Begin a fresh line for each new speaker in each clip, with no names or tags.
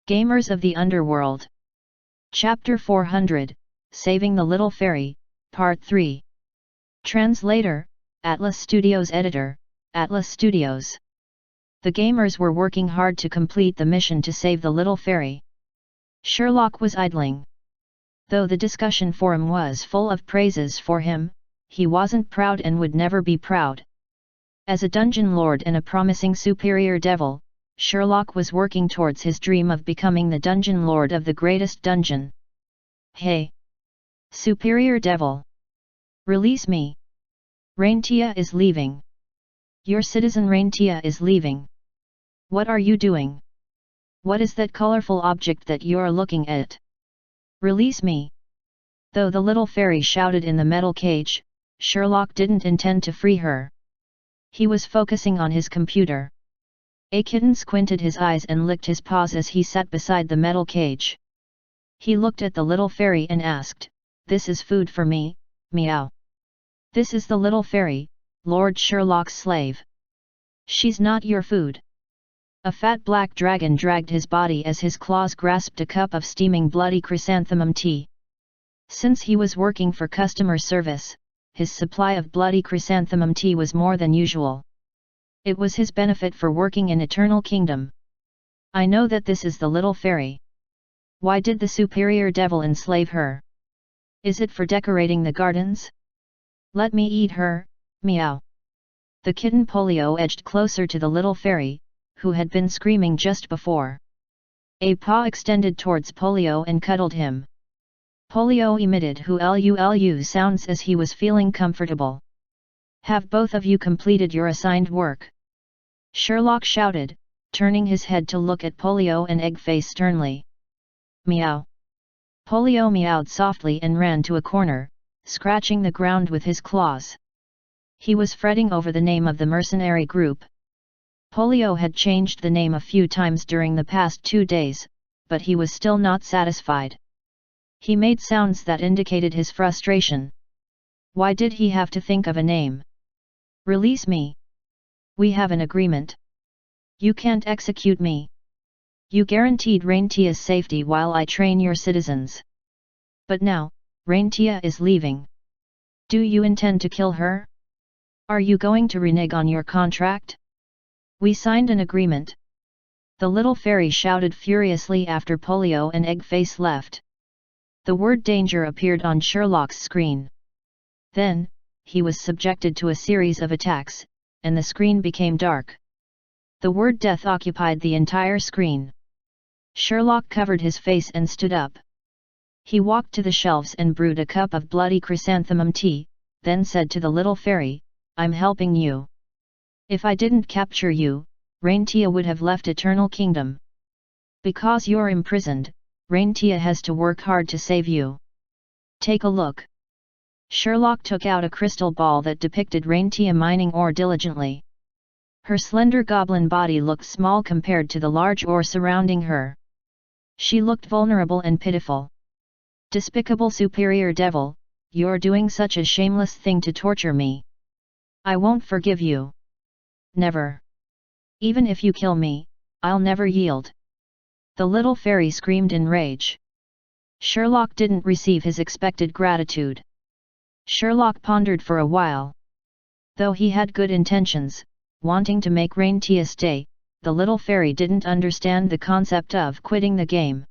Gamers of the Underworld. Chapter 400, Saving the Little Fairy, Part 3. Translator, Atlas Studios. Editor, Atlas Studios. The gamers were working hard to complete the mission to save the little fairy. Sherlock was idling. Though the discussion forum was full of praises for him, he wasn't proud and would never be proud. As a dungeon lord and a promising superior devil, Sherlock was working towards his dream of becoming the dungeon lord of the greatest dungeon. Hey! Superior devil! Release me! Raintia is leaving. Your citizen Raintia is leaving. What are you doing? What is that colorful object that you're looking at? Release me! Though the little fairy shouted in the metal cage, Sherlock didn't intend to free her. He was focusing on his computer. A kitten squinted his eyes and licked his paws as he sat beside the metal cage. He looked at the little fairy and asked, "This is food for me, meow." "This is the little fairy, Lord Sherlock's slave. She's not your food." A fat black dragon dragged his body as his claws grasped a cup of steaming bloody chrysanthemum tea. Since he was working for customer service, his supply of bloody chrysanthemum tea was more than usual. It was his benefit for working in Eternal Kingdom. "I know that this is the little fairy. Why did the superior devil enslave her? Is it for decorating the gardens? Let me eat her, meow." The kitten Polio edged closer to the little fairy, who had been screaming just before. A paw extended towards Polio and cuddled him. Polio emitted hoo-lu-lu sounds as he was feeling comfortable. "Have both of you completed your assigned work?" Sherlock shouted, turning his head to look at Polio and Eggface sternly. "Meow." Polio meowed softly and ran to a corner, scratching the ground with his claws. He was fretting over the name of the mercenary group. Polio had changed the name a few times during the past 2 days, but he was still not satisfied. He made sounds that indicated his frustration. Why did he have to think of a name? "Release me. We have an agreement. You can't execute me. You guaranteed Raintia's safety while I train your citizens. But now, Raintia is leaving. Do you intend to kill her? Are you going to renege on your contract? We signed an agreement." The little fairy shouted furiously after Polio and Eggface left. The word danger appeared on Sherlock's screen. Then, he was subjected to a series of attacks, and the screen became dark. The word death occupied the entire screen. Sherlock covered his face and stood up. He walked to the shelves and brewed a cup of bloody chrysanthemum tea, then said to the little fairy, "I'm helping you. If I didn't capture you, Raintia would have left Eternal Kingdom. Because you're imprisoned, Raintia has to work hard to save you. Take a look." Sherlock took out a crystal ball that depicted Raintia mining ore diligently. Her slender goblin body looked small compared to the large ore surrounding her. She looked vulnerable and pitiful. "Despicable superior devil, you're doing such a shameless thing to torture me. I won't forgive you. Never. Even if you kill me, I'll never yield." The little fairy screamed in rage. Sherlock didn't receive his expected gratitude. Sherlock pondered for a while. Though he had good intentions, wanting to make Raintia stay, the little fairy didn't understand the concept of quitting the game.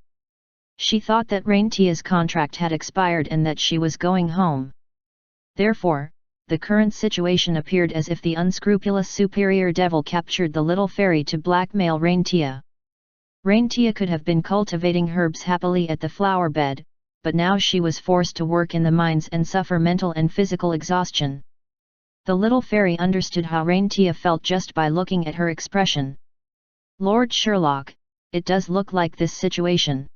She thought that Raintia's contract had expired and that she was going home. Therefore, the current situation appeared as if the unscrupulous superior devil captured the little fairy to blackmail Raintia. Raintia could have been cultivating herbs happily at the flower bed, but now she was forced to work in the mines and suffer mental and physical exhaustion. The little fairy understood how Raintia felt just by looking at her expression. "Lord Sherlock, it does look like this situation.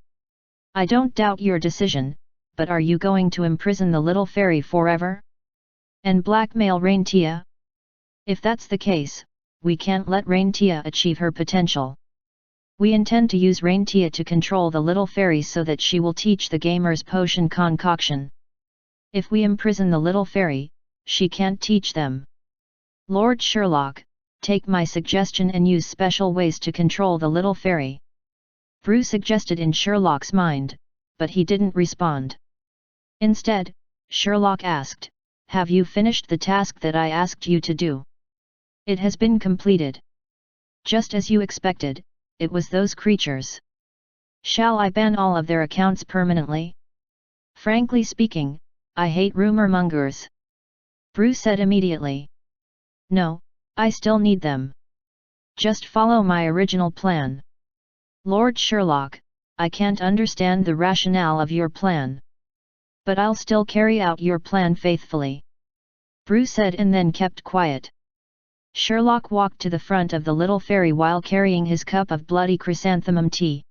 I don't doubt your decision, but are you going to imprison the little fairy forever? And blackmail Raintia? If that's the case, we can't let Raintia achieve her potential. We intend to use Raintia to control the little fairy so that she will teach the gamers potion concoction. If we imprison the little fairy, she can't teach them. Lord Sherlock, take my suggestion and use special ways to control the little fairy. Brew suggested in Sherlock's mind, but he didn't respond. Instead, Sherlock asked, "Have you finished the task that I asked you to do?" "It has been completed." "Just as you expected, it was those creatures." "Shall I ban all of their accounts permanently?" "Frankly speaking, I hate rumor-mongers," Brew said immediately. "No, I still need them. Just follow my original plan." "Lord Sherlock, I can't understand the rationale of your plan. But I'll still carry out your plan faithfully," Brew said and then kept quiet. Sherlock walked to the front of the little fairy while carrying his cup of bloody chrysanthemum tea.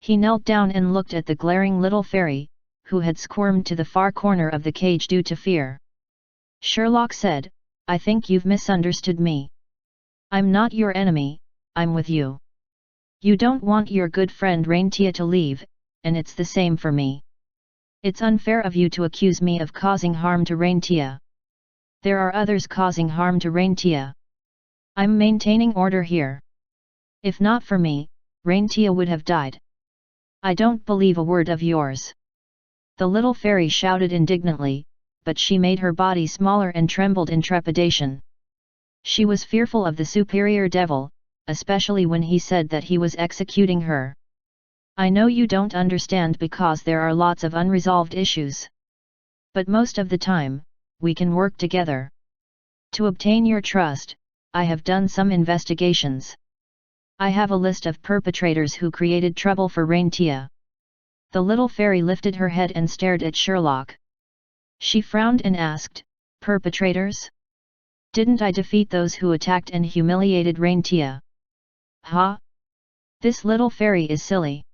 He knelt down and looked at the glaring little fairy, who had squirmed to the far corner of the cage due to fear. Sherlock said, "I think you've misunderstood me. I'm not your enemy, I'm with you. You don't want your good friend Raintia to leave, and it's the same for me. It's unfair of you to accuse me of causing harm to Raintia. There are others causing harm to Raintia. I'm maintaining order here. If not for me, Raintia would have died. I don't believe a word of yours." The little fairy shouted indignantly, but she made her body smaller and trembled in trepidation. She was fearful of the superior devil, especially when he said that he was executing her. "I know you don't understand because there are lots of unresolved issues. But most of the time, we can work together. To obtain your trust, I have done some investigations. I have a list of perpetrators who created trouble for Raintia." The little fairy lifted her head and stared at Sherlock. She frowned and asked, "Perpetrators? Didn't I defeat those who attacked and humiliated Raintia?" "Huh? This little fairy is silly.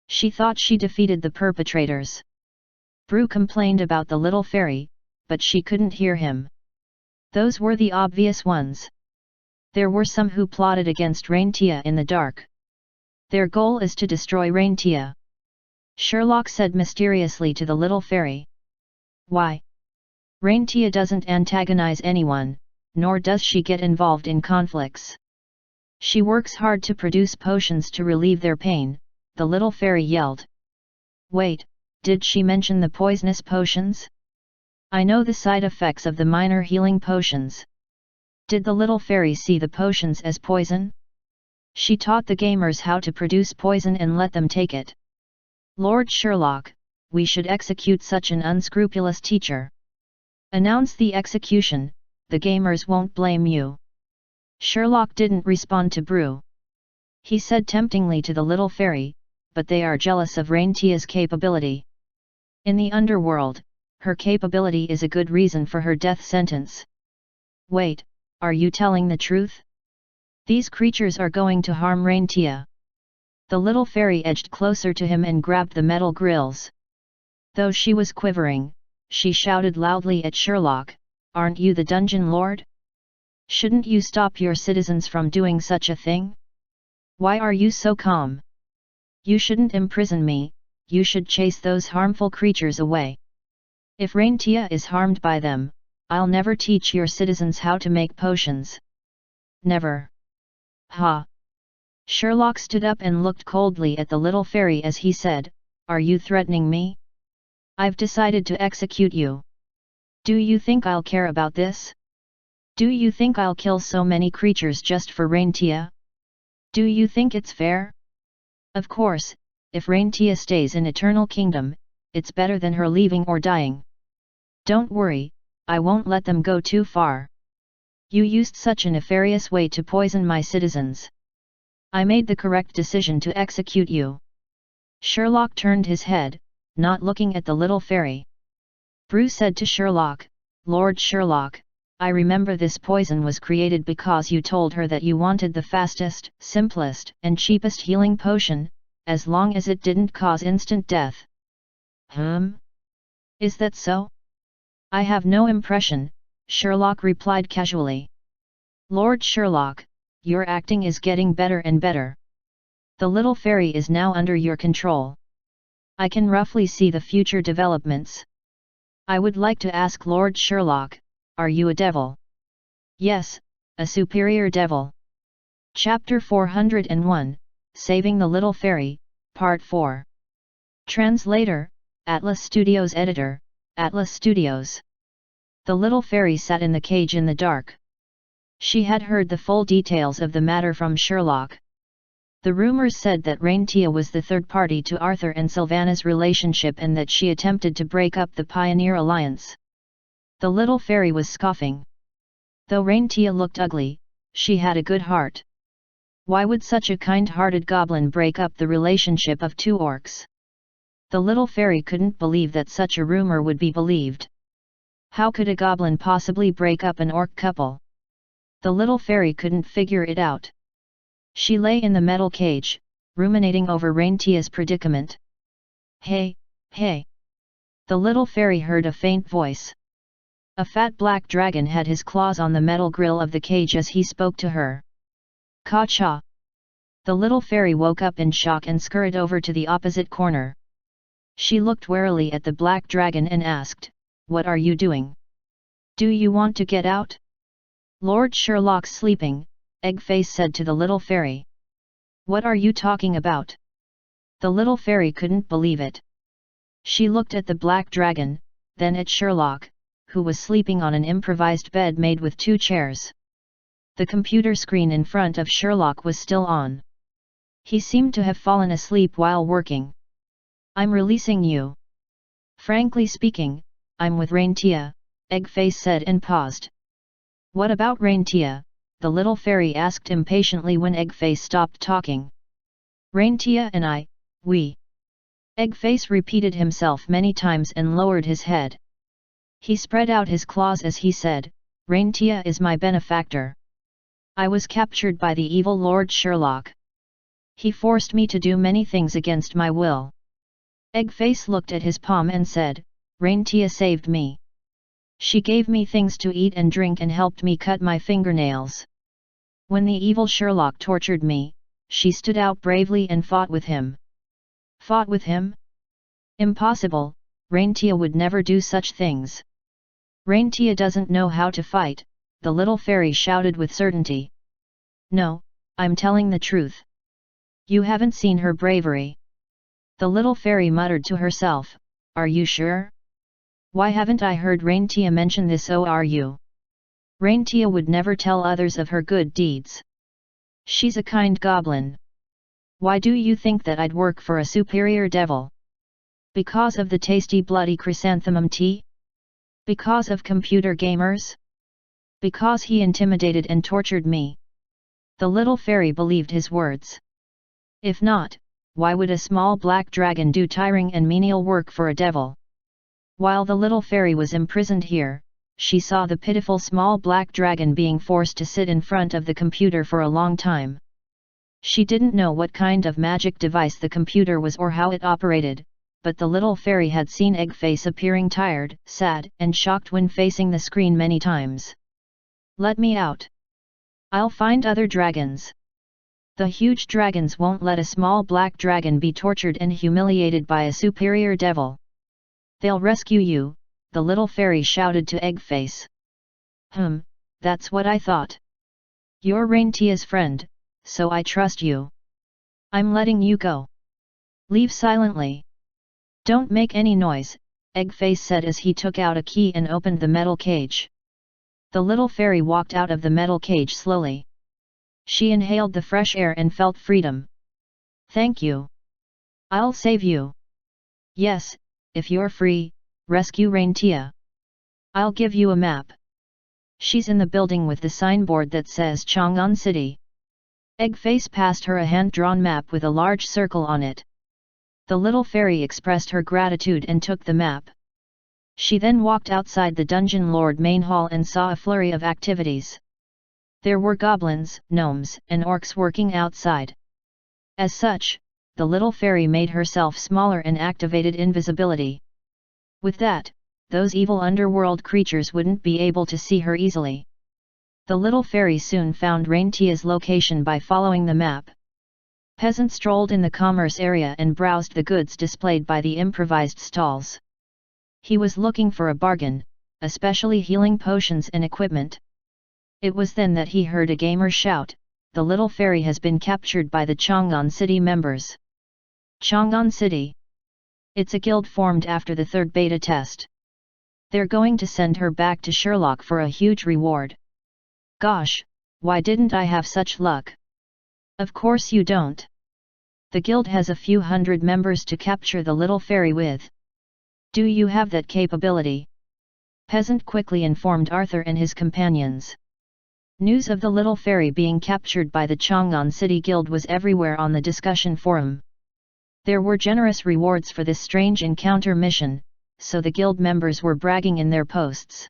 She thought she defeated the perpetrators." Brew complained about the little fairy, but she couldn't hear him. Those were the obvious ones. There were some who plotted against Raintia in the dark. Their goal is to destroy Raintia, Sherlock said mysteriously to the little fairy. "Why? Raintia doesn't antagonize anyone, nor does she get involved in conflicts. She works hard to produce potions to relieve their pain," the little fairy yelled. "Wait, did she mention the poisonous potions? I know the side effects of the minor healing potions. Did the little fairy see the potions as poison? She taught the gamers how to produce poison and let them take it. Lord Sherlock, we should execute such an unscrupulous teacher. Announce the execution, the gamers won't blame you." Sherlock didn't respond to Brew. He said temptingly to the little fairy, "But they are jealous of Raintia's capability. In the Underworld, her capability is a good reason for her death sentence." "Wait, are you telling the truth? These creatures are going to harm Raintia?" The little fairy edged closer to him and grabbed the metal grills. Though she was quivering, she shouted loudly at Sherlock, "Aren't you the dungeon lord? Shouldn't you stop your citizens from doing such a thing? Why are you so calm? You shouldn't imprison me, you should chase those harmful creatures away. If Raintia is harmed by them, I'll never teach your citizens how to make potions. Never." "Ha!" Sherlock stood up and looked coldly at the little fairy as he said, "Are you threatening me? I've decided to execute you. Do you think I'll care about this? Do you think I'll kill so many creatures just for Raintia? Do you think it's fair? Of course, if Raintia stays in Eternal Kingdom, it's better than her leaving or dying. Don't worry, I won't let them go too far. You used such a nefarious way to poison my citizens. I made the correct decision to execute you." Sherlock turned his head, not looking at the little fairy. Brew said to Sherlock, "Lord Sherlock, I remember this poison was created because you told her that you wanted the fastest, simplest, and cheapest healing potion, as long as it didn't cause instant death." Is that so? I have no impression," Sherlock replied casually. "Lord Sherlock, your acting is getting better and better. The little fairy is now under your control. I can roughly see the future developments. I would like to ask Lord Sherlock, are you a devil?" "Yes, a superior devil." Chapter 401, Saving the Little Fairy, Part 4. Translator, Atlas Studios Editor, Atlas Studios. The little fairy sat in the cage in the dark. She had heard the full details of the matter from Sherlock. The rumors said that Raintia was the third party to Arthur and Sylvana's relationship and that she attempted to break up the Pioneer Alliance. The little fairy was scoffing. Though Raintia looked ugly, she had a good heart. Why would such a kind-hearted goblin break up the relationship of two orcs? The little fairy couldn't believe that such a rumor would be believed. How could a goblin possibly break up an orc couple? The little fairy couldn't figure it out. She lay in the metal cage, ruminating over Raintia's predicament. Hey, hey! The little fairy heard a faint voice. A fat black dragon had his claws on the metal grill of the cage as he spoke to her. Ka-cha! The little fairy woke up in shock and scurried over to the opposite corner. She looked warily at the black dragon and asked, "What are you doing? Do you want to get out?" "Lord Sherlock's sleeping," Eggface said to the little fairy. "What are you talking about?" The little fairy couldn't believe it. She looked at the black dragon, then at Sherlock, who was sleeping on an improvised bed made with two chairs. The computer screen in front of Sherlock was still on. He seemed to have fallen asleep while working. "I'm releasing you." "Frankly speaking, I'm with Raintia," Eggface said and paused. "What about Raintia?" the little fairy asked impatiently when Eggface stopped talking. "Raintia and we." Eggface repeated himself many times and lowered his head. He spread out his claws as he said, "Raintia is my benefactor. I was captured by the evil Lord Sherlock. He forced me to do many things against my will." Eggface looked at his palm and said, "Raintia saved me. She gave me things to eat and drink and helped me cut my fingernails. When the evil Sherlock tortured me, she stood out bravely and fought with him." "Fought with him? Impossible, Raintia would never do such things." "Raintia doesn't know how to fight," the little fairy shouted with certainty. "No, I'm telling the truth. You haven't seen her bravery." The little fairy muttered to herself, "Are you sure? Why haven't I heard Raintia mention this? Are you? Raintia would never tell others of her good deeds. She's a kind goblin. Why do you think that I'd work for a superior devil? Because of the tasty bloody chrysanthemum tea? Because of computer gamers? Because he intimidated and tortured me?" The little fairy believed his words. If not, why would a small black dragon do tiring and menial work for a devil? While the little fairy was imprisoned here, she saw the pitiful small black dragon being forced to sit in front of the computer for a long time. She didn't know what kind of magic device the computer was or how it operated, but the little fairy had seen Eggface appearing tired, sad, and shocked when facing the screen many times. "Let me out. I'll find other dragons. The huge dragons won't let a small black dragon be tortured and humiliated by a superior devil. They'll rescue you," the little fairy shouted to Eggface. That's what I thought. You're Raintia's friend, so I trust you. I'm letting you go. Leave silently. Don't make any noise," Eggface said as he took out a key and opened the metal cage. The little fairy walked out of the metal cage slowly. She inhaled the fresh air and felt freedom. "Thank you. I'll save you. Yes, if you're free, rescue Raintia. I'll give you a map. She's in the building with the signboard that says Chang'an City." Eggface passed her a hand-drawn map with a large circle on it. The little fairy expressed her gratitude and took the map. She then walked outside the Dungeon Lord main hall and saw a flurry of activities. There were goblins, gnomes, and orcs working outside. As such, the little fairy made herself smaller and activated invisibility. With that, those evil underworld creatures wouldn't be able to see her easily. The little fairy soon found Raintia's location by following the map. Peasant strolled in the commerce area and browsed the goods displayed by the improvised stalls. He was looking for a bargain, especially healing potions and equipment. It was then that he heard a gamer shout, the little fairy has been captured by the Chang'an City members. Chang'an City. It's a guild formed after the third beta test. They're going to send her back to Sherlock for a huge reward. Gosh, why didn't I have such luck? Of course you don't. The guild has a few hundred members to capture the little fairy with. Do you have that capability? Peasant quickly informed Arthur and his companions. News of the little fairy being captured by the Chang'an City Guild was everywhere on the discussion forum. There were generous rewards for this strange encounter mission, so the guild members were bragging in their posts.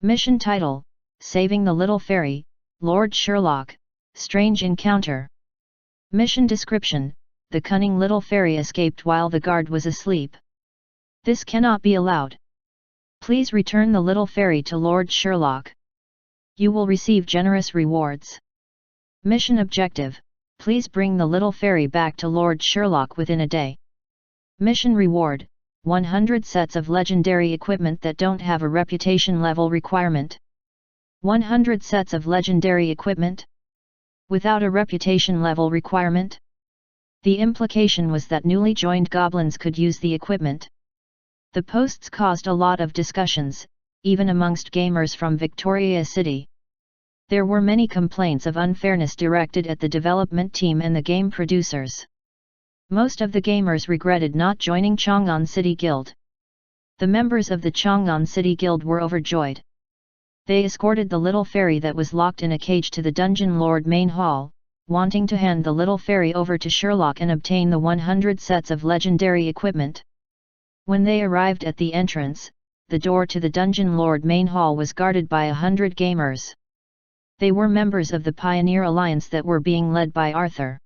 Mission title: Saving the Little Fairy, Lord Sherlock, Strange Encounter. Mission description: The cunning little fairy escaped while the guard was asleep. This cannot be allowed. Please return the little fairy to Lord Sherlock. You will receive generous rewards. Mission objective: Please bring the little fairy back to Lord Sherlock within a day. Mission reward: 100 sets of legendary equipment that don't have a reputation level requirement. 100 sets of legendary equipment? Without a reputation level requirement? The implication was that newly joined goblins could use the equipment. The posts caused a lot of discussions, even amongst gamers from Victoria City. There were many complaints of unfairness directed at the development team and the game producers. Most of the gamers regretted not joining Chang'an City Guild. The members of the Chang'an City Guild were overjoyed. They escorted the little fairy that was locked in a cage to the Dungeon Lord main hall, wanting to hand the little fairy over to Sherlock and obtain the 100 sets of legendary equipment. When they arrived at the entrance, the door to the Dungeon Lord main hall was guarded by 100 gamers. They were members of the Pioneer Alliance that were being led by Arthur.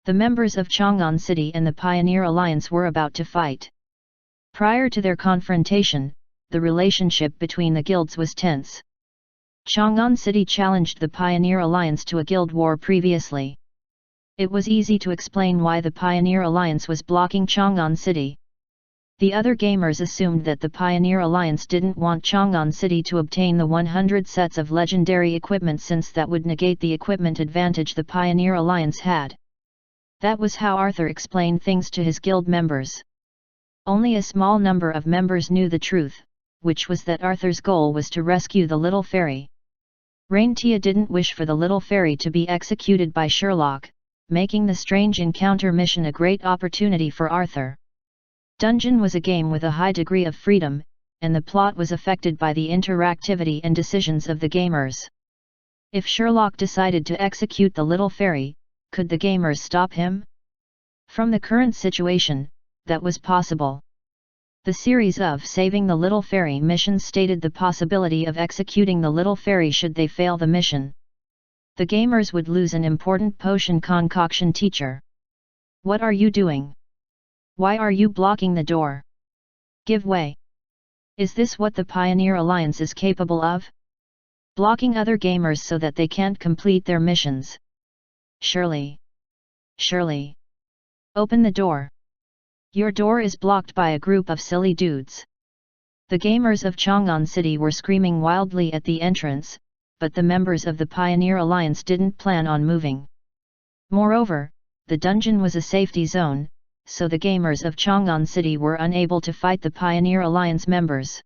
The members of Chang'an City and the Pioneer Alliance were about to fight. Prior to their confrontation, the relationship between the guilds was tense. Chang'an City challenged the Pioneer Alliance to a guild war previously. It was easy to explain why the Pioneer Alliance was blocking Chang'an City. The other gamers assumed that the Pioneer Alliance didn't want Chang'an City to obtain the 100 sets of legendary equipment since that would negate the equipment advantage the Pioneer Alliance had. That was how Arthur explained things to his guild members. Only a small number of members knew the truth, which was that Arthur's goal was to rescue the little fairy. Raintia didn't wish for the little fairy to be executed by Sherlock, making the strange encounter mission a great opportunity for Arthur. Dungeon was a game with a high degree of freedom, and the plot was affected by the interactivity and decisions of the gamers. If Sherlock decided to execute the little fairy, could the gamers stop him? From the current situation, that was possible. The series of Saving the Little Fairy missions stated the possibility of executing the little fairy should they fail the mission. The gamers would lose an important potion concoction teacher. What are you doing? Why are you blocking the door? Give way. Is this what the Pioneer Alliance is capable of? Blocking other gamers so that they can't complete their missions. Shirley. Shirley. Open the door. Your door is blocked by a group of silly dudes. The gamers of Chang'an City were screaming wildly at the entrance, but the members of the Pioneer Alliance didn't plan on moving. Moreover, the dungeon was a safety zone, so the gamers of Chang'an City were unable to fight the Pioneer Alliance members.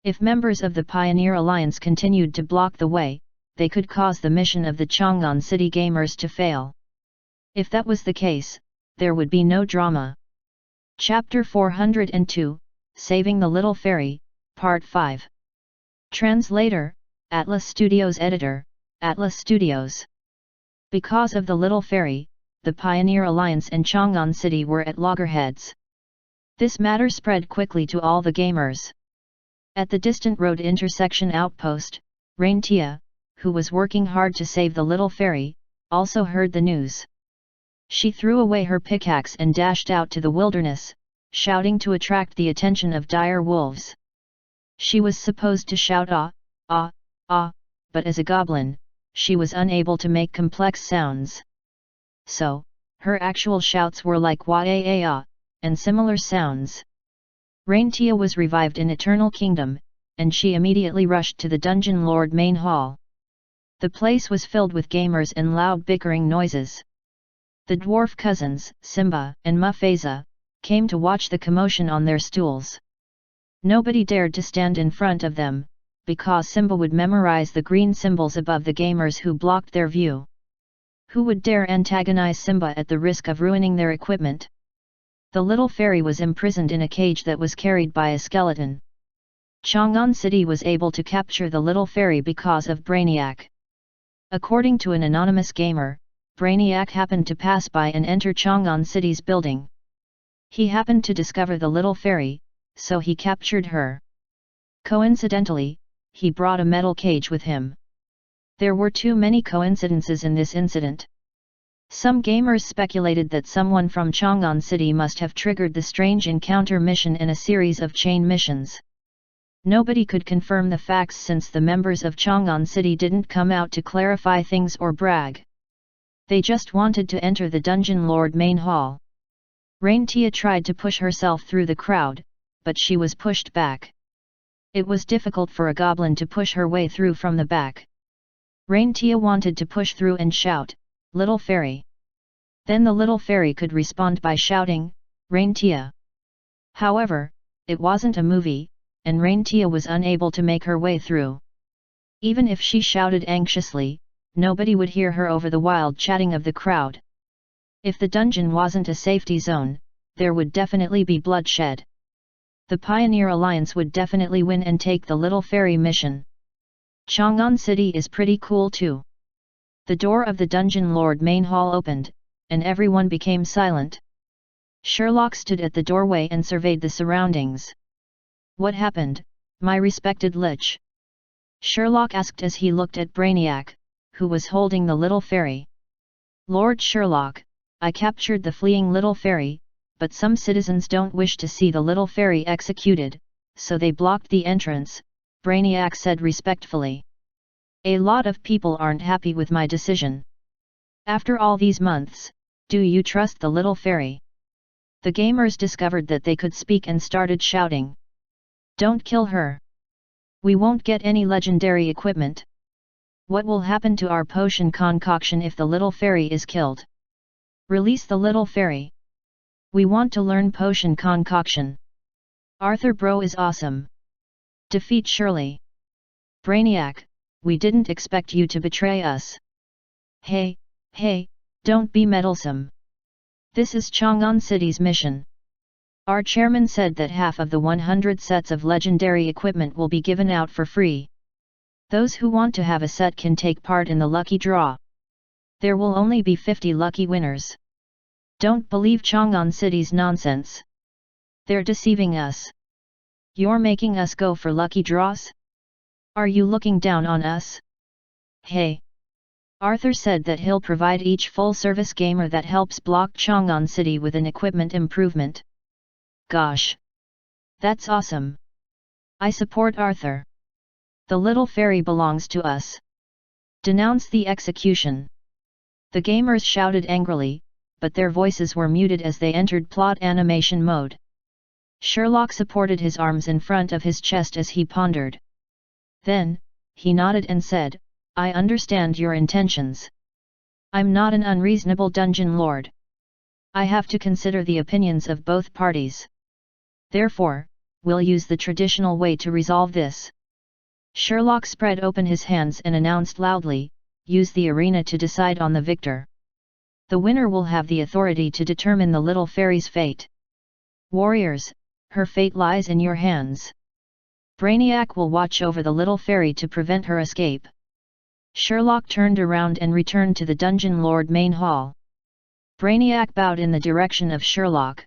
If members of the Pioneer Alliance continued to block the way, they could cause the mission of the Chang'an City gamers to fail. If that was the case, there would be no drama. Chapter 402, Saving the Little Fairy, Part 5. Translator, Atlas Studios Editor, Atlas Studios. Because of the little fairy, the Pioneer Alliance and Chang'an City were at loggerheads. This matter spread quickly to all the gamers. At the distant road intersection outpost, Raintia, who was working hard to save the little fairy, also heard the news. She threw away her pickaxe and dashed out to the wilderness, shouting to attract the attention of dire wolves. She was supposed to shout ah, ah, ah, but as a goblin, she was unable to make complex sounds. So, her actual shouts were like wah-ah-ah, and similar sounds. Raintia was revived in Eternal Kingdom, and she immediately rushed to the Dungeon Lord main hall. The place was filled with gamers and loud bickering noises. The dwarf cousins, Simba and Mufasa, came to watch the commotion on their stools. Nobody dared to stand in front of them, because Simba would memorize the green symbols above the gamers who blocked their view. Who would dare antagonize Simba at the risk of ruining their equipment? The little fairy was imprisoned in a cage that was carried by a skeleton. Chang'an City was able to capture the little fairy because of Brainiac. According to an anonymous gamer, Brainiac happened to pass by and enter Chang'an City's building. He happened to discover the little fairy, so he captured her. Coincidentally, he brought a metal cage with him. There were too many coincidences in this incident. Some gamers speculated that someone from Chang'an City must have triggered the strange encounter mission in a series of chain missions. Nobody could confirm the facts since the members of Chang'an City didn't come out to clarify things or brag. They just wanted to enter the Dungeon Lord main hall. Raintia tried to push herself through the crowd, but she was pushed back. It was difficult for a goblin to push her way through from the back. Raintia wanted to push through and shout, "Little fairy!" Then the little fairy could respond by shouting, "Raintia!" However, it wasn't a movie, and Raintia was unable to make her way through. Even if she shouted anxiously, nobody would hear her over the wild chatting of the crowd. If the dungeon wasn't a safety zone, there would definitely be bloodshed. The Pioneer Alliance would definitely win and take the little fairy mission. Chang'an City is pretty cool too. The door of the Dungeon Lord main hall opened, and everyone became silent. Sherlock stood at the doorway and surveyed the surroundings. "What happened, my respected Lich?" Sherlock asked as he looked at Brainiac, who was holding the little fairy. "Lord Sherlock, I captured the fleeing little fairy, but some citizens don't wish to see the little fairy executed, so they blocked the entrance," Brainiac said respectfully. "A lot of people aren't happy with my decision. After all these months, do you trust the little fairy?" The gamers discovered that they could speak and started shouting. "Don't kill her! We won't get any legendary equipment. What will happen to our potion concoction if the little fairy is killed? Release the little fairy! We want to learn potion concoction. Arthur Bro is awesome. Defeat Shirley. Brainiac, we didn't expect you to betray us. Hey, don't be meddlesome. This is Chang'an City's mission. Our chairman said that half of the 100 sets of legendary equipment will be given out for free. Those who want to have a set can take part in the lucky draw. There will only be 50 lucky winners. Don't believe Chang'an City's nonsense. They're deceiving us. You're making us go for lucky draws? Are you looking down on us? Hey! Arthur said that he'll provide each full-service gamer that helps block Chang'an City with an equipment improvement. Gosh! That's awesome! I support Arthur. The little fairy belongs to us. Denounce the execution! The gamers shouted angrily, but their voices were muted as they entered plot animation mode. Sherlock supported his arms in front of his chest as he pondered. Then, he nodded and said, "I understand your intentions. I'm not an unreasonable dungeon lord. I have to consider the opinions of both parties. Therefore, we'll use the traditional way to resolve this." Sherlock spread open his hands and announced loudly, "Use the arena to decide on the victor. The winner will have the authority to determine the little fairy's fate. Warriors, her fate lies in your hands. Brainiac will watch over the little fairy to prevent her escape." Sherlock turned around and returned to the Dungeon Lord main hall. Brainiac bowed in the direction of Sherlock.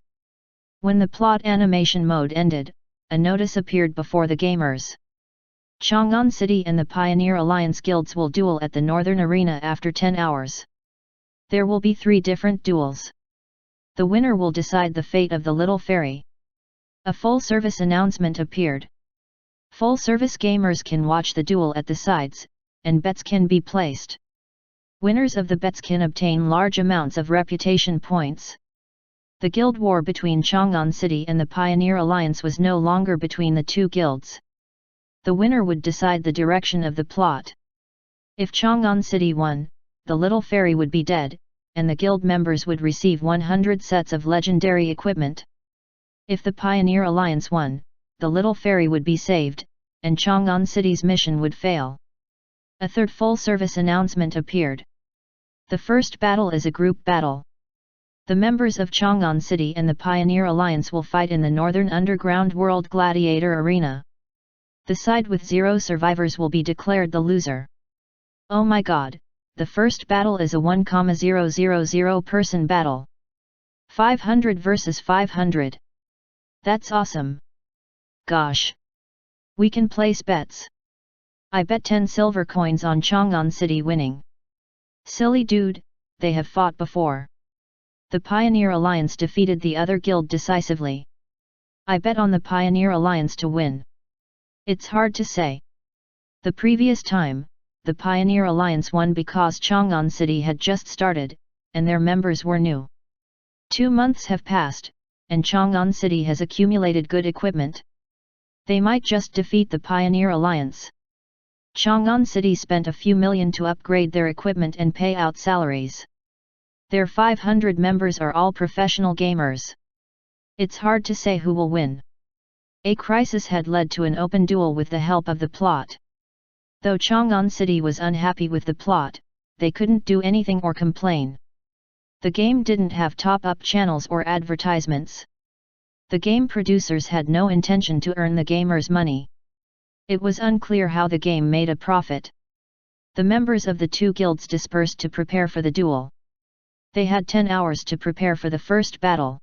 When the plot animation mode ended, a notice appeared before the gamers. Chang'an City and the Pioneer Alliance guilds will duel at the Northern Arena after 10 hours. There will be 3 different duels. The winner will decide the fate of the little fairy. A full-service announcement appeared. Full-service gamers can watch the duel at the sides, and bets can be placed. Winners of the bets can obtain large amounts of reputation points. The guild war between Chang'an City and the Pioneer Alliance was no longer between the two guilds. The winner would decide the direction of the plot. If Chang'an City won, the little fairy would be dead, and the guild members would receive 100 sets of legendary equipment. If the Pioneer Alliance won, the little fairy would be saved, and Chang'an City's mission would fail. A third full-service announcement appeared. The first battle is a group battle. The members of Chang'an City and the Pioneer Alliance will fight in the Northern Underground World Gladiator Arena. The side with 0 survivors will be declared the loser. Oh my god, the first battle is a 1,000 person battle. 500 versus 500. That's awesome. Gosh. We can place bets. I bet 10 silver coins on Chang'an City winning. Silly dude, they have fought before. The Pioneer Alliance defeated the other guild decisively. I bet on the Pioneer Alliance to win. It's hard to say. The previous time, the Pioneer Alliance won because Chang'an City had just started, and their members were new. 2 months have passed, and Chang'an City has accumulated good equipment. They might just defeat the Pioneer Alliance. Chang'an City spent a few million to upgrade their equipment and pay out salaries. Their 500 members are all professional gamers. It's hard to say who will win. A crisis had led to an open duel with the help of the plot. Though Chang'an City was unhappy with the plot, they couldn't do anything or complain. The game didn't have top-up channels or advertisements. The game producers had no intention to earn the gamers' money. It was unclear how the game made a profit. The members of the two guilds dispersed to prepare for the duel. They had 10 hours to prepare for the first battle.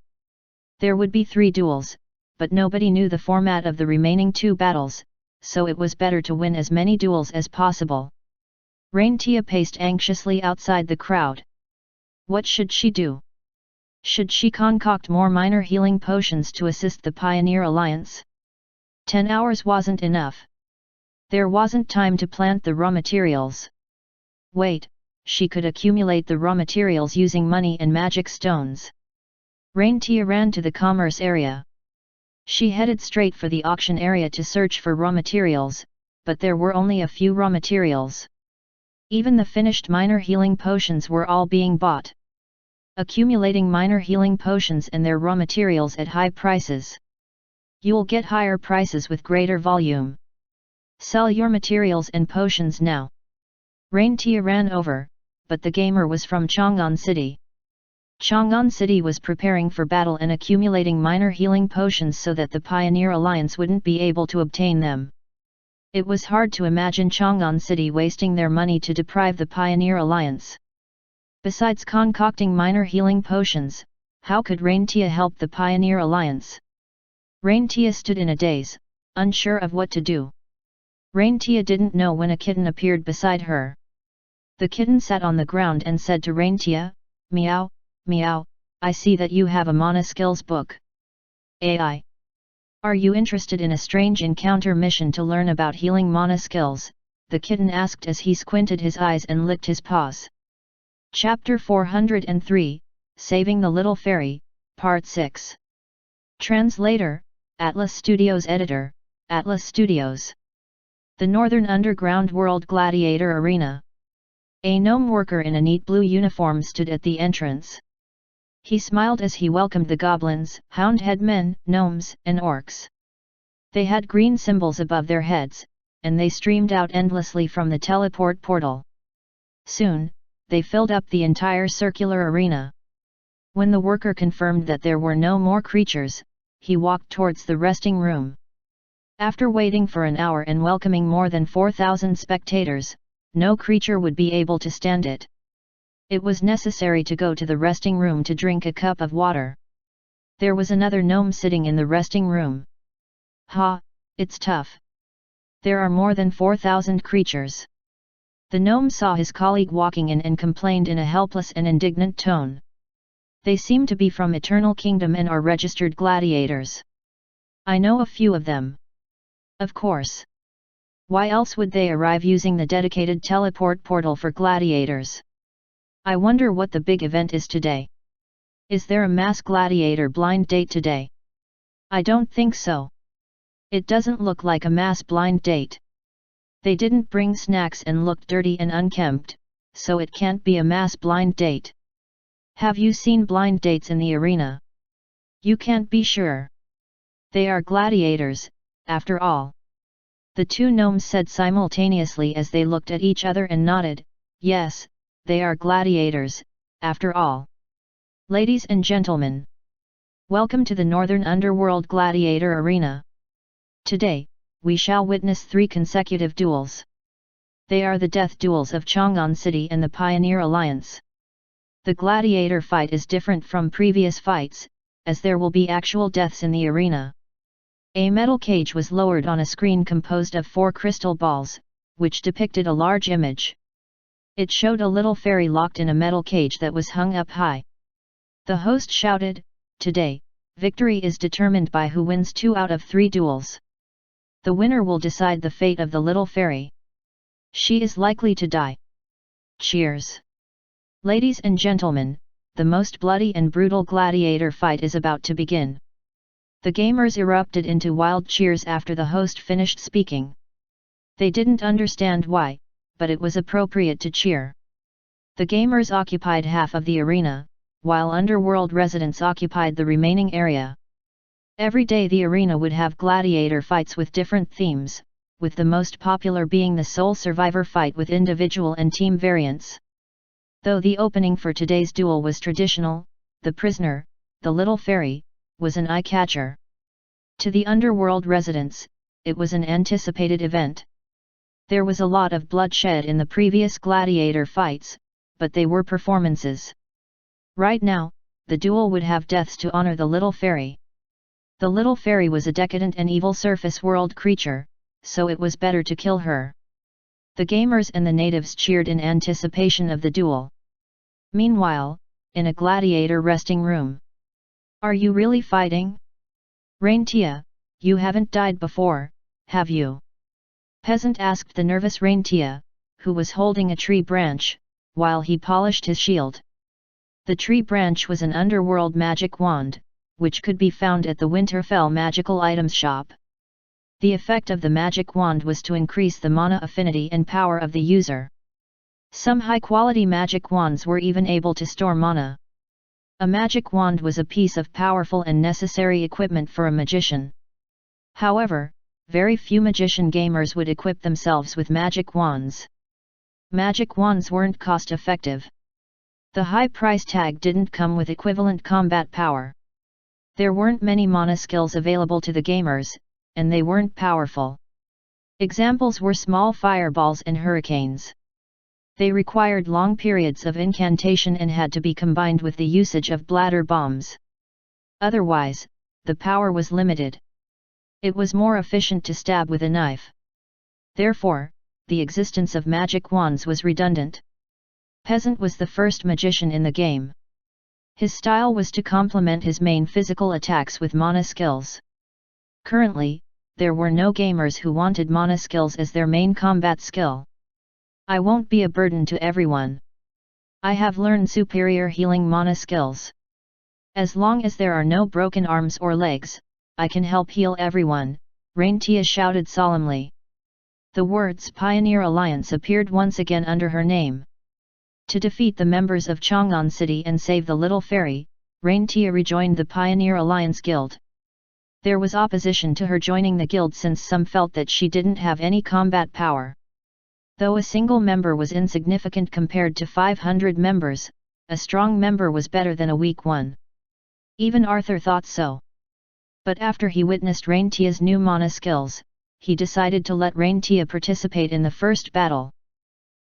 There would be 3 duels, but nobody knew the format of the remaining 2 battles, so it was better to win as many duels as possible. Raintia paced anxiously outside the crowd. What should she do? Should she concoct more minor healing potions to assist the Pioneer Alliance? 10 hours wasn't enough. There wasn't time to plant the raw materials. Wait, she could accumulate the raw materials using money and magic stones. Raintia ran to the commerce area. She headed straight for the auction area to search for raw materials, but there were only a few raw materials. Even the finished minor healing potions were all being bought. Accumulating minor healing potions and their raw materials at high prices. You'll get higher prices with greater volume. Sell your materials and potions now. Raintia ran over, but the gamer was from Chang'an City. Chang'an City was preparing for battle and accumulating minor healing potions so that the Pioneer Alliance wouldn't be able to obtain them. It was hard to imagine Chang'an City wasting their money to deprive the Pioneer Alliance. Besides concocting minor healing potions, how could Raintia help the Pioneer Alliance? Raintia stood in a daze, unsure of what to do. Raintia didn't know when a kitten appeared beside her. The kitten sat on the ground and said to Raintia, "Meow, meow, I see that you have a mana skills book. AI. Are you interested in a strange encounter mission to learn about healing mana skills?" the kitten asked as he squinted his eyes and licked his paws. Chapter 403, Saving the Little Fairy, Part 6. Translator, Atlas Studios Editor, Atlas Studios. The Northern Underground World Gladiator Arena. A gnome worker in a neat blue uniform stood at the entrance. He smiled as he welcomed the goblins, hound-head men, gnomes, and orcs. They had green symbols above their heads, and they streamed out endlessly from the teleport portal. Soon, they filled up the entire circular arena. When the worker confirmed that there were no more creatures, he walked towards the resting room. After waiting for an hour and welcoming more than 4,000 spectators, no creature would be able to stand it. It was necessary to go to the resting room to drink a cup of water. There was another gnome sitting in the resting room. Ha, it's tough. There are more than 4,000 creatures. The gnome saw his colleague walking in and complained in a helpless and indignant tone. They seem to be from Eternal Kingdom and are registered gladiators. I know a few of them. Of course. Why else would they arrive using the dedicated teleport portal for gladiators? I wonder what the big event is today. Is there a mass gladiator blind date today? I don't think so. It doesn't look like a mass blind date. They didn't bring snacks and looked dirty and unkempt, so it can't be a mass blind date. Have you seen blind dates in the arena? You can't be sure. They are gladiators, after all. The two gnomes said simultaneously as they looked at each other and nodded, yes, they are gladiators, after all. Ladies and gentlemen, welcome to the Northern Underworld Gladiator Arena. Today, we shall witness 3 consecutive duels. They are the death duels of Chang'an City and the Pioneer Alliance. The gladiator fight is different from previous fights, as there will be actual deaths in the arena. A metal cage was lowered on a screen composed of 4 crystal balls, which depicted a large image. It showed a little fairy locked in a metal cage that was hung up high. The host shouted, "Today, victory is determined by who wins 2 out of 3 duels. The winner will decide the fate of the little fairy. She is likely to die." Cheers! Ladies and gentlemen, the most bloody and brutal gladiator fight is about to begin. The gamers erupted into wild cheers after the host finished speaking. They didn't understand why, but it was appropriate to cheer. The gamers occupied half of the arena, while Underworld residents occupied the remaining area. Every day the arena would have gladiator fights with different themes, with the most popular being the Soul Survivor fight with individual and team variants. Though the opening for today's duel was traditional, the prisoner, the little fairy, was an eye-catcher. To the Underworld residents, it was an anticipated event. There was a lot of bloodshed in the previous gladiator fights, but they were performances. Right now, the duel would have deaths to honor the little fairy. The little fairy was a decadent and evil surface world creature, so it was better to kill her. The gamers and the natives cheered in anticipation of the duel. Meanwhile, in a gladiator resting room. "Are you really fighting? Raintia, you haven't died before, have you?" Peasant asked the nervous Raintia, who was holding a tree branch, while he polished his shield. The tree branch was an underworld magic wand, which could be found at the Winterfell magical items shop. The effect of the magic wand was to increase the mana affinity and power of the user. Some high-quality magic wands were even able to store mana. A magic wand was a piece of powerful and necessary equipment for a magician. However, very few magician gamers would equip themselves with magic wands. Magic wands weren't cost-effective. The high price tag didn't come with equivalent combat power. There weren't many mana skills available to the gamers, and they weren't powerful. Examples were small fireballs and hurricanes. They required long periods of incantation and had to be combined with the usage of bladder bombs. Otherwise, the power was limited. It was more efficient to stab with a knife. Therefore, the existence of magic wands was redundant. Peasant was the first magician in the game. His style was to complement his main physical attacks with mana skills. Currently, there were no gamers who wanted mana skills as their main combat skill. "I won't be a burden to everyone. I have learned superior healing mana skills. As long as there are no broken arms or legs, I can help heal everyone," Raintia shouted solemnly. The words Pioneer Alliance appeared once again under her name. To defeat the members of Chang'an City and save the little fairy, Raintia rejoined the Pioneer Alliance Guild. There was opposition to her joining the guild since some felt that she didn't have any combat power. Though a single member was insignificant compared to 500 members, a strong member was better than a weak one. Even Arthur thought so. But after he witnessed Raintia's new mana skills, he decided to let Raintia participate in the first battle.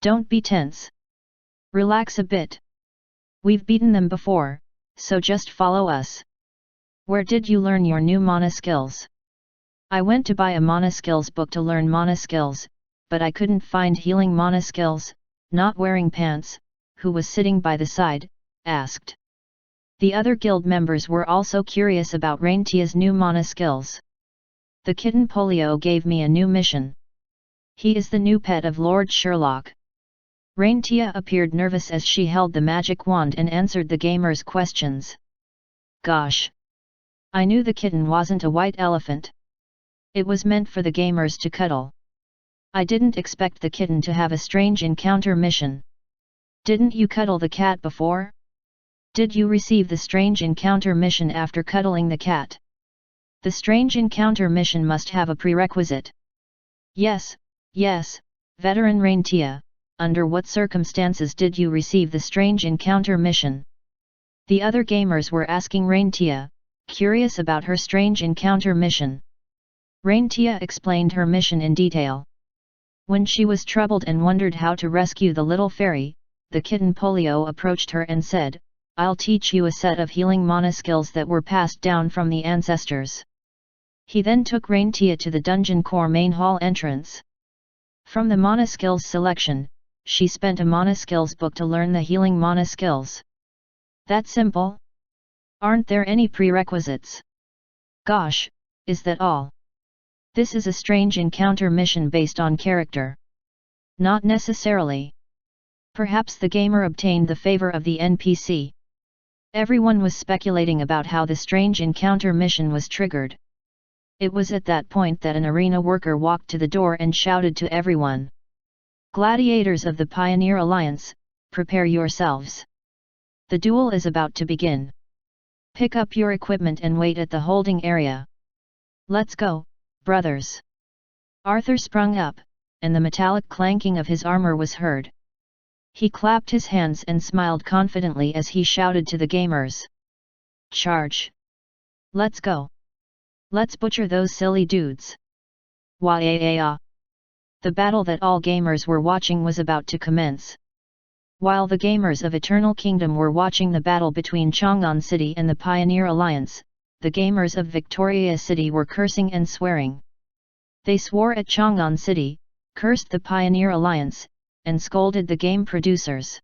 "Don't be tense. Relax a bit. We've beaten them before, so just follow us." "Where did you learn your new mana skills?" "I went to buy a mana skills book to learn mana skills, but I couldn't find healing mana skills." Not wearing pants, who was sitting by the side, asked. The other guild members were also curious about Raintia's new mana skills. "The kitten Polio gave me a new mission. He is the new pet of Lord Sherlock." Raintia appeared nervous as she held the magic wand and answered the gamers' questions. "Gosh! I knew the kitten wasn't a white elephant. It was meant for the gamers to cuddle. I didn't expect the kitten to have a strange encounter mission. Didn't you cuddle the cat before? Did you receive the strange encounter mission after cuddling the cat? The strange encounter mission must have a prerequisite. Yes, yes, veteran Raintia, under what circumstances did you receive the strange encounter mission? The other gamers were asking Raintia, curious about her strange encounter mission. Raintia explained her mission in detail. When she was troubled and wondered how to rescue the little fairy, the kitten Polio approached her and said, I'll teach you a set of healing mana skills that were passed down from the ancestors. He then took Raintia to the dungeon core main hall entrance. From the mana skills selection, she spent a mana skills book to learn the healing mana skills. That simple? Aren't there any prerequisites? Gosh, is that all? This is a strange encounter mission based on character. Not necessarily. Perhaps the gamer obtained the favor of the NPC. Everyone was speculating about how the strange encounter mission was triggered. It was at that point that an arena worker walked to the door and shouted to everyone. Gladiators of the Pioneer Alliance, prepare yourselves. The duel is about to begin. Pick up your equipment and wait at the holding area. Let's go, brothers. Arthur sprung up, and the metallic clanking of his armor was heard. He clapped his hands and smiled confidently as he shouted to the gamers. Charge! Let's go! Let's butcher those silly dudes! Wah-ya-ya-ya! The battle that all gamers were watching was about to commence. While the gamers of Eternal Kingdom were watching the battle between Chang'an City and the Pioneer Alliance, the gamers of Victoria City were cursing and swearing. They swore at Chang'an City, cursed the Pioneer Alliance, and scolded the game producers.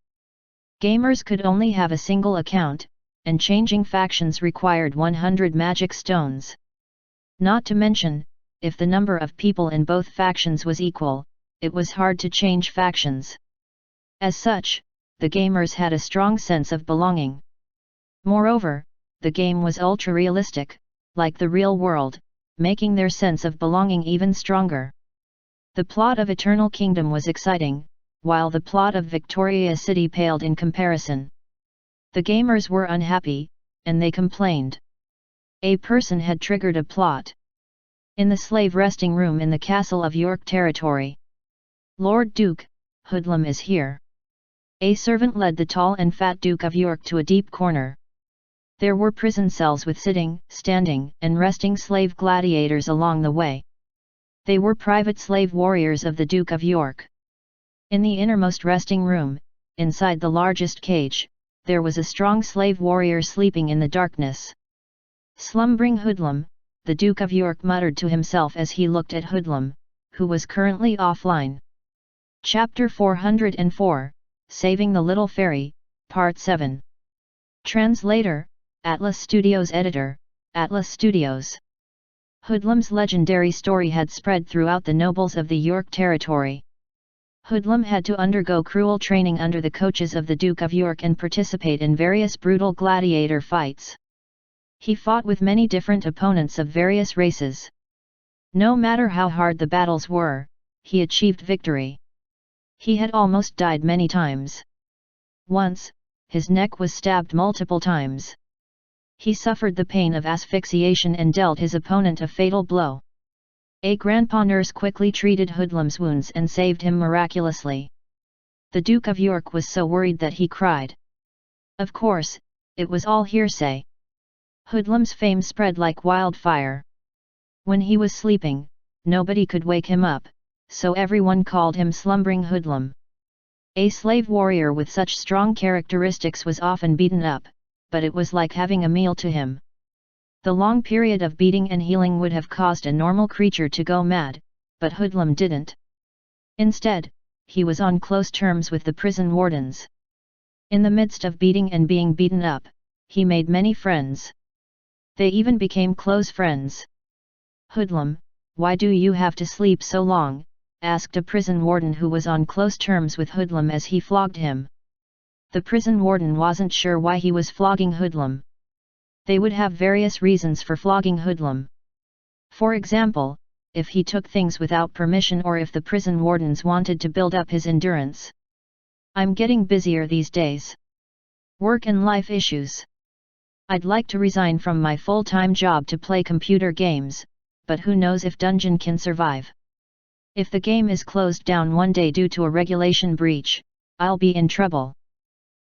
Gamers could only have a single account, and changing factions required 100 magic stones. Not to mention, if the number of people in both factions was equal, it was hard to change factions. As such, the gamers had a strong sense of belonging. Moreover, the game was ultra-realistic, like the real world, making their sense of belonging even stronger. The plot of Eternal Kingdom was exciting, while the plot of Victoria City paled in comparison. The gamers were unhappy, and they complained. A person had triggered a plot. In the slave resting room in the castle of York Territory. Lord Duke, Hoodlum is here. A servant led the tall and fat Duke of York to a deep corner. There were prison cells with sitting, standing, and resting slave gladiators along the way. They were private slave warriors of the Duke of York. In the innermost resting room, inside the largest cage, there was a strong slave warrior sleeping in the darkness. Slumbering Hoodlum, the Duke of York muttered to himself as he looked at Hoodlum, who was currently offline. Chapter 404, Saving the Little Fairy, Part 7. Translator, Atlas Studios Editor, Atlas Studios. Hoodlum's legendary story had spread throughout the nobles of the York Territory. Hoodlum had to undergo cruel training under the coaches of the Duke of York and participate in various brutal gladiator fights. He fought with many different opponents of various races. No matter how hard the battles were, he achieved victory. He had almost died many times. Once, his neck was stabbed multiple times. He suffered the pain of asphyxiation and dealt his opponent a fatal blow. A grandpa nurse quickly treated Hoodlum's wounds and saved him miraculously. The Duke of York was so worried that he cried. Of course, it was all hearsay. Hoodlum's fame spread like wildfire. When he was sleeping, nobody could wake him up, so everyone called him Slumbering Hoodlum. A slave warrior with such strong characteristics was often beaten up, but it was like having a meal to him. The long period of beating and healing would have caused a normal creature to go mad, but Hoodlum didn't. Instead, he was on close terms with the prison wardens. In the midst of beating and being beaten up, he made many friends. They even became close friends. Hoodlum, why do you have to sleep so long? Asked a prison warden who was on close terms with Hoodlum as he flogged him. The prison warden wasn't sure why he was flogging Hoodlum. They would have various reasons for flogging Hoodlum. For example, if he took things without permission or if the prison wardens wanted to build up his endurance. I'm getting busier these days. Work and life issues. I'd like to resign from my full-time job to play computer games, but who knows if Dungeon can survive. If the game is closed down one day due to a regulation breach, I'll be in trouble.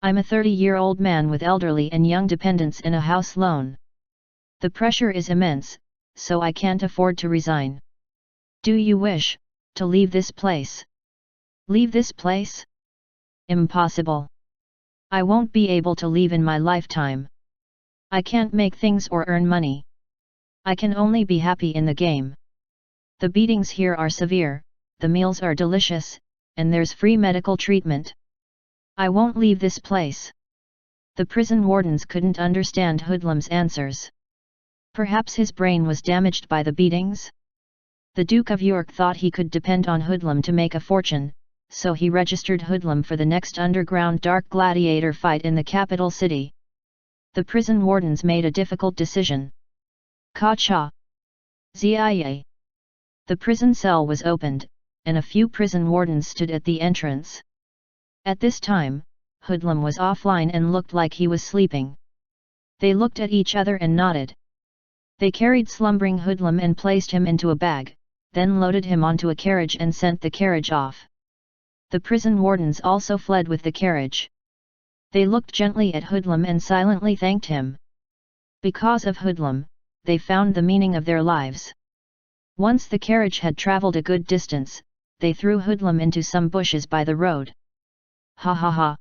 I'm a 30-year-old man with elderly and young dependents and a house loan. The pressure is immense, so I can't afford to resign. Do you wish to leave this place? Leave this place? Impossible. I won't be able to leave in my lifetime. I can't make things or earn money. I can only be happy in the game. The beatings here are severe, the meals are delicious, and there's free medical treatment. I won't leave this place. The prison wardens couldn't understand Hoodlum's answers. Perhaps his brain was damaged by the beatings? The Duke of York thought he could depend on Hoodlum to make a fortune, so he registered Hoodlum for the next underground dark gladiator fight in the capital city. The prison wardens made a difficult decision. Ka-cha! Zia! The prison cell was opened, and a few prison wardens stood at the entrance. At this time, Hoodlum was offline and looked like he was sleeping. They looked at each other and nodded. They carried slumbering Hoodlum and placed him into a bag, then loaded him onto a carriage and sent the carriage off. The prison wardens also fled with the carriage. They looked gently at Hoodlum and silently thanked him. Because of Hoodlum, they found the meaning of their lives. Once the carriage had traveled a good distance, they threw Hoodlum into some bushes by the road. Ha ha ha!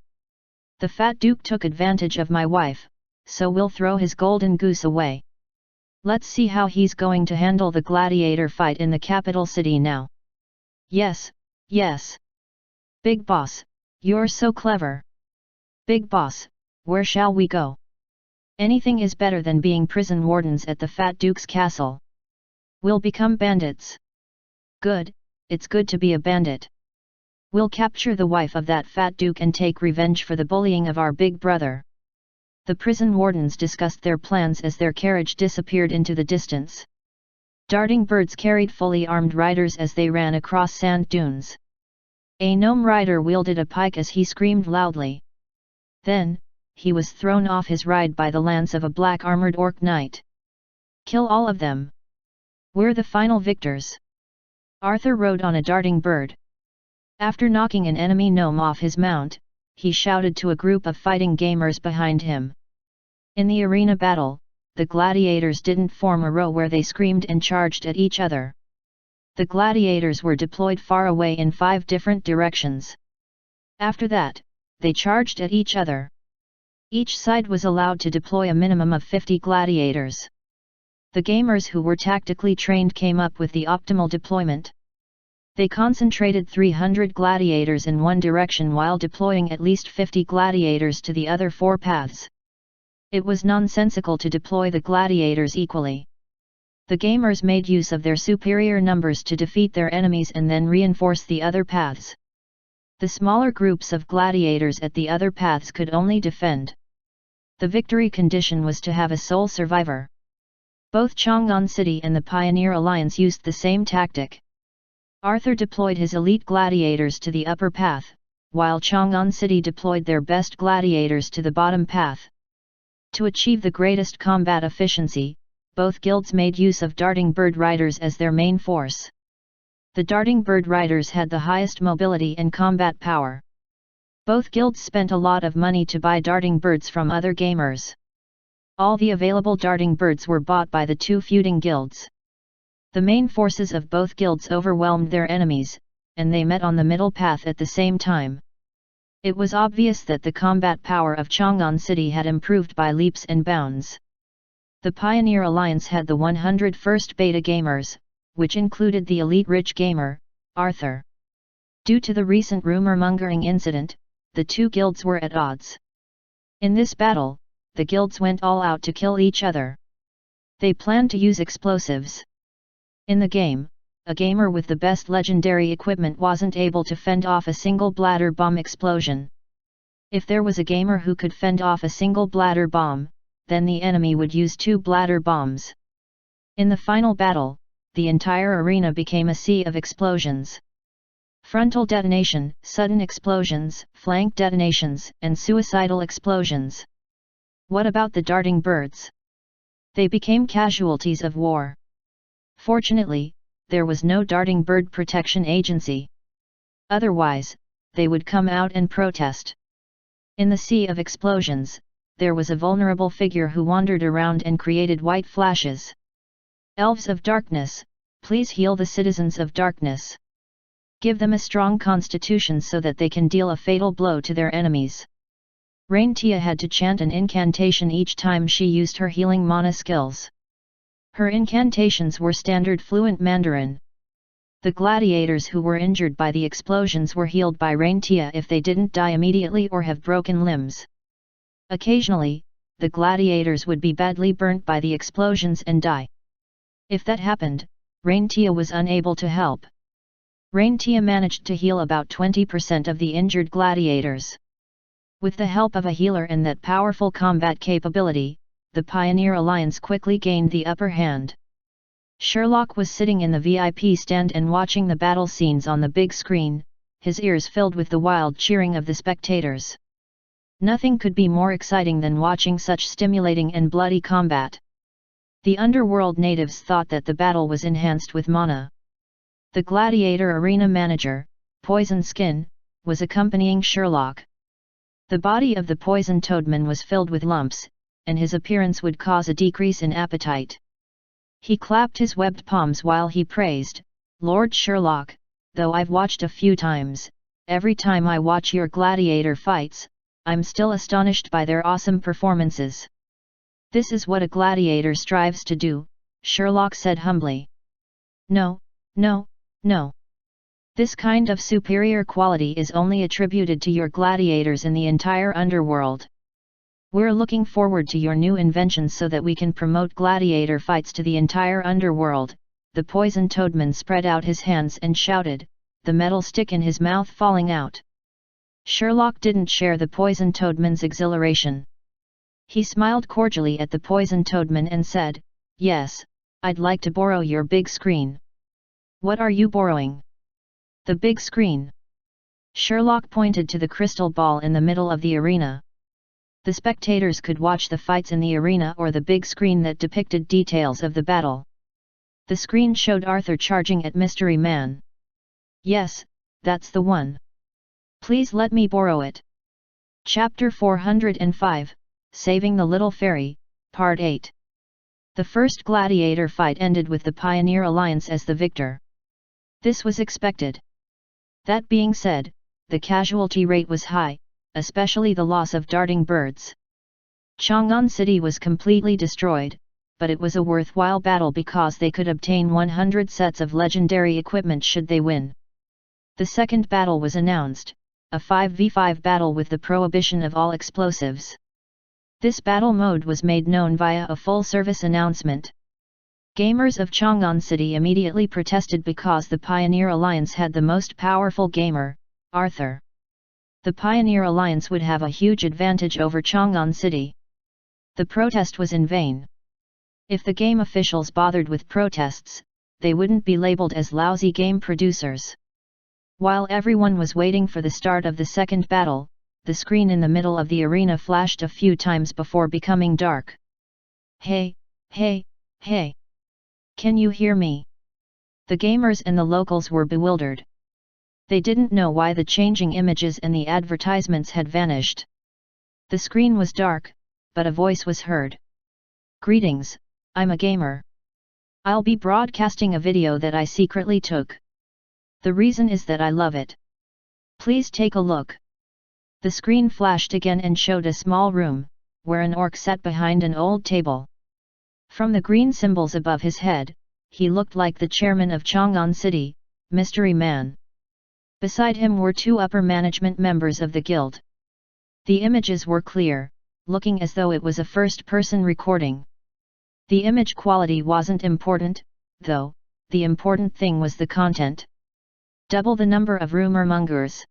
The fat duke took advantage of my wife, so we'll throw his golden goose away. Let's see how he's going to handle the gladiator fight in the capital city now. Yes, yes. Big boss, you're so clever. Big boss, where shall we go? Anything is better than being prison wardens at the fat duke's castle. We'll become bandits. Good, it's good to be a bandit. We'll capture the wife of that fat duke and take revenge for the bullying of our big brother. The prison wardens discussed their plans as their carriage disappeared into the distance. Darting birds carried fully armed riders as they ran across sand dunes. A gnome rider wielded a pike as he screamed loudly. Then, he was thrown off his ride by the lance of a black armored orc knight. Kill all of them. We're the final victors. Arthur rode on a darting bird. After knocking an enemy gnome off his mount, he shouted to a group of fighting gamers behind him. In the arena battle, the gladiators didn't form a row where they screamed and charged at each other. The gladiators were deployed far away in 5 different directions. After that, they charged at each other. Each side was allowed to deploy a minimum of 50 gladiators. The gamers who were tactically trained came up with the optimal deployment. They concentrated 300 gladiators in one direction while deploying at least 50 gladiators to the other 4 paths. It was nonsensical to deploy the gladiators equally. The gamers made use of their superior numbers to defeat their enemies and then reinforce the other paths. The smaller groups of gladiators at the other paths could only defend. The victory condition was to have a sole survivor. Both Chang'an City and the Pioneer Alliance used the same tactic. Arthur deployed his elite gladiators to the upper path, while Chang'an City deployed their best gladiators to the bottom path. To achieve the greatest combat efficiency, both guilds made use of darting bird riders as their main force. The darting bird riders had the highest mobility and combat power. Both guilds spent a lot of money to buy darting birds from other gamers. All the available darting birds were bought by the 2 feuding guilds. The main forces of both guilds overwhelmed their enemies, and they met on the middle path at the same time. It was obvious that the combat power of Chang'an City had improved by leaps and bounds. The Pioneer Alliance had the 101st Beta Gamers, which included the elite rich gamer, Arthur. Due to the recent rumor-mongering incident, the 2 guilds were at odds. In this battle, the guilds went all out to kill each other. They planned to use explosives. In the game, a gamer with the best legendary equipment wasn't able to fend off a single bladder bomb explosion. If there was a gamer who could fend off a single bladder bomb, then the enemy would use 2 bladder bombs. In the final battle, the entire arena became a sea of explosions. Frontal detonation, sudden explosions, flank detonations, and suicidal explosions. What about the darting birds? They became casualties of war. Fortunately, there was no darting bird protection agency. Otherwise, they would come out and protest. In the sea of explosions, there was a vulnerable figure who wandered around and created white flashes. Elves of darkness, please heal the citizens of darkness. Give them a strong constitution so that they can deal a fatal blow to their enemies. Raintia had to chant an incantation each time she used her healing mana skills. Her incantations were standard fluent Mandarin. The gladiators who were injured by the explosions were healed by Raintia if they didn't die immediately or have broken limbs. Occasionally, the gladiators would be badly burnt by the explosions and die. If that happened, Raintia was unable to help. Raintia managed to heal about 20% of the injured gladiators. With the help of a healer and that powerful combat capability, the Pioneer Alliance quickly gained the upper hand. Sherlock was sitting in the VIP stand and watching the battle scenes on the big screen, his ears filled with the wild cheering of the spectators. Nothing could be more exciting than watching such stimulating and bloody combat. The Underworld natives thought that the battle was enhanced with mana. The gladiator arena manager, Poison Skin, was accompanying Sherlock. The body of the poison toadman was filled with lumps, and his appearance would cause a decrease in appetite. He clapped his webbed palms while he praised, "Lord Sherlock, though I've watched a few times, every time I watch your gladiator fights, I'm still astonished by their awesome performances." "This is what a gladiator strives to do," Sherlock said humbly. No. This kind of superior quality is only attributed to your gladiators in the entire underworld. We're looking forward to your new inventions so that we can promote gladiator fights to the entire underworld." The poison toadman spread out his hands and shouted, the metal stick in his mouth falling out. Sherlock didn't share the poison toadman's exhilaration. He smiled cordially at the poison toadman and said, "Yes, I'd like to borrow your big screen." "What are you borrowing?" "The big screen." Sherlock pointed to the crystal ball in the middle of the arena. The spectators could watch the fights in the arena or the big screen that depicted details of the battle. The screen showed Arthur charging at Mystery Man. "Yes, that's the one. Please let me borrow it." Chapter 405, Saving the Little Fairy, Part 8. The first gladiator fight ended with the Pioneer Alliance as the victor. This was expected. That being said, the casualty rate was high, especially the loss of darting birds. Chang'an City was completely destroyed, but it was a worthwhile battle because they could obtain 100 sets of legendary equipment should they win. The second battle was announced, a 5v5 battle with the prohibition of all explosives. This battle mode was made known via a full-service announcement. Gamers of Chang'an City immediately protested because the Pioneer Alliance had the most powerful gamer, Arthur. The Pioneer Alliance would have a huge advantage over Chang'an City. The protest was in vain. If the game officials bothered with protests, they wouldn't be labeled as lousy game producers. While everyone was waiting for the start of the second battle, the screen in the middle of the arena flashed a few times before becoming dark. Hey! Can you hear me?" The gamers and the locals were bewildered. They didn't know why the changing images and the advertisements had vanished. The screen was dark, but a voice was heard. "Greetings, I'm a gamer. I'll be broadcasting a video that I secretly took. The reason is that I love it. Please take a look." The screen flashed again and showed a small room, where an orc sat behind an old table. From the green symbols above his head, he looked like the chairman of Chang'an City, Mystery Man. Beside him were two upper management members of the guild. The images were clear, looking as though it was a first-person recording. The image quality wasn't important, though, the important thing was the content. Double the number of rumor-mongers.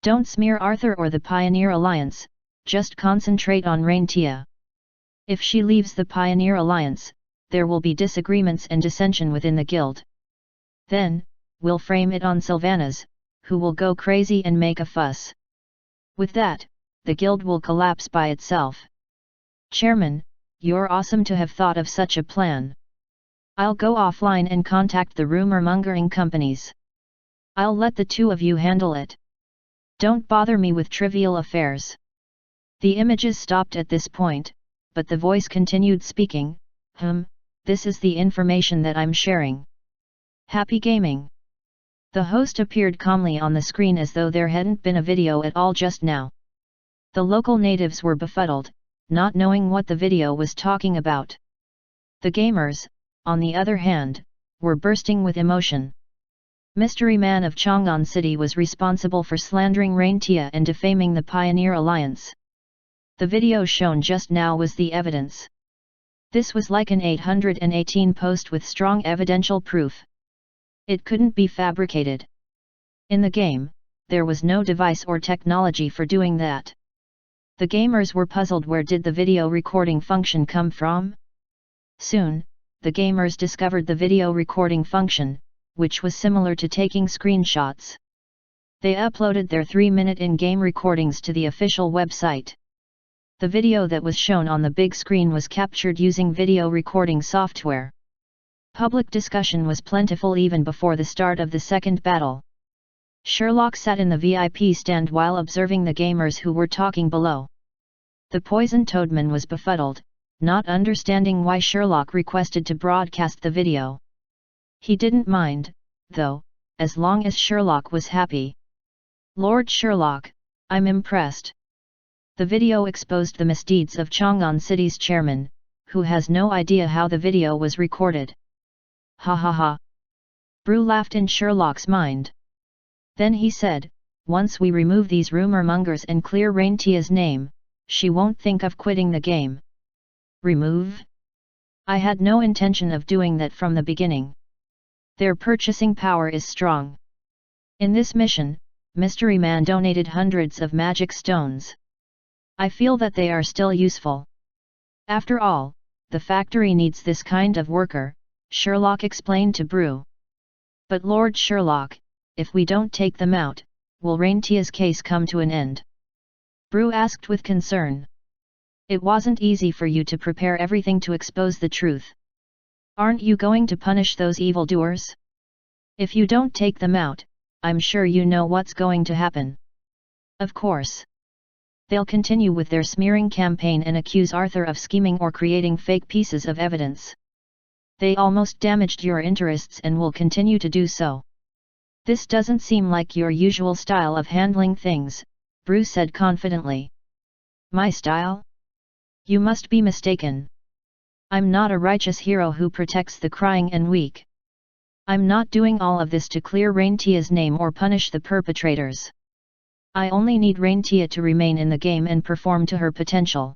Don't smear Arthur or the Pioneer Alliance, just concentrate on Raintia. If she leaves the Pioneer Alliance, there will be disagreements and dissension within the guild. Then, we'll frame it on Sylvanas, who will go crazy and make a fuss. With that, the guild will collapse by itself. Chairman, you're awesome to have thought of such a plan. I'll go offline and contact the rumor-mongering companies. I'll let the two of you handle it. Don't bother me with trivial affairs. The images stopped at this point, but the voice continued speaking. This is the information that I'm sharing. Happy gaming. The host appeared calmly on the screen as though there hadn't been a video at all just now. The local natives were befuddled, not knowing what the video was talking about. The gamers, on the other hand, were bursting with emotion. Mystery Man of Chang'an City was responsible for slandering Raintia and defaming the Pioneer Alliance. The video shown just now was the evidence. This was like an 818 post with strong evidential proof. It couldn't be fabricated. In the game, there was no device or technology for doing that. The gamers were puzzled, where did the video recording function come from? Soon, the gamers discovered the video recording function, which was similar to taking screenshots. They uploaded their 3-minute in-game recordings to the official website. The video that was shown on the big screen was captured using video recording software. Public discussion was plentiful even before the start of the second battle. Sherlock sat in the VIP stand while observing the gamers who were talking below. The Poison Toadman was befuddled, not understanding why Sherlock requested to broadcast the video. He didn't mind, though, as long as Sherlock was happy. Lord Sherlock, I'm impressed. The video exposed the misdeeds of Chang'an City's chairman, who has no idea how the video was recorded. Ha ha ha. Brew laughed in Sherlock's mind. Then he said, once we remove these rumor-mongers and clear Raintia's name, she won't think of quitting the game. Remove? I had no intention of doing that from the beginning. Their purchasing power is strong. In this mission, Mystery Man donated hundreds of magic stones. I feel that they are still useful. After all, the factory needs this kind of worker, Sherlock explained to Brew. But Lord Sherlock, if we don't take them out, will Raintia's case come to an end? Brew asked with concern. It wasn't easy for you to prepare everything to expose the truth. Aren't you going to punish those evildoers? If you don't take them out, I'm sure you know what's going to happen. Of course. They'll continue with their smearing campaign and accuse Arthur of scheming or creating fake pieces of evidence. They almost damaged your interests and will continue to do so. This doesn't seem like your usual style of handling things, Bruce said confidently. My style? You must be mistaken. I'm not a righteous hero who protects the crying and weak. I'm not doing all of this to clear Raintia's name or punish the perpetrators. I only need Raintia to remain in the game and perform to her potential.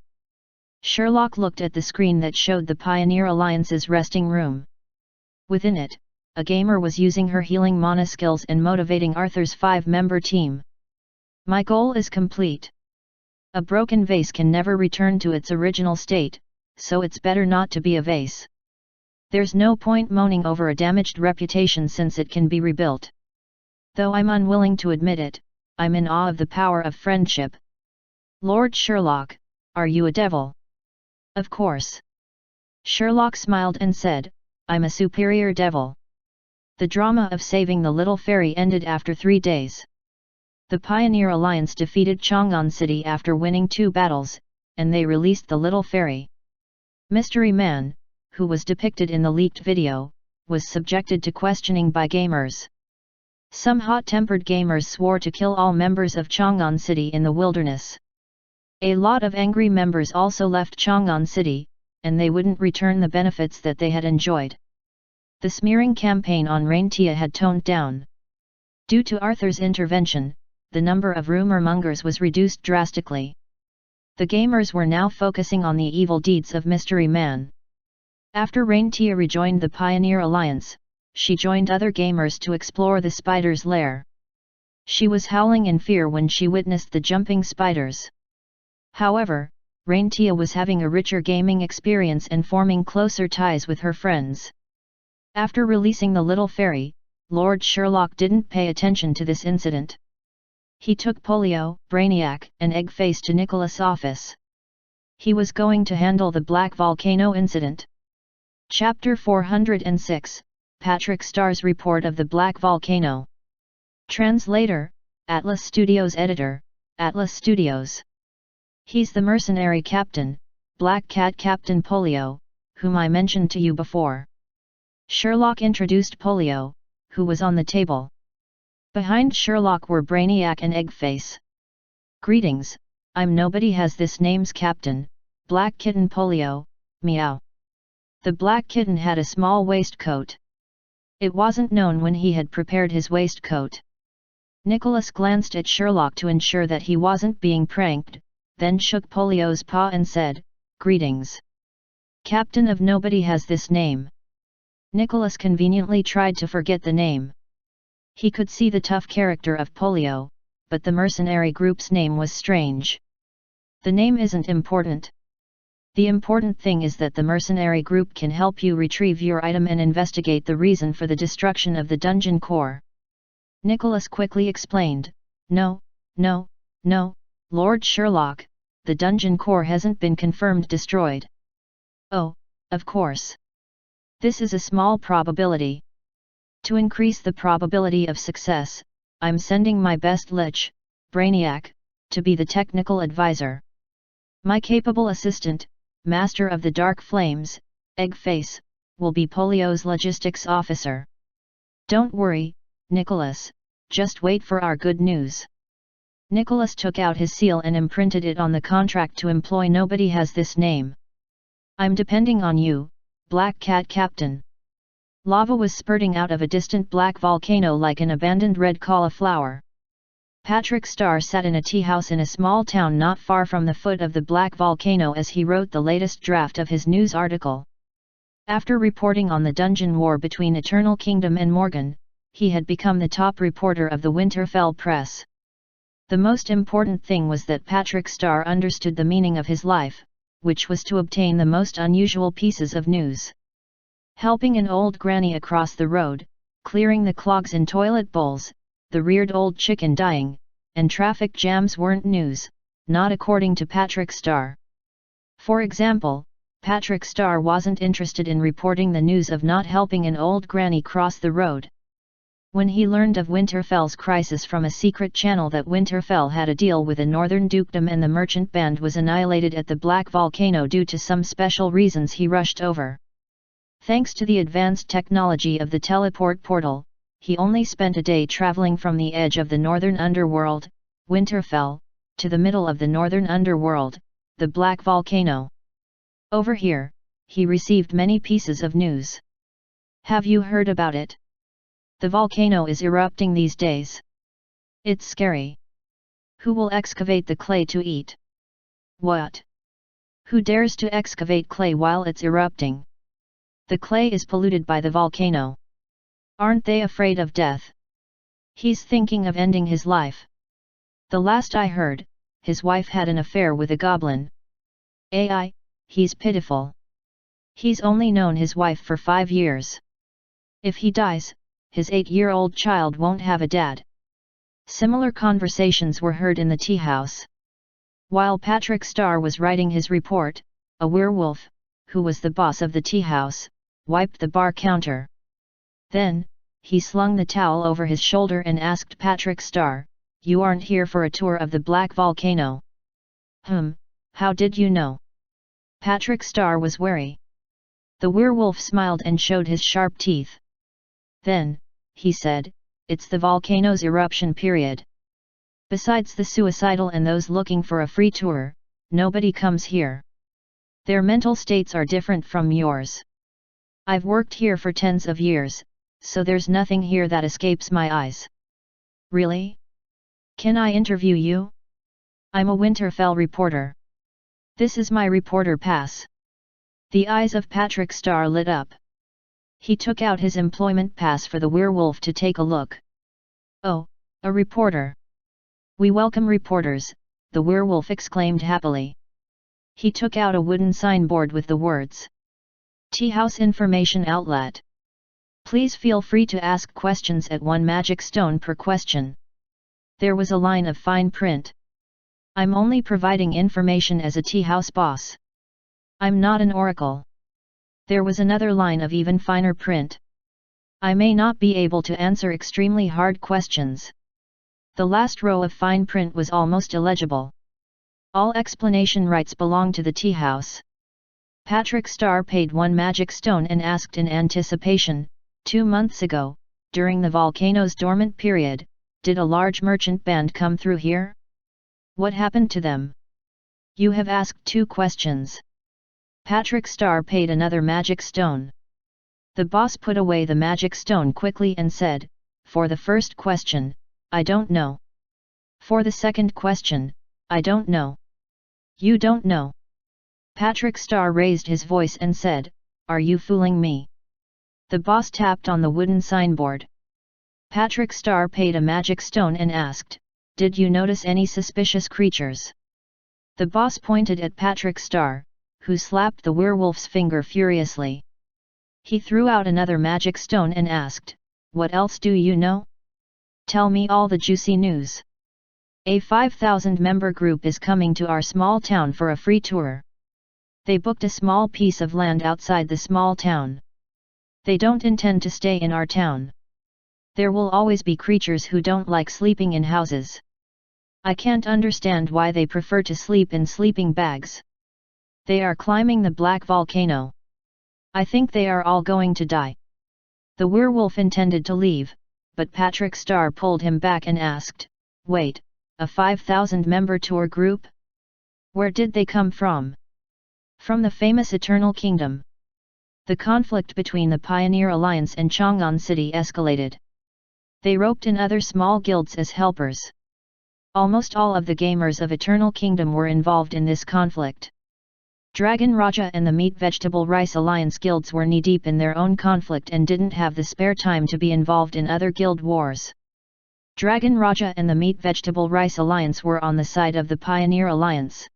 Sherlock looked at the screen that showed the Pioneer Alliance's resting room. Within it, a gamer was using her healing mana skills and motivating Arthur's 5-member team. My goal is complete. A broken vase can never return to its original state, so it's better not to be a vase. There's no point moaning over a damaged reputation since it can be rebuilt. Though I'm unwilling to admit it, I'm in awe of the power of friendship. Lord Sherlock, are you a devil? Of course. Sherlock smiled and said, I'm a superior devil. The drama of saving the little fairy ended after 3 days. The Pioneer Alliance defeated Chang'an City after winning 2 battles, and they released the little fairy. Mystery Man, who was depicted in the leaked video, was subjected to questioning by gamers. Some hot-tempered gamers swore to kill all members of Chang'an City in the wilderness. A lot of angry members also left Chang'an City, and they wouldn't return the benefits that they had enjoyed. The smearing campaign on Raintia had toned down. Due to Arthur's intervention, the number of rumor-mongers was reduced drastically. The gamers were now focusing on the evil deeds of Mystery Man. After Raintia rejoined the Pioneer Alliance, she joined other gamers to explore the spider's lair. She was howling in fear when she witnessed the jumping spiders. However, Raintia was having a richer gaming experience and forming closer ties with her friends. After releasing the little fairy, Lord Sherlock didn't pay attention to this incident. He took Polio, Brainiac, and Eggface to Nicholas' office. He was going to handle the Black Volcano incident. Chapter 406, Patrick Starr's Report of the Black Volcano. Translator, Atlas Studios Editor, Atlas Studios. He's the mercenary captain, Black Cat Captain Polio, whom I mentioned to you before. Sherlock introduced Polio, who was on the table. Behind Sherlock were Brainiac and Eggface. Greetings, I'm nobody has this name's captain, Black Kitten Polio, meow. The black kitten had a small waistcoat. It wasn't known when he had prepared his waistcoat. Nicholas glanced at Sherlock to ensure that he wasn't being pranked, then shook Polio's paw and said, "Greetings. Captain of nobody has this name." Nicholas conveniently tried to forget the name. He could see the tough character of Polio, but the mercenary group's name was strange. The name isn't important. The important thing is that the mercenary group can help you retrieve your item and investigate the reason for the destruction of the dungeon core. Nicholas quickly explained, No, Lord Sherlock, the dungeon core hasn't been confirmed destroyed. Oh, of course. This is a small probability. To increase the probability of success, I'm sending my best lich, Brainiac, to be the technical advisor. My capable assistant, Master of the Dark Flames, Eggface, will be Polio's logistics officer. Don't worry, Nicholas, just wait for our good news. Nicholas took out his seal and imprinted it on the contract to employ nobody has this name. I'm depending on you, Black Cat Captain. Lava was spurting out of a distant black volcano like an abandoned red cauliflower. Patrick Starr sat in a tea house in a small town not far from the foot of the black volcano as he wrote the latest draft of his news article. After reporting on the dungeon war between Eternal Kingdom and Morgan, he had become the top reporter of the Winterfell press. The most important thing was that Patrick Starr understood the meaning of his life, which was to obtain the most unusual pieces of news. Helping an old granny across the road, clearing the clogs in toilet bowls, the reared old chicken dying, and traffic jams weren't news, not according to Patrick Starr. For example, Patrick Starr wasn't interested in reporting the news of not helping an old granny cross the road. When he learned of Winterfell's crisis from a secret channel that Winterfell had a deal with a northern dukedom and the merchant band was annihilated at the Black Volcano due to some special reasons, he rushed over. Thanks to the advanced technology of the teleport portal, he only spent a day traveling from the edge of the northern underworld, Winterfell, to the middle of the northern underworld, the Black Volcano. Over here, he received many pieces of news. Have you heard about it? The volcano is erupting these days. It's scary. Who will excavate the clay to eat? What? Who dares to excavate clay while it's erupting? The clay is polluted by the volcano. Aren't they afraid of death? He's thinking of ending his life. The last I heard, his wife had an affair with a goblin. AI, he's pitiful. He's only known his wife for 5 years. If he dies, his 8-year-old child won't have a dad. Similar conversations were heard in the tea house. While Patrick Starr was writing his report, a werewolf, who was the boss of the tea house, wiped the bar counter. Then, he slung the towel over his shoulder and asked Patrick Starr, "You aren't here for a tour of the Black Volcano?" How did you know?" Patrick Starr was wary. The werewolf smiled and showed his sharp teeth. Then, he said, "It's the volcano's eruption period. Besides the suicidal and those looking for a free tour, nobody comes here. Their mental states are different from yours. I've worked here for tens of years, so there's nothing here that escapes my eyes." "Really? Can I interview you? I'm a Winterfell reporter. This is my reporter pass." The eyes of Patrick Starr lit up. He took out his employment pass for the werewolf to take a look. "Oh, a reporter. We welcome reporters," the werewolf exclaimed happily. He took out a wooden signboard with the words, Tea House Information Outlet. Please feel free to ask questions at 1 magic stone per question. There was a line of fine print. I'm only providing information as a tea house boss. I'm not an oracle. There was another line of even finer print. I may not be able to answer extremely hard questions. The last row of fine print was almost illegible. All explanation rights belong to the tea house. Patrick Starr paid 1 magic stone and asked in anticipation, 2 months ago, during the volcano's dormant period, did a large merchant band come through here? What happened to them? You have asked 2 questions. Patrick Starr paid another magic stone. The boss put away the magic stone quickly and said, for the first question, I don't know. For the second question, I don't know. You don't know. Patrick Starr raised his voice and said, Are you fooling me? The boss tapped on the wooden signboard. Patrick Starr paid a magic stone and asked, Did you notice any suspicious creatures? The boss pointed at Patrick Starr, who slapped the werewolf's finger furiously. He threw out another magic stone and asked, What else do you know? Tell me all the juicy news. A 5,000-member group is coming to our small town for a free tour. They booked a small piece of land outside the small town. They don't intend to stay in our town. There will always be creatures who don't like sleeping in houses. I can't understand why they prefer to sleep in sleeping bags. They are climbing the black volcano. I think they are all going to die. The werewolf intended to leave, but Patrick Starr pulled him back and asked, Wait, a 5,000-member tour group? Where did they come from? From the famous Eternal Kingdom. The conflict between the Pioneer Alliance and Chang'an City escalated. They roped in other small guilds as helpers. Almost all of the gamers of Eternal Kingdom were involved in this conflict. Dragon Raja and the Meat Vegetable Rice Alliance guilds were knee-deep in their own conflict and didn't have the spare time to be involved in other guild wars. Dragon Raja and the Meat Vegetable Rice Alliance were on the side of the Pioneer Alliance.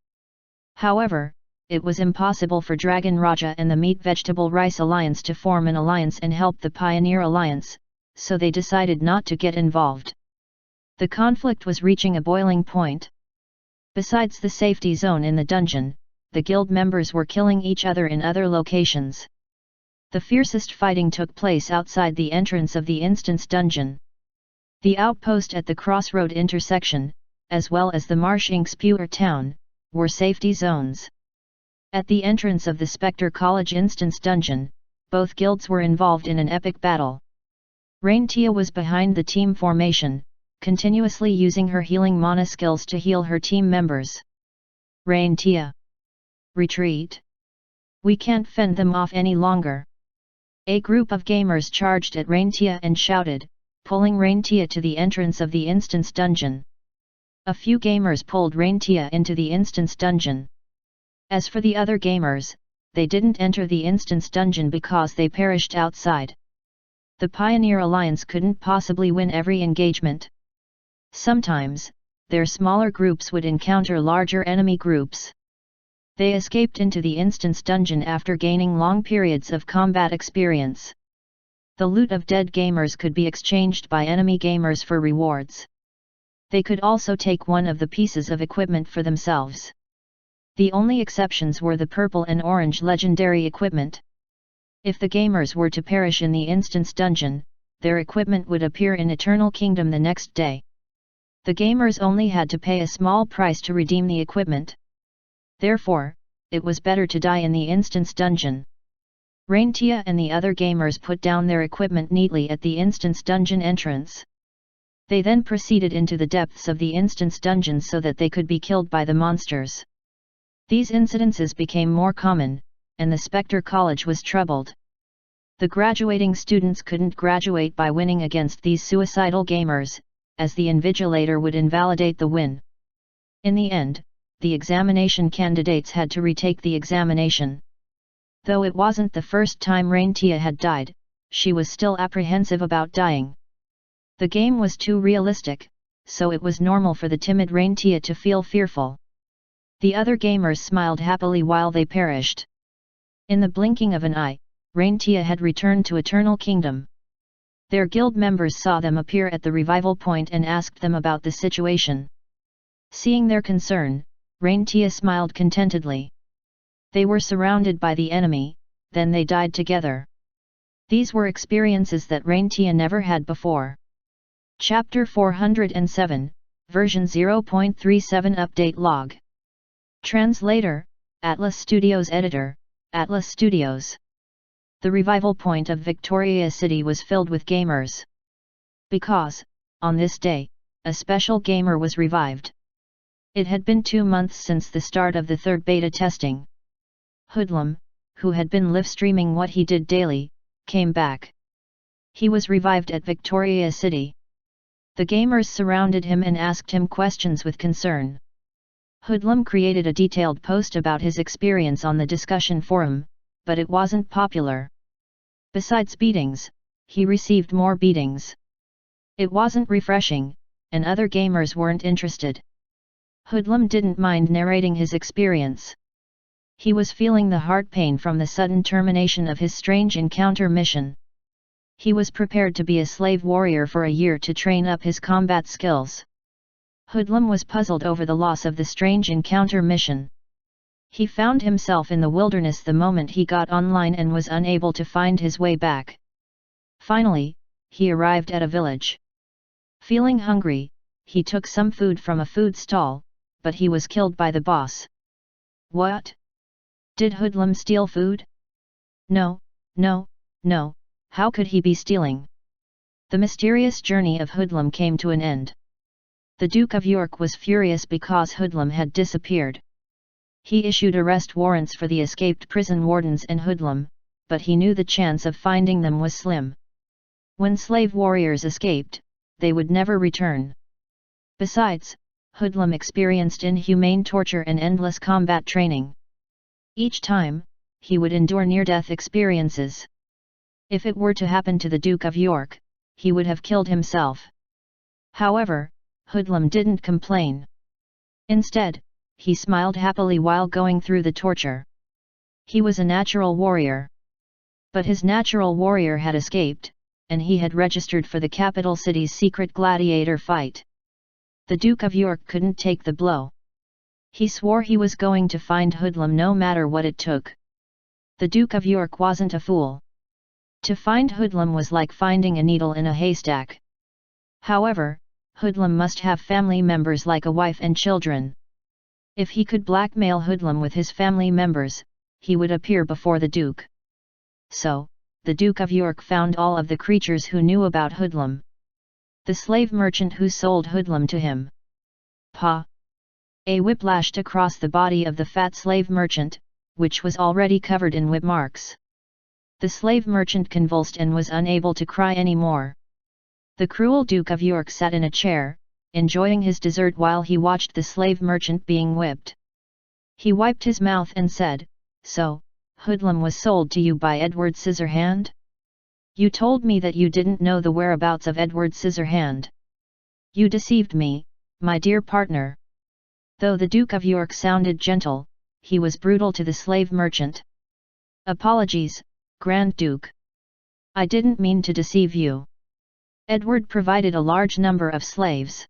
However, it was impossible for Dragon Raja and the Meat Vegetable Rice Alliance to form an alliance and help the Pioneer Alliance, so they decided not to get involved. The conflict was reaching a boiling point. Besides the safety zone in the dungeon, the guild members were killing each other in other locations. The fiercest fighting took place outside the entrance of the Instance Dungeon. The outpost at the crossroad intersection, as well as the Marsh Ink Spewer Town, were safety zones. At the entrance of the Spectre College Instance Dungeon, both guilds were involved in an epic battle. Raintia was behind the team formation, continuously using her healing mana skills to heal her team members. Raintia! Retreat! We can't fend them off any longer. A group of gamers charged at Raintia and shouted, pulling Raintia to the entrance of the Instance Dungeon. A few gamers pulled Raintia into the Instance Dungeon. As for the other gamers, they didn't enter the Instance Dungeon because they perished outside. The Pioneer Alliance couldn't possibly win every engagement. Sometimes, their smaller groups would encounter larger enemy groups. They escaped into the Instance Dungeon after gaining long periods of combat experience. The loot of dead gamers could be exchanged by enemy gamers for rewards. They could also take one of the pieces of equipment for themselves. The only exceptions were the purple and orange legendary equipment. If the gamers were to perish in the Instance Dungeon, their equipment would appear in Eternal Kingdom the next day. The gamers only had to pay a small price to redeem the equipment. Therefore, it was better to die in the Instance Dungeon. Raintia and the other gamers put down their equipment neatly at the Instance Dungeon entrance. They then proceeded into the depths of the Instance Dungeon so that they could be killed by the monsters. These incidences became more common, and the Spectre College was troubled. The graduating students couldn't graduate by winning against these suicidal gamers, as the invigilator would invalidate the win. In the end, the examination candidates had to retake the examination. Though it wasn't the first time Raintia had died, she was still apprehensive about dying. The game was too realistic, so it was normal for the timid Raintia to feel fearful. The other gamers smiled happily while they perished. In the blinking of an eye, Raintia had returned to Eternal Kingdom. Their guild members saw them appear at the revival point and asked them about the situation. Seeing their concern, Raintia smiled contentedly. They were surrounded by the enemy, then they died together. These were experiences that Raintia never had before. Chapter 407, Version 0.37 Update Log. Translator, Atlas Studios Editor, Atlas Studios. The revival point of Victoria City was filled with gamers. Because, on this day, a special gamer was revived. It had been 2 months since the start of the third beta testing. Hoodlum, who had been live-streaming what he did daily, came back. He was revived at Victoria City. The gamers surrounded him and asked him questions with concern. Hoodlum created a detailed post about his experience on the discussion forum, but it wasn't popular. Besides beatings, he received more beatings. It wasn't refreshing, and other gamers weren't interested. Hoodlum didn't mind narrating his experience. He was feeling the heart pain from the sudden termination of his strange encounter mission. He was prepared to be a slave warrior for a year to train up his combat skills. Hoodlum was puzzled over the loss of the strange encounter mission. He found himself in the wilderness the moment he got online and was unable to find his way back. Finally, he arrived at a village. Feeling hungry, he took some food from a food stall, but he was killed by the boss. What? Did Hoodlum steal food? No, no, no, how could he be stealing? The mysterious journey of Hoodlum came to an end. The Duke of York was furious because Hoodlum had disappeared. He issued arrest warrants for the escaped prison wardens and Hoodlum, but he knew the chance of finding them was slim. When slave warriors escaped, they would never return. Besides, Hoodlum experienced inhumane torture and endless combat training. Each time, he would endure near-death experiences. If it were to happen to the Duke of York, he would have killed himself. However, Hoodlum didn't complain. Instead, he smiled happily while going through the torture. He was a natural warrior. But his natural warrior had escaped, and he had registered for the capital city's secret gladiator fight. The Duke of York couldn't take the blow. He swore he was going to find Hoodlum no matter what it took. The Duke of York wasn't a fool. To find Hoodlum was like finding a needle in a haystack. However, Hoodlum must have family members like a wife and children. If he could blackmail Hoodlum with his family members, he would appear before the Duke. So, the Duke of York found all of the creatures who knew about Hoodlum. The slave merchant who sold Hoodlum to him. Pa! A whip lashed across the body of the fat slave merchant, which was already covered in whip marks. The slave merchant convulsed and was unable to cry anymore. The cruel Duke of York sat in a chair, enjoying his dessert while he watched the slave merchant being whipped. He wiped his mouth and said, "So, Hoodlum was sold to you by Edward Scissorhand? You told me that you didn't know the whereabouts of Edward Scissorhand. You deceived me, my dear partner." Though the Duke of York sounded gentle, he was brutal to the slave merchant. "Apologies, Grand Duke. I didn't mean to deceive you. Edward provided a large number of slaves.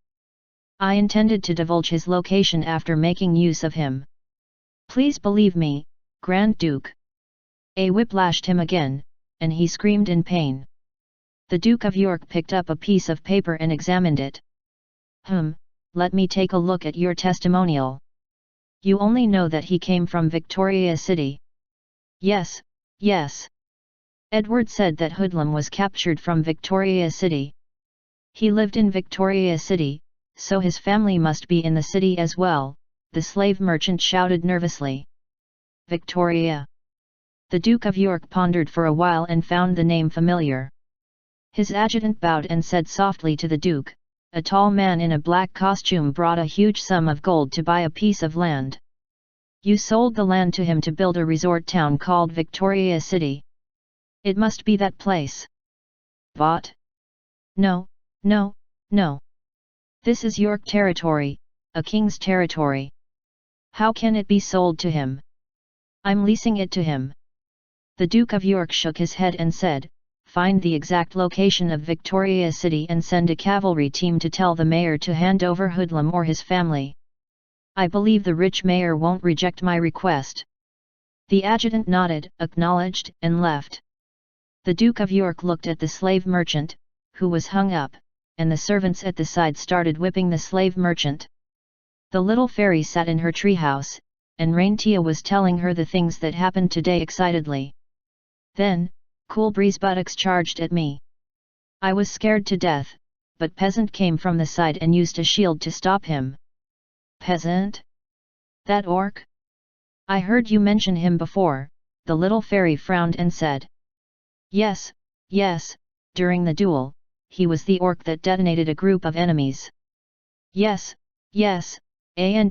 I intended to divulge his location after making use of him. Please believe me, Grand Duke." A whip lashed him again, and he screamed in pain. The Duke of York picked up a piece of paper and examined it. Let me take a look at your testimonial. You only know that he came from Victoria City. Yes, yes. Edward said that Hoodlum was captured from Victoria City. He lived in Victoria City, so his family must be in the city as well, the slave merchant shouted nervously. Victoria. The Duke of York pondered for a while and found the name familiar. His adjutant bowed and said softly to the Duke, "A tall man in a black costume brought a huge sum of gold to buy a piece of land. You sold the land to him to build a resort town called Victoria City. It must be that place." "What? No, no, no. This is York territory, a king's territory. How can it be sold to him? I'm leasing it to him. The Duke of York shook his head and said, find the exact location of Victoria City and send a cavalry team to tell the mayor to hand over Hoodlum or his family. I believe the rich mayor won't reject my request. The adjutant nodded, acknowledged, and left. The Duke of York looked at the slave merchant, who was hung up, and the servants at the side started whipping the slave merchant. The little fairy sat in her treehouse, and Raintia was telling her the things that happened today excitedly. Then, Cool Breeze Buttocks charged at me. I was scared to death, but Peasant came from the side and used a shield to stop him. Peasant? That orc? I heard you mention him before, the little fairy frowned and said. Yes, yes, during the duel, he was the orc that detonated a group of enemies. Yes, yes, and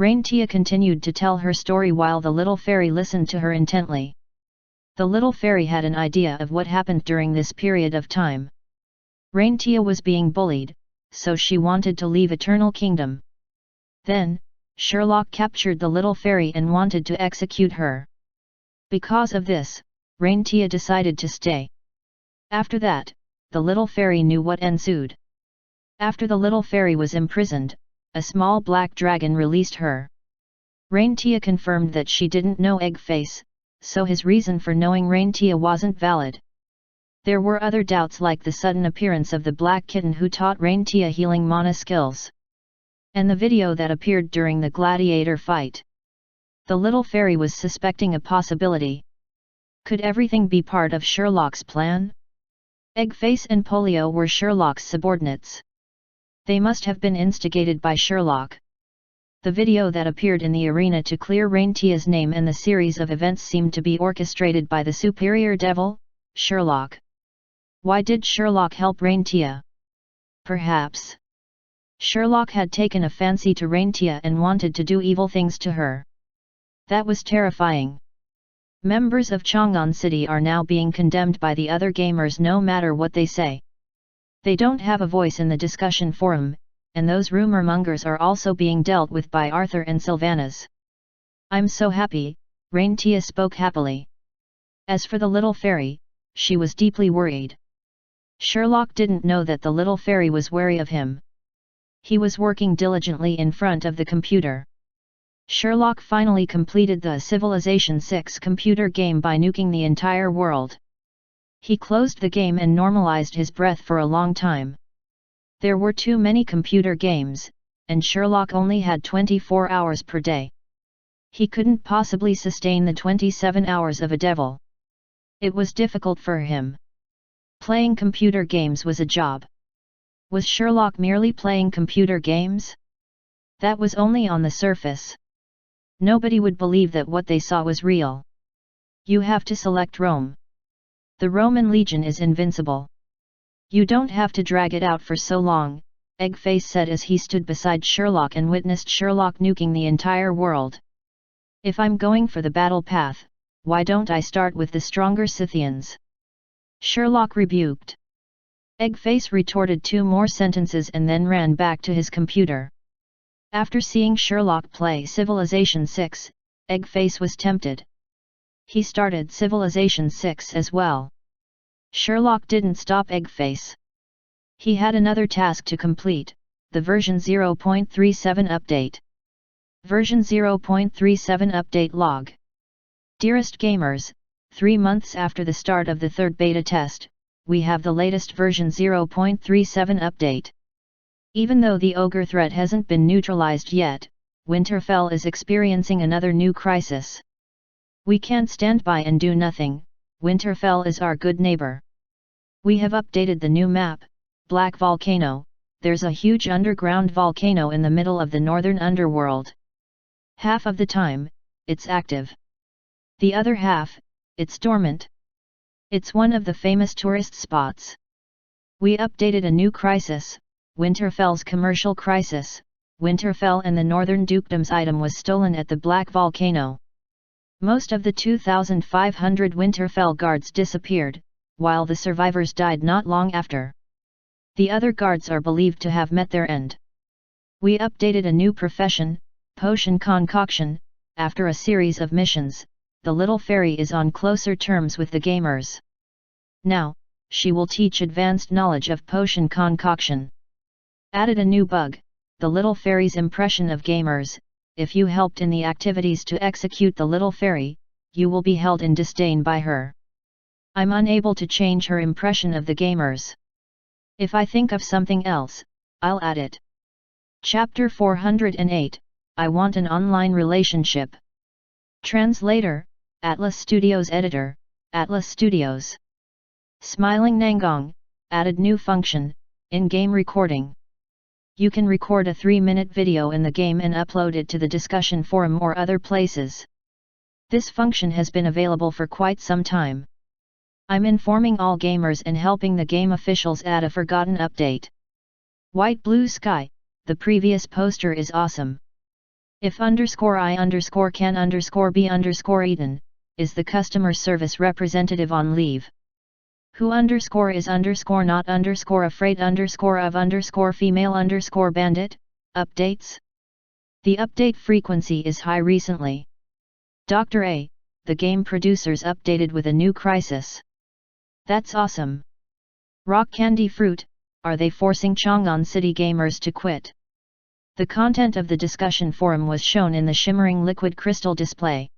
Raintia continued to tell her story while the little fairy listened to her intently. The little fairy had an idea of what happened during this period of time. Raintia was being bullied, so she wanted to leave Eternal Kingdom. Then, Sherlock captured the little fairy and wanted to execute her. Because of this, Raintia decided to stay. After that, the little fairy knew what ensued. After the little fairy was imprisoned, a small black dragon released her. Raintia confirmed that she didn't know Eggface, so his reason for knowing Raintia wasn't valid. There were other doubts like the sudden appearance of the black kitten who taught Raintia healing mana skills. And the video that appeared during the gladiator fight. The little fairy was suspecting a possibility. Could everything be part of Sherlock's plan? Eggface and Polio were Sherlock's subordinates. They must have been instigated by Sherlock. The video that appeared in the arena to clear Raintia's name and the series of events seemed to be orchestrated by the superior devil, Sherlock. Why did Sherlock help Raintia? Perhaps Sherlock had taken a fancy to Raintia and wanted to do evil things to her. That was terrifying. Members of Chang'an City are now being condemned by the other gamers no matter what they say. They don't have a voice in the discussion forum, and those rumor mongers are also being dealt with by Arthur and Sylvanas. I'm so happy, Raintia spoke happily. As for the little fairy, she was deeply worried. Sherlock didn't know that the little fairy was wary of him. He was working diligently in front of the computer. Sherlock finally completed the Civilization 6 computer game by nuking the entire world. He closed the game and normalized his breath for a long time. There were too many computer games, and Sherlock only had 24 hours per day. He couldn't possibly sustain the 27 hours of a devil. It was difficult for him. Playing computer games was a job. Was Sherlock merely playing computer games? That was only on the surface. Nobody would believe that what they saw was real. You have to select Rome. The Roman legion is invincible. You don't have to drag it out for so long, Eggface said as he stood beside Sherlock and witnessed Sherlock nuking the entire world. If I'm going for the battle path, why don't I start with the stronger Scythians? Sherlock rebuked. Eggface retorted 2 more sentences and then ran back to his computer. After seeing Sherlock play Civilization 6, Eggface was tempted. He started Civilization 6 as well. Sherlock didn't stop Eggface. He had another task to complete, the version 0.37 update. Version 0.37 update log. Dearest gamers, 3 months after the start of the third beta test, we have the latest version 0.37 update. Even though the ogre threat hasn't been neutralized yet, Winterfell is experiencing another new crisis. We can't stand by and do nothing. Winterfell is our good neighbor. We have updated the new map, Black Volcano. There's a huge underground volcano in the middle of the northern underworld. Half of the time, it's active. The other half, it's dormant. It's one of the famous tourist spots. We updated a new crisis, Winterfell's commercial crisis. Winterfell and the Northern Dukedom's item was stolen at the Black Volcano. Most of the 2,500 Winterfell guards disappeared, while the survivors died not long after. The other guards are believed to have met their end. We updated a new profession, Potion concoction. After a series of missions, the little fairy is on closer terms with the gamers. Now, she will teach advanced knowledge of potion concoction. Added a new bug, the little fairy's impression of gamers. If you helped in the activities to execute the little fairy, you will be held in disdain by her. I'm unable to change her impression of the gamers. If I think of something else, I'll add it. Chapter 408, I want an online relationship. Translator, Atlas Studios Editor, Atlas Studios. Smiling Nangong, added new function, in-game recording. You can record a 3-minute video in the game and upload it to the discussion forum or other places. This function has been available for quite some time. I'm informing all gamers and helping the game officials add a forgotten update. White Blue Sky, the previous poster is awesome. If _I_can_be_Eden, is the customer service representative on leave. Who is not afraid of female bandit, updates? The update frequency is high recently. Dr. A, the game producers updated with a new crisis. That's awesome. Rock Candy Fruit, are they forcing Chang'an City gamers to quit? The content of the discussion forum was shown in the shimmering liquid crystal display.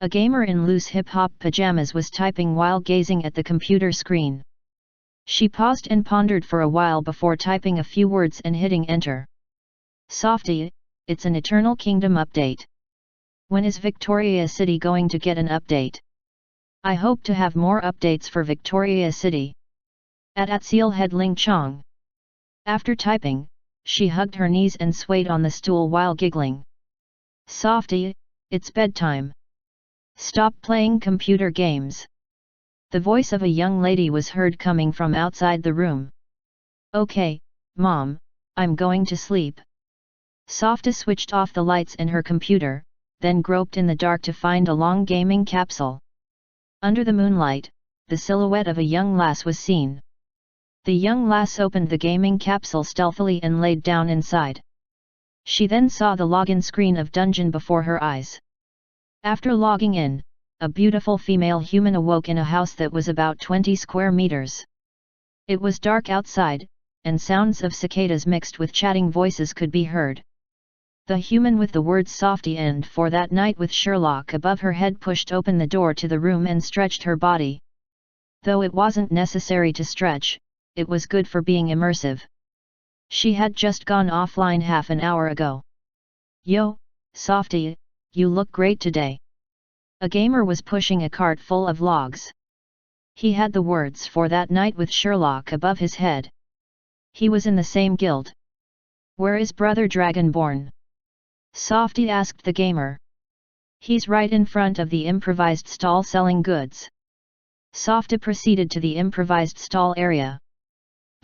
A gamer in loose hip-hop pajamas was typing while gazing at the computer screen. She paused and pondered for a while before typing a few words and hitting enter. Softy, it's an Eternal Kingdom update. When is Victoria City going to get an update? I hope to have more updates for Victoria City. At Steelhead Ling Chong. After typing, she hugged her knees and swayed on the stool while giggling. Softy, it's bedtime. Stop playing computer games. The voice of a young lady was heard coming from outside the room. Okay, Mom, I'm going to sleep. Softa switched off the lights in her computer, then groped in the dark to find a long gaming capsule. Under the moonlight, the silhouette of a young lass was seen. The young lass opened the gaming capsule stealthily and laid down inside. She then saw the login screen of dungeon before her eyes. After logging in, a beautiful female human awoke in a house that was about 20 square meters. It was dark outside, and sounds of cicadas mixed with chatting voices could be heard. The human with the words Softy and For That Night with Sherlock above her head pushed open the door to the room and stretched her body. Though it wasn't necessary to stretch, it was good for being immersive. She had just gone offline half an hour ago. Yo, Softy, you look great today. A gamer was pushing a cart full of logs. He had the words For That Night with Sherlock above his head. He was in the same guild. Where is Brother Dragonborn? Softy asked the gamer. He's right in front of the improvised stall selling goods. Softy proceeded to the improvised stall area.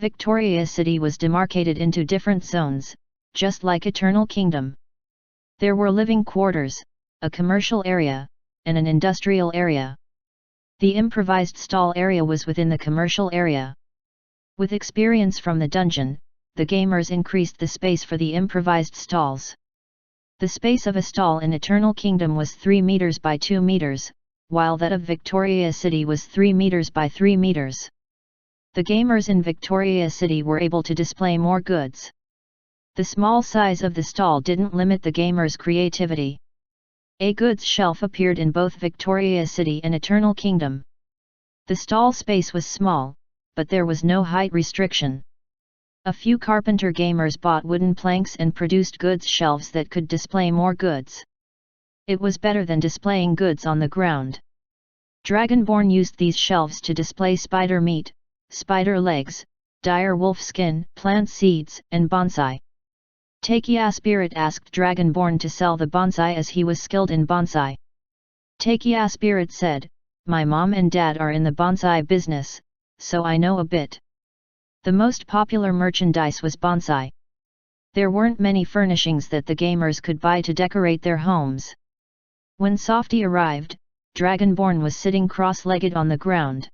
Victoria City was demarcated into different zones, just like Eternal Kingdom. There were living quarters, a commercial area, and an industrial area. The improvised stall area was within the commercial area. With experience from the dungeon, the gamers increased the space for the improvised stalls. The space of a stall in Eternal Kingdom was 3 meters by 2 meters, while that of Victoria City was 3 meters by 3 meters. The gamers in Victoria City were able to display more goods. The small size of the stall didn't limit the gamers' creativity. A goods shelf appeared in both Victoria City and Eternal Kingdom. The stall space was small, but there was no height restriction. A few carpenter gamers bought wooden planks and produced goods shelves that could display more goods. It was better than displaying goods on the ground. Dragonborn used these shelves to display spider meat, spider legs, dire wolf skin, plant seeds, and bonsai. Takia Spirit asked Dragonborn to sell the bonsai as he was skilled in bonsai. Takia Spirit said, "My mom and dad are in the bonsai business, so I know a bit." The most popular merchandise was bonsai. There weren't many furnishings that the gamers could buy to decorate their homes. When Softy arrived, Dragonborn was sitting cross-legged on the ground.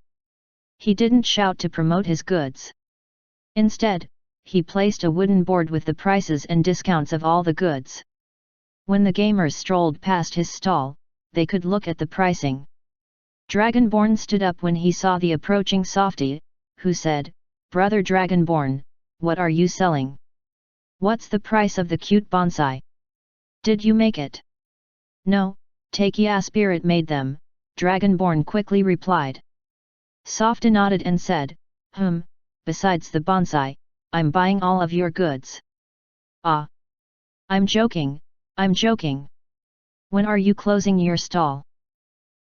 He didn't shout to promote his goods. Instead, he placed a wooden board with the prices and discounts of all the goods. When the gamers strolled past his stall, they could look at the pricing. Dragonborn stood up when he saw the approaching softy, who said, "Brother Dragonborn, what are you selling? What's the price of the cute bonsai? Did you make it?" "No, Takia Spirit made them," Dragonborn quickly replied. Softy nodded and said, "Besides the bonsai, I'm buying all of your goods." "Ah! I'm joking, I'm joking. When are you closing your stall?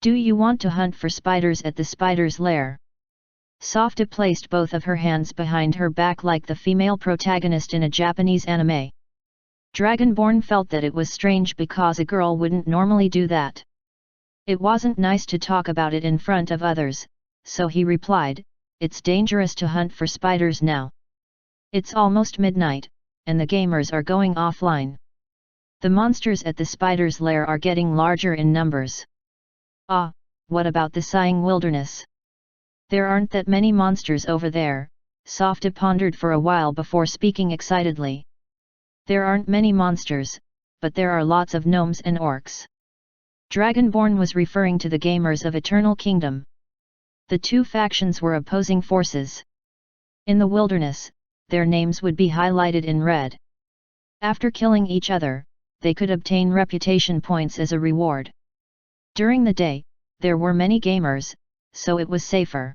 Do you want to hunt for spiders at the spider's lair?" Softy placed both of her hands behind her back like the female protagonist in a Japanese anime. Dragonborn felt that it was strange because a girl wouldn't normally do that. It wasn't nice to talk about it in front of others, so he replied, "It's dangerous to hunt for spiders now. It's almost midnight, and the gamers are going offline. The monsters at the spider's lair are getting larger in numbers." "Ah, what about the sighing wilderness? There aren't that many monsters over there," Softy pondered for a while before speaking excitedly. "There aren't many monsters, but there are lots of gnomes and orcs." Dragonborn was referring to the gamers of Eternal Kingdom. The two factions were opposing forces. In the wilderness, their names would be highlighted in red. After killing each other, they could obtain reputation points as a reward. During the day, there were many gamers, so it was safer.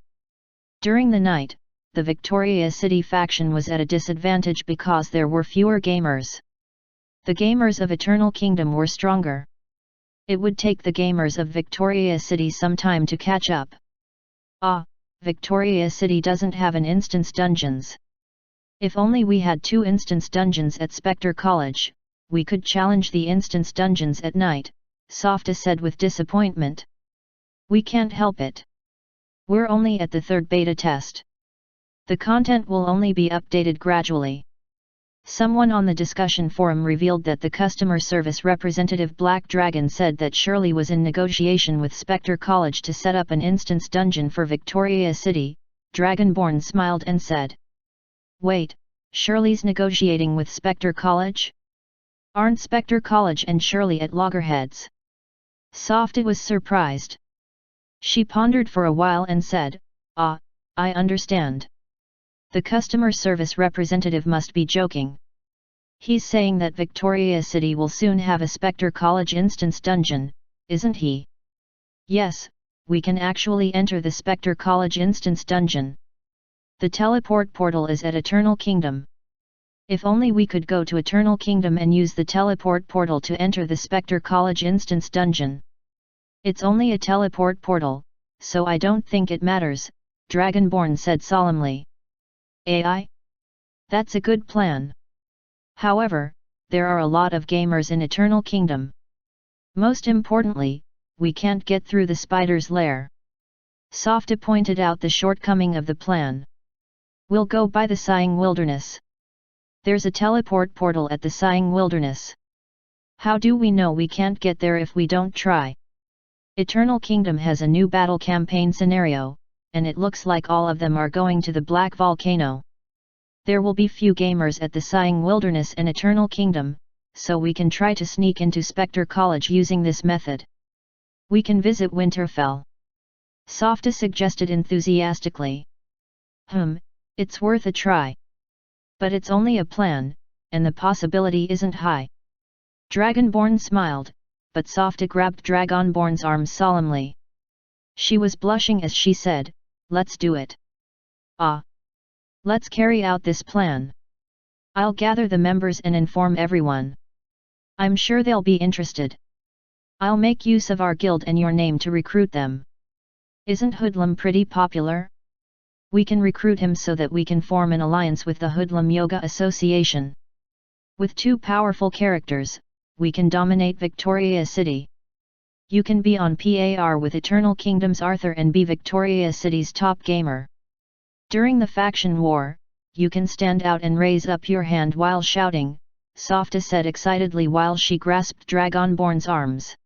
During the night, the Victoria City faction was at a disadvantage because there were fewer gamers. The gamers of Eternal Kingdom were stronger. It would take the gamers of Victoria City some time to catch up. "Ah, Victoria City doesn't have an instance dungeons. If only we had 2 instance dungeons at Spectre College, we could challenge the instance dungeons at night," Softy said with disappointment. "We can't help it. We're only at the 3rd beta test. The content will only be updated gradually." Someone on the discussion forum revealed that the customer service representative Black Dragon said that Shirley was in negotiation with Spectre College to set up an instance dungeon for Victoria City. Dragonborn smiled and said, "Wait, Shirley's negotiating with Spectre College? Aren't Spectre College and Shirley at loggerheads?" Softy was surprised. She pondered for a while and said, "Ah, I understand. The customer service representative must be joking. He's saying that Victoria City will soon have a Spectre College instance dungeon, isn't he?" "Yes, we can actually enter the Spectre College instance dungeon. The teleport portal is at Eternal Kingdom. If only we could go to Eternal Kingdom and use the teleport portal to enter the Spectre College instance dungeon. It's only a teleport portal, so I don't think it matters," Dragonborn said solemnly. "AI? That's a good plan. However, there are a lot of gamers in Eternal Kingdom. Most importantly, we can't get through the spider's lair." Softy pointed out the shortcoming of the plan. "We'll go by the Sighing Wilderness. There's a teleport portal at the Sighing Wilderness. How do we know we can't get there if we don't try?" Eternal Kingdom has a new battle campaign scenario, and it looks like all of them are going to the Black Volcano. There will be few gamers at the Sighing Wilderness and Eternal Kingdom, so we can try to sneak into Spectre College using this method. "We can visit Winterfell," Softy suggested enthusiastically. It's worth a try. But it's only a plan, and the possibility isn't high." Dragonborn smiled, but Softy grabbed Dragonborn's arm solemnly. She was blushing as she said, "Let's do it. Ah! Let's carry out this plan. I'll gather the members and inform everyone. I'm sure they'll be interested. I'll make use of our guild and your name to recruit them. Isn't Hoodlum pretty popular? We can recruit him so that we can form an alliance with the Hoodlum Yoga Association. With 2 powerful characters, we can dominate Victoria City. You can be on par with Eternal Kingdom's Arthur and be Victoria City's top gamer. During the faction war, you can stand out and raise up your hand while shouting," Softy said excitedly while she grasped Dragonborn's arms.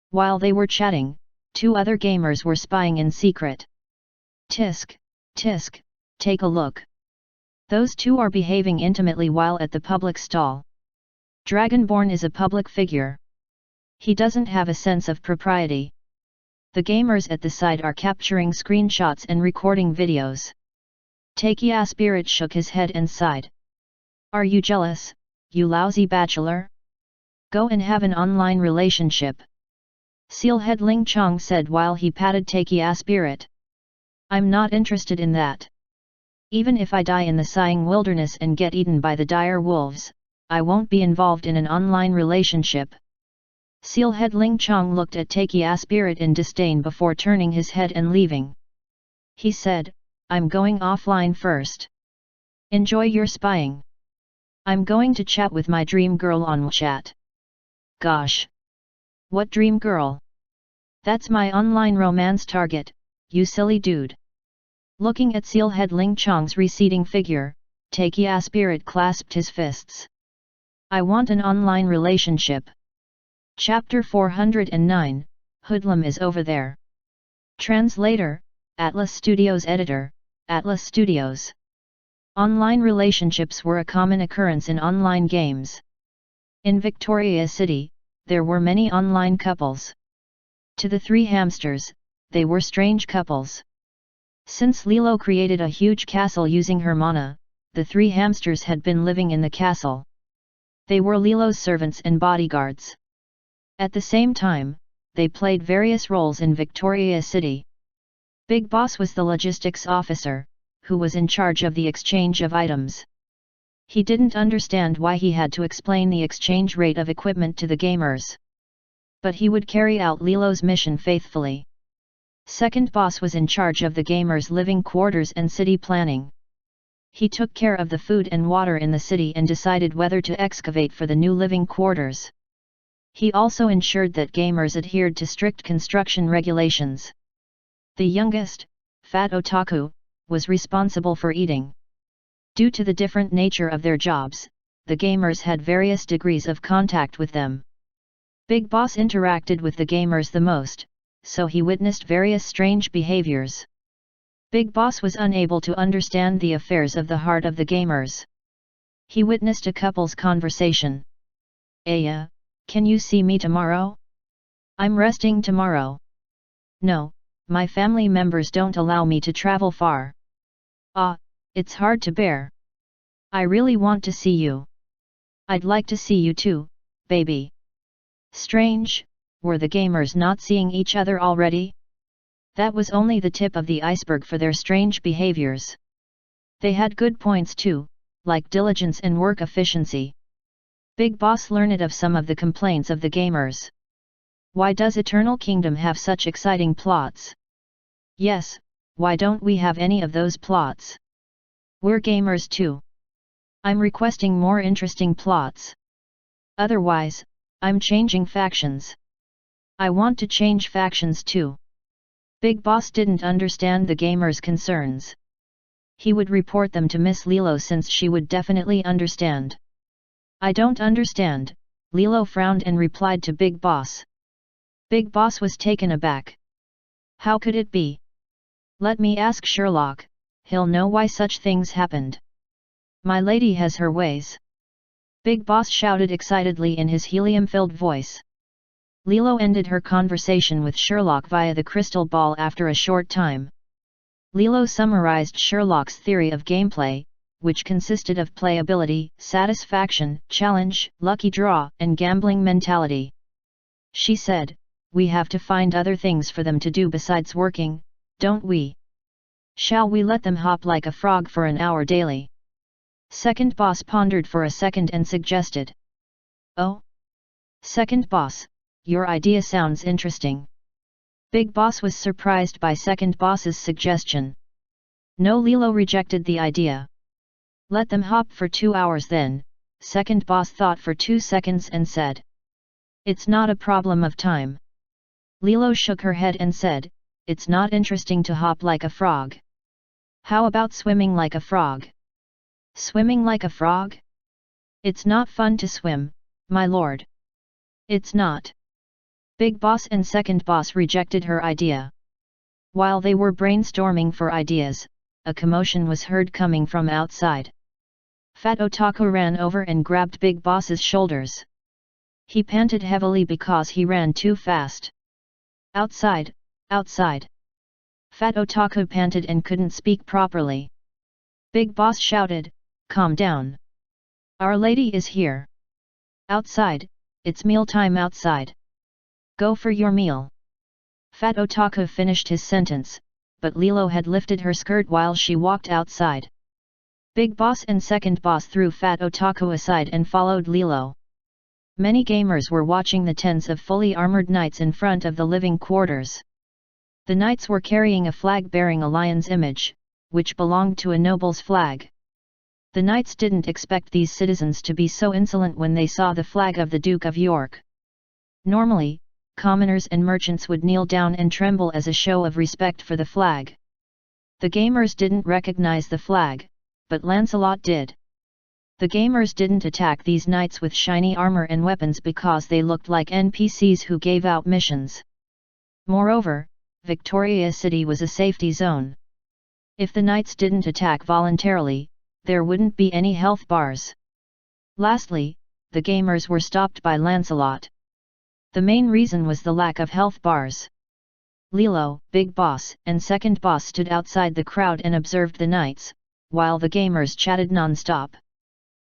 While they were chatting, 2 other gamers were spying in secret. "Tisk, tisk, take a look. Those 2 are behaving intimately while at the public stall. Dragonborn is a public figure. He doesn't have a sense of propriety. The gamers at the side are capturing screenshots and recording videos. Takia Spirit shook his head and sighed. Are you jealous, you lousy bachelor? Go and have an online relationship. Sealhead Ling Chong said while he patted Takia Spirit. I'm not interested in that. Even if I die in the sighing wilderness and get eaten by the dire wolves, I won't be involved in an online relationship. Sealhead Ling Chong looked at Takia Spirit in disdain before turning his head and leaving. He said, I'm going offline first. Enjoy your spying. I'm going to chat with my dream girl on WeChat. Gosh! What dream girl? That's my online romance target, you silly dude. Looking at Sealhead Ling Chong's receding figure, Takia Spirit clasped his fists. I want an online relationship. Chapter 409, Hoodlum is over there. Translator, Atlas Studios Editor, Atlas Studios. Online relationships were a common occurrence in online games. In Victoria City, there were many online couples. To the three hamsters, they were strange couples. Since Lilo created a huge castle using her mana, the three hamsters had been living in the castle. They were Lilo's servants and bodyguards. At the same time, they played various roles in Victoria City. Big Boss was the logistics officer, who was in charge of the exchange of items. He didn't understand why he had to explain the exchange rate of equipment to the gamers. But he would carry out Lilo's mission faithfully. Second Boss was in charge of the gamers' living quarters and city planning. He took care of the food and water in the city and decided whether to excavate for the new living quarters. He also ensured that gamers adhered to strict construction regulations. The youngest, Fat Otaku, was responsible for eating. Due to the different nature of their jobs, the gamers had various degrees of contact with them. Big Boss interacted with the gamers the most, so he witnessed various strange behaviors. Big Boss was unable to understand the affairs of the heart of the gamers. He witnessed a couple's conversation. Aya, can you see me tomorrow? I'm resting tomorrow. No, my family members don't allow me to travel far. Ah, it's hard to bear. I really want to see you. I'd like to see you too, baby. Strange, were the gamers not seeing each other already? That was only the tip of the iceberg for their strange behaviors. They had good points too, like diligence and work efficiency. Big Boss learned of some of the complaints of the gamers. Why does Eternal Kingdom have such exciting plots? Yes, why don't we have any of those plots? We're gamers too. I'm requesting more interesting plots. Otherwise, I'm changing factions. I want to change factions too. Big Boss didn't understand the gamers' concerns. He would report them to Miss Lilo since she would definitely understand. I don't understand, Lilo frowned and replied to Big Boss. Big Boss was taken aback. How could it be? Let me ask Sherlock, he'll know why such things happened. My lady has her ways. Big Boss shouted excitedly in his helium-filled voice. Lilo ended her conversation with Sherlock via the crystal ball after a short time. Lilo summarized Sherlock's theory of gameplay, which consisted of playability, satisfaction, challenge, lucky draw, and gambling mentality. She said, we have to find other things for them to do besides working, don't we? Shall we let them hop like a frog for an hour daily? Second Boss pondered for a second and suggested. Oh? Second Boss, your idea sounds interesting. Big Boss was surprised by Second Boss's suggestion. No, Lilo rejected the idea. Let them hop for 2 hours then, Second Boss thought for 2 seconds and said. It's not a problem of time. Lilo shook her head and said, it's not interesting to hop like a frog. How about swimming like a frog? Swimming like a frog? It's not fun to swim, my lord. It's not. Big Boss and Second Boss rejected her idea. While they were brainstorming for ideas, a commotion was heard coming from outside. Fat Otaku ran over and grabbed Big Boss's shoulders. He panted heavily because he ran too fast. Outside, outside. Fat Otaku panted and couldn't speak properly. Big Boss shouted, "Calm down. Our Lady is here. Outside, it's mealtime outside. Go for your meal." Fat Otaku finished his sentence, but Lilo had lifted her skirt while she walked outside. Big Boss and Second Boss threw Fat Otaku aside and followed Lilo. Many gamers were watching the tens of fully armored knights in front of the living quarters. The knights were carrying a flag bearing a lion's image, which belonged to a noble's flag. The knights didn't expect these citizens to be so insolent when they saw the flag of the Duke of York. Normally, commoners and merchants would kneel down and tremble as a show of respect for the flag. The gamers didn't recognize the flag, but Lancelot did. The gamers didn't attack these knights with shiny armor and weapons because they looked like NPCs who gave out missions. Moreover, Victoria City was a safety zone. If the knights didn't attack voluntarily, there wouldn't be any health bars. Lastly, the gamers were stopped by Lancelot. The main reason was the lack of health bars. Lilo, Big Boss, and Second Boss stood outside the crowd and observed the knights, while the gamers chatted non-stop.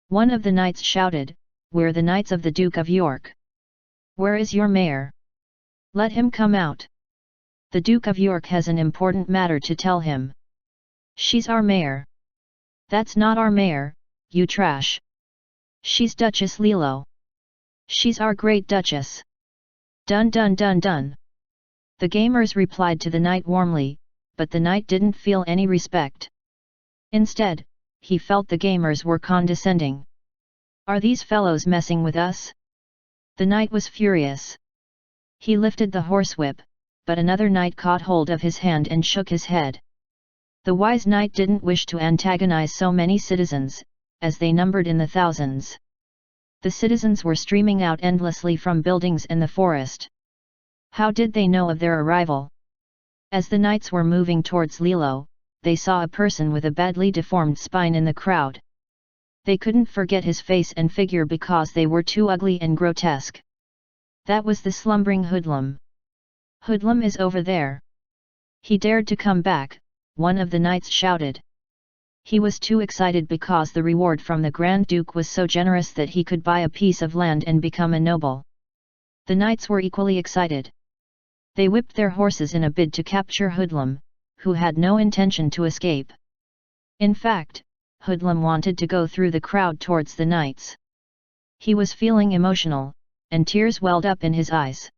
One of the knights shouted, "We're the Knights of the Duke of York. Where is your mayor? Let him come out. The Duke of York has an important matter to tell him." "She's our mayor." "That's not our mayor, you trash. She's Duchess Lilo. She's our great Duchess." "Dun dun dun dun." The gamers replied to the knight warmly, but the knight didn't feel any respect. Instead, he felt the gamers were condescending. "Are these fellows messing with us?" The knight was furious. He lifted the horsewhip, but another knight caught hold of his hand and shook his head. The wise knight didn't wish to antagonize so many citizens, as they numbered in the thousands. The citizens were streaming out endlessly from buildings in the forest. How did they know of their arrival? As the knights were moving towards Lilo, they saw a person with a badly deformed spine in the crowd. They couldn't forget his face and figure because they were too ugly and grotesque. That was the slumbering hoodlum. "Hoodlum is over there. He dared to come back," one of the knights shouted. He was too excited because the reward from the Grand Duke was so generous that he could buy a piece of land and become a noble. The knights were equally excited. They whipped their horses in a bid to capture Hoodlum, who had no intention to escape. In fact, Hoodlum wanted to go through the crowd towards the knights. He was feeling emotional, and tears welled up in his eyes.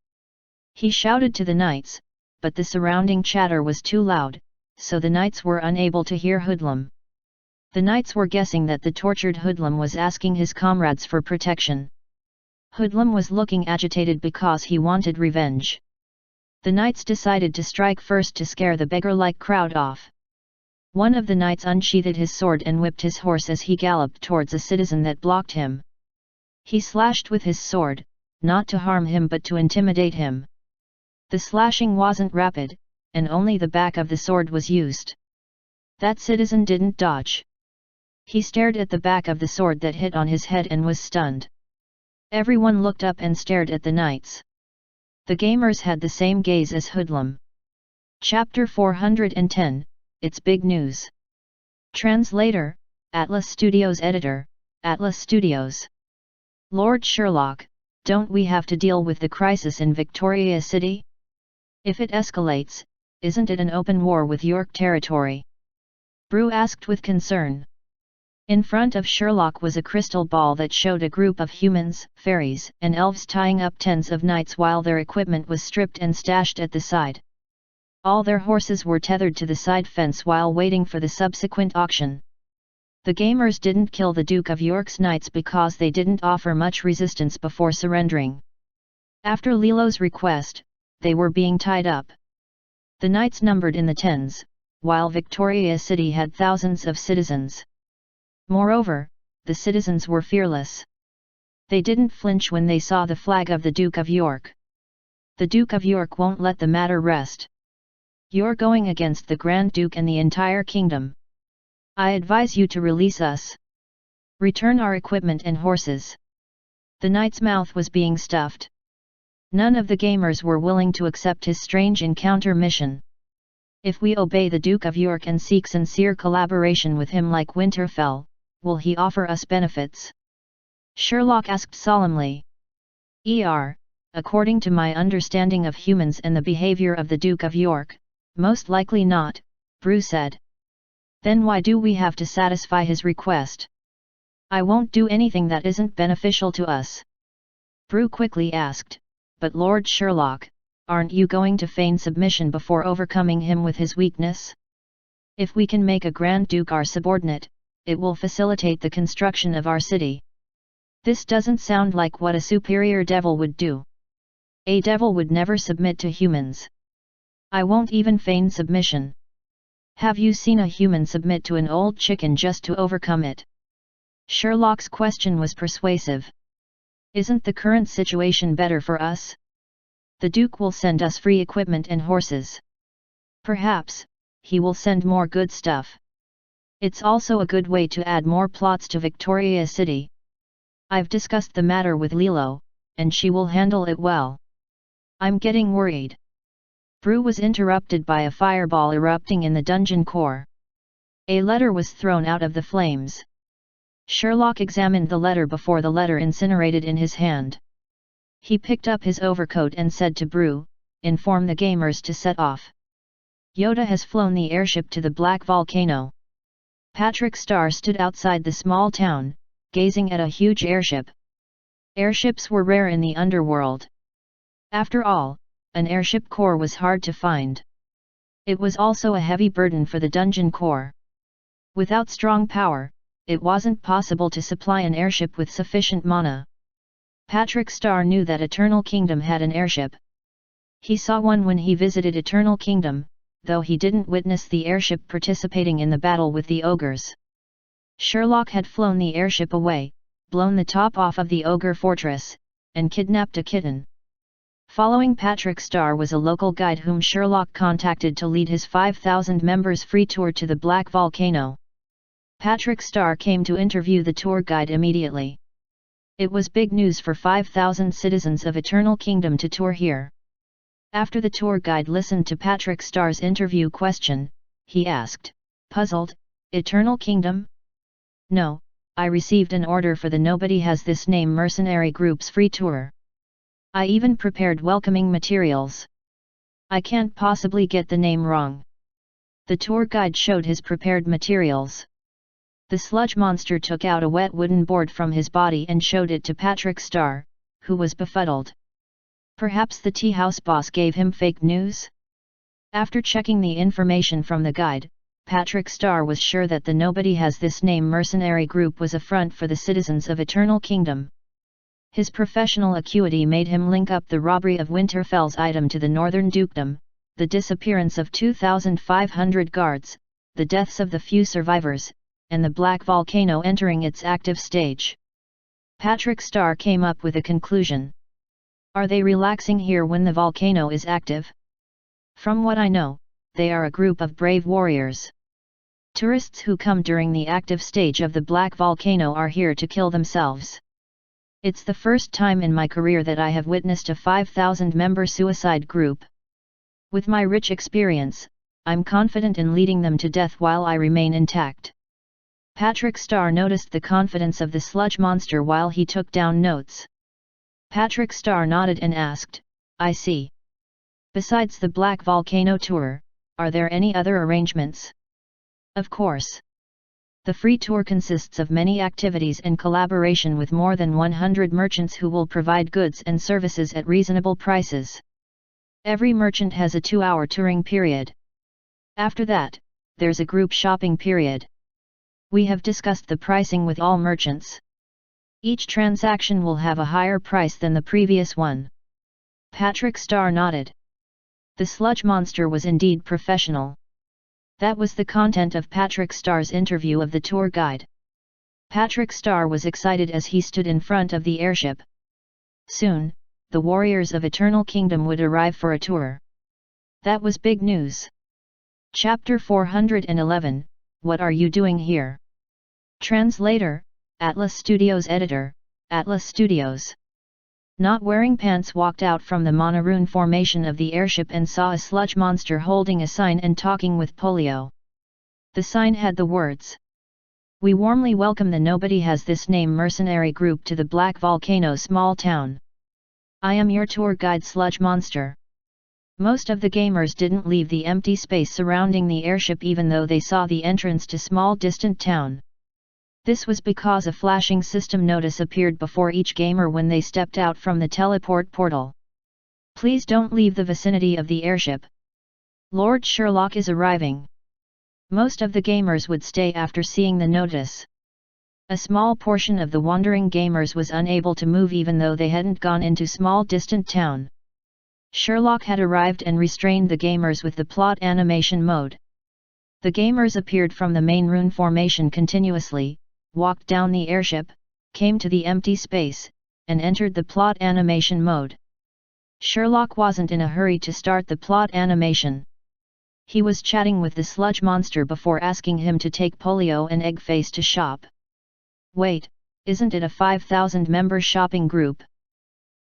He shouted to the knights, but the surrounding chatter was too loud, so the knights were unable to hear Hoodlum. The knights were guessing that the tortured Hoodlum was asking his comrades for protection. Hoodlum was looking agitated because he wanted revenge. The knights decided to strike first to scare the beggar-like crowd off. One of the knights unsheathed his sword and whipped his horse as he galloped towards a citizen that blocked him. He slashed with his sword, not to harm him but to intimidate him. The slashing wasn't rapid, and only the back of the sword was used. That citizen didn't dodge. He stared at the back of the sword that hit on his head and was stunned. Everyone looked up and stared at the knights. The gamers had the same gaze as Hoodlum. Chapter 410, It's Big News. Translator, Atlas Studios Editor, Atlas Studios. Lord Sherlock, don't we have to deal with the crisis in Victoria City? If it escalates, isn't it an open war with York territory? Brew asked with concern. In front of Sherlock was a crystal ball that showed a group of humans, fairies, and elves tying up tens of knights while their equipment was stripped and stashed at the side. All their horses were tethered to the side fence while waiting for the subsequent auction. The gamers didn't kill the Duke of York's knights because they didn't offer much resistance before surrendering. After Lilo's request, they were being tied up. The knights numbered in the tens, while Victoria City had thousands of citizens. Moreover, the citizens were fearless. They didn't flinch when they saw the flag of the Duke of York. The Duke of York won't let the matter rest. You're going against the Grand Duke and the entire kingdom. I advise you to release us. Return our equipment and horses. The knight's mouth was being stuffed. None of the gamers were willing to accept his strange encounter mission. If we obey the Duke of York and seek sincere collaboration with him like Winterfell, will he offer us benefits? Sherlock asked solemnly. According to my understanding of humans and the behavior of the Duke of York, most likely not, Brew said. Then why do we have to satisfy his request? I won't do anything that isn't beneficial to us. Brew quickly asked, but Lord Sherlock, aren't you going to feign submission before overcoming him with his weakness? If we can make a Grand Duke our subordinate, it will facilitate the construction of our city. This doesn't sound like what a superior devil would do. A devil would never submit to humans. I won't even feign submission. Have you seen a human submit to an old chicken just to overcome it? Sherlock's question was persuasive. Isn't the current situation better for us? The Duke will send us free equipment and horses. Perhaps, he will send more good stuff. It's also a good way to add more plots to Victoria City. I've discussed the matter with Lilo, and she will handle it well. I'm getting worried. Brew was interrupted by a fireball erupting in the dungeon core. A letter was thrown out of the flames. Sherlock examined the letter before the letter incinerated in his hand. He picked up his overcoat and said to Brew, "Inform the gamers to set off. Yoda has flown the airship to the Black Volcano." Patrick Star stood outside the small town, gazing at a huge airship. Airships were rare in the Underworld. After all, an airship core was hard to find. It was also a heavy burden for the dungeon core. Without strong power, it wasn't possible to supply an airship with sufficient mana. Patrick Star knew that Eternal Kingdom had an airship. He saw one when he visited Eternal Kingdom, though he didn't witness the airship participating in the battle with the ogres. Sherlock had flown the airship away, blown the top off of the ogre fortress, and kidnapped a kitten. Following Patrick Star was a local guide whom Sherlock contacted to lead his 5,000 members free tour to the Black Volcano. Patrick Star came to interview the tour guide immediately. It was big news for 5,000 citizens of Eternal Kingdom to tour here. After the tour guide listened to Patrick Star's interview question, he asked, puzzled, "Eternal Kingdom? No, I received an order for the Nobody Has This Name mercenary group's free tour. I even prepared welcoming materials. I can't possibly get the name wrong." The tour guide showed his prepared materials. The sludge monster took out a wet wooden board from his body and showed it to Patrick Star, who was befuddled. Perhaps the tea house boss gave him fake news? After checking the information from the guide, Patrick Star was sure that the Nobody Has This Name mercenary group was a front for the citizens of Eternal Kingdom. His professional acuity made him link up the robbery of Winterfell's item to the Northern Dukedom, the disappearance of 2,500 guards, the deaths of the few survivors, and the Black Volcano entering its active stage. Patrick Star came up with a conclusion. Are they relaxing here when the volcano is active? From what I know, they are a group of brave warriors. Tourists who come during the active stage of the Black Volcano are here to kill themselves. It's the first time in my career that I have witnessed a 5,000-member suicide group. With my rich experience, I'm confident in leading them to death while I remain intact. Patrick Star noticed the confidence of the sludge monster while he took down notes. Patrick Star nodded and asked, "I see. Besides the Black Volcano tour, are there any other arrangements?" "Of course. The free tour consists of many activities and collaboration with more than 100 merchants who will provide goods and services at reasonable prices. Every merchant has a 2-hour touring period. After that, there's a group shopping period. We have discussed the pricing with all merchants. Each transaction will have a higher price than the previous one." Patrick Star nodded. The sludge monster was indeed professional. That was the content of Patrick Star's interview of the tour guide. Patrick Star was excited as he stood in front of the airship. Soon, the warriors of Eternal Kingdom would arrive for a tour. That was big news. Chapter 411, What Are You Doing Here? Translator, Atlas Studios Editor, Atlas Studios. Not wearing pants walked out from the monoroon formation of the airship and saw a sludge monster holding a sign and talking with Polio. The sign had the words: "We warmly welcome the Nobody Has This Name mercenary group to the Black Volcano small town. I am your tour guide Sludge Monster." Most of the gamers didn't leave the empty space surrounding the airship even though they saw the entrance to small distant town. This was because a flashing system notice appeared before each gamer when they stepped out from the teleport portal. "Please don't leave the vicinity of the airship. Lord Sherlock is arriving." Most of the gamers would stay after seeing the notice. A small portion of the wandering gamers was unable to move even though they hadn't gone into small distant town. Sherlock had arrived and restrained the gamers with the plot animation mode. The gamers appeared from the main rune formation continuously, walked down the airship, came to the empty space, and entered the plot animation mode. Sherlock wasn't in a hurry to start the plot animation. He was chatting with the sludge monster before asking him to take Polio and Eggface to shop. "Wait, isn't it a 5,000-member shopping group?"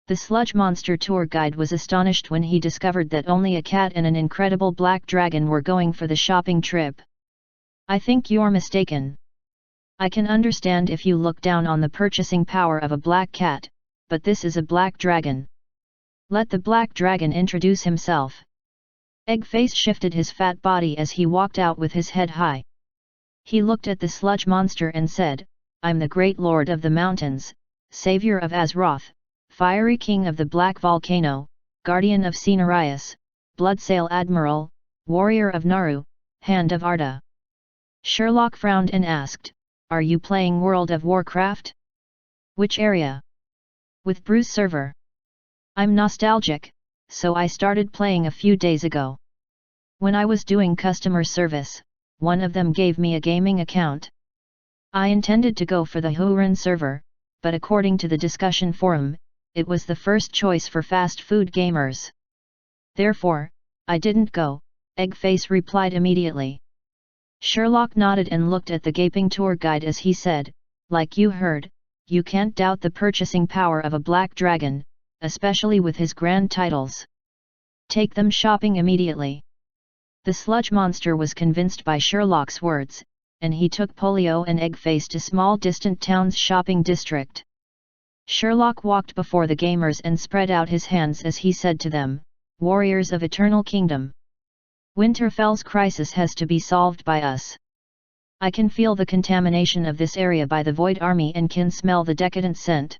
The sludge monster tour guide was astonished when he discovered that only a cat and an incredible black dragon were going for the shopping trip. "I think you're mistaken. I can understand if you look down on the purchasing power of a black cat, but this is a black dragon. Let the black dragon introduce himself." Eggface shifted his fat body as he walked out with his head high. He looked at the sludge monster and said, "I'm the great lord of the mountains, savior of Azeroth, fiery king of the Black Volcano, guardian of Cenarius, bloodsail admiral, warrior of Naru, hand of Arda." Sherlock frowned and asked, "Are you playing World of Warcraft? Which area?" "With Bruce server. I'm nostalgic, so I started playing a few days ago. When I was doing customer service, one of them gave me a gaming account. I intended to go for the Huron server, but according to the discussion forum, it was the first choice for fast food gamers. Therefore, I didn't go," Eggface replied immediately. Sherlock nodded and looked at the gaping tour guide as he said, "Like you heard, you can't doubt the purchasing power of a black dragon, especially with his grand titles. Take them shopping immediately." The sludge monster was convinced by Sherlock's words, and he took Polio and Eggface to small distant town's shopping district. Sherlock walked before the gamers and spread out his hands as he said to them, "Warriors of Eternal Kingdom. Winterfell's crisis has to be solved by us. I can feel the contamination of this area by the Void Army and can smell the decadent scent.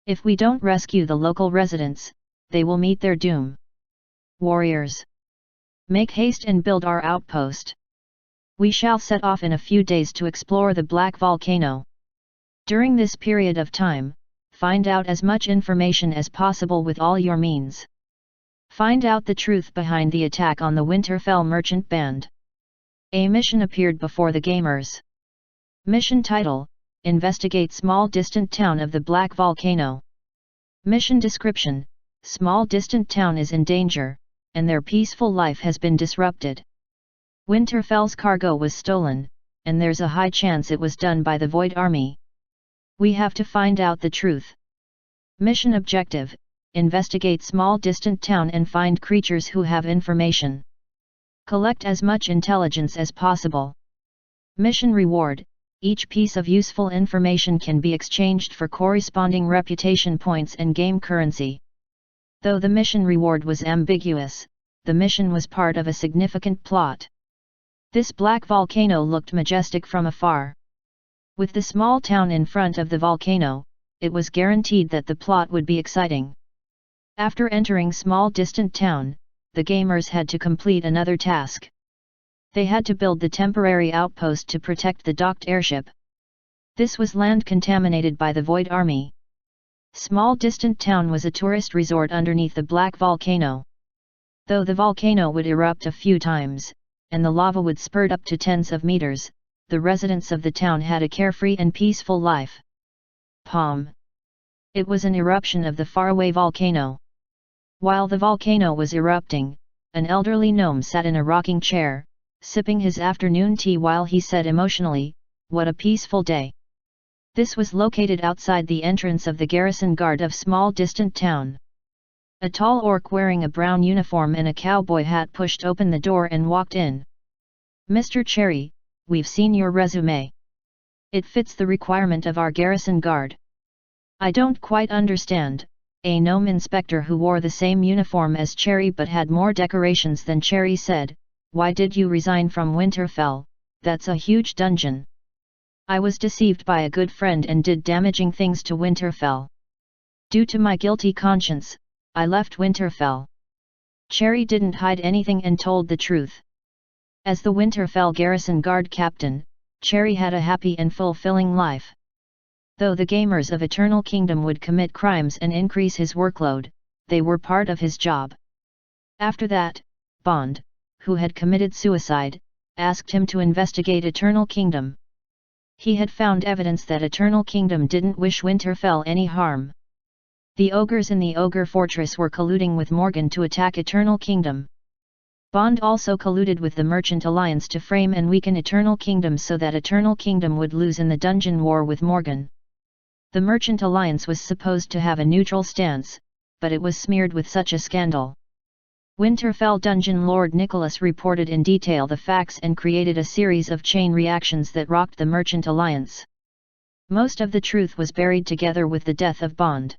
If we don't rescue the local residents, they will meet their doom. Warriors, make haste and build our outpost. We shall set off in a few days to explore the Black Volcano. During this period of time, find out as much information as possible with all your means. Find out the truth behind the attack on the Winterfell merchant band." A mission appeared before the gamers. Mission title: Investigate small distant town of the Black Volcano. Mission description: Small distant town is in danger, and their peaceful life has been disrupted. Winterfell's cargo was stolen, and there's a high chance it was done by the Void Army. We have to find out the truth. Mission objective: Investigate small distant town and find creatures who have information. Collect as much intelligence as possible. Mission reward: Each piece of useful information can be exchanged for corresponding reputation points and game currency. Though the mission reward was ambiguous, the mission was part of a significant plot. This black volcano looked majestic from afar. With the small town in front of the volcano, it was guaranteed that the plot would be exciting. After entering small distant town, the gamers had to complete another task. They had to build the temporary outpost to protect the docked airship. This was land contaminated by the Void Army. Small distant town was a tourist resort underneath the black volcano. Though the volcano would erupt a few times, and the lava would spurt up to tens of meters, the residents of the town had a carefree and peaceful life. Palm. It was an eruption of the faraway volcano. While the volcano was erupting, an elderly gnome sat in a rocking chair, sipping his afternoon tea while he said emotionally, "What a peaceful day. This was located outside the entrance of the garrison guard of small distant town. A tall orc wearing a brown uniform and a cowboy hat pushed open the door and walked in. "Mr. Cherry, we've seen your resume. It fits the requirement of our garrison guard." "I don't quite understand," a gnome inspector who wore the same uniform as Cherry but had more decorations than Cherry said. "Why did you resign from Winterfell? That's a huge dungeon." "I was deceived by a good friend and did damaging things to Winterfell. Due to my guilty conscience, I left Winterfell." Cherry didn't hide anything and told the truth. As the Winterfell garrison guard captain, Cherry had a happy and fulfilling life. Though the gamers of Eternal Kingdom would commit crimes and increase his workload, they were part of his job. After that, Bond, who had committed suicide, asked him to investigate Eternal Kingdom. He had found evidence that Eternal Kingdom didn't wish Winterfell any harm. The ogres in the Ogre Fortress were colluding with Morgan to attack Eternal Kingdom. Bond also colluded with the Merchant Alliance to frame and weaken Eternal Kingdom so that Eternal Kingdom would lose in the dungeon war with Morgan. The Merchant Alliance was supposed to have a neutral stance, but it was smeared with such a scandal. Winterfell Dungeon Lord Nicholas reported in detail the facts and created a series of chain reactions that rocked the Merchant Alliance. Most of the truth was buried together with the death of Bond.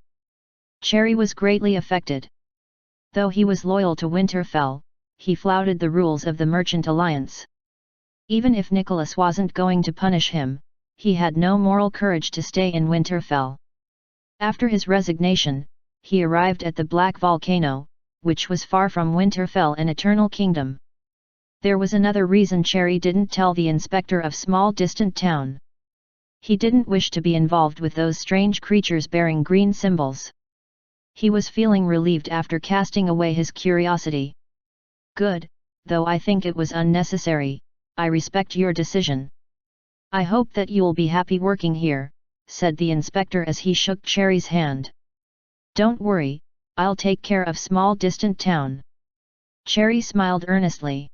Cherry was greatly affected. Though he was loyal to Winterfell, he flouted the rules of the Merchant Alliance. Even if Nicholas wasn't going to punish him, he had no moral courage to stay in Winterfell. After his resignation, he arrived at the Black Volcano, which was far from Winterfell and Eternal Kingdom. There was another reason Cherry didn't tell the inspector of small distant town. He didn't wish to be involved with those strange creatures bearing green symbols. He was feeling relieved after casting away his curiosity. "Good, though I think it was unnecessary. I respect your decision. I hope that you'll be happy working here," said the inspector as he shook Cherry's hand. "Don't worry, I'll take care of small distant town." Cherry smiled earnestly.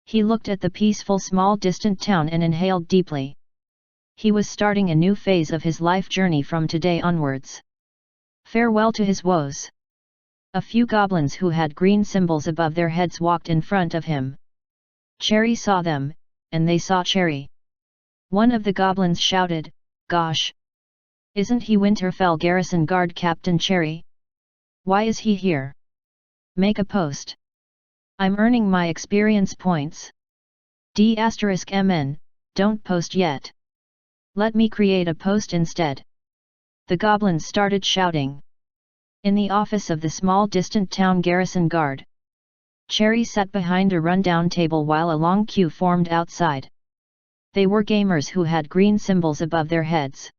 He looked at the peaceful small distant town and inhaled deeply. He was starting a new phase of his life journey from today onwards. Farewell to his woes. A few goblins who had green symbols above their heads walked in front of him. Cherry saw them, and they saw Cherry. One of the goblins shouted, "Gosh! Isn't he Winterfell Garrison Guard Captain Cherry? Why is he here? Make a post. I'm earning my experience points." D*MN, "Don't post yet. Let me create a post instead." The goblins started shouting. In the office of the small distant town garrison guard, Cherry sat behind a rundown table while a long queue formed outside. They were gamers who had green symbols above their heads.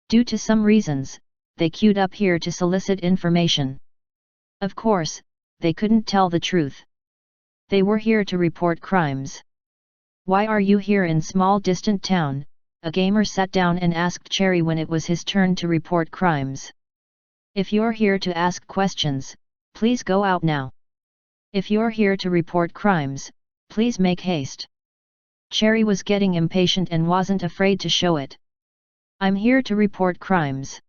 Due to some reasons, they queued up here to solicit information. Of course, they couldn't tell the truth. They were here to report crimes. "Why are you here in small distant town?" a gamer sat down and asked Cherry when it was his turn to report crimes. "If you're here to ask questions, please go out now. If you're here to report crimes, please make haste." Cherry was getting impatient and wasn't afraid to show it. "I'm here to report crimes.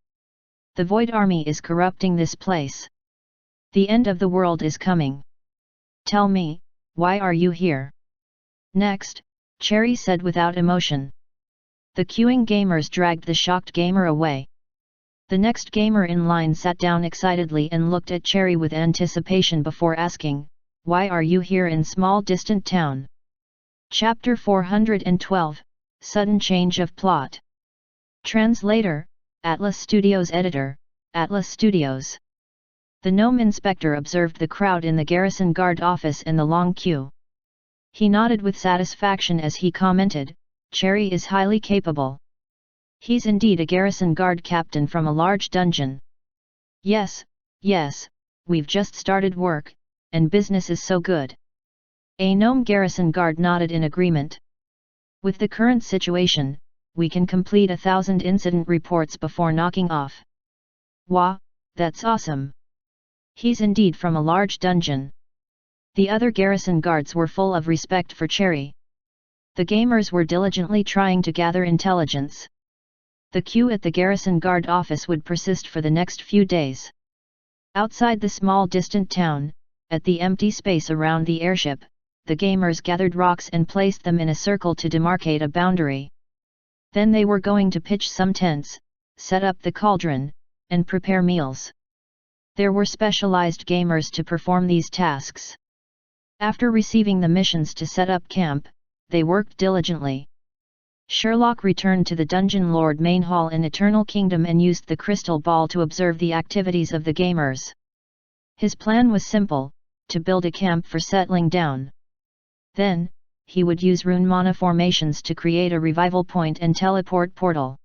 The Void Army is corrupting this place. The end of the world is coming. Tell me, why are you here?" "Next," Cherry said without emotion. The queuing gamers dragged the shocked gamer away. The next gamer in line sat down excitedly and looked at Cherry with anticipation before asking, "Why are you here in small distant town?" Chapter 412, Sudden Change of Plot. Translator, Atlas Studios Editor, Atlas Studios. The gnome inspector observed the crowd in the garrison guard office and the long queue. He nodded with satisfaction as he commented, "Cherry is highly capable. He's indeed a garrison guard captain from a large dungeon. Yes, we've just started work, and business is so good." A gnome garrison guard nodded in agreement. "With the current situation, we can complete 1,000 incident reports before knocking off." "Wah, that's awesome. He's indeed from a large dungeon." The other garrison guards were full of respect for Cherry. The gamers were diligently trying to gather intelligence. The queue at the garrison guard office would persist for the next few days. Outside the small distant town, at the empty space around the airship, the gamers gathered rocks and placed them in a circle to demarcate a boundary. Then they were going to pitch some tents, set up the cauldron, and prepare meals. There were specialized gamers to perform these tasks. After receiving the missions to set up camp, they worked diligently. Sherlock returned to the Dungeon Lord main hall in Eternal Kingdom and used the crystal ball to observe the activities of the gamers. His plan was simple, to build a camp for settling down. Then, he would use rune mana formations to create a revival point and teleport portal.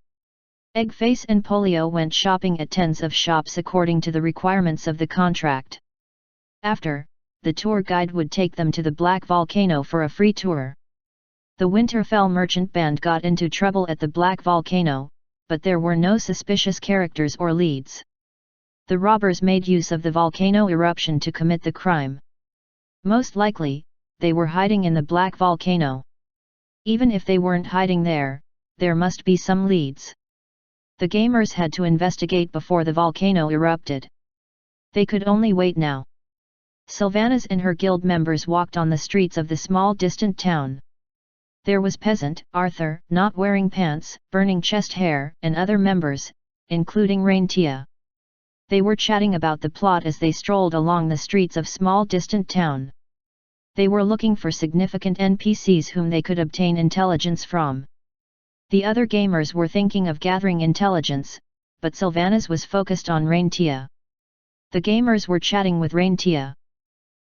Eggface and Polio went shopping at tens of shops according to the requirements of the contract. After, the tour guide would take them to the Black Volcano for a free tour. The Winterfell merchant band got into trouble at the Black Volcano, but there were no suspicious characters or leads. The robbers made use of the volcano eruption to commit the crime. Most likely, they were hiding in the Black Volcano. Even if they weren't hiding there, there must be some leads. The gamers had to investigate before the volcano erupted. They could only wait now. Sylvanas and her guild members walked on the streets of the small distant town. There was Peasant, Arthur, not wearing pants, burning chest hair, and other members, including Raintia. They were chatting about the plot as they strolled along the streets of small distant town. They were looking for significant NPCs whom they could obtain intelligence from. The other gamers were thinking of gathering intelligence, but Sylvanas was focused on Raintia. The gamers were chatting with Raintia.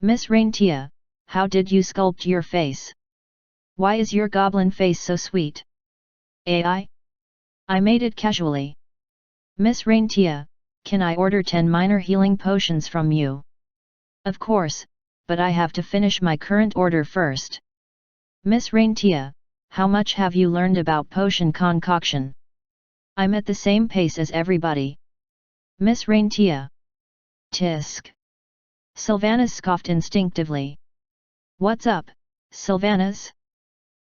"Miss Raintia, how did you sculpt your face? Why is your goblin face so sweet?" "AI? I made it casually." "Miss Raintia, can I order 10 minor healing potions from you?" "Of course, but I have to finish my current order first." "Miss Raintia, how much have you learned about potion concoction?" "I'm at the same pace as everybody." "Miss Raintia." Tisk. Sylvanas scoffed instinctively. "What's up, Sylvanas?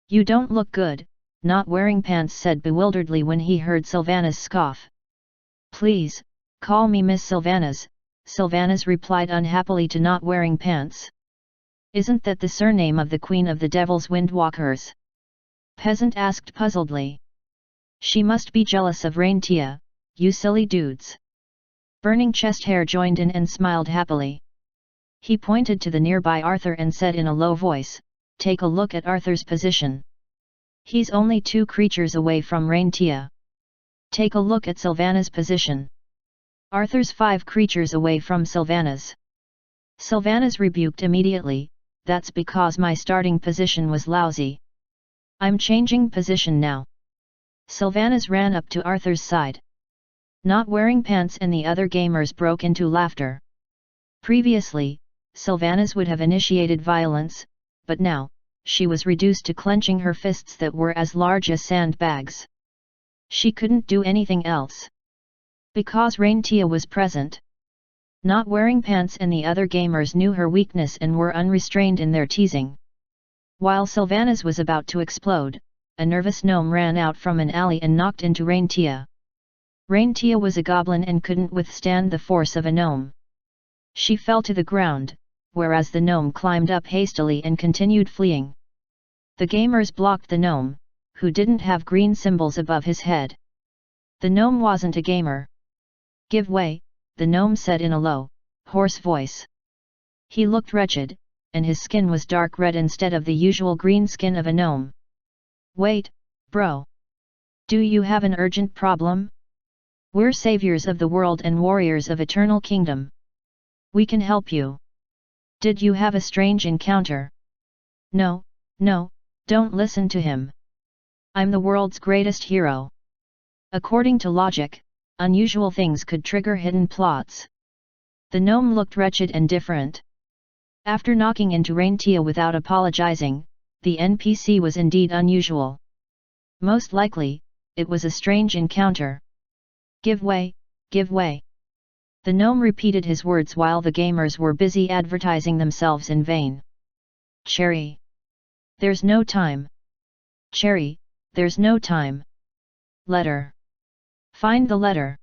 You don't look good," Not Wearing Pants said bewilderedly when he heard Sylvanas scoff. "Please, call me Miss Sylvanas," Sylvanas replied unhappily to Not Wearing Pants. "Isn't that the surname of the Queen of the Devil's Windwalkers?" Peasant asked puzzledly. "She must be jealous of Raintia, you silly dudes." Burning Chest Hair joined in and smiled happily. He pointed to the nearby Arthur and said in a low voice, "Take a look at Arthur's position. He's only 2 creatures away from Raintia. Take a look at Sylvanas' position. Arthur's 5 creatures away from Sylvanas." Sylvanas rebuked immediately, "That's because my starting position was lousy. I'm changing position now." Sylvanas ran up to Arthur's side. Not Wearing Pants and the other gamers broke into laughter. Previously, Sylvanas would have initiated violence, but now, she was reduced to clenching her fists that were as large as sandbags. She couldn't do anything else. Because Raintia was present. Not Wearing Pants and the other gamers knew her weakness and were unrestrained in their teasing. While Sylvanas was about to explode, a nervous gnome ran out from an alley and knocked into Raintia. Raintia was a goblin and couldn't withstand the force of a gnome. She fell to the ground, whereas the gnome climbed up hastily and continued fleeing. The gamers blocked the gnome, who didn't have green symbols above his head. The gnome wasn't a gamer. "Give way," the gnome said in a low, hoarse voice. He looked wretched, and his skin was dark red instead of the usual green skin of a gnome. "Wait, bro. Do you have an urgent problem? We're saviors of the world and warriors of Eternal Kingdom. We can help you. Did you have a strange encounter?" No, don't listen to him. I'm the world's greatest hero." According to logic, unusual things could trigger hidden plots. The gnome looked wretched and different. After knocking into Raintia without apologizing, the NPC was indeed unusual. Most likely, it was a strange encounter. "Give way, give way." The gnome repeated his words while the gamers were busy advertising themselves in vain. "Cherry. There's no time. Cherry, there's no time. Letter. Find the letter.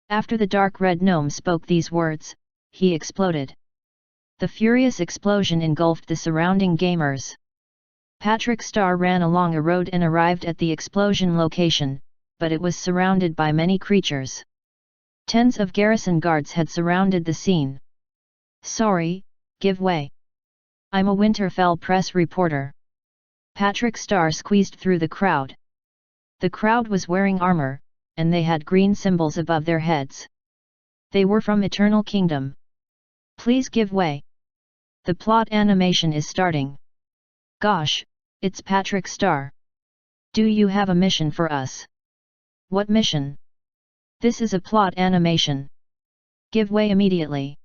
After the dark red gnome spoke these words, he exploded. The furious explosion engulfed the surrounding gamers. Patrick Star ran along a road and arrived at the explosion location, but it was surrounded by many creatures. Tens of garrison guards had surrounded the scene. Sorry, give way. I'm a Winterfell press reporter. Patrick Star squeezed through the crowd. The crowd was wearing armor, and they had green symbols above their heads. They were from Eternal Kingdom. Please give way. The plot animation is starting. Gosh, it's Patrick Star. Do you have a mission for us? What mission? This is a plot animation. Give way immediately.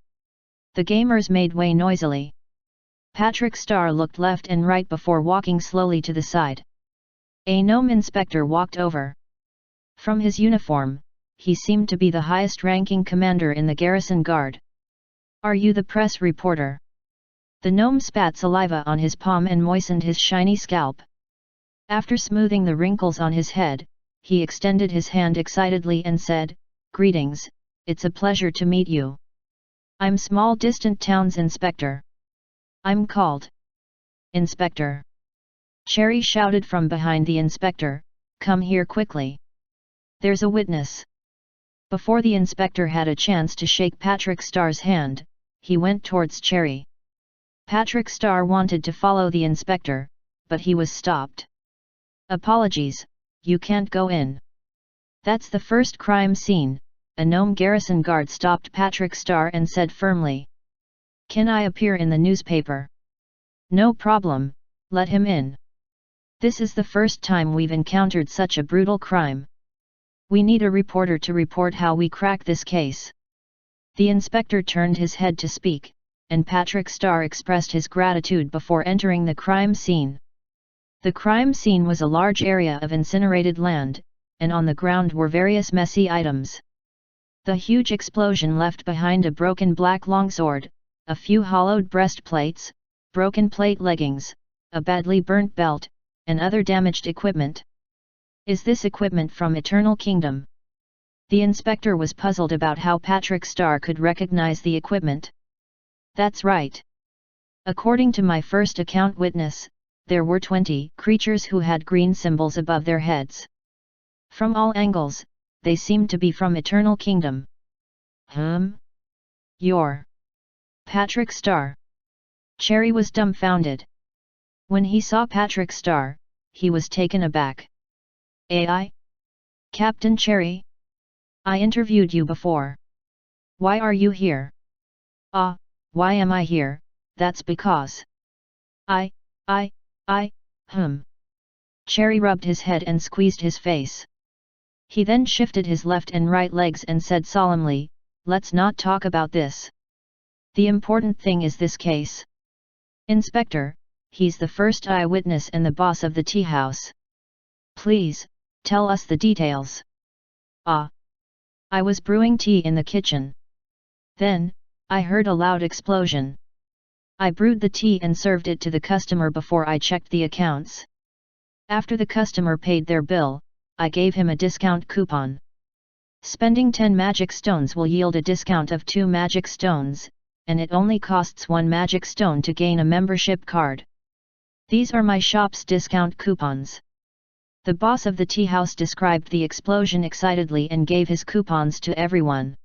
The gamers made way noisily. Patrick Star looked left and right before walking slowly to the side. A gnome inspector walked over. From his uniform, he seemed to be the highest-ranking commander in the garrison guard. Are you the press reporter? The gnome spat saliva on his palm and moistened his shiny scalp. After smoothing the wrinkles on his head, he extended his hand excitedly and said, "Greetings, it's a pleasure to meet you. I'm Small Distant Town's inspector. I'm called Inspector." Cherry shouted from behind the inspector, "Come here quickly. There's a witness." Before the inspector had a chance to shake Patrick Star's hand, he went towards Cherry. Patrick Star wanted to follow the inspector, but he was stopped. "Apologies, you can't go in." "That's the first crime scene," a gnome garrison guard stopped Patrick Star and said firmly. "Can I appear in the newspaper?" "No problem, let him in. This is the first time we've encountered such a brutal crime. We need a reporter to report how we crack this case." The inspector turned his head to speak, and Patrick Star expressed his gratitude before entering the crime scene. The crime scene was a large area of incinerated land, and on the ground were various messy items. The huge explosion left behind a broken black longsword, a few hollowed breastplates, broken plate leggings, a badly burnt belt, and other damaged equipment. "Is this equipment from Eternal Kingdom?" The inspector was puzzled about how Patrick Star could recognize the equipment. "That's right. According to my first account witness, there were 20 creatures who had green symbols above their heads. From all angles, they seemed to be from Eternal Kingdom." You're Patrick Star." Cherry was dumbfounded. When he saw Patrick Star, he was taken aback. "AI? Captain Cherry? I interviewed you before. Why are you here?" Why am I here? That's because I. Cherry rubbed his head and squeezed his face. He then shifted his left and right legs and said solemnly, "Let's not talk about this. The important thing is this case. Inspector, he's the first eyewitness and the boss of the tea house. Please, tell us the details." I was brewing tea in the kitchen. Then, I heard a loud explosion. I brewed the tea and served it to the customer before I checked the accounts. After the customer paid their bill, I gave him a discount coupon. Spending 10 magic stones will yield a discount of 2 magic stones, and it only costs 1 magic stone to gain a membership card. These are my shop's discount coupons. The boss of the tea house described the explosion excitedly and gave his coupons to everyone.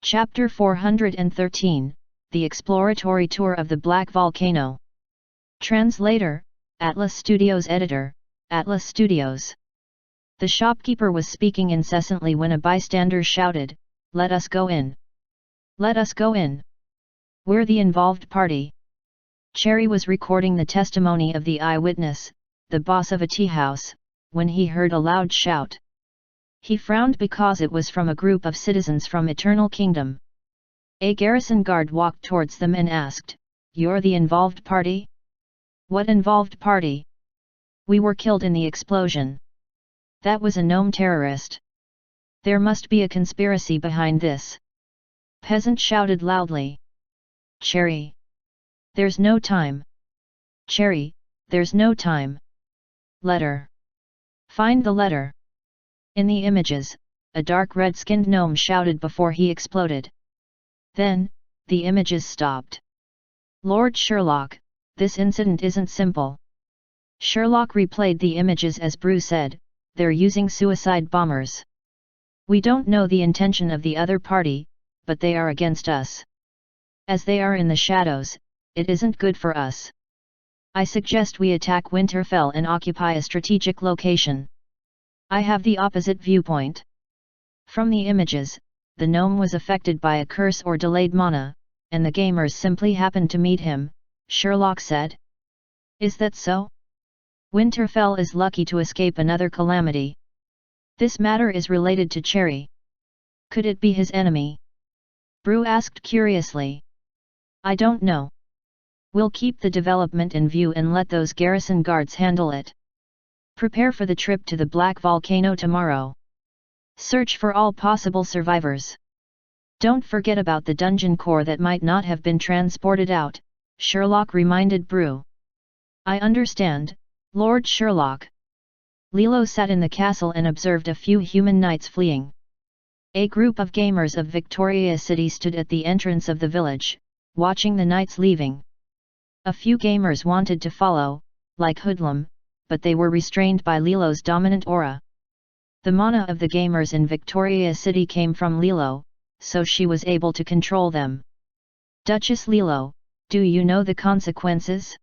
Chapter 413, The Exploratory Tour of the Black Volcano. Translator, Atlas Studios. Editor, Atlas Studios. The shopkeeper was speaking incessantly when a bystander shouted, "Let us go in! Let us go in! We're the involved party." Cherry was recording the testimony of the eyewitness, the boss of a tea house, when he heard a loud shout. He frowned because it was from a group of citizens from Eternal Kingdom. A garrison guard walked towards them and asked, "You're the involved party?" "What involved party? We were killed in the explosion. That was a gnome terrorist. There must be a conspiracy behind this." Peasant shouted loudly. "Cherry! There's no time! Cherry, there's no time! Letter! Find the letter!" In the images, a dark red-skinned gnome shouted before he exploded. Then, the images stopped. Lord Sherlock, this incident isn't simple. Sherlock replayed the images as Brew said, they're using suicide bombers. We don't know the intention of the other party, but they are against us. As they are in the shadows, it isn't good for us. I suggest we attack Winterfell and occupy a strategic location. I have the opposite viewpoint. From the images, the gnome was affected by a curse or delayed mana, and the gamers simply happened to meet him, Sherlock said. Is that so? Winterfell is lucky to escape another calamity. This matter is related to Cherry. Could it be his enemy? Brew asked curiously. I don't know. We'll keep the development in view and let those garrison guards handle it. Prepare for the trip to the Black Volcano tomorrow. Search for all possible survivors. Don't forget about the dungeon core that might not have been transported out, Sherlock reminded Brew. I understand, Lord Sherlock. Lilo sat in the castle and observed a few human knights fleeing. A group of gamers of Victoria City stood at the entrance of the village, watching the knights leaving. A few gamers wanted to follow, like Hoodlum, but they were restrained by Lilo's dominant aura. The mana of the gamers in Victoria City came from Lilo, so she was able to control them. Duchess Lilo, do you know the consequences?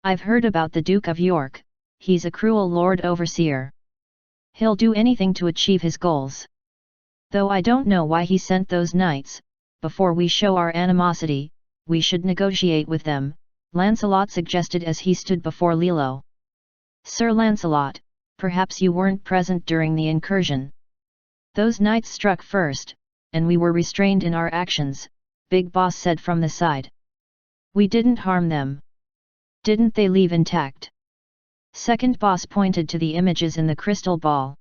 I've heard about the Duke of York, he's a cruel Lord Overseer. He'll do anything to achieve his goals. Though I don't know why he sent those knights, before we show our animosity, we should negotiate with them, Lancelot suggested as he stood before Lilo. Sir Lancelot, perhaps you weren't present during the incursion. Those knights struck first, and we were restrained in our actions, Big Boss said from the side. We didn't harm them. Didn't they leave intact? Second Boss pointed to the images in the crystal ball.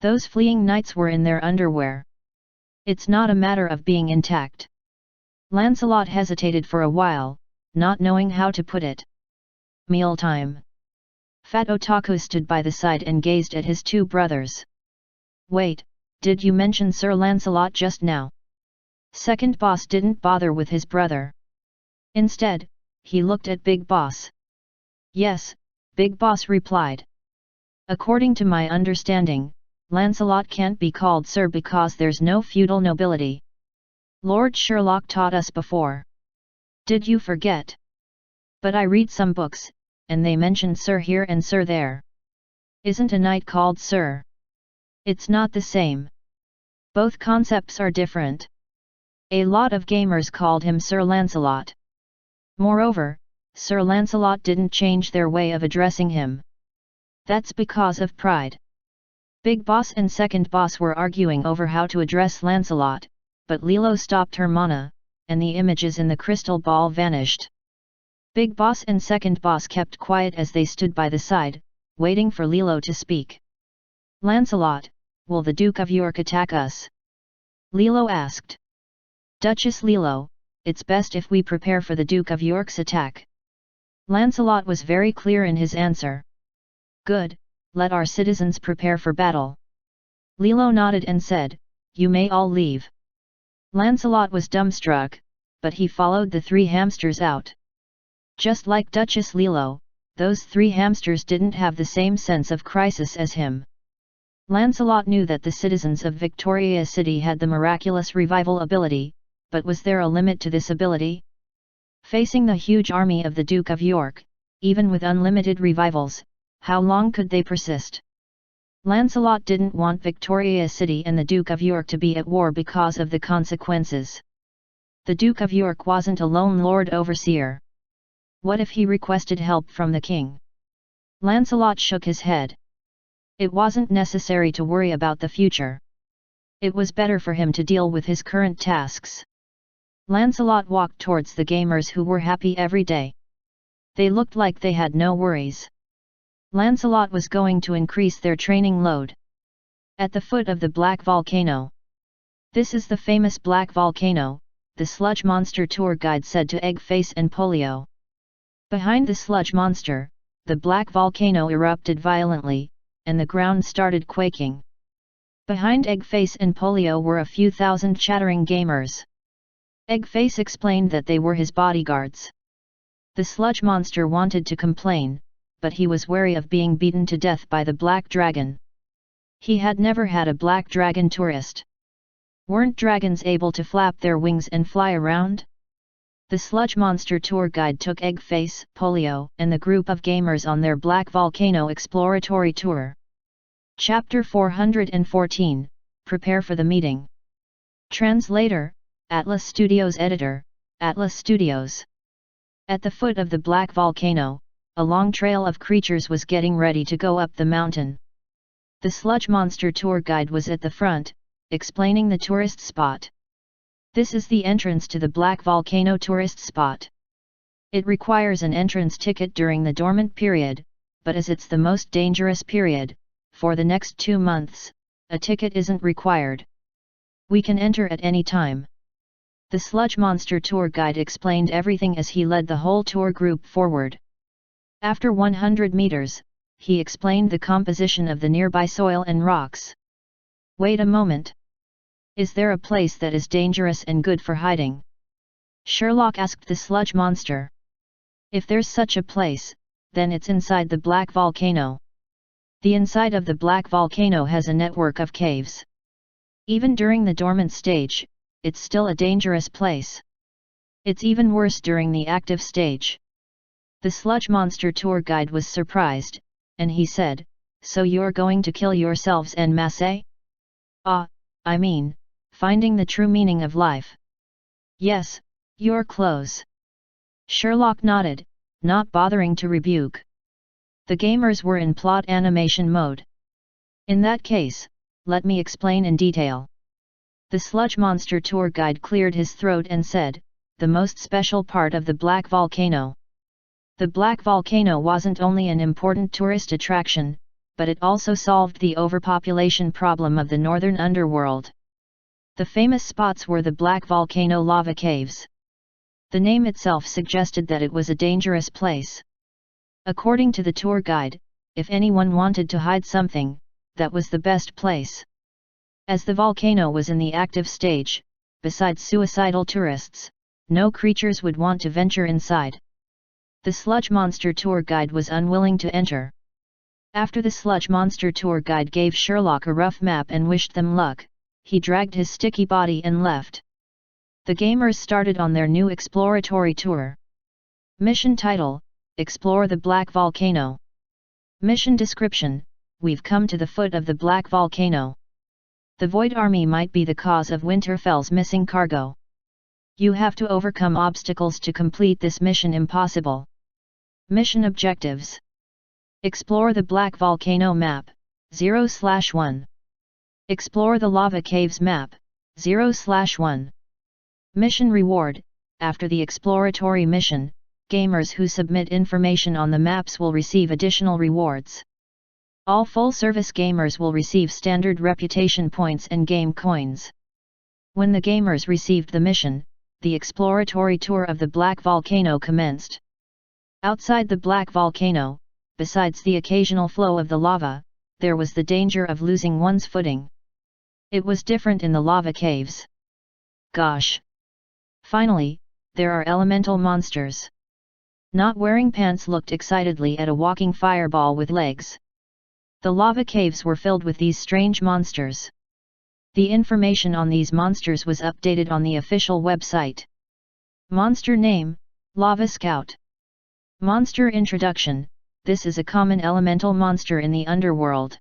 Those fleeing knights were in their underwear. It's not a matter of being intact. Lancelot hesitated for a while, not knowing how to put it. Mealtime. Fat Otaku stood by the side and gazed at his two brothers. Wait, did you mention Sir Lancelot just now? Second Boss didn't bother with his brother. Instead, he looked at Big Boss. Yes, Big Boss replied. According to my understanding, Lancelot can't be called Sir because there's no feudal nobility. Lord Sherlock taught us before. Did you forget? But I read some books, and they mention Sir here and Sir there. Isn't a knight called Sir? It's not the same. Both concepts are different. A lot of gamers called him Sir Lancelot. Moreover, Sir Lancelot didn't change their way of addressing him. That's because of pride. Big Boss and Second Boss were arguing over how to address Lancelot, but Lilo stopped her mana, and the images in the crystal ball vanished. Big Boss and Second Boss kept quiet as they stood by the side, waiting for Lilo to speak. Lancelot, will the Duke of York attack us? Lilo asked. Duchess Lilo, it's best if we prepare for the Duke of York's attack. Lancelot was very clear in his answer. Good, let our citizens prepare for battle. Lilo nodded and said, you may all leave. Lancelot was dumbstruck, but he followed the three hamsters out. Just like Duchess Lilo, those three hamsters didn't have the same sense of crisis as him. Lancelot knew that the citizens of Victoria City had the miraculous revival ability, but was there a limit to this ability? Facing the huge army of the Duke of York, even with unlimited revivals, how long could they persist? Lancelot didn't want Victoria City and the Duke of York to be at war because of the consequences. The Duke of York wasn't a lone Lord Overseer. What if he requested help from the king? Lancelot shook his head. It wasn't necessary to worry about the future. It was better for him to deal with his current tasks. Lancelot walked towards the gamers who were happy every day. They looked like they had no worries. Lancelot was going to increase their training load. At the foot of the Black Volcano. This is the famous Black Volcano, the sludge monster tour guide said to Eggface and Polio. Behind the sludge monster, the Black Volcano erupted violently, and the ground started quaking. Behind Eggface and Polio were a few thousand chattering gamers. Eggface explained that they were his bodyguards. The sludge monster wanted to complain, but he was wary of being beaten to death by the black dragon. He had never had a black dragon tourist. Weren't dragons able to flap their wings and fly around? The sludge monster tour guide took Eggface, Polio, and the group of gamers on their Black Volcano exploratory tour. Chapter 414, Prepare for the Meeting. Translator, Atlas Studios Editor, Atlas Studios. At the foot of the Black Volcano, a long trail of creatures was getting ready to go up the mountain. The sludge monster tour guide was at the front, explaining the tourist spot. This is the entrance to the Black Volcano tourist spot. It requires an entrance ticket during the dormant period, but as it's the most dangerous period, for the next 2 months, a ticket isn't required. We can enter at any time. The sludge monster tour guide explained everything as he led the whole tour group forward. After 100 meters, he explained the composition of the nearby soil and rocks. Wait a moment. Is there a place that is dangerous and good for hiding? Sherlock asked the sludge monster. If there's such a place, then it's inside the Black Volcano. The inside of the Black Volcano has a network of caves. Even during the dormant stage, it's still a dangerous place. It's even worse during the active stage. The sludge monster tour guide was surprised, and he said, "So you're going to kill yourselves en masse?" I mean, finding the true meaning of life. Yes, you're close. Sherlock nodded, not bothering to rebuke. The gamers were in plot animation mode. In that case, let me explain in detail. The sludge monster tour guide cleared his throat and said, the most special part of the Black Volcano. The Black Volcano wasn't only an important tourist attraction, but it also solved the overpopulation problem of the northern underworld. The famous spots were the Black Volcano lava caves. The name itself suggested that it was a dangerous place. According to the tour guide, if anyone wanted to hide something, that was the best place. As the volcano was in the active stage, besides suicidal tourists, no creatures would want to venture inside. The sludge monster tour guide was unwilling to enter. After the sludge monster tour guide gave Sherlock a rough map and wished them luck, he dragged his sticky body and left. The gamers started on their new exploratory tour. Mission title: Explore the Black Volcano. Mission description: We've come to the foot of the Black Volcano. The Void Army might be the cause of Winterfell's missing cargo. You have to overcome obstacles to complete this mission impossible. Mission objectives: Explore the Black Volcano map, 0/1. Explore the Lava Caves map, 0/1. Mission reward: After the exploratory mission, gamers who submit information on the maps will receive additional rewards. All full-service gamers will receive standard reputation points and game coins. When the gamers received the mission, the exploratory tour of the Black Volcano commenced. Outside the Black Volcano, besides the occasional flow of the lava, there was the danger of losing one's footing. It was different in the lava caves. Gosh! Finally, there are elemental monsters. Not Wearing Pants looked excitedly at a walking fireball with legs. The lava caves were filled with these strange monsters. The information on these monsters was updated on the official website. Monster name: Lava Scout. Monster introduction: This is a common elemental monster in the underworld.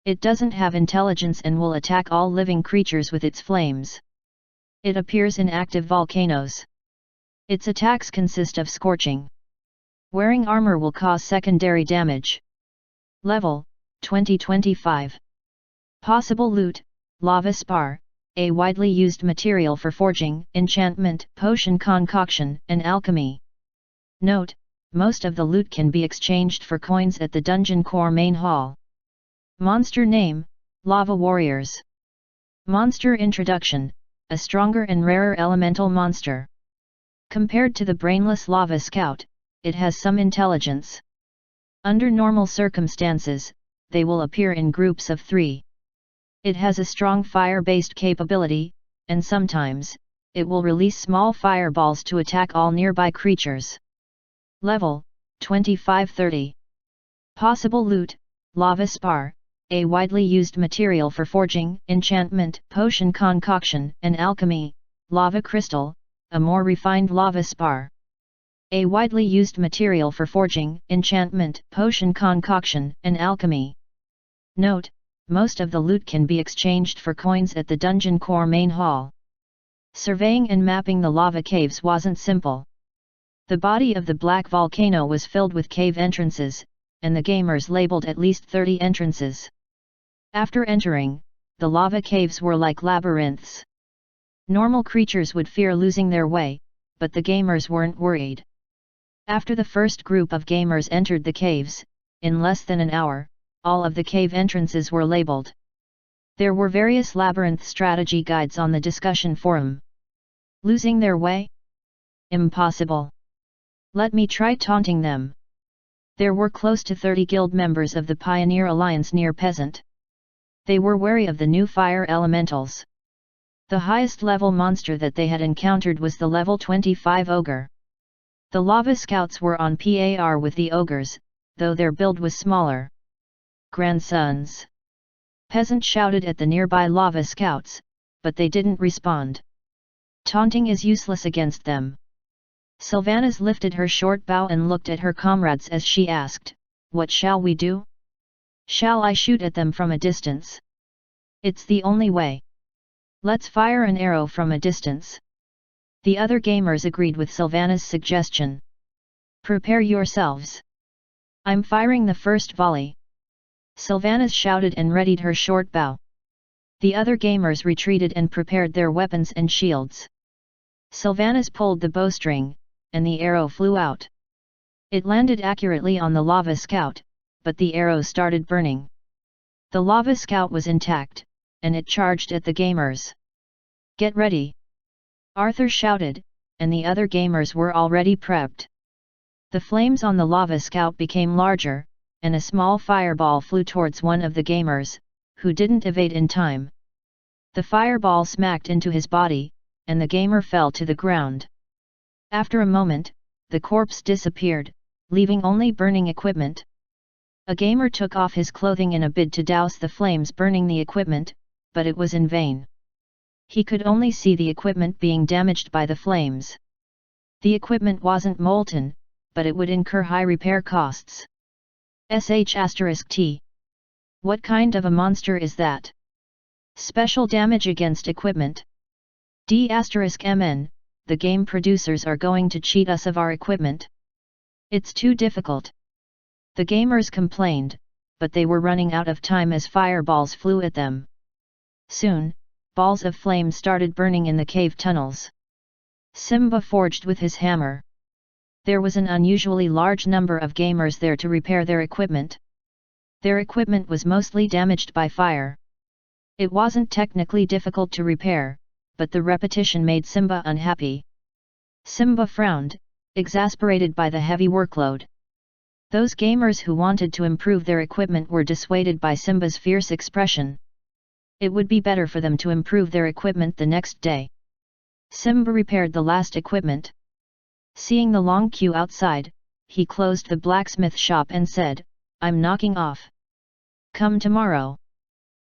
It doesn't have intelligence and will attack all living creatures with its flames. It appears in active volcanoes. Its attacks consist of scorching. Wearing armor will cause secondary damage. Level: 2025. Possible loot: Lava spar, a widely used material for forging, enchantment, potion concoction, and alchemy. Note: most of the loot can be exchanged for coins at the dungeon core main hall. Monster name: Lava Warriors. Monster introduction: a stronger and rarer elemental monster. Compared to the brainless Lava Scout, it has some intelligence. Under normal circumstances, they will appear in groups of 3. It has a strong fire-based capability, and sometimes, it will release small fireballs to attack all nearby creatures. Level 25-30. Possible loot: lava spar, a widely used material for forging, enchantment, potion concoction, and alchemy. Lava crystal, a more refined lava spar. A widely used material for forging, enchantment, potion concoction, and alchemy. Note: most of the loot can be exchanged for coins at the dungeon core main hall. Surveying and mapping the lava caves wasn't simple. The body of the black volcano was filled with cave entrances, and the gamers labeled at least 30 entrances. After entering, the lava caves were like labyrinths. Normal creatures would fear losing their way, but the gamers weren't worried. After the first group of gamers entered the caves, in less than an hour, all of the cave entrances were labeled. There were various labyrinth strategy guides on the discussion forum. Losing their way? Impossible. Let me try taunting them. There were close to 30 guild members of the Pioneer Alliance near Peasant. They were wary of the new fire elementals. The highest level monster that they had encountered was the level 25 ogre. The lava scouts were on par with the ogres, though their build was smaller. Grandsons. Peasant shouted at the nearby lava scouts, but they didn't respond. Taunting is useless against them. Sylvanas lifted her short bow and looked at her comrades as she asked, "What shall we do? Shall I shoot at them from a distance?" "It's the only way. Let's fire an arrow from a distance." The other gamers agreed with Sylvanas' suggestion. "Prepare yourselves. I'm firing the first volley." Sylvanas shouted and readied her short bow. The other gamers retreated and prepared their weapons and shields. Sylvanas pulled the bowstring, and the arrow flew out. It landed accurately on the lava scout, but the arrow started burning. The lava scout was intact, and it charged at the gamers. "Get ready!" Arthur shouted, and the other gamers were already prepped. The flames on the lava scout became larger, and a small fireball flew towards one of the gamers, who didn't evade in time. The fireball smacked into his body, and the gamer fell to the ground. After a moment, the corpse disappeared, leaving only burning equipment. A gamer took off his clothing in a bid to douse the flames burning the equipment, but it was in vain. He could only see the equipment being damaged by the flames. The equipment wasn't molten, but it would incur high repair costs. *T. What kind of a monster is that? Special damage against equipment. D*MN, the game producers are going to cheat us of our equipment. It's too difficult. The gamers complained, but they were running out of time as fireballs flew at them. Soon, balls of flame started burning in the cave tunnels. Simba forged with his hammer. There was an unusually large number of gamers there to repair their equipment. Their equipment was mostly damaged by fire. It wasn't technically difficult to repair, but the repetition made Simba unhappy. Simba frowned, exasperated by the heavy workload. Those gamers who wanted to improve their equipment were dissuaded by Simba's fierce expression. It would be better for them to improve their equipment the next day. Simba repaired the last equipment. Seeing the long queue outside, he closed the blacksmith shop and said, "I'm knocking off. Come tomorrow."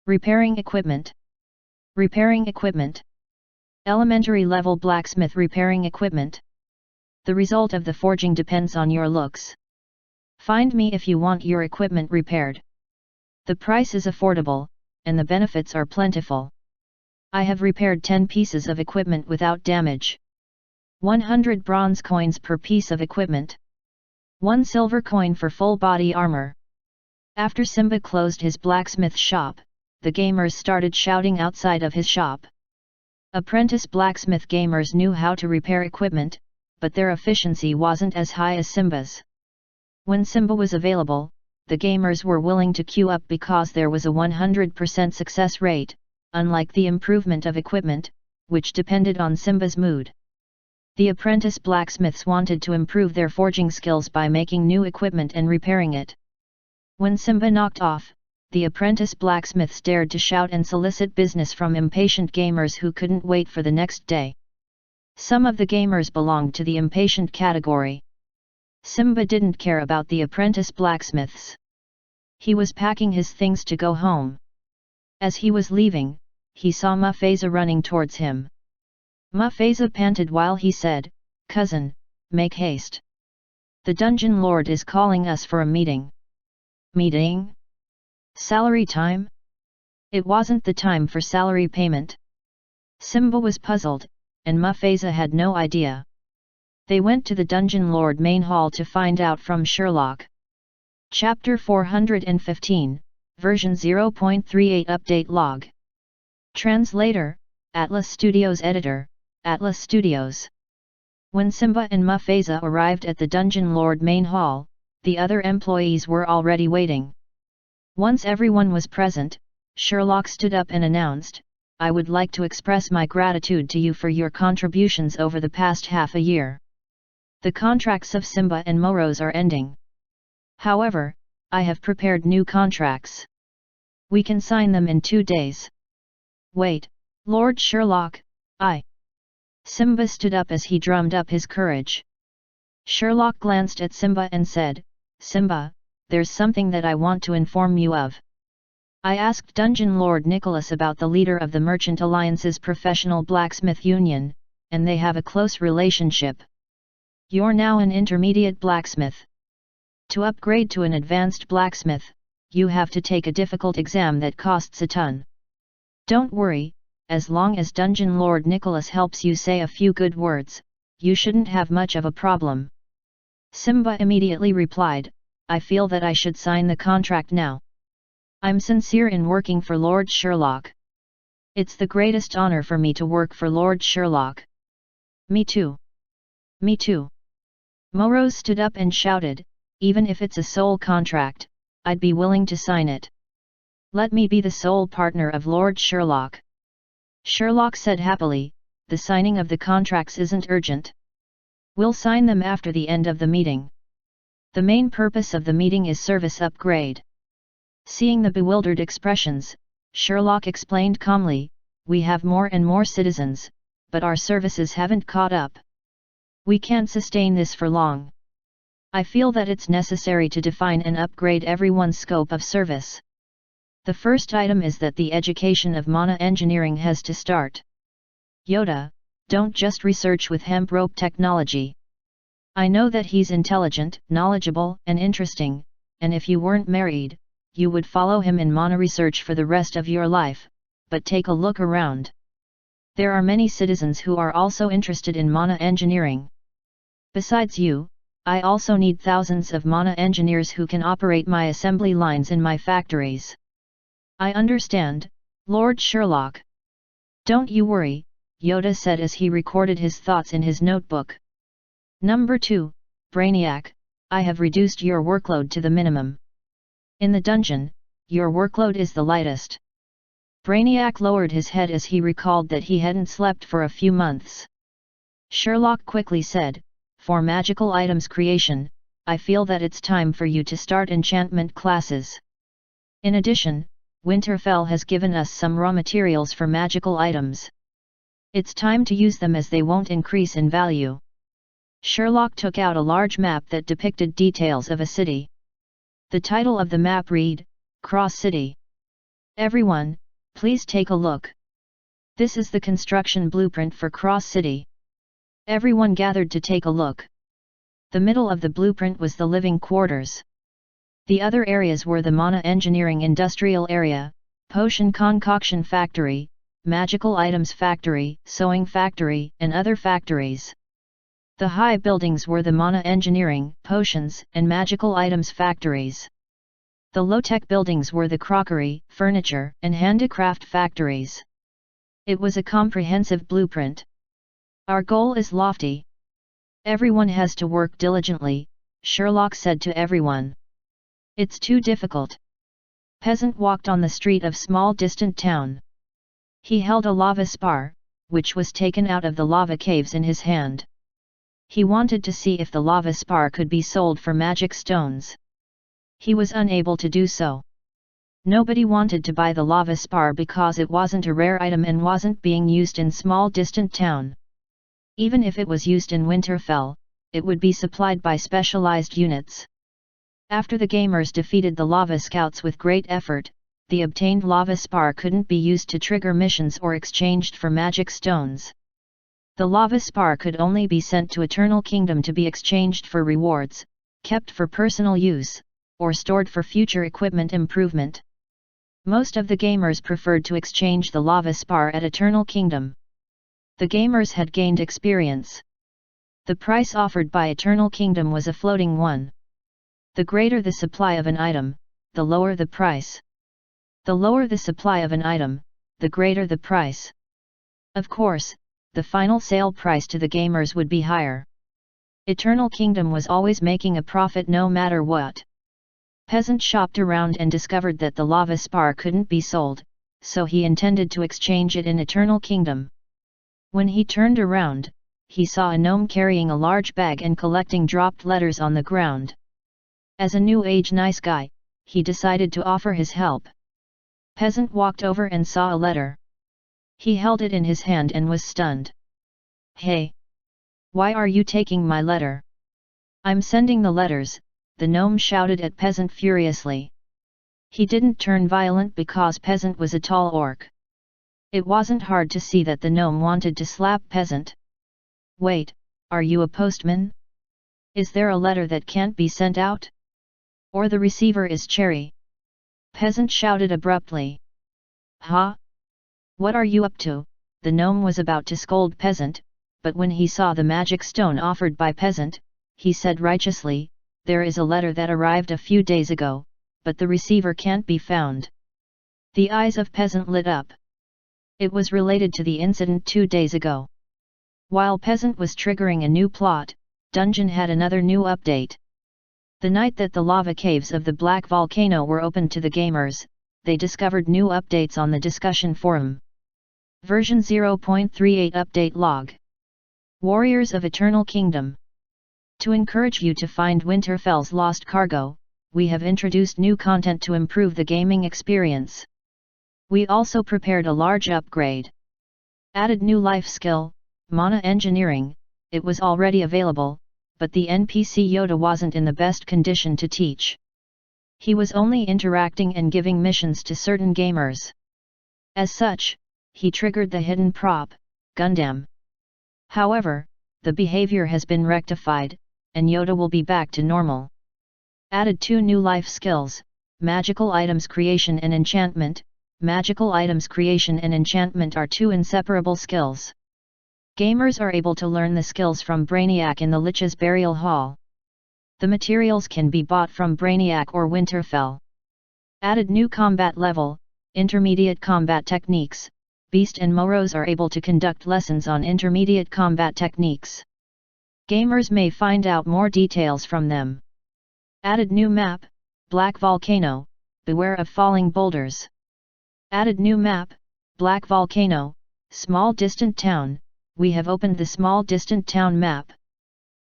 Repairing equipment. Repairing equipment. Elementary level blacksmith repairing equipment. The result of the forging depends on your looks. Find me if you want your equipment repaired. The price is affordable, and the benefits are plentiful. I have repaired 10 pieces of equipment without damage. 100 bronze coins per piece of equipment. 1 silver coin for full body armor. After Simba closed his blacksmith shop, the gamers started shouting outside of his shop. Apprentice blacksmith gamers knew how to repair equipment, but their efficiency wasn't as high as Simba's. When Simba was available, the gamers were willing to queue up because there was a 100% success rate, unlike the improvement of equipment, which depended on Simba's mood. The apprentice blacksmiths wanted to improve their forging skills by making new equipment and repairing it. When Simba knocked off, the apprentice blacksmiths dared to shout and solicit business from impatient gamers who couldn't wait for the next day. Some of the gamers belonged to the impatient category. Simba didn't care about the apprentice blacksmiths. He was packing his things to go home. As he was leaving, he saw Mufasa running towards him. Mufasa panted while he said, "Cousin, make haste. The Dungeon Lord is calling us for a meeting." Meeting? Salary time? It wasn't the time for salary payment. Simba was puzzled, and Mufasa had no idea. They went to the Dungeon Lord main hall to find out from Sherlock. Chapter 415, version 0.38 update log. Translator, Atlas Studios Editor, Atlas Studios. When Simba and Mufasa arrived at the Dungeon Lord main hall, the other employees were already waiting. Once everyone was present, Sherlock stood up and announced, "I would like to express my gratitude to you for your contributions over the past half a year. The contracts of Simba and Morose are ending. However, I have prepared new contracts. We can sign them in 2 days." "Wait, Lord Sherlock, Simba stood up as he drummed up his courage. Sherlock glanced at Simba and said, "Simba, there's something that I want to inform you of. I asked Dungeon Lord Nicholas about the leader of the Merchant Alliance's Professional Blacksmith Union, and they have a close relationship. You're now an intermediate blacksmith. To upgrade to an advanced blacksmith, you have to take a difficult exam that costs a ton. Don't worry, as long as Dungeon Lord Nicholas helps you say a few good words, you shouldn't have much of a problem." Simba immediately replied, "I feel that I should sign the contract now. I'm sincere in working for Lord Sherlock. It's the greatest honor for me to work for Lord Sherlock." "Me too. Me too." Morose stood up and shouted, "Even if it's a sole contract, I'd be willing to sign it. Let me be the sole partner of Lord Sherlock." Sherlock said happily, "The signing of the contracts isn't urgent. We'll sign them after the end of the meeting. The main purpose of the meeting is service upgrade." Seeing the bewildered expressions, Sherlock explained calmly, "We have more and more citizens, but our services haven't caught up. We can't sustain this for long. I feel that it's necessary to define and upgrade everyone's scope of service. The first item is that the education of mana engineering has to start. Yoda, don't just research with hemp rope technology. I know that he's intelligent, knowledgeable, and interesting, and if you weren't married, you would follow him in mana research for the rest of your life, but take a look around. There are many citizens who are also interested in mana engineering. Besides you, I also need thousands of mana engineers who can operate my assembly lines in my factories." "I understand, Lord Sherlock. Don't you worry," Yoda said as he recorded his thoughts in his notebook. "Number 2, Brainiac, I have reduced your workload to the minimum. In the dungeon, your workload is the lightest." Brainiac lowered his head as he recalled that he hadn't slept for a few months. Sherlock quickly said, "For magical items creation, I feel that it's time for you to start enchantment classes. In addition, Winterfell has given us some raw materials for magical items. It's time to use them as they won't increase in value." Sherlock took out a large map that depicted details of a city. The title of the map read, "Cross City." "Everyone, please take a look. This is the construction blueprint for Cross City." Everyone gathered to take a look. The middle of the blueprint was the living quarters. The other areas were the mana engineering industrial area, potion concoction factory, magical items factory, sewing factory, and other factories. The high buildings were the mana engineering, potions, and magical items factories. The low-tech buildings were the crockery, furniture, and handicraft factories. It was a comprehensive blueprint. "Our goal is lofty. Everyone has to work diligently," Sherlock said to everyone. "It's too difficult." Peasant walked on the street of small distant town. He held a lava spar, which was taken out of the lava caves in his hand. He wanted to see if the lava spar could be sold for magic stones. He was unable to do so. Nobody wanted to buy the lava spar because it wasn't a rare item and wasn't being used in small distant town. Even if it was used in Winterfell, it would be supplied by specialized units. After the gamers defeated the lava scouts with great effort, the obtained lava spar couldn't be used to trigger missions or exchanged for magic stones. The lava spar could only be sent to Eternal Kingdom to be exchanged for rewards, kept for personal use, or stored for future equipment improvement. Most of the gamers preferred to exchange the lava spar at Eternal Kingdom. The gamers had gained experience. The price offered by Eternal Kingdom was a floating one. The greater the supply of an item, the lower the price. The lower the supply of an item, the greater the price. Of course, the final sale price to the gamers would be higher. Eternal Kingdom was always making a profit no matter what. Peasant shopped around and discovered that the lava spar couldn't be sold, so he intended to exchange it in Eternal Kingdom. When he turned around, he saw a gnome carrying a large bag and collecting dropped letters on the ground. As a new age nice guy, he decided to offer his help. Peasant walked over and saw a letter. He held it in his hand and was stunned. "Hey! Why are you taking my letter?" "I'm sending the letters," the gnome shouted at Peasant furiously. He didn't turn violent because Peasant was a tall orc. It wasn't hard to see that the gnome wanted to slap Peasant. "Wait, are you a postman? Is there a letter that can't be sent out? Or the receiver is Cherry?" Peasant shouted abruptly. "Huh? What are you up to?" The gnome was about to scold Peasant, but when he saw the magic stone offered by Peasant, he said righteously, "There is a letter that arrived a few days ago, but the receiver can't be found." The eyes of Peasant lit up. It was related to the incident 2 days ago. While Peasant was triggering a new plot, Dungeon had another new update. The night that the lava caves of the Black Volcano were opened to the gamers, they discovered new updates on the discussion forum. Version 0.38 Update Log. Warriors of Eternal Kingdom. To encourage you to find Winterfell's lost cargo, we have introduced new content to improve the gaming experience. We also prepared a large upgrade. Added new life skill, Mana Engineering. It was already available, but the NPC Yoda wasn't in the best condition to teach. He was only interacting and giving missions to certain gamers. As such, he triggered the hidden prop, Gundam. However, the behavior has been rectified, and Yoda will be back to normal. Added 2 new life skills, Magical Items Creation and Enchantment. Magical Items Creation and Enchantment are 2 inseparable skills. Gamers are able to learn the skills from Brainiac in the Lich's Burial Hall. The materials can be bought from Brainiac or Winterfell. Added new combat level, Intermediate Combat Techniques. Beast and Moros are able to conduct lessons on intermediate combat techniques. Gamers may find out more details from them. Added new map, Black Volcano. Beware of falling boulders. Added new map, Black Volcano, Small Distant Town. We have opened the Small Distant Town map.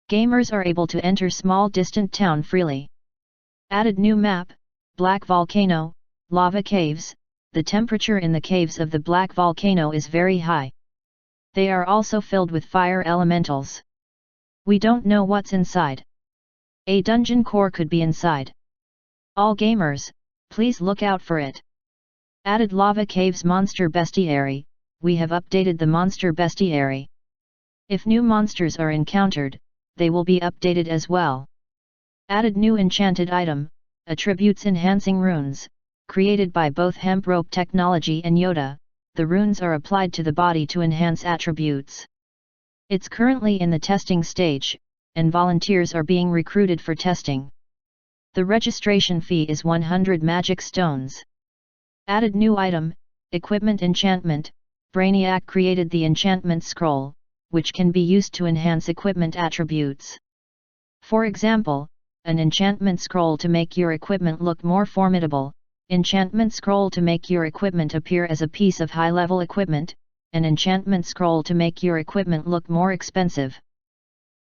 Gamers are able to enter Small Distant Town freely. Added new map, Black Volcano, Lava Caves. The temperature in the caves of the Black Volcano is very high. They are also filled with fire elementals. We don't know what's inside. A dungeon core could be inside. All gamers, please look out for it. Added Lava Caves Monster Bestiary. We have updated the Monster Bestiary. If new monsters are encountered, they will be updated as well. Added new enchanted item, Attributes Enhancing Runes. Created by both Hemp Rope Technology and Yoda, the runes are applied to the body to enhance attributes. It's currently in the testing stage, and volunteers are being recruited for testing. The registration fee is 100 magic stones. Added new item, Equipment Enchantment. Brainiac created the Enchantment Scroll, which can be used to enhance equipment attributes. For example, an Enchantment Scroll to make your equipment look more formidable, Enchantment Scroll to make your equipment appear as a piece of high-level equipment, an Enchantment Scroll to make your equipment look more expensive.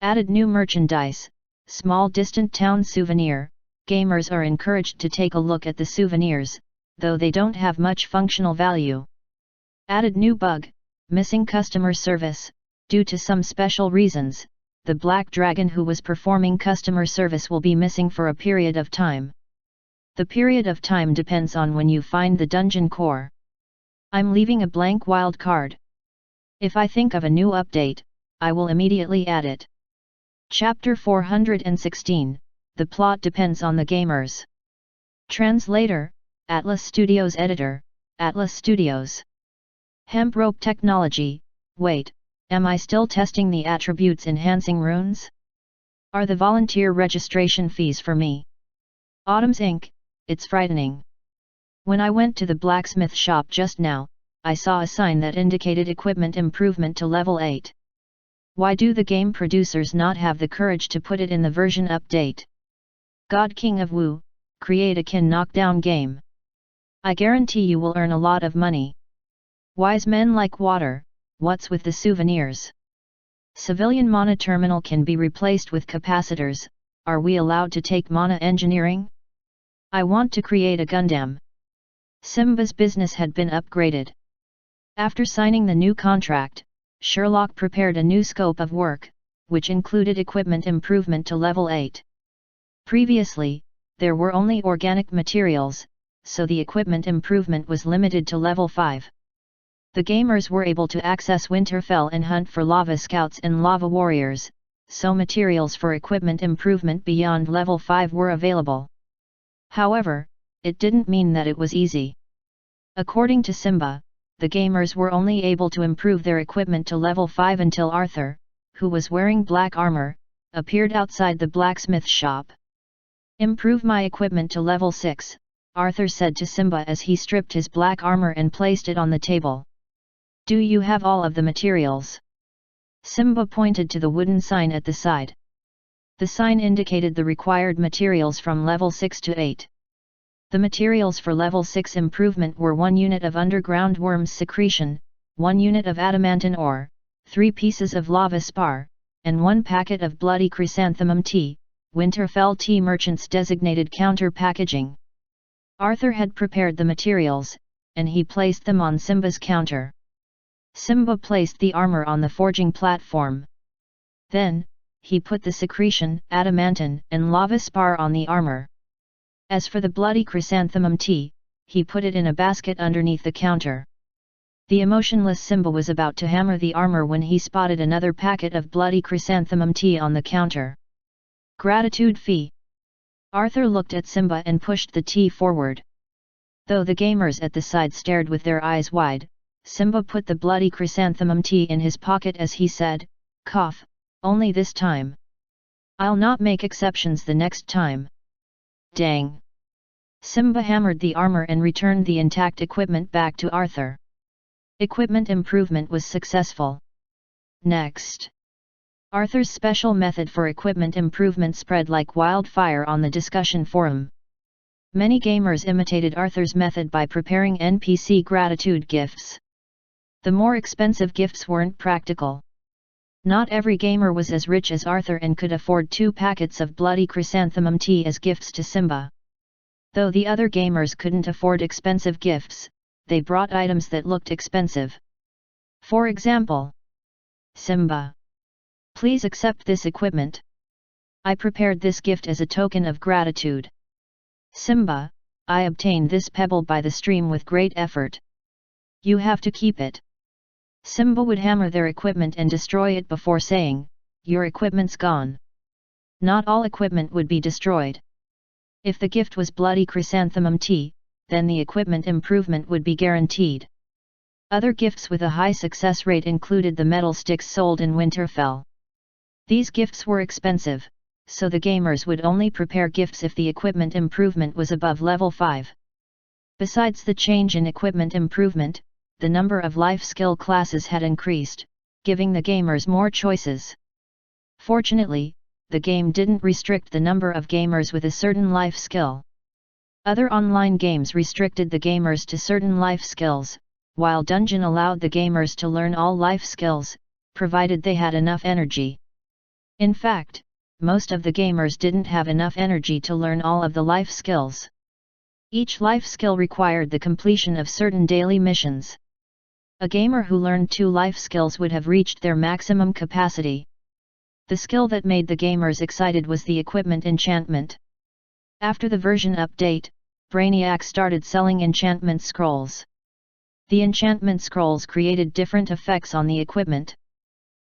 Added new merchandise, Small Distant Town Souvenir. Gamers are encouraged to take a look at the souvenirs, though they don't have much functional value. Added new bug, missing customer service. Due to some special reasons, the black dragon who was performing customer service will be missing for a period of time. The period of time depends on when you find the dungeon core. I'm leaving a blank wild card. If I think of a new update, I will immediately add it. Chapter 416, The plot depends on the gamers. Translator, Atlas Studios Editor, Atlas Studios. Hemp rope technology. Wait, am I still testing the attributes enhancing runes? Are the volunteer registration fees for me? Autumn's Inc., it's frightening. When I went to the blacksmith shop just now, I saw a sign that indicated equipment improvement to level 8. Why do the game producers not have the courage to put it in the version update? God King of Wu, create a kin knockdown game. I guarantee you will earn a lot of money. Wise men like water, what's with the souvenirs? Civilian mana terminal can be replaced with capacitors, are we allowed to take mana engineering? I want to create a Gundam. Simba's business had been upgraded. After signing the new contract, Sherlock prepared a new scope of work, which included equipment improvement to level 8. Previously, there were only organic materials, so the equipment improvement was limited to level 5. The gamers were able to access Winterfell and hunt for lava scouts and lava warriors, so materials for equipment improvement beyond level 5 were available. However, it didn't mean that it was easy. According to Simba, the gamers were only able to improve their equipment to level 5 until Arthur, who was wearing black armor, appeared outside the blacksmith shop. Improve my equipment to level 6, Arthur said to Simba as he stripped his black armor and placed it on the table. Do you have all of the materials? Simba pointed to the wooden sign at the side. The sign indicated the required materials from level 6 to 8. The materials for level 6 improvement were 1 unit of underground worms secretion, 1 unit of adamantine ore, 3 pieces of lava spar, and 1 packet of bloody chrysanthemum tea, Winterfell tea merchants designated counter packaging. Arthur had prepared the materials, and he placed them on Simba's counter. Simba placed the armor on the forging platform. Then, he put the secretion, adamantine, and lava spar on the armor. As for the bloody chrysanthemum tea, he put it in a basket underneath the counter. The emotionless Simba was about to hammer the armor when he spotted another packet of bloody chrysanthemum tea on the counter. Gratitude fee. Arthur looked at Simba and pushed the tea forward. Though the gamers at the side stared with their eyes wide, Simba put the bloody chrysanthemum tea in his pocket as he said, "Cough, only this time. I'll not make exceptions the next time." Dang! Simba hammered the armor and returned the intact equipment back to Arthur. Equipment improvement was successful. Next. Arthur's special method for equipment improvement spread like wildfire on the discussion forum. Many gamers imitated Arthur's method by preparing NPC gratitude gifts. The more expensive gifts weren't practical. Not every gamer was as rich as Arthur and could afford 2 packets of bloody chrysanthemum tea as gifts to Simba. Though the other gamers couldn't afford expensive gifts, they brought items that looked expensive. For example, Simba, please accept this equipment. I prepared this gift as a token of gratitude. Simba, I obtained this pebble by the stream with great effort. You have to keep it. Simba would hammer their equipment and destroy it before saying, "Your equipment's gone." Not all equipment would be destroyed. If the gift was bloody chrysanthemum tea, then the equipment improvement would be guaranteed. Other gifts with a high success rate included the metal sticks sold in Winterfell. These gifts were expensive, so the gamers would only prepare gifts if the equipment improvement was above level 5. Besides the change in equipment improvement, the number of life skill classes had increased, giving the gamers more choices. Fortunately, the game didn't restrict the number of gamers with a certain life skill. Other online games restricted the gamers to certain life skills, while Dungeon allowed the gamers to learn all life skills, provided they had enough energy. In fact, most of the gamers didn't have enough energy to learn all of the life skills. Each life skill required the completion of certain daily missions. A gamer who learned 2 life skills would have reached their maximum capacity. The skill that made the gamers excited was the equipment enchantment. After the version update, Brainiac started selling enchantment scrolls. The enchantment scrolls created different effects on the equipment.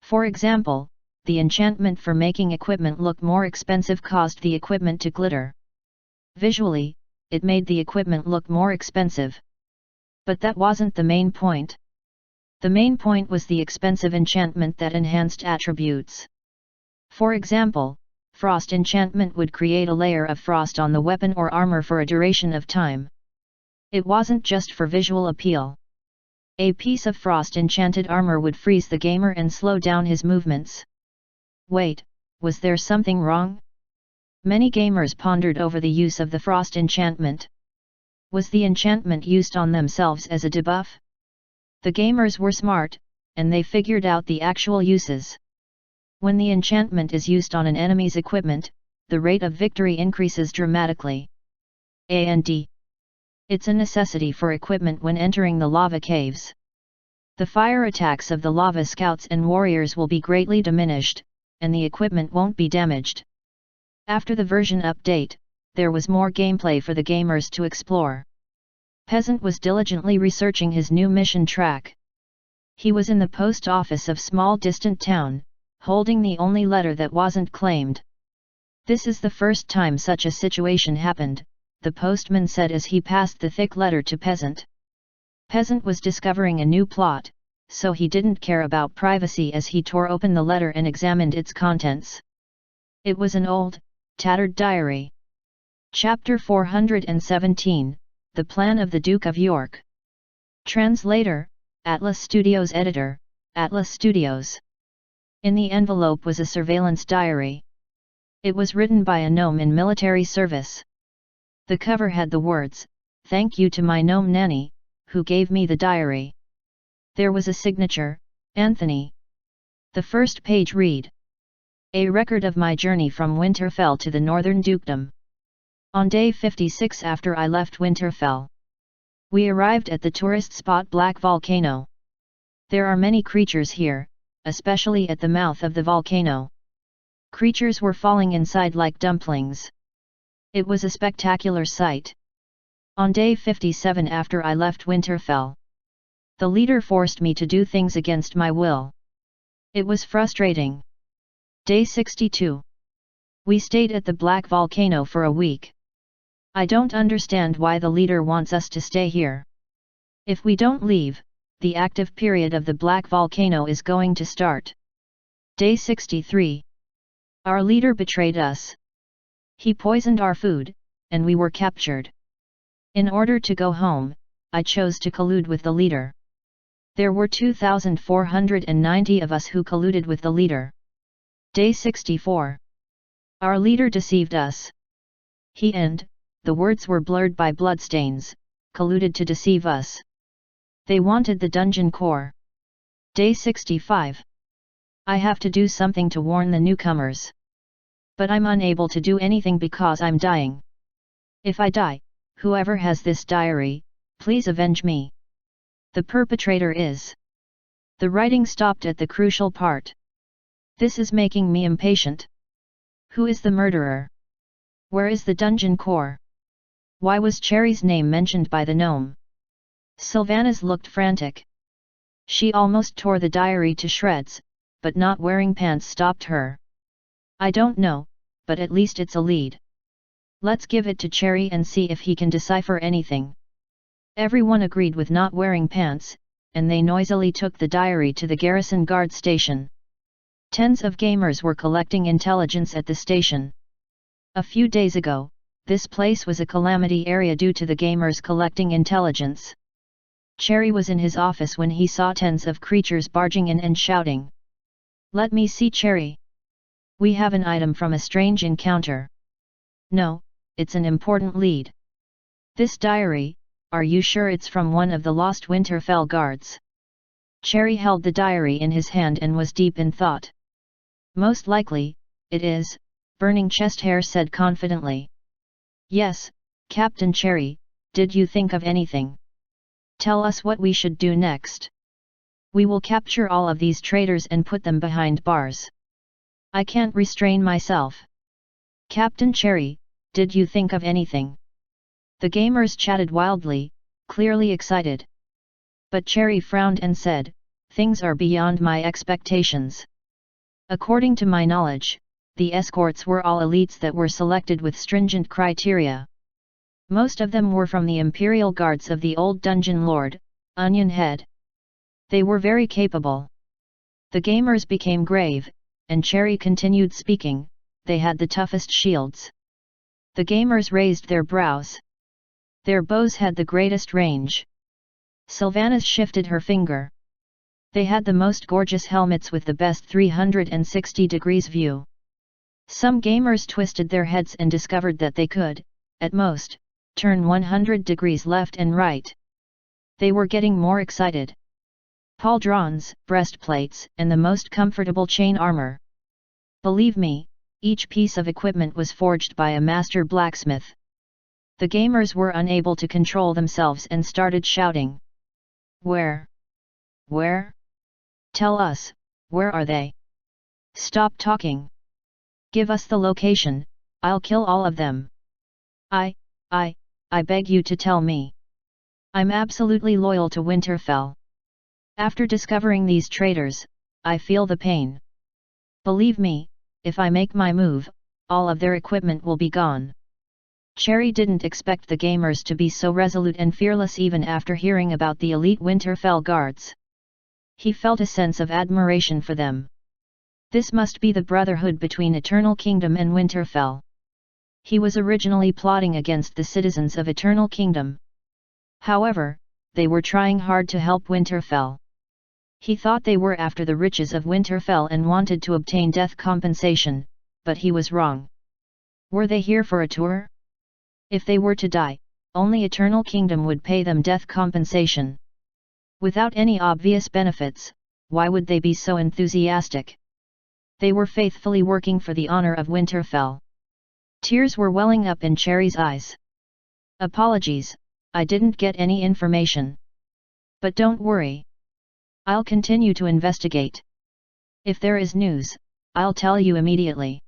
For example, the enchantment for making equipment look more expensive caused the equipment to glitter. Visually, it made the equipment look more expensive. But that wasn't the main point. The main point was the expensive enchantment that enhanced attributes. For example, frost enchantment would create a layer of frost on the weapon or armor for a duration of time. It wasn't just for visual appeal. A piece of frost enchanted armor would freeze the gamer and slow down his movements. Wait, was there something wrong? Many gamers pondered over the use of the frost enchantment. Was the enchantment used on themselves as a debuff? The gamers were smart, and they figured out the actual uses. When the enchantment is used on an enemy's equipment, the rate of victory increases dramatically. And it's a necessity for equipment when entering the lava caves. The fire attacks of the lava scouts and warriors will be greatly diminished, and the equipment won't be damaged. After the version update, there was more gameplay for the gamers to explore. Peasant was diligently researching his new mission track. He was in the post office of small distant town, holding the only letter that wasn't claimed. This is the first time such a situation happened, the postman said as he passed the thick letter to Peasant. Peasant was discovering a new plot, so he didn't care about privacy as he tore open the letter and examined its contents. It was an old, tattered diary. Chapter 417, The Plan of the Duke of York. Translator, Atlas Studios Editor, Atlas Studios. In the envelope was a surveillance diary. It was written by a gnome in military service. The cover had the words, "Thank you to my gnome nanny, who gave me the diary." There was a signature, Anthony. The first page read, "A record of my journey from Winterfell to the Northern Dukedom. On day 56 after I left Winterfell. We arrived at the tourist spot Black Volcano. There are many creatures here, especially at the mouth of the volcano. Creatures were falling inside like dumplings. It was a spectacular sight. On day 57 after I left Winterfell. The leader forced me to do things against my will. It was frustrating. Day 62. We stayed at the Black Volcano for a week. I don't understand why the leader wants us to stay here. If we don't leave, the active period of the Black Volcano is going to start. Day 63. Our leader betrayed us. He poisoned our food, and we were captured. In order to go home, I chose to collude with the leader. There were 2,490 of us who colluded with the leader. Day 64. Our leader deceived us. He and, the words were blurred by bloodstains, colluded to deceive us. They wanted the dungeon core. Day 65. I have to do something to warn the newcomers. But I'm unable to do anything because I'm dying. If I die, whoever has this diary, please avenge me. The perpetrator is. The writing stopped at the crucial part. This is making me impatient. Who is the murderer? Where is the dungeon core? Why was Cherry's name mentioned by the gnome? Sylvanas looked frantic. She almost tore the diary to shreds, but not wearing pants stopped her. I don't know, but at least it's a lead. Let's give it to Cherry and see if he can decipher anything. Everyone agreed with not wearing pants, and they noisily took the diary to the garrison guard station. Tens of gamers were collecting intelligence at the station. A few days ago, this place was a calamity area due to the gamers collecting intelligence. Cherry was in his office when he saw tens of creatures barging in and shouting. Let me see Cherry. We have an item from a strange encounter. No, it's an important lead. This diary, are you sure it's from one of the lost Winterfell guards? Cherry held the diary in his hand and was deep in thought. Most likely, it is, Burning Chest Hair said confidently. Yes, Captain Cherry, did you think of anything? Tell us what we should do next. We will capture all of these traitors and put them behind bars. I can't restrain myself. Captain Cherry, did you think of anything? The gamers chatted wildly, clearly excited. But Cherry frowned and said, things are beyond my expectations. According to my knowledge, the escorts were all elites that were selected with stringent criteria. Most of them were from the Imperial Guards of the old Dungeon Lord, Onion Head. They were very capable. The gamers became grave, and Cherry continued speaking, they had the toughest shields. The gamers raised their brows. Their bows had the greatest range. Sylvanas shifted her finger. They had the most gorgeous helmets with the best 360 degrees view. Some gamers twisted their heads and discovered that they could, at most, turn 100 degrees left and right. They were getting more excited. Pauldrons, breastplates, and the most comfortable chain armor. Believe me, each piece of equipment was forged by a master blacksmith. The gamers were unable to control themselves and started shouting. Where? Where? Tell us, where are they? Stop talking. Give us the location, I'll kill all of them. I beg you to tell me. I'm absolutely loyal to Winterfell. After discovering these traitors, I feel the pain. Believe me, if I make my move, all of their equipment will be gone. Cherry didn't expect the gamers to be so resolute and fearless even after hearing about the elite Winterfell guards. He felt a sense of admiration for them. This must be the brotherhood between Eternal Kingdom and Winterfell. He was originally plotting against the citizens of Eternal Kingdom. However, they were trying hard to help Winterfell. He thought they were after the riches of Winterfell and wanted to obtain death compensation, but he was wrong. Were they here for a tour? If they were to die, only Eternal Kingdom would pay them death compensation. Without any obvious benefits, why would they be so enthusiastic? They were faithfully working for the honor of Winterfell. Tears were welling up in Cherry's eyes. Apologies, I didn't get any information. But don't worry. I'll continue to investigate. If there is news, I'll tell you immediately.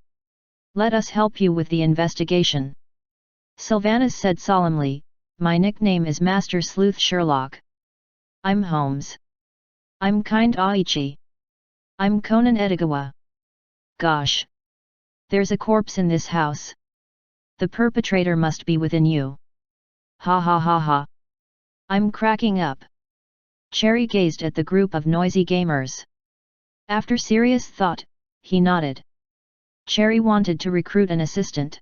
Let us help you with the investigation. Sylvanas said solemnly, my nickname is Master Sleuth Sherlock. I'm Holmes. I'm Kind Aichi. I'm Conan Edogawa. Gosh. There's a corpse in this house. The perpetrator must be within you. Ha ha ha ha. I'm cracking up. Cherry gazed at the group of noisy gamers. After serious thought, he nodded. Cherry wanted to recruit an assistant.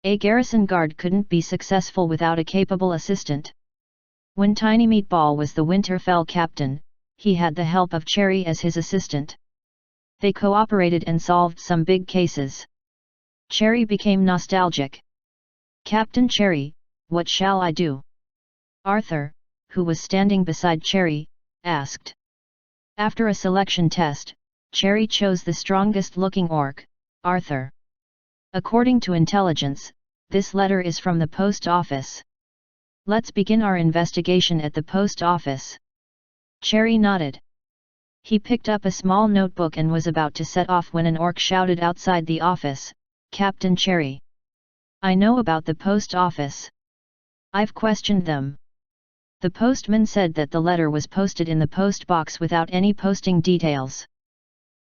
A garrison guard couldn't be successful without a capable assistant. When Tiny Meatball was the Winterfell captain, he had the help of Cherry as his assistant. They cooperated and solved some big cases. Cherry became nostalgic. Captain Cherry, what shall I do? Arthur, who was standing beside Cherry, asked. After a selection test, Cherry chose the strongest-looking orc, Arthur. According to intelligence, this letter is from the post office. Let's begin our investigation at the post office. Cherry nodded. He picked up a small notebook and was about to set off when an orc shouted outside the office, Captain Cherry. I know about the post office. I've questioned them. The postman said that the letter was posted in the post box without any posting details.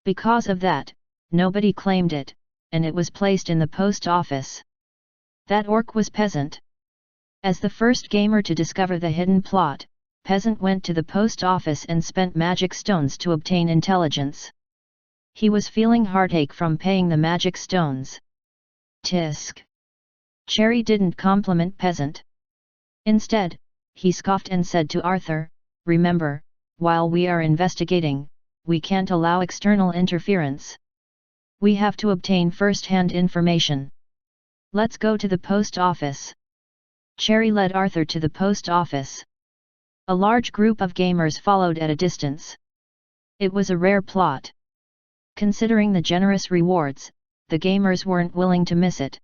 Because of that, nobody claimed it, and it was placed in the post office. That orc was Peasant. As the first gamer to discover the hidden plot, Peasant went to the post office and spent magic stones to obtain intelligence. He was feeling heartache from paying the magic stones. Tisk. Cherry didn't compliment Peasant. Instead, he scoffed and said to Arthur, remember, while we are investigating, we can't allow external interference. We have to obtain first-hand information. Let's go to the post office. Cherry led Arthur to the post office. A large group of gamers followed at a distance. It was a rare plot. Considering the generous rewards, the gamers weren't willing to miss it.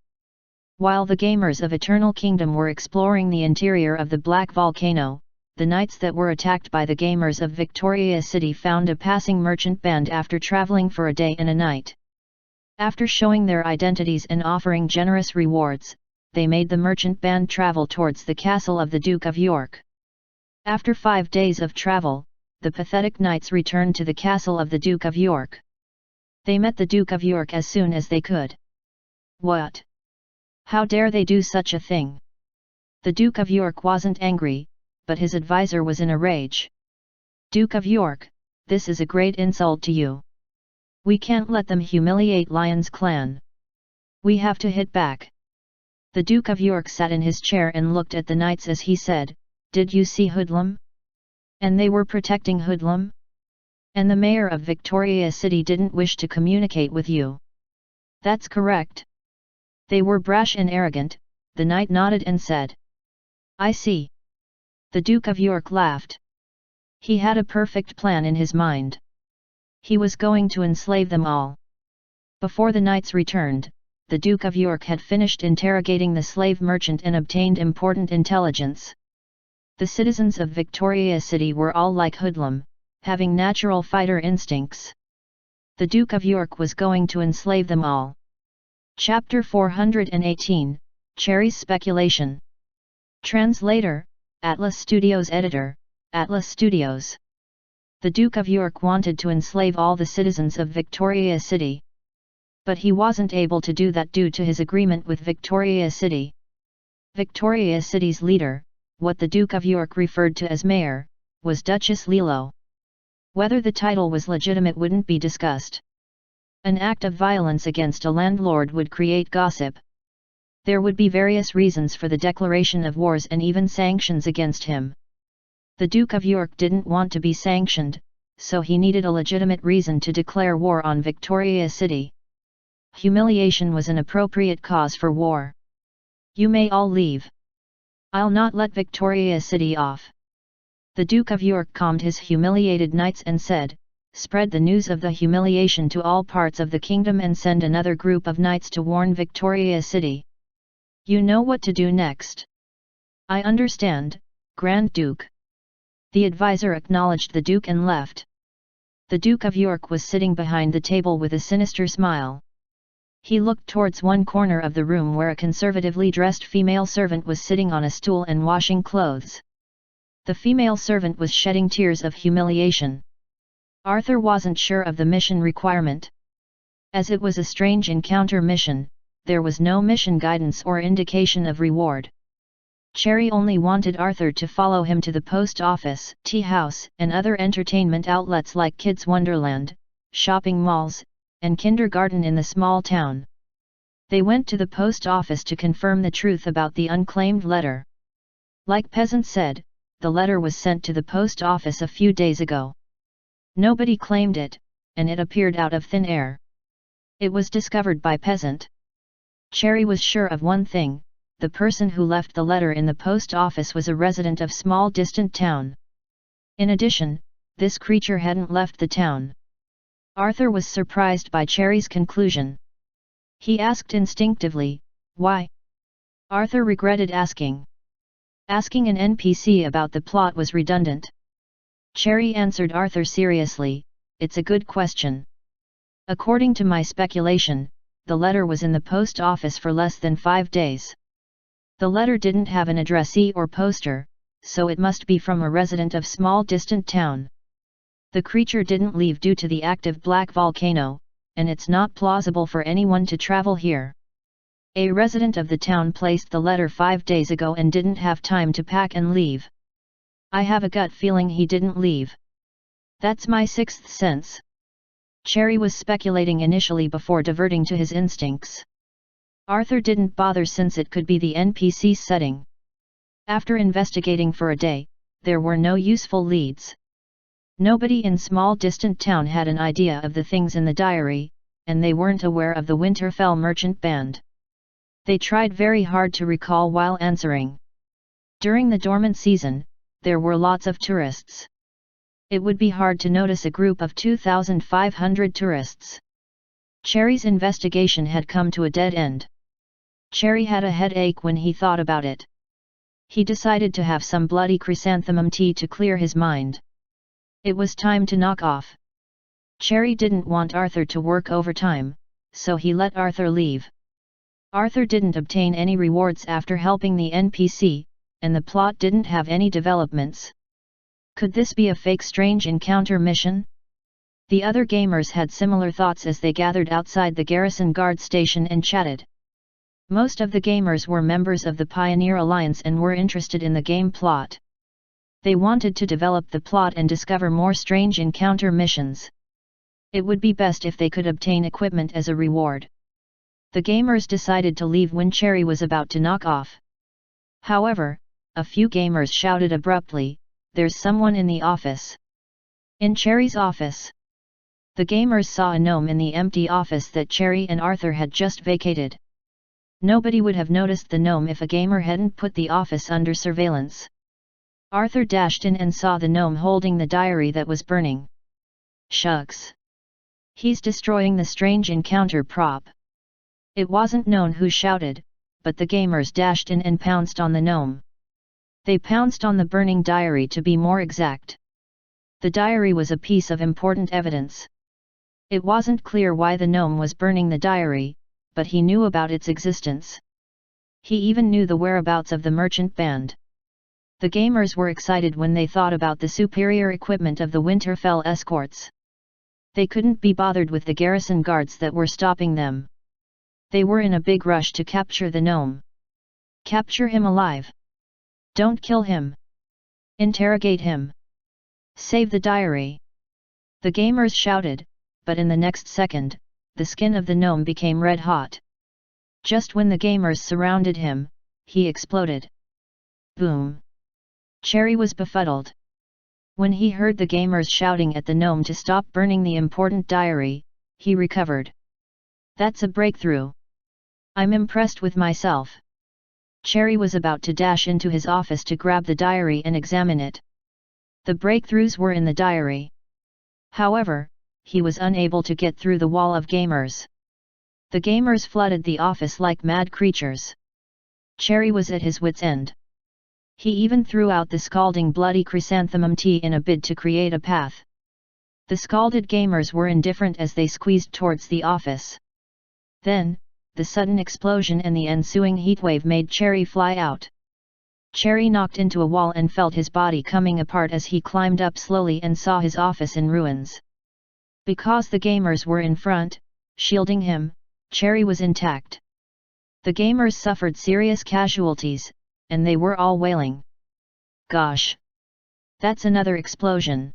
While the gamers of Eternal Kingdom were exploring the interior of the Black Volcano, the knights that were attacked by the gamers of Victoria City found a passing merchant band after traveling for a day and a night. After showing their identities and offering generous rewards, they made the merchant band travel towards the castle of the Duke of York. After 5 days of travel, the pathetic knights returned to the castle of the Duke of York. They met the Duke of York as soon as they could. What? How dare they do such a thing? The Duke of York wasn't angry, but his advisor was in a rage. Duke of York, this is a great insult to you. We can't let them humiliate Lion's clan. We have to hit back. The Duke of York sat in his chair and looked at the knights as he said, "Did you see Hoodlum? And they were protecting Hoodlum? And the mayor of Victoria City didn't wish to communicate with you." "That's correct. They were brash and arrogant," the knight nodded and said. "I see." The Duke of York laughed. He had a perfect plan in his mind. He was going to enslave them all. Before the knights returned, the Duke of York had finished interrogating the slave merchant and obtained important intelligence. The citizens of Victoria City were all like Hoodlum, having natural fighter instincts. The Duke of York was going to enslave them all. Chapter 418, Cherry's Speculation. Translator, Atlas Studios Editor, Atlas Studios. The Duke of York wanted to enslave all the citizens of Victoria City. But he wasn't able to do that due to his agreement with Victoria City. Victoria City's leader, what the Duke of York referred to as mayor, was Duchess Lilo. Whether the title was legitimate wouldn't be discussed. An act of violence against a landlord would create gossip. There would be various reasons for the declaration of wars and even sanctions against him. The Duke of York didn't want to be sanctioned, so he needed a legitimate reason to declare war on Victoria City. Humiliation was an appropriate cause for war. "You may all leave. I'll not let Victoria City off." The Duke of York calmed his humiliated knights and said, "Spread the news of the humiliation to all parts of the kingdom and send another group of knights to warn Victoria City. You know what to do next." "I understand, Grand Duke." The advisor acknowledged the Duke and left. The Duke of York was sitting behind the table with a sinister smile. He looked towards one corner of the room where a conservatively dressed female servant was sitting on a stool and washing clothes. The female servant was shedding tears of humiliation. Arthur wasn't sure of the mission requirement. As it was a strange encounter mission, there was no mission guidance or indication of reward. Cherry only wanted Arthur to follow him to the post office, tea house, and other entertainment outlets like Kids Wonderland, shopping malls, and kindergarten in the small town. They went to the post office to confirm the truth about the unclaimed letter. Like Peasant said, the letter was sent to the post office a few days ago. Nobody claimed it, and it appeared out of thin air. It was discovered by Peasant. Cherry was sure of one thing: the person who left the letter in the post office was a resident of small distant town. In addition, this creature hadn't left the town. Arthur was surprised by Cherry's conclusion. He asked instinctively, "Why?" Arthur regretted asking. Asking an NPC about the plot was redundant. Cherry answered Arthur seriously, "It's a good question. According to my speculation, the letter was in the post office for less than 5 days. The letter didn't have an addressee or poster, so it must be from a resident of small distant town. The creature didn't leave due to the active black volcano, and it's not plausible for anyone to travel here. A resident of the town placed the letter 5 days ago and didn't have time to pack and leave. I have a gut feeling he didn't leave. That's my sixth sense." Cherry was speculating initially before diverting to his instincts. Arthur didn't bother since it could be the NPC's setting. After investigating for a day, there were no useful leads. Nobody in small distant town had an idea of the things in the diary, and they weren't aware of the Winterfell merchant band. They tried very hard to recall while answering. During the dormant season, there were lots of tourists. It would be hard to notice a group of 2,500 tourists. Cherry's investigation had come to a dead end. Cherry had a headache when he thought about it. He decided to have some bloody chrysanthemum tea to clear his mind. It was time to knock off. Cherry didn't want Arthur to work overtime, so he let Arthur leave. Arthur didn't obtain any rewards after helping the NPC, and the plot didn't have any developments. Could this be a fake strange encounter mission? The other gamers had similar thoughts as they gathered outside the garrison guard station and chatted. Most of the gamers were members of the Pioneer Alliance and were interested in the game plot. They wanted to develop the plot and discover more strange encounter missions. It would be best if they could obtain equipment as a reward. The gamers decided to leave when Cherry was about to knock off. However, a few gamers shouted abruptly, "There's someone in the office." In Cherry's office. The gamers saw a gnome in the empty office that Cherry and Arthur had just vacated. Nobody would have noticed the gnome if a gamer hadn't put the office under surveillance. Arthur dashed in and saw the gnome holding the diary that was burning. Shucks! He's destroying the strange encounter prop. It wasn't known who shouted, but the gamers dashed in and pounced on the gnome. They pounced on the burning diary to be more exact. The diary was a piece of important evidence. It wasn't clear why the gnome was burning the diary, but he knew about its existence. He even knew the whereabouts of the merchant band. The gamers were excited when they thought about the superior equipment of the Winterfell escorts. They couldn't be bothered with the garrison guards that were stopping them. They were in a big rush to capture the gnome. Capture him alive. Don't kill him. Interrogate him. Save the diary. The gamers shouted, but in the next second, the skin of the gnome became red hot. Just when the gamers surrounded him, he exploded. Boom! Cherry was befuddled. When he heard the gamers shouting at the gnome to stop burning the important diary, he recovered. That's a breakthrough. I'm impressed with myself. Cherry was about to dash into his office to grab the diary and examine it. The breakthroughs were in the diary. However, he was unable to get through the wall of gamers. The gamers flooded the office like mad creatures. Cherry was at his wit's end. He even threw out the scalding bloody chrysanthemum tea in a bid to create a path. The scalded gamers were indifferent as they squeezed towards the office. Then, the sudden explosion and the ensuing heatwave made Cherry fly out. Cherry knocked into a wall and felt his body coming apart as he climbed up slowly and saw his office in ruins. Because the gamers were in front, shielding him, Cherry was intact. The gamers suffered serious casualties, and they were all wailing. Gosh! That's another explosion.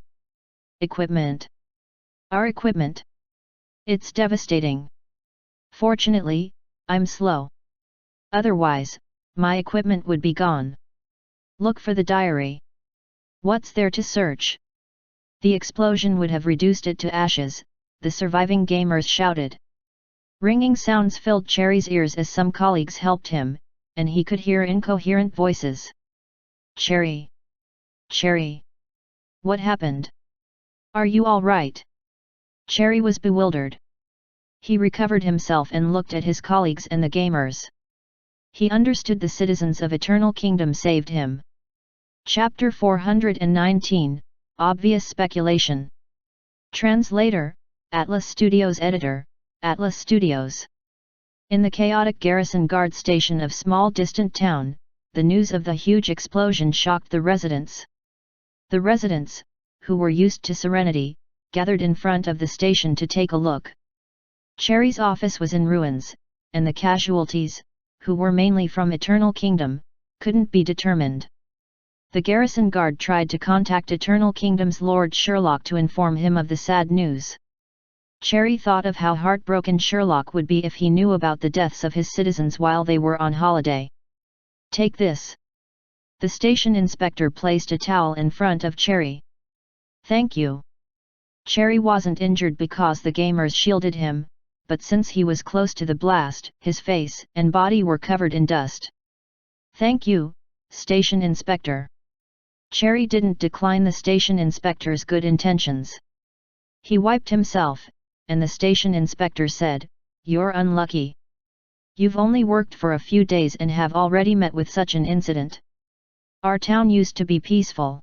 Equipment. Our equipment. It's devastating. Fortunately, I'm slow. Otherwise, my equipment would be gone. Look for the diary. What's there to search? The explosion would have reduced it to ashes, the surviving gamers shouted. Ringing sounds filled Cherry's ears as some colleagues helped him, and he could hear incoherent voices. Cherry! Cherry! What happened? Are you all right? Cherry was bewildered. He recovered himself and looked at his colleagues and the gamers. He understood the citizens of Eternal Kingdom saved him. Chapter 419, Obvious Speculation. Translator, Atlas Studios Editor, Atlas Studios. In the chaotic garrison guard station of small distant town, the news of the huge explosion shocked the residents. The residents, who were used to serenity, gathered in front of the station to take a look. Cherry's office was in ruins, and the casualties, who were mainly from Eternal Kingdom, couldn't be determined. The garrison guard tried to contact Eternal Kingdom's Lord Sherlock to inform him of the sad news. Cherry thought of how heartbroken Sherlock would be if he knew about the deaths of his citizens while they were on holiday. Take this. The station inspector placed a towel in front of Cherry. Thank you. Cherry wasn't injured because the gamers shielded him, but since he was close to the blast, his face and body were covered in dust. Thank you, Station Inspector. Cherry didn't decline the station inspector's good intentions. He wiped himself, and the station inspector said, "You're unlucky. You've only worked for a few days and have already met with such an incident. Our town used to be peaceful.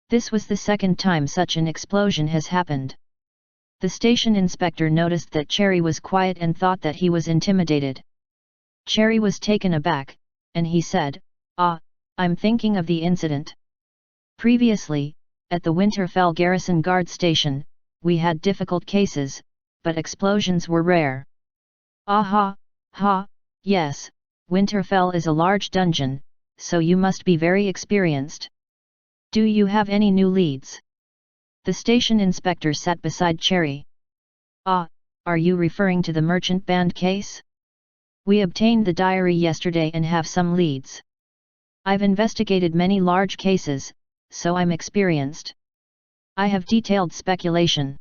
This was the second time such an explosion has happened. The station inspector noticed that Cherry was quiet and thought that he was intimidated. Cherry was taken aback, and he said, I'm thinking of the incident. Previously, at the Winterfell Garrison Guard Station, we had difficult cases, but explosions were rare. Yes, Winterfell is a large dungeon, so you must be very experienced. Do you have any new leads? The station inspector sat beside Cherry. Are you referring to the merchant band case? We obtained the diary yesterday and have some leads. I've investigated many large cases, so I'm experienced. I have detailed speculation.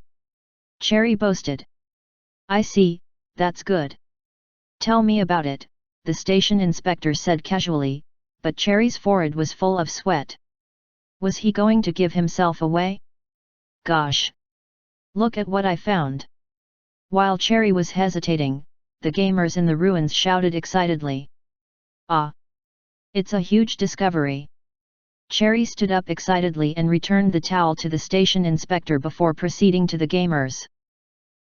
Cherry boasted. I see, that's good. Tell me about it, the station inspector said casually, but Cherry's forehead was full of sweat. Was he going to give himself away? Gosh! Look at what I found! While Cherry was hesitating, the gamers in the ruins shouted excitedly. It's a huge discovery. Cherry stood up excitedly and returned the towel to the station inspector before proceeding to the gamers.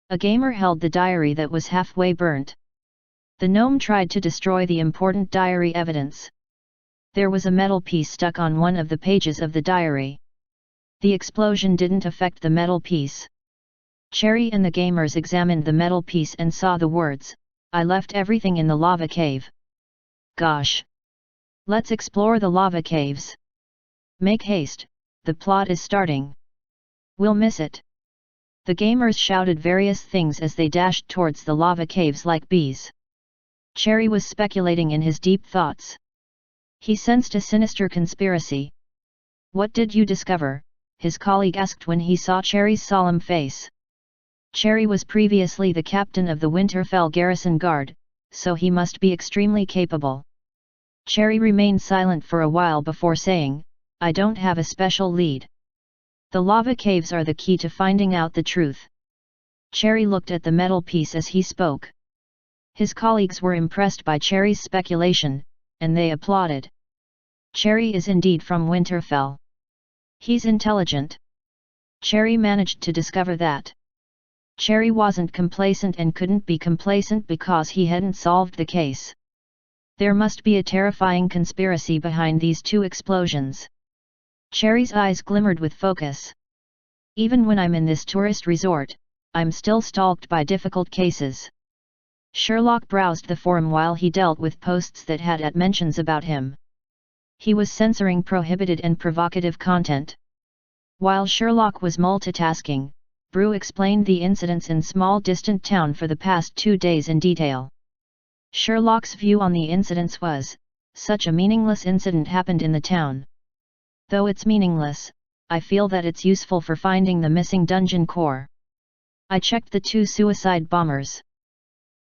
A gamer held the diary that was halfway burnt. The gnome tried to destroy the important diary evidence. There was a metal piece stuck on one of the pages of the diary. The explosion didn't affect the metal piece. Cherry and the gamers examined the metal piece and saw the words, I left everything in the lava cave. Gosh! Let's explore the lava caves. Make haste, the plot is starting. We'll miss it. The gamers shouted various things as they dashed towards the lava caves like bees. Cherry was speculating in his deep thoughts. He sensed a sinister conspiracy. What did you discover? His colleague asked when he saw Cherry's solemn face. Cherry was previously the captain of the Winterfell Garrison Guard, so he must be extremely capable. Cherry remained silent for a while before saying, I don't have a special lead. The lava caves are the key to finding out the truth. Cherry looked at the metal piece as he spoke. His colleagues were impressed by Cherry's speculation, and they applauded. Cherry is indeed from Winterfell. He's intelligent. Cherry managed to discover that. Cherry wasn't complacent and couldn't be complacent because he hadn't solved the case. There must be a terrifying conspiracy behind these two explosions. Cherry's eyes glimmered with focus. Even when I'm in this tourist resort, I'm still stalked by difficult cases. Sherlock browsed the forum while he dealt with posts that had mentions about him. He was censoring prohibited and provocative content. While Sherlock was multitasking, Brew explained the incidents in small distant town for the past 2 days in detail. Sherlock's view on the incidents was, such a meaningless incident happened in the town. Though it's meaningless, I feel that it's useful for finding the missing dungeon core. I checked the 2 suicide bombers.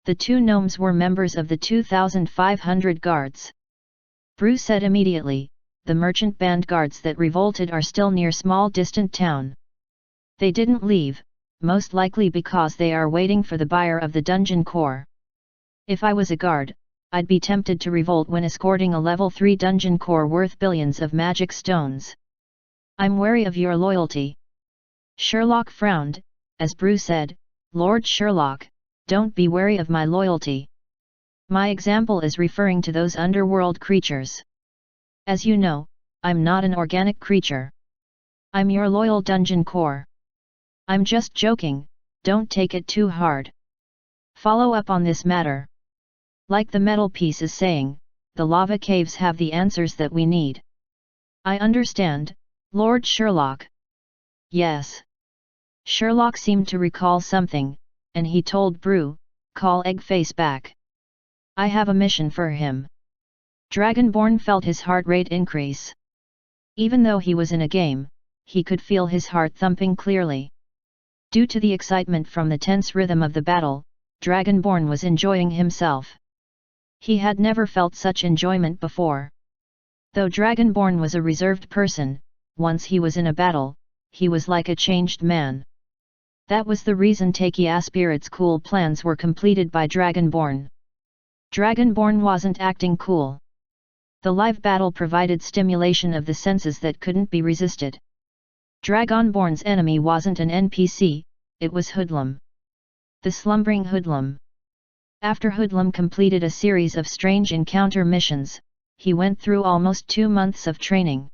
The 2 gnomes were members of the 2,500 guards. Brew said immediately, the merchant band guards that revolted are still near small distant town. They didn't leave, most likely because they are waiting for the buyer of the dungeon core. If I was a guard, I'd be tempted to revolt when escorting a level 3 dungeon core worth billions of magic stones. I'm wary of your loyalty. Sherlock frowned, as Brew said, Lord Sherlock, don't be wary of my loyalty. My example is referring to those underworld creatures. As you know, I'm not an organic creature. I'm your loyal dungeon core. I'm just joking, don't take it too hard. Follow up on this matter. Like the metal piece is saying, the lava caves have the answers that we need. I understand, Lord Sherlock. Yes. Sherlock seemed to recall something, and he told Brew, call Eggface back. I have a mission for him. Dragonborn felt his heart rate increase. Even though he was in a game, he could feel his heart thumping clearly. Due to the excitement from the tense rhythm of the battle, Dragonborn was enjoying himself. He had never felt such enjoyment before. Though Dragonborn was a reserved person, once he was in a battle, he was like a changed man. That was the reason Takia Spirit's cool plans were completed by Dragonborn. Dragonborn wasn't acting cool. The live battle provided stimulation of the senses that couldn't be resisted. Dragonborn's enemy wasn't an NPC, it was Hoodlum. The slumbering Hoodlum. After Hoodlum completed a series of strange encounter missions, he went through almost 2 months of training.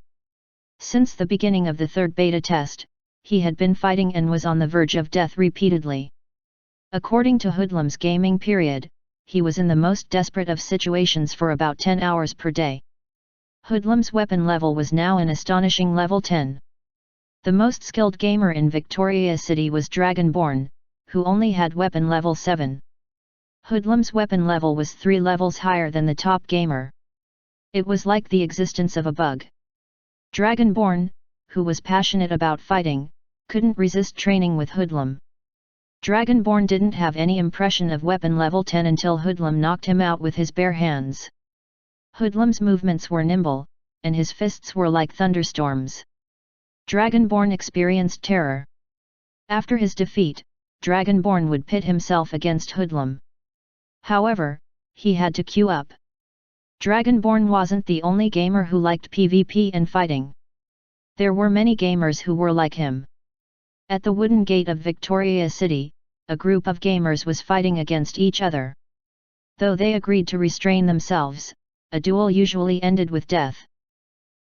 Since the beginning of the third beta test, he had been fighting and was on the verge of death repeatedly. According to Hoodlum's gaming period, he was in the most desperate of situations for about 10 hours per day. Hoodlum's weapon level was now an astonishing level 10. The most skilled gamer in Victoria City was Dragonborn, who only had weapon level 7. Hoodlum's weapon level was 3 levels higher than the top gamer. It was like the existence of a bug. Dragonborn, who was passionate about fighting, couldn't resist training with Hoodlum. Dragonborn didn't have any impression of weapon level 10 until Hoodlum knocked him out with his bare hands. Hoodlum's movements were nimble, and his fists were like thunderstorms. Dragonborn experienced terror. After his defeat, Dragonborn would pit himself against Hoodlum. However, he had to queue up. Dragonborn wasn't the only gamer who liked PvP and fighting. There were many gamers who were like him. At the wooden gate of Victoria City, a group of gamers was fighting against each other. Though they agreed to restrain themselves, a duel usually ended with death.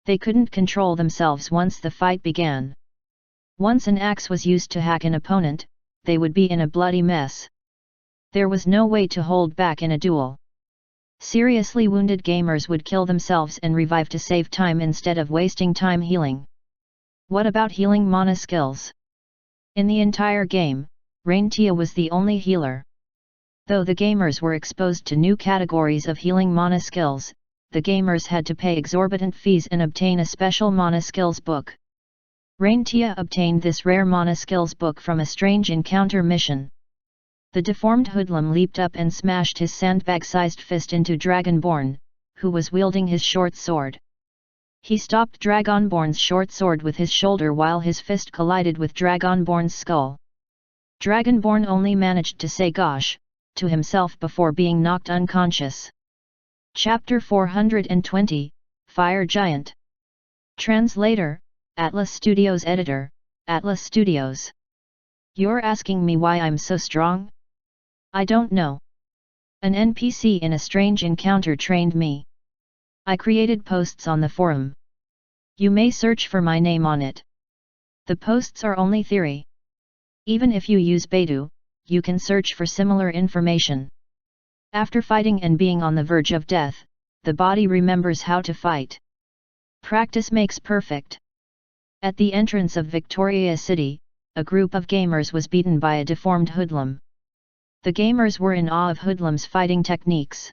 They couldn't control themselves once the fight began. Once an axe was used to hack an opponent, they would be in a bloody mess. There was no way to hold back in a duel. Seriously wounded gamers would kill themselves and revive to save time instead of wasting time healing. What about healing mana skills? In the entire game, Raintia was the only healer. Though the gamers were exposed to new categories of healing mana skills, the gamers had to pay exorbitant fees and obtain a special mana skills book. Raintia obtained this rare mana skills book from a strange encounter mission. The deformed Hoodlum leaped up and smashed his sandbag-sized fist into Dragonborn, who was wielding his short sword. He stopped Dragonborn's short sword with his shoulder while his fist collided with Dragonborn's skull. Dragonborn only managed to say gosh to himself before being knocked unconscious. Chapter 420, Fire Giant. Translator, Atlas Studios Editor, Atlas Studios. You're asking me why I'm so strong? I don't know. An NPC in a strange encounter trained me. I created posts on the forum. You may search for my name on it. The posts are only theory. Even if you use Baidu, you can search for similar information. After fighting and being on the verge of death, the body remembers how to fight. Practice makes perfect. At the entrance of Victoria City, a group of gamers was beaten by a deformed Hoodlum. The gamers were in awe of Hoodlum's fighting techniques.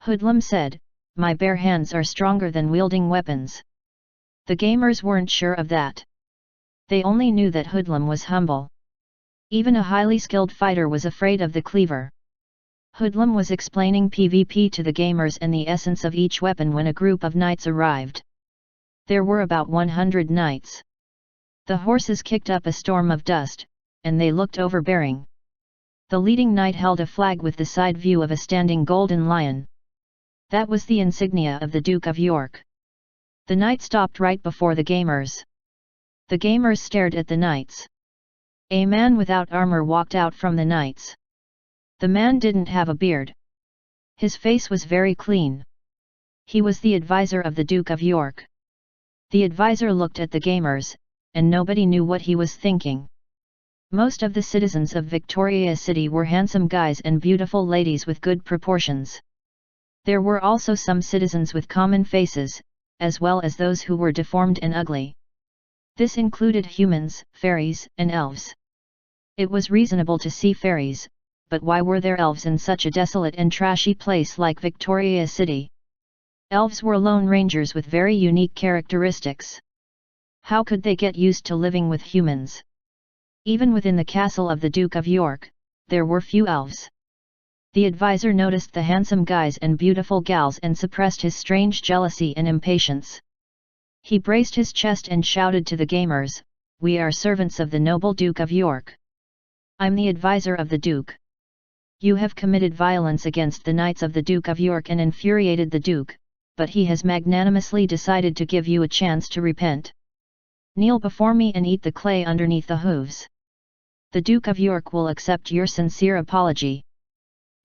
Hoodlum said, "My bare hands are stronger than wielding weapons." The gamers weren't sure of that. They only knew that Hoodlum was humble. Even a highly skilled fighter was afraid of the cleaver. Hoodlum was explaining PvP to the gamers and the essence of each weapon when a group of knights arrived. There were about 100 knights. The horses kicked up a storm of dust, and they looked overbearing. The leading knight held a flag with the side view of a standing golden lion. That was the insignia of the Duke of York. The knight stopped right before the gamers. The gamers stared at the knights. A man without armor walked out from the knights. The man didn't have a beard. His face was very clean. He was the advisor of the Duke of York. The advisor looked at the gamers, and nobody knew what he was thinking. Most of the citizens of Victoria City were handsome guys and beautiful ladies with good proportions. There were also some citizens with common faces, as well as those who were deformed and ugly. This included humans, fairies, and elves. It was reasonable to see fairies, but why were there elves in such a desolate and trashy place like Victoria City? Elves were lone rangers with very unique characteristics. How could they get used to living with humans? Even within the castle of the Duke of York, there were few elves. The advisor noticed the handsome guys and beautiful gals and suppressed his strange jealousy and impatience. He braced his chest and shouted to the gamers, "We are servants of the noble Duke of York. I'm the advisor of the Duke. You have committed violence against the knights of the Duke of York and infuriated the Duke, but he has magnanimously decided to give you a chance to repent. Kneel before me and eat the clay underneath the hooves. The Duke of York will accept your sincere apology."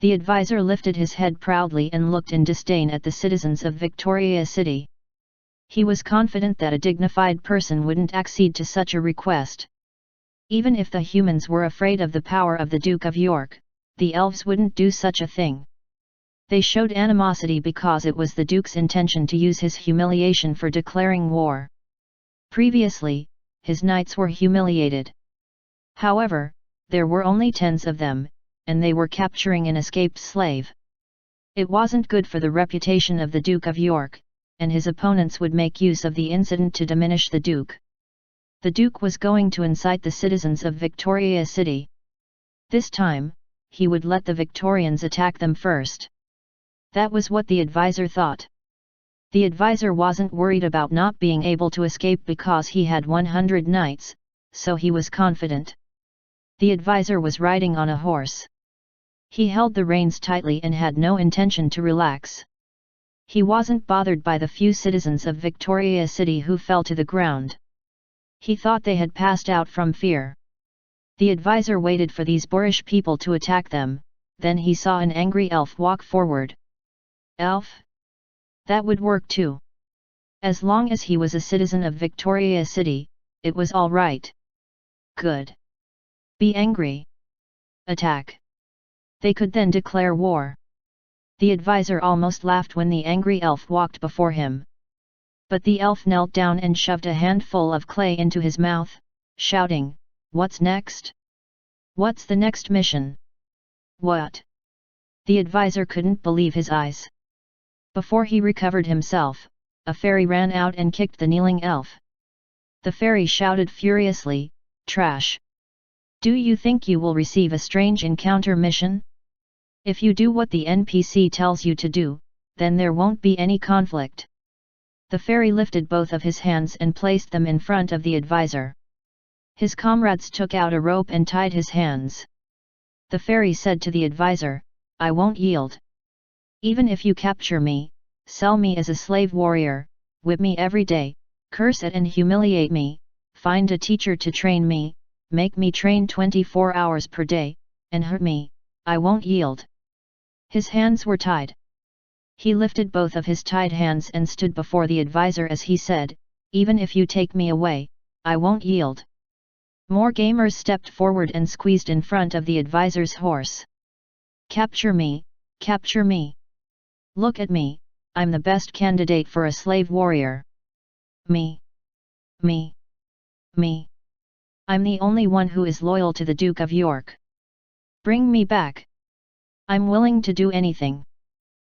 The advisor lifted his head proudly and looked in disdain at the citizens of Victoria City. He was confident that a dignified person wouldn't accede to such a request. Even if the humans were afraid of the power of the Duke of York, the elves wouldn't do such a thing. They showed animosity because it was the Duke's intention to use his humiliation for declaring war. Previously, his knights were humiliated. However, there were only tens of them, and they were capturing an escaped slave. It wasn't good for the reputation of the Duke of York, and his opponents would make use of the incident to diminish the Duke. The Duke was going to incite the citizens of Victoria City. This time, he would let the Victorians attack them first. That was what the advisor thought. The advisor wasn't worried about not being able to escape because he had 100 knights, so he was confident. The advisor was riding on a horse. He held the reins tightly and had no intention to relax. He wasn't bothered by the few citizens of Victoria City who fell to the ground. He thought they had passed out from fear. The advisor waited for these boorish people to attack them, then he saw an angry elf walk forward. Elf? That would work too. As long as he was a citizen of Victoria City, it was all right. Good. Be angry. Attack. They could then declare war. The advisor almost laughed when the angry elf walked before him. But the elf knelt down and shoved a handful of clay into his mouth, shouting, "What's next? What's the next mission? What?" The advisor couldn't believe his eyes. Before he recovered himself, a fairy ran out and kicked the kneeling elf. The fairy shouted furiously, "Trash! Do you think you will receive a strange encounter mission? If you do what the NPC tells you to do, then there won't be any conflict." The fairy lifted both of his hands and placed them in front of the advisor. His comrades took out a rope and tied his hands. The fairy said to the advisor, "I won't yield. Even if you capture me, sell me as a slave warrior, whip me every day, curse at and humiliate me, find a teacher to train me, make me train 24 hours per day, and hurt me, I won't yield." His hands were tied. He lifted both of his tied hands and stood before the advisor as he said, "Even if you take me away, I won't yield." More gamers stepped forward and squeezed in front of the advisor's horse. "Capture me, capture me! Look at me, I'm the best candidate for a slave warrior. Me! Me! Me! I'm the only one who is loyal to the Duke of York. Bring me back! I'm willing to do anything.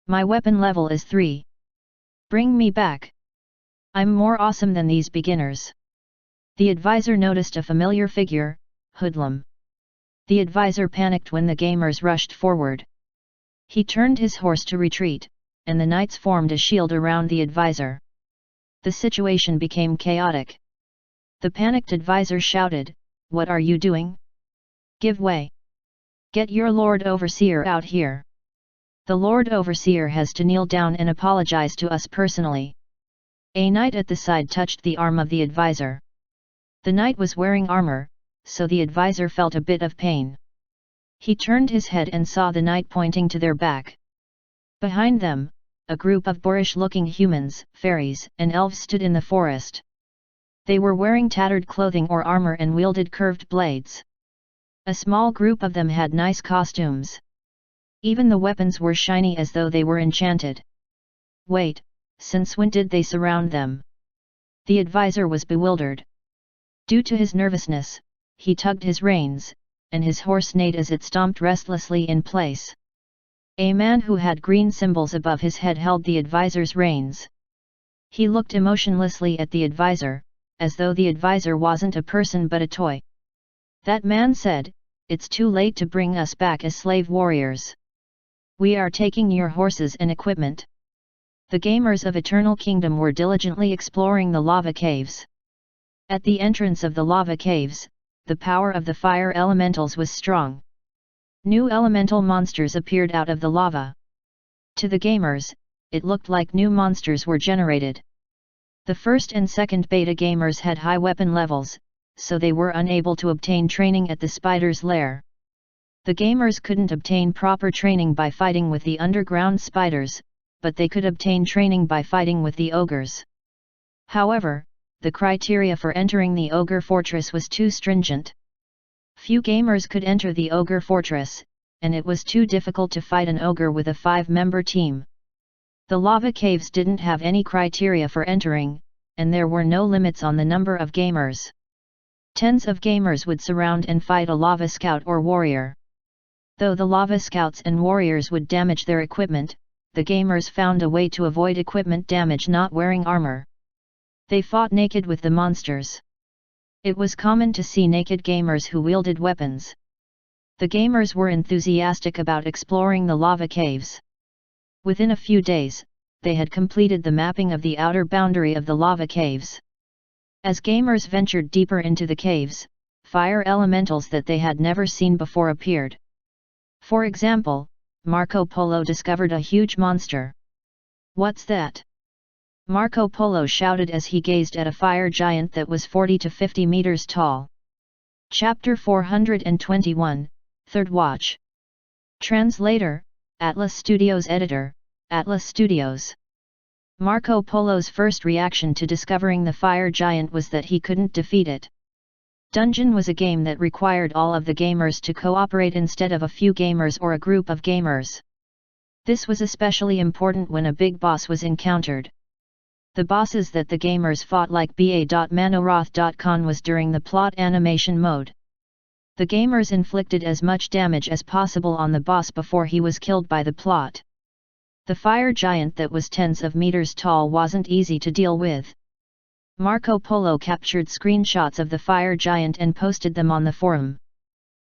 My weapon level is 3. Bring me back! I'm more awesome than these beginners." The advisor noticed a familiar figure, Hoodlum. The advisor panicked when the gamers rushed forward. He turned his horse to retreat, and the knights formed a shield around the advisor. The situation became chaotic. The panicked advisor shouted, "What are you doing? Give way! Get your Lord Overseer out here! The Lord Overseer has to kneel down and apologize to us personally." A knight at the side touched the arm of the advisor. The knight was wearing armor, so the advisor felt a bit of pain. He turned his head and saw the knight pointing to their back. Behind them, a group of boorish-looking humans, fairies, and elves stood in the forest. They were wearing tattered clothing or armor and wielded curved blades. A small group of them had nice costumes. Even the weapons were shiny as though they were enchanted. Wait, since when did they surround them? The advisor was bewildered. Due to his nervousness, he tugged his reins, and his horse neighed as it stomped restlessly in place. A man who had green symbols above his head held the advisor's reins. He looked emotionlessly at the advisor, as though the advisor wasn't a person but a toy. That man said, "It's too late to bring us back as slave warriors. We are taking your horses and equipment." The gamers of Eternal Kingdom were diligently exploring the lava caves. At the entrance of the lava caves, the power of the fire elementals was strong. New elemental monsters appeared out of the lava. To the gamers, it looked like new monsters were generated. The first and second beta gamers had high weapon levels, so they were unable to obtain training at the spider's lair. The gamers couldn't obtain proper training by fighting with the underground spiders, but they could obtain training by fighting with the ogres. However, the criteria for entering the ogre fortress was too stringent. Few gamers could enter the ogre fortress, and it was too difficult to fight an ogre with a 5-member team. The lava caves didn't have any criteria for entering, and there were no limits on the number of gamers. Tens of gamers would surround and fight a lava scout or warrior. Though the lava scouts and warriors would damage their equipment, the gamers found a way to avoid equipment damage not wearing armor. They fought naked with the monsters. It was common to see naked gamers who wielded weapons. The gamers were enthusiastic about exploring the lava caves. Within a few days, they had completed the mapping of the outer boundary of the lava caves. As gamers ventured deeper into the caves, fire elementals that they had never seen before appeared. For example, Marco Polo discovered a huge monster. "What's that?" Marco Polo shouted as he gazed at a fire giant that was 40 to 50 meters tall. Chapter 421, Third Watch. Translator, Atlas Studios Editor, Atlas Studios. Marco Polo's first reaction to discovering the fire giant was that he couldn't defeat it. Dungeon was a game that required all of the gamers to cooperate instead of a few gamers or a group of gamers. This was especially important when a big boss was encountered. The bosses that the gamers fought like ba.manoroth.con was during the plot animation mode. The gamers inflicted as much damage as possible on the boss before he was killed by the plot. The fire giant that was tens of meters tall wasn't easy to deal with. Marco Polo captured screenshots of the fire giant and posted them on the forum.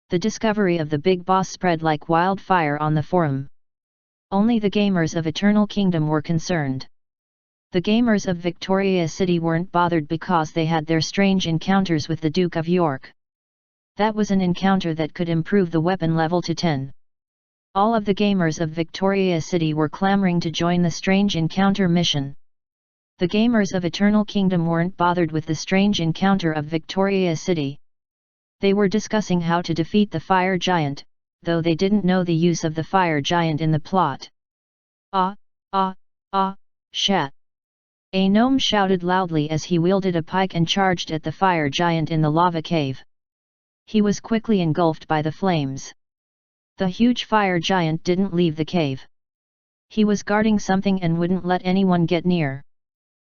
The discovery of the big boss spread like wildfire on the forum. Only the gamers of Eternal Kingdom were concerned. The gamers of Victoria City weren't bothered because they had their strange encounters with the Duke of York. That was an encounter that could improve the weapon level to 10. All of the gamers of Victoria City were clamoring to join the strange encounter mission. The gamers of Eternal Kingdom weren't bothered with the strange encounter of Victoria City. They were discussing how to defeat the fire giant, though they didn't know the use of the fire giant in the plot. Shat! A gnome shouted loudly as he wielded a pike and charged at the fire giant in the lava cave. He was quickly engulfed by the flames. The huge fire giant didn't leave the cave. He was guarding something and wouldn't let anyone get near.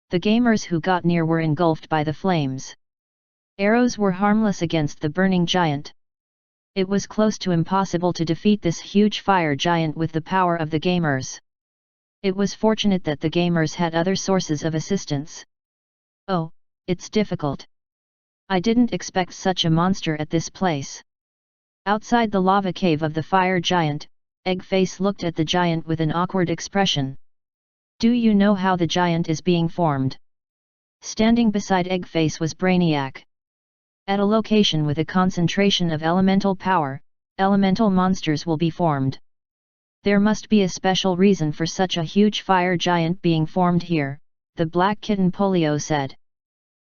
The gamers who got near were engulfed by the flames. Arrows were harmless against the burning giant. It was close to impossible to defeat this huge fire giant with the power of the gamers. It was fortunate that the gamers had other sources of assistance. "Oh, it's difficult. I didn't expect such a monster at this place." Outside the lava cave of the fire giant, Eggface looked at the giant with an awkward expression. "Do you know how the giant is being formed?" Standing beside Eggface was Brainiac. At a location with a concentration of elemental power, elemental monsters will be formed. There must be a special reason for such a huge fire giant being formed here, the Black Kitten Polio said.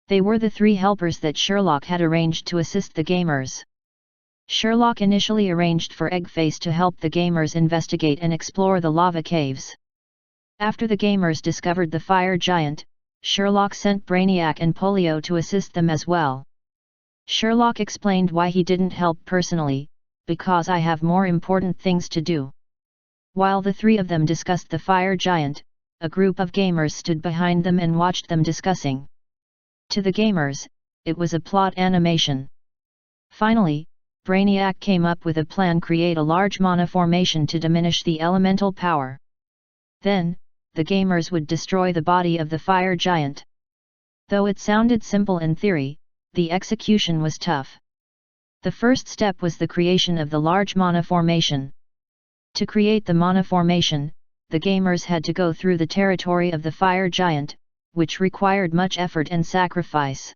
They were the 3 helpers that Sherlock had arranged to assist the gamers. Sherlock initially arranged for Eggface to help the gamers investigate and explore the lava caves. After the gamers discovered the fire giant, Sherlock sent Brainiac and Polio to assist them as well. Sherlock explained why he didn't help personally, "Because I have more important things to do." While the 3 of them discussed the fire giant, a group of gamers stood behind them and watched them discussing. To the gamers, it was a plot animation. Finally, Brainiac came up with a plan: create a large mana formation to diminish the elemental power. Then, the gamers would destroy the body of the fire giant. Though it sounded simple in theory, the execution was tough. The first step was the creation of the large mana formation. To create the mana formation, the gamers had to go through the territory of the fire giant, which required much effort and sacrifice.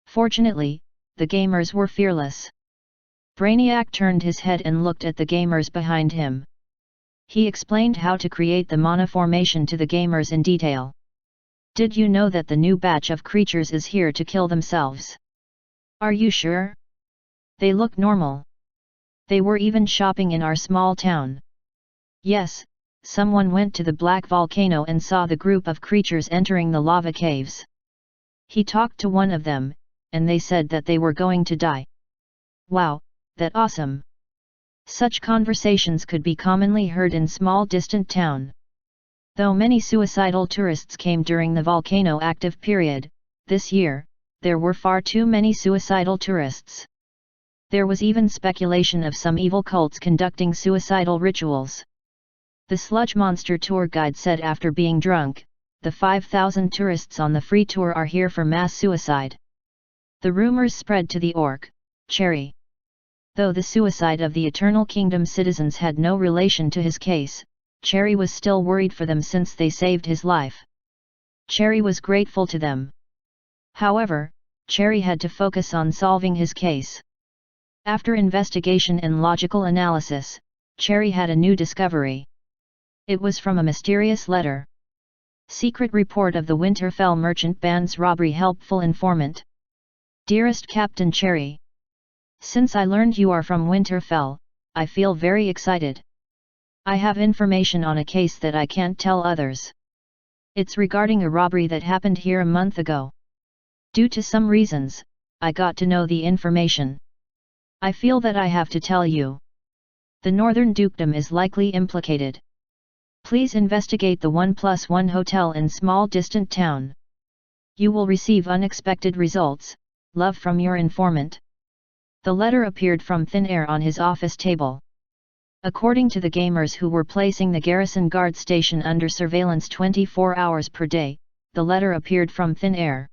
Fortunately, the gamers were fearless. Brainiac turned his head and looked at the gamers behind him. He explained how to create the mana formation to the gamers in detail. Did you know that the new batch of creatures is here to kill themselves? Are you sure? They look normal. They were even shopping in our small town. Yes, someone went to the black volcano and saw the group of creatures entering the lava caves. He talked to one of them, and they said that they were going to die. Wow, that's awesome. Such conversations could be commonly heard in small distant town. Though many suicidal tourists came during the volcano active period, this year, there were far too many suicidal tourists. There was even speculation of some evil cults conducting suicidal rituals. The Sludge Monster tour guide said after being drunk, the 5,000 tourists on the free tour are here for mass suicide. The rumors spread to the orc, Cherry. Though the suicide of the Eternal Kingdom citizens had no relation to his case, Cherry was still worried for them since they saved his life. Cherry was grateful to them. However, Cherry had to focus on solving his case. After investigation and logical analysis, Cherry had a new discovery. It was from a mysterious letter. Secret report of the Winterfell merchant band's robbery. Helpful informant. Dearest Captain Cherry. Since I learned you are from Winterfell, I feel very excited. I have information on a case that I can't tell others. It's regarding a robbery that happened here a month ago. Due to some reasons, I got to know the information. I feel that I have to tell you. The Northern Dukedom is likely implicated. Please investigate the 1+1 hotel in small distant town. You will receive unexpected results. Love from your informant. The letter appeared from thin air on his office table. According to the gamers who were placing the garrison guard station under surveillance 24 hours per day, the letter appeared from thin air.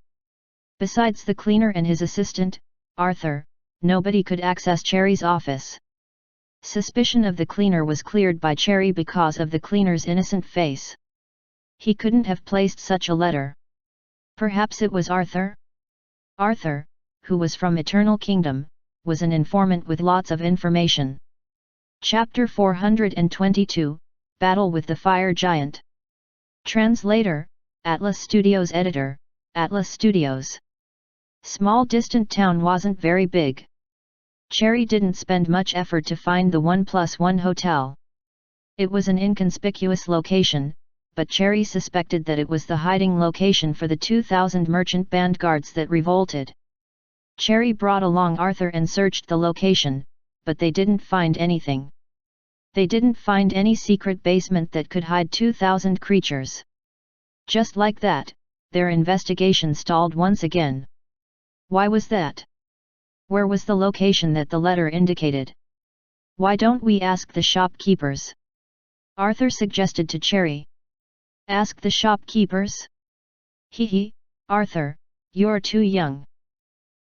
Besides the cleaner and his assistant, Arthur, nobody could access Cherry's office. Suspicion of the cleaner was cleared by Cherry because of the cleaner's innocent face. He couldn't have placed such a letter. Perhaps it was Arthur? Arthur, who was from Eternal Kingdom, was an informant with lots of information. Chapter 422, Battle with the Fire Giant. Translator, Atlas Studios. Editor, Atlas Studios. Small distant town wasn't very big. Cherry didn't spend much effort to find the 1+1 hotel. It was an inconspicuous location, but Cherry suspected that it was the hiding location for the 2,000 merchant band guards that revolted. Cherry brought along Arthur and searched the location, but they didn't find anything. They didn't find any secret basement that could hide 2,000 creatures. Just like that, their investigation stalled once again. Why was that? Where was the location that the letter indicated? Why don't we ask the shopkeepers? Arthur suggested to Cherry. Ask the shopkeepers? Hee, Arthur, you're too young.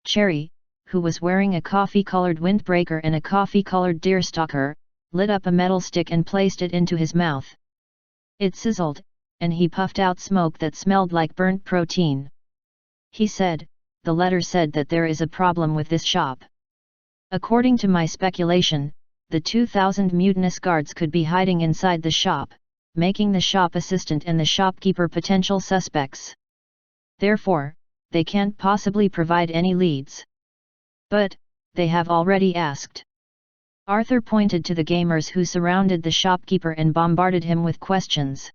Cherry, who was wearing a coffee-colored windbreaker and a coffee-colored deerstalker, lit up a metal stick and placed it into his mouth. It sizzled, and he puffed out smoke that smelled like burnt protein. He said, the letter said that there is a problem with this shop. According to my speculation, the 2,000 mutinous guards could be hiding inside the shop, making the shop assistant and the shopkeeper potential suspects. Therefore, they can't possibly provide any leads. But, they have already asked. Arthur pointed to the gamers who surrounded the shopkeeper and bombarded him with questions.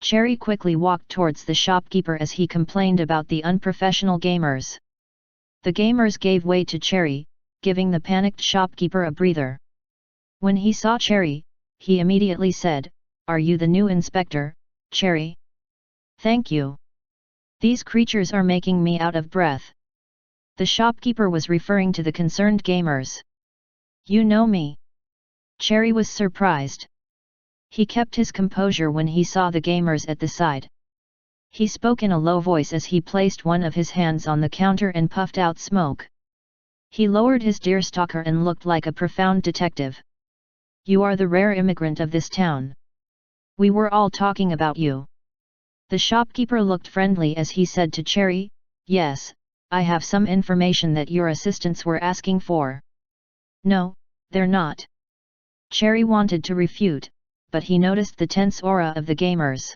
Cherry quickly walked towards the shopkeeper as he complained about the unprofessional gamers. The gamers gave way to Cherry, giving the panicked shopkeeper a breather. When he saw Cherry, he immediately said, "Are you the new inspector, Cherry? Thank you. These creatures are making me out of breath." The shopkeeper was referring to the concerned gamers. "You know me?" Cherry was surprised. He kept his composure when he saw the gamers at the side. He spoke in a low voice as he placed one of his hands on the counter and puffed out smoke. He lowered his deerstalker and looked like a profound detective. "You are the rare immigrant of this town. We were all talking about you." The shopkeeper looked friendly as he said to Cherry, "Yes, I have some information that your assistants were asking for." No, they're not. Cherry wanted to refute, but he noticed the tense aura of the gamers.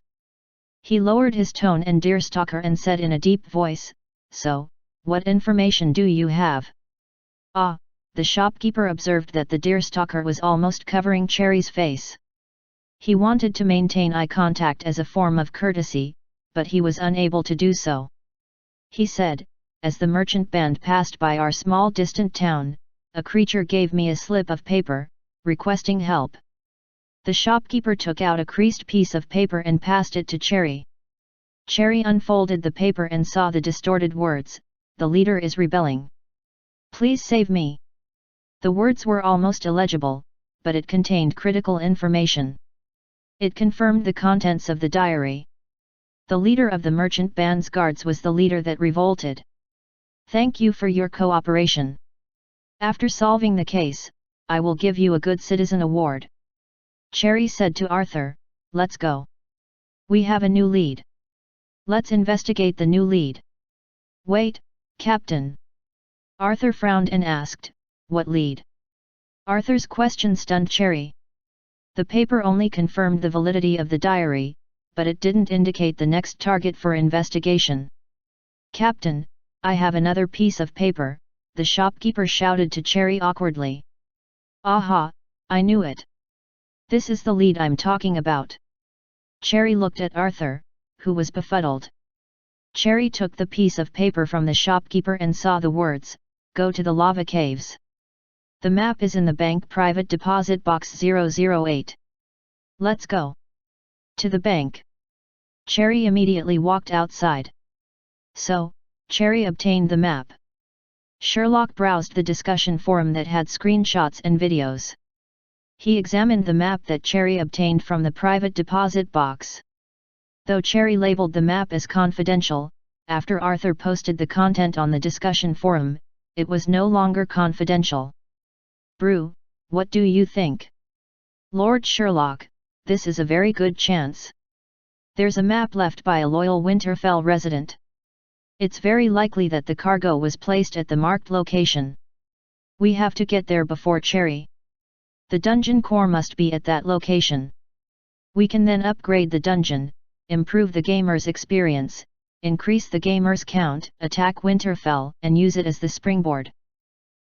He lowered his tone and Deerstalker and said in a deep voice, "So, what information do you have?" "Ah," the shopkeeper observed that the Deerstalker was almost covering Cherry's face. He wanted to maintain eye contact as a form of courtesy, but he was unable to do so. He said, "As the merchant band passed by our small distant town, a creature gave me a slip of paper, requesting help." The shopkeeper took out a creased piece of paper and passed it to Cherry. Cherry unfolded the paper and saw the distorted words, "The leader is rebelling. Please save me." The words were almost illegible, but it contained critical information. It confirmed the contents of the diary. The leader of the merchant band's guards was the leader that revolted. "Thank you for your cooperation. After solving the case, I will give you a Good Citizen Award." Cherry said to Arthur, "Let's go. We have a new lead. Let's investigate the new lead." "Wait, Captain." Arthur frowned and asked, "What lead?" Arthur's question stunned Cherry. The paper only confirmed the validity of the diary, but it didn't indicate the next target for investigation. "Captain, I have another piece of paper," the shopkeeper shouted to Cherry awkwardly. "Aha, I knew it. This is the lead I'm talking about." Cherry looked at Arthur, who was befuddled. Cherry took the piece of paper from the shopkeeper and saw the words, "Go to the lava caves. The map is in the bank private deposit box 008. Let's go." To the bank. Cherry immediately walked outside. So, Cherry obtained the map. Sherlock browsed the discussion forum that had screenshots and videos. He examined the map that Cherry obtained from the private deposit box. Though Cherry labeled the map as confidential, after Arthur posted the content on the discussion forum, it was no longer confidential. "Brew, what do you think?" "Lord Sherlock, this is a very good chance. There's a map left by a loyal Winterfell resident. It's very likely that the cargo was placed at the marked location. We have to get there before Cherry. The dungeon core must be at that location. We can then upgrade the dungeon, improve the gamer's experience, increase the gamer's count, attack Winterfell, and use it as the springboard."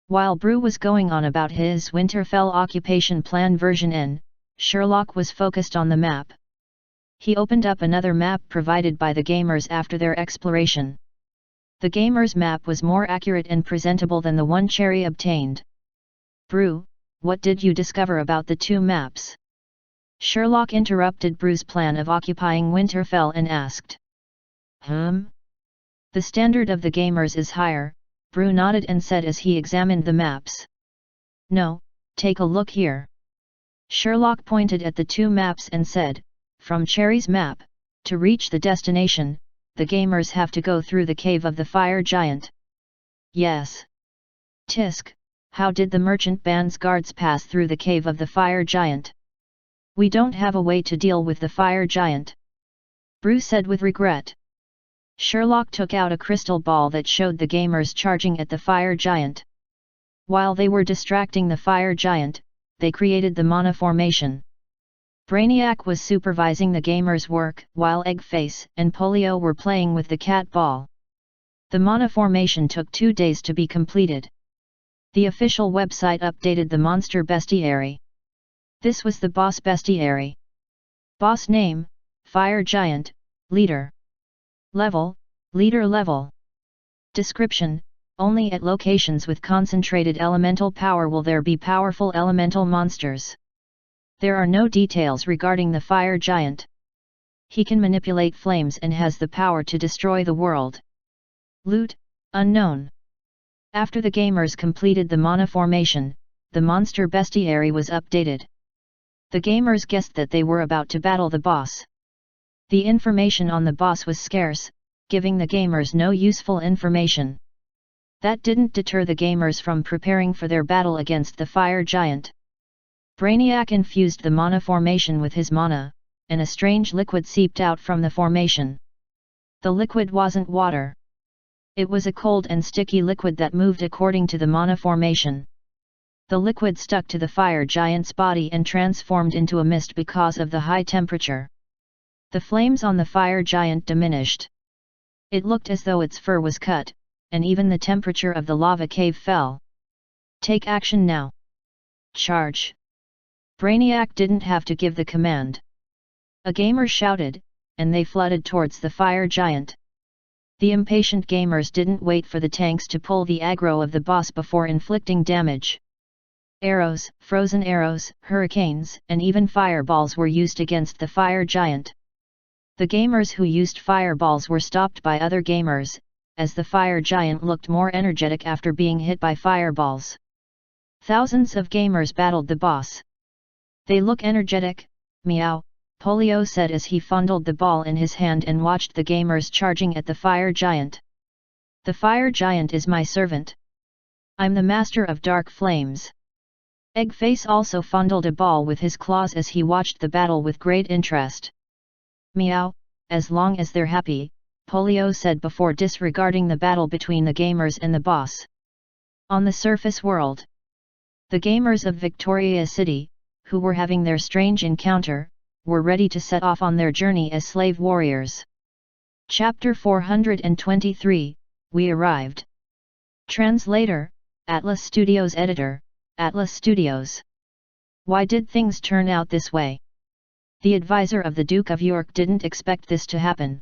While Brew was going on about his Winterfell occupation plan version N, Sherlock was focused on the map. He opened up another map provided by the gamers after their exploration. The gamers' map was more accurate and presentable than the one Cherry obtained. "Brew, what did you discover about the two maps?" Sherlock interrupted Brew's plan of occupying Winterfell and asked. The standard of the gamers is higher," Brew nodded and said as he examined the maps. "No, take a look here." Sherlock pointed at the two maps and said, "From Cherry's map, to reach the destination, the gamers have to go through the cave of the fire giant." "Yes. Tisk, how did the merchant band's guards pass through the cave of the fire giant?" "We don't have a way to deal with the fire giant," Brew said with regret. Sherlock took out a crystal ball that showed the gamers charging at the fire giant. While they were distracting the fire giant, they created the mana formation. Brainiac was supervising the gamers' work, while Eggface and Polio were playing with the cat ball. The mana formation took 2 days to be completed. The official website updated the monster bestiary. This was the boss bestiary. Boss name, Fire Giant, Leader. Level, Leader level. Description, only at locations with concentrated elemental power will there be powerful elemental monsters. There are no details regarding the Fire Giant. He can manipulate flames and has the power to destroy the world. Loot, unknown. After the gamers completed the mana formation, the monster bestiary was updated. The gamers guessed that they were about to battle the boss. The information on the boss was scarce, giving the gamers no useful information. That didn't deter the gamers from preparing for their battle against the fire giant. Brainiac infused the mana formation with his mana, and a strange liquid seeped out from the formation. The liquid wasn't water. It was a cold and sticky liquid that moved according to the mana formation. The liquid stuck to the fire giant's body and transformed into a mist because of the high temperature. The flames on the fire giant diminished. It looked as though its fur was cut, and even the temperature of the lava cave fell. Take action now. Charge. Brainiac didn't have to give the command. A gamer shouted, and they flooded towards the fire giant. The impatient gamers didn't wait for the tanks to pull the aggro of the boss before inflicting damage. Arrows, frozen arrows, hurricanes, and even fireballs were used against the fire giant. The gamers who used fireballs were stopped by other gamers, as the fire giant looked more energetic after being hit by fireballs. Thousands of gamers battled the boss. They look energetic, meow, Polio said as he fondled the ball in his hand and watched the gamers charging at the fire giant. The fire giant is my servant. I'm the master of dark flames. Eggface also fondled a ball with his claws as he watched the battle with great interest. Meow, as long as they're happy, Polio said before disregarding the battle between the gamers and the boss. On the surface world, the gamers of Victoria City, who were having their strange encounter, were ready to set off on their journey as slave warriors. Chapter 423, We Arrived. Translator, Atlas Studios Editor, Atlas Studios. Why did things turn out this way? The advisor of the Duke of York didn't expect this to happen.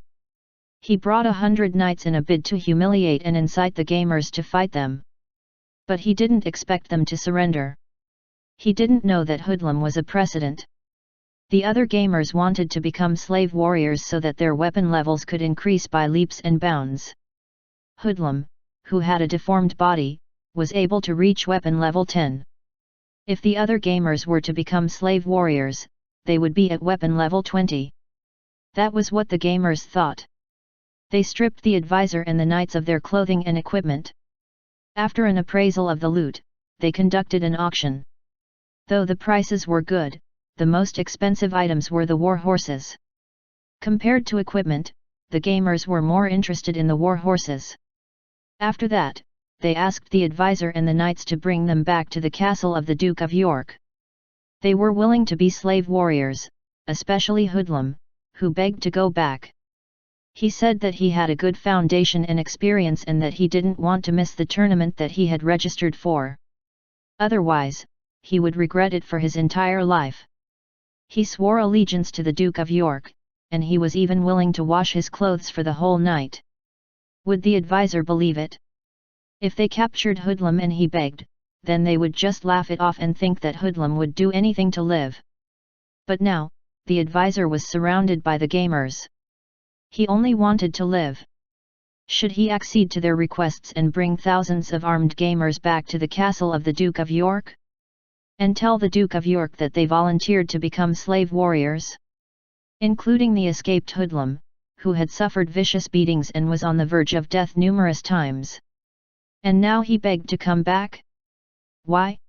He brought 100 knights in a bid to humiliate and incite the gamers to fight them. But he didn't expect them to surrender. He didn't know that hoodlum was a precedent. The other gamers wanted to become slave warriors so that their weapon levels could increase by leaps and bounds. Hoodlum, who had a deformed body, was able to reach weapon level 10. If the other gamers were to become slave warriors, they would be at weapon level 20. That was what the gamers thought. They stripped the advisor and the knights of their clothing and equipment. After an appraisal of the loot, they conducted an auction. Though the prices were good, the most expensive items were the war horses. Compared to equipment, the gamers were more interested in the war horses. After that, they asked the advisor and the knights to bring them back to the castle of the Duke of York. They were willing to be slave warriors, especially Hoodlum, who begged to go back. He said that he had a good foundation and experience and that he didn't want to miss the tournament that he had registered for. Otherwise, he would regret it for his entire life. He swore allegiance to the Duke of York, and he was even willing to wash his clothes for the whole night. Would the advisor believe it? If they captured Hoodlum and he begged, then they would just laugh it off and think that Hoodlum would do anything to live. But now, the advisor was surrounded by the gamers. He only wanted to live. Should he accede to their requests and bring thousands of armed gamers back to the castle of the Duke of York? And tell the Duke of York that they volunteered to become slave warriors? Including the escaped Hoodlum, who had suffered vicious beatings and was on the verge of death numerous times. And now he begged to come back? Why?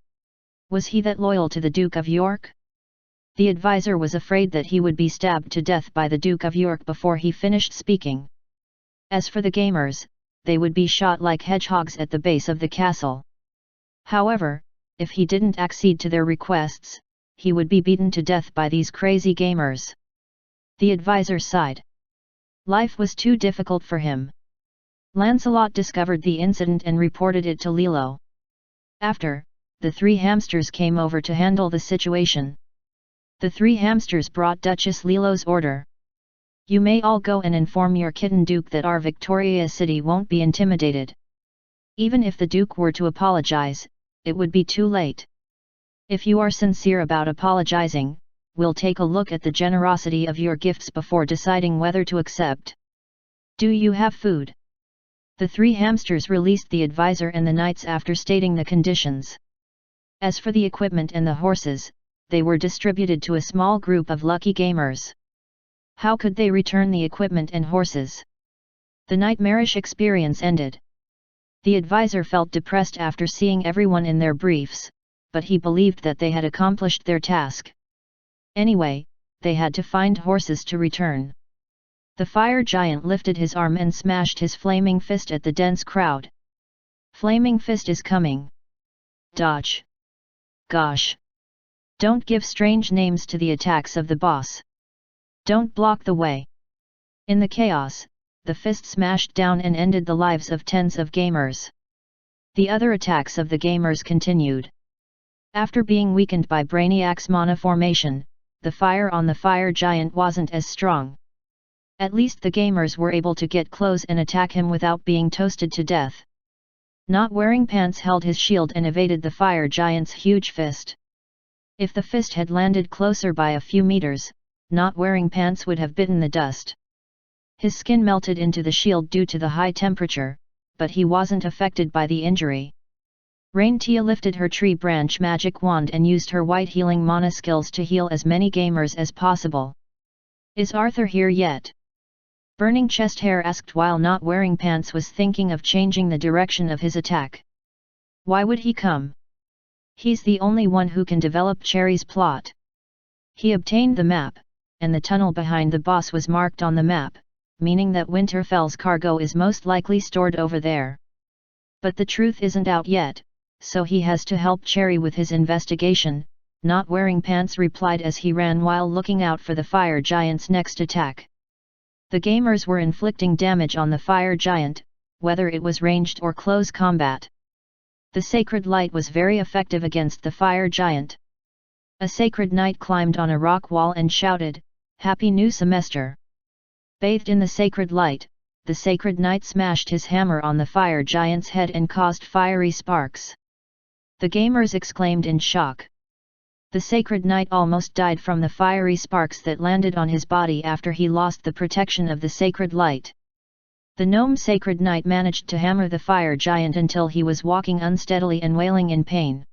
Was he that loyal to the Duke of York? The advisor was afraid that he would be stabbed to death by the Duke of York before he finished speaking. As for the gamers, they would be shot like hedgehogs at the base of the castle. However, if he didn't accede to their requests, he would be beaten to death by these crazy gamers. The advisor sighed. Life was too difficult for him. Lancelot discovered the incident and reported it to Lilo. After, the three hamsters came over to handle the situation. The three hamsters brought Duchess Lilo's order. You may all go and inform your kitten Duke that our Victoria City won't be intimidated. Even if the Duke were to apologize, it would be too late. If you are sincere about apologizing, we'll take a look at the generosity of your gifts before deciding whether to accept. Do you have food? The three hamsters released the advisor and the knights after stating the conditions. As for the equipment and the horses, they were distributed to a small group of lucky gamers. How could they return the equipment and horses? The nightmarish experience ended. The advisor felt depressed after seeing everyone in their briefs, but he believed that they had accomplished their task. Anyway, they had to find horses to return. The fire giant lifted his arm and smashed his flaming fist at the dense crowd. Flaming fist is coming. Dodge. Gosh! Don't give strange names to the attacks of the boss. Don't block the way. In the chaos, the fist smashed down and ended the lives of tens of gamers. The other attacks of the gamers continued. After being weakened by Brainiac's mana formation, the fire on the fire giant wasn't as strong. At least the gamers were able to get close and attack him without being toasted to death. Not Wearing Pants held his shield and evaded the fire giant's huge fist. If the fist had landed closer by a few meters, Not Wearing Pants would have bitten the dust. His skin melted into the shield due to the high temperature, but he wasn't affected by the injury. Rain-Tia lifted her tree branch magic wand and used her white healing mana skills to heal as many gamers as possible. Is Arthur here yet? Burning Chest Hair asked while Not Wearing Pants was thinking of changing the direction of his attack. Why would he come? He's the only one who can develop Cherry's plot. He obtained the map, and the tunnel behind the boss was marked on the map, meaning that Winterfell's cargo is most likely stored over there. But the truth isn't out yet, so he has to help Cherry with his investigation, Not Wearing Pants replied as he ran while looking out for the fire giant's next attack. The gamers were inflicting damage on the fire giant, whether it was ranged or close combat. The sacred light was very effective against the fire giant. A sacred knight climbed on a rock wall and shouted, "Happy New Semester!" Bathed in the sacred light, the sacred knight smashed his hammer on the fire giant's head and caused fiery sparks. The gamers exclaimed in shock. The sacred knight almost died from the fiery sparks that landed on his body after he lost the protection of the sacred light. The gnome sacred knight managed to hammer the fire giant until he was walking unsteadily and wailing in pain.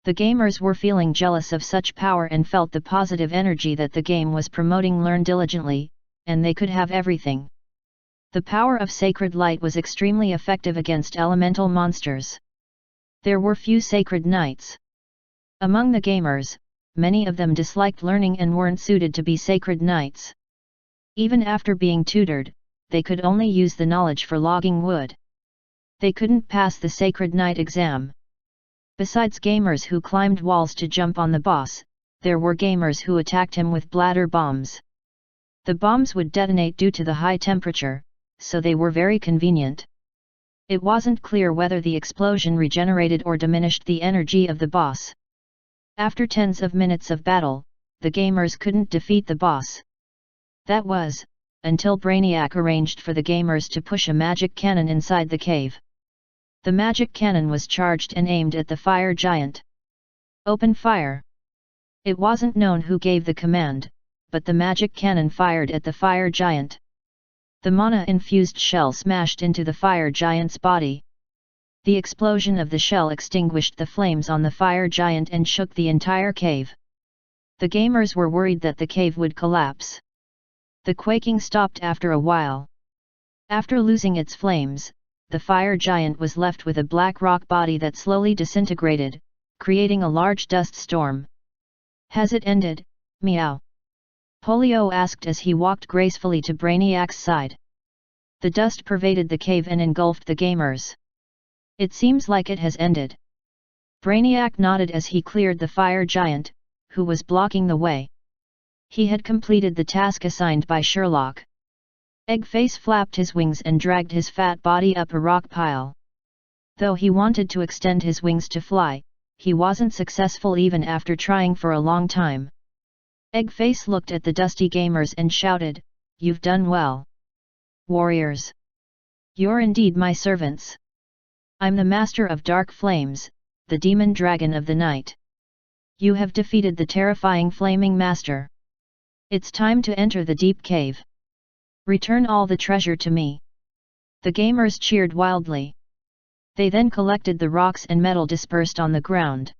The gamers were feeling jealous of such power and felt the positive energy that the game was promoting. Learn diligently, and they could have everything. The power of sacred light was extremely effective against elemental monsters. There were few sacred knights. Among the gamers, many of them disliked learning and weren't suited to be sacred knights. Even after being tutored, they could only use the knowledge for logging wood. They couldn't pass the sacred knight exam. Besides gamers who climbed walls to jump on the boss, there were gamers who attacked him with bladder bombs. The bombs would detonate due to the high temperature, so they were very convenient. It wasn't clear whether the explosion regenerated or diminished the energy of the boss. After tens of minutes of battle, the gamers couldn't defeat the boss. That was, until Brainiac arranged for the gamers to push a magic cannon inside the cave. The magic cannon was charged and aimed at the fire giant. Open fire! It wasn't known who gave the command, but the magic cannon fired at the fire giant. The mana-infused shell smashed into the fire giant's body. The explosion of the shell extinguished the flames on the fire giant and shook the entire cave. The gamers were worried that the cave would collapse. The quaking stopped after a while. After losing its flames, the fire giant was left with a black rock body that slowly disintegrated, creating a large dust storm. Has it ended? Meow. Polio asked as he walked gracefully to Brainiac's side. The dust pervaded the cave and engulfed the gamers. It seems like it has ended. Brainiac nodded as he cleared the fire giant, who was blocking the way. He had completed the task assigned by Sherlock. Eggface flapped his wings and dragged his fat body up a rock pile. Though he wanted to extend his wings to fly, he wasn't successful even after trying for a long time. Eggface looked at the dusty gamers and shouted, "You've done well. Warriors! You're indeed my servants. I'm the master of dark flames, the demon dragon of the night. You have defeated the terrifying flaming master. It's time to enter the deep cave. Return all the treasure to me." The gamers cheered wildly. They then collected the rocks and metal dispersed on the ground.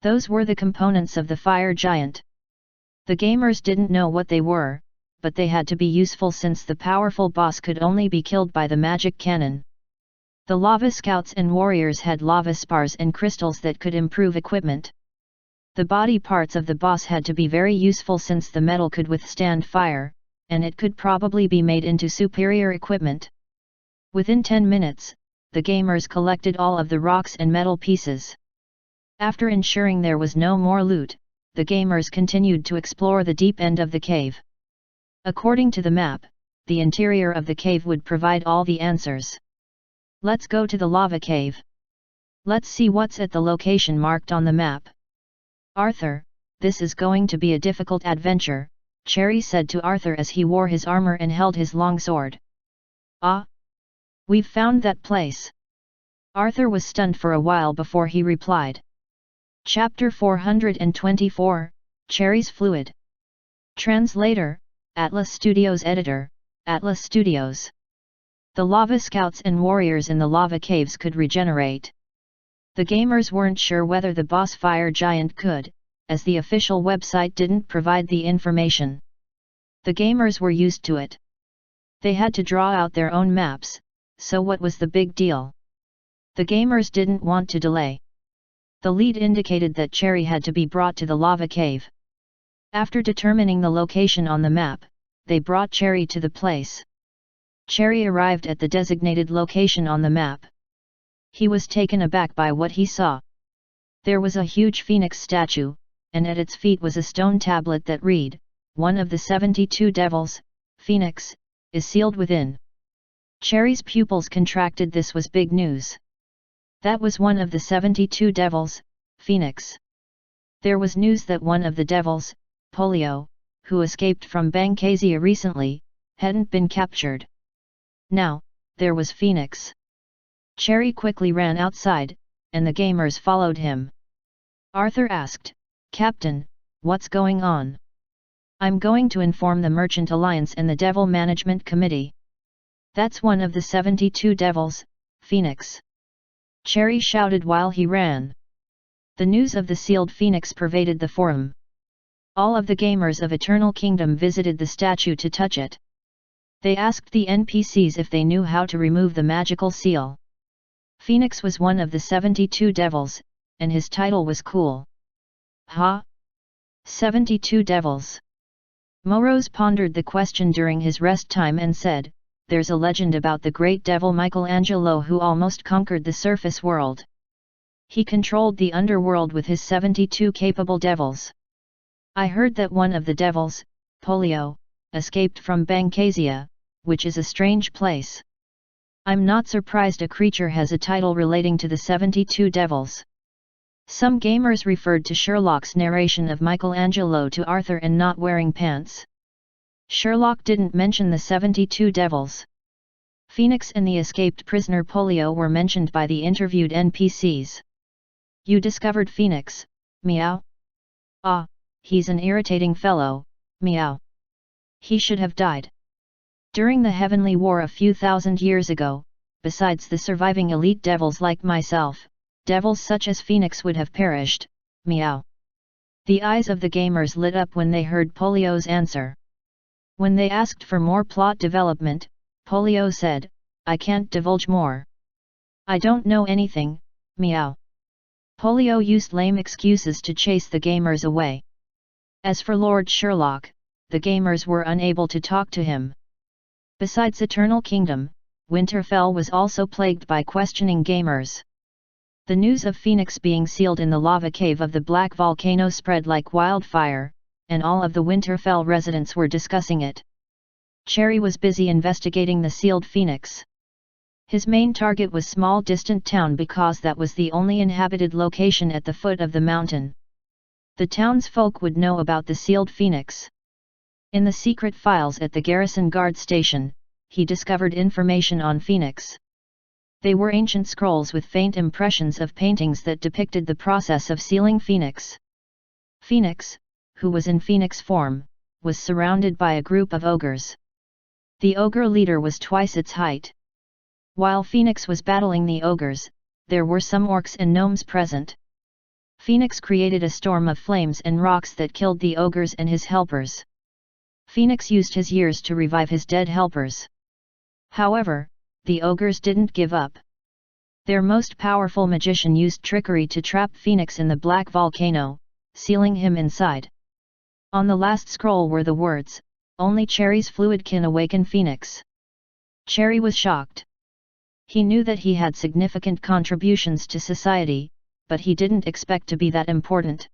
Those were the components of the fire giant. The gamers didn't know what they were, but they had to be useful since the powerful boss could only be killed by the magic cannon. The lava scouts and warriors had lava spars and crystals that could improve equipment. The body parts of the boss had to be very useful since the metal could withstand fire, and it could probably be made into superior equipment. Within 10 minutes, the gamers collected all of the rocks and metal pieces. After ensuring there was no more loot, the gamers continued to explore the deep end of the cave. According to the map, the interior of the cave would provide all the answers. Let's go to the lava cave. Let's see what's at the location marked on the map. Arthur, this is going to be a difficult adventure, Cherry said to Arthur as he wore his armor and held his long sword. Ah! We've found that place. Arthur was stunned for a while before he replied. Chapter 424, Cherry's Fluid. Translator, Atlas Studios Editor, Atlas Studios. The lava scouts and warriors in the lava caves could regenerate. The gamers weren't sure whether the boss fire giant could, as the official website didn't provide the information. The gamers were used to it. They had to draw out their own maps, so what was the big deal? The gamers didn't want to delay. The lead indicated that Cherry had to be brought to the lava cave. After determining the location on the map, they brought Cherry to the place. Cherry arrived at the designated location on the map. He was taken aback by what he saw. There was a huge phoenix statue, and at its feet was a stone tablet that read, "One of the 72 devils, Phoenix, is sealed within." Cherry's pupils contracted. This was big news. That was one of the 72 devils, Phoenix. There was news that one of the devils, Polio, who escaped from Bangkasia recently, hadn't been captured. Now, there was Phoenix. Cherry quickly ran outside, and the gamers followed him. Arthur asked, "Captain, what's going on?" "I'm going to inform the Merchant Alliance and the Devil Management Committee. That's one of the 72 devils, Phoenix," Cherry shouted while he ran. The news of the sealed Phoenix pervaded the forum. All of the gamers of Eternal Kingdom visited the statue to touch it. They asked the NPCs if they knew how to remove the magical seal. Phoenix was one of the 72 devils, and his title was cool. Huh? 72 devils? Moros pondered the question during his rest time and said, "There's a legend about the great devil Michelangelo who almost conquered the surface world. He controlled the underworld with his 72 capable devils. I heard that one of the devils, Polio, escaped from Bangkasia, which is a strange place. I'm not surprised a creature has a title relating to the 72 devils." Some gamers referred to Sherlock's narration of Michelangelo to Arthur and not wearing pants. Sherlock didn't mention the 72 devils. Phoenix and the escaped prisoner Polio were mentioned by the interviewed NPCs. "You discovered Phoenix, meow? Ah, he's an irritating fellow, meow. He should have died. During the Heavenly War a few thousand years ago, besides the surviving elite devils like myself, devils such as Phoenix would have perished, meow." The eyes of the gamers lit up when they heard Polio's answer. When they asked for more plot development, Polio said, "I can't divulge more. I don't know anything, meow." Polio used lame excuses to chase the gamers away. As for Lord Sherlock, the gamers were unable to talk to him. Besides Eternal Kingdom, Winterfell was also plagued by questioning gamers. The news of Phoenix being sealed in the lava cave of the Black Volcano spread like wildfire, and all of the Winterfell residents were discussing it. Cherry was busy investigating the sealed Phoenix. His main target was small distant town because that was the only inhabited location at the foot of the mountain. The townsfolk would know about the sealed Phoenix. In the secret files at the garrison guard station, he discovered information on Phoenix. They were ancient scrolls with faint impressions of paintings that depicted the process of sealing Phoenix. Phoenix, who was in Phoenix form, was surrounded by a group of ogres. The ogre leader was twice its height. While Phoenix was battling the ogres, there were some orcs and gnomes present. Phoenix created a storm of flames and rocks that killed the ogres and his helpers. Phoenix used his years to revive his dead helpers. However, the ogres didn't give up. Their most powerful magician used trickery to trap Phoenix in the black volcano, sealing him inside. On the last scroll were the words, "Only Cherry's fluid can awaken Phoenix." Cherry was shocked. He knew that he had significant contributions to society, but he didn't expect to be that important.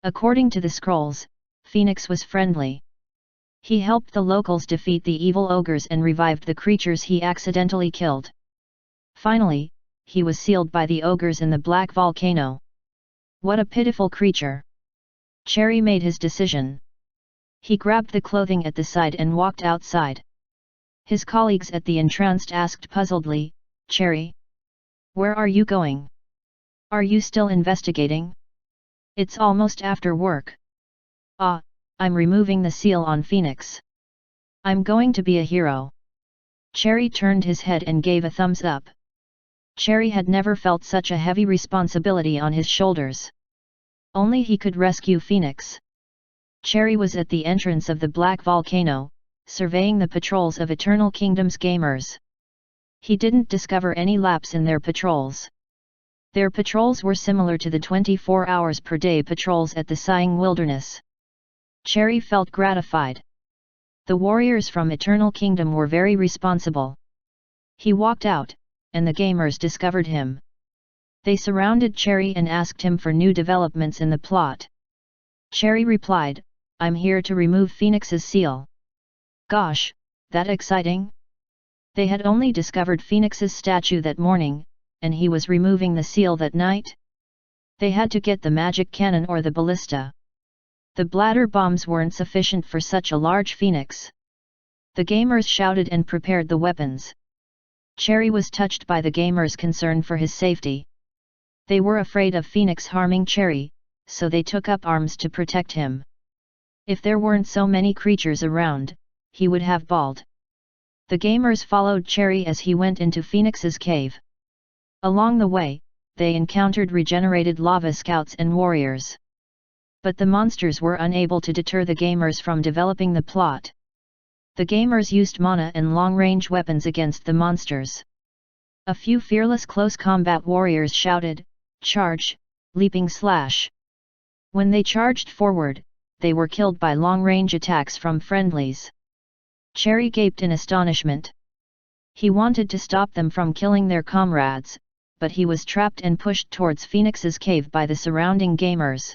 According to the scrolls, Phoenix was friendly. He helped the locals defeat the evil ogres and revived the creatures he accidentally killed. Finally, he was sealed by the ogres in the black volcano. What a pitiful creature! Cherry made his decision. He grabbed the clothing at the side and walked outside. His colleagues at the entrance asked puzzledly, "Cherry? Where are you going? Are you still investigating? It's almost after work." "Ah, I'm removing the seal on Phoenix. I'm going to be a hero." Cherry turned his head and gave a thumbs up. Cherry had never felt such a heavy responsibility on his shoulders. Only he could rescue Phoenix. Cherry was at the entrance of the black volcano, surveying the patrols of Eternal Kingdom's gamers. He didn't discover any lapse in their patrols. Their patrols were similar to the 24 hours per day patrols at the Sighing Wilderness. Cherry felt gratified. The warriors from Eternal Kingdom were very responsible. He walked out, and the gamers discovered him. They surrounded Cherry and asked him for new developments in the plot. Cherry replied, "I'm here to remove Phoenix's seal." Gosh, that exciting? They had only discovered Phoenix's statue that morning, and he was removing the seal that night? They had to get the magic cannon or the ballista. The bladder bombs weren't sufficient for such a large Phoenix. The gamers shouted and prepared the weapons. Cherry was touched by the gamers' concern for his safety. They were afraid of Phoenix harming Cherry, so they took up arms to protect him. If there weren't so many creatures around, he would have bawled. The gamers followed Cherry as he went into Phoenix's cave. Along the way, they encountered regenerated lava scouts and warriors. But the monsters were unable to deter the gamers from developing the plot. The gamers used mana and long-range weapons against the monsters. A few fearless close combat warriors shouted, "Charge, leaping slash!" When they charged forward, they were killed by long-range attacks from friendlies. Cherry gaped in astonishment. He wanted to stop them from killing their comrades, but he was trapped and pushed towards Phoenix's cave by the surrounding gamers.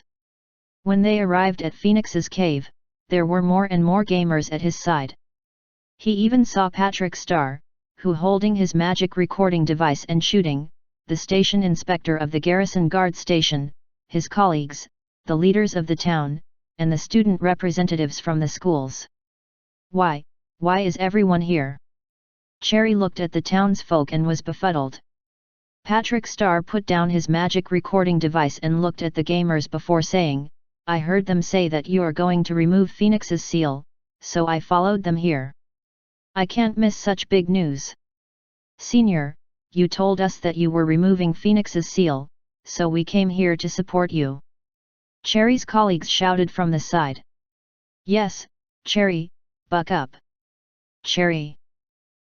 When they arrived at Phoenix's cave, there were more and more gamers at his side. He even saw Patrick Star, who holding his magic recording device and shooting, the station inspector of the garrison guard station, his colleagues, the leaders of the town, and the student representatives from the schools. Why is everyone here?" Cherry looked at the townsfolk and was befuddled. Patrick Star put down his magic recording device and looked at the gamers before saying, "I heard them say that you are going to remove Phoenix's seal, so I followed them here. I can't miss such big news. Senior, you told us that you were removing Phoenix's seal, so we came here to support you." Cherry's colleagues shouted from the side. "Yes, Cherry, buck up. Cherry."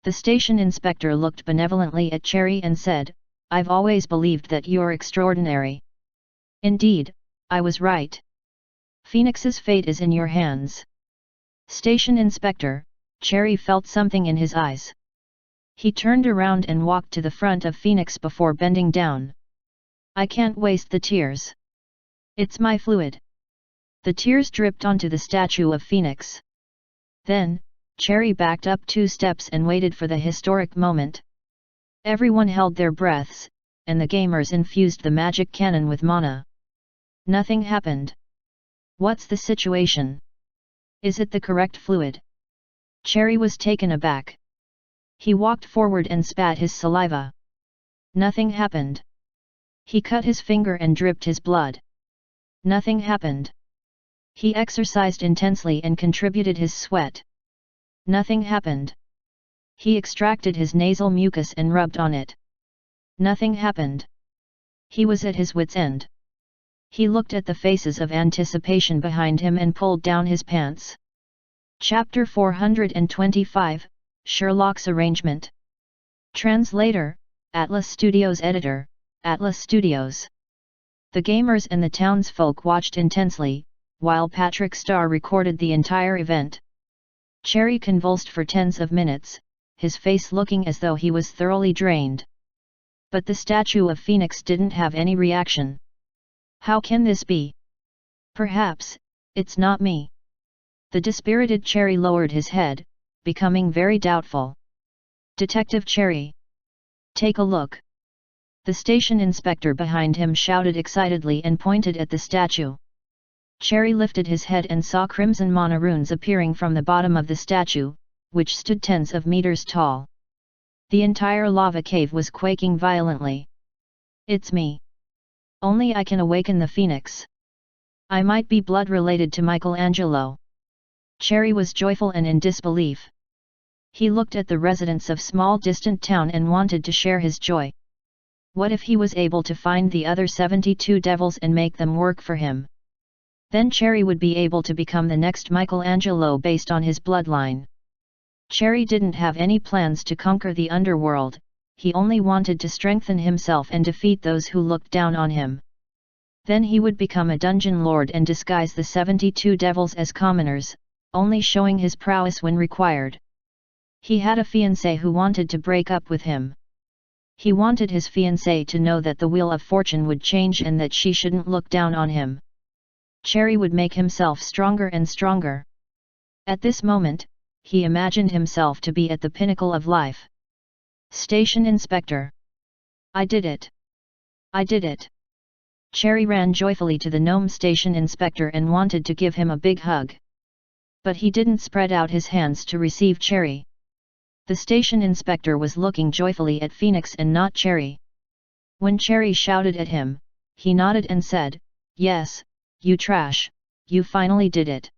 The station inspector looked benevolently at Cherry and said, "I've always believed that you're extraordinary. Indeed, I was right. Phoenix's fate is in your hands." Station inspector, Cherry felt something in his eyes. He turned around and walked to the front of Phoenix before bending down. "I can't waste the tears. It's my fluid." The tears dripped onto the statue of Phoenix. Then, Cherry backed up 2 steps and waited for the historic moment. Everyone held their breaths, and the gamers infused the magic cannon with mana. Nothing happened. What's the situation? Is it the correct fluid? Cherry was taken aback. He walked forward and spat his saliva. Nothing happened. He cut his finger and dripped his blood. Nothing happened. He exercised intensely and contributed his sweat. Nothing happened. He extracted his nasal mucus and rubbed on it. Nothing happened. He was at his wit's end. He looked at the faces of anticipation behind him and pulled down his pants. Chapter 425, Sherlock's Arrangement. Translator, Atlas Studios Editor, Atlas Studios. The gamers and the townsfolk watched intensely, while Patrick Star recorded the entire event. Cherry convulsed for tens of minutes, his face looking as though he was thoroughly drained. But the statue of Phoenix didn't have any reaction. How can this be? Perhaps, it's not me. The dispirited Cherry lowered his head, becoming very doubtful. Detective Cherry. Take a look. The station inspector behind him shouted excitedly and pointed at the statue. Cherry lifted his head and saw crimson mana runes appearing from the bottom of the statue, which stood tens of meters tall. The entire lava cave was quaking violently. It's me. Only I can awaken the Phoenix. I might be blood related to Michelangelo. Cherry was joyful and in disbelief. He looked at the residents of small distant town and wanted to share his joy. What if he was able to find the other 72 devils and make them work for him? Then Cherry would be able to become the next Michelangelo based on his bloodline. Cherry didn't have any plans to conquer the underworld, he only wanted to strengthen himself and defeat those who looked down on him. Then he would become a dungeon lord and disguise the 72 devils as commoners, only showing his prowess when required. He had a fiancée who wanted to break up with him. He wanted his fiancée to know that the wheel of fortune would change and that she shouldn't look down on him. Cherry would make himself stronger and stronger. At this moment, he imagined himself to be at the pinnacle of life. Station Inspector. I did it. I did it. Cherry ran joyfully to the gnome station inspector and wanted to give him a big hug. But he didn't spread out his hands to receive Cherry. The station inspector was looking joyfully at Phoenix and not Cherry. When Cherry shouted at him, he nodded and said, "Yes, you trash, you finally did it.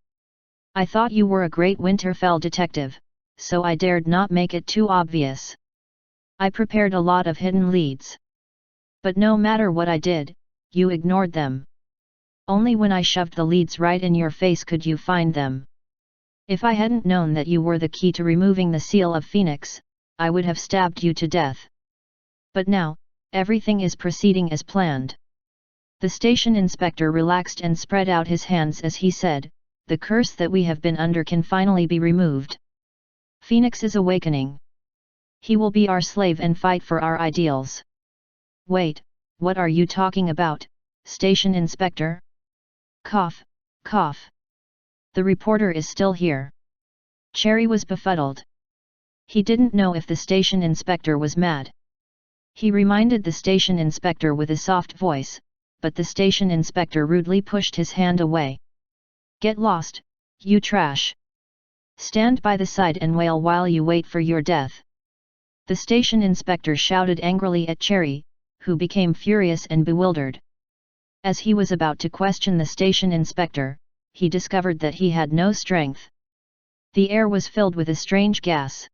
I thought you were a great Winterfell detective, so I dared not make it too obvious. I prepared a lot of hidden leads. But no matter what I did, you ignored them. Only when I shoved the leads right in your face could you find them. If I hadn't known that you were the key to removing the seal of Phoenix, I would have stabbed you to death. But now, everything is proceeding as planned." The station inspector relaxed and spread out his hands as he said, "The curse that we have been under can finally be removed. Phoenix is awakening. He will be our slave and fight for our ideals." "Wait, what are you talking about, station inspector?" Cough, cough. The reporter is still here. Cherry was befuddled. He didn't know if the station inspector was mad. He reminded the station inspector with a soft voice, but the station inspector rudely pushed his hand away. "Get lost, you trash. Stand by the side and wail while you wait for your death." The station inspector shouted angrily at Cherry, who became furious and bewildered. As he was about to question the station inspector, he discovered that he had no strength. The air was filled with a strange gas.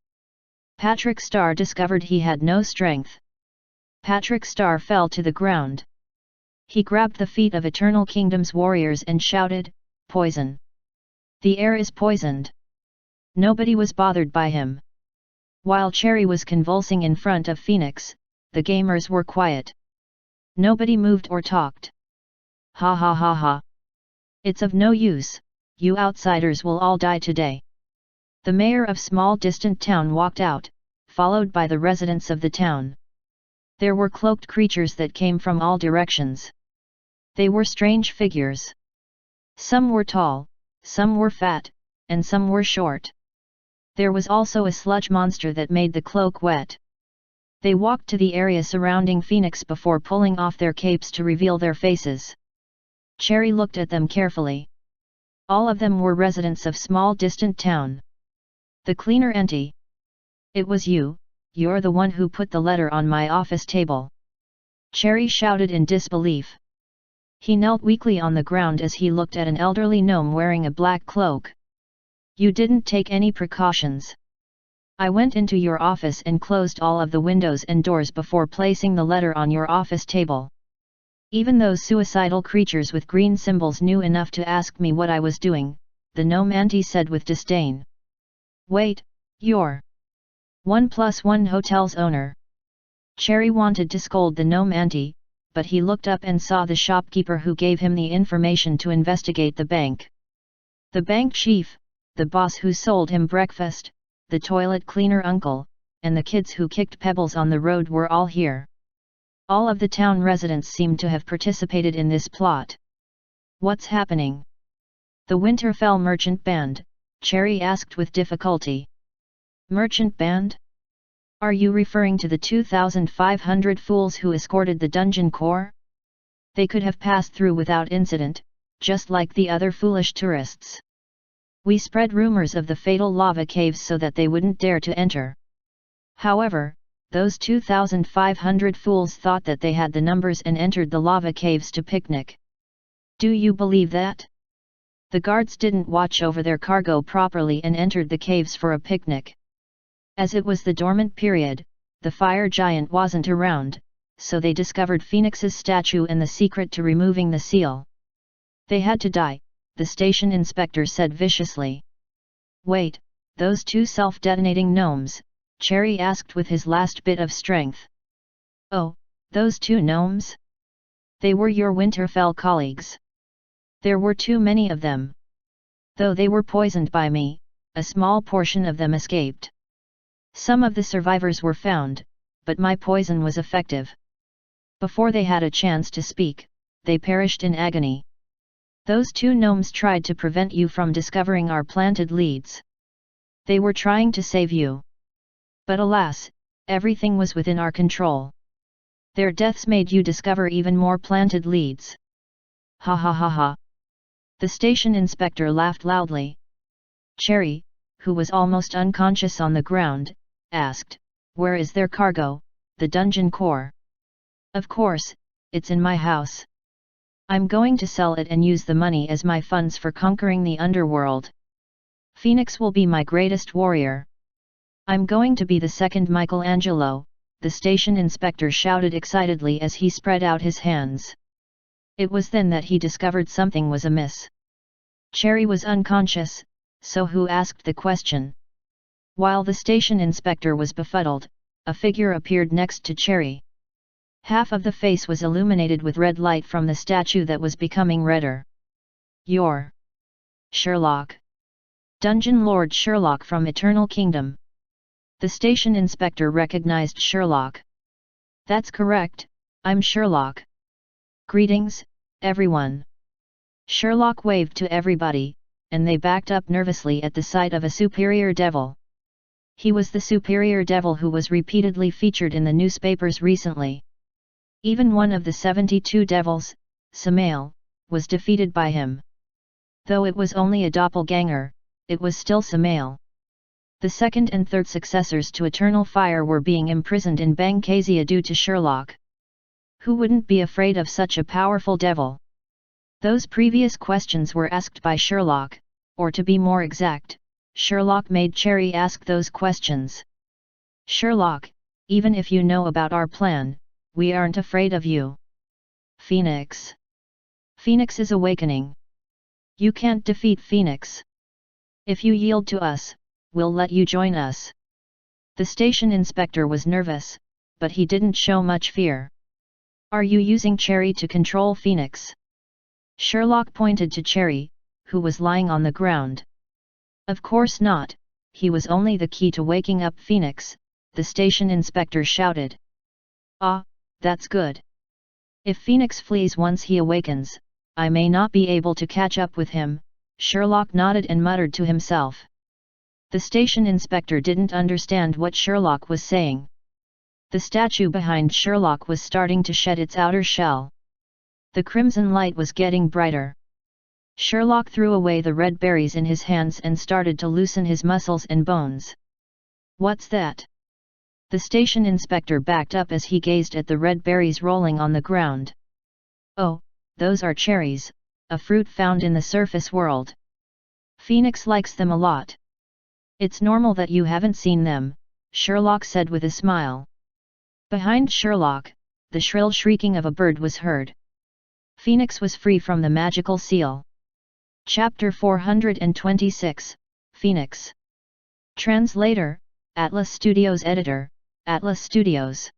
Patrick Star discovered he had no strength. Patrick Star fell to the ground. He grabbed the feet of Eternal Kingdom's warriors and shouted, "Poison! The air is poisoned!" Nobody was bothered by him. While Cherry was convulsing in front of Phoenix, the gamers were quiet. Nobody moved or talked. "Ha ha ha ha! It's of no use, you outsiders will all die today." The mayor of small distant town walked out, followed by the residents of the town. There were cloaked creatures that came from all directions. They were strange figures. Some were tall, some were fat, and some were short. There was also a sludge monster that made the cloak wet. They walked to the area surrounding Phoenix before pulling off their capes to reveal their faces. Cherry looked at them carefully. All of them were residents of small distant town. "The cleaner auntie. It was you, you're the one who put the letter on my office table." Cherry shouted in disbelief. He knelt weakly on the ground as he looked at an elderly gnome wearing a black cloak. "You didn't take any precautions. I went into your office and closed all of the windows and doors before placing the letter on your office table. Even those suicidal creatures with green symbols knew enough to ask me what I was doing," the gnome auntie said with disdain. "Wait, you're 1+1 Hotel's owner." Cherry wanted to scold the gnome auntie, but he looked up and saw the shopkeeper who gave him the information to investigate the bank. The bank chief, the boss who sold him breakfast, the toilet cleaner uncle, and the kids who kicked pebbles on the road were all here. All of the town residents seemed to have participated in this plot. What's happening? The Winterfell merchant band, Cherry asked with difficulty. Merchant band? Are you referring to the 2,500 fools who escorted the dungeon core? They could have passed through without incident, just like the other foolish tourists. We spread rumors of the fatal lava caves so that they wouldn't dare to enter. However, those 2,500 fools thought that they had the numbers and entered the lava caves to picnic. Do you believe that? The guards didn't watch over their cargo properly and entered the caves for a picnic. As it was the dormant period, the fire giant wasn't around, so they discovered Phoenix's statue and the secret to removing the seal. They had to die, the station inspector said viciously. Wait, those two self-detonating gnomes? Cherry asked with his last bit of strength. Oh, those two gnomes? They were your Winterfell colleagues. There were too many of them. Though they were poisoned by me, a small portion of them escaped. Some of the survivors were found, but my poison was effective. Before they had a chance to speak, they perished in agony. Those two gnomes tried to prevent you from discovering our planted leads. They were trying to save you. But alas, everything was within our control. Their deaths made you discover even more planted leads. Ha ha ha ha. The station inspector laughed loudly. Cherry, who was almost unconscious on the ground, asked, where is their cargo, the dungeon core? Of course, it's in my house. I'm going to sell it and use the money as my funds for conquering the underworld. Phoenix will be my greatest warrior. I'm going to be the second Michelangelo, the station inspector shouted excitedly as he spread out his hands. It was then that he discovered something was amiss. Cherry was unconscious, so who asked the question? While the station inspector was befuddled, a figure appeared next to Cherry. Half of the face was illuminated with red light from the statue that was becoming redder. You're Sherlock. Dungeon Lord Sherlock from Eternal Kingdom. The station inspector recognized Sherlock. That's correct, I'm Sherlock. Greetings, everyone. Sherlock waved to everybody, and they backed up nervously at the sight of a superior devil. He was the superior devil who was repeatedly featured in the newspapers recently. Even one of the 72 devils, Samael, was defeated by him. Though it was only a doppelganger, it was still Samael. The second and third successors to Eternal Fire were being imprisoned in Bangkasia due to Sherlock. Who wouldn't be afraid of such a powerful devil? Those previous questions were asked by Sherlock, or to be more exact, Sherlock made Cherry ask those questions. Sherlock, even if you know about our plan, we aren't afraid of you. Phoenix. Phoenix is awakening. You can't defeat Phoenix. If you yield to us, we'll let you join us. The station inspector was nervous, but he didn't show much fear. Are you using Cherry to control Phoenix? Sherlock pointed to Cherry, who was lying on the ground. Of course not, he was only the key to waking up Phoenix, the station inspector shouted. Ah, that's good. If Phoenix flees once he awakens, I may not be able to catch up with him, Sherlock nodded and muttered to himself. The station inspector didn't understand what Sherlock was saying. The statue behind Sherlock was starting to shed its outer shell. The crimson light was getting brighter. Sherlock threw away the red berries in his hands and started to loosen his muscles and bones. What's that? The station inspector backed up as he gazed at the red berries rolling on the ground. Oh, those are cherries, a fruit found in the surface world. Phoenix likes them a lot. It's normal that you haven't seen them, Sherlock said with a smile. Behind Sherlock, the shrill shrieking of a bird was heard. Phoenix was free from the magical seal. Chapter 426, Phoenix. Translator, Atlas Studios Editor, Atlas Studios.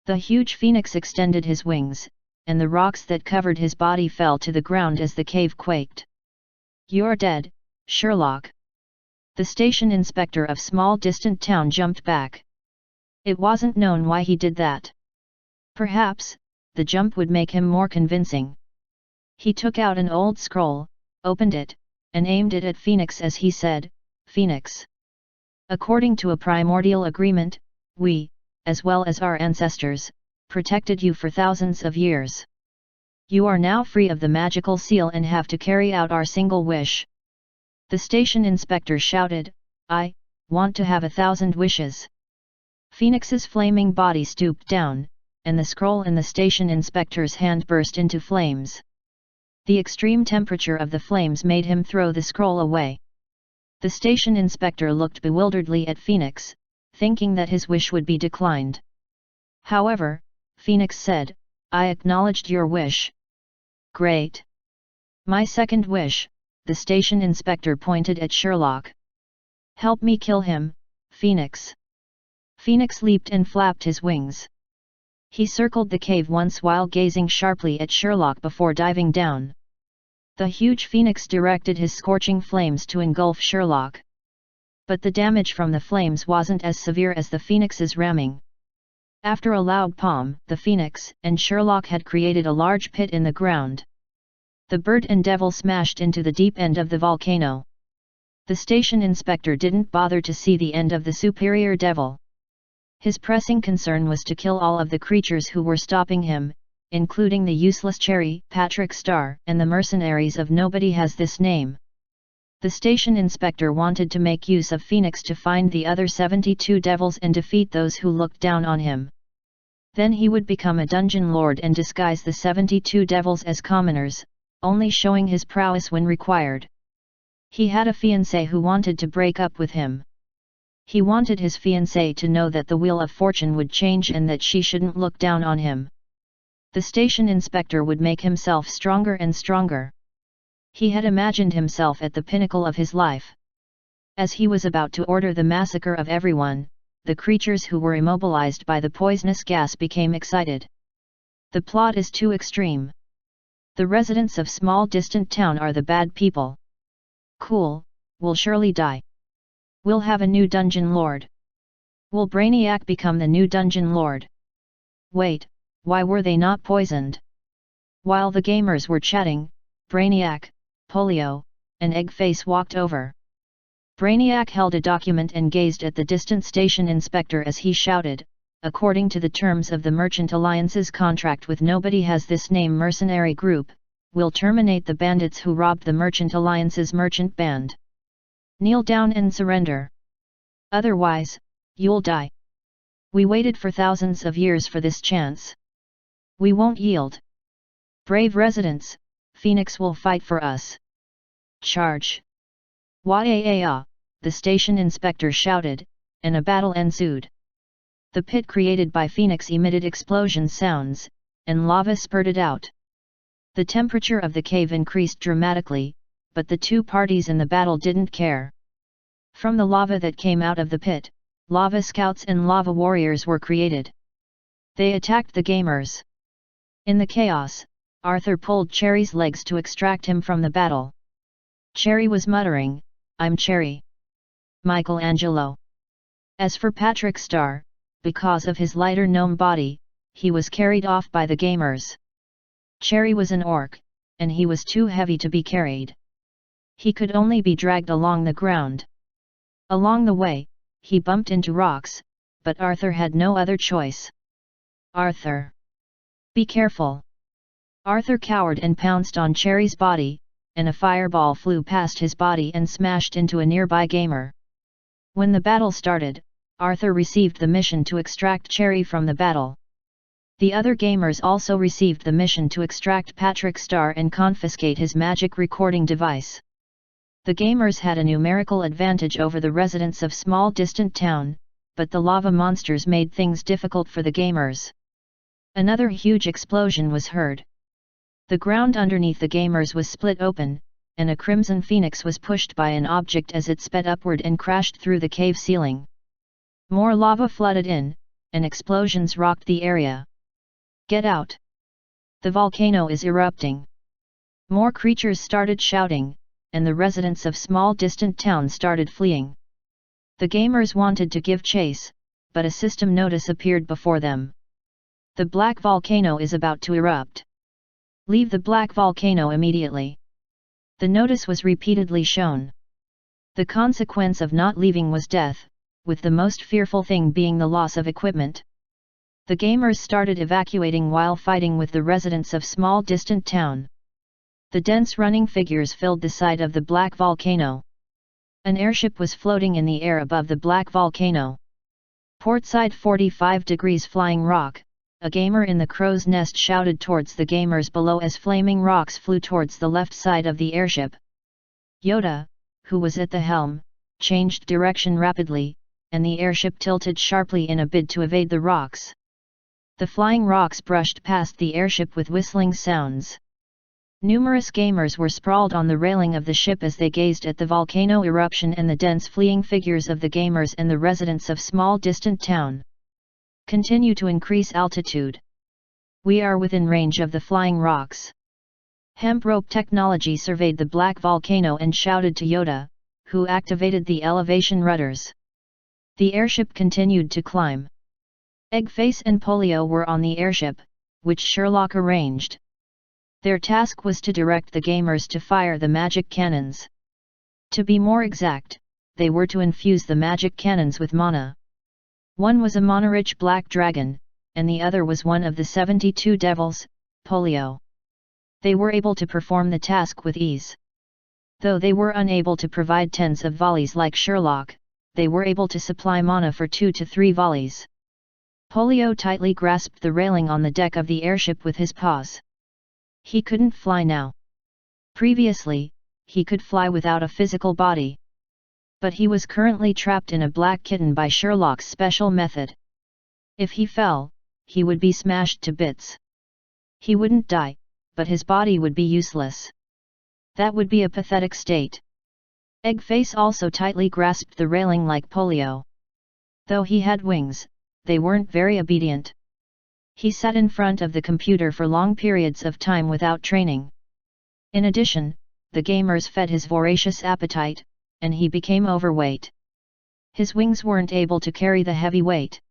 The huge phoenix extended his wings, and the rocks that covered his body fell to the ground as the cave quaked. You're dead, Sherlock. The station inspector of small distant town jumped back. It wasn't known why he did that. Perhaps, the jump would make him more convincing. He took out an old scroll, opened it, and aimed it at Phoenix as he said, "Phoenix. According to a primordial agreement, we, as well as our ancestors, protected you for thousands of years. You are now free of the magical seal and have to carry out our single wish." The station inspector shouted, "I want to have 1,000 wishes." Phoenix's flaming body stooped down, and the scroll in the station inspector's hand burst into flames. The extreme temperature of the flames made him throw the scroll away. The station inspector looked bewilderedly at Phoenix, thinking that his wish would be declined. However, Phoenix said, "I acknowledged your wish." "Great. My second wish," the station inspector pointed at Sherlock. "Help me kill him, Phoenix." Phoenix leaped and flapped his wings. He circled the cave once while gazing sharply at Sherlock before diving down. The huge phoenix directed his scorching flames to engulf Sherlock. But the damage from the flames wasn't as severe as the phoenix's ramming. After a loud palm, the phoenix and Sherlock had created a large pit in the ground. The bird and devil smashed into the deep end of the volcano. The station inspector didn't bother to see the end of the superior devil. His pressing concern was to kill all of the creatures who were stopping him, including the useless Cherry, Patrick Star, and the mercenaries of Nobody Has This Name. The station inspector wanted to make use of Phoenix to find the other 72 devils and defeat those who looked down on him. Then he would become a dungeon lord and disguise the 72 devils as commoners, only showing his prowess when required. He had a fiancée who wanted to break up with him. He wanted his fiancée to know that the wheel of fortune would change and that she shouldn't look down on him. The station inspector would make himself stronger and stronger. He had imagined himself at the pinnacle of his life. As he was about to order the massacre of everyone, the creatures who were immobilized by the poisonous gas became excited. The plot is too extreme. The residents of small distant town are the bad people. Cool, we'll surely die. We'll have a new dungeon lord. Will Brainiac become the new dungeon lord? Wait, why were they not poisoned? While the gamers were chatting, Brainiac, Polio, and Eggface walked over. Brainiac held a document and gazed at the distant station inspector as he shouted, "According to the terms of the Merchant Alliance's contract with Nobody Has This Name mercenary group, we'll terminate the bandits who robbed the Merchant Alliance's merchant band. Kneel down and surrender. Otherwise, you'll die. We waited for thousands of years for this chance. We won't yield. Brave residents, Phoenix will fight for us. Charge!" "Wah-ah-ah!" the station inspector shouted, and a battle ensued. The pit created by Phoenix emitted explosion sounds, and lava spurted out. The temperature of the cave increased dramatically, but the two parties in the battle didn't care. From the lava that came out of the pit, lava scouts and lava warriors were created. They attacked the gamers. In the chaos, Arthur pulled Cherry's legs to extract him from the battle. Cherry was muttering, "I'm Cherry. Michelangelo." As for Patrick Star, because of his lighter gnome body, he was carried off by the gamers. Cherry was an orc, and he was too heavy to be carried. He could only be dragged along the ground. Along the way, he bumped into rocks, but Arthur had no other choice. "Arthur! Be careful!" Arthur cowered and pounced on Cherry's body, and a fireball flew past his body and smashed into a nearby gamer. When the battle started, Arthur received the mission to extract Cherry from the battle. The other gamers also received the mission to extract Patrick Star and confiscate his magic recording device. The gamers had a numerical advantage over the residents of small distant town, but the lava monsters made things difficult for the gamers. Another huge explosion was heard. The ground underneath the gamers was split open, and a crimson phoenix was pushed by an object as it sped upward and crashed through the cave ceiling. More lava flooded in, and explosions rocked the area. "Get out! The volcano is erupting!" More creatures started shouting, and the residents of small distant towns started fleeing. The gamers wanted to give chase, but a system notice appeared before them. The black volcano is about to erupt. Leave the black volcano immediately. The notice was repeatedly shown. The consequence of not leaving was death, with the most fearful thing being the loss of equipment. The gamers started evacuating while fighting with the residents of small distant town. The dense running figures filled the side of the black volcano. An airship was floating in the air above the black volcano. Portside 45 degrees flying rock, a gamer in the crow's nest shouted towards the gamers below as flaming rocks flew towards the left side of the airship. Yoda, who was at the helm, changed direction rapidly, and the airship tilted sharply in a bid to evade the rocks. The flying rocks brushed past the airship with whistling sounds. Numerous gamers were sprawled on the railing of the ship as they gazed at the volcano eruption and the dense fleeing figures of the gamers and the residents of small distant town. Continue to increase altitude. We are within range of the flying rocks. Hemp rope technology surveyed the black volcano and shouted to Yoda, who activated the elevation rudders. The airship continued to climb. Eggface and Polio were on the airship, which Sherlock arranged. Their task was to direct the gamers to fire the magic cannons. To be more exact, they were to infuse the magic cannons with mana. One was a mana-rich black dragon, and the other was one of the 72 devils, Polio. They were able to perform the task with ease. Though they were unable to provide tens of volleys like Sherlock, they were able to supply mana for 2 to 3 volleys. Polio tightly grasped the railing on the deck of the airship with his paws. He couldn't fly now. Previously, he could fly without a physical body. But he was currently trapped in a black kitten by Sherlock's special method. If he fell, he would be smashed to bits. He wouldn't die, but his body would be useless. That would be a pathetic state. Eggface also tightly grasped the railing like Polio. Though he had wings, they weren't very obedient. He sat in front of the computer for long periods of time without training. In addition, the gamers fed his voracious appetite, and he became overweight. His wings weren't able to carry the heavy weight.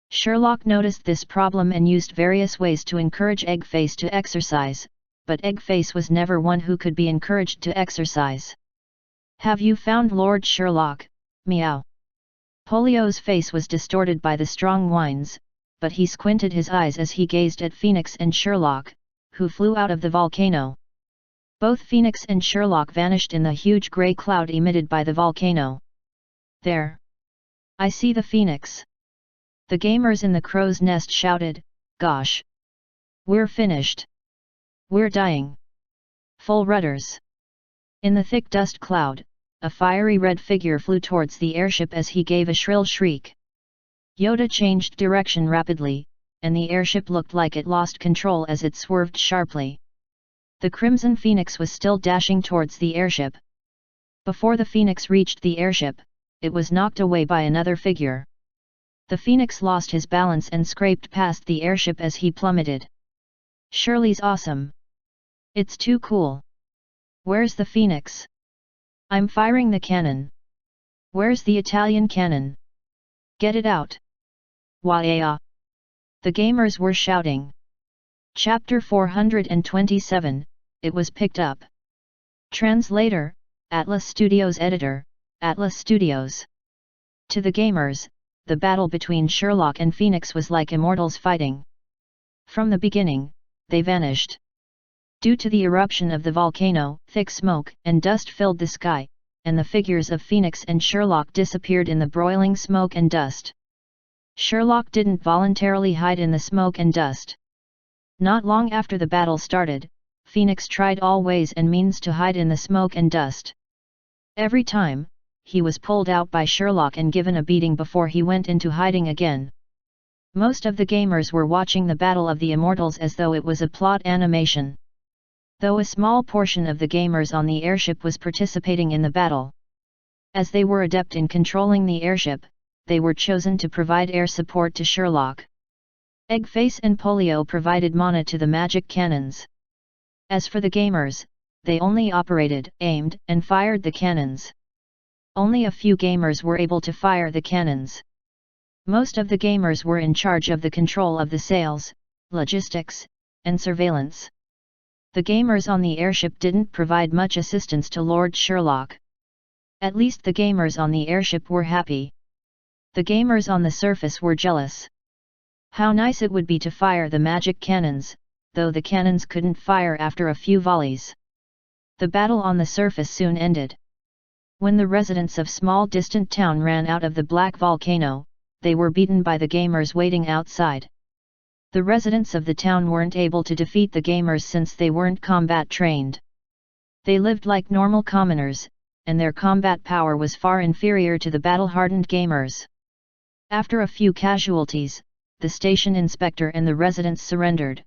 Sherlock noticed this problem and used various ways to encourage Eggface to exercise, but Eggface was never one who could be encouraged to exercise. "Have you found Lord Sherlock, meow?" Polio's face was distorted by the strong whines, but he squinted his eyes as he gazed at Phoenix and Sherlock, who flew out of the volcano. Both Phoenix and Sherlock vanished in the huge grey cloud emitted by the volcano. "There! I see the Phoenix!" The gamers in the crow's nest shouted, "Gosh! We're finished! We're dying! Full rudders!" In the thick dust cloud, a fiery red figure flew towards the airship as he gave a shrill shriek. Yoda changed direction rapidly, and the airship looked like it lost control as it swerved sharply. The Crimson Phoenix was still dashing towards the airship. Before the Phoenix reached the airship, it was knocked away by another figure. The Phoenix lost his balance and scraped past the airship as he plummeted. "Shirley's awesome. It's too cool. Where's the Phoenix? I'm firing the cannon. Where's the Italian cannon? Get it out. Wah-ya!" The gamers were shouting. Chapter 427, It was picked up. Translator, Atlas Studios Editor, Atlas Studios. To the gamers, the battle between Sherlock and Phoenix was like immortals fighting. From the beginning, they vanished. Due to the eruption of the volcano, thick smoke and dust filled the sky, and the figures of Phoenix and Sherlock disappeared in the broiling smoke and dust. Sherlock didn't voluntarily hide in the smoke and dust. Not long after the battle started, Phoenix tried all ways and means to hide in the smoke and dust. Every time, he was pulled out by Sherlock and given a beating before he went into hiding again. Most of the gamers were watching the Battle of the Immortals as though it was a plot animation. Though a small portion of the gamers on the airship was participating in the battle. As they were adept in controlling the airship, they were chosen to provide air support to Sherlock. Eggface and Polio provided mana to the magic cannons. As for the gamers, they only operated, aimed, and fired the cannons. Only a few gamers were able to fire the cannons. Most of the gamers were in charge of the control of the sales, logistics, and surveillance. The gamers on the airship didn't provide much assistance to Lord Sherlock. At least the gamers on the airship were happy. The gamers on the surface were jealous. How nice it would be to fire the magic cannons, though the cannons couldn't fire after a few volleys. The battle on the surface soon ended. When the residents of small distant town ran out of the black volcano, they were beaten by the gamers waiting outside. The residents of the town weren't able to defeat the gamers since they weren't combat trained. They lived like normal commoners, and their combat power was far inferior to the battle-hardened gamers. After a few casualties, the station inspector and the residents surrendered.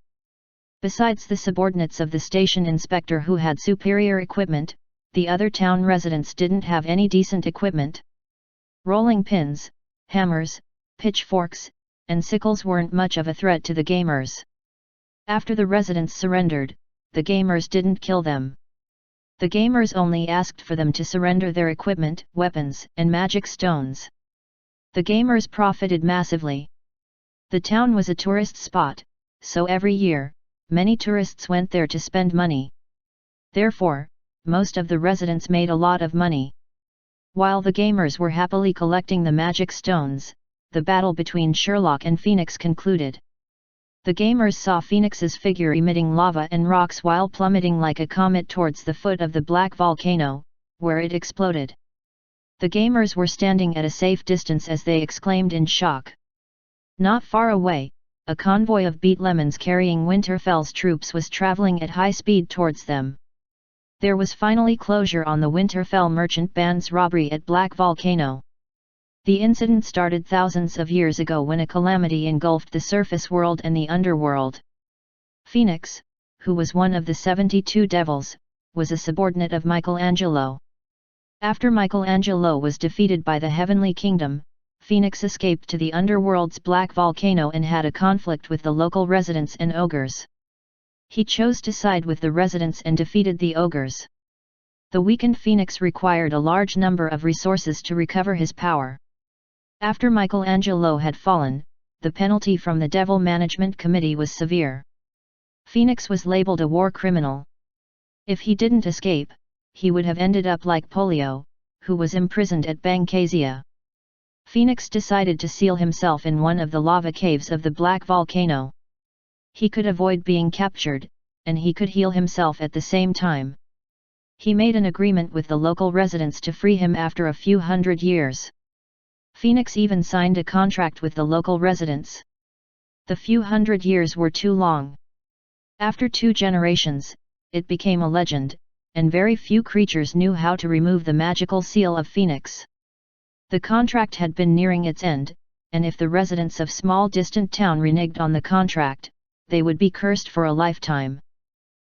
Besides the subordinates of the station inspector who had superior equipment, the other town residents didn't have any decent equipment. Rolling pins, hammers, pitchforks, and sickles weren't much of a threat to the gamers. After the residents surrendered, the gamers didn't kill them. The gamers only asked for them to surrender their equipment, weapons, and magic stones. The gamers profited massively. The town was a tourist spot, so every year, many tourists went there to spend money. Therefore, most of the residents made a lot of money. While the gamers were happily collecting the magic stones, the battle between Sherlock and Phoenix concluded. The gamers saw Phoenix's figure emitting lava and rocks while plummeting like a comet towards the foot of the black volcano, where it exploded. The gamers were standing at a safe distance as they exclaimed in shock. Not far away, a convoy of beet lemons carrying Winterfell's troops was traveling at high speed towards them. There was finally closure on the Winterfell merchant band's robbery at Black Volcano. The incident started thousands of years ago when a calamity engulfed the surface world and the underworld. Phoenix, who was one of the 72 devils, was a subordinate of Michelangelo. After Michelangelo was defeated by the Heavenly Kingdom, Phoenix escaped to the underworld's black volcano and had a conflict with the local residents and ogres. He chose to side with the residents and defeated the ogres. The weakened Phoenix required a large number of resources to recover his power. After Michelangelo had fallen, the penalty from the Devil Management Committee was severe. Phoenix was labeled a war criminal. If he didn't escape, he would have ended up like Polio, who was imprisoned at Bancasia. Phoenix decided to seal himself in one of the lava caves of the black volcano. He could avoid being captured, and he could heal himself at the same time. He made an agreement with the local residents to free him after a few hundred years. Phoenix even signed a contract with the local residents. The few hundred years were too long. After 2 generations, it became a legend, and very few creatures knew how to remove the magical seal of Phoenix. The contract had been nearing its end, and if the residents of small distant town reneged on the contract, they would be cursed for a lifetime.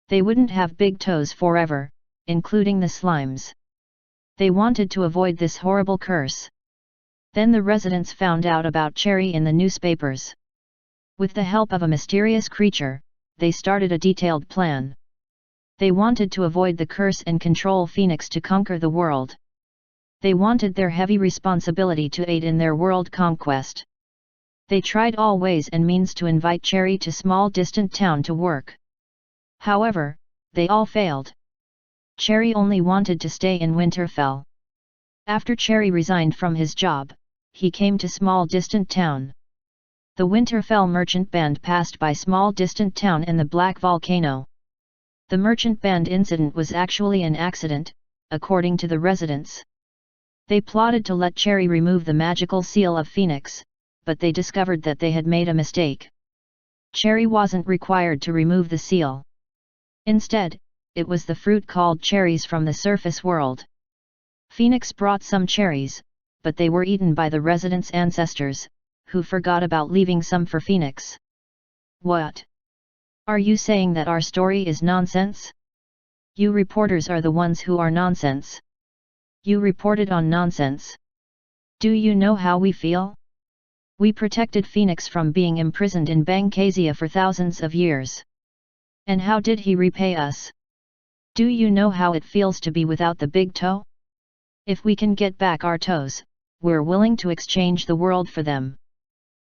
They wouldn't have big toes forever, including the slimes. They wanted to avoid this horrible curse. Then the residents found out about Cherry in the newspapers. With the help of a mysterious creature, they started a detailed plan. They wanted to avoid the curse and control Phoenix to conquer the world. They wanted their heavy responsibility to aid in their world conquest. They tried all ways and means to invite Cherry to small distant town to work. However, they all failed. Cherry only wanted to stay in Winterfell. After Cherry resigned from his job, he came to small distant town. The Winterfell merchant band passed by small distant town and the black volcano. The merchant band incident was actually an accident, according to the residents. They plotted to let Cherry remove the magical seal of Phoenix, but they discovered that they had made a mistake. Cherry wasn't required to remove the seal. Instead, it was the fruit called cherries from the surface world. Phoenix brought some cherries, but they were eaten by the residents' ancestors, who forgot about leaving some for Phoenix. What? Are you saying that our story is nonsense? You reporters are the ones who are nonsense. You reported on nonsense. Do you know how we feel? We protected Phoenix from being imprisoned in Bancasia for thousands of years. And how did he repay us? Do you know how it feels to be without the big toe? If we can get back our toes, we're willing to exchange the world for them.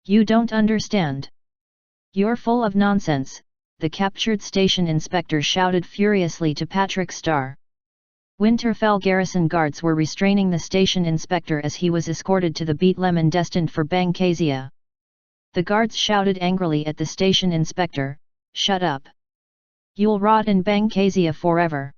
You don't understand. You're full of nonsense, the captured station inspector shouted furiously to Patrick Starr. Winterfell garrison guards were restraining the station inspector as he was escorted to the beat lemon destined for Bancasia. The guards shouted angrily at the station inspector, "Shut up! You'll rot in Bancasia forever."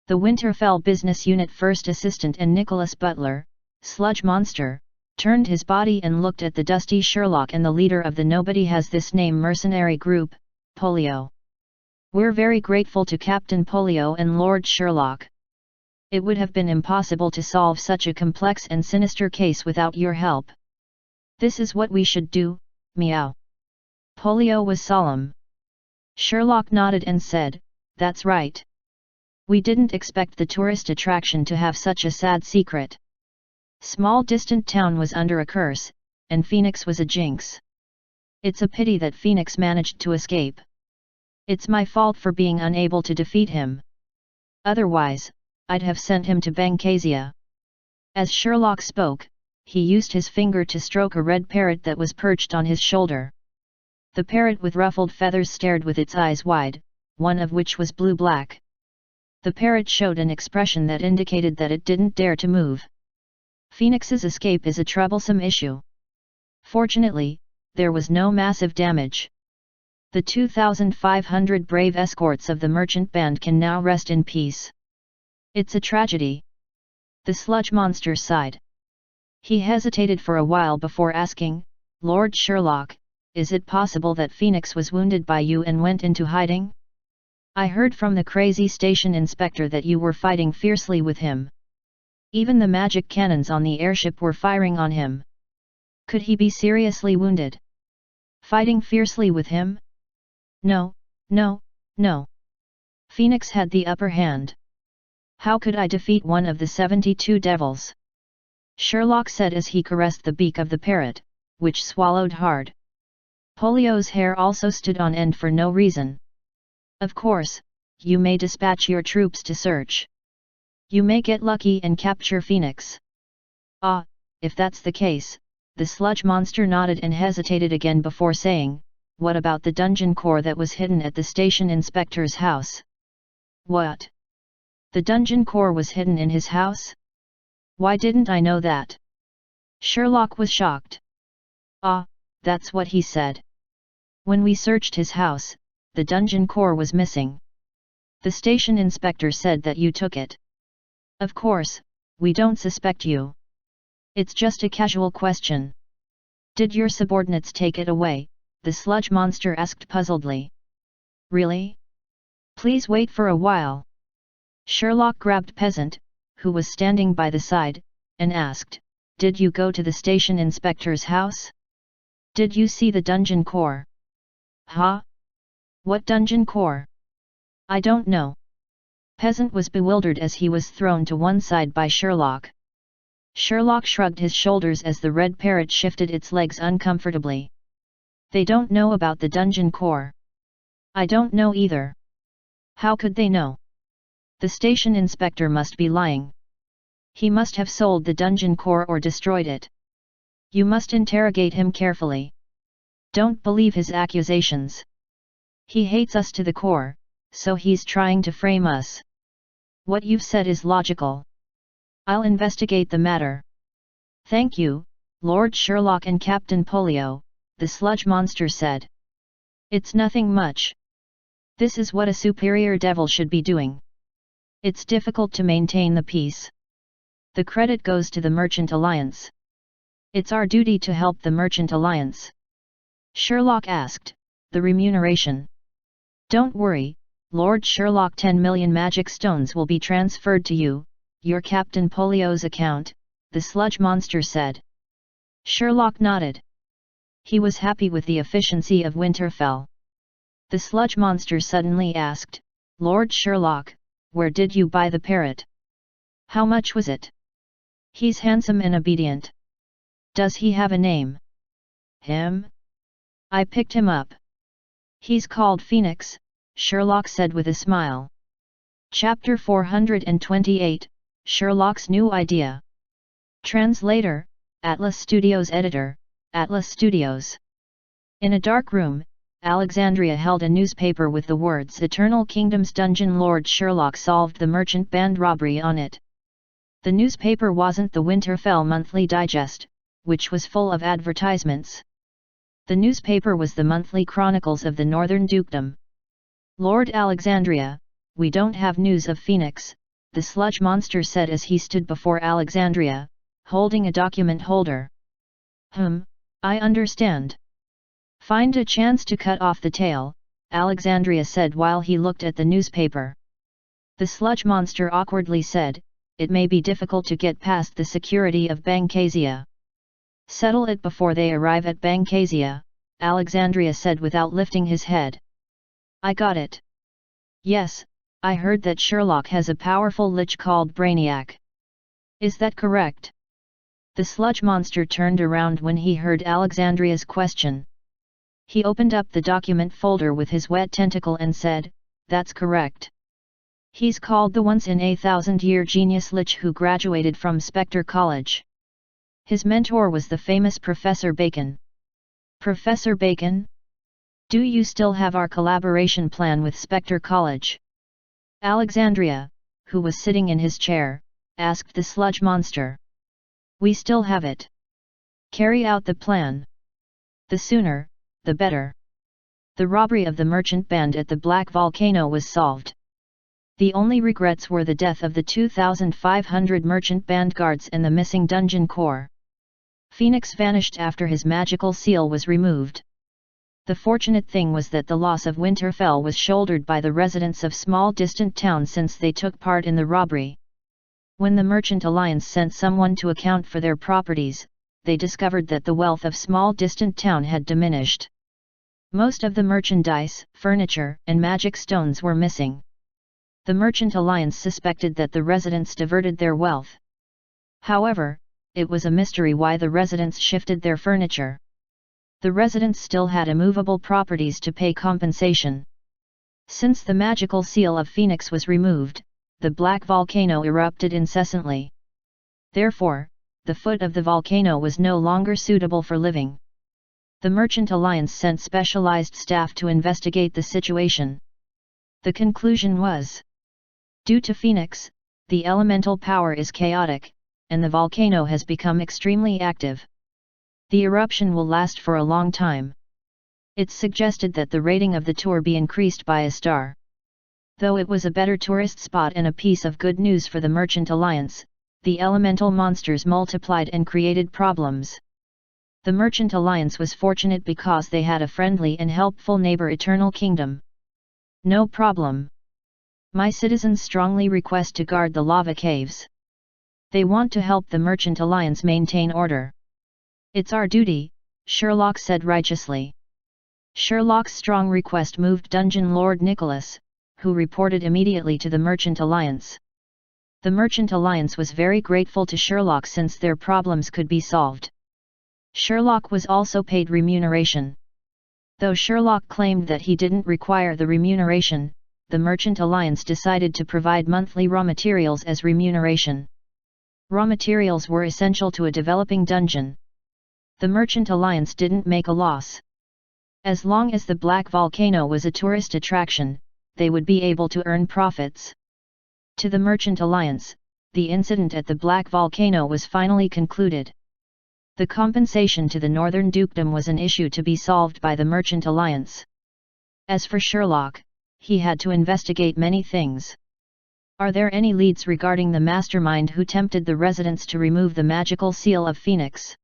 The Winterfell Business Unit First Assistant and Nicholas Butler, Sludge Monster, turned his body and looked at the dusty Sherlock and the leader of the Nobody Has This Name mercenary group, Polio. "We're very grateful to Captain Polio and Lord Sherlock. It would have been impossible to solve such a complex and sinister case without your help. This is what we should do, meow." Polio was solemn. Sherlock nodded and said, "That's right. We didn't expect the tourist attraction to have such a sad secret. Small distant town was under a curse, and Phoenix was a jinx. It's a pity that Phoenix managed to escape. It's my fault for being unable to defeat him. Otherwise, I'd have sent him to Bancasia." As Sherlock spoke, he used his finger to stroke a red parrot that was perched on his shoulder. The parrot with ruffled feathers stared with its eyes wide, one of which was blue-black. The parrot showed an expression that indicated that it didn't dare to move. Phoenix's escape is a troublesome issue. Fortunately, there was no massive damage. The 2,500 brave escorts of the merchant band can now rest in peace. It's a tragedy. The sludge monster sighed. He hesitated for a while before asking, "Lord Sherlock, is it possible that Phoenix was wounded by you and went into hiding? I heard from the crazy station inspector that you were fighting fiercely with him. Even the magic cannons on the airship were firing on him. Could he be seriously wounded? Fighting fiercely with him? No, no, no. Phoenix had the upper hand. How could I defeat one of the 72 devils?" Sherlock said as he caressed the beak of the parrot, which swallowed hard. Polio's hair also stood on end for no reason. "Of course, you may dispatch your troops to search. You may get lucky and capture Phoenix." "Ah, if that's the case," the sludge monster nodded and hesitated again before saying, "What about the dungeon core that was hidden at the station inspector's house?" "What? The dungeon core was hidden in his house? Why didn't I know that?" Sherlock was shocked. "Ah, that's what he said. When we searched his house, the dungeon core was missing. The station inspector said that you took it. Of course, we don't suspect you. It's just a casual question." "Did your subordinates take it away?" the sludge monster asked puzzledly. "Really? Please wait for a while." Sherlock grabbed Peasant, who was standing by the side, and asked, "Did you go to the station inspector's house? Did you see the dungeon core?" "Huh? What dungeon core?" "I don't know." Peasant was bewildered as he was thrown to one side by Sherlock. Sherlock shrugged his shoulders as the red parrot shifted its legs uncomfortably. "They don't know about the dungeon core." "I don't know either." "How could they know? The station inspector must be lying. He must have sold the dungeon core or destroyed it. You must interrogate him carefully. Don't believe his accusations. He hates us to the core, so he's trying to frame us. What you've said is logical. I'll investigate the matter." "Thank you, Lord Sherlock and Captain Polio," the sludge monster said. "It's nothing much. This is what a superior devil should be doing. It's difficult to maintain the peace. The credit goes to the Merchant Alliance. It's our duty to help the Merchant Alliance." Sherlock asked, "The remuneration?" "Don't worry, Lord Sherlock, 10 million magic stones will be transferred to you, your Captain Polio's account," the sludge monster said. Sherlock nodded. He was happy with the efficiency of Winterfell. The sludge monster suddenly asked, "Lord Sherlock, where did you buy the parrot? How much was it? He's handsome and obedient. Does he have a name?" "Him? I picked him up. He's called Phoenix," Sherlock said with a smile. Chapter 428, Sherlock's New Idea. Translator, Atlas Studios Editor, Atlas Studios. In a dark room, Alexandria held a newspaper with the words "Eternal Kingdoms Dungeon Lord Sherlock solved the merchant band robbery" on it. The newspaper wasn't the Winterfell Monthly Digest, which was full of advertisements. The newspaper was the Monthly Chronicles of the Northern Dukedom. "Lord Alexandria, we don't have news of Phoenix," the sludge monster said as he stood before Alexandria, holding a document holder. I understand. Find a chance to cut off the tail," Alexandria said while he looked at the newspaper. The sludge monster awkwardly said, "It may be difficult to get past the security of Bancasia." "Settle it before they arrive at Bancasia," Alexandria said without lifting his head. "I got it. Yes, I heard that Sherlock has a powerful lich called Brainiac. Is that correct?" The sludge monster turned around when he heard Alexandria's question. He opened up the document folder with his wet tentacle and said, "That's correct. He's called the once-in-a-thousand-year genius lich who graduated from Spectre College. His mentor was the famous Professor Bacon." "Professor Bacon? Do you still have our collaboration plan with Spectre College?" Alexandria, who was sitting in his chair, asked the sludge monster. "We still have it. Carry out the plan. The sooner, the better." The robbery of the merchant band at the Black Volcano was solved. The only regrets were the death of the 2,500 merchant band guards and the missing dungeon core. Phoenix vanished after his magical seal was removed. The fortunate thing was that the loss of Winterfell was shouldered by the residents of small distant towns since they took part in the robbery. When the Merchant Alliance sent someone to account for their properties, they discovered that the wealth of small distant town had diminished. Most of the merchandise, furniture, and magic stones were missing. The Merchant Alliance suspected that the residents diverted their wealth. However, it was a mystery why the residents shifted their furniture. The residents still had immovable properties to pay compensation. Since the magical seal of Phoenix was removed, the black volcano erupted incessantly. Therefore, the foot of the volcano was no longer suitable for living. The Merchant Alliance sent specialized staff to investigate the situation. The conclusion was: due to Phoenix, the elemental power is chaotic, and the volcano has become extremely active. The eruption will last for a long time. It's suggested that the rating of the tour be increased by a star. Though it was a better tourist spot and a piece of good news for the Merchant Alliance, the elemental monsters multiplied and created problems. The Merchant Alliance was fortunate because they had a friendly and helpful neighbor, Eternal Kingdom. "No problem. My citizens strongly request to guard the lava caves. They want to help the Merchant Alliance maintain order. It's our duty," Sherlock said righteously. Sherlock's strong request moved Dungeon Lord Nicholas, who reported immediately to the Merchant Alliance. The Merchant Alliance was very grateful to Sherlock since their problems could be solved. Sherlock was also paid remuneration. Though Sherlock claimed that he didn't require the remuneration, the Merchant Alliance decided to provide monthly raw materials as remuneration. Raw materials were essential to a developing dungeon. The Merchant Alliance didn't make a loss. As long as the Black Volcano was a tourist attraction, they would be able to earn profits. To the Merchant Alliance, the incident at the Black Volcano was finally concluded. The compensation to the Northern Dukedom was an issue to be solved by the Merchant Alliance. As for Sherlock, he had to investigate many things. Are there any leads regarding the mastermind who tempted the residents to remove the magical seal of Phoenix?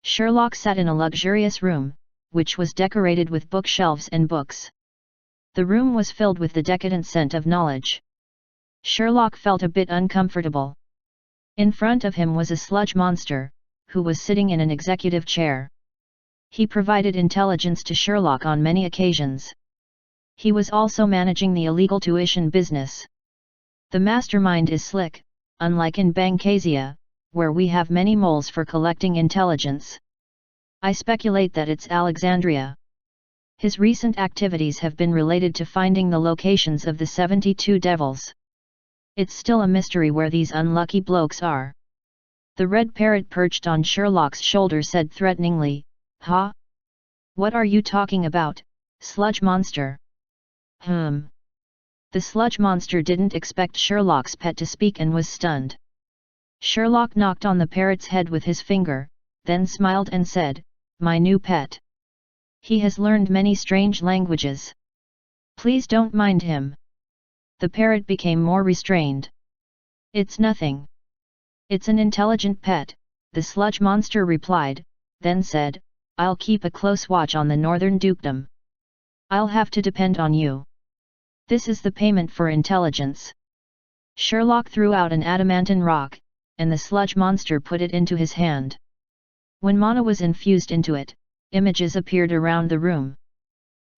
Sherlock sat in a luxurious room, which was decorated with bookshelves and books. The room was filled with the decadent scent of knowledge. Sherlock felt a bit uncomfortable. In front of him was a sludge monster, who was sitting in an executive chair. He provided intelligence to Sherlock on many occasions. He was also managing the illegal tuition business. The mastermind is slick, unlike in Bancasia, where we have many moles for collecting intelligence. I speculate that it's Alexandria. His recent activities have been related to finding the locations of the 72 devils. It's still a mystery where these unlucky blokes are. The red parrot perched on Sherlock's shoulder said threateningly, "Ha? What are you talking about, sludge monster?" The sludge monster didn't expect Sherlock's pet to speak and was stunned. Sherlock knocked on the parrot's head with his finger, then smiled and said, "My new pet. He has learned many strange languages. Please don't mind him." The parrot became more restrained. "It's nothing. It's an intelligent pet," the sludge monster replied, then said, "I'll keep a close watch on the northern dukedom. I'll have to depend on you. This is the payment for intelligence." Sherlock threw out an adamantine rock, and the sludge monster put it into his hand. When mana was infused into it, images appeared around the room.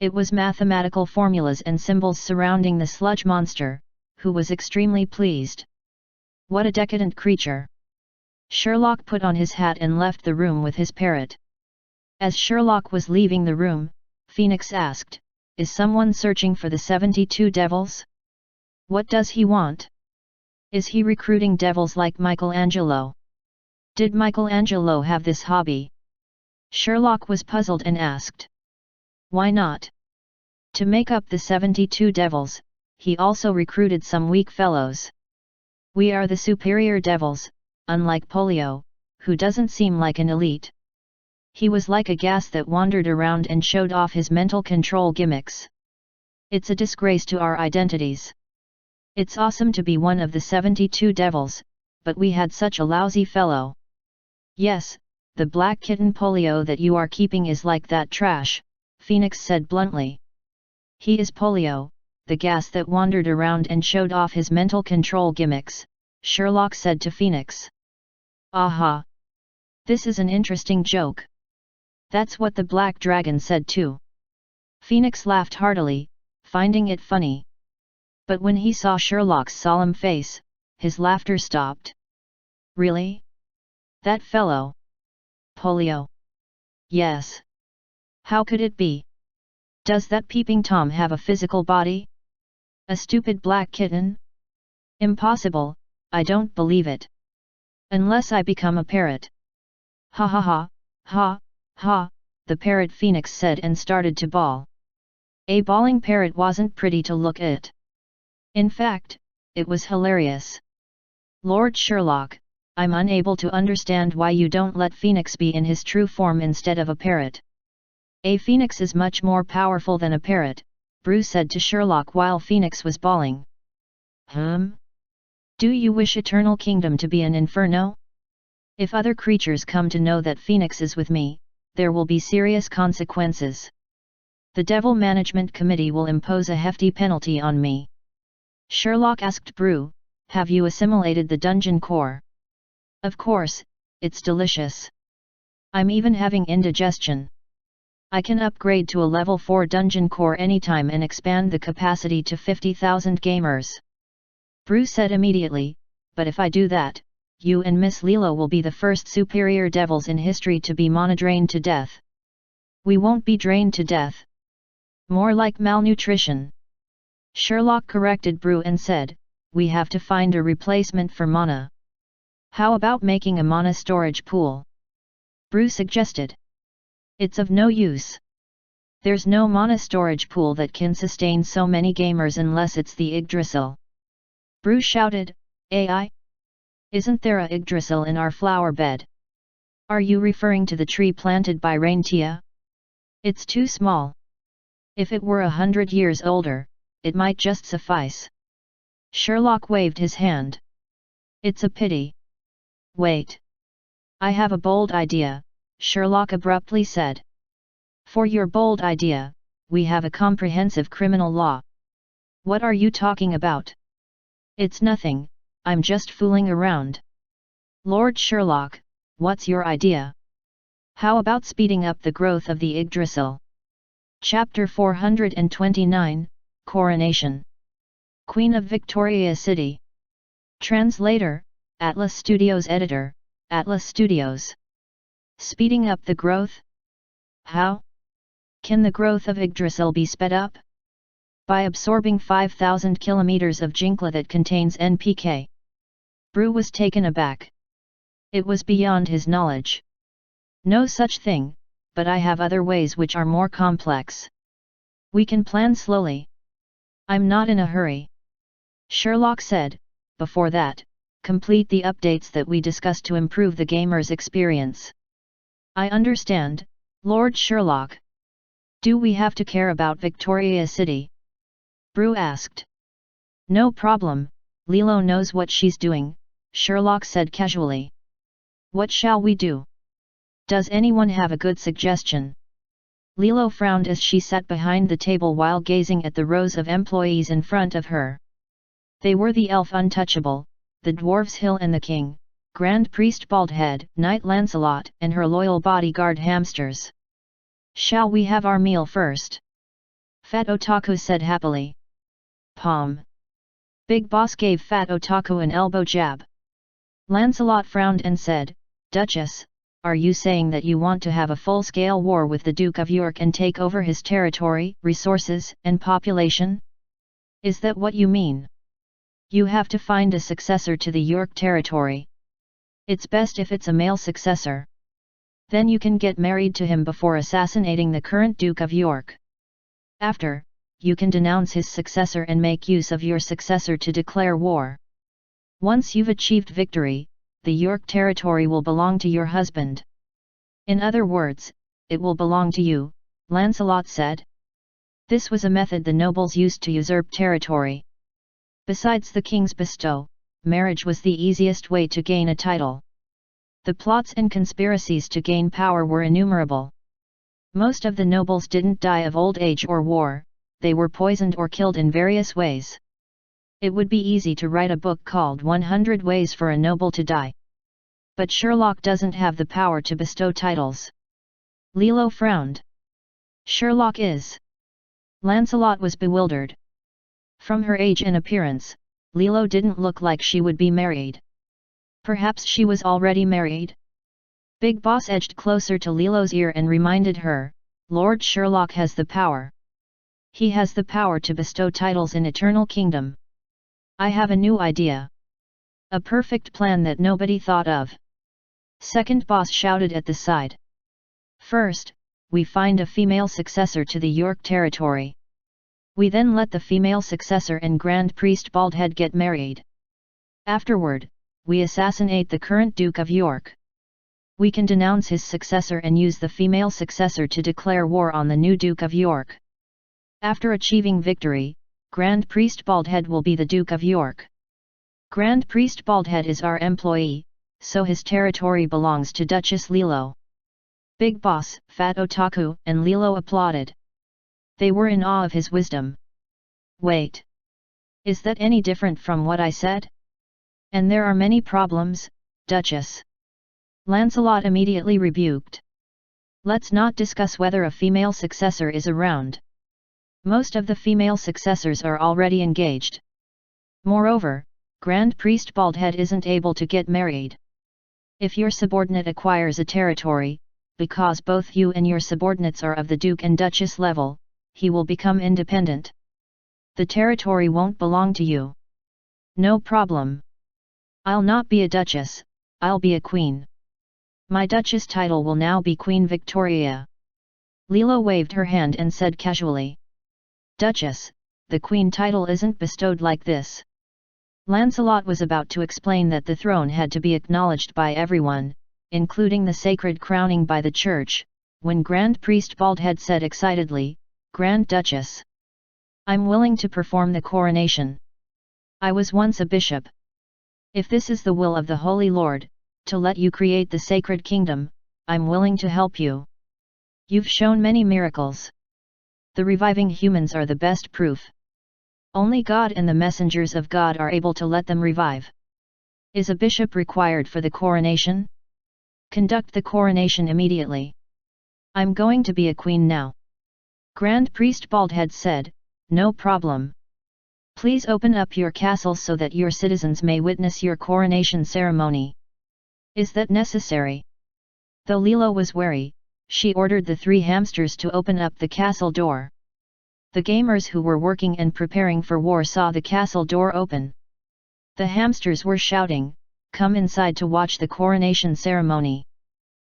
It was mathematical formulas and symbols surrounding the sludge monster, who was extremely pleased. What a decadent creature! Sherlock put on his hat and left the room with his parrot. As Sherlock was leaving the room, Phoenix asked, "Is someone searching for the 72 devils? What does he want? Is he recruiting devils like Michelangelo? Did Michelangelo have this hobby?" Sherlock was puzzled and asked. "Why not? To make up the 72 devils, he also recruited some weak fellows. We are the superior devils, unlike Polio, who doesn't seem like an elite. He was like a gas that wandered around and showed off his mental control gimmicks. It's a disgrace to our identities. It's awesome to be one of the 72 devils, but we had such a lousy fellow." "Yes, the black kitten Polio that you are keeping is like that trash," Phoenix said bluntly. "He is Polio, the gas that wandered around and showed off his mental control gimmicks," Sherlock said to Phoenix. "Aha! This is an interesting joke. That's what the Black Dragon said too." Phoenix laughed heartily, finding it funny. But when he saw Sherlock's solemn face, his laughter stopped. "Really? That fellow? Polio? Yes. How could it be? Does that peeping Tom have a physical body? A stupid black kitten? Impossible, I don't believe it. Unless I become a parrot." "Ha ha ha, ha, ha," the parrot Phoenix said and started to bawl. A bawling parrot wasn't pretty to look at. In fact, it was hilarious. "Lord Sherlock, I'm unable to understand why you don't let Phoenix be in his true form instead of a parrot." "A phoenix is much more powerful than a parrot," Bruce said to Sherlock while Phoenix was bawling. Do you wish Eternal Kingdom to be an inferno? If other creatures come to know that Phoenix is with me, there will be serious consequences. The Devil Management Committee will impose a hefty penalty on me." Sherlock asked Brew, "Have you assimilated the dungeon core?" "Of course, it's delicious. I'm even having indigestion. I can upgrade to a level 4 dungeon core anytime and expand the capacity to 50,000 gamers." Brew said immediately, "But if I do that, you and Miss Lilo will be the first superior devils in history to be mana-drained to death." "We won't be drained to death. More like malnutrition." Sherlock corrected Brew and said, "We have to find a replacement for mana. How about making a mana storage pool?" Brew suggested. "It's of no use. There's no mana storage pool that can sustain so many gamers unless it's the Yggdrasil." Brew shouted, "AI? Isn't there a Yggdrasil in our flower bed? Are you referring to the tree planted by Raintia? It's too small. If it were 100 years older, it might just suffice." Sherlock waved his hand. "It's a pity. Wait. I have a bold idea," Sherlock abruptly said. "For your bold idea, we have a comprehensive criminal law." "What are you talking about?" "It's nothing, I'm just fooling around." "Lord Sherlock, what's your idea? How about speeding up the growth of the Yggdrasil?" Chapter 429, Coronation. Queen of Victoria City. Translator, Atlas Studios Editor, Atlas Studios. Speeding up the growth? How? Can the growth of Yggdrasil be sped up? By absorbing 5,000 kilometers of Jinkla that contains NPK. Brew was taken aback. It was beyond his knowledge. No such thing, but I have other ways which are more complex. We can plan slowly. I'm not in a hurry. Sherlock said, before that, complete the updates that we discussed to improve the gamer's experience. I understand, Lord Sherlock. Do we have to care about Victoria City? Brew asked. No problem, Lilo knows what she's doing, Sherlock said casually. What shall we do? Does anyone have a good suggestion? Lilo frowned as she sat behind the table while gazing at the rows of employees in front of her. They were the elf Untouchable, the dwarves Hill and the King, Grand Priest Baldhead, Knight Lancelot and her loyal bodyguard Hamsters. Shall we have our meal first? Fat Otaku said happily. Palm. Big Boss gave Fat Otaku an elbow jab. Lancelot frowned and said, Duchess, are you saying that you want to have a full-scale war with the Duke of York and take over his territory, resources, and population? Is that what you mean? You have to find a successor to the York territory. It's best if it's a male successor. Then you can get married to him before assassinating the current Duke of York. After, you can denounce his successor and make use of your successor to declare war. Once you've achieved victory, the York territory will belong to your husband. In other words, it will belong to you, Lancelot said. This was a method the nobles used to usurp territory. Besides the king's bestow, marriage was the easiest way to gain a title. The plots and conspiracies to gain power were innumerable. Most of the nobles didn't die of old age or war, they were poisoned or killed in various ways. It would be easy to write a book called 100 Ways for a Noble to Die. But Sherlock doesn't have the power to bestow titles. Lilo frowned. Sherlock is. Lancelot was bewildered. From her age and appearance, Lilo didn't look like she would be married. Perhaps she was already married? Big Boss edged closer to Lilo's ear and reminded her, Lord Sherlock has the power. He has the power to bestow titles in Eternal Kingdom. I have a new idea. A perfect plan that nobody thought of. Second Boss shouted at the side. First, we find a female successor to the York territory. We then let the female successor and Grand Priest Baldhead get married. Afterward, we assassinate the current Duke of York. We can denounce his successor and use the female successor to declare war on the new Duke of York. After achieving victory, Grand Priest Baldhead will be the Duke of York. Grand Priest Baldhead is our employee, so his territory belongs to Duchess Lilo. Big Boss, Fat Otaku, and Lilo applauded. They were in awe of his wisdom. Wait. Is that any different from what I said? And there are many problems, Duchess. Lancelot immediately rebuked. Let's not discuss whether a female successor is around. Most of the female successors are already engaged. Moreover, Grand Priest Baldhead isn't able to get married. If your subordinate acquires a territory, because both you and your subordinates are of the Duke and Duchess level, he will become independent. The territory won't belong to you. No problem. I'll not be a Duchess, I'll be a Queen. My Duchess title will now be Queen Victoria. Lilo waved her hand and said casually. Duchess, the Queen title isn't bestowed like this. Lancelot was about to explain that the throne had to be acknowledged by everyone, including the sacred crowning by the Church, when Grand Priest Baldhead said excitedly, Grand Duchess. I'm willing to perform the coronation. I was once a bishop. If this is the will of the Holy Lord, to let you create the sacred kingdom, I'm willing to help you. You've shown many miracles. The reviving humans are the best proof. Only God and the messengers of God are able to let them revive. Is a bishop required for the coronation? Conduct the coronation immediately. I'm going to be a queen now. Grand Priest Baldhead said, no problem. Please open up your castle so that your citizens may witness your coronation ceremony. Is that necessary? Though Lilo was wary, she ordered the 3 hamsters to open up the castle door. The gamers who were working and preparing for war saw the castle door open. The hamsters were shouting, come inside to watch the coronation ceremony.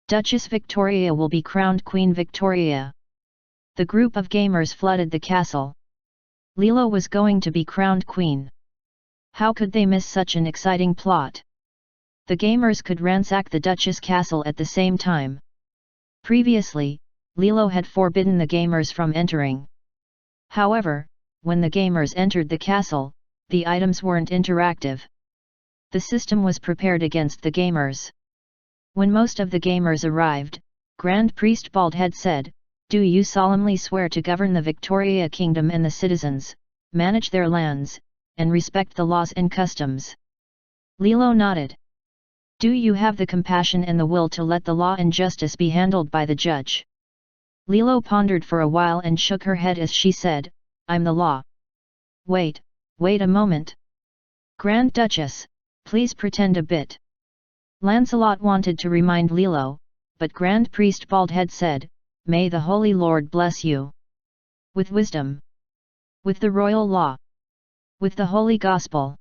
Duchess Victoria will be crowned Queen Victoria. The group of gamers flooded the castle. Lilo was going to be crowned queen. How could they miss such an exciting plot? The gamers could ransack the Duchess castle at the same time. Previously, Lilo had forbidden the gamers from entering. However, when the gamers entered the castle, the items weren't interactive. The system was prepared against the gamers. When most of the gamers arrived, Grand Priest Baldhead said, "Do you solemnly swear to govern the Victoria Kingdom and the citizens, manage their lands, and respect the laws and customs?" Lilo nodded. "Do you have the compassion and the will to let the law and justice be handled by the judge?" Lilo pondered for a while and shook her head as she said, "I'm the law." Wait a moment. Grand Duchess, please pretend a bit." Lancelot wanted to remind Lilo, but Grand Priest Baldhead said, "May the Holy Lord bless you. With wisdom. With the royal law. With the Holy Gospel.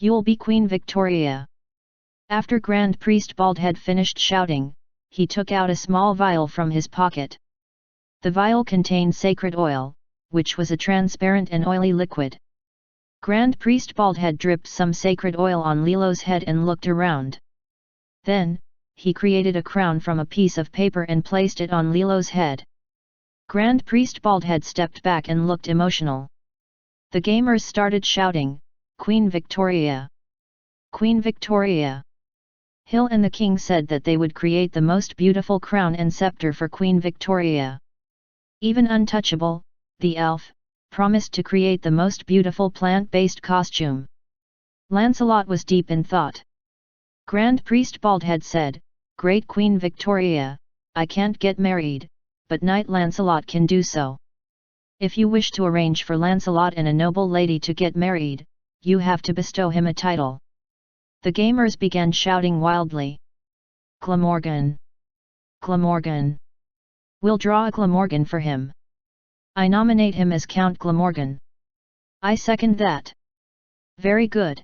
You'll be Queen Victoria." After Grand Priest Baldhead finished shouting, he took out a small vial from his pocket. The vial contained sacred oil, which was a transparent and oily liquid. Grand Priest Baldhead dripped some sacred oil on Lilo's head and looked around. Then, he created a crown from a piece of paper and placed it on Lilo's head. Grand Priest Baldhead stepped back and looked emotional. The gamers started shouting, "Queen Victoria! Queen Victoria!" Hill and the king said that they would create the most beautiful crown and scepter for Queen Victoria. Even Untouchable, the elf, promised to create the most beautiful plant-based costume. Lancelot was deep in thought. Grand Priest Baldhead said, "Great Queen Victoria, I can't get married, but Knight Lancelot can do so. If you wish to arrange for Lancelot and a noble lady to get married, you have to bestow him a title." The gamers began shouting wildly. "Glamorgan! Glamorgan! We'll draw a Glamorgan for him. I nominate him as Count Glamorgan. I second that. Very good.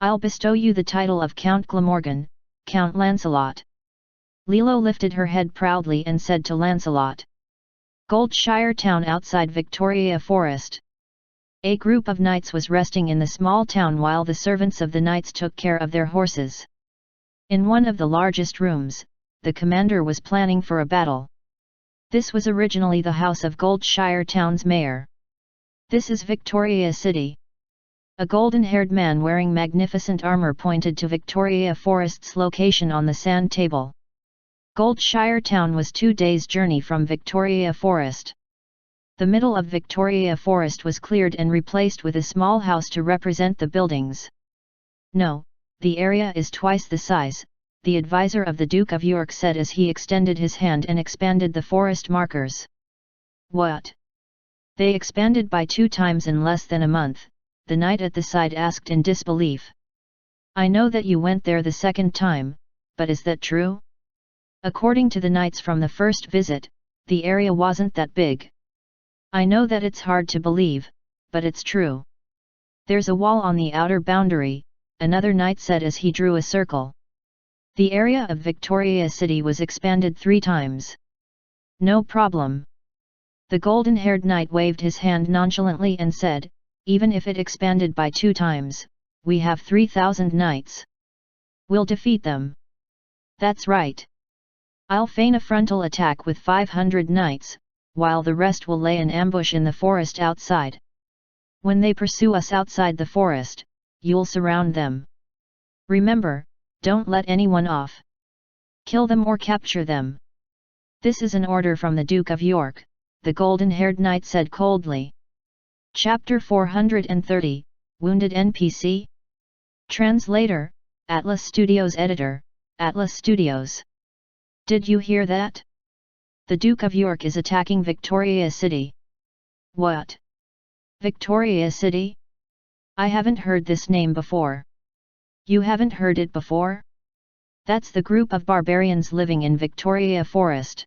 I'll bestow you the title of Count Glamorgan, Count Lancelot." Lilo lifted her head proudly and said to Lancelot. Goldshire town outside Victoria Forest. A group of knights was resting in the small town while the servants of the knights took care of their horses. In one of the largest rooms, the commander was planning for a battle. This was originally the house of Goldshire town's mayor. "This is Victoria City." A golden-haired man wearing magnificent armor pointed to Victoria Forest's location on the sand table. Goldshire town was 2 days' journey from Victoria Forest. The middle of Victoria Forest was cleared and replaced with a small house to represent the buildings. "No, the area is twice the size," the advisor of the Duke of York said as he extended his hand and expanded the forest markers. "What? They expanded by 2 times in less than a month?" the knight at the side asked in disbelief. "I know that you went there the second time, but is that true?" According to the knights from the first visit, the area wasn't that big. "I know that it's hard to believe, but it's true. There's a wall on the outer boundary," another knight said as he drew a circle. The area of Victoria City was expanded 3 times. "No problem." The golden-haired knight waved his hand nonchalantly and said, "Even if it expanded by 2 times, we have 3,000 knights. We'll defeat them." "That's right. I'll feign a frontal attack with 500 knights, while the rest will lay an ambush in the forest outside. When they pursue us outside the forest, you'll surround them. Remember, don't let anyone off. Kill them or capture them." "This is an order from the Duke of York," the golden-haired knight said coldly. Chapter 430, Wounded NPC? Translator, Atlas Studios Editor, Atlas Studios. Did you hear that? The Duke of York is attacking Victoria City. What? Victoria City? I haven't heard this name before. You haven't heard it before? That's the group of barbarians living in Victoria Forest.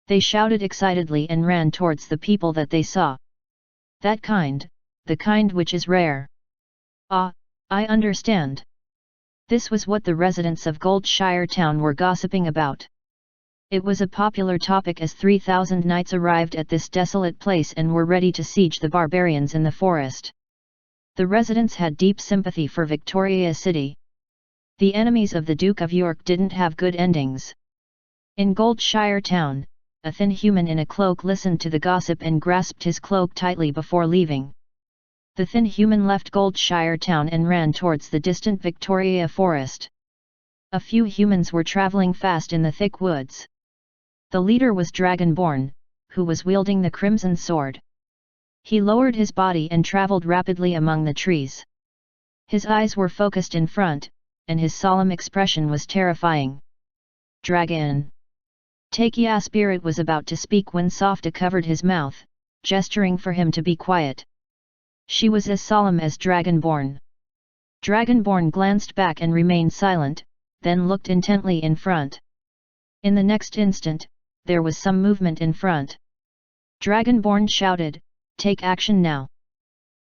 They shouted excitedly and ran towards the people that they saw. That kind, the kind which is rare. Ah, I understand. This was what the residents of Goldshire town were gossiping about. It was a popular topic as 3,000 knights arrived at this desolate place and were ready to siege the barbarians in the forest. The residents had deep sympathy for Victoria City. The enemies of the Duke of York didn't have good endings. In Goldshire town, a thin human in a cloak listened to the gossip and grasped his cloak tightly before leaving. The thin human left Goldshire town and ran towards the distant Victoria forest. A few humans were travelling fast in the thick woods. The leader was Dragonborn, who was wielding the crimson sword. He lowered his body and travelled rapidly among the trees. His eyes were focused in front, and his solemn expression was terrifying. Dragon! Takia Spirit was about to speak when Softa covered his mouth, gesturing for him to be quiet. She was as solemn as Dragonborn. Dragonborn glanced back and remained silent, then looked intently in front. In the next instant, there was some movement in front. Dragonborn shouted, "Take action now!"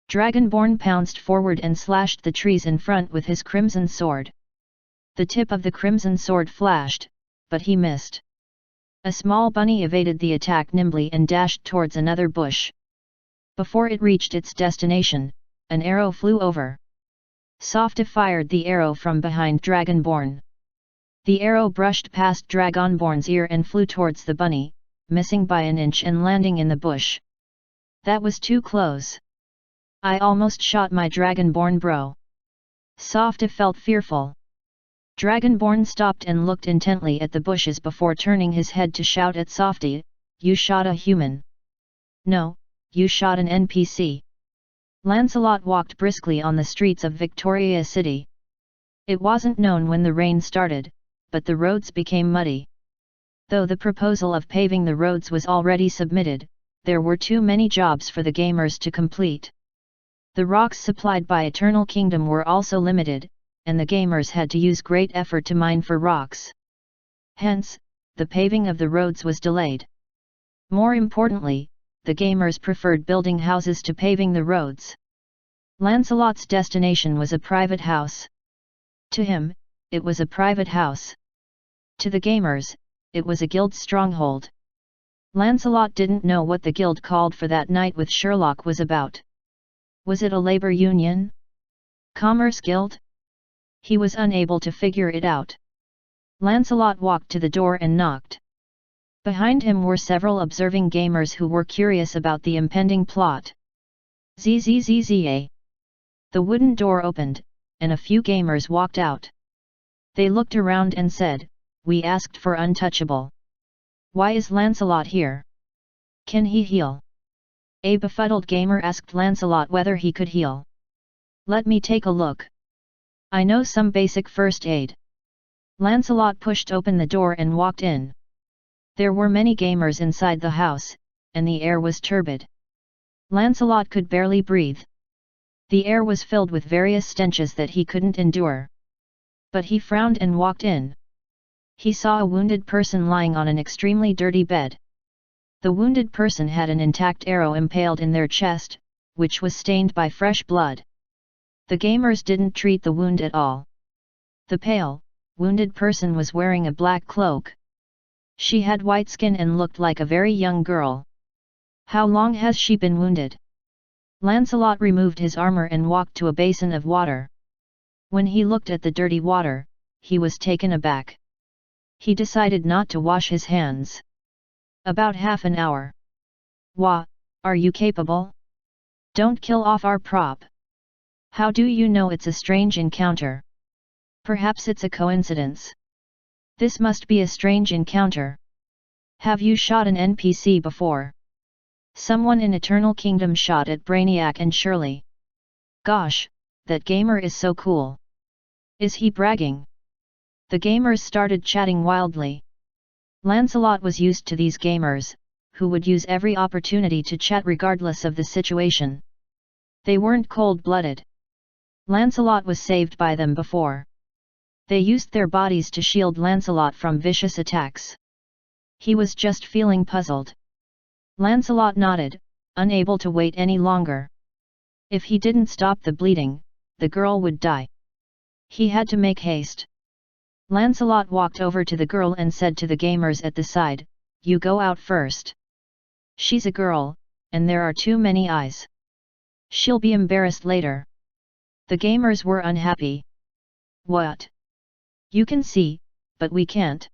Dragonborn pounced forward and slashed the trees in front with his crimson sword. The tip of the crimson sword flashed, but he missed. A small bunny evaded the attack nimbly and dashed towards another bush. Before it reached its destination, an arrow flew over. Softa fired the arrow from behind Dragonborn. The arrow brushed past Dragonborn's ear and flew towards the bunny, missing by an inch and landing in the bush. That was too close. I almost shot my Dragonborn bro. Softa felt fearful. Dragonborn stopped and looked intently at the bushes before turning his head to shout at Softa, "You shot a human." "No, you shot an NPC." Lancelot walked briskly on the streets of Victoria City. It wasn't known when the rain started, but the roads became muddy. Though the proposal of paving the roads was already submitted, there were too many jobs for the gamers to complete. The rocks supplied by Eternal Kingdom were also limited, and the gamers had to use great effort to mine for rocks. Hence, the paving of the roads was delayed. More importantly, the gamers preferred building houses to paving the roads. Lancelot's destination was a private house. To him, it was a private house. To the gamers, it was a guild stronghold. Lancelot didn't know what the guild called for that night with Sherlock was about. Was it a labor union? Commerce guild? He was unable to figure it out. Lancelot walked to the door and knocked. Behind him were several observing gamers who were curious about the impending plot. Zzza. The wooden door opened, and a few gamers walked out. They looked around and said, "We asked for Untouchable. Why is Lancelot here? Can he heal?" A befuddled gamer asked Lancelot whether he could heal. "Let me take a look. I know some basic first aid." Lancelot pushed open the door and walked in. There were many gamers inside the house, and the air was turbid. Lancelot could barely breathe. The air was filled with various stenches that he couldn't endure. But he frowned and walked in. He saw a wounded person lying on an extremely dirty bed. The wounded person had an intact arrow impaled in their chest, which was stained by fresh blood. The gamers didn't treat the wound at all. The pale, wounded person was wearing a black cloak. She had white skin and looked like a very young girl. "How long has she been wounded?" Lancelot removed his armor and walked to a basin of water. When he looked at the dirty water, he was taken aback. He decided not to wash his hands. "About half an hour." "Wah, are you capable? Don't kill off our prop." "How do you know it's a strange encounter? Perhaps it's a coincidence." "This must be a strange encounter. Have you shot an NPC before?" "Someone in Eternal Kingdom shot at Brainiac and Shirley." "Gosh, that gamer is so cool. Is he bragging?" The gamers started chatting wildly. Lancelot was used to these gamers, who would use every opportunity to chat regardless of the situation. They weren't cold-blooded. Lancelot was saved by them before. They used their bodies to shield Lancelot from vicious attacks. He was just feeling puzzled. Lancelot nodded, unable to wait any longer. If he didn't stop the bleeding, the girl would die. He had to make haste. Lancelot walked over to the girl and said to the gamers at the side, "You go out first. She's a girl, and there are too many eyes. She'll be embarrassed later." The gamers were unhappy. "What? You can see, but we can't."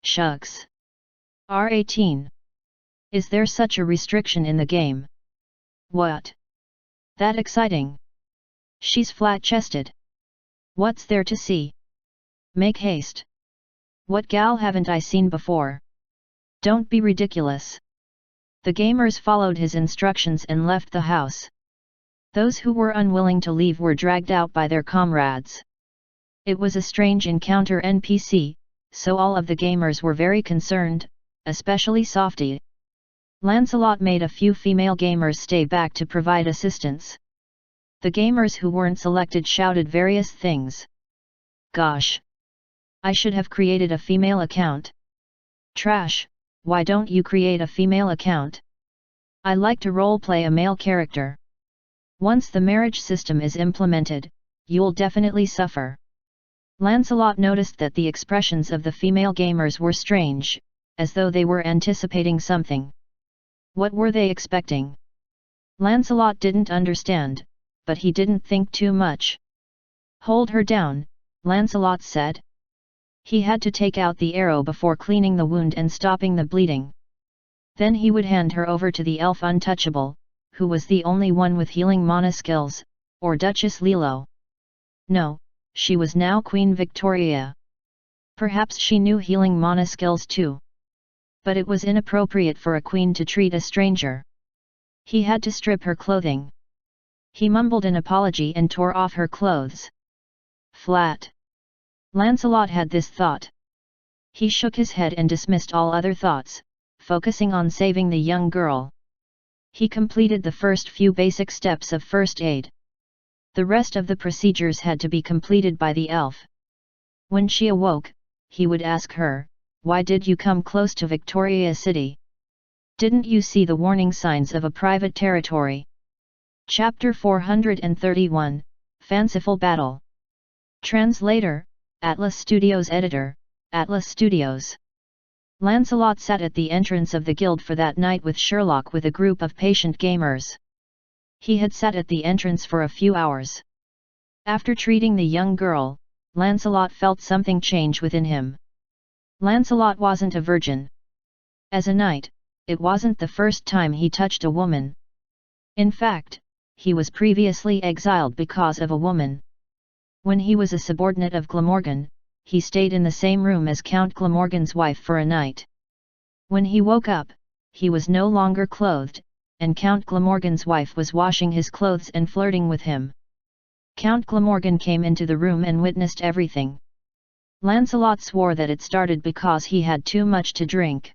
"Shucks. R18. Is there such a restriction in the game?" "What? That exciting? She's flat-chested. What's there to see? Make haste. What gal haven't I seen before? Don't be ridiculous." The gamers followed his instructions and left the house. Those who were unwilling to leave were dragged out by their comrades. It was a strange encounter NPC, so all of the gamers were very concerned, especially Softy. Lancelot made a few female gamers stay back to provide assistance. The gamers who weren't selected shouted various things. "Gosh! I should have created a female account. Trash, why don't you create a female account? I like to roleplay a male character. Once the marriage system is implemented, you'll definitely suffer." Lancelot noticed that the expressions of the female gamers were strange, as though they were anticipating something. What were they expecting? Lancelot didn't understand, but he didn't think too much. "Hold her down," Lancelot said. He had to take out the arrow before cleaning the wound and stopping the bleeding. Then he would hand her over to the elf Untouchable, who was the only one with healing mana skills, or Duchess Lilo. No, she was now Queen Victoria. Perhaps she knew healing mana skills too. But it was inappropriate for a queen to treat a stranger. He had to strip her clothing. He mumbled an apology and tore off her clothes. Flat. Lancelot had this thought. He shook his head and dismissed all other thoughts, focusing on saving the young girl. He completed the first few basic steps of first aid. The rest of the procedures had to be completed by the elf. When she awoke, he would ask her, "Why did you come close to Victoria City? Didn't you see the warning signs of a private territory?" Chapter 431, Fanciful Battle. Translator, Atlas Studios Editor, Atlas Studios. Lancelot sat at the entrance of the guild for that night with Sherlock with a group of patient gamers. He had sat at the entrance for a few hours. After treating the young girl, Lancelot felt something change within him. Lancelot wasn't a virgin. As a knight, it wasn't the first time he touched a woman. In fact, he was previously exiled because of a woman. When he was a subordinate of Glamorgan, he stayed in the same room as Count Glamorgan's wife for a night. When he woke up, he was no longer clothed, and Count Glamorgan's wife was washing his clothes and flirting with him. Count Glamorgan came into the room and witnessed everything. Lancelot swore that it started because he had too much to drink.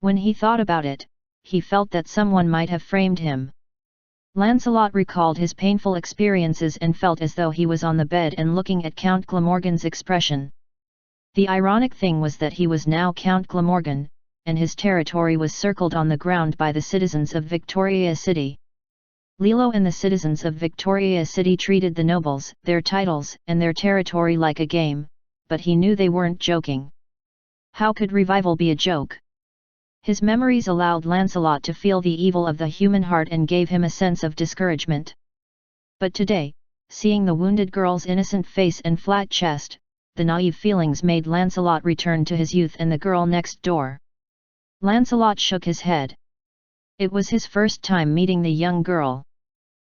When he thought about it, he felt that someone might have framed him. Lancelot recalled his painful experiences and felt as though he was on the bed and looking at Count Glamorgan's expression. The ironic thing was that he was now Count Glamorgan, and his territory was circled on the ground by the citizens of Victoria City. Lilo and the citizens of Victoria City treated the nobles, their titles, and their territory like a game, but he knew they weren't joking. How could revival be a joke? His memories allowed Lancelot to feel the evil of the human heart and gave him a sense of discouragement. But today, seeing the wounded girl's innocent face and flat chest, the naive feelings made Lancelot return to his youth and the girl next door. Lancelot shook his head. It was his first time meeting the young girl.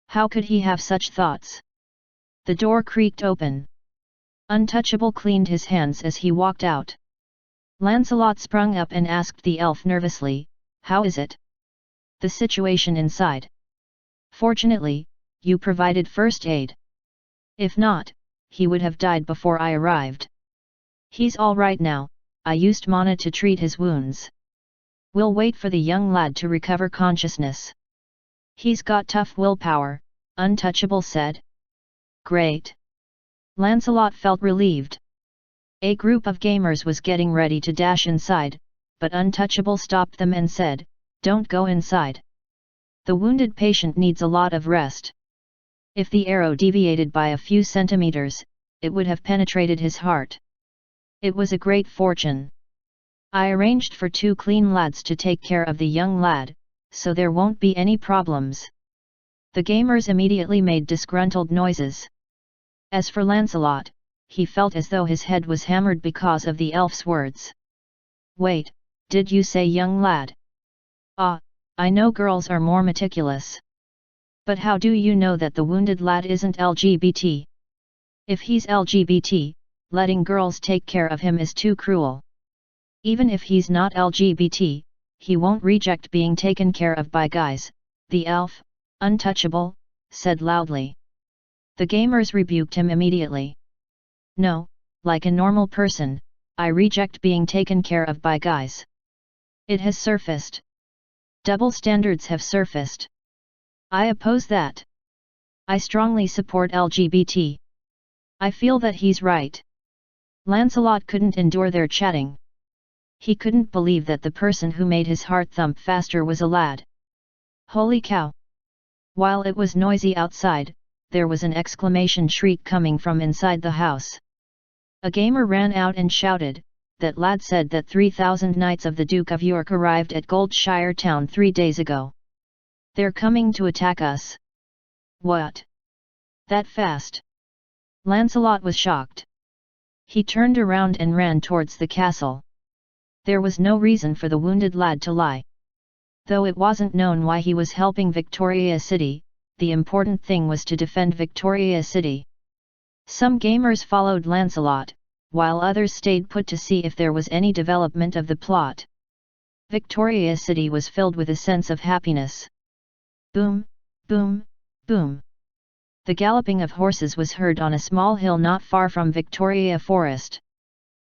How could he have such thoughts? The door creaked open. Untouchable cleaned his hands as he walked out. Lancelot sprung up and asked the elf nervously, "How is it? The situation inside?" "Fortunately, you provided first aid. If not, he would have died before I arrived. He's all right now, I used mana to treat his wounds. We'll wait for the young lad to recover consciousness. He's got tough willpower," Untouchable said. "Great." Lancelot felt relieved. A group of gamers was getting ready to dash inside, but Untouchable stopped them and said, "Don't go inside. The wounded patient needs a lot of rest. If the arrow deviated by a few centimeters, it would have penetrated his heart. It was a great fortune. I arranged for 2 clean lads to take care of the young lad, so there won't be any problems. The gamers immediately made disgruntled noises. As for Lancelot, he felt as though his head was hammered because of the elf's words. Wait, did you say young lad? Ah, I know girls are more meticulous. But how do you know that the wounded lad isn't LGBT? If he's LGBT, letting girls take care of him is too cruel. Even if he's not LGBT, he won't reject being taken care of by guys, the elf, untouchable, said loudly. The gamers rebuked him immediately. No, like a normal person, I reject being taken care of by guys. It has surfaced. Double standards have surfaced. I oppose that. I strongly support LGBT. I feel that he's right. Lancelot couldn't endure their chatting. He couldn't believe that the person who made his heart thump faster was a lad. Holy cow! While it was noisy outside, there was an exclamation shriek coming from inside the house. A gamer ran out and shouted, "That lad said that 3,000 knights of the Duke of York arrived at Goldshire town 3 days ago. They're coming to attack us." What? That fast? Lancelot was shocked. He turned around and ran towards the castle. There was no reason for the wounded lad to lie. Though it wasn't known why he was helping Victoria City, the important thing was to defend Victoria City. Some gamers followed Lancelot, while others stayed put to see if there was any development of the plot. Victoria City was filled with a sense of happiness. Boom, boom, boom. The galloping of horses was heard on a small hill not far from Victoria Forest.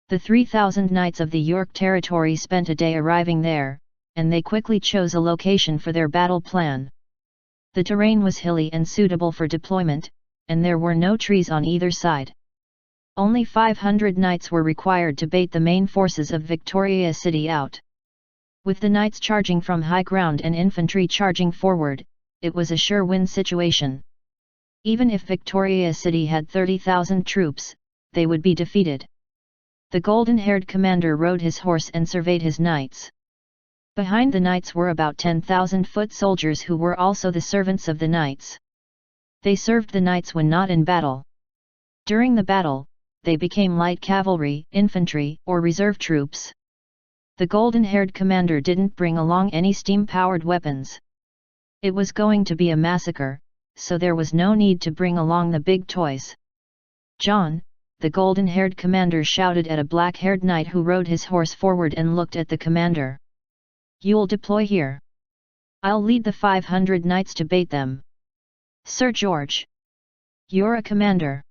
The 3,000 knights of the York territory spent a day arriving there, and they quickly chose a location for their battle plan. The terrain was hilly and suitable for deployment, and there were no trees on either side. Only 500 knights were required to bait the main forces of Victoria City out. With the knights charging from high ground and infantry charging forward, it was a sure win situation. Even if Victoria City had 30,000 troops, they would be defeated. The golden-haired commander rode his horse and surveyed his knights. Behind the knights were about 10,000 foot soldiers who were also the servants of the knights. They served the knights when not in battle. During the battle, they became light cavalry, infantry, or reserve troops. The golden-haired commander didn't bring along any steam-powered weapons. It was going to be a massacre, so there was no need to bring along the big toys. "John," the golden-haired commander shouted at a black-haired knight who rode his horse forward and looked at the commander. "You'll deploy here. I'll lead the 500 knights to bait them." "Sir George. You're a commander.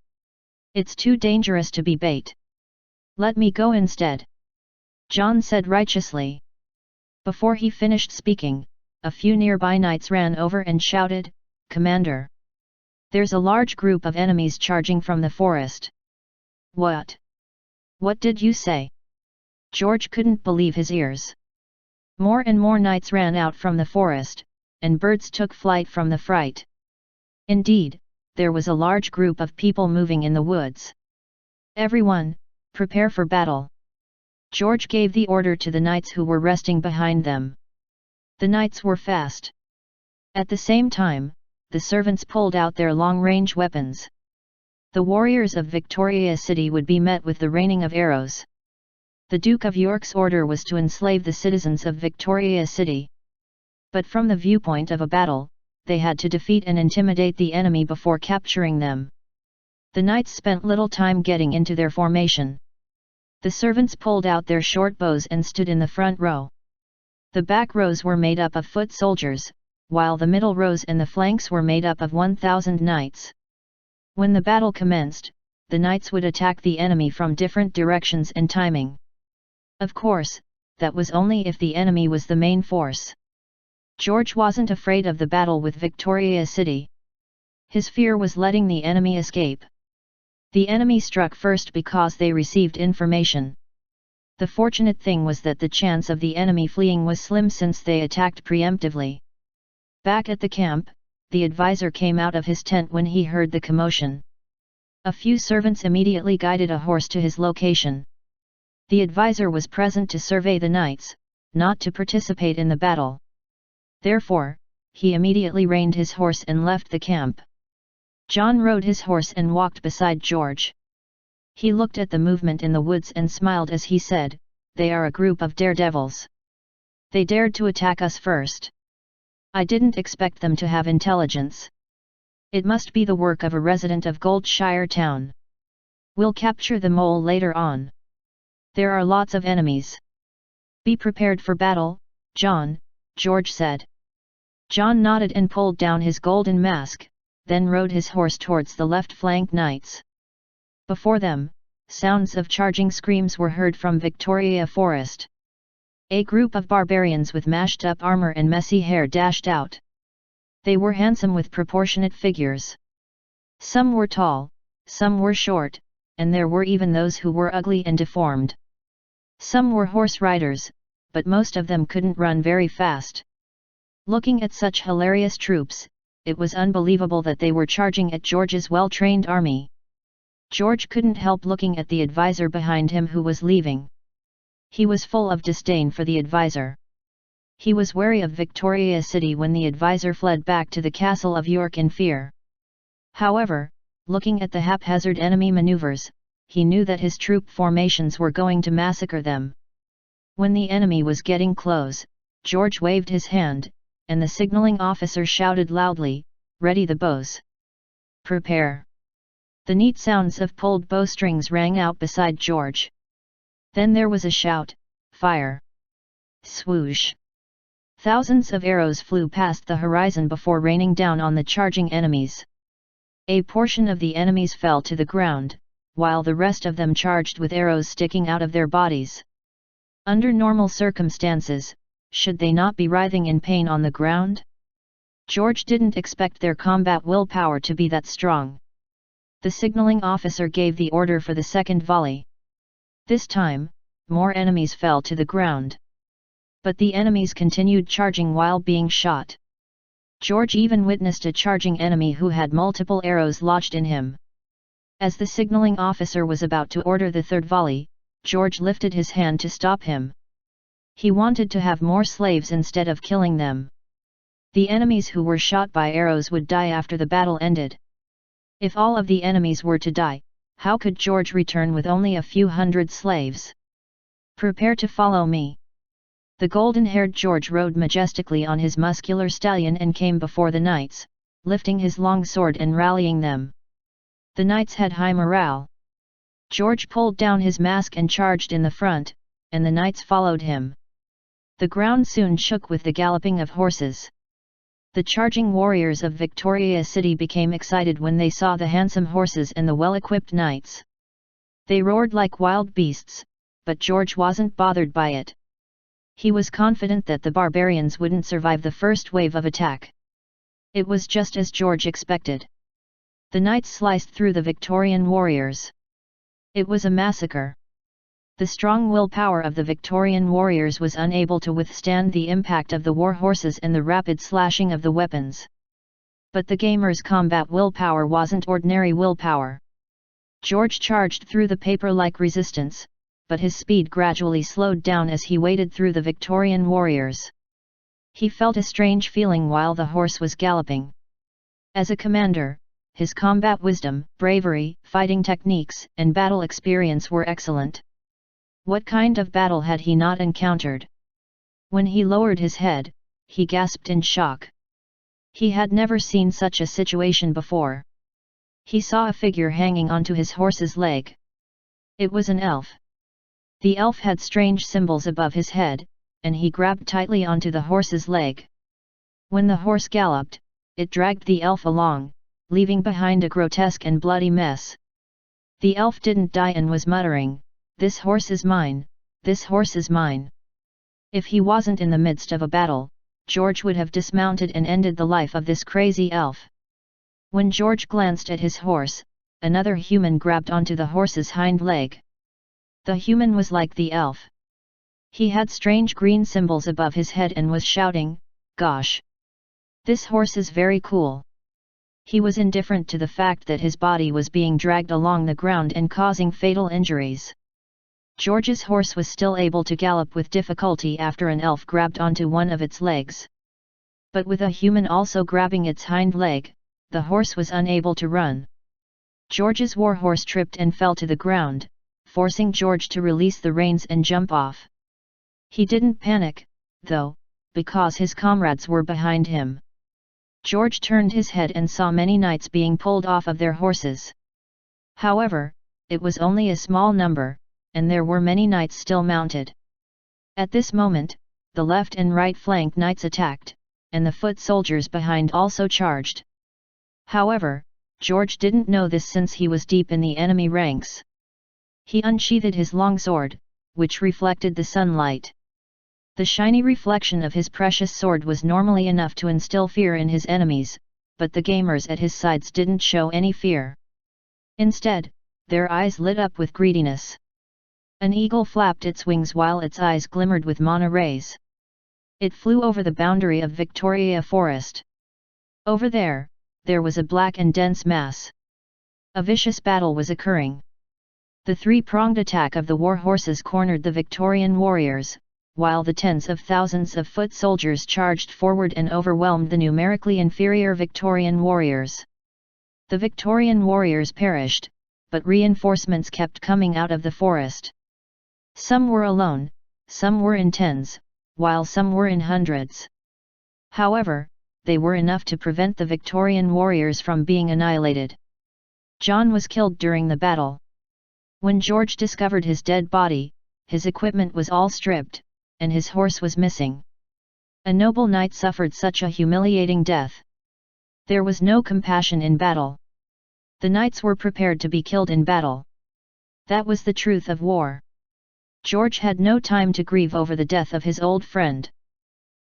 It's too dangerous to be bait. Let me go instead," John said righteously. Before he finished speaking, a few nearby knights ran over and shouted, "Commander! There's a large group of enemies charging from the forest." "What? What did you say?" George couldn't believe his ears. More and more knights ran out from the forest, and birds took flight from the fright. Indeed, there was a large group of people moving in the woods. "Everyone, prepare for battle." George gave the order to the knights who were resting behind them. The knights were fast. At the same time, the servants pulled out their long-range weapons. The warriors of Victoria City would be met with the raining of arrows. The Duke of York's order was to enslave the citizens of Victoria City. But from the viewpoint of a battle, they had to defeat and intimidate the enemy before capturing them. The knights spent little time getting into their formation. The servants pulled out their short bows and stood in the front row. The back rows were made up of foot soldiers, while the middle rows and the flanks were made up of 1,000 knights. When the battle commenced, the knights would attack the enemy from different directions and timing. Of course, that was only if the enemy was the main force. George wasn't afraid of the battle with Victoria City. His fear was letting the enemy escape. The enemy struck first because they received information. The fortunate thing was that the chance of the enemy fleeing was slim since they attacked preemptively. Back at the camp, the advisor came out of his tent when he heard the commotion. A few servants immediately guided a horse to his location. The advisor was present to survey the knights, not to participate in the battle. Therefore, he immediately reined his horse and left the camp. John rode his horse and walked beside George. He looked at the movement in the woods and smiled as he said, "They are a group of daredevils. They dared to attack us first. I didn't expect them to have intelligence. It must be the work of a resident of Goldshire Town. We'll capture the mole later on. There are lots of enemies. Be prepared for battle, John," George said. John nodded and pulled down his golden mask, then rode his horse towards the left flank knights. Before them, sounds of charging screams were heard from Victoria Forest. A group of barbarians with mashed-up armor and messy hair dashed out. They were handsome with proportionate figures. Some were tall, some were short, and there were even those who were ugly and deformed. Some were horse riders, but most of them couldn't run very fast. Looking at such hilarious troops, it was unbelievable that they were charging at George's well-trained army. George couldn't help looking at the advisor behind him who was leaving. He was full of disdain for the advisor. He was wary of Victoria City when the advisor fled back to the castle of York in fear. However, looking at the haphazard enemy maneuvers, he knew that his troop formations were going to massacre them. When the enemy was getting close, George waved his hand, and the signaling officer shouted loudly, "Ready the bows! Prepare!" The neat sounds of pulled bowstrings rang out beside George. Then there was a shout, "Fire!" Swoosh! Thousands of arrows flew past the horizon before raining down on the charging enemies. A portion of the enemies fell to the ground, while the rest of them charged with arrows sticking out of their bodies. Under normal circumstances, should they not be writhing in pain on the ground? George didn't expect their combat willpower to be that strong. The signaling officer gave the order for the second volley. This time, more enemies fell to the ground. But the enemies continued charging while being shot. George even witnessed a charging enemy who had multiple arrows lodged in him. As the signaling officer was about to order the third volley, George lifted his hand to stop him. He wanted to have more slaves instead of killing them. The enemies who were shot by arrows would die after the battle ended. If all of the enemies were to die, how could George return with only a few hundred slaves? "Prepare to follow me." The golden-haired George rode majestically on his muscular stallion and came before the knights, lifting his long sword and rallying them. The knights had high morale. George pulled down his mask and charged in the front, and the knights followed him. The ground soon shook with the galloping of horses. The charging warriors of Victoria City became excited when they saw the handsome horses and the well-equipped knights. They roared like wild beasts, but George wasn't bothered by it. He was confident that the barbarians wouldn't survive the first wave of attack. It was just as George expected. The knights sliced through the Victorian warriors. It was a massacre. The strong willpower of the Victorian warriors was unable to withstand the impact of the war horses and the rapid slashing of the weapons. But the gamers' combat willpower wasn't ordinary willpower. George charged through the paper-like resistance, but his speed gradually slowed down as he waded through the Victorian warriors. He felt a strange feeling while the horse was galloping. As a commander, his combat wisdom, bravery, fighting techniques, and battle experience were excellent. What kind of battle had he not encountered? When he lowered his head, he gasped in shock. He had never seen such a situation before. He saw a figure hanging onto his horse's leg. It was an elf. The elf had strange symbols above his head, and he grabbed tightly onto the horse's leg. When the horse galloped, it dragged the elf along, leaving behind a grotesque and bloody mess. The elf didn't die and was muttering, "This horse is mine, this horse is mine." If he wasn't in the midst of a battle, George would have dismounted and ended the life of this crazy elf. When George glanced at his horse, another human grabbed onto the horse's hind leg. The human was like the elf. He had strange green symbols above his head and was shouting, "Gosh! This horse is very cool." He was indifferent to the fact that his body was being dragged along the ground and causing fatal injuries. George's horse was still able to gallop with difficulty after an elf grabbed onto one of its legs. But with a human also grabbing its hind leg, the horse was unable to run. George's warhorse tripped and fell to the ground, forcing George to release the reins and jump off. He didn't panic, though, because his comrades were behind him. George turned his head and saw many knights being pulled off of their horses. However, it was only a small number, and there were many knights still mounted. At this moment, the left and right flank knights attacked, and the foot soldiers behind also charged. However, George didn't know this since he was deep in the enemy ranks. He unsheathed his long sword, which reflected the sunlight. The shiny reflection of his precious sword was normally enough to instill fear in his enemies, but the gamers at his sides didn't show any fear. Instead, their eyes lit up with greediness. An eagle flapped its wings while its eyes glimmered with mana rays. It flew over the boundary of Victoria Forest. Over there was a black and dense mass. A vicious battle was occurring. The three-pronged attack of the war horses cornered the Victorian warriors, while the tens of thousands of foot soldiers charged forward and overwhelmed the numerically inferior Victorian warriors. The Victorian warriors perished, but reinforcements kept coming out of the forest. Some were alone, some were in tens, while some were in hundreds. However, they were enough to prevent the Victorian warriors from being annihilated. John was killed during the battle. When George discovered his dead body, his equipment was all stripped, and his horse was missing. A noble knight suffered such a humiliating death. There was no compassion in battle. The knights were prepared to be killed in battle. That was the truth of war. George had no time to grieve over the death of his old friend.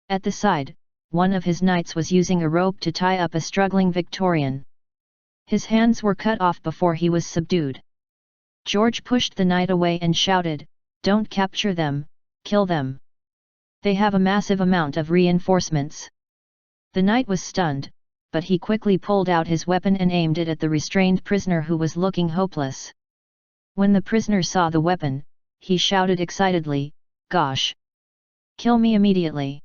At the side, one of his knights was using a rope to tie up a struggling Victorian. His hands were cut off before he was subdued. George pushed the knight away and shouted, "Don't capture them, kill them. They have a massive amount of reinforcements." The knight was stunned, but he quickly pulled out his weapon and aimed it at the restrained prisoner who was looking hopeless. When the prisoner saw the weapon, he shouted excitedly, "Gosh! Kill me immediately!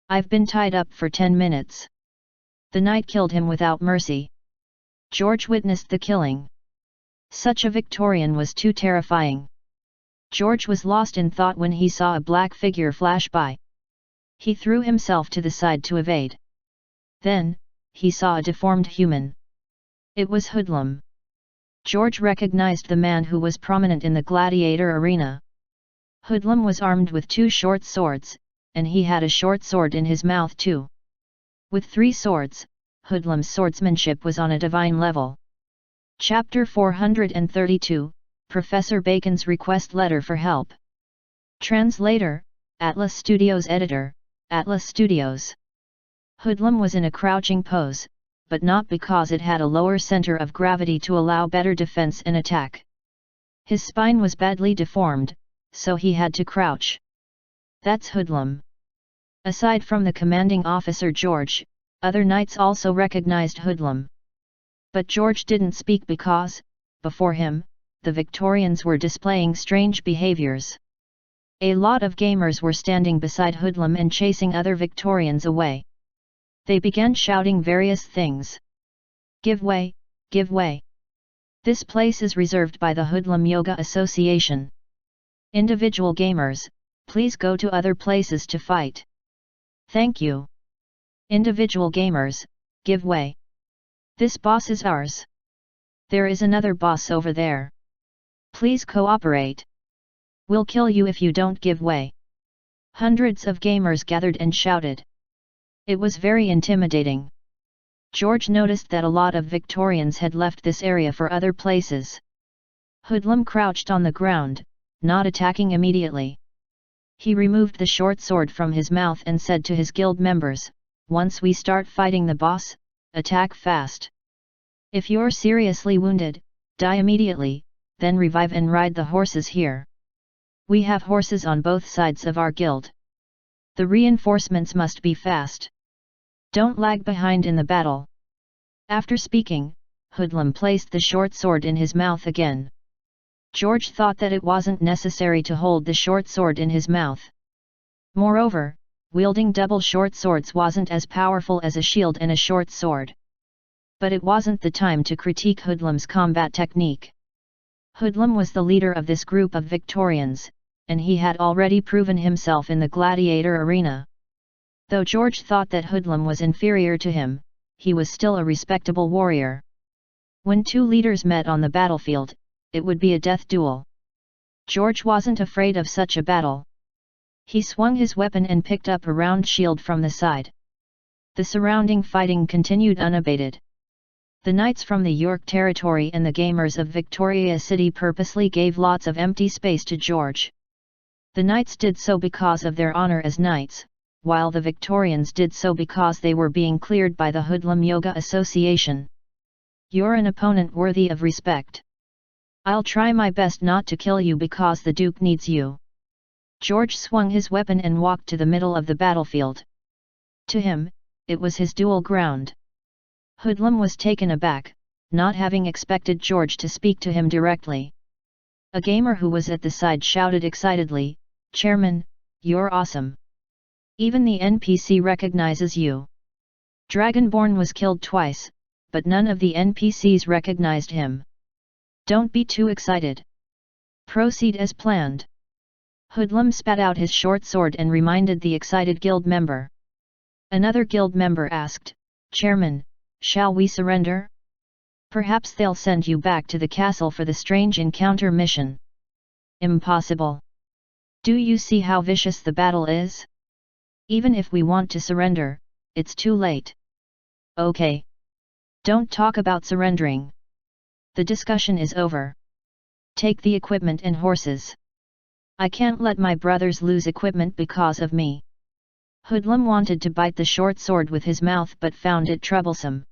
I've been tied up for 10 minutes. The knight killed him without mercy. George witnessed the killing. Such a Victorian was too terrifying. George was lost in thought when he saw a black figure flash by. He threw himself to the side to evade. Then, he saw a deformed human. It was Hoodlum. George recognized the man who was prominent in the gladiator arena. Hoodlum was armed with 2 short swords, and he had a short sword in his mouth too. With 3 swords, Hoodlum's swordsmanship was on a divine level. Chapter 432, Professor Bacon's Request Letter for Help. Translator, Atlas Studios Editor, Atlas Studios. Hoodlum was in a crouching pose, but not because it had a lower center of gravity to allow better defense and attack. His spine was badly deformed, so he had to crouch. That's Hoodlum. Aside from the commanding officer George, other knights also recognized Hoodlum. But George didn't speak because, before him, the Victorians were displaying strange behaviors. A lot of gamers were standing beside Hoodlum and chasing other Victorians away. They began shouting various things. "Give way, give way. This place is reserved by the Hoodlum Yoga Association. Individual gamers, please go to other places to fight. Thank you. Individual gamers, give way. This boss is ours. There is another boss over there. Please cooperate. We'll kill you if you don't give way." Hundreds of gamers gathered and shouted. It was very intimidating. George noticed that a lot of Victorians had left this area for other places. Hoodlum crouched on the ground, not attacking immediately. He removed the short sword from his mouth and said to his guild members, "Once we start fighting the boss, attack fast. If you're seriously wounded, die immediately, then revive and ride the horses here. We have horses on both sides of our guild. The reinforcements must be fast. Don't lag behind in the battle. After speaking, Hoodlum placed the short sword in his mouth again. George thought that it wasn't necessary to hold the short sword in his mouth. Moreover, wielding double short swords wasn't as powerful as a shield and a short sword. But it wasn't the time to critique Hoodlum's combat technique. Hoodlum was the leader of this group of Victorians, and he had already proven himself in the gladiator arena. Though George thought that Hoodlum was inferior to him, he was still a respectable warrior. When two leaders met on the battlefield, it would be a death duel. George wasn't afraid of such a battle. He swung his weapon and picked up a round shield from the side. The surrounding fighting continued unabated. The knights from the York territory and the gamers of Victoria City purposely gave lots of empty space to George. The knights did so because of their honor as knights, while the Victorians did so because they were being cleared by the Hoodlum Yoga Association. You're an opponent worthy of respect. I'll try my best not to kill you because the Duke needs you. George swung his weapon and walked to the middle of the battlefield. To him, it was his duel ground. Hoodlum was taken aback, not having expected George to speak to him directly. A gamer who was at the side shouted excitedly, "Chairman, you're awesome. Even the NPC recognizes you." Dragonborn was killed twice, but none of the NPCs recognized him. Don't be too excited. Proceed as planned. Hoodlum spat out his short sword and reminded the excited guild member. Another guild member asked, "Chairman, shall we surrender? Perhaps they'll send you back to the castle for the strange encounter mission." Impossible. Do you see how vicious the battle is? Even if we want to surrender, it's too late. Okay. Don't talk about surrendering. The discussion is over. Take the equipment and horses. I can't let my brothers lose equipment because of me. Hoodlum wanted to bite the short sword with his mouth but found it troublesome.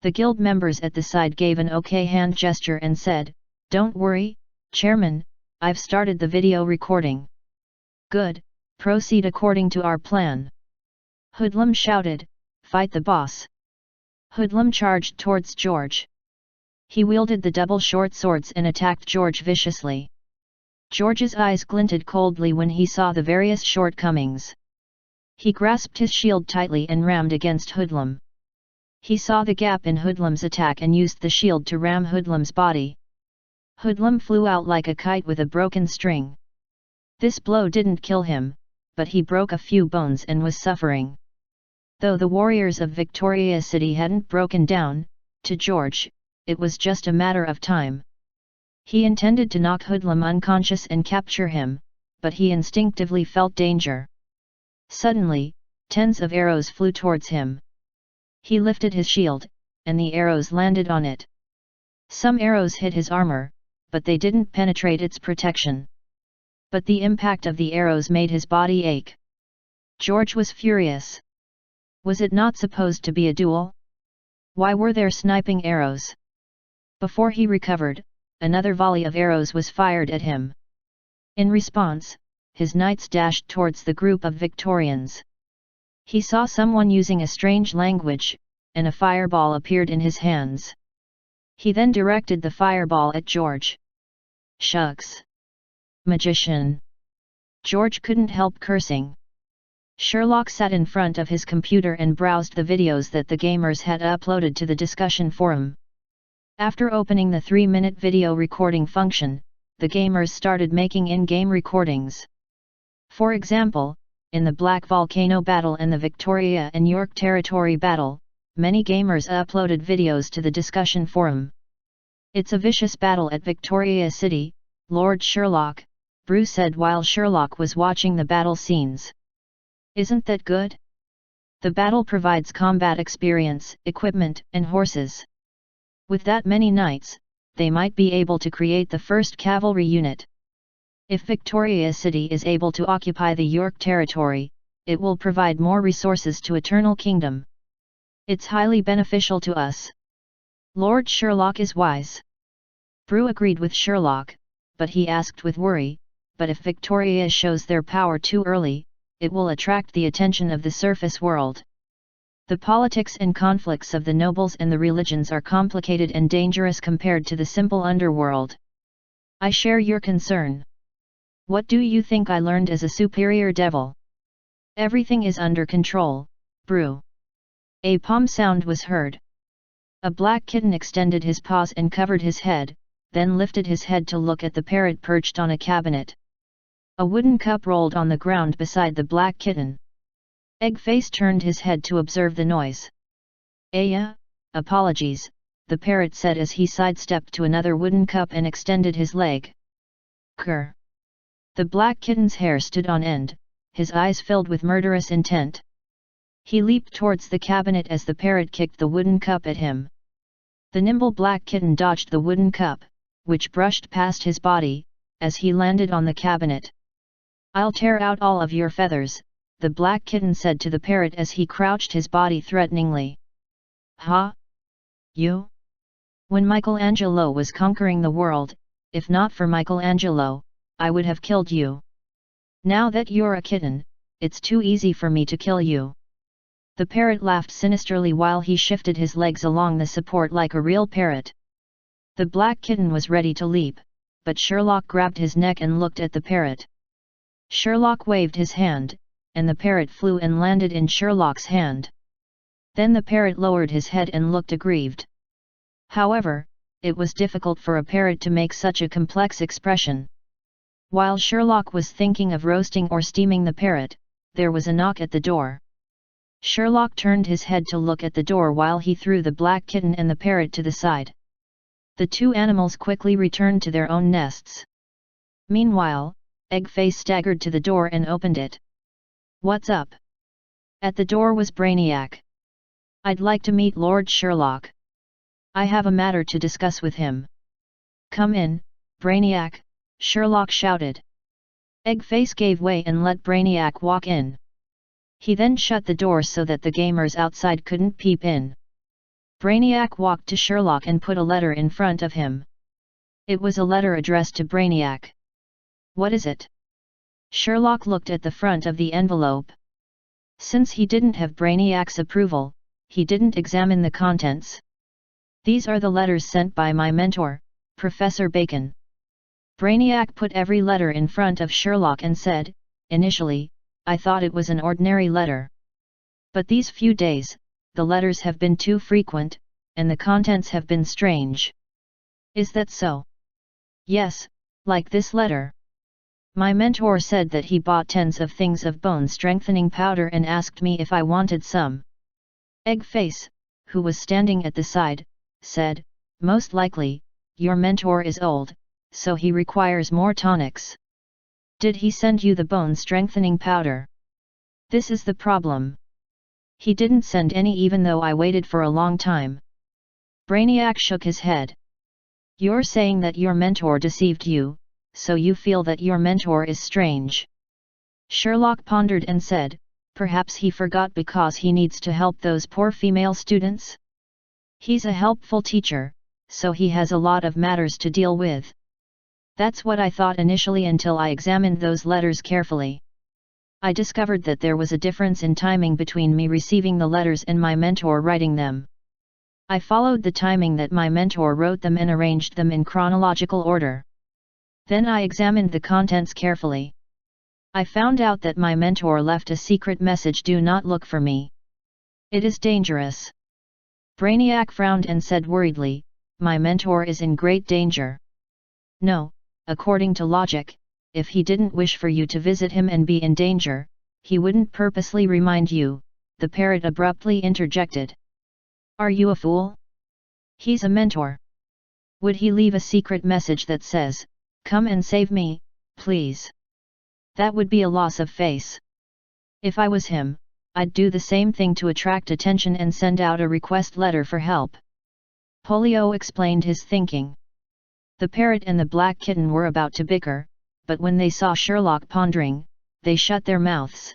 The guild members at the side gave an okay hand gesture and said, "Don't worry, Chairman, I've started the video recording." "Good, proceed according to our plan." Hoodlum shouted, "Fight the boss." Hoodlum charged towards George. He wielded the double short swords and attacked George viciously. George's eyes glinted coldly when he saw the various shortcomings. He grasped his shield tightly and rammed against Hoodlum. He saw the gap in Hoodlum's attack and used the shield to ram Hoodlum's body. Hoodlum flew out like a kite with a broken string. This blow didn't kill him, but he broke a few bones and was suffering. Though the warriors of Victoria City hadn't broken down, to George, it was just a matter of time. He intended to knock Hoodlum unconscious and capture him, but he instinctively felt danger. Suddenly, tens of arrows flew towards him. He lifted his shield, and the arrows landed on it. Some arrows hit his armor, but they didn't penetrate its protection. But the impact of the arrows made his body ache. George was furious. Was it not supposed to be a duel? Why were there sniping arrows? Before he recovered, another volley of arrows was fired at him. In response, his knights dashed towards the group of Victorians. He saw someone using a strange language, and a fireball appeared in his hands. He then directed the fireball at George. Shucks! Magician! George couldn't help cursing. Sherlock sat in front of his computer and browsed the videos that the gamers had uploaded to the discussion forum. After opening the 3-minute video recording function, the gamers started making in-game recordings. For example, in the Black Volcano battle and the Victoria and York Territory battle, many gamers uploaded videos to the discussion forum. "It's a vicious battle at Victoria City, Lord Sherlock," Bruce said while Sherlock was watching the battle scenes. "Isn't that good? The battle provides combat experience, equipment, and horses. With that many knights, they might be able to create the first cavalry unit. If Victoria City is able to occupy the York territory, it will provide more resources to Eternal Kingdom. It's highly beneficial to us. Lord Sherlock is wise." Brew agreed with Sherlock, but he asked with worry, "But if Victoria shows their power too early, it will attract the attention of the surface world. The politics and conflicts of the nobles and the religions are complicated and dangerous compared to the simple underworld. I share your concern. What do you think I learned as a superior devil? Everything is under control, brew. A palm sound was heard. A black kitten extended his paws and covered his head, then lifted his head to look at the parrot perched on a cabinet. A wooden cup rolled on the ground beside the black kitten. Eggface turned his head to observe the noise. Apologies, the parrot said as he sidestepped to another wooden cup and extended his leg. Grr. The black kitten's hair stood on end, his eyes filled with murderous intent. He leaped towards the cabinet as the parrot kicked the wooden cup at him. The nimble black kitten dodged the wooden cup, which brushed past his body, as he landed on the cabinet. I'll tear out all of your feathers, the black kitten said to the parrot as he crouched his body threateningly. Ha! You? When Michelangelo was conquering the world, if not for Michelangelo, I would have killed you. Now that you're a kitten, it's too easy for me to kill you. The parrot laughed sinisterly while he shifted his legs along the support like a real parrot. The black kitten was ready to leap, but Sherlock grabbed his neck and looked at the parrot. Sherlock waved his hand, and the parrot flew and landed in Sherlock's hand. Then the parrot lowered his head and looked aggrieved. However, it was difficult for a parrot to make such a complex expression. While Sherlock was thinking of roasting or steaming the parrot, there was a knock at the door. Sherlock turned his head to look at the door while he threw the black kitten and the parrot to the side. The two animals quickly returned to their own nests. Meanwhile, Eggface staggered to the door and opened it. What's up? At the door was Brainiac. I'd like to meet Lord Sherlock. I have a matter to discuss with him. Come in, Brainiac, Sherlock shouted. Eggface gave way and let Brainiac walk in. He then shut the door so that the gamers outside couldn't peep in. Brainiac walked to Sherlock and put a letter in front of him. It was a letter addressed to Brainiac. What is it? Sherlock looked at the front of the envelope. Since he didn't have Brainiac's approval, he didn't examine the contents. These are the letters sent by my mentor, Professor Bacon. Brainiac put every letter in front of Sherlock and said, initially, I thought it was an ordinary letter. But these few days, the letters have been too frequent, and the contents have been strange. Is that so? Yes, like this letter. My mentor said that he bought tens of things of bone strengthening powder and asked me if I wanted some. Eggface, who was standing at the side, said, most likely, your mentor is old, so he requires more tonics. Did he send you the bone strengthening powder? This is the problem. He didn't send any even though I waited for a long time. Brainiac shook his head. You're saying that your mentor deceived you, so you feel that your mentor is strange. Sherlock pondered and said, perhaps he forgot because he needs to help those poor female students? He's a helpful teacher, so he has a lot of matters to deal with. That's what I thought initially until I examined those letters carefully. I discovered that there was a difference in timing between me receiving the letters and my mentor writing them. I followed the timing that my mentor wrote them and arranged them in chronological order. Then I examined the contents carefully. I found out that my mentor left a secret message: do not look for me. It is dangerous. Brainiac frowned and said worriedly, my mentor is in great danger. No, according to logic, if he didn't wish for you to visit him and be in danger, he wouldn't purposely remind you, the parrot abruptly interjected. Are you a fool? He's a mentor. Would he leave a secret message that says, come and save me, please? That would be a loss of face. If I was him, I'd do the same thing to attract attention and send out a request letter for help. Polio explained his thinking. The parrot and the black kitten were about to bicker, but when they saw Sherlock pondering, they shut their mouths.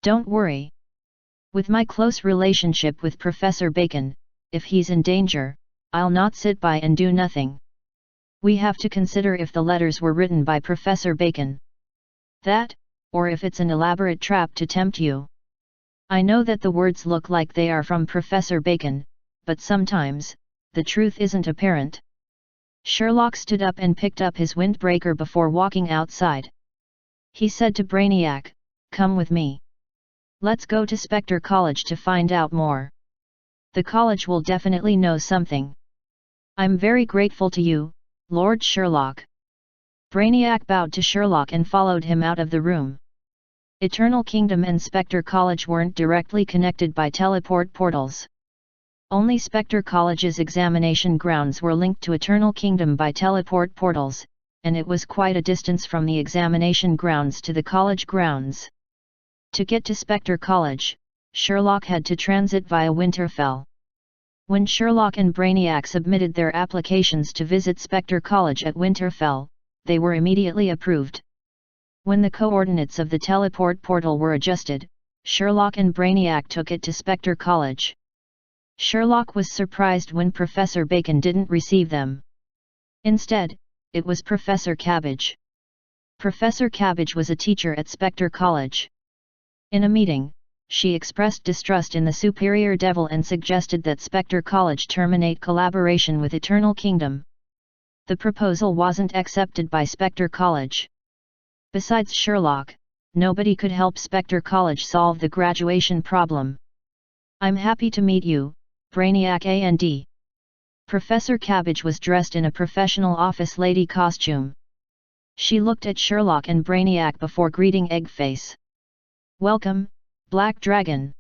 Don't worry. With my close relationship with Professor Bacon, if he's in danger, I'll not sit by and do nothing. We have to consider if the letters were written by Professor Bacon. That, or if it's an elaborate trap to tempt you. I know that the words look like they are from Professor Bacon, but sometimes, the truth isn't apparent. Sherlock stood up and picked up his windbreaker before walking outside. He said to Brainiac, "Come with me. Let's go to Spectre College to find out more. The college will definitely know something. I'm very grateful to you, Lord Sherlock." Brainiac bowed to Sherlock and followed him out of the room. Eternal Kingdom and Spectre College weren't directly connected by teleport portals. Only Spectre College's examination grounds were linked to Eternal Kingdom by teleport portals, and it was quite a distance from the examination grounds to the college grounds. To get to Spectre College, Sherlock had to transit via Winterfell. When Sherlock and Brainiac submitted their applications to visit Spectre College at Winterfell, they were immediately approved. When the coordinates of the teleport portal were adjusted, Sherlock and Brainiac took it to Spectre College. Sherlock was surprised when Professor Bacon didn't receive them. Instead, it was Professor Cabbage. Professor Cabbage was a teacher at Spectre College. In a meeting, she expressed distrust in the Superior Devil and suggested that Spectre College terminate collaboration with Eternal Kingdom. The proposal wasn't accepted by Spectre College. Besides Sherlock, nobody could help Spectre College solve the graduation problem. "I'm happy to meet you, Brainiac and Professor Cabbage was dressed in a professional office lady costume. She looked at Sherlock and Brainiac before greeting Eggface. "Welcome, Black Dragon."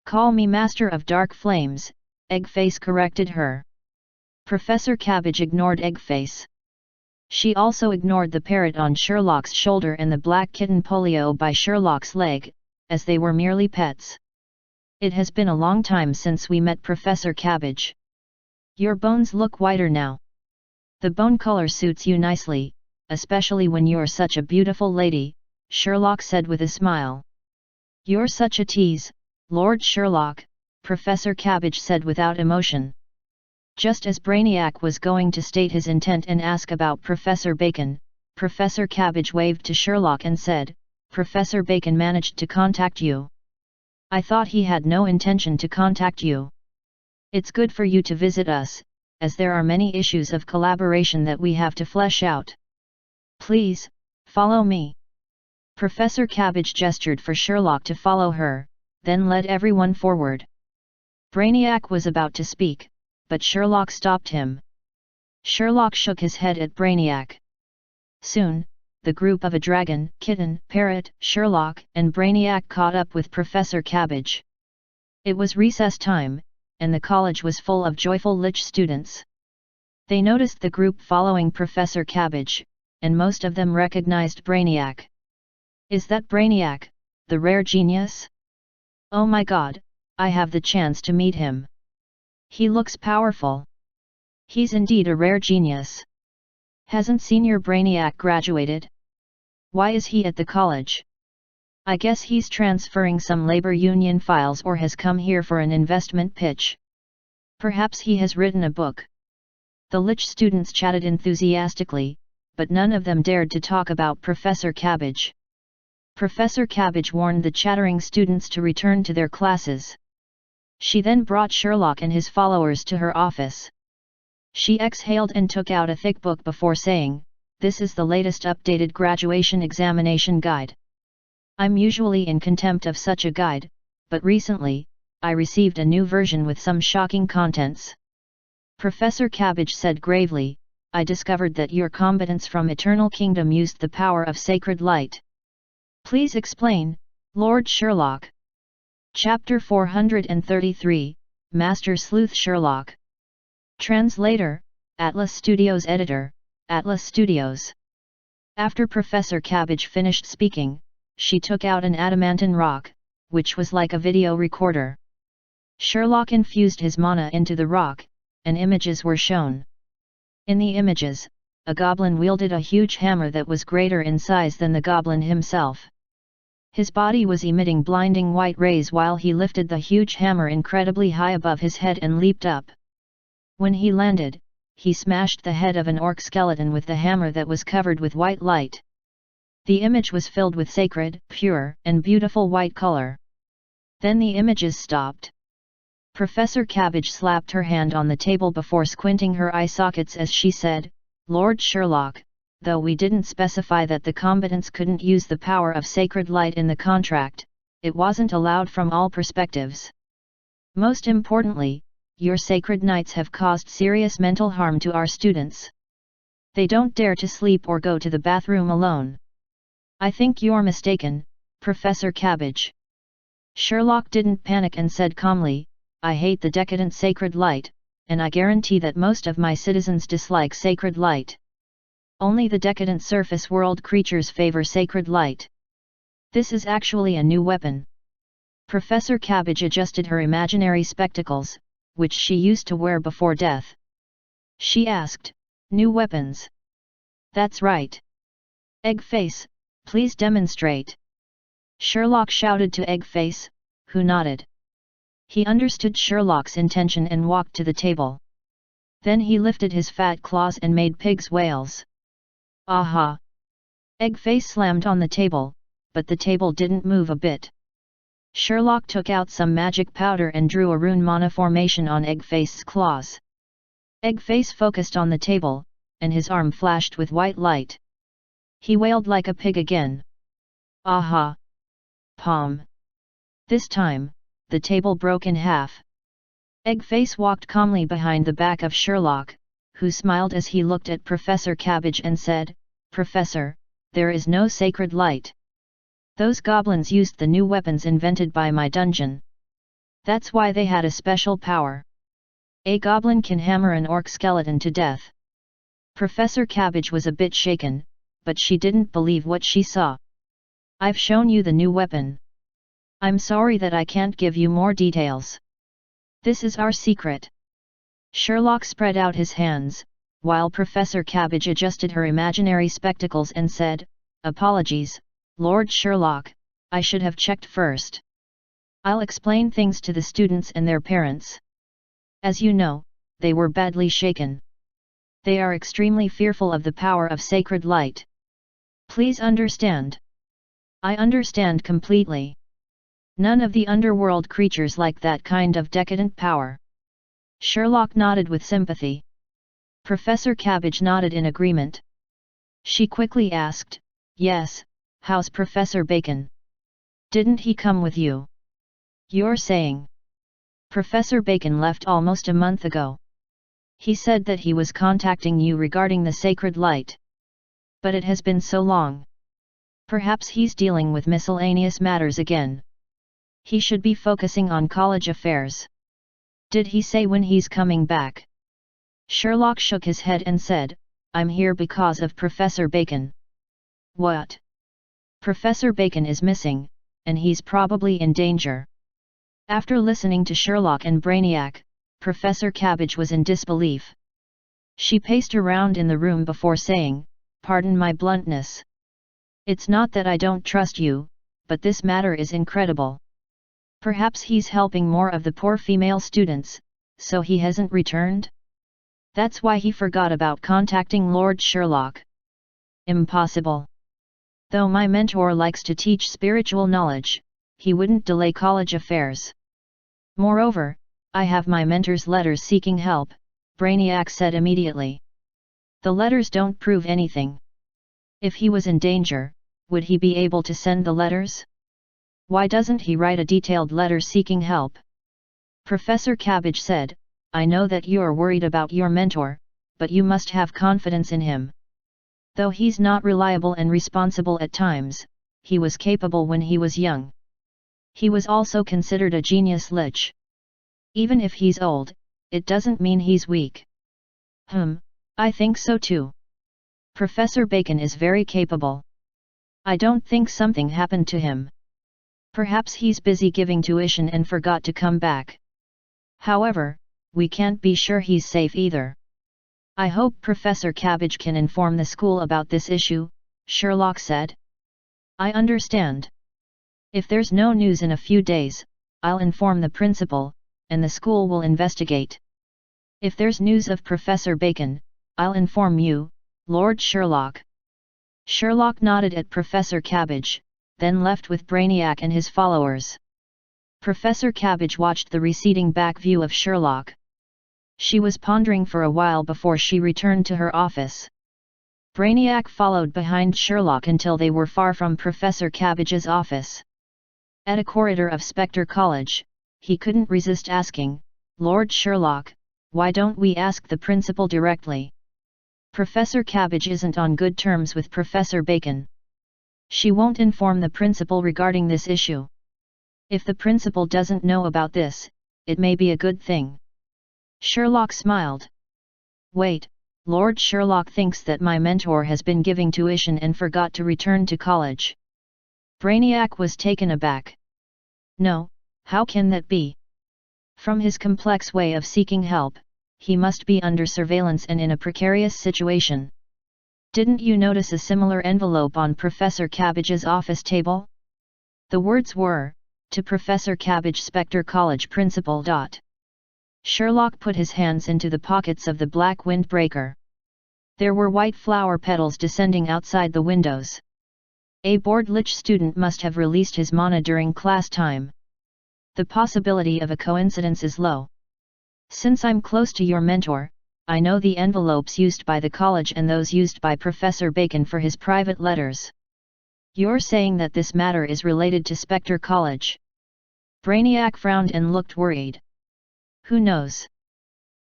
"Call me Master of Dark Flames," Eggface corrected her. Professor Cabbage ignored Eggface. She also ignored the parrot on Sherlock's shoulder and the black kitten Polio by Sherlock's leg, as they were merely pets. "It has been a long time since we met, Professor Cabbage. Your bones look whiter now. The bone color suits you nicely, especially when you're such a beautiful lady," Sherlock said with a smile. "You're such a tease, Lord Sherlock," Professor Cabbage said without emotion. Just as Brainiac was going to state his intent and ask about Professor Bacon, Professor Cabbage waved to Sherlock and said, "Professor Bacon managed to contact you. I thought he had no intention to contact you. It's good for you to visit us, as there are many issues of collaboration that we have to flesh out. Please, follow me." Professor Cabbage gestured for Sherlock to follow her, then led everyone forward. Brainiac was about to speak, but Sherlock stopped him. Sherlock shook his head at Brainiac. Soon, the group of a dragon, kitten, parrot, Sherlock, and Brainiac caught up with Professor Cabbage. It was recess time, and the college was full of joyful Lich students. They noticed the group following Professor Cabbage, and most of them recognized Brainiac. "Is that Brainiac, the rare genius? Oh my god, I have the chance to meet him. He looks powerful. He's indeed a rare genius. Hasn't Senior Brainiac graduated? Why is he at the college? I guess he's transferring some labor union files or has come here for an investment pitch. Perhaps he has written a book." The Lich students chatted enthusiastically, but none of them dared to talk about Professor Cabbage. Professor Cabbage warned the chattering students to return to their classes. She then brought Sherlock and his followers to her office. She exhaled and took out a thick book before saying, "This is the latest updated graduation examination guide. I'm usually in contempt of such a guide, but recently, I received a new version with some shocking contents." Professor Cabbage said gravely, "I discovered that your combatants from Eternal Kingdom used the power of sacred light. Please explain, Lord Sherlock." Chapter 433, Master Sleuth Sherlock. Translator, Atlas Studios. Editor, Atlas Studios. After Professor Cabbage finished speaking, she took out an adamantine rock, which was like a video recorder. Sherlock infused his mana into the rock, and images were shown. In the images, a goblin wielded a huge hammer that was greater in size than the goblin himself. His body was emitting blinding white rays while he lifted the huge hammer incredibly high above his head and leaped up. When he landed, he smashed the head of an orc skeleton with the hammer that was covered with white light. The image was filled with sacred, pure, and beautiful white color. Then the images stopped. Professor Cabbage slapped her hand on the table before squinting her eye sockets as she said, "Lord Sherlock, though we didn't specify that the combatants couldn't use the power of sacred light in the contract, it wasn't allowed from all perspectives. Most importantly, your sacred knights have caused serious mental harm to our students. They don't dare to sleep or go to the bathroom alone. I think you're mistaken, Professor Cabbage." Sherlock didn't panic and said calmly, "I hate the decadent sacred light, and I guarantee that most of my citizens dislike sacred light. Only the decadent surface world creatures favor sacred light. This is actually a new weapon." Professor Cabbage adjusted her imaginary spectacles, which she used to wear before death. She asked, "New weapons?" "That's right. Eggface, please demonstrate." Sherlock shouted to Eggface, who nodded. He understood Sherlock's intention and walked to the table. Then he lifted his fat claws and made pig's wails. "Aha!" Eggface slammed on the table, but the table didn't move a bit. Sherlock took out some magic powder and drew a rune mana formation on Eggface's claws. Eggface focused on the table, and his arm flashed with white light. He wailed like a pig again. "Aha! Palm!" This time, the table broke in half. Eggface walked calmly behind the back of Sherlock, who smiled as he looked at Professor Cabbage and said, "Professor, there is no sacred light. Those goblins used the new weapons invented by my dungeon. That's why they had a special power. A goblin can hammer an orc skeleton to death." Professor Cabbage was a bit shaken, but she didn't believe what she saw. "I've shown you the new weapon. I'm sorry that I can't give you more details. This is our secret." Sherlock spread out his hands, while Professor Cabbage adjusted her imaginary spectacles and said, "Apologies, Lord Sherlock, I should have checked first. I'll explain things to the students and their parents. As you know, they were badly shaken. They are extremely fearful of the power of sacred light. Please understand." "I understand completely. None of the underworld creatures like that kind of decadent power." Sherlock nodded with sympathy. Professor Cabbage nodded in agreement. She quickly asked, "Yes, how's Professor Bacon? Didn't he come with you?" "You're saying?" "Professor Bacon left almost a month ago. He said that he was contacting you regarding the sacred light. But it has been so long. Perhaps he's dealing with miscellaneous matters again. He should be focusing on college affairs." "Did he say when he's coming back?" Sherlock shook his head and said, "I'm here because of Professor Bacon." "What?" "Professor Bacon is missing, and he's probably in danger." After listening to Sherlock and Brainiac, Professor Cabbage was in disbelief. She paced around in the room before saying, "Pardon my bluntness. It's not that I don't trust you, but this matter is incredible. Perhaps he's helping more of the poor female students, so he hasn't returned? That's why he forgot about contacting Lord Sherlock. Impossible. Though my mentor likes to teach spiritual knowledge, he wouldn't delay college affairs. Moreover, I have my mentor's letters seeking help," Brainiac said immediately. "The letters don't prove anything. If he was in danger, would he be able to send the letters? Why doesn't he write a detailed letter seeking help?" Professor Cabbage said, "I know that you're worried about your mentor, but you must have confidence in him. Though he's not reliable and responsible at times, he was capable when he was young. He was also considered a genius lich. Even if he's old, it doesn't mean he's weak." I think so too. Professor Bacon is very capable. I don't think something happened to him. Perhaps he's busy giving tuition and forgot to come back. However, we can't be sure he's safe either. I hope Professor Cabbage can inform the school about this issue," Sherlock said. "I understand. If there's no news in a few days, I'll inform the principal, and the school will investigate. If there's news of Professor Bacon, I'll inform you, Lord Sherlock." Sherlock nodded at Professor Cabbage, then left with Brainiac and his followers. Professor Cabbage watched the receding back view of Sherlock. She was pondering for a while before she returned to her office. Brainiac followed behind Sherlock until they were far from Professor Cabbage's office. At a corridor of Spectre College, he couldn't resist asking, "Lord Sherlock, why don't we ask the principal directly? Professor Cabbage isn't on good terms with Professor Bacon. She won't inform the principal regarding this issue. If the principal doesn't know about this, it may be a good thing." Sherlock smiled. "Wait, Lord Sherlock thinks that my mentor has been giving tuition and forgot to return to college." Brainiac was taken aback. "No, how can that be? From his complex way of seeking help, he must be under surveillance and in a precarious situation. Didn't you notice a similar envelope on Professor Cabbage's office table?" The words were, "To Professor Cabbage, Spectre College Principal." Sherlock put his hands into the pockets of the black windbreaker. There were white flower petals descending outside the windows. A bored lich student must have released his mana during class time. The possibility of a coincidence is low. Since I'm close to your mentor, I know the envelopes used by the college and those used by Professor Bacon for his private letters. You're saying that this matter is related to Spectre College?" Brainiac frowned and looked worried. "Who knows?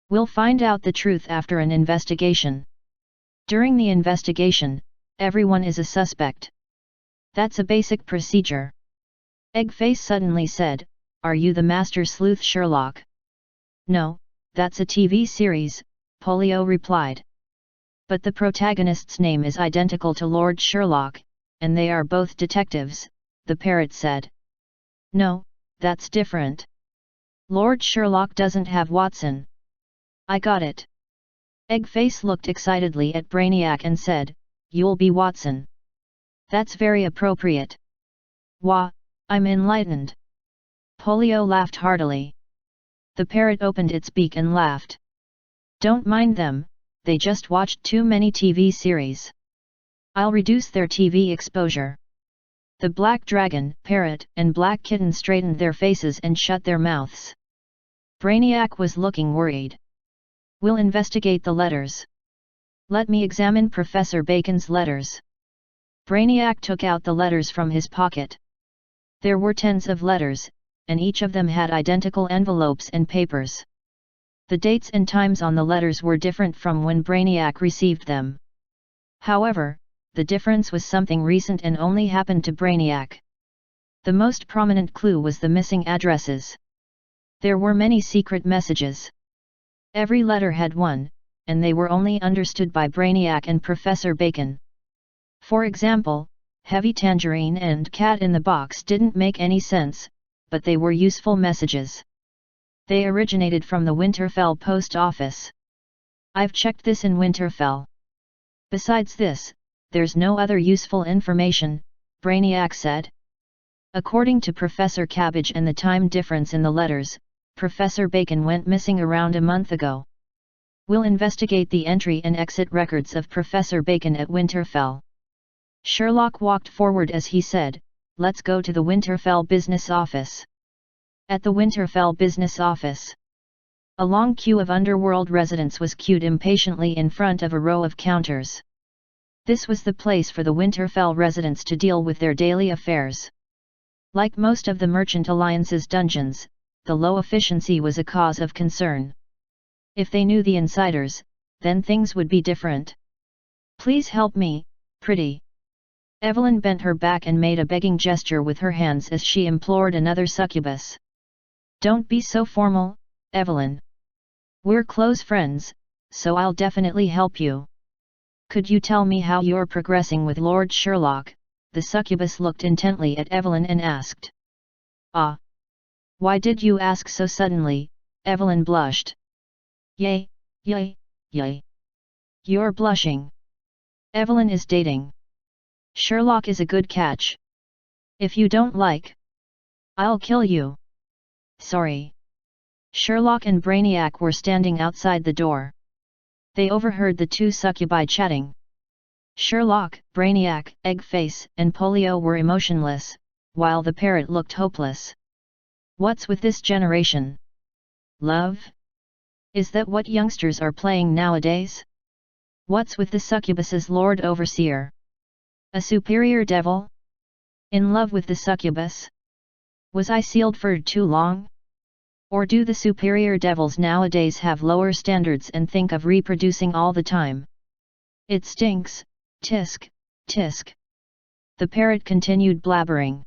We'll find out the truth after an investigation. During the investigation, everyone is a suspect. That's a basic procedure." Eggface suddenly said, "Are you the master sleuth Sherlock?" "No, that's a TV series," Polio replied. "But the protagonist's name is identical to Lord Sherlock, and they are both detectives," the parrot said. "No, that's different. Lord Sherlock doesn't have Watson." "I got it." Eggface looked excitedly at Brainiac and said, "You'll be Watson. That's very appropriate." "Wah, I'm enlightened." Polio laughed heartily. The parrot opened its beak and laughed. "Don't mind them, they just watched too many TV series. I'll reduce their TV exposure." The black dragon, parrot, and black kitten straightened their faces and shut their mouths. Brainiac was looking worried. "We'll investigate the letters. Let me examine Professor Bacon's letters." Brainiac took out the letters from his pocket. There were tens of letters, and each of them had identical envelopes and papers. The dates and times on the letters were different from when Brainiac received them. However, the difference was something recent and only happened to Brainiac. The most prominent clue was the missing addresses. There were many secret messages. Every letter had one, and they were only understood by Brainiac and Professor Bacon. For example, Heavy Tangerine and Cat in the Box didn't make any sense, but they were useful messages. They originated from the Winterfell post office. "I've checked this in Winterfell. Besides this, there's no other useful information," Brainiac said. According to Professor Cabbage and the time difference in the letters, Professor Bacon went missing around a month ago. "We'll investigate the entry and exit records of Professor Bacon at Winterfell." Sherlock walked forward as he said, "Let's go to the Winterfell business office." At the Winterfell business office, a long queue of Underworld residents was queued impatiently in front of a row of counters. This was the place for the Winterfell residents to deal with their daily affairs. Like most of the Merchant Alliance's dungeons, the low efficiency was a cause of concern. If they knew the insiders, then things would be different. "Please help me, pretty." Evelyn bent her back and made a begging gesture with her hands as she implored another succubus. "Don't be so formal, Evelyn. We're close friends, so I'll definitely help you. Could you tell me how you're progressing with Lord Sherlock?" The succubus looked intently at Evelyn and asked. "Ah! Why did you ask so suddenly?" Evelyn blushed. "Yay, yay, yay. You're blushing. Evelyn is dating. Sherlock is a good catch. If you don't like, I'll kill you." "Sorry." Sherlock and Brainiac were standing outside the door. They overheard the two succubi chatting. Sherlock, Brainiac, Eggface, and Polio were emotionless, while the parrot looked hopeless. What's with this generation? Love? Is that what youngsters are playing nowadays? What's with the succubus's Lord Overseer? A superior devil? In love with the succubus? Was I sealed for too long? Or do the superior devils nowadays have lower standards and think of reproducing all the time? It stinks, tisk, tisk. The parrot continued blabbering.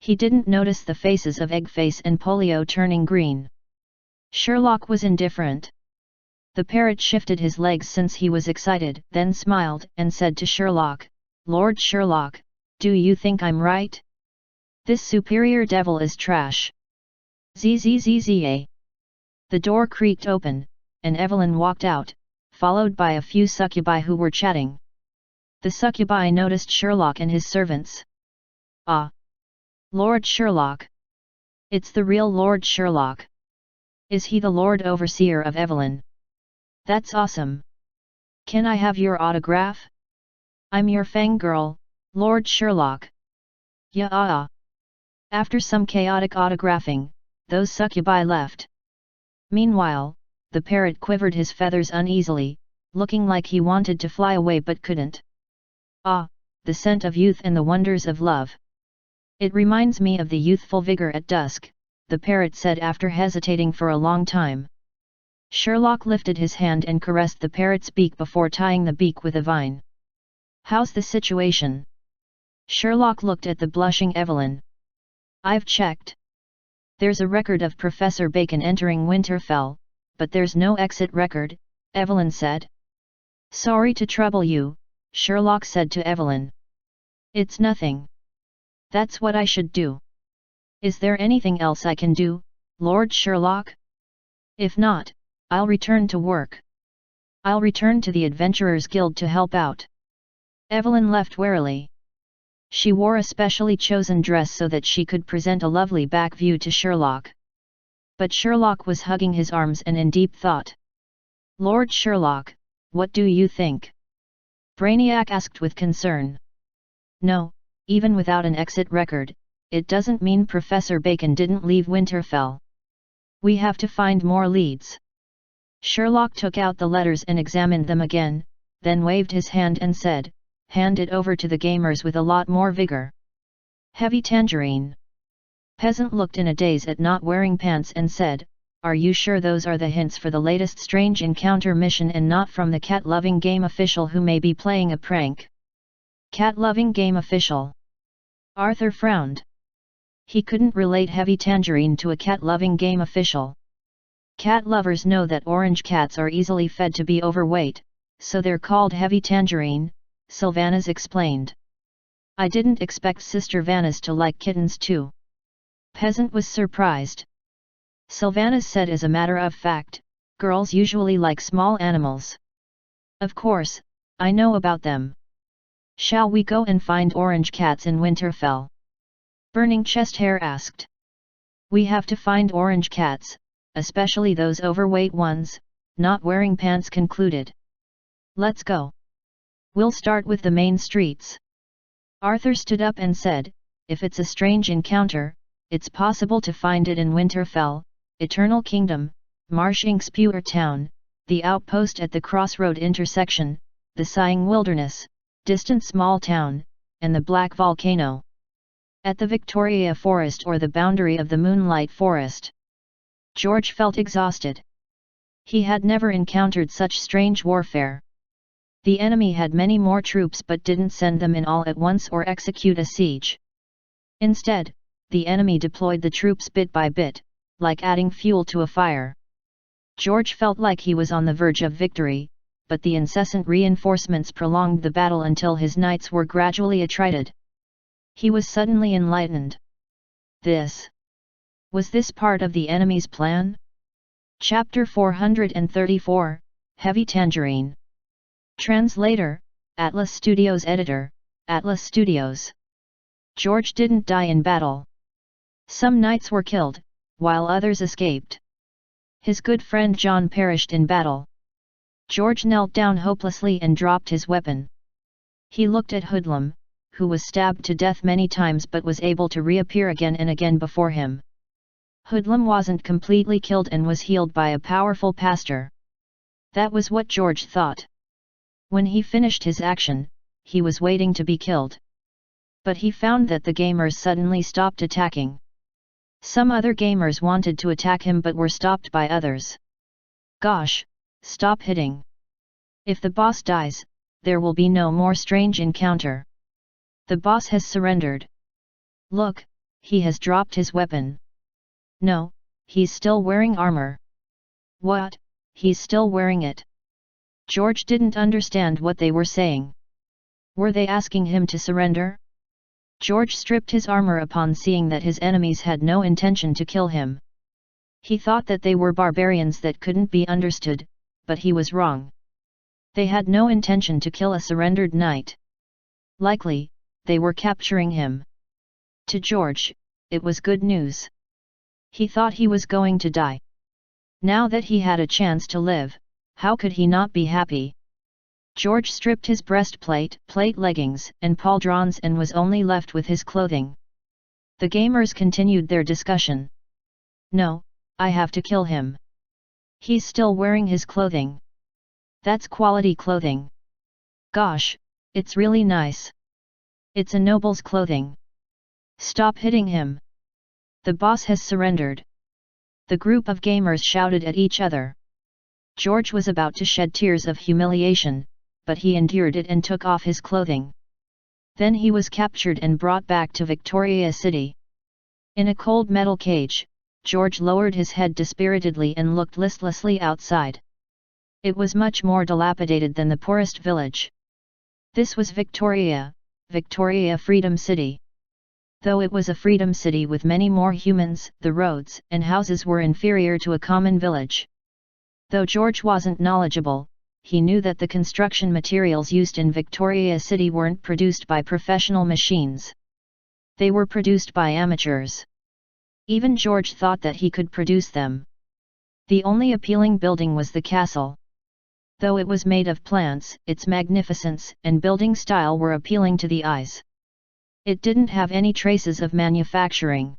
He didn't notice the faces of Eggface and Polio turning green. Sherlock was indifferent. The parrot shifted his legs since he was excited, then smiled and said to Sherlock, "Lord Sherlock, do you think I'm right? This superior devil is trash." Zzza. The door creaked open, and Evelyn walked out, followed by a few succubi who were chatting. The succubi noticed Sherlock and his servants. "Ah! Lord Sherlock! It's the real Lord Sherlock! Is he the Lord Overseer of Evelyn? That's awesome! Can I have your autograph? I'm your fangirl, Lord Sherlock!" Yeah. After some chaotic autographing, those succubi left. Meanwhile, the parrot quivered his feathers uneasily, looking like he wanted to fly away but couldn't. "Ah, the scent of youth and the wonders of love. It reminds me of the youthful vigor at dusk," the parrot said after hesitating for a long time. Sherlock lifted his hand and caressed the parrot's beak before tying the beak with a vine. "How's the situation?" Sherlock looked at the blushing Evelyn. "I've checked. There's a record of Professor Bacon entering Winterfell, but there's no exit record," Evelyn said. "Sorry to trouble you," Sherlock said to Evelyn. "It's nothing. That's what I should do. Is there anything else I can do, Lord Sherlock? If not, I'll return to work. I'll return to the Adventurers Guild to help out." Evelyn left warily. She wore a specially chosen dress so that she could present a lovely back view to Sherlock. But Sherlock was hugging his arms and in deep thought. "Lord Sherlock, what do you think?" Brainiac asked with concern. "No, even without an exit record, it doesn't mean Professor Bacon didn't leave Winterfell. We have to find more leads." Sherlock took out the letters and examined them again, then waved his hand and said, "Hand it over to the gamers with a lot more vigor." "Heavy Tangerine." Peasant looked in a daze at not wearing pants and said, "Are you sure those are the hints for the latest strange encounter mission and not from the cat-loving game official who may be playing a prank?" "Cat-loving game official?" Arthur frowned. He couldn't relate Heavy Tangerine to a cat-loving game official. Cat lovers know that orange cats are easily fed to be overweight, so they're called Heavy Tangerine, Sylvanas explained. "I didn't expect Sister Vanis to like kittens too." Peasant was surprised. Sylvanas said as a matter of fact, girls usually like small animals. "Of course, I know about them. Shall we go and find orange cats in Winterfell?" Burning Chest Hair asked. "We have to find orange cats, especially those overweight ones," Not Wearing Pants concluded. "Let's go. We'll start with the main streets." Arthur stood up and said, "If it's a strange encounter, it's possible to find it in Winterfell, Eternal Kingdom, Marsh Inkspewer Town, the outpost at the crossroad intersection, the Sighing Wilderness, Distant Small Town, and the Black Volcano. At the Victoria Forest or the boundary of the Moonlight Forest." George felt exhausted. He had never encountered such strange warfare. The enemy had many more troops but didn't send them in all at once or execute a siege. Instead, the enemy deployed the troops bit by bit, like adding fuel to a fire. George felt like he was on the verge of victory, but the incessant reinforcements prolonged the battle until his knights were gradually attrited. He was suddenly enlightened. Was this part of the enemy's plan? Chapter 434, Heavy Tangerine. Translator, Atlas Studios Editor, Atlas Studios. George didn't die in battle. Some knights were killed, while others escaped. His good friend John perished in battle. George knelt down hopelessly and dropped his weapon. He looked at Hoodlum, who was stabbed to death many times but was able to reappear again and again before him. Hoodlum wasn't completely killed and was healed by a powerful pastor. That was what George thought. When he finished his action, he was waiting to be killed. But he found that the gamers suddenly stopped attacking. Some other gamers wanted to attack him but were stopped by others. Gosh, stop hitting. If the boss dies, there will be no more strange encounter. The boss has surrendered. Look, he has dropped his weapon. No, he's still wearing armor. What, he's still wearing it? George didn't understand what they were saying. Were they asking him to surrender? George stripped his armor upon seeing that his enemies had no intention to kill him. He thought that they were barbarians that couldn't be understood, but he was wrong. They had no intention to kill a surrendered knight. Likely, they were capturing him. To George, it was good news. He thought he was going to die. Now that he had a chance to live, how could he not be happy? George stripped his breastplate, plate leggings, and pauldrons and was only left with his clothing. The gamers continued their discussion. No, I have to kill him. He's still wearing his clothing. That's quality clothing. Gosh, it's really nice. It's a noble's clothing. Stop hitting him. The boss has surrendered. The group of gamers shouted at each other. George was about to shed tears of humiliation, but he endured it and took off his clothing. Then he was captured and brought back to Victoria City. In a cold metal cage, George lowered his head dispiritedly and looked listlessly outside. It was much more dilapidated than the poorest village. This was Victoria, Victoria Freedom City. Though it was a freedom city with many more humans, the roads and houses were inferior to a common village. Though George wasn't knowledgeable, he knew that the construction materials used in Victoria City weren't produced by professional machines. They were produced by amateurs. Even George thought that he could produce them. The only appealing building was the castle. Though it was made of plants, its magnificence and building style were appealing to the eyes. It didn't have any traces of manufacturing.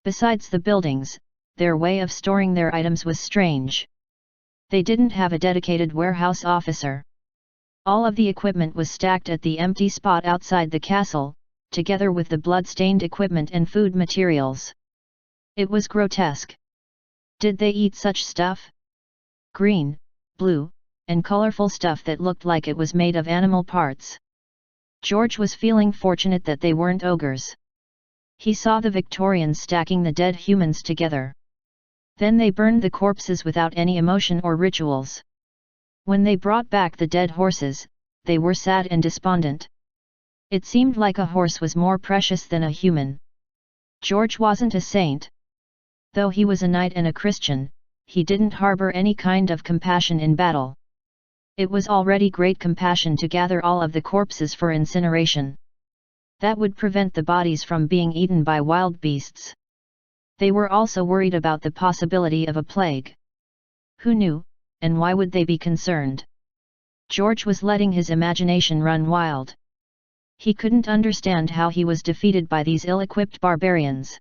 Besides the buildings, their way of storing their items was strange. They didn't have a dedicated warehouse officer. All of the equipment was stacked at the empty spot outside the castle, together with the blood-stained equipment and food materials. It was grotesque. Did they eat such stuff? Green, blue, and colorful stuff that looked like it was made of animal parts. George was feeling fortunate that they weren't ogres. He saw the Victorians stacking the dead humans together. Then they burned the corpses without any emotion or rituals. When they brought back the dead horses, they were sad and despondent. It seemed like a horse was more precious than a human. George wasn't a saint. Though he was a knight and a Christian, he didn't harbor any kind of compassion in battle. It was already great compassion to gather all of the corpses for incineration. That would prevent the bodies from being eaten by wild beasts. They were also worried about the possibility of a plague. Who knew, and why would they be concerned? George was letting his imagination run wild. He couldn't understand how he was defeated by these ill-equipped barbarians.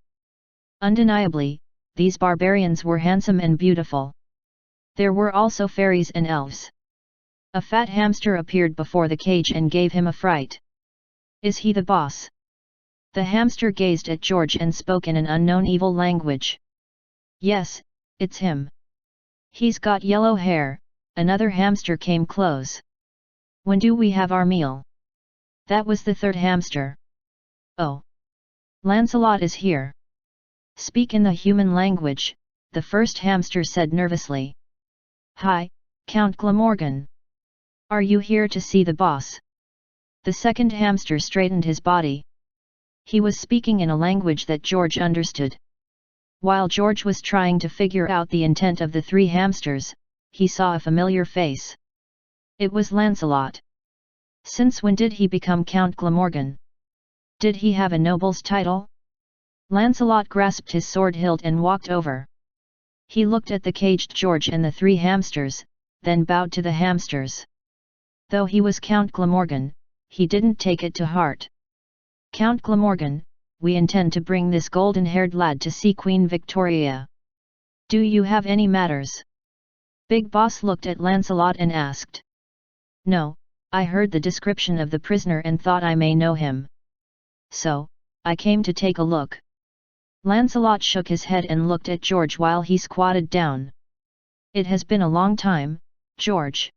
Undeniably, these barbarians were handsome and beautiful. There were also fairies and elves. A fat hamster appeared before the cage and gave him a fright. Is he the boss? The hamster gazed at George and spoke in an unknown evil language. Yes, it's him. He's got yellow hair. Another hamster came close. When do we have our meal? That was the third hamster. Oh. Lancelot is here. Speak in the human language, the first hamster said nervously. Hi, Count Glamorgan. Are you here to see the boss? The second hamster straightened his body. He was speaking in a language that George understood. While George was trying to figure out the intent of the three hamsters, he saw a familiar face. It was Lancelot. Since when did he become Count Glamorgan? Did he have a noble's title? Lancelot grasped his sword hilt and walked over. He looked at the caged George and the three hamsters, then bowed to the hamsters. Though he was Count Glamorgan, he didn't take it to heart. Count Glamorgan, we intend to bring this golden-haired lad to see Queen Victoria. Do you have any matters? Big Boss looked at Lancelot and asked. No, I heard the description of the prisoner and thought I may know him. So, I came to take a look. Lancelot shook his head and looked at George while he squatted down. It has been a long time, George.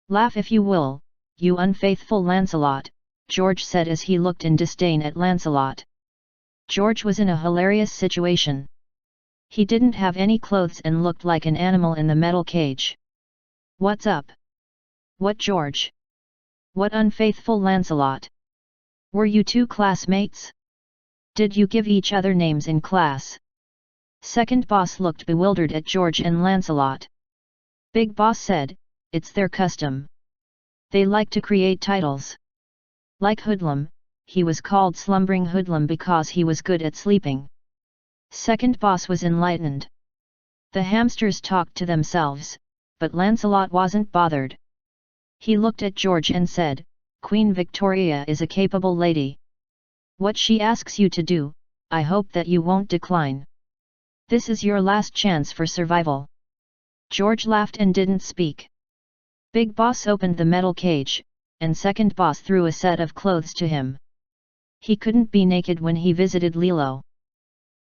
Laugh if you will, you unfaithful Lancelot, George said as he looked in disdain at Lancelot. George was in a hilarious situation. He didn't have any clothes and looked like an animal in the metal cage. What's up? What George? What unfaithful Lancelot? Were you two classmates? Did you give each other names in class? Second Boss looked bewildered at George and Lancelot. Big Boss said, it's their custom. They like to create titles. Like Hoodlum, he was called Slumbering Hoodlum because he was good at sleeping. Second Boss was enlightened. The hamsters talked to themselves, but Lancelot wasn't bothered. He looked at George and said, Queen Victoria is a capable lady. What she asks you to do, I hope that you won't decline. This is your last chance for survival. George laughed and didn't speak. Big Boss opened the metal cage, and Second Boss threw a set of clothes to him. He couldn't be naked when he visited Lilo.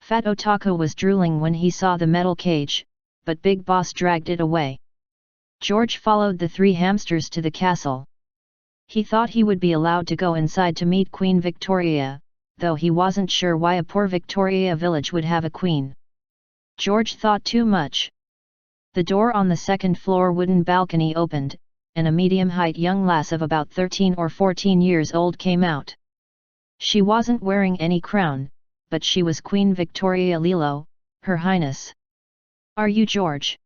Fat Otaku was drooling when he saw the metal cage, but Big Boss dragged it away. George followed the three hamsters to the castle. He thought he would be allowed to go inside to meet Queen Victoria, though he wasn't sure why a poor Victoria village would have a queen. George thought too much. The door on the second floor wooden balcony opened, and a medium-height young lass of about 13 or 14 years old came out. She wasn't wearing any crown, but she was Queen Victoria Lilo, Her Highness. Are you George?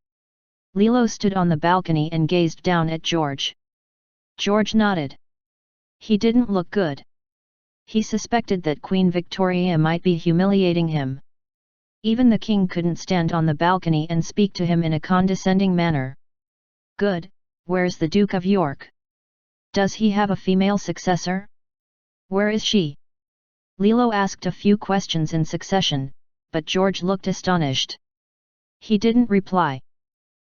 Lilo stood on the balcony and gazed down at George. George nodded. He didn't look good. He suspected that Queen Victoria might be humiliating him. Even the king couldn't stand on the balcony and speak to him in a condescending manner. Good, where's the Duke of York? Does he have a female successor? Where is she? Lilo asked a few questions in succession, but George looked astonished. He didn't reply.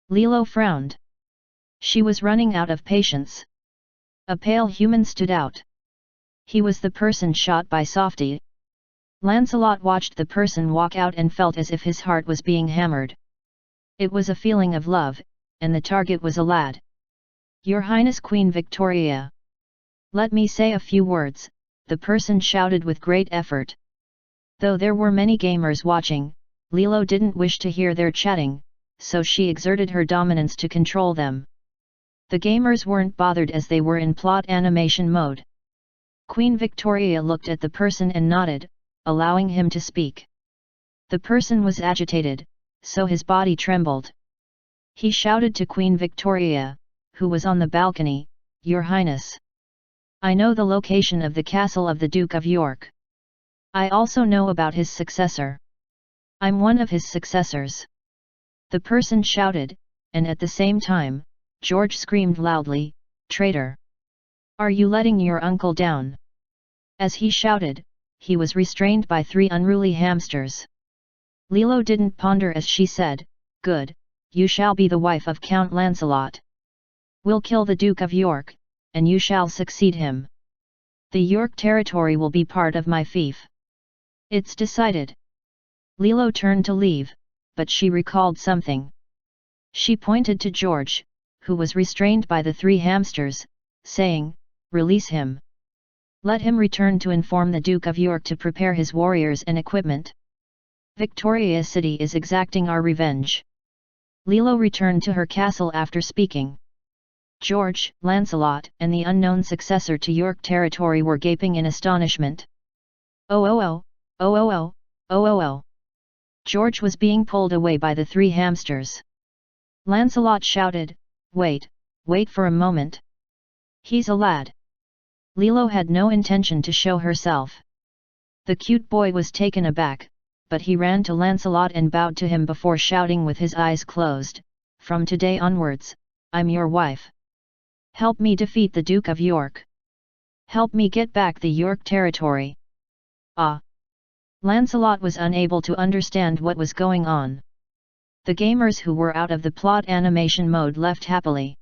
Lilo frowned. She was running out of patience. A pale human stood out. He was the person shot by Softy. Lancelot watched the person walk out and felt as if his heart was being hammered. It was a feeling of love, and the target was a lad. Your Highness Queen Victoria. Let me say a few words, the person shouted with great effort. Though there were many gamers watching, Lilo didn't wish to hear their chatting, so she exerted her dominance to control them. The gamers weren't bothered as they were in plot animation mode. Queen Victoria looked at the person and nodded, allowing him to speak. The person was agitated, so his body trembled. He shouted to Queen Victoria, who was on the balcony, Your Highness. I know the location of the castle of the Duke of York. I also know about his successor. I'm one of his successors. The person shouted, and at the same time, George screamed loudly, Traitor! Are you letting your uncle down? As he shouted, he was restrained by three unruly hamsters. Lilo didn't ponder as she said, Good, you shall be the wife of Count Lancelot. We'll kill the Duke of York, and you shall succeed him. The York territory will be part of my fief. It's decided. Lilo turned to leave, but she recalled something. She pointed to George, who was restrained by the three hamsters, saying, Release him. Let him return to inform the Duke of York to prepare his warriors and equipment. Victoria City is exacting our revenge. Lilo returned to her castle after speaking. George, Lancelot, and the unknown successor to York territory were gaping in astonishment. Oh oh oh, oh oh oh, oh oh oh. George was being pulled away by the three hamsters. Lancelot shouted, Wait, wait for a moment. He's a lad. Lilo had no intention to show herself. The cute boy was taken aback, but he ran to Lancelot and bowed to him before shouting with his eyes closed, From today onwards, I'm your wife. Help me defeat the Duke of York. Help me get back the York territory. Ah! Lancelot was unable to understand what was going on. The gamers who were out of the plot animation mode left happily.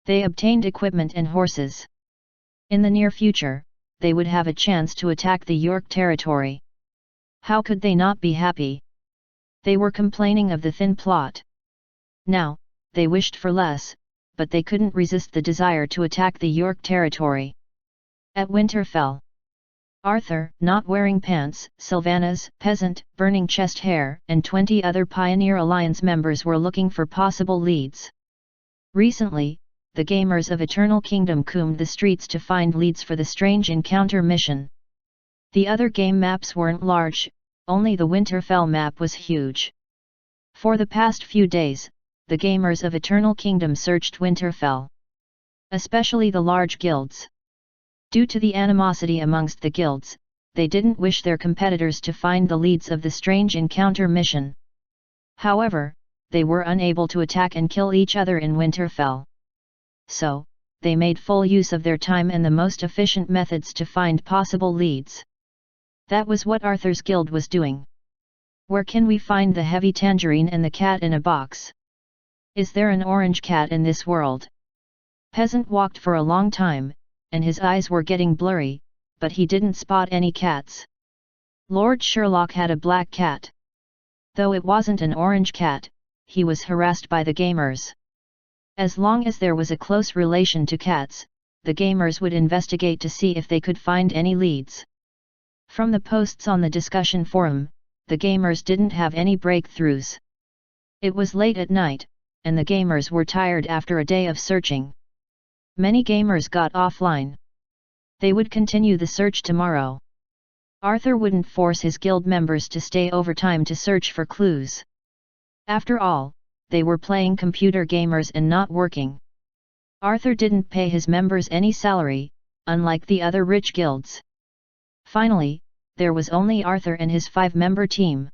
They obtained equipment and horses. In the near future, they would have a chance to attack the York territory. How could they not be happy? They were complaining of the thin plot. Now, they wished for less, but they couldn't resist the desire to attack the York territory. At Winterfell, Arthur, not wearing pants, Sylvanas, peasant, burning chest hair, and 20 other Pioneer Alliance members were looking for possible leads. Recently, the gamers of Eternal Kingdom combed the streets to find leads for the Strange Encounter mission. The other game maps weren't large, only the Winterfell map was huge. For the past few days, the gamers of Eternal Kingdom searched Winterfell. Especially the large guilds. Due to the animosity amongst the guilds, they didn't wish their competitors to find the leads of the Strange Encounter mission. However, they were unable to attack and kill each other in Winterfell. So, they made full use of their time and the most efficient methods to find possible leads. That was what Arthur's guild was doing. Where can we find the heavy tangerine and the cat in a box? Is there an orange cat in this world? Peasant walked for a long time, and his eyes were getting blurry, but he didn't spot any cats. Lord Sherlock had a black cat. Though it wasn't an orange cat, he was harassed by the gamers. As long as there was a close relation to cats, the gamers would investigate to see if they could find any leads. From the posts on the discussion forum, the gamers didn't have any breakthroughs. It was late at night, and the gamers were tired after a day of searching. Many gamers got offline. They would continue the search tomorrow. Arthur wouldn't force his guild members to stay overtime to search for clues. After all, they were playing computer gamers and not working. Arthur didn't pay his members any salary, unlike the other rich guilds. Finally, there was only Arthur and his 5-member team.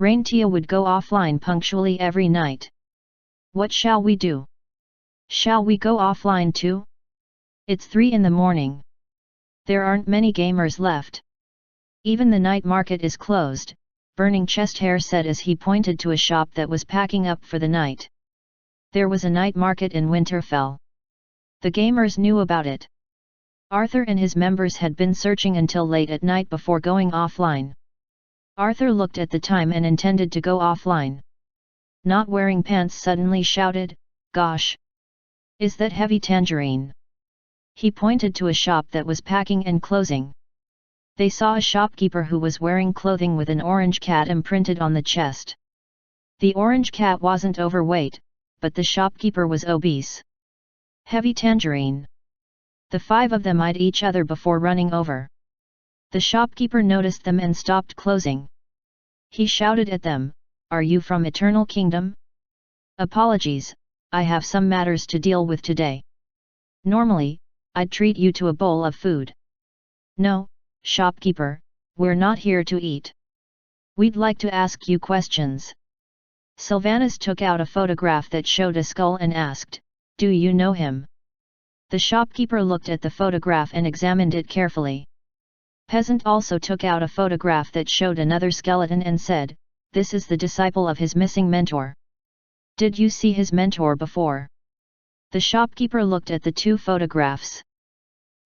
Raintia would go offline punctually every night. What shall we do? Shall we go offline too? It's 3 in the morning. There aren't many gamers left. Even the night market is closed, Burning Chest Hair said as he pointed to a shop that was packing up for the night. There was a night market in Winterfell. The gamers knew about it. Arthur and his members had been searching until late at night before going offline. Arthur looked at the time and intended to go offline. Not wearing pants suddenly shouted, "Gosh! Is that heavy tangerine?" He pointed to a shop that was packing and closing. They saw a shopkeeper who was wearing clothing with an orange cat imprinted on the chest. The orange cat wasn't overweight, but the shopkeeper was obese. Heavy tangerine. The 5 of them eyed each other before running over. The shopkeeper noticed them and stopped closing. He shouted at them, "Are you from Eternal Kingdom? Apologies, I have some matters to deal with today. Normally, I'd treat you to a bowl of food. No, shopkeeper, we're not here to eat. We'd like to ask you questions." Sylvanas took out a photograph that showed a skull and asked, "Do you know him?" The shopkeeper looked at the photograph and examined it carefully. Peasant also took out a photograph that showed another skeleton and said, "This is the disciple of his missing mentor. Did you see his mentor before?" The shopkeeper looked at the 2 photographs.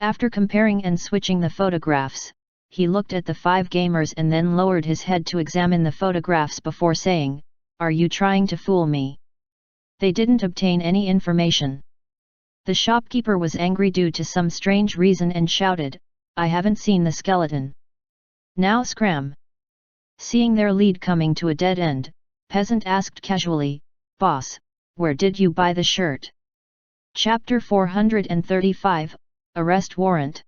After comparing and switching the photographs, he looked at the 5 gamers and then lowered his head to examine the photographs before saying, "Are you trying to fool me?" They didn't obtain any information. The shopkeeper was angry due to some strange reason and shouted, "I haven't seen the skeleton. Now scram!" Seeing their lead coming to a dead end, Peasant asked casually, "Boss, where did you buy the shirt?" Chapter 435, Arrest Warrant.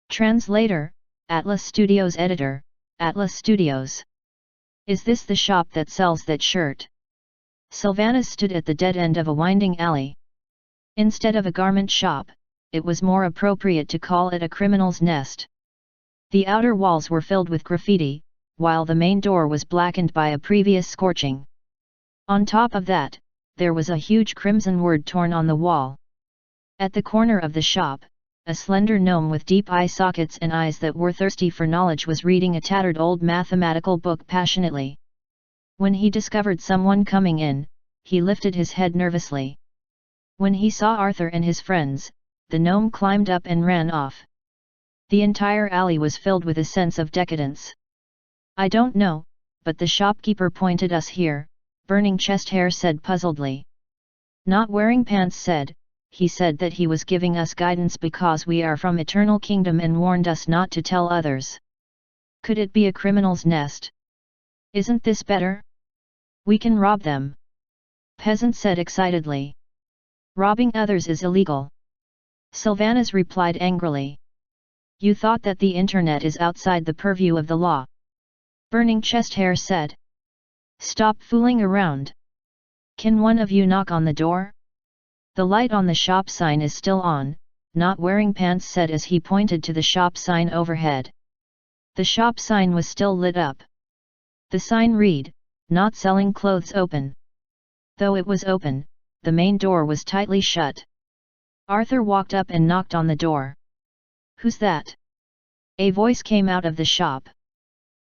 Translator, Atlas Studios Editor, Atlas Studios. Is this the shop that sells that shirt? Sylvanas stood at the dead end of a winding alley. Instead of a garment shop, it was more appropriate to call it a criminal's nest. The outer walls were filled with graffiti, while the main door was blackened by a previous scorching. On top of that, there was a huge crimson word torn on the wall. At the corner of the shop, a slender gnome with deep eye sockets and eyes that were thirsty for knowledge was reading a tattered old mathematical book passionately. When he discovered someone coming in, he lifted his head nervously. When he saw Arthur and his friends, the gnome climbed up and ran off. The entire alley was filled with a sense of decadence. "I don't know, but the shopkeeper pointed us here," Burning Chest Hair said puzzledly. Not Wearing Pants said, "He said that he was giving us guidance because we are from Eternal Kingdom and warned us not to tell others. Could it be a criminal's nest? Isn't this better? We can rob them." Peasant said excitedly. "Robbing others is illegal." Sylvanas replied angrily. "You thought that the internet is outside the purview of the law?" Burning Chest Hair said. "Stop fooling around. Can one of you knock on the door?" "The light on the shop sign is still on," Not Wearing Pants said as he pointed to the shop sign overhead. The shop sign was still lit up. The sign read, "Not selling clothes open." Though it was open, the main door was tightly shut. Arthur walked up and knocked on the door. "Who's that?" A voice came out of the shop.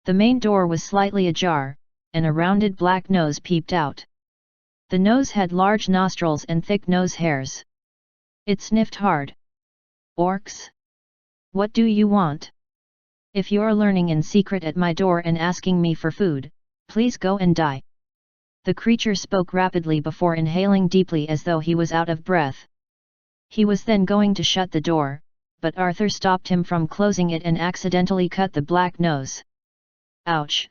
The main door was slightly ajar, and a rounded black nose peeped out. The nose had large nostrils and thick nose hairs. It sniffed hard. "Orcs? What do you want? If you're learning in secret at my door and asking me for food, please go and die." The creature spoke rapidly before inhaling deeply as though he was out of breath. He was then going to shut the door, but Arthur stopped him from closing it and accidentally cut the black nose. "Ouch!"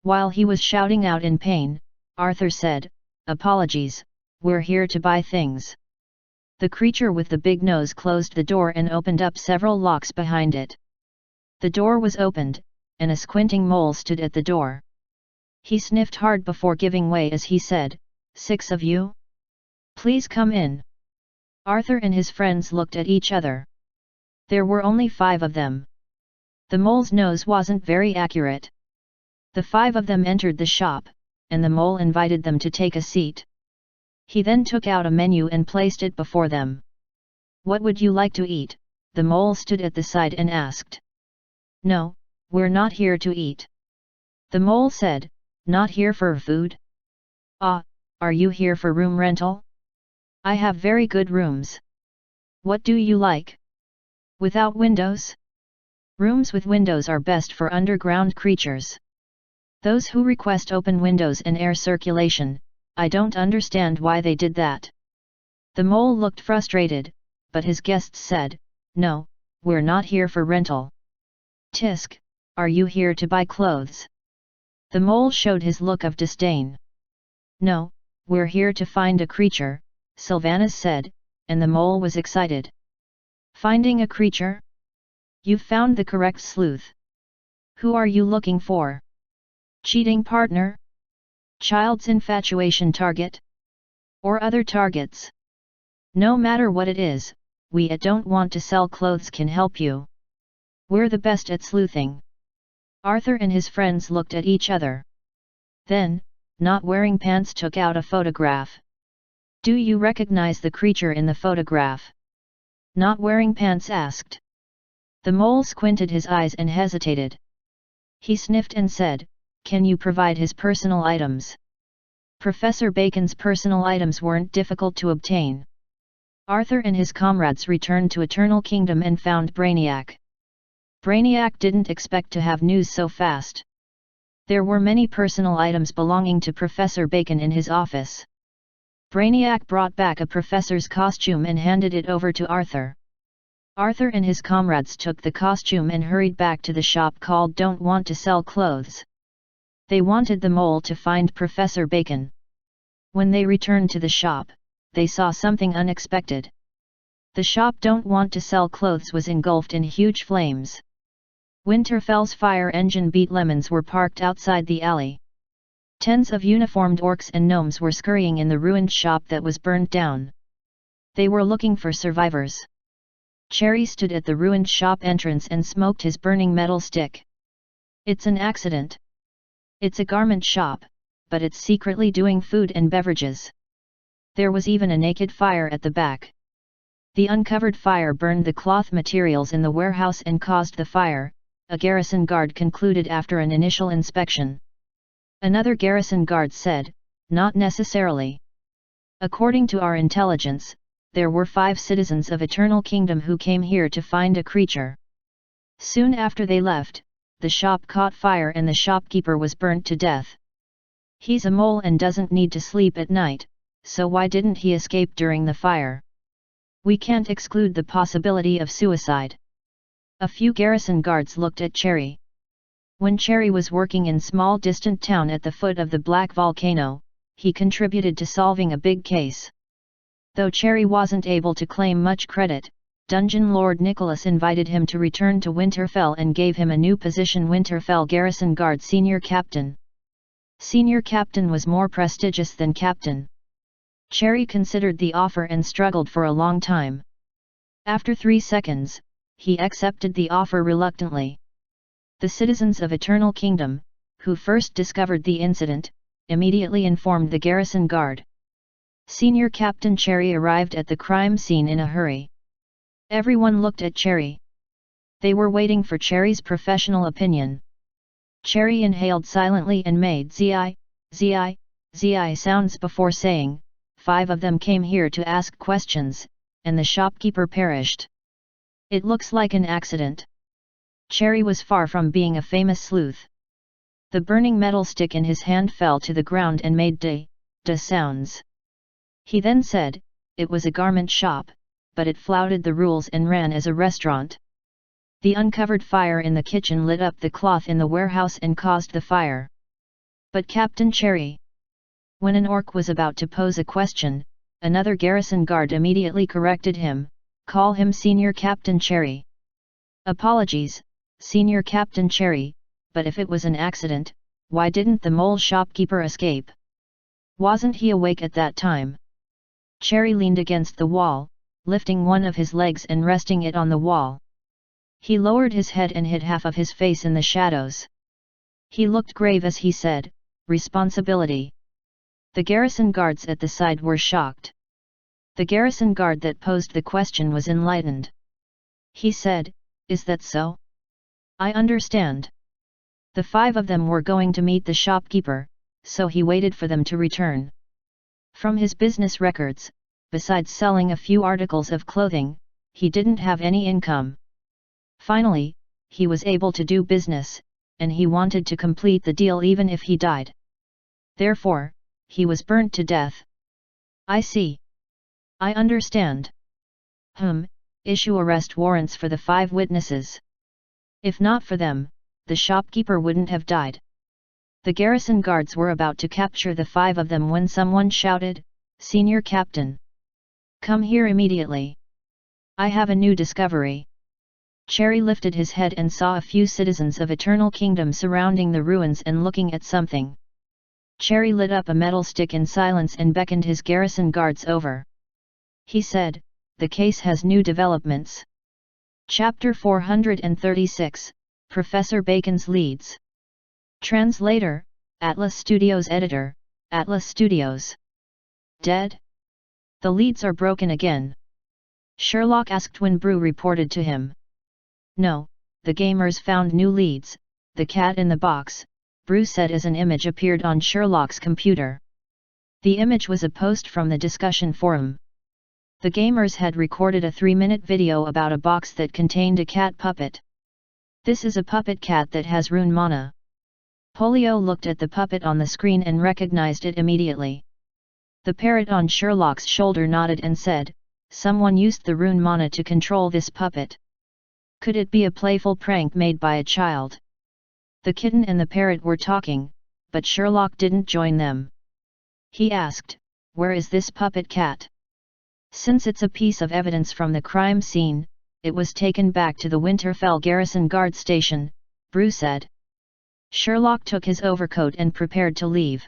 While he was shouting out in pain, Arthur said, "Apologies, we're here to buy things." The creature with the big nose closed the door and opened up several locks behind it. The door was opened, and a squinting mole stood at the door. He sniffed hard before giving way as he said, "6 of you? Please come in." Arthur and his friends looked at each other. There were only 5 of them. The mole's nose wasn't very accurate. The 5 of them entered the shop, and the mole invited them to take a seat. He then took out a menu and placed it before them. "What would you like to eat?" the mole stood at the side and asked. "No, we're not here to eat." The mole said, "Not here for food? Ah, are you here for room rental? I have very good rooms. What do you like? Without windows? Rooms with windows are best for underground creatures. Those who request open windows and air circulation, I don't understand why they did that." The mole looked frustrated, but his guests said, "No, we're not here for rental." "Tisk, are you here to buy clothes?" The mole showed his look of disdain. "No, we're here to find a creature," Sylvanas said, and the mole was excited. "Finding a creature? You've found the correct sleuth. Who are you looking for? Cheating partner? Child's infatuation target? Or other targets? No matter what it is, we at Don't Want to Sell Clothes can help you. We're the best at sleuthing." Arthur and his friends looked at each other. Then, Not Wearing Pants took out a photograph. "Do you recognize the creature in the photograph?" Not Wearing Pants asked. The mole squinted his eyes and hesitated. He sniffed and said, "Can you provide his personal items?" Professor Bacon's personal items weren't difficult to obtain. Arthur and his comrades returned to Eternal Kingdom and found Brainiac. Brainiac didn't expect to have news so fast. There were many personal items belonging to Professor Bacon in his office. Brainiac brought back a professor's costume and handed it over to Arthur. Arthur and his comrades took the costume and hurried back to the shop called Don't Want to Sell Clothes. They wanted the mole to find Professor Bacon. When they returned to the shop, they saw something unexpected. The shop Don't Want to Sell Clothes was engulfed in huge flames. Winterfell's fire engine beat lemons were parked outside the alley. Tens of uniformed orcs and gnomes were scurrying in the ruined shop that was burned down. They were looking for survivors. Cherry stood at the ruined shop entrance and smoked his burning metal stick. "It's an accident. It's a garment shop, but it's secretly doing food and beverages. There was even a naked fire at the back." The uncovered fire burned the cloth materials in the warehouse and caused the fire, a garrison guard concluded after an initial inspection. Another garrison guard said, not necessarily. According to our intelligence, there were 5 citizens of Eternal Kingdom who came here to find a creature. Soon after they left, the shop caught fire and the shopkeeper was burnt to death. He's a mole and doesn't need to sleep at night, so why didn't he escape during the fire? We can't exclude the possibility of suicide. A few garrison guards looked at Cherry. When Cherry was working in small distant town at the foot of the Black Volcano, he contributed to solving a big case. Though Cherry wasn't able to claim much credit, Dungeon Lord Nicholas invited him to return to Winterfell and gave him a new position, Winterfell Garrison Guard Senior Captain. Senior Captain was more prestigious than Captain. Cherry considered the offer and struggled for a long time. After 3 seconds, he accepted the offer reluctantly. The citizens of Eternal Kingdom, who first discovered the incident, immediately informed the garrison guard. Senior Captain Cherry arrived at the crime scene in a hurry. Everyone looked at Cherry. They were waiting for Cherry's professional opinion. Cherry inhaled silently and made zi sounds before saying, 5 of them came here to ask questions, and the shopkeeper perished. It looks like an accident. Cherry was far from being a famous sleuth. The burning metal stick in his hand fell to the ground and made da sounds. He then said, it was a garment shop, but it flouted the rules and ran as a restaurant. The uncovered fire in the kitchen lit up the cloth in the warehouse and caused the fire. But Captain Cherry. When an orc was about to pose a question, another garrison guard immediately corrected him, call him Senior Captain Cherry. Apologies, Senior Captain Cherry, but if it was an accident, why didn't the mole shopkeeper escape? Wasn't he awake at that time? Cherry leaned against the wall, lifting one of his legs and resting it on the wall. He lowered his head and hid half of his face in the shadows. He looked grave as he said, responsibility. The garrison guards at the side were shocked. The garrison guard that posed the question was enlightened. He said, is that so? I understand. The 5 of them were going to meet the shopkeeper, so he waited for them to return. From his business records, besides selling a few articles of clothing, he didn't have any income. Finally, he was able to do business, and he wanted to complete the deal even if he died. Therefore, he was burnt to death. I see. I understand. Issue arrest warrants for the 5 witnesses. If not for them, the shopkeeper wouldn't have died. The garrison guards were about to capture the 5 of them when someone shouted, Senior Captain. Come here immediately. I have a new discovery. Cherry lifted his head and saw a few citizens of Eternal Kingdom surrounding the ruins and looking at something. Cherry lit up a metal stick in silence and beckoned his garrison guards over. He said, the case has new developments. Chapter 436, Professor Bacon's Leads. Translator, Atlas Studios Editor, Atlas Studios. Dead? The leads are broken again. Sherlock asked when Brew reported to him. No, the gamers found new leads, the cat in the box, Brew said as an image appeared on Sherlock's computer. The image was a post from the discussion forum. The gamers had recorded a 3-minute video about a box that contained a cat puppet. This is a puppet cat that has rune mana. Polio looked at the puppet on the screen and recognized it immediately. The parrot on Sherlock's shoulder nodded and said, someone used the rune mana to control this puppet. Could it be a playful prank made by a child? The kitten and the parrot were talking, but Sherlock didn't join them. He asked, where is this puppet cat? Since it's a piece of evidence from the crime scene, it was taken back to the Winterfell Garrison Guard Station, Brew said. Sherlock took his overcoat and prepared to leave.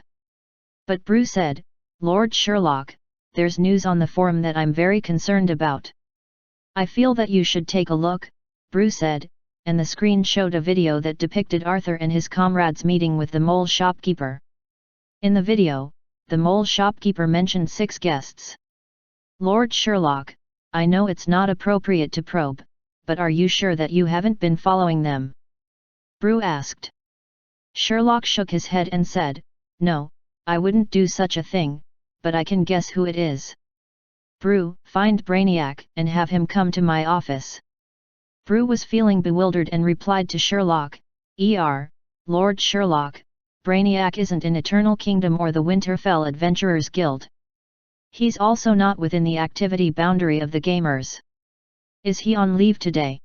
But Brew said, Lord Sherlock, there's news on the forum that I'm very concerned about. I feel that you should take a look, Brew said, and the screen showed a video that depicted Arthur and his comrades meeting with the mole shopkeeper. In the video, the mole shopkeeper mentioned 6 guests. Lord Sherlock, I know it's not appropriate to probe, but are you sure that you haven't been following them? Brew asked. Sherlock shook his head and said, No, I wouldn't do such a thing, but I can guess who it is. Brew, find Brainiac and have him come to my office. Brew was feeling bewildered and replied to Sherlock, Lord Sherlock, Brainiac isn't in Eternal Kingdom or the Winterfell Adventurers Guild. He's also not within the activity boundary of the gamers. Is he on leave today?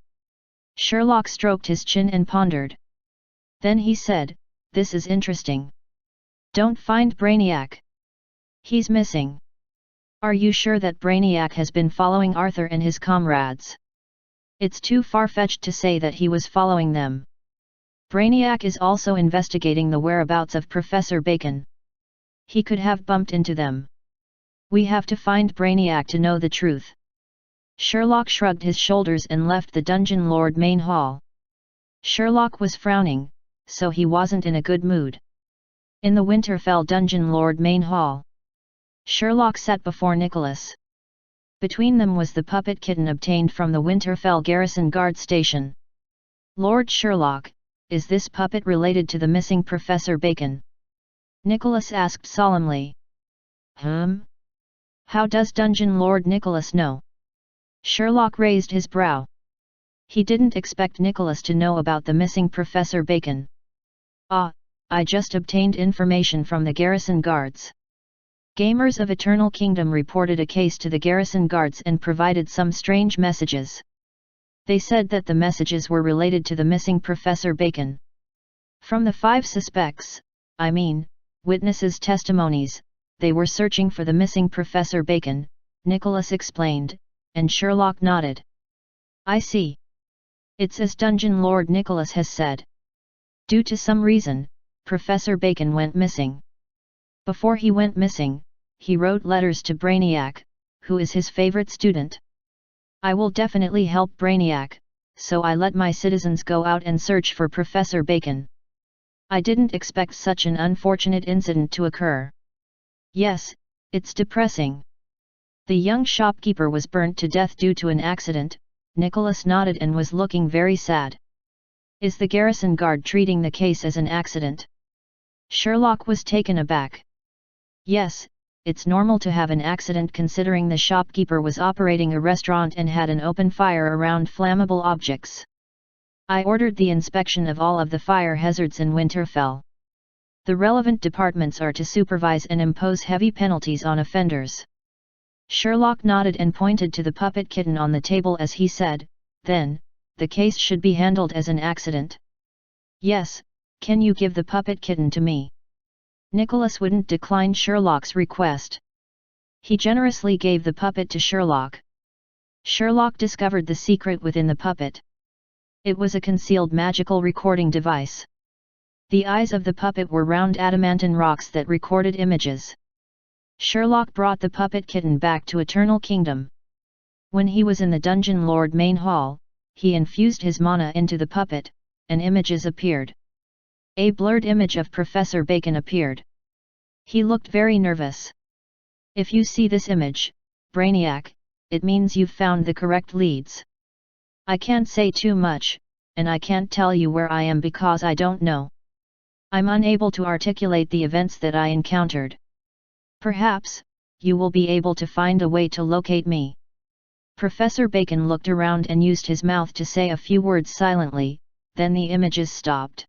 Sherlock stroked his chin and pondered. Then he said, This is interesting. Don't find Brainiac. He's missing. Are you sure that Brainiac has been following Arthur and his comrades? It's too far-fetched to say that he was following them. Brainiac is also investigating the whereabouts of Professor Bacon. He could have bumped into them. We have to find Brainiac to know the truth. Sherlock shrugged his shoulders and left the Dungeon Lord main hall. Sherlock was frowning, so he wasn't in a good mood. In the Winterfell Dungeon Lord main hall, Sherlock sat before Nicholas. Between them was the puppet kitten obtained from the Winterfell Garrison Guard Station. Lord Sherlock, is this puppet related to the missing Professor Bacon? Nicholas asked solemnly. How does Dungeon Lord Nicholas know? Sherlock raised his brow. He didn't expect Nicholas to know about the missing Professor Bacon. I just obtained information from the garrison guards. Gamers of Eternal Kingdom reported a case to the garrison guards and provided some strange messages. They said that the messages were related to the missing Professor Bacon. From the 5 suspects, witnesses' testimonies, they were searching for the missing Professor Bacon, Nicholas explained, and Sherlock nodded. I see. It's as Dungeon Lord Nicholas has said. Due to some reason, Professor Bacon went missing. Before he went missing, he wrote letters to Brainiac, who is his favorite student. I will definitely help Brainiac, so I let my citizens go out and search for Professor Bacon. I didn't expect such an unfortunate incident to occur. Yes, it's depressing. The young shopkeeper was burnt to death due to an accident. Nicholas nodded and was looking very sad. Is the garrison guard treating the case as an accident? Sherlock was taken aback. Yes, it's normal to have an accident considering the shopkeeper was operating a restaurant and had an open fire around flammable objects. I ordered the inspection of all of the fire hazards in Winterfell. The relevant departments are to supervise and impose heavy penalties on offenders. Sherlock nodded and pointed to the puppet kitten on the table as he said, Then, the case should be handled as an accident. Yes, can you give the puppet kitten to me? Nicholas wouldn't decline Sherlock's request. He generously gave the puppet to Sherlock. Sherlock discovered the secret within the puppet. It was a concealed magical recording device. The eyes of the puppet were round adamantine rocks that recorded images. Sherlock brought the puppet kitten back to Eternal Kingdom. When he was in the Dungeon Lord main hall, he infused his mana into the puppet, and images appeared. A blurred image of Professor Bacon appeared. He looked very nervous. If you see this image, Brainiac, it means you've found the correct leads. I can't say too much, and I can't tell you where I am because I don't know. I'm unable to articulate the events that I encountered. Perhaps, you will be able to find a way to locate me. Professor Bacon looked around and used his mouth to say a few words silently, then the images stopped.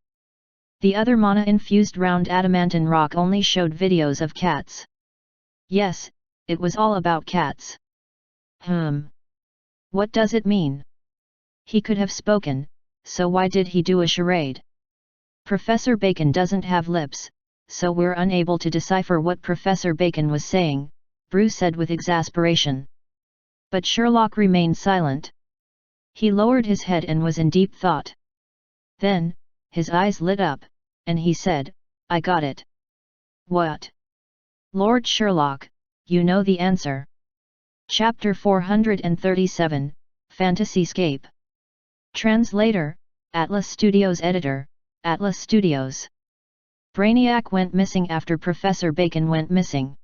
The other mana-infused round adamantine rock only showed videos of cats. Yes, it was all about cats. What does it mean? He could have spoken, so why did he do a charade? Professor Bacon doesn't have lips, so we're unable to decipher what Professor Bacon was saying, Bruce said with exasperation. But Sherlock remained silent. He lowered his head and was in deep thought. Then, his eyes lit up, and he said, I got it. What? Lord Sherlock, you know the answer. Chapter 437, Fantasyscape. Translator, Atlas Studios Editor, Atlas Studios. Brainiac went missing after Professor Bacon went missing.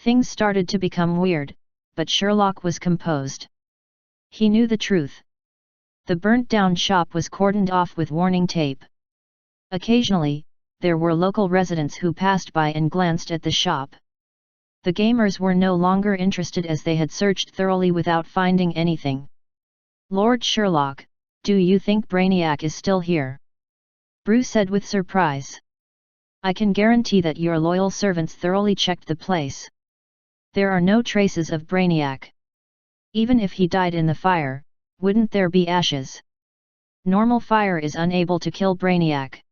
Things started to become weird, but Sherlock was composed. He knew the truth. The burnt-down shop was cordoned off with warning tape. Occasionally, there were local residents who passed by and glanced at the shop. The gamers were no longer interested as they had searched thoroughly without finding anything. "Lord Sherlock, do you think Brainiac is still here?" Brew said with surprise. "I can guarantee that your loyal servants thoroughly checked the place. There are no traces of Brainiac. Even if he died in the fire, wouldn't there be ashes? Normal fire is unable to kill Brainiac.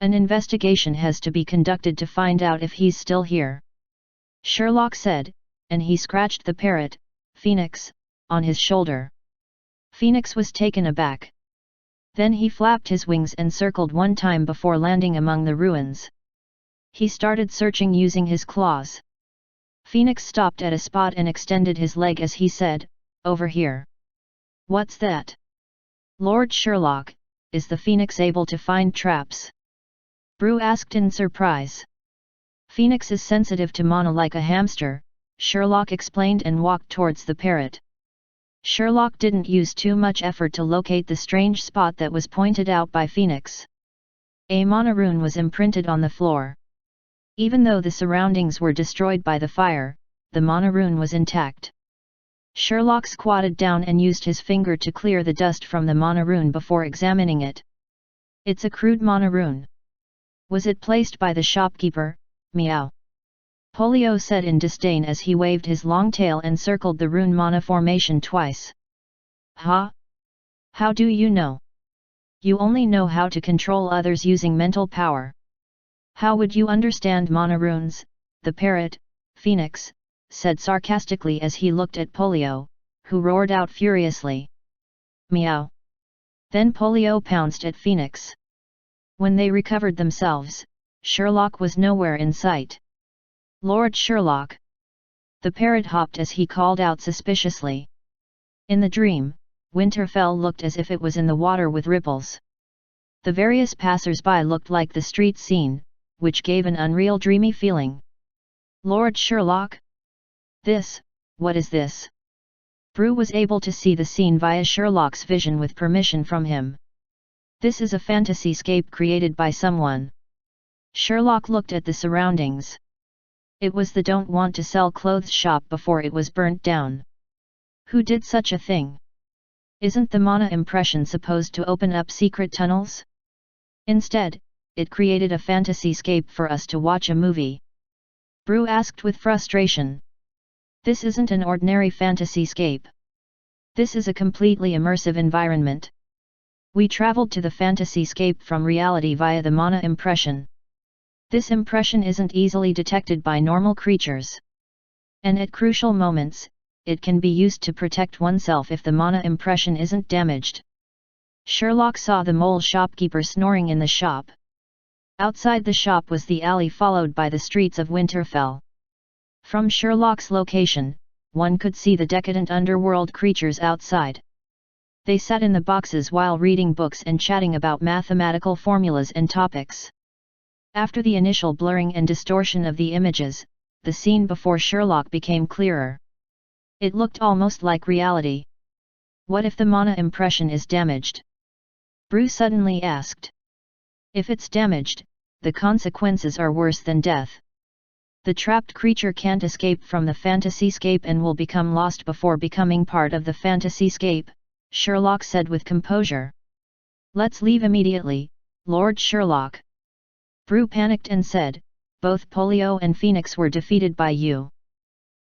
An investigation has to be conducted to find out if he's still here," Sherlock said, and he scratched the parrot, Phoenix, on his shoulder. Phoenix was taken aback. Then he flapped his wings and circled one time before landing among the ruins. He started searching using his claws. Phoenix stopped at a spot and extended his leg as he said, "Over here." "What's that?" "Lord Sherlock, is the Phoenix able to find traps?" Brew asked in surprise. "Phoenix is sensitive to mana like a hamster," Sherlock explained and walked towards the parrot. Sherlock didn't use too much effort to locate the strange spot that was pointed out by Phoenix. A mana rune was imprinted on the floor. Even though the surroundings were destroyed by the fire, the mana rune was intact. Sherlock squatted down and used his finger to clear the dust from the mana rune before examining it. "It's a crude mana rune. Was it placed by the shopkeeper? Meow." Polio said in disdain as he waved his long tail and circled the rune mana formation twice. "Ha? How do you know? You only know how to control others using mental power. How would you understand mana runes?" the parrot, Phoenix, said sarcastically as he looked at Polio, who roared out furiously. "Meow." Then Polio pounced at Phoenix. When they recovered themselves, Sherlock was nowhere in sight. "Lord Sherlock!" The parrot hopped as he called out suspiciously. In the dream, Winterfell looked as if it was in the water with ripples. The various passers-by looked like the street scene, which gave an unreal dreamy feeling. "Lord Sherlock? What is this?" Brew was able to see the scene via Sherlock's vision with permission from him. "This is a fantasy-scape created by someone." Sherlock looked at the surroundings. It was the don't want to sell clothes shop before it was burnt down. Who did such a thing? Isn't the mana impression supposed to open up secret tunnels? Instead, it created a fantasy-scape for us to watch a movie. Brew asked with frustration. "This isn't an ordinary fantasy-scape. This is a completely immersive environment. We traveled to the fantasy-scape from reality via the mana impression. This impression isn't easily detected by normal creatures. And at crucial moments, it can be used to protect oneself if the mana impression isn't damaged." Sherlock saw the mole shopkeeper snoring in the shop. Outside the shop was the alley followed by the streets of Winterfell. From Sherlock's location, one could see the decadent underworld creatures outside. They sat in the boxes while reading books and chatting about mathematical formulas and topics. After the initial blurring and distortion of the images, the scene before Sherlock became clearer. It looked almost like reality. "What if the mana impression is damaged?" Brew suddenly asked. "If it's damaged, the consequences are worse than death. The trapped creature can't escape from the fantasy-scape and will become lost before becoming part of the fantasy-scape," Sherlock said with composure. "Let's leave immediately, Lord Sherlock." Brew panicked and said, "Both Polio and Phoenix were defeated by you.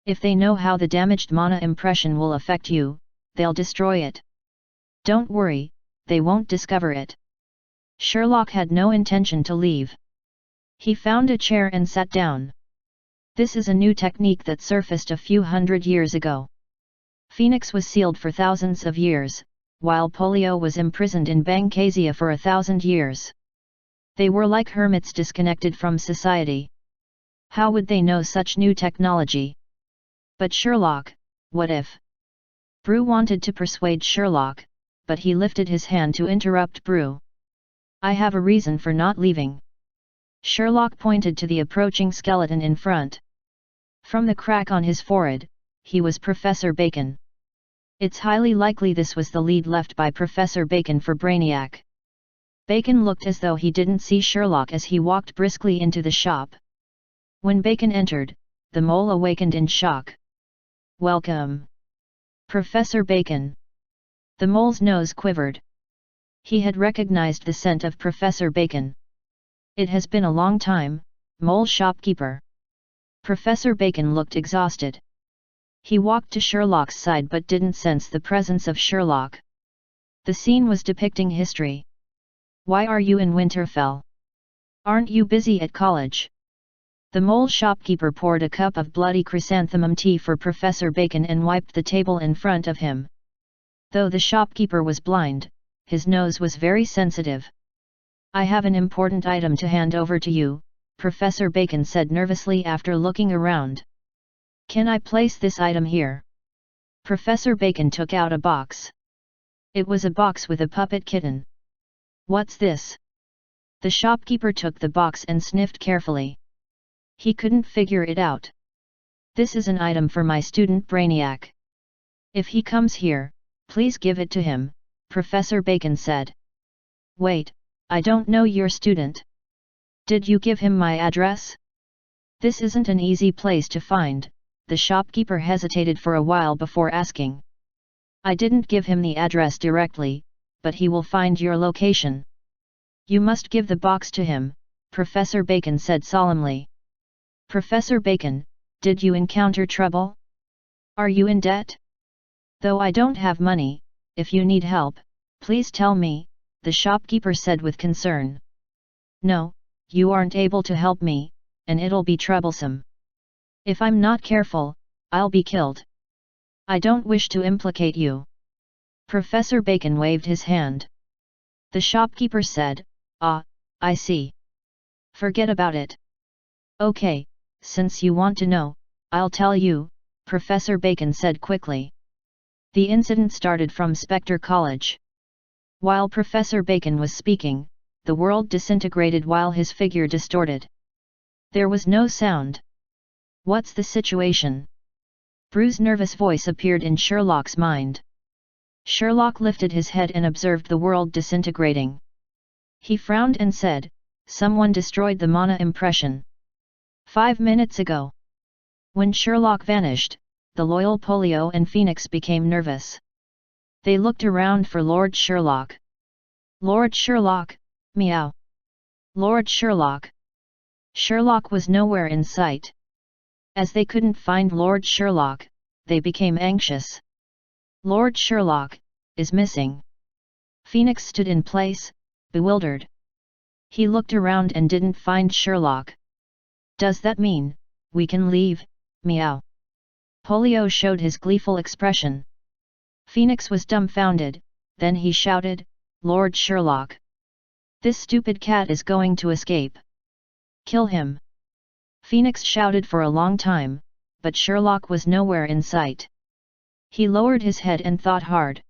If they know how the damaged mana impression will affect you, they'll destroy it." "Don't worry, they won't discover it." Sherlock had no intention to leave. He found a chair and sat down. "This is a new technique that surfaced a few hundred years ago. Phoenix was sealed for thousands of years, while Polio was imprisoned in Bangkasia for 1,000 years. They were like hermits disconnected from society. How would they know such new technology?" "But Sherlock, what if?" Brew wanted to persuade Sherlock, but he lifted his hand to interrupt Brew. "I have a reason for not leaving." Sherlock pointed to the approaching skeleton in front. From the crack on his forehead, he was Professor Bacon. It's highly likely this was the lead left by Professor Bacon for Brainiac. Bacon looked as though he didn't see Sherlock as he walked briskly into the shop. When Bacon entered, the mole awakened in shock. "Welcome, Professor Bacon." The mole's nose quivered. He had recognized the scent of Professor Bacon. "It has been a long time, mole shopkeeper." Professor Bacon looked exhausted. He walked to Sherlock's side but didn't sense the presence of Sherlock. The scene was depicting history. "Why are you in Winterfell? Aren't you busy at college?" The mole shopkeeper poured a cup of bloody chrysanthemum tea for Professor Bacon and wiped the table in front of him. Though the shopkeeper was blind, his nose was very sensitive. "I have an important item to hand over to you," Professor Bacon said nervously after looking around. "Can I place this item here?" Professor Bacon took out a box. It was a box with a puppet kitten. "What's this?" The shopkeeper took the box and sniffed carefully. He couldn't figure it out. "This is an item for my student Brainiac. If he comes here, please give it to him," Professor Bacon said. "Wait, I don't know your student. Did you give him my address?" "This isn't an easy place to find," the shopkeeper hesitated for a while before asking. "I didn't give him the address directly, but he will find your location." "You must give the box to him," Professor Bacon said solemnly. "Professor Bacon, did you encounter trouble? Are you in debt? Though I don't have money, if you need help, please tell me," the shopkeeper said with concern. "No, you aren't able to help me, and it'll be troublesome. If I'm not careful, I'll be killed. I don't wish to implicate you." Professor Bacon waved his hand. The shopkeeper said, "Ah, I see. Forget about it." "Okay, since you want to know, I'll tell you," Professor Bacon said quickly. The incident started from Spectre College. While Professor Bacon was speaking, the world disintegrated while his figure distorted. There was no sound. "What's the situation?" Bruce's nervous voice appeared in Sherlock's mind. Sherlock lifted his head and observed the world disintegrating. He frowned and said, "Someone destroyed the mana impression. 5 minutes ago." When Sherlock vanished, the loyal Polio and Phoenix became nervous. They looked around for Lord Sherlock. "Lord Sherlock, meow. Lord Sherlock." Sherlock was nowhere in sight. As they couldn't find Lord Sherlock, they became anxious. "Lord Sherlock is missing." Phoenix stood in place, bewildered. He looked around and didn't find Sherlock. "Does that mean we can leave, meow?" Polio showed his gleeful expression. Phoenix was dumbfounded, then he shouted, "Lord Sherlock! This stupid cat is going to escape. Kill him!" Phoenix shouted for a long time, but Sherlock was nowhere in sight. He lowered his head and thought hard.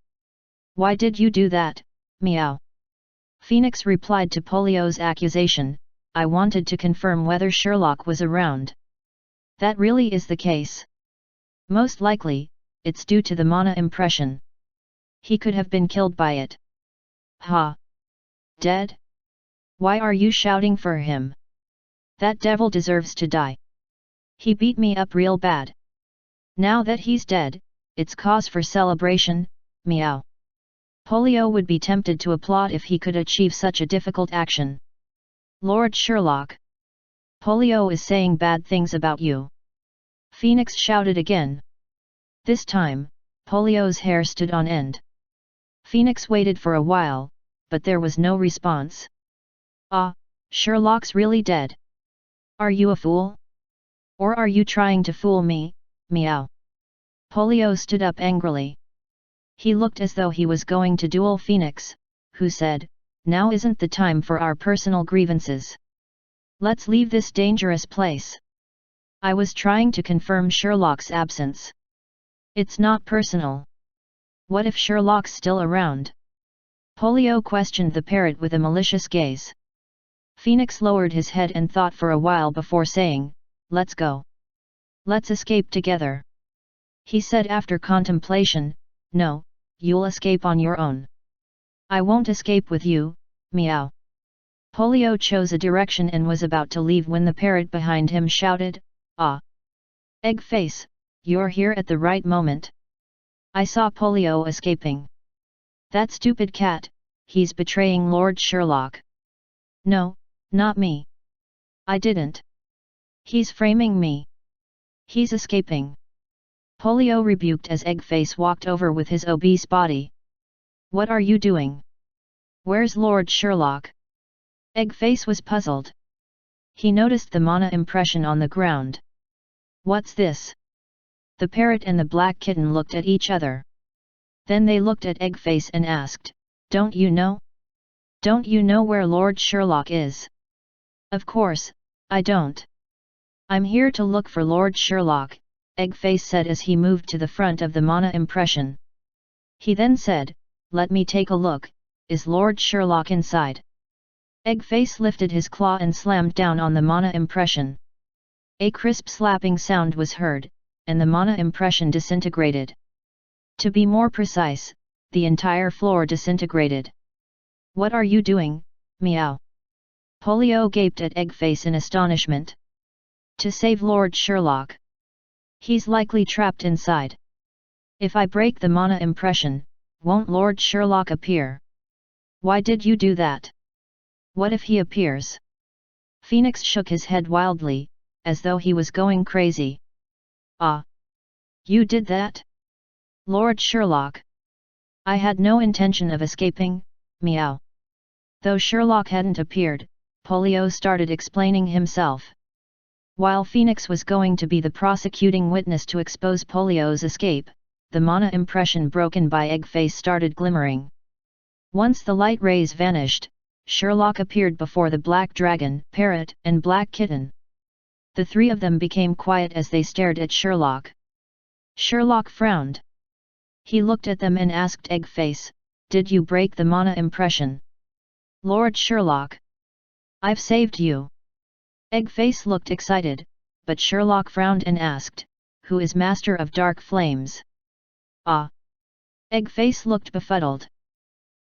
"Why did you do that, meow?" Phoenix replied to Polio's accusation, "I wanted to confirm whether Sherlock was around." "That really is the case. Most likely, it's due to the mana impression. He could have been killed by it." "Ha! Dead? Why are you shouting for him? That devil deserves to die. He beat me up real bad. Now that he's dead, it's cause for celebration, meow." Polio would be tempted to applaud if he could achieve such a difficult action. "Lord Sherlock! Polio is saying bad things about you." Phoenix shouted again. This time, Polio's hair stood on end. Phoenix waited for a while, but there was no response. "Ah, Sherlock's really dead. Are you a fool? Or are you trying to fool me, meow?" Polio stood up angrily. He looked as though he was going to duel Phoenix, who said, "Now isn't the time for our personal grievances. Let's leave this dangerous place. I was trying to confirm Sherlock's absence. It's not personal. What if Sherlock's still around?" Polio questioned the parrot with a malicious gaze. Phoenix lowered his head and thought for a while before saying, "Let's go. Let's escape together." He said after contemplation, "No, you'll escape on your own. I won't escape with you, meow." Polio chose a direction and was about to leave when the parrot behind him shouted, "Ah! Egg face, you're here at the right moment. I saw Polio escaping. That stupid cat, he's betraying Lord Sherlock." "No, not me. I didn't. He's framing me. He's escaping." Polio rebuked as Eggface walked over with his obese body. "What are you doing? Where's Lord Sherlock?" Eggface was puzzled. He noticed the mana impression on the ground. "What's this?" The parrot and the black kitten looked at each other. Then they looked at Eggface and asked, "Don't you know? Don't you know where Lord Sherlock is?" "Of course, I don't. I'm here to look for Lord Sherlock," Eggface said as he moved to the front of the mana impression. He then said, "Let me take a look, is Lord Sherlock inside?" Eggface lifted his claw and slammed down on the mana impression. A crisp slapping sound was heard, and the mana impression disintegrated. To be more precise, the entire floor disintegrated. "What are you doing, meow?" Polio gaped at Eggface in astonishment. "To save Lord Sherlock. He's likely trapped inside. If I break the mana impression, won't Lord Sherlock appear?" "Why did you do that? What if he appears?" Phoenix shook his head wildly, as though he was going crazy. "Ah! You did that? Lord Sherlock! I had no intention of escaping, meow." Though Sherlock hadn't appeared, Polio started explaining himself. While Phoenix was going to be the prosecuting witness to expose Polio's escape, the mana impression broken by Eggface started glimmering. Once the light rays vanished, Sherlock appeared before the black dragon, parrot, and black kitten. The three of them became quiet as they stared at Sherlock. Sherlock frowned. He looked at them and asked Eggface, "Did you break the mana impression?" "Lord Sherlock! I've saved you." Eggface looked excited, but Sherlock frowned and asked, "Who is Master of Dark Flames?" "Ah!" Eggface looked befuddled.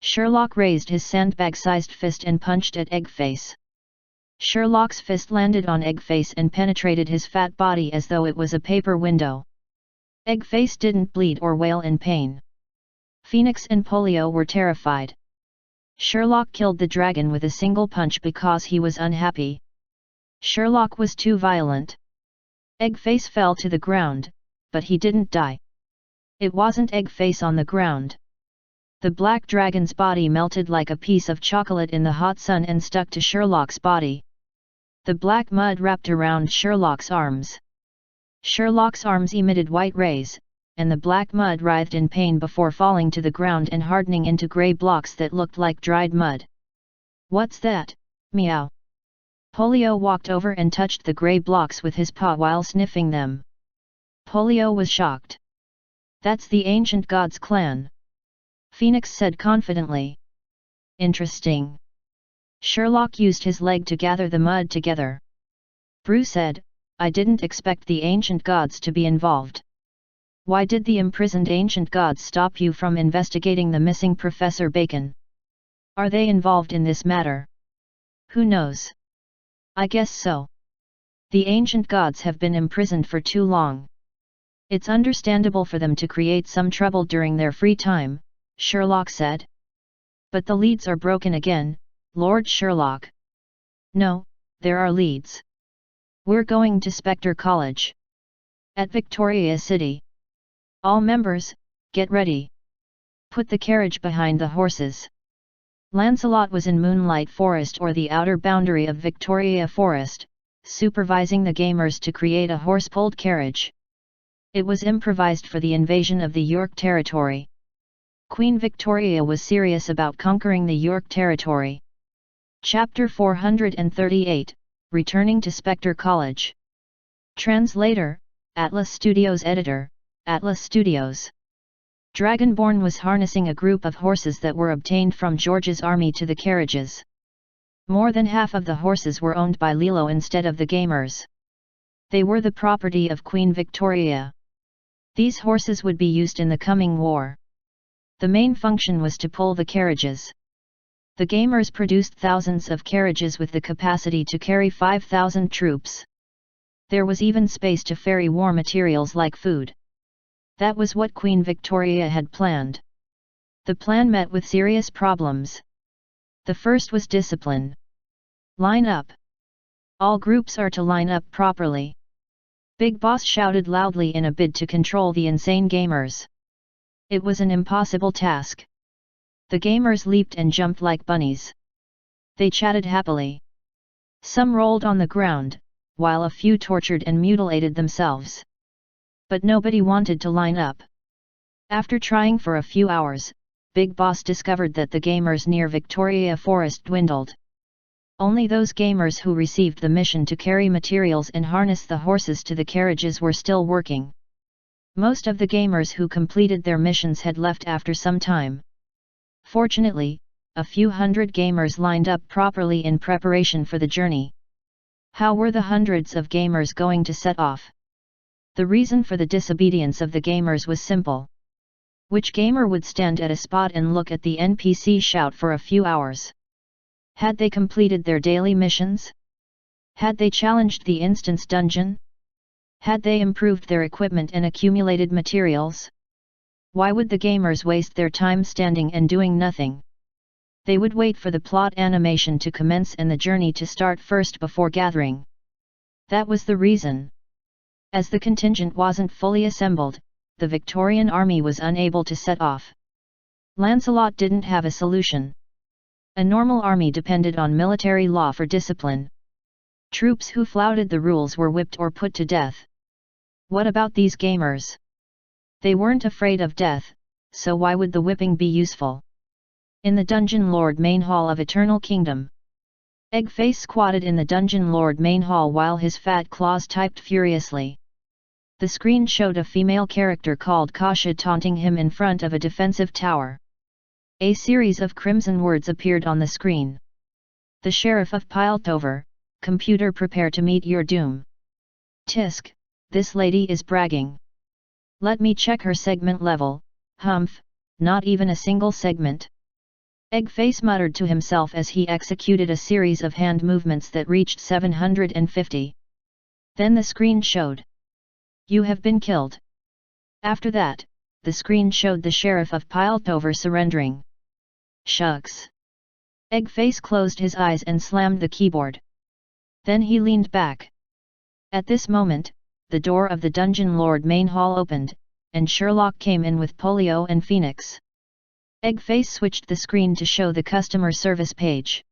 Sherlock raised his sandbag-sized fist and punched at Eggface. Sherlock's fist landed on Eggface and penetrated his fat body as though it was a paper window. Eggface didn't bleed or wail in pain. Phoenix and Polio were terrified. Sherlock killed the dragon with a single punch because he was unhappy. Sherlock was too violent. Eggface fell to the ground, but he didn't die. It wasn't Eggface on the ground. The black dragon's body melted like a piece of chocolate in the hot sun and stuck to Sherlock's body. The black mud wrapped around Sherlock's arms. Sherlock's arms emitted white rays, and the black mud writhed in pain before falling to the ground and hardening into grey blocks that looked like dried mud. "What's that, meow?" Polio walked over and touched the grey blocks with his paw while sniffing them. Polio was shocked. "That's the ancient god's clan," Phoenix said confidently. "Interesting." Sherlock used his leg to gather the mud together. Brew said, "I didn't expect the ancient gods to be involved. Why did the imprisoned ancient gods stop you from investigating the missing Professor Bacon? Are they involved in this matter?" "Who knows? I guess so. The ancient gods have been imprisoned for too long. It's understandable for them to create some trouble during their free time," Sherlock said. "But the leads are broken again, Lord Sherlock." "No, there are leads. We're going to Spectre College. At Victoria City. All members, get ready. Put the carriage behind the horses." Lancelot was in Moonlight Forest or the outer boundary of Victoria Forest, supervising the gamers to create a horse-pulled carriage. It was improvised for the invasion of the York territory. Queen Victoria was serious about conquering the York territory. Chapter 438, Returning to Spectre College. Translator, Atlas Studios Editor, Atlas Studios. Dragonborn was harnessing a group of horses that were obtained from George's army to the carriages. More than half of the horses were owned by Lilo instead of the gamers. They were the property of Queen Victoria. These horses would be used in the coming war. The main function was to pull the carriages. The gamers produced thousands of carriages with the capacity to carry 5,000 troops. There was even space to ferry war materials like food. That was what Queen Victoria had planned. The plan met with serious problems. The first was discipline. Line up. All groups are to line up properly. Big Boss shouted loudly in a bid to control the insane gamers. It was an impossible task. The gamers leaped and jumped like bunnies. They chatted happily. Some rolled on the ground, while a few tortured and mutilated themselves. But nobody wanted to line up. After trying for a few hours, Big Boss discovered that the gamers near Victoria Forest dwindled. Only those gamers who received the mission to carry materials and harness the horses to the carriages were still working. Most of the gamers who completed their missions had left after some time. Fortunately, a few hundred gamers lined up properly in preparation for the journey. How were the hundreds of gamers going to set off? The reason for the disobedience of the gamers was simple. Which gamer would stand at a spot and look at the NPC shout for a few hours? Had they completed their daily missions? Had they challenged the instance dungeon? Had they improved their equipment and accumulated materials? Why would the gamers waste their time standing and doing nothing? They would wait for the plot animation to commence and the journey to start first before gathering. That was the reason. As the contingent wasn't fully assembled, the Victorian army was unable to set off. Lancelot didn't have a solution. A normal army depended on military law for discipline. Troops who flouted the rules were whipped or put to death. What about these gamers? They weren't afraid of death, so why would the whipping be useful? In the Dungeon Lord main hall of Eternal Kingdom. Eggface squatted in the Dungeon Lord main hall while his fat claws typed furiously. The screen showed a female character called Kasha taunting him in front of a defensive tower. A series of crimson words appeared on the screen. The Sheriff of Piltover, computer, prepare to meet your doom. Tisk, this lady is bragging. Let me check her segment level. Humph, not even a single segment. Eggface muttered to himself as he executed a series of hand movements that reached 750. Then the screen showed. You have been killed. After that, the screen showed the Sheriff of Piltover surrendering. Shucks. Eggface closed his eyes and slammed the keyboard. Then he leaned back. At this moment, the door of the Dungeon Lord main hall opened, and Sherlock came in with Polio and Phoenix. Eggface switched the screen to show the customer service page.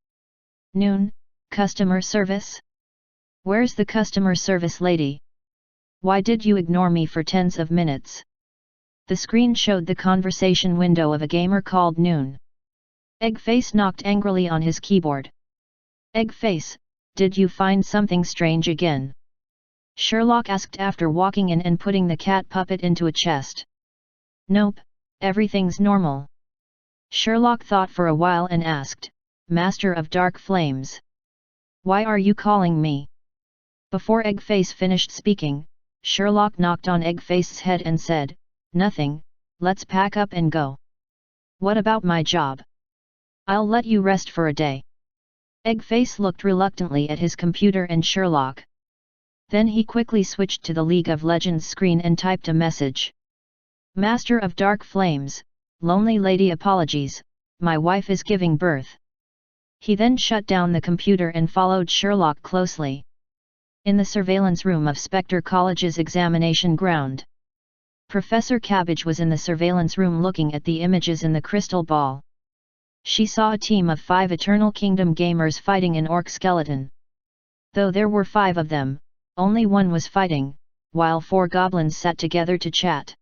Noon, customer service? Where's the customer service lady? Why did you ignore me for tens of minutes? The screen showed the conversation window of a gamer called Noon. Eggface knocked angrily on his keyboard. Eggface, did you find something strange again? Sherlock asked after walking in and putting the cat puppet into a chest. Nope, everything's normal. Sherlock thought for a while and asked, Master of Dark Flames. Why are you calling me? Before Eggface finished speaking, Sherlock knocked on Eggface's head and said, Nothing, let's pack up and go. What about my job? I'll let you rest for a day. Eggface looked reluctantly at his computer and Sherlock. Then he quickly switched to the League of Legends screen and typed a message. Master of Dark Flames, Lonely Lady, apologies, my wife is giving birth. He then shut down the computer and followed Sherlock closely. In the surveillance room of Spectre College's examination ground. Professor Cabbage was in the surveillance room looking at the images in the crystal ball. She saw a team of 5 Eternal Kingdom gamers fighting an orc skeleton. Though there were 5 of them, only one was fighting, while 4 goblins sat together to chat.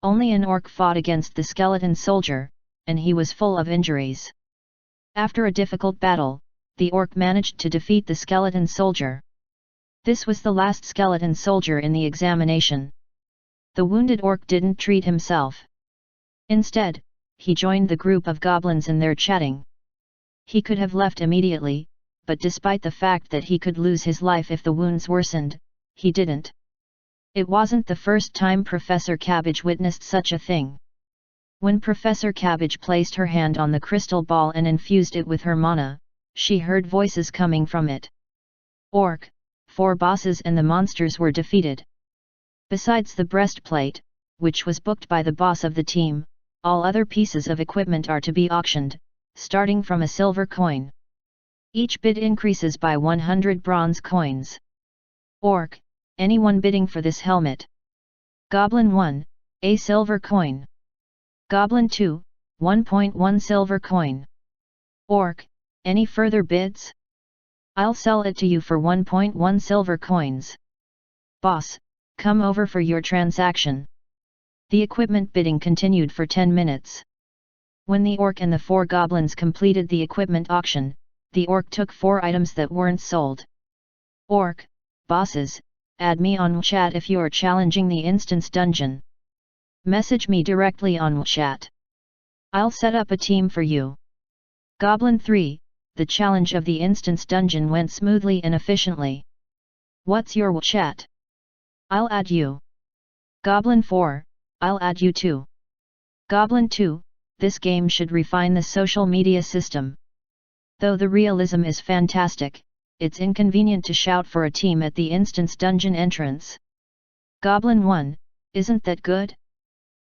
Only an orc fought against the skeleton soldier, and he was full of injuries. After a difficult battle, the orc managed to defeat the skeleton soldier. This was the last skeleton soldier in the examination. The wounded orc didn't treat himself. Instead, he joined the group of goblins in their chatting. He could have left immediately, but despite the fact that he could lose his life if the wounds worsened, he didn't. It wasn't the first time Professor Cabbage witnessed such a thing. When Professor Cabbage placed her hand on the crystal ball and infused it with her mana, she heard voices coming from it. Orc, 4 bosses and the monsters were defeated. Besides the breastplate, which was booked by the boss of the team, all other pieces of equipment are to be auctioned, starting from a silver coin. Each bid increases by 100 bronze coins. Orc, anyone bidding for this helmet? Goblin 1, a silver coin. Goblin 2, 1.1 silver coin. Orc, any further bids? I'll sell it to you for 1.1 silver coins. Boss, come over for your transaction. The equipment bidding continued for 10 minutes. When the orc and the 4 goblins completed the equipment auction, the orc took 4 items that weren't sold. Orc, bosses, add me on chat if you're challenging the instance dungeon. Message me directly on chat. I'll set up a team for you. Goblin 3, the challenge of the instance dungeon went smoothly and efficiently. What's your chat? I'll add you. Goblin 4, I'll add you too. Goblin 2, this game should refine the social media system. Though the realism is fantastic, it's inconvenient to shout for a team at the instance dungeon entrance. Goblin 1, isn't that good?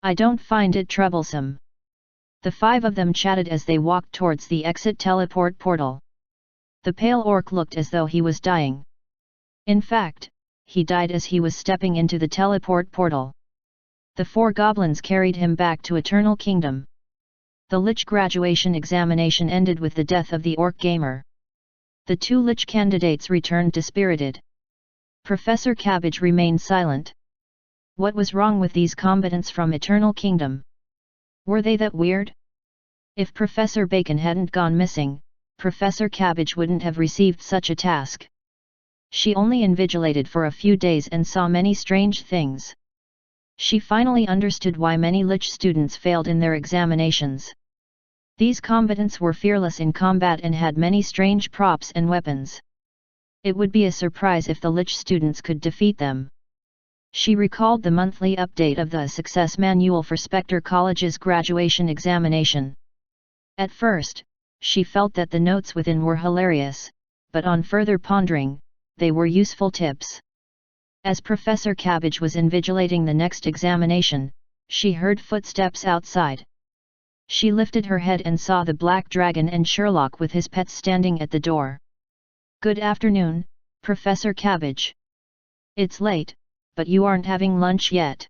I don't find it troublesome. The 5 of them chatted as they walked towards the exit teleport portal. The pale orc looked as though he was dying. In fact, he died as he was stepping into the teleport portal. The 4 goblins carried him back to Eternal Kingdom. The Lich graduation examination ended with the death of the orc gamer. The 2 Lich candidates returned dispirited. Professor Cabbage remained silent. What was wrong with these combatants from Eternal Kingdom? Were they that weird? If Professor Bacon hadn't gone missing, Professor Cabbage wouldn't have received such a task. She only invigilated for a few days and saw many strange things. She finally understood why many Lich students failed in their examinations. These combatants were fearless in combat and had many strange props and weapons. It would be a surprise if the Lich students could defeat them. She recalled the monthly update of the Success Manual for Spectre College's graduation examination. At first, she felt that the notes within were hilarious, but on further pondering, they were useful tips. As Professor Cabbage was invigilating the next examination, she heard footsteps outside. She lifted her head and saw the Black Dragon and Sherlock with his pets standing at the door. "Good afternoon, Professor Cabbage. It's late, but you aren't having lunch yet."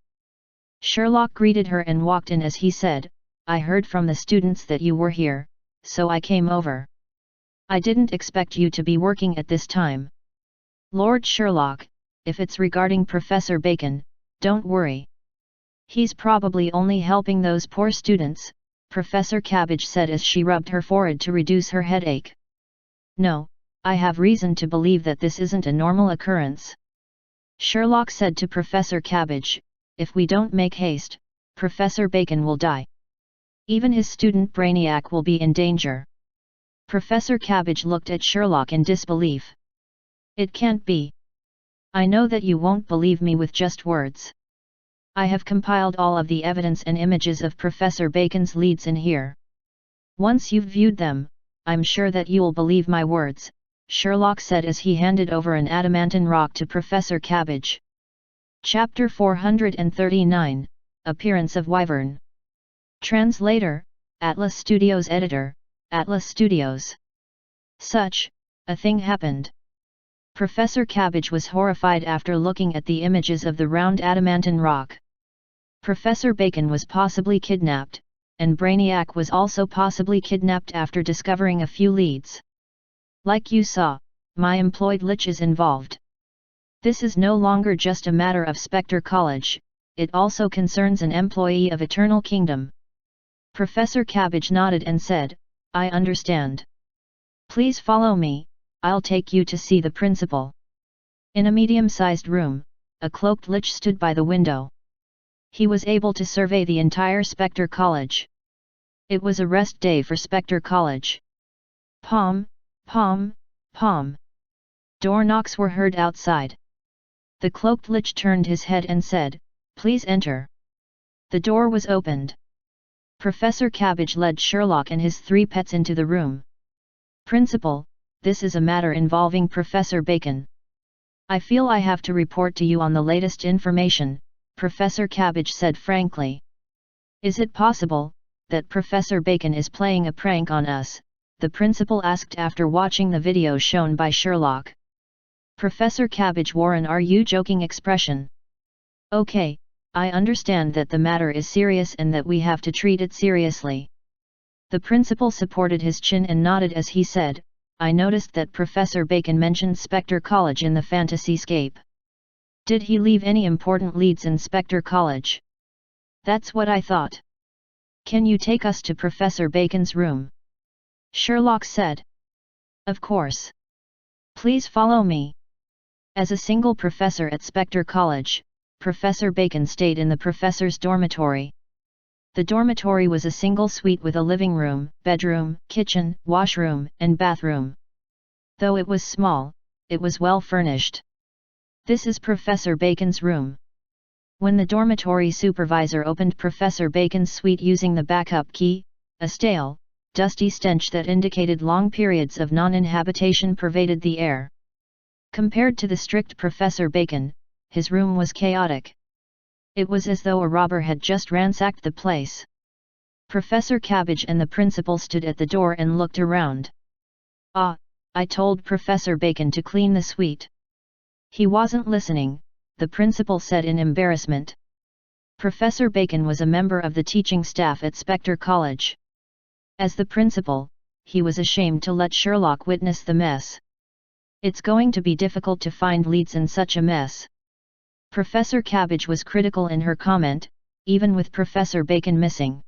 Sherlock greeted her and walked in as he said, "I heard from the students that you were here, so I came over. I didn't expect you to be working at this time." "Lord Sherlock, if it's regarding Professor Bacon, don't worry. He's probably only helping those poor students," Professor Cabbage said as she rubbed her forehead to reduce her headache. "No, I have reason to believe that this isn't a normal occurrence." Sherlock said to Professor Cabbage, "If we don't make haste, Professor Bacon will die. Even his student Brainiac will be in danger." Professor Cabbage looked at Sherlock in disbelief. "It can't be. I know that you won't believe me with just words. I have compiled all of the evidence and images of Professor Bacon's leads in here. Once you've viewed them, I'm sure that you'll believe my words," Sherlock said as he handed over an adamantine rock to Professor Cabbage. Chapter 439, Appearance of Wyvern. Translator, Atlas Studios Editor, Atlas Studios. Such a thing happened. Professor Cabbage was horrified after looking at the images of the round adamantine rock. Professor Bacon was possibly kidnapped, and Brainiac was also possibly kidnapped after discovering a few leads. "Like you saw, my employed Lich is involved. This is no longer just a matter of Spectre College, it also concerns an employee of Eternal Kingdom." Professor Cabbage nodded and said, "I understand. Please follow me, I'll take you to see the principal." In a medium-sized room, a cloaked Lich stood by the window. He was able to survey the entire Spectre College. It was a rest day for Spectre College. Pom, pom, pom. Door knocks were heard outside. The cloaked lich turned his head and said, "Please enter." The door was opened. Professor Cabbage led Sherlock and his 3 pets into the room. "Principal, this is a matter involving Professor Bacon. I feel I have to report to you on the latest information," Professor Cabbage said frankly. "Is it possible that Professor Bacon is playing a prank on us?" the principal asked after watching the video shown by Sherlock. Professor Cabbage wore an "Are you joking" expression. "Okay, I understand that the matter is serious and that we have to treat it seriously." The principal supported his chin and nodded as he said, "I noticed that Professor Bacon mentioned Spectre College in the Fantasyscape. Did he leave any important leads in Spectre College?" "That's what I thought. Can you take us to Professor Bacon's room?" Sherlock said. "Of course. Please follow me." As a single professor at Spectre College, Professor Bacon stayed in the professor's dormitory. The dormitory was a single suite with a living room, bedroom, kitchen, washroom, and bathroom. Though it was small, it was well furnished. "This is Professor Bacon's room." When the dormitory supervisor opened Professor Bacon's suite using the backup key, a stale, dusty stench that indicated long periods of non-inhabitation pervaded the air. Compared to the strict Professor Bacon, his room was chaotic. It was as though a robber had just ransacked the place. Professor Cabbage and the principal stood at the door and looked around. "Ah, I told Professor Bacon to clean the suite." "He wasn't listening," the principal said in embarrassment. Professor Bacon was a member of the teaching staff at Spectre College. As the principal, he was ashamed to let Sherlock witness the mess. "It's going to be difficult to find leads in such a mess." Professor Cabbage was critical in her comment, even with Professor Bacon missing.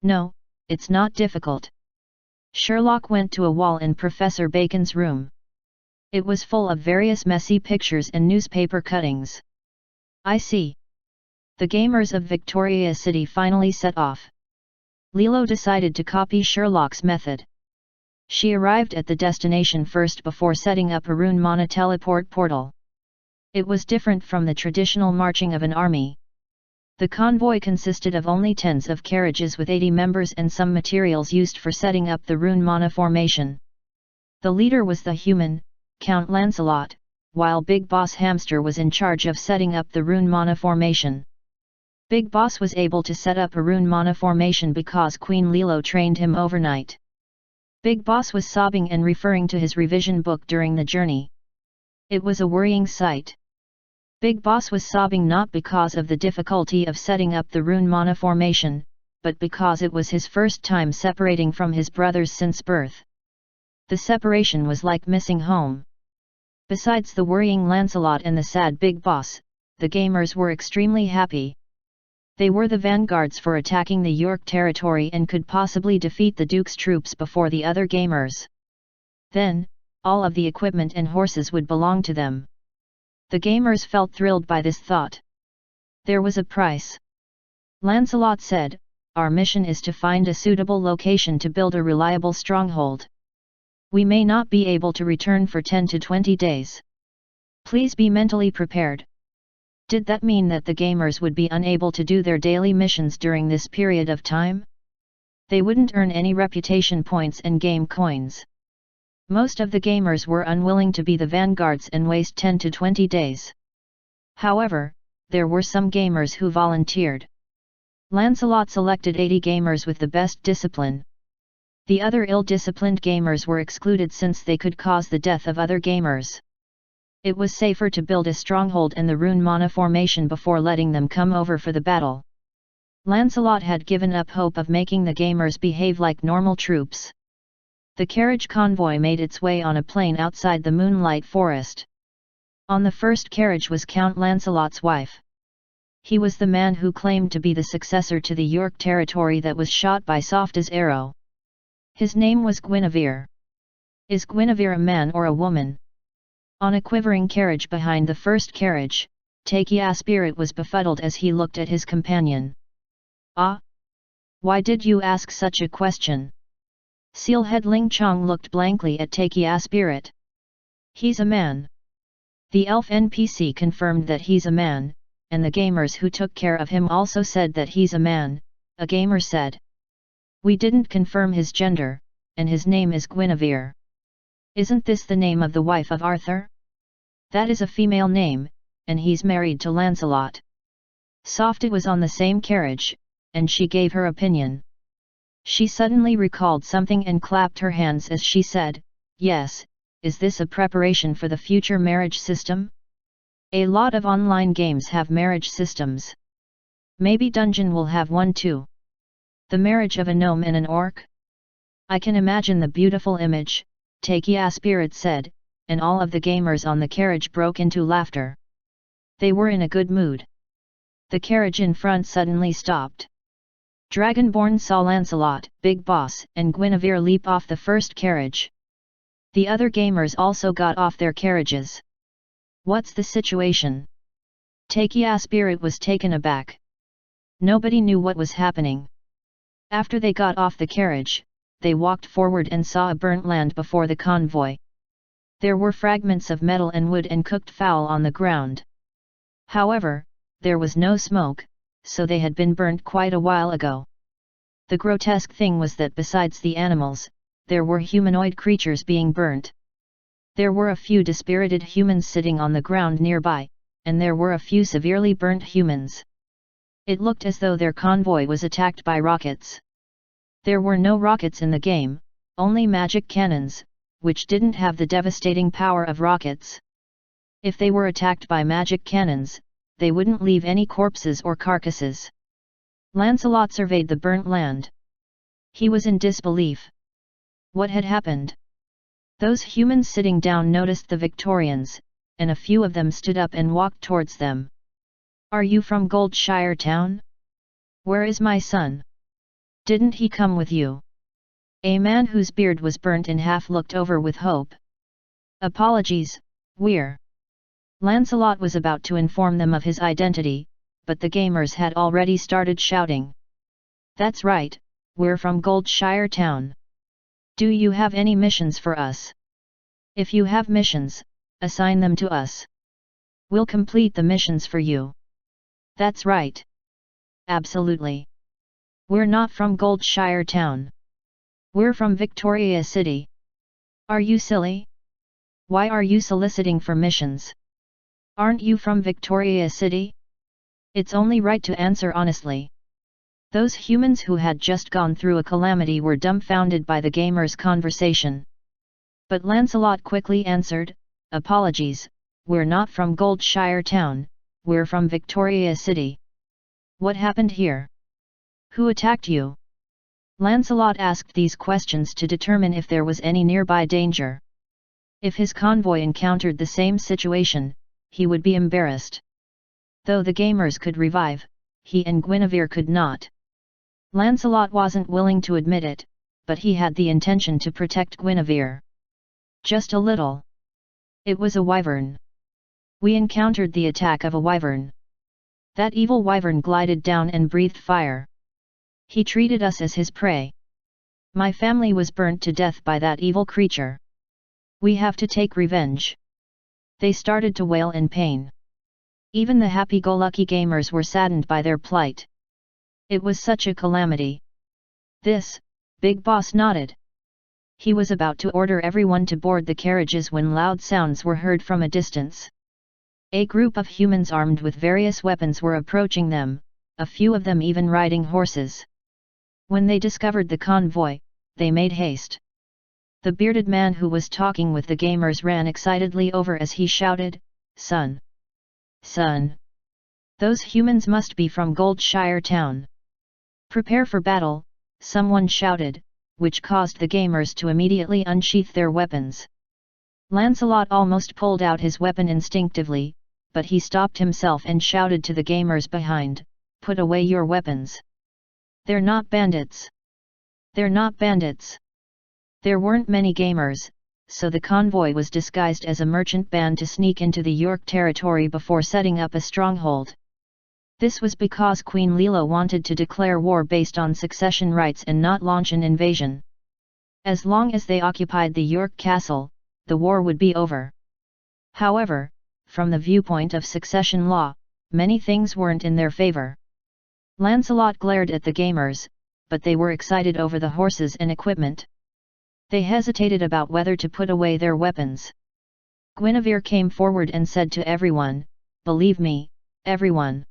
"No, it's not difficult." Sherlock went to a wall in Professor Bacon's room. It was full of various messy pictures and newspaper cuttings. "I see." The gamers of Victoria City finally set off. Lilo decided to copy Sherlock's method. She arrived at the destination first before setting up a Rune Mana teleport portal. It was different from the traditional marching of an army. The convoy consisted of only tens of carriages with 80 members and some materials used for setting up the Rune Mana formation. The leader was the human, Count Lancelot, while Big Boss Hamster was in charge of setting up the Rune Mana formation. Big Boss was able to set up a Rune Mana formation because Queen Lilo trained him overnight. Big Boss was sobbing and referring to his revision book during the journey. It was a worrying sight. Big Boss was sobbing not because of the difficulty of setting up the Rune Mana formation, but because it was his first time separating from his brothers since birth. The separation was like missing home. Besides the worrying Lancelot and the sad Big Boss, the gamers were extremely happy. They were the vanguards for attacking the York territory and could possibly defeat the Duke's troops before the other gamers. Then, all of the equipment and horses would belong to them. The gamers felt thrilled by this thought. There was a price. Lancelot said, "Our mission is to find a suitable location to build a reliable stronghold. We may not be able to return for 10 to 20 days. Please be mentally prepared." Did that mean that the gamers would be unable to do their daily missions during this period of time? They wouldn't earn any reputation points and game coins. Most of the gamers were unwilling to be the vanguards and waste 10 to 20 days. However, there were some gamers who volunteered. Lancelot selected 80 gamers with the best discipline. The other ill-disciplined gamers were excluded since they could cause the death of other gamers. It was safer to build a stronghold and the Rune Mana formation before letting them come over for the battle. Lancelot had given up hope of making the gamers behave like normal troops. The carriage convoy made its way on a plain outside the Moonlight Forest. On the first carriage was Count Lancelot's wife. He was the man who claimed to be the successor to the York territory that was shot by Softa's arrow. His name was Guinevere. Is Guinevere a man or a woman? On a quivering carriage behind the first carriage, Takia Spirit was befuddled as he looked at his companion. "Ah? Why did you ask such a question?" Sealhead Ling Chong looked blankly at Takia Spirit. "He's a man." The elf NPC confirmed that he's a man, and the gamers who took care of him also said that he's a man, a gamer said. We didn't confirm his gender, and his name is Guinevere. Isn't this the name of the wife of Arthur? That is a female name, and he's married to Lancelot. Softy was on the same carriage, and she gave her opinion. She suddenly recalled something and clapped her hands as she said, yes, is this a preparation for the future marriage system? A lot of online games have marriage systems. Maybe Dungeon will have one too. The marriage of a gnome and an orc? I can imagine the beautiful image, Takia Spirit said, and all of the gamers on the carriage broke into laughter. They were in a good mood. The carriage in front suddenly stopped. Dragonborn saw Lancelot, Big Boss, and Guinevere leap off the first carriage. The other gamers also got off their carriages. What's the situation? Takia Spirit was taken aback. Nobody knew what was happening. After they got off the carriage, they walked forward and saw a burnt land before the convoy. There were fragments of metal and wood and cooked fowl on the ground. However, there was no smoke, so they had been burnt quite a while ago. The grotesque thing was that besides the animals, there were humanoid creatures being burnt. There were a few dispirited humans sitting on the ground nearby, and there were a few severely burnt humans. It looked as though their convoy was attacked by rockets. There were no rockets in the game, only magic cannons, which didn't have the devastating power of rockets. If they were attacked by magic cannons, they wouldn't leave any corpses or carcasses. Lancelot surveyed the burnt land. He was in disbelief. What had happened? Those humans sitting down noticed the Victorians, and a few of them stood up and walked towards them. Are you from Goldshire Town? Where is my son? Didn't he come with you? A man whose beard was burnt in half looked over with hope. Apologies, we're. Lancelot was about to inform them of his identity, but the gamers had already started shouting. That's right, we're from Goldshire Town. Do you have any missions for us? If you have missions, assign them to us. We'll complete the missions for you. That's right. Absolutely. We're not from Goldshire Town. We're from Victoria City. Are you silly? Why are you soliciting for missions? Aren't you from Victoria City? It's only right to answer honestly. Those humans who had just gone through a calamity were dumbfounded by the gamers' conversation. But Lancelot quickly answered, apologies, we're not from Goldshire Town, we're from Victoria City. What happened here? Who attacked you? Lancelot asked these questions to determine if there was any nearby danger. If his convoy encountered the same situation, he would be embarrassed. Though the gamers could revive, he and Guinevere could not. Lancelot wasn't willing to admit it, but he had the intention to protect Guinevere. Just a little. It was a wyvern. We encountered the attack of a wyvern. That evil wyvern glided down and breathed fire. He treated us as his prey. My family was burnt to death by that evil creature. We have to take revenge. They started to wail in pain. Even the happy-go-lucky gamers were saddened by their plight. It was such a calamity. This, Big Boss nodded. He was about to order everyone to board the carriages when loud sounds were heard from a distance. A group of humans armed with various weapons were approaching them, a few of them even riding horses. When they discovered the convoy, they made haste. The bearded man who was talking with the gamers ran excitedly over as he shouted, "Son! Son! Those humans must be from Goldshire Town! Prepare for battle," someone shouted, which caused the gamers to immediately unsheath their weapons. Lancelot almost pulled out his weapon instinctively, but he stopped himself and shouted to the gamers behind, "Put away your weapons. They're not bandits. They're not bandits." There weren't many gamers, so the convoy was disguised as a merchant band to sneak into the York territory before setting up a stronghold. This was because Queen Lilo wanted to declare war based on succession rights and not launch an invasion. As long as they occupied the York castle, the war would be over. However, from the viewpoint of succession law, many things weren't in their favor. Lancelot glared at the gamers, but they were excited over the horses and equipment. They hesitated about whether to put away their weapons. Guinevere came forward and said to everyone, "Believe me, everyone.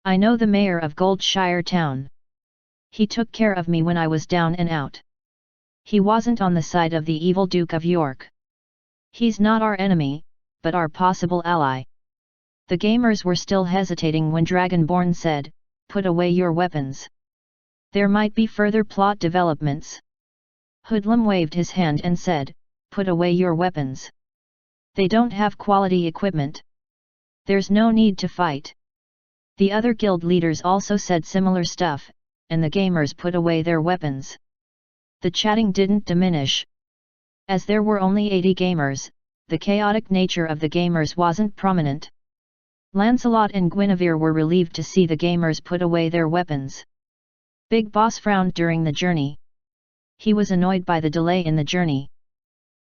I know the mayor of Goldshire Town. He took care of me when I was down and out. He wasn't on the side of the evil Duke of York. He's not our enemy, but our possible ally." The gamers were still hesitating when Dragonborn said, "Put away your weapons. There might be further plot developments." Hoodlum waved his hand and said, "Put away your weapons. They don't have quality equipment. There's no need to fight." The other guild leaders also said similar stuff, and the gamers put away their weapons. The chatting didn't diminish. As there were only 80 gamers, the chaotic nature of the gamers wasn't prominent. Lancelot and Guinevere were relieved to see the gamers put away their weapons. Big Boss frowned during the journey. He was annoyed by the delay in the journey.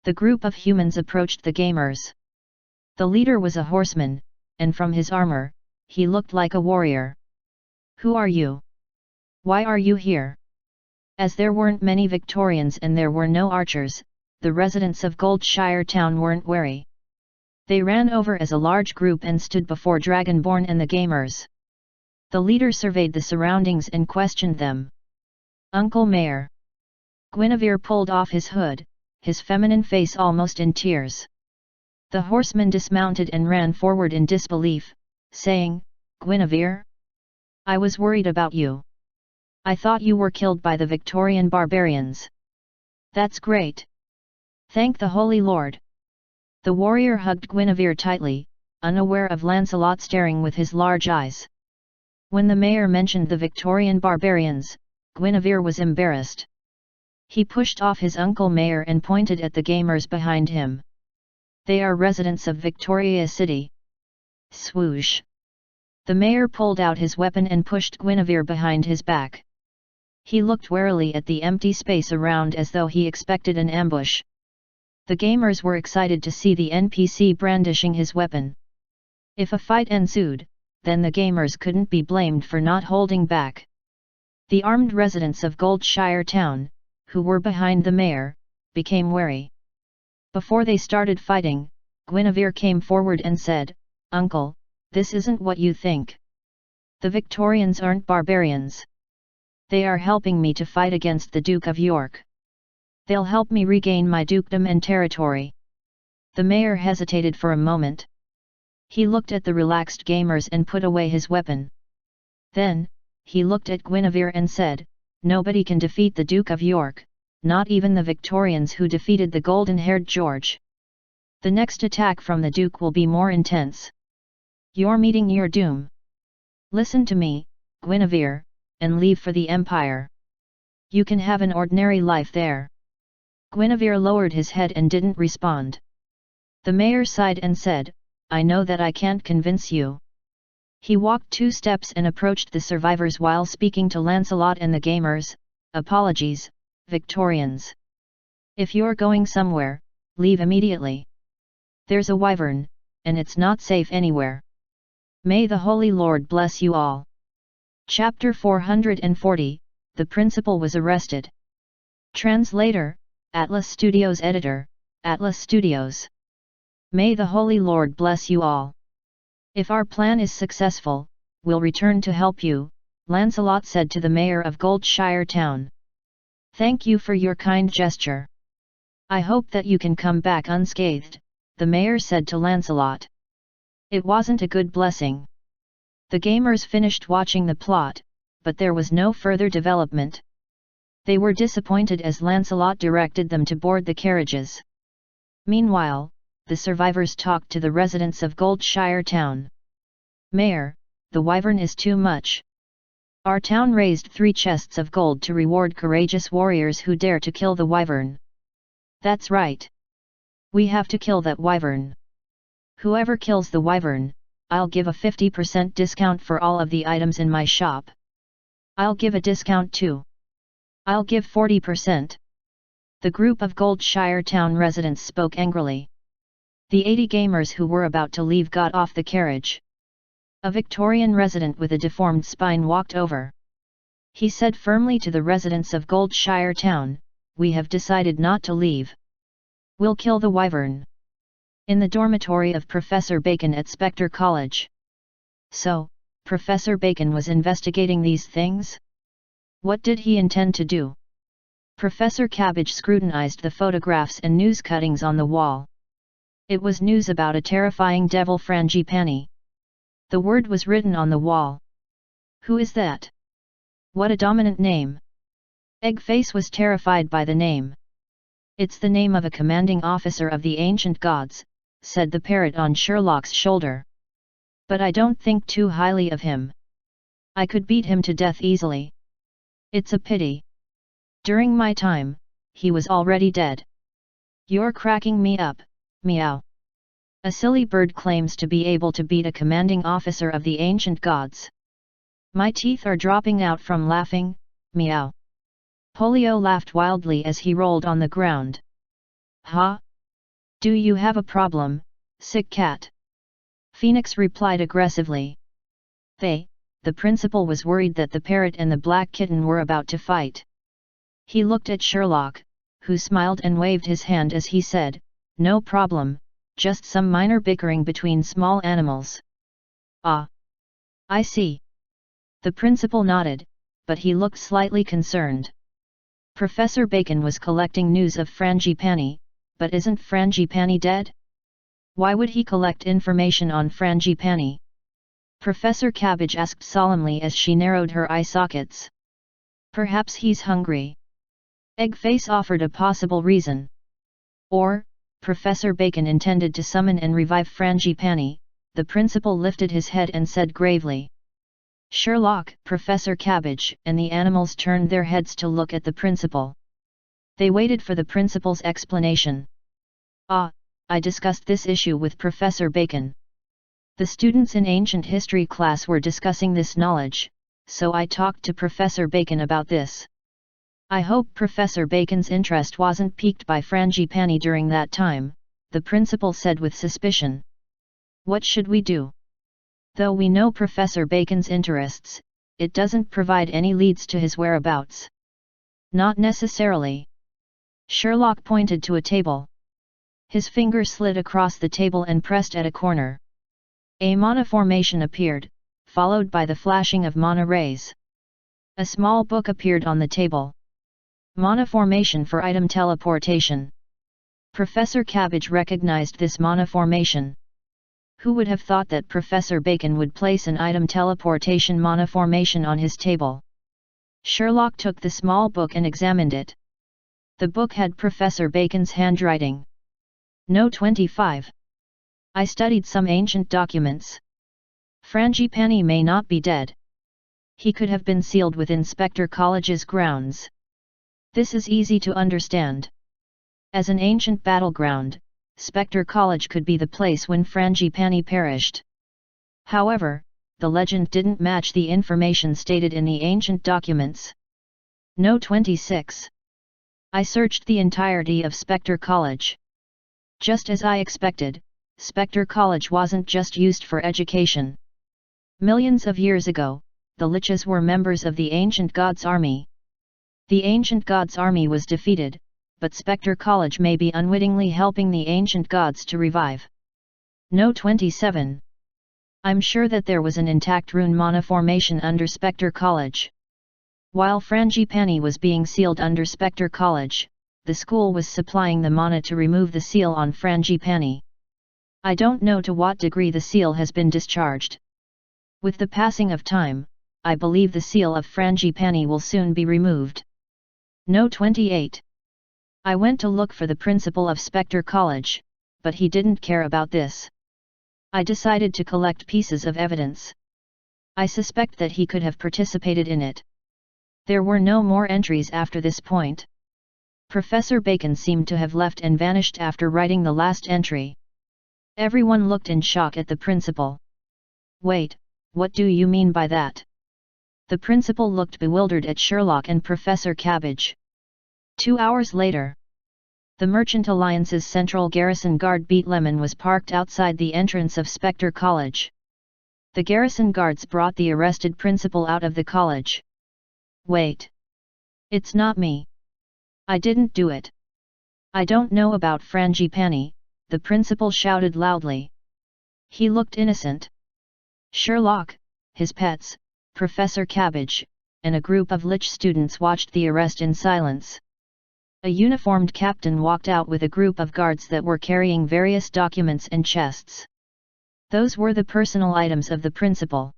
The group of humans approached the gamers. The leader was a horseman, and from his armor, he looked like a warrior. "Who are you? Why are you here?" As there weren't many Victorians and there were no archers, the residents of Goldshire Town weren't wary. They ran over as a large group and stood before Dragonborn and the gamers. The leader surveyed the surroundings and questioned them. "Uncle Mayor." Guinevere pulled off his hood, his feminine face almost in tears. The horseman dismounted and ran forward in disbelief, saying, "Guinevere? I was worried about you. I thought you were killed by the Victorian barbarians." "That's great. Thank the Holy Lord." The warrior hugged Guinevere tightly, unaware of Lancelot staring with his large eyes. When the mayor mentioned the Victorian barbarians, Guinevere was embarrassed. He pushed off his uncle Mayor and pointed at the gamers behind him. "They are residents of Victoria City." Swoosh! The mayor pulled out his weapon and pushed Guinevere behind his back. He looked warily at the empty space around as though he expected an ambush. The gamers were excited to see the NPC brandishing his weapon. If a fight ensued, then the gamers couldn't be blamed for not holding back. The armed residents of Goldshire Town, who were behind the mayor, became wary. Before they started fighting, Guinevere came forward and said, "Uncle, this isn't what you think. The Victorians aren't barbarians. They are helping me to fight against the Duke of York. They'll help me regain my dukedom and territory." The mayor hesitated for a moment. He looked at the relaxed gamers and put away his weapon. Then, he looked at Guinevere and said, "Nobody can defeat the Duke of York, not even the Victorians who defeated the golden-haired George. The next attack from the Duke will be more intense. You're meeting your doom. Listen to me, Guinevere, and leave for the Empire. You can have an ordinary life there." Guinevere lowered his head and didn't respond. The mayor sighed and said, "I know that I can't convince you." He walked 2 steps and approached the survivors while speaking to Lancelot and the gamers. "Apologies, Victorians. If you're going somewhere, leave immediately. There's a wyvern, and it's not safe anywhere. May the Holy Lord bless you all." Chapter 440, The Principal was arrested. Translator, Atlas Studios Editor, Atlas Studios. May the Holy Lord bless you all. "If our plan is successful, we'll return to help you," Lancelot said to the mayor of Goldshire Town. "Thank you for your kind gesture. I hope that you can come back unscathed," the mayor said to Lancelot. It wasn't a good blessing. The gamers finished watching the plot, but there was no further development. They were disappointed as Lancelot directed them to board the carriages. Meanwhile, the survivors talked to the residents of Goldshire Town. "Mayor, the wyvern is too much. Our town raised 3 chests of gold to reward courageous warriors who dare to kill the wyvern." "That's right. We have to kill that wyvern. Whoever kills the wyvern, I'll give a 50% discount for all of the items in my shop. I'll give a discount too. I'll give 40%. The group of Goldshire Town residents spoke angrily. The 80 gamers who were about to leave got off the carriage. A Victorian resident with a deformed spine walked over. He said firmly to the residents of Goldshire Town, "We have decided not to leave. We'll kill the wyvern." In the dormitory of Professor Bacon at Spectre College. So, Professor Bacon was investigating these things? What did he intend to do? Professor Cabbage scrutinized the photographs and news cuttings on the wall. It was news about a terrifying devil Frangipani. The word was written on the wall. Who is that? What a dominant name! Eggface was terrified by the name. "It's the name of a commanding officer of the ancient gods," said the parrot on Sherlock's shoulder. "But I don't think too highly of him. I could beat him to death easily. It's a pity. During my time, he was already dead." "You're cracking me up, meow. A silly bird claims to be able to beat a commanding officer of the ancient gods. My teeth are dropping out from laughing, meow." Polio laughed wildly as he rolled on the ground. "Ha? Do you have a problem, sick cat?" Phoenix replied aggressively. The principal was worried that the parrot and the black kitten were about to fight. He looked at Sherlock, who smiled and waved his hand as he said, "No problem, just some minor bickering between small animals." "Ah. I see." The principal nodded, but he looked slightly concerned. Professor Bacon was collecting news of Frangipani, but isn't Frangipani dead? Why would he collect information on Frangipani? Professor Cabbage asked solemnly as she narrowed her eye sockets. "Perhaps he's hungry." Eggface offered a possible reason. Or, Professor Bacon intended to summon and revive Frangipani. The principal lifted his head and said gravely. Sherlock, Professor Cabbage, and the animals turned their heads to look at the principal. They waited for the principal's explanation. I discussed this issue with Professor Bacon. The students in ancient history class were discussing this knowledge, so I talked to Professor Bacon about this. I hope Professor Bacon's interest wasn't piqued by Frangipani during that time," the principal said with suspicion. "What should we do? Though we know Professor Bacon's interests, it doesn't provide any leads to his whereabouts." "Not necessarily." Sherlock pointed to a table. His finger slid across the table and pressed at a corner. A mana formation appeared, followed by the flashing of mana rays. A small book appeared on the table. Mana formation for item teleportation. Professor Cabbage recognized this mana formation. Who would have thought that Professor Bacon would place an item teleportation mana formation on his table? Sherlock took the small book and examined it. The book had Professor Bacon's handwriting. Note 25. I studied some ancient documents. Frangipani may not be dead. He could have been sealed within Spectre College's grounds. This is easy to understand. As an ancient battleground, Spectre College could be the place when Frangipani perished. However, the legend didn't match the information stated in the ancient documents. Note 26. I searched the entirety of Spectre College. Just as I expected, Spectre College wasn't just used for education. Millions of years ago, the Liches were members of the Ancient Gods' Army. The Ancient Gods' Army was defeated, but Spectre College may be unwittingly helping the Ancient Gods to revive. Note 27. I'm sure that there was an intact rune mana formation under Spectre College. While Frangipani was being sealed under Spectre College, the school was supplying the mana to remove the seal on Frangipani. I don't know to what degree the seal has been discharged. With the passing of time, I believe the seal of Frangipani will soon be removed. Note 28. I went to look for the principal of Spectre College, but he didn't care about this. I decided to collect pieces of evidence. I suspect that he could have participated in it. There were no more entries after this point. Professor Bacon seemed to have left and vanished after writing the last entry. Everyone looked in shock at the principal. Wait, what do you mean by that? The principal looked bewildered at Sherlock and Professor Cabbage. 2 hours later. The Merchant Alliance's Central Garrison Guard Beat Lemon was parked outside the entrance of Spectre College. The garrison guards brought the arrested principal out of the college. "Wait! It's not me. I didn't do it. I don't know about Frangipani," the principal shouted loudly. He looked innocent. Sherlock, his pets, Professor Cabbage, and a group of Lich students watched the arrest in silence. A uniformed captain walked out with a group of guards that were carrying various documents and chests. Those were the personal items of the principal.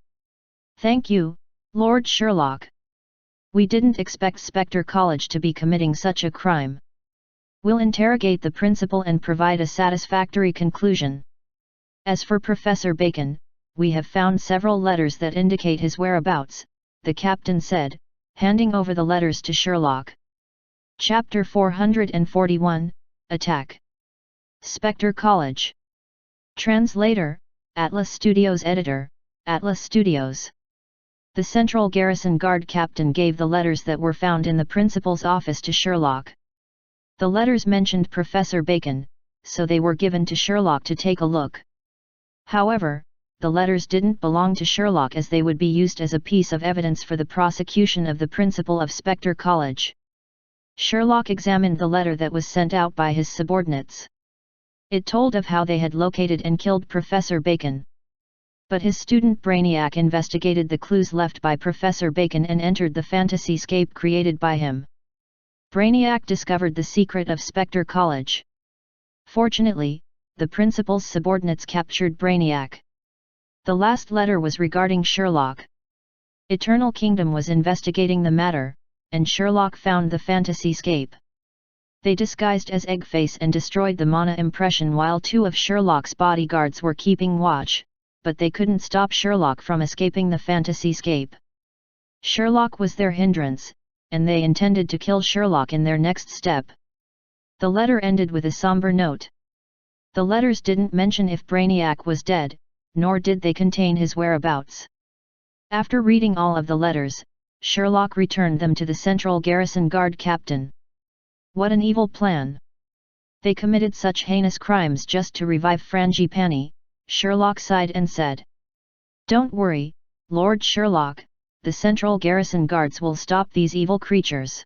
"Thank you, Lord Sherlock. We didn't expect Spectre College to be committing such a crime. We'll interrogate the principal and provide a satisfactory conclusion. As for Professor Bacon, we have found several letters that indicate his whereabouts," the captain said, handing over the letters to Sherlock. Chapter 441, Attack. Spectre College. Translator, Atlas Studios Editor, Atlas Studios. The Central Garrison Guard captain gave the letters that were found in the principal's office to Sherlock. The letters mentioned Professor Bacon, so they were given to Sherlock to take a look. However, the letters didn't belong to Sherlock as they would be used as a piece of evidence for the prosecution of the principal of Spectre College. Sherlock examined the letter that was sent out by his subordinates. It told of how they had located and killed Professor Bacon. But his student Brainiac investigated the clues left by Professor Bacon and entered the fantasy-scape created by him. Brainiac discovered the secret of Spectre College. Fortunately, the principal's subordinates captured Brainiac. The last letter was regarding Sherlock. Eternal Kingdom was investigating the matter, and Sherlock found the fantasy-scape. They disguised as Eggface and destroyed the mana impression while two of Sherlock's bodyguards were keeping watch, but they couldn't stop Sherlock from escaping the fantasy-scape. Sherlock was their hindrance, and they intended to kill Sherlock in their next step. The letter ended with a somber note. The letters didn't mention if Brainiac was dead, nor did they contain his whereabouts. After reading all of the letters, Sherlock returned them to the Central Garrison Guard captain. What an evil plan! They committed such heinous crimes just to revive Frangipani, Sherlock sighed and said. "Don't worry, Lord Sherlock, the Central Garrison Guards will stop these evil creatures.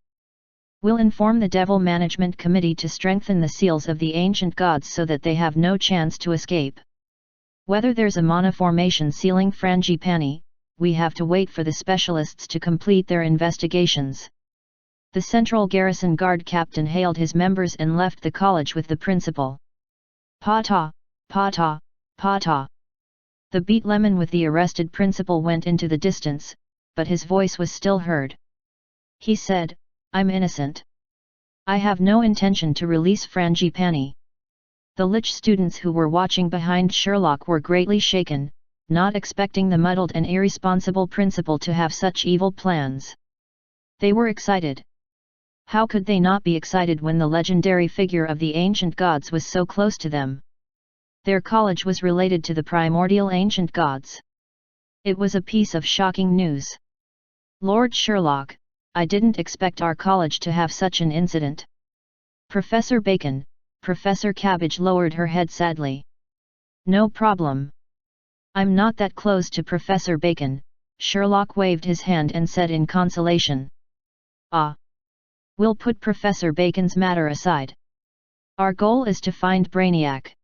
We'll inform the Devil Management Committee to strengthen the seals of the ancient gods so that they have no chance to escape. Whether there's a mana formation sealing Frangipani, we have to wait for the specialists to complete their investigations." The Central Garrison Guard captain hailed his members and left the college with the principal. "Pata, pata, pata." The beat lemon with the arrested principal went into the distance, but his voice was still heard. He said, "I'm innocent. I have no intention to release Frangipani." The Lich students who were watching behind Sherlock were greatly shaken, not expecting the muddled and irresponsible principal to have such evil plans. They were excited. How could they not be excited when the legendary figure of the ancient gods was so close to them? Their college was related to the primordial ancient gods. It was a piece of shocking news. "Lord Sherlock, I didn't expect our college to have such an incident." Professor Bacon, Professor Cabbage lowered her head sadly. "No problem. I'm not that close to Professor Bacon," Sherlock waved his hand and said in consolation. "Ah. We'll put Professor Bacon's matter aside. Our goal is to find Brainiac.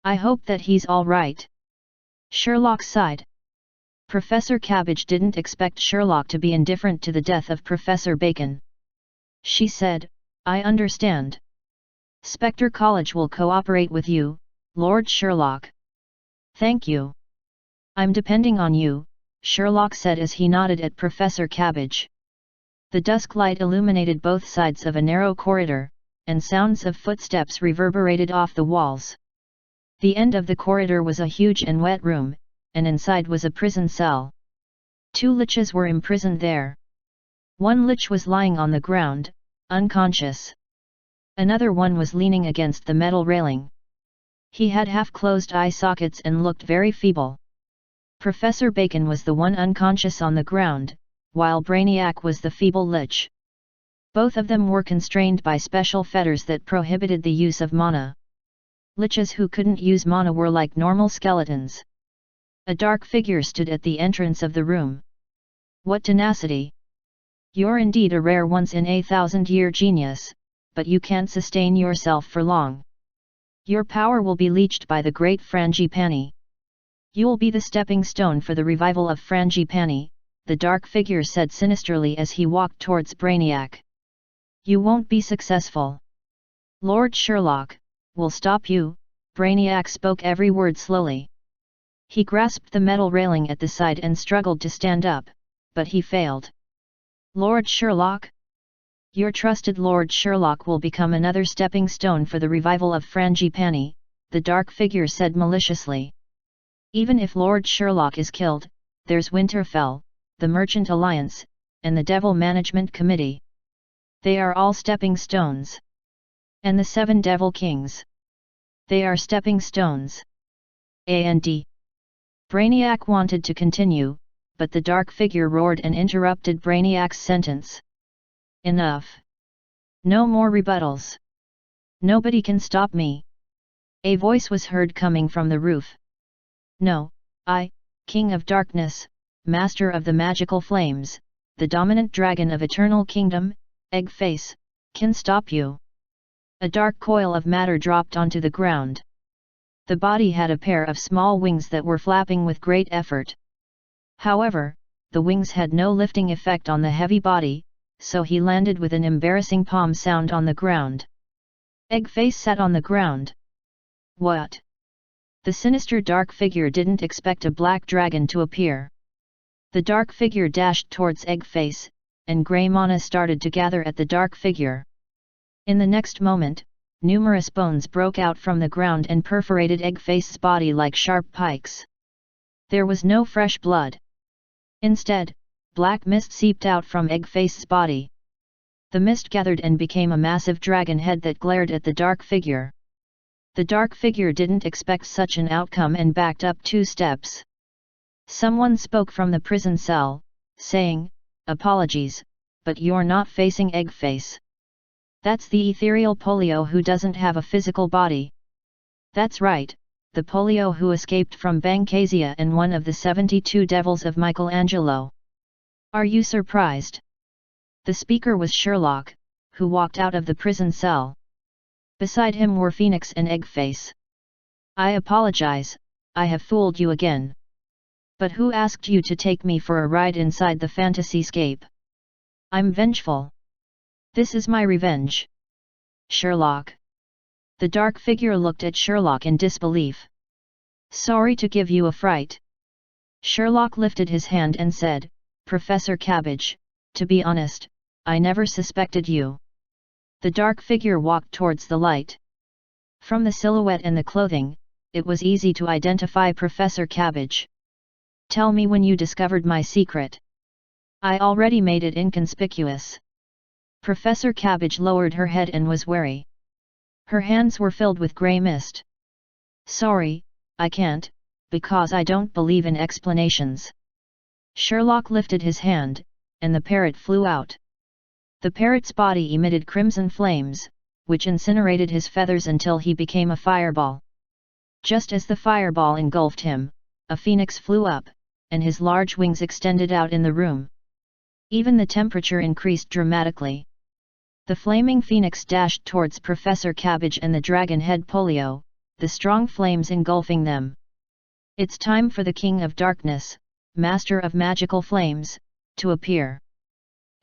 I hope that he's all right." Sherlock sighed. Professor Cabbage didn't expect Sherlock to be indifferent to the death of Professor Bacon. She said, "I understand. Spectre College will cooperate with you, Lord Sherlock." "Thank you. I'm depending on you," Sherlock said as he nodded at Professor Cabbage. The dusk light illuminated both sides of a narrow corridor, and sounds of footsteps reverberated off the walls. The end of the corridor was a huge and wet room, and inside was a prison cell. 2 liches were imprisoned there. One lich was lying on the ground, unconscious. Another one was leaning against the metal railing. He had half-closed eye sockets and looked very feeble. Professor Bacon was the one unconscious on the ground, while Brainiac was the feeble lich. Both of them were constrained by special fetters that prohibited the use of mana. Liches who couldn't use mana were like normal skeletons. A dark figure stood at the entrance of the room. What tenacity! You're indeed a rare once-in-a-thousand-year genius, but you can't sustain yourself for long. Your power will be leached by the great Frangipani. You'll be the stepping stone for the revival of Frangipani, the dark figure said sinisterly as he walked towards Brainiac. You won't be successful. Lord Sherlock, will stop you, Brainiac spoke every word slowly. He grasped the metal railing at the side and struggled to stand up, but he failed. Lord Sherlock? Your trusted Lord Sherlock will become another stepping stone for the revival of Frangipani, the dark figure said maliciously. Even if Lord Sherlock is killed, there's Winterfell, the Merchant Alliance, and the Devil Management Committee. They are all stepping stones. And the 7 Devil Kings. They are stepping stones. A&D. Brainiac wanted to continue, but the dark figure roared and interrupted Brainiac's sentence. Enough. No more rebuttals. Nobody can stop me. A voice was heard coming from the roof. No, I, King of Darkness, Master of the Magical Flames, the dominant dragon of Eternal Kingdom, Eggface, can stop you. A dark coil of matter dropped onto the ground. The body had a pair of small wings that were flapping with great effort. However, the wings had no lifting effect on the heavy body, so he landed with an embarrassing palm sound on the ground. Eggface sat on the ground. What? The sinister dark figure didn't expect a black dragon to appear. The dark figure dashed towards Eggface, and grey mana started to gather at the dark figure. In the next moment, numerous bones broke out from the ground and perforated Eggface's body like sharp pikes. There was no fresh blood. Instead, black mist seeped out from Eggface's body. The mist gathered and became a massive dragon head that glared at the dark figure. The dark figure didn't expect such an outcome and backed up 2 steps. Someone spoke from the prison cell, saying, "Apologies, but you're not facing Eggface. That's the ethereal polio who doesn't have a physical body." That's right, the polio who escaped from Bancasia and one of the 72 devils of Michelangelo. Are you surprised? The speaker was Sherlock, who walked out of the prison cell. Beside him were Phoenix and Eggface. I apologize, I have fooled you again. But who asked you to take me for a ride inside the fantasyscape? I'm vengeful. This is my revenge. Sherlock. The dark figure looked at Sherlock in disbelief. Sorry to give you a fright. Sherlock lifted his hand and said, Professor Cabbage, to be honest, I never suspected you. The dark figure walked towards the light. From the silhouette and the clothing, it was easy to identify Professor Cabbage. Tell me when you discovered my secret. I already made it inconspicuous. Professor Cabbage lowered her head and was wary. Her hands were filled with grey mist. Sorry, I can't, because I don't believe in explanations. Sherlock lifted his hand, and the parrot flew out. The parrot's body emitted crimson flames, which incinerated his feathers until he became a fireball. Just as the fireball engulfed him, a phoenix flew up, and his large wings extended out in the room. Even the temperature increased dramatically. The flaming phoenix dashed towards Professor Cabbage and the dragon head polio, the strong flames engulfing them. It's time for the King of Darkness, Master of Magical Flames, to appear.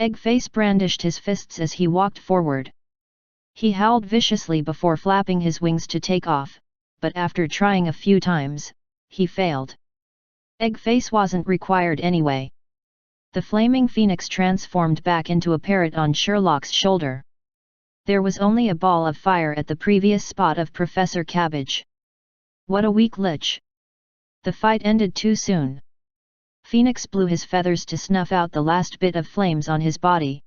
Eggface brandished his fists as he walked forward. He howled viciously before flapping his wings to take off, but after trying a few times, he failed. Eggface wasn't required anyway. The flaming phoenix transformed back into a parrot on Sherlock's shoulder. There was only a ball of fire at the previous spot of Professor Cabbage. What a weak lich! The fight ended too soon. Phoenix blew his feathers to snuff out the last bit of flames on his body.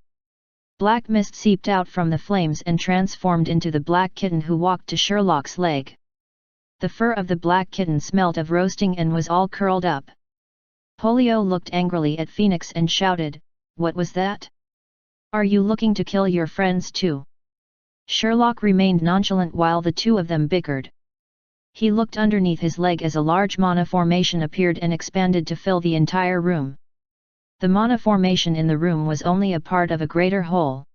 Black mist seeped out from the flames and transformed into the black kitten who walked to Sherlock's leg. The fur of the black kitten smelt of roasting and was all curled up. Polio looked angrily at Phoenix and shouted, "What was that?" Are you looking to kill your friends too? Sherlock remained nonchalant while the two of them bickered. He looked underneath his leg as a large mana formation appeared and expanded to fill the entire room. The mana formation in the room was only a part of a greater whole.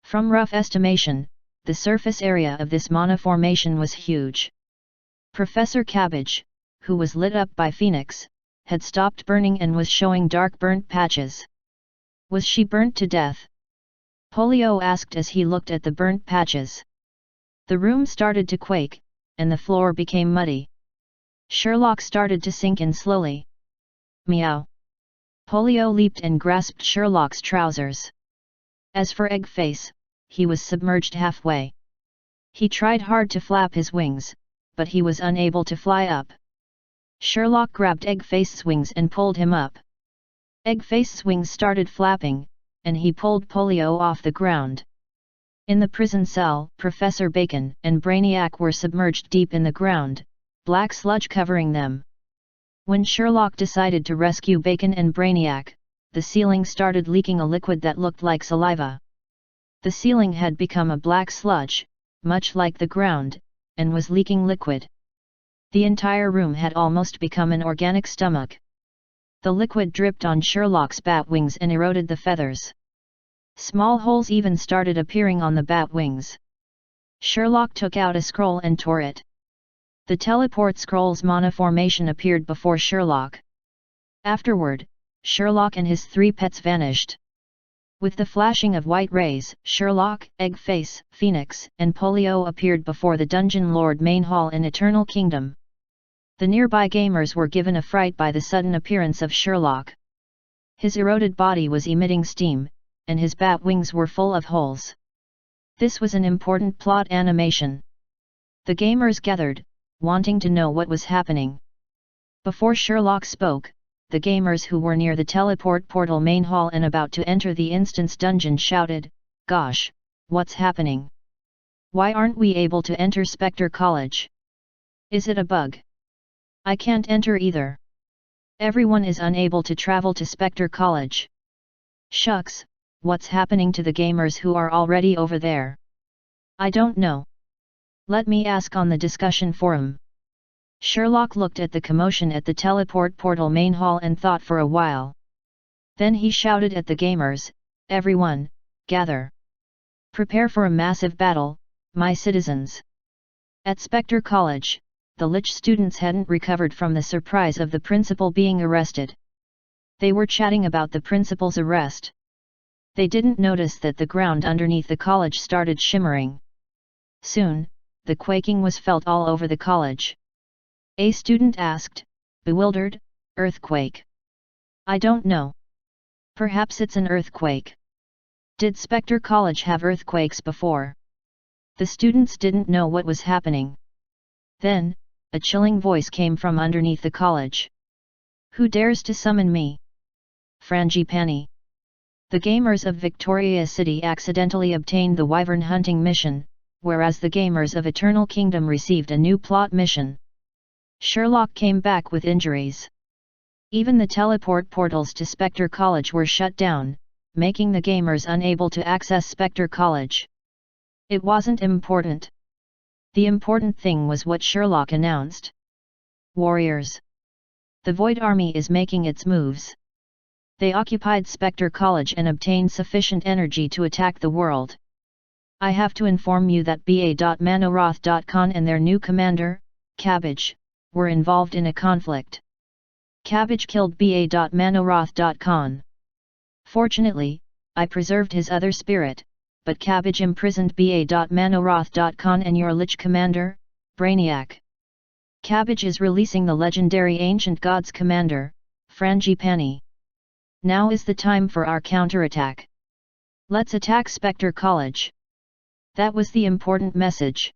From rough estimation, the surface area of this mana formation was huge. Professor Cabbage, who was lit up by Phoenix, had stopped burning and was showing dark burnt patches. Was she burnt to death? Polio asked as he looked at the burnt patches. The room started to quake, and the floor became muddy. Sherlock started to sink in slowly. Meow. Polio leaped and grasped Sherlock's trousers. As for Eggface, he was submerged halfway. He tried hard to flap his wings, but he was unable to fly up. Sherlock grabbed Eggface's wings and pulled him up. Eggface's wings started flapping, and he pulled Polio off the ground. In the prison cell, Professor Bacon and Brainiac were submerged deep in the ground, black sludge covering them. When Sherlock decided to rescue Bacon and Brainiac, the ceiling started leaking a liquid that looked like saliva. The ceiling had become a black sludge, much like the ground, and was leaking liquid. The entire room had almost become an organic stomach. The liquid dripped on Sherlock's bat wings and eroded the feathers. Small holes even started appearing on the bat wings. Sherlock took out a scroll and tore it. The teleport scroll's mana formation appeared before Sherlock. Afterward, Sherlock and his three pets vanished. With the flashing of white rays, Sherlock, Eggface, Phoenix, and Polio appeared before the Dungeon Lord main hall in Eternal Kingdom. The nearby gamers were given a fright by the sudden appearance of Sherlock. His eroded body was emitting steam, and his bat wings were full of holes. This was an important plot animation. The gamers gathered, wanting to know what was happening. Before Sherlock spoke, the gamers who were near the teleport portal main hall and about to enter the instance dungeon shouted, "Gosh, what's happening? Why aren't we able to enter Spectre College? Is it a bug? I can't enter either. Everyone is unable to travel to Spectre College. Shucks, what's happening to the gamers who are already over there? I don't know. Let me ask on the discussion forum." Sherlock looked at the commotion at the teleport portal main hall and thought for a while. Then he shouted at the gamers, "Everyone, gather. Prepare for a massive battle, my citizens." At Spectre College, the Lich students hadn't recovered from the surprise of the principal being arrested. They were chatting about the principal's arrest. They didn't notice that the ground underneath the college started shimmering. Soon, the quaking was felt all over the college. A student asked, bewildered, "Earthquake? I don't know. Perhaps it's an earthquake. Did Spectre College have earthquakes before?" The students didn't know what was happening. Then, a chilling voice came from underneath the college. "Who dares to summon me? Frangipani." The gamers of Victoria City accidentally obtained the wyvern hunting mission, whereas the gamers of Eternal Kingdom received a new plot mission. Sherlock came back with injuries. Even the teleport portals to Spectre College were shut down, making the gamers unable to access Spectre College. It wasn't important. The important thing was what Sherlock announced. "Warriors. The Void Army is making its moves. They occupied Spectre College and obtained sufficient energy to attack the world. I have to inform you that BA.Manoroth.con and their new commander, Cabbage, were involved in a conflict. Cabbage killed BA.Manoroth.con. Fortunately, I preserved his other spirit, but Cabbage imprisoned BA.Manoroth.con and your Lich commander, Brainiac. Cabbage is releasing the legendary Ancient Gods commander, Frangipani. Now is the time for our counterattack. Let's attack Spectre College." That was the important message.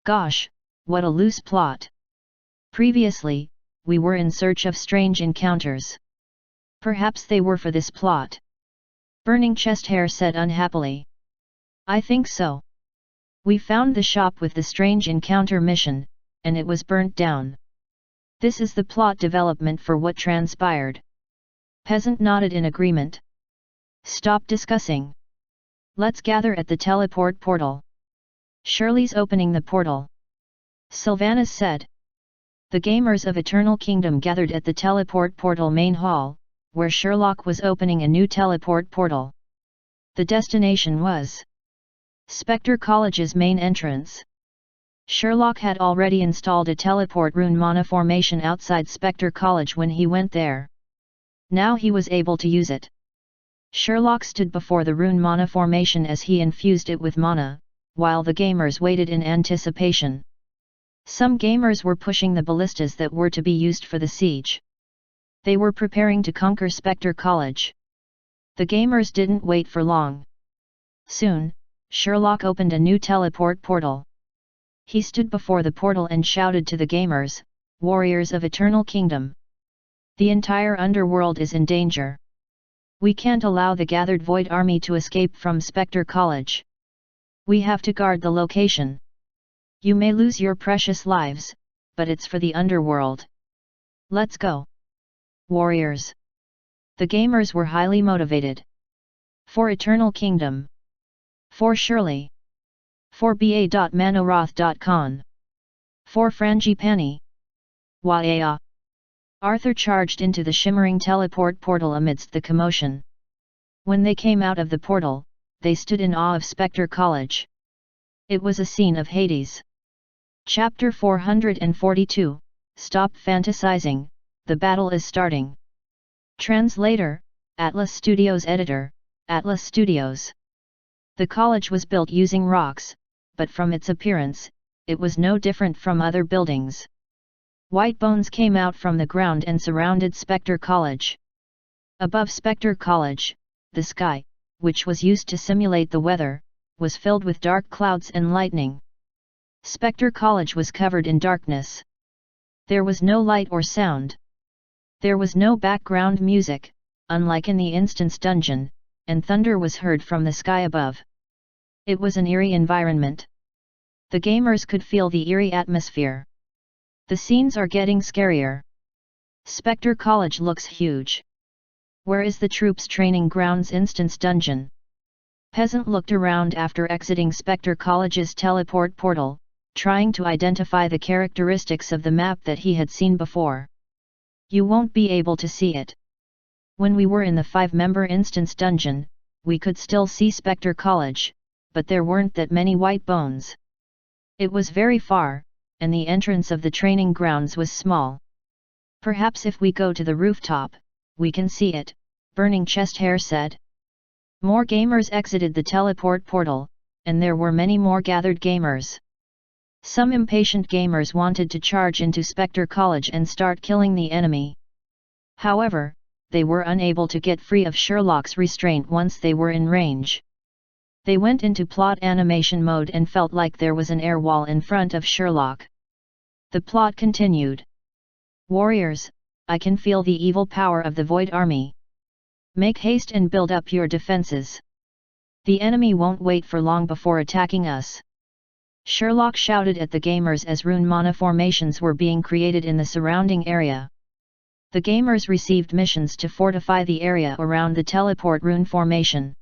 Gosh, what a loose plot. Previously, we were in search of strange encounters. Perhaps they were for this plot. Burning Chesthair said unhappily. "I think so. We found the shop with the strange encounter mission, and it was burnt down. This is the plot development for what transpired." Peasant nodded in agreement. "Stop discussing. Let's gather at the teleport portal. Shirley's opening the portal. Sylvanas said. The gamers of Eternal Kingdom gathered at the teleport portal main hall, where Sherlock was opening a new teleport portal. The destination was Spectre College's main entrance. Sherlock had already installed a teleport rune mana formation outside Spectre College when he went there. Now he was able to use it. Sherlock stood before the rune mana formation as he infused it with mana, while the gamers waited in anticipation. Some gamers were pushing the ballistas that were to be used for the siege. They were preparing to conquer Spectre College. The gamers didn't wait for long. Soon, Sherlock opened a new teleport portal. He stood before the portal and shouted to the gamers, "Warriors of Eternal Kingdom! The entire Underworld is in danger. We can't allow the gathered Void Army to escape from Spectre College. We have to guard the location. You may lose your precious lives, but it's for the Underworld. Let's go. Warriors!" The gamers were highly motivated. For Eternal Kingdom. For Shirley. For ba.manoroth.con. For Frangipani. Waaya. Arthur charged into the shimmering teleport portal amidst the commotion. When they came out of the portal, they stood in awe of Spectre College. It was a scene of Hades. Chapter 442, Stop Fantasizing, the battle is starting. Translator, Atlas Studios Editor, Atlas Studios. The college was built using rocks, but from its appearance, it was no different from other buildings. White bones came out from the ground and surrounded Spectre College. Above Spectre College, the sky, which was used to simulate the weather, was filled with dark clouds and lightning. Spectre College was covered in darkness. There was no light or sound. There was no background music, unlike in the Instance Dungeon, and thunder was heard from the sky above. It was an eerie environment. The gamers could feel the eerie atmosphere. The scenes are getting scarier. Spectre College looks huge. Where is the troops' training grounds Instance Dungeon? Peasant looked around after exiting Spectre College's teleport portal, trying to identify the characteristics of the map that he had seen before. You won't be able to see it. When we were in the 5-member Instance Dungeon, we could still see Spectre College, but there weren't that many white bones. It was very far, and the entrance of the training grounds was small. Perhaps if we go to the rooftop, we can see it, Burning Chest Hair said. More gamers exited the teleport portal, and there were many more gathered gamers. Some impatient gamers wanted to charge into Spectre College and start killing the enemy. However, they were unable to get free of Sherlock's restraint once they were in range. They went into plot animation mode and felt like there was an air wall in front of Sherlock. The plot continued. Warriors, I can feel the evil power of the Void Army. Make haste and build up your defenses. The enemy won't wait for long before attacking us. Sherlock shouted at the gamers as rune mana formations were being created in the surrounding area. The gamers received missions to fortify the area around the teleport rune formation.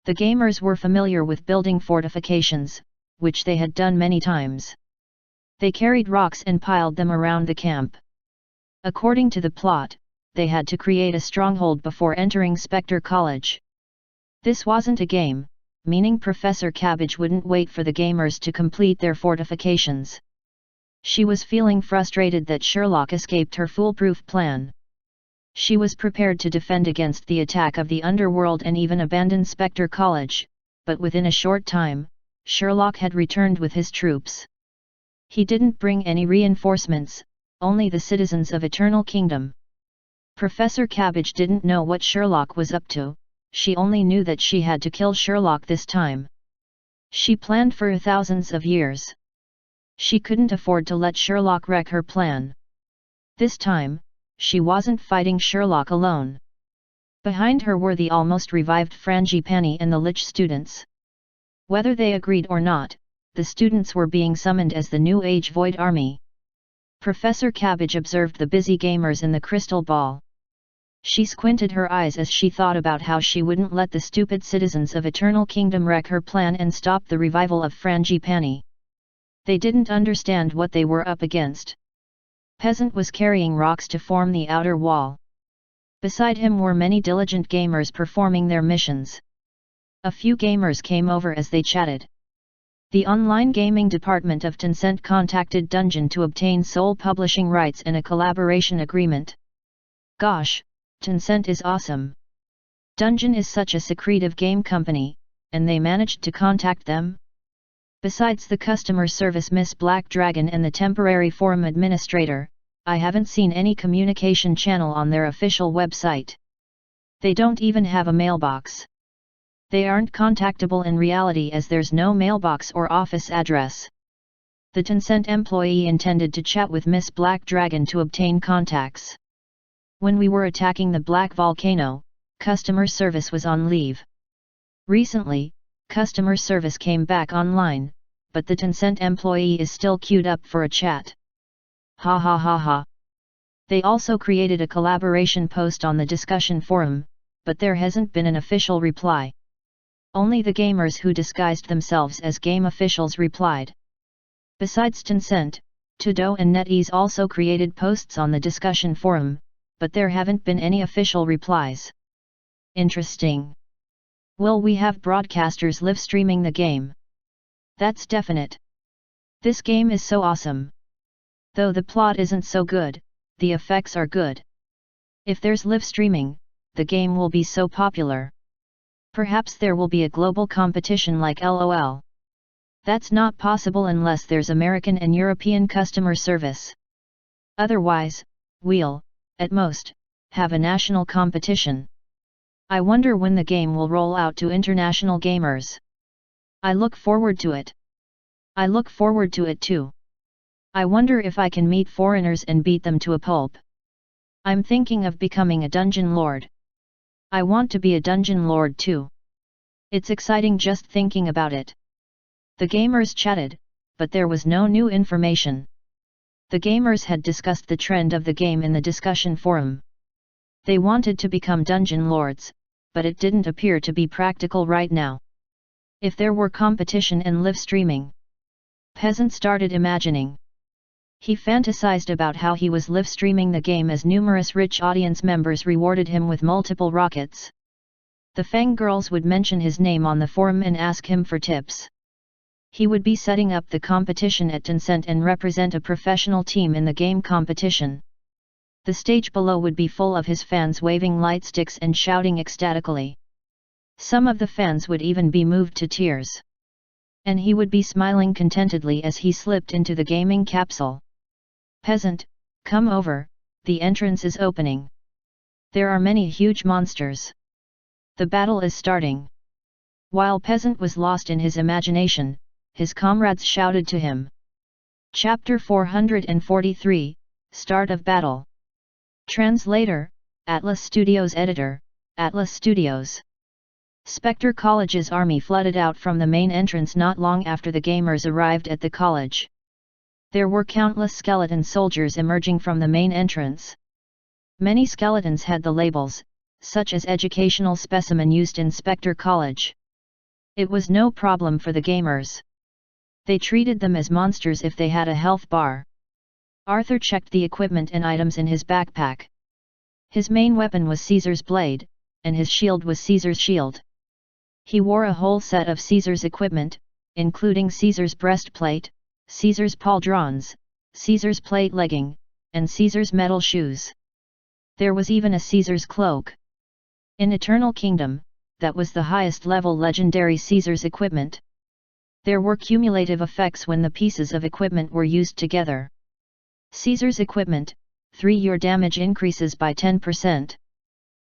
The gamers were familiar with building fortifications, which they had done many times. They carried rocks and piled them around the camp. According to the plot, they had to create a stronghold before entering Spectre College. This wasn't a game, meaning Professor Cabbage wouldn't wait for the gamers to complete their fortifications. She was feeling frustrated that Sherlock escaped her foolproof plan. She was prepared to defend against the attack of the Underworld and even abandon Spectre College, but within a short time, Sherlock had returned with his troops. He didn't bring any reinforcements, only the citizens of Eternal Kingdom. Professor Cabbage didn't know what Sherlock was up to, she only knew that she had to kill Sherlock this time. She planned for thousands of years. She couldn't afford to let Sherlock wreck her plan. This time, she wasn't fighting Sherlock alone. Behind her were the almost revived Frangipani and the Lich students. Whether they agreed or not, the students were being summoned as the New Age Void Army. Professor Cabbage observed the busy gamers in the crystal ball. She squinted her eyes as she thought about how she wouldn't let the stupid citizens of Eternal Kingdom wreck her plan and stop the revival of Frangipani. They didn't understand what they were up against. Peasant was carrying rocks to form the outer wall. Beside him were many diligent gamers performing their missions. A few gamers came over as they chatted. The online gaming department of Tencent contacted Dungeon to obtain sole publishing rights and a collaboration agreement. Gosh, Tencent is awesome. Dungeon is such a secretive game company, and they managed to contact them? Besides the customer service Miss Black Dragon and the temporary forum administrator, I haven't seen any communication channel on their official website. They don't even have a mailbox. They aren't contactable in reality as there's no mailbox or office address. The Tencent employee intended to chat with Miss Black Dragon to obtain contacts. When we were attacking the Black Volcano, customer service was on leave. Recently, customer service came back online, but the Tencent employee is still queued up for a chat. Ha ha ha ha. They also created a collaboration post on the discussion forum, but there hasn't been an official reply. Only the gamers who disguised themselves as game officials replied. Besides Tencent, Todo and NetEase also created posts on the discussion forum, but there haven't been any official replies. Interesting. Will we have broadcasters live streaming the game? That's definite. This game is so awesome. Though the plot isn't so good, the effects are good. If there's live streaming, the game will be so popular. Perhaps there will be a global competition like LOL. That's not possible unless there's American and European customer service. Otherwise, we'll, at most, have a national competition. I wonder when the game will roll out to international gamers. I look forward to it. I look forward to it too. I wonder if I can meet foreigners and beat them to a pulp. I'm thinking of becoming a dungeon lord. I want to be a dungeon lord too. It's exciting just thinking about it. The gamers chatted, but there was no new information. The gamers had discussed the trend of the game in the discussion forum. They wanted to become dungeon lords, but it didn't appear to be practical right now. If there were competition and live streaming. Peasant started imagining. He fantasized about how he was live streaming the game as numerous rich audience members rewarded him with multiple rockets. The Fang girls would mention his name on the forum and ask him for tips. He would be setting up the competition at Tencent and represent a professional team in the game competition. The stage below would be full of his fans waving light sticks and shouting ecstatically. Some of the fans would even be moved to tears. And he would be smiling contentedly as he slipped into the gaming capsule. Peasant, come over, the entrance is opening. There are many huge monsters. The battle is starting. While Peasant was lost in his imagination, his comrades shouted to him. Chapter 443, Start of Battle. Translator, Atlas Studios Editor, Atlas Studios. Spectre College's army flooded out from the main entrance not long after the gamers arrived at the college. There were countless skeleton soldiers emerging from the main entrance. Many skeletons had the labels, such as educational specimen used in Spectre College. It was no problem for the gamers. They treated them as monsters if they had a health bar. Arthur checked the equipment and items in his backpack. His main weapon was Caesar's blade, and his shield was Caesar's shield. He wore a whole set of Caesar's equipment, including Caesar's breastplate, Caesar's pauldrons, Caesar's plate legging, and Caesar's metal shoes. There was even a Caesar's cloak. In Eternal Kingdom, that was the highest level legendary Caesar's equipment. There were cumulative effects when the pieces of equipment were used together. Caesar's equipment, 3 your damage increases by 10%.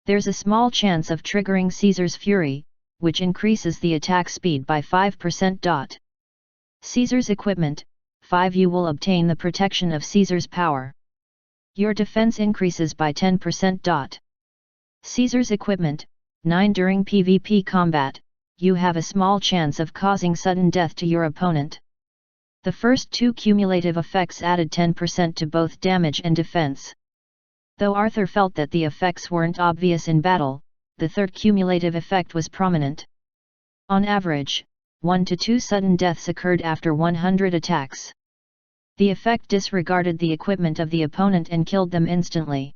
There's a small chance of triggering Caesar's Fury, which increases the attack speed by 5%. Caesar's equipment, 5 you will obtain the protection of Caesar's power. Your defense increases by 10%. Caesar's equipment, 9 during PvP combat, you have a small chance of causing sudden death to your opponent. The first 2 cumulative effects added 10% to both damage and defense. Though Arthur felt that the effects weren't obvious in battle, the third cumulative effect was prominent. On average, 1 to 2 sudden deaths occurred after 100 attacks. The effect disregarded the equipment of the opponent and killed them instantly.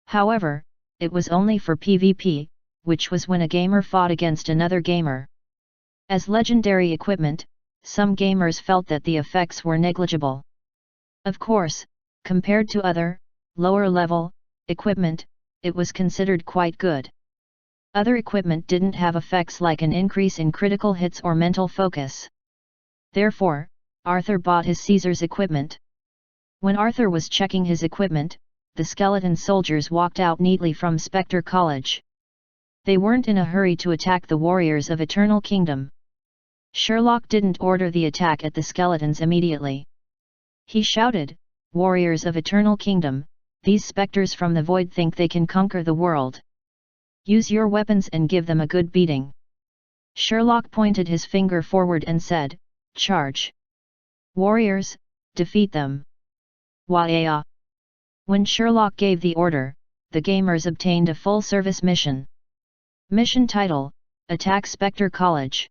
However, it was only for PvP, which was when a gamer fought against another gamer. As legendary equipment, some gamers felt that the effects were negligible. Of course, compared to other, lower-level, equipment, it was considered quite good. Other equipment didn't have effects like an increase in critical hits or mental focus. Therefore, Arthur bought his Caesar's equipment. When Arthur was checking his equipment, the skeleton soldiers walked out neatly from Spectre College. They weren't in a hurry to attack the warriors of Eternal Kingdom. Sherlock didn't order the attack at the skeletons immediately. He shouted, "Warriors of Eternal Kingdom, these specters from the void think they can conquer the world. Use your weapons and give them a good beating." Sherlock pointed his finger forward and said, "Charge! Warriors, defeat them!" Wah-ya! When Sherlock gave the order, the gamers obtained a full-service mission. Mission title: Attack Spectre College.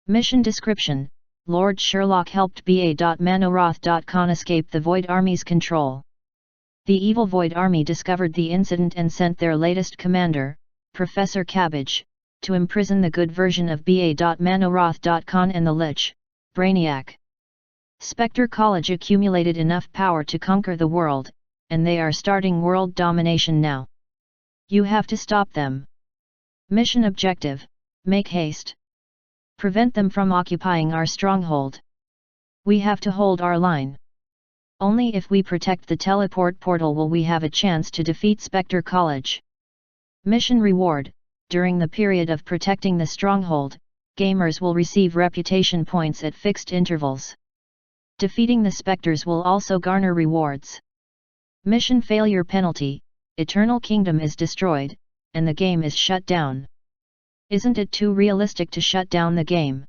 Mission description: Lord Sherlock helped BA.Manoroth.Con escape the Void Army's control. The evil Void Army discovered the incident and sent their latest commander, Professor Cabbage, to imprison the good version of BA.Manoroth.Con and the Lich, Brainiac. Spectre College accumulated enough power to conquer the world, and they are starting world domination now. You have to stop them. Mission objective: make haste. Prevent them from occupying our stronghold. We have to hold our line. Only if we protect the teleport portal will we have a chance to defeat Spectre College. Mission reward: during the period of protecting the stronghold, gamers will receive reputation points at fixed intervals. Defeating the specters will also garner rewards. Mission failure penalty: Eternal Kingdom is destroyed, and the game is shut down. Isn't it too realistic to shut down the game?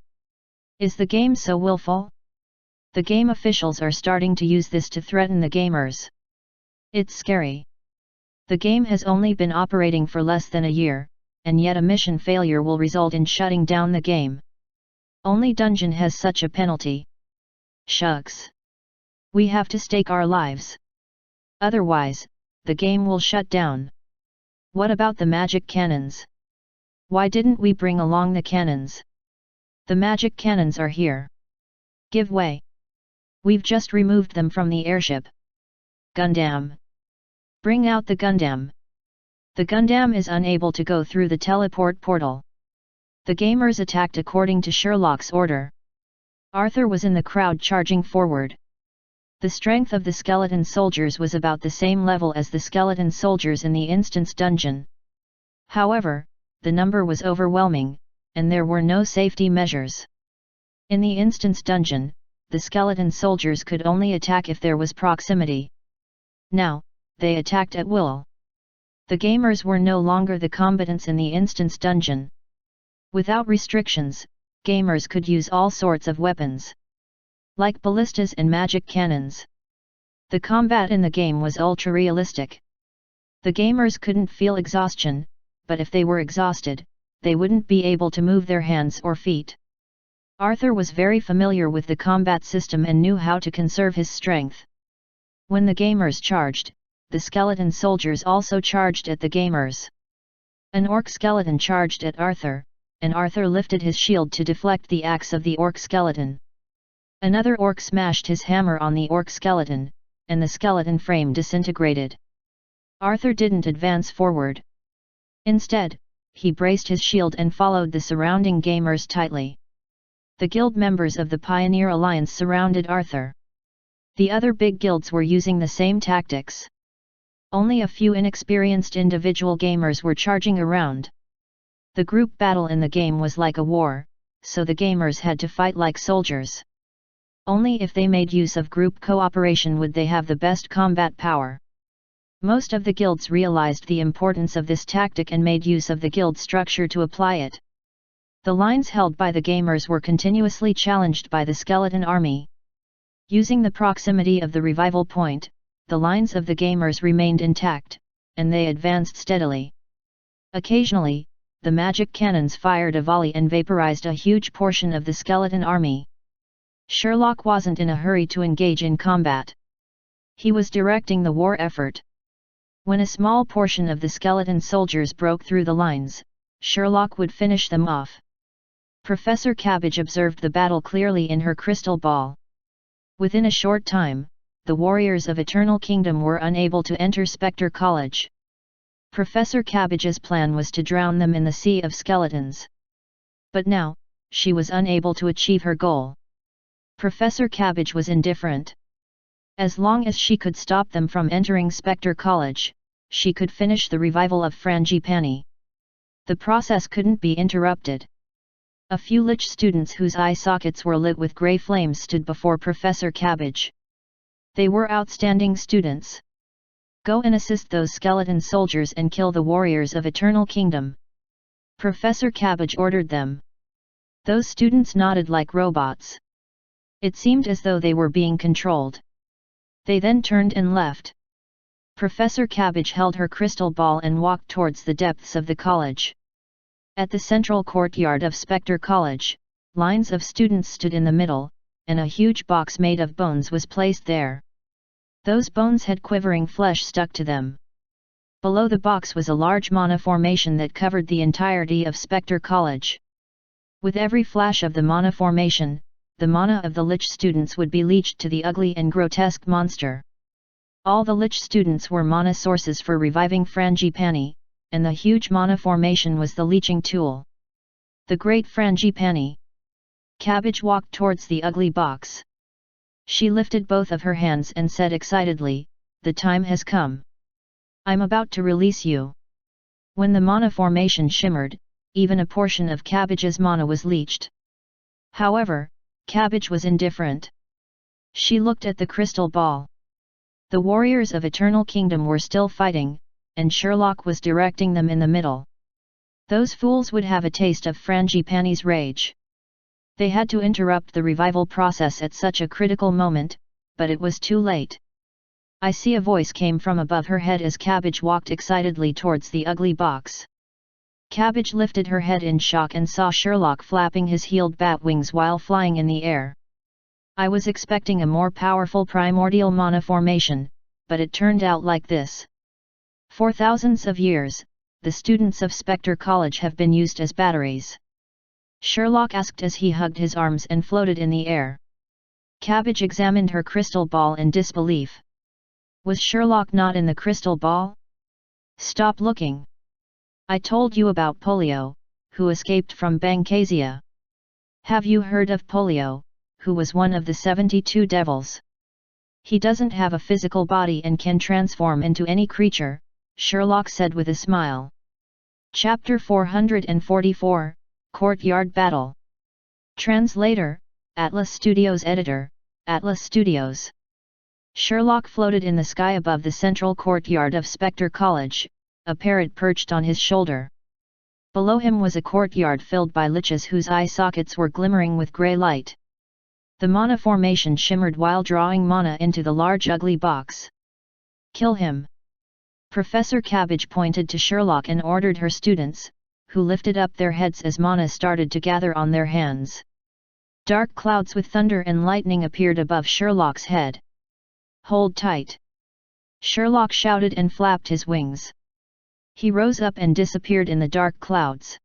Is the game so willful? The game officials are starting to use this to threaten the gamers. It's scary. The game has only been operating for less than a year, and yet a mission failure will result in shutting down the game. Only Dungeon has such a penalty. Shucks. We have to stake our lives. Otherwise, the game will shut down. What about the magic cannons? Why didn't we bring along the cannons? The magic cannons are here. Give way. We've just removed them from the airship. Gundam. Bring out the Gundam. The Gundam is unable to go through the teleport portal. The gamers attacked according to Sherlock's order. Arthur was in the crowd charging forward. The strength of the skeleton soldiers was about the same level as the skeleton soldiers in the instance dungeon. However, the number was overwhelming, and there were no safety measures. In the instance dungeon, the skeleton soldiers could only attack if there was proximity. Now, they attacked at will. The gamers were no longer the combatants in the instance dungeon. Without restrictions, gamers could use all sorts of weapons, like ballistas and magic cannons. The combat in the game was ultra-realistic. The gamers couldn't feel exhaustion, but if they were exhausted, they wouldn't be able to move their hands or feet. Arthur was very familiar with the combat system and knew how to conserve his strength. When the gamers charged, the skeleton soldiers also charged at the gamers. An orc skeleton charged at Arthur, and Arthur lifted his shield to deflect the axe of the orc skeleton. Another orc smashed his hammer on the orc skeleton, and the skeleton frame disintegrated. Arthur didn't advance forward. Instead, he braced his shield and followed the surrounding gamers tightly. The guild members of the Pioneer Alliance surrounded Arthur. The other big guilds were using the same tactics. Only a few inexperienced individual gamers were charging around. The group battle in the game was like a war, so the gamers had to fight like soldiers. Only if they made use of group cooperation would they have the best combat power. Most of the guilds realized the importance of this tactic and made use of the guild structure to apply it. The lines held by the gamers were continuously challenged by the skeleton army. Using the proximity of the revival point, the lines of the gamers remained intact, and they advanced steadily. Occasionally, the magic cannons fired a volley and vaporized a huge portion of the skeleton army. Sherlock wasn't in a hurry to engage in combat. He was directing the war effort. When a small portion of the skeleton soldiers broke through the lines, Sherlock would finish them off. Professor Cabbage observed the battle clearly in her crystal ball. Within a short time, the warriors of Eternal Kingdom were unable to enter Spectre College. Professor Cabbage's plan was to drown them in the sea of skeletons. But now, she was unable to achieve her goal. Professor Cabbage was indifferent. As long as she could stop them from entering Spectre College, she could finish the revival of Frangipani. The process couldn't be interrupted. A few lich students whose eye sockets were lit with grey flames stood before Professor Cabbage. They were outstanding students. Go and assist those skeleton soldiers and kill the warriors of Eternal Kingdom. Professor Cabbage ordered them. Those students nodded like robots. It seemed as though they were being controlled. They then turned and left. Professor Cabbage held her crystal ball and walked towards the depths of the college. At the central courtyard of Spectre College, lines of students stood in the middle, and a huge box made of bones was placed there. Those bones had quivering flesh stuck to them. Below the box was a large mana formation that covered the entirety of Spectre College. With every flash of the mana formation, the mana of the lich students would be leached to the ugly and grotesque monster. All the lich students were mana sources for reviving Frangipani, and the huge mana formation was the leeching tool. The great Frangipani. Cabbage walked towards the ugly box. She lifted both of her hands and said excitedly, "The time has come. I'm about to release you." When the mana formation shimmered, even a portion of Cabbage's mana was leached. However, Cabbage was indifferent. She looked at the crystal ball. The warriors of Eternal Kingdom were still fighting, and Sherlock was directing them in the middle. Those fools would have a taste of Frangipani's rage. They had to interrupt the revival process at such a critical moment, but it was too late. "I see," a voice came from above her head as Cabbage walked excitedly towards the ugly box. Cabbage lifted her head in shock and saw Sherlock flapping his heeled bat wings while flying in the air. "I was expecting a more powerful primordial mana formation, but it turned out like this. For thousands of years, the students of Spectre College have been used as batteries," Sherlock asked as he hugged his arms and floated in the air. Cabbage examined her crystal ball in disbelief. Was Sherlock not in the crystal ball? "Stop looking. I told you about Polio, who escaped from Bangkasia. Have you heard of Polio, who was one of the 72 devils? He doesn't have a physical body and can transform into any creature," Sherlock said with a smile. Chapter 444, Courtyard Battle. Translator, Atlas Studios. Editor, Atlas Studios. Sherlock floated in the sky above the central courtyard of Spectre College, a parrot perched on his shoulder. Below him was a courtyard filled by liches whose eye sockets were glimmering with grey light. The mana formation shimmered while drawing mana into the large ugly box. "Kill him." Professor Cabbage pointed to Sherlock and ordered her students, who lifted up their heads as mana started to gather on their hands. Dark clouds with thunder and lightning appeared above Sherlock's head. "Hold tight!" Sherlock shouted and flapped his wings. He rose up and disappeared in the dark clouds.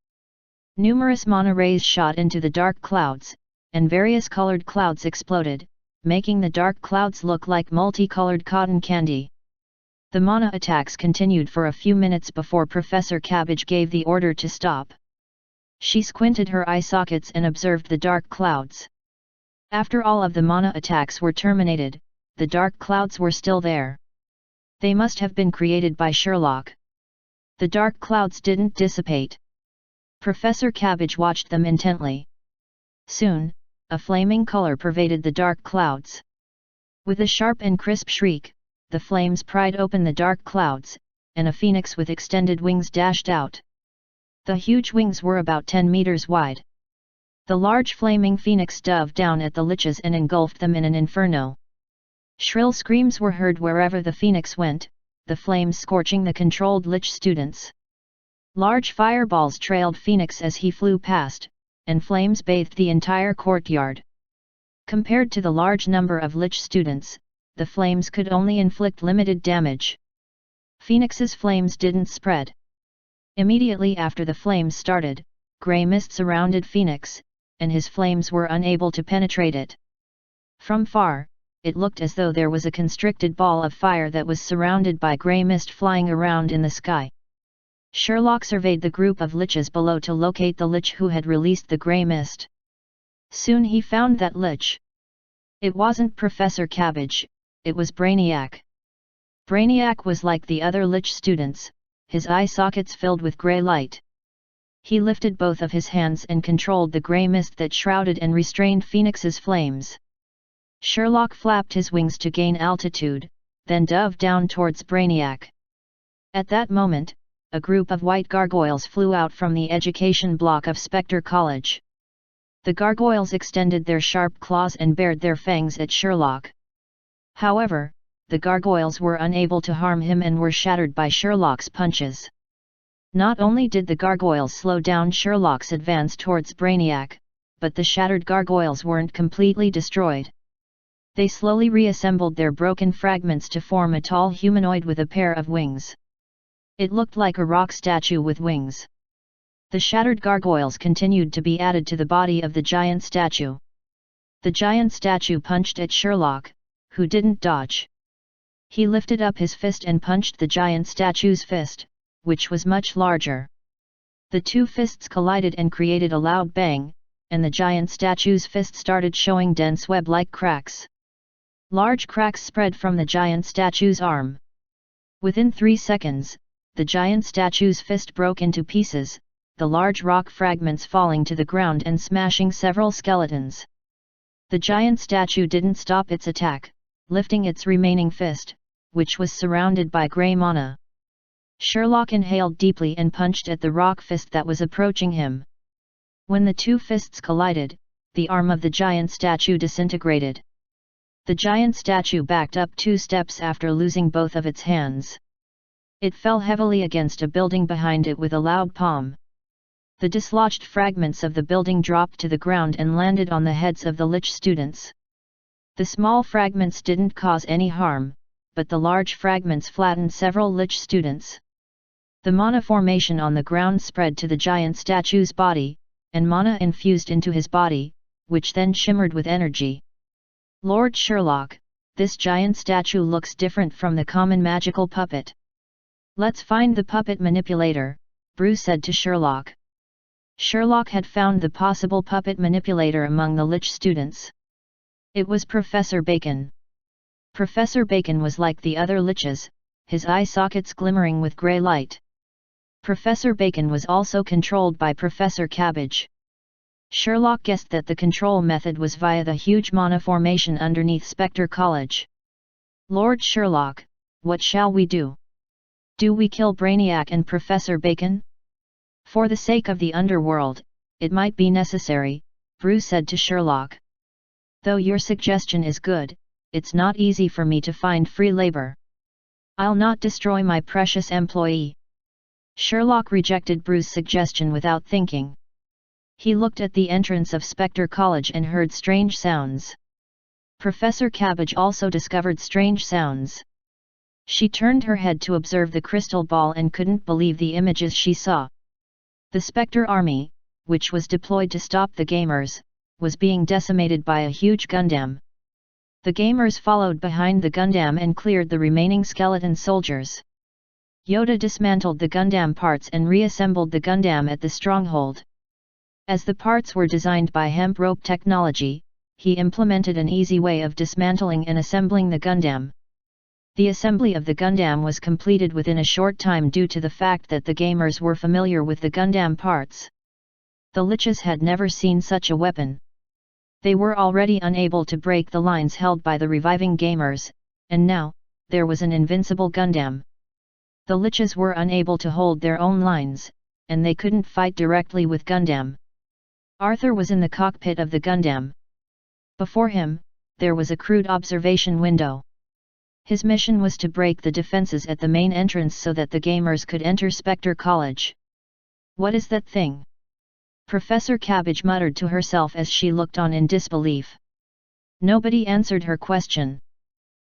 Numerous mana rays shot into the dark clouds, and various colored clouds exploded, making the dark clouds look like multicolored cotton candy. The mana attacks continued for a few minutes before Professor Cabbage gave the order to stop. She squinted her eye sockets and observed the dark clouds. After all of the mana attacks were terminated, the dark clouds were still there. They must have been created by Sherlock. The dark clouds didn't dissipate. Professor Cabbage watched them intently. Soon, a flaming color pervaded the dark clouds. With a sharp and crisp shriek, the flames pried open the dark clouds, and a phoenix with extended wings dashed out. The huge wings were about 10 meters wide. The large flaming phoenix dove down at the liches and engulfed them in an inferno. Shrill screams were heard wherever the phoenix went, the flames scorching the controlled Lich students. Large fireballs trailed Phoenix as he flew past, and flames bathed the entire courtyard. Compared to the large number of Lich students, the flames could only inflict limited damage. Phoenix's flames didn't spread. Immediately after the flames started, grey mist surrounded Phoenix, and his flames were unable to penetrate it. From far, it looked as though there was a constricted ball of fire that was surrounded by grey mist flying around in the sky. Sherlock surveyed the group of Liches below to locate the Lich who had released the grey mist. Soon he found that Lich. It wasn't Professor Cabbage, it was Brainiac. Brainiac was like the other Lich students, his eye sockets filled with grey light. He lifted both of his hands and controlled the grey mist that shrouded and restrained Phoenix's flames. Sherlock flapped his wings to gain altitude, then dove down towards Brainiac. At that moment, a group of white gargoyles flew out from the education block of Spectre College. The gargoyles extended their sharp claws and bared their fangs at Sherlock. However, the gargoyles were unable to harm him and were shattered by Sherlock's punches. Not only did the gargoyles slow down Sherlock's advance towards Brainiac, but the shattered gargoyles weren't completely destroyed. They slowly reassembled their broken fragments to form a tall humanoid with a pair of wings. It looked like a rock statue with wings. The shattered gargoyles continued to be added to the body of the giant statue. The giant statue punched at Sherlock, who didn't dodge. He lifted up his fist and punched the giant statue's fist, which was much larger. The two fists collided and created a loud bang, and the giant statue's fist started showing dense web-like cracks. Large cracks spread from the giant statue's arm. Within 3 seconds, the giant statue's fist broke into pieces, the large rock fragments falling to the ground and smashing several skeletons. The giant statue didn't stop its attack, lifting its remaining fist, which was surrounded by grey mana. Sherlock inhaled deeply and punched at the rock fist that was approaching him. When the two fists collided, the arm of the giant statue disintegrated. The giant statue backed up 2 steps after losing both of its hands. It fell heavily against a building behind it with a loud pom. The dislodged fragments of the building dropped to the ground and landed on the heads of the Lich students. The small fragments didn't cause any harm, but the large fragments flattened several Lich students. The mana formation on the ground spread to the giant statue's body, and mana infused into his body, which then shimmered with energy. Lord Sherlock, this giant statue looks different from the common magical puppet. Let's find the puppet manipulator, Bruce said to Sherlock. Sherlock had found the possible puppet manipulator among the Lich students. It was Professor Bacon. Professor Bacon was like the other Liches, his eye sockets glimmering with grey light. Professor Bacon was also controlled by Professor Cabbage. Sherlock guessed that the control method was via the huge mana formation underneath Spectre College. Lord Sherlock, what shall we do? Do we kill Brainiac and Professor Bacon? For the sake of the Underworld, it might be necessary, Bruce said to Sherlock. Though your suggestion is good, it's not easy for me to find free labor. I'll not destroy my precious employee. Sherlock rejected Bruce's suggestion without thinking. He looked at the entrance of Spectre College and heard strange sounds. Professor Cabbage also discovered strange sounds. She turned her head to observe the crystal ball and couldn't believe the images she saw. The Spectre army, which was deployed to stop the gamers, was being decimated by a huge Gundam. The gamers followed behind the Gundam and cleared the remaining skeleton soldiers. Yoda dismantled the Gundam parts and reassembled the Gundam at the stronghold. As the parts were designed by hemp rope technology, he implemented an easy way of dismantling and assembling the Gundam. The assembly of the Gundam was completed within a short time due to the fact that the gamers were familiar with the Gundam parts. The Liches had never seen such a weapon. They were already unable to break the lines held by the reviving gamers, and now, there was an invincible Gundam. The Liches were unable to hold their own lines, and they couldn't fight directly with Gundam. Arthur was in the cockpit of the Gundam. Before him, there was a crude observation window. His mission was to break the defenses at the main entrance so that the gamers could enter Spectre College. What is that thing? Professor Cabbage muttered to herself as she looked on in disbelief. Nobody answered her question.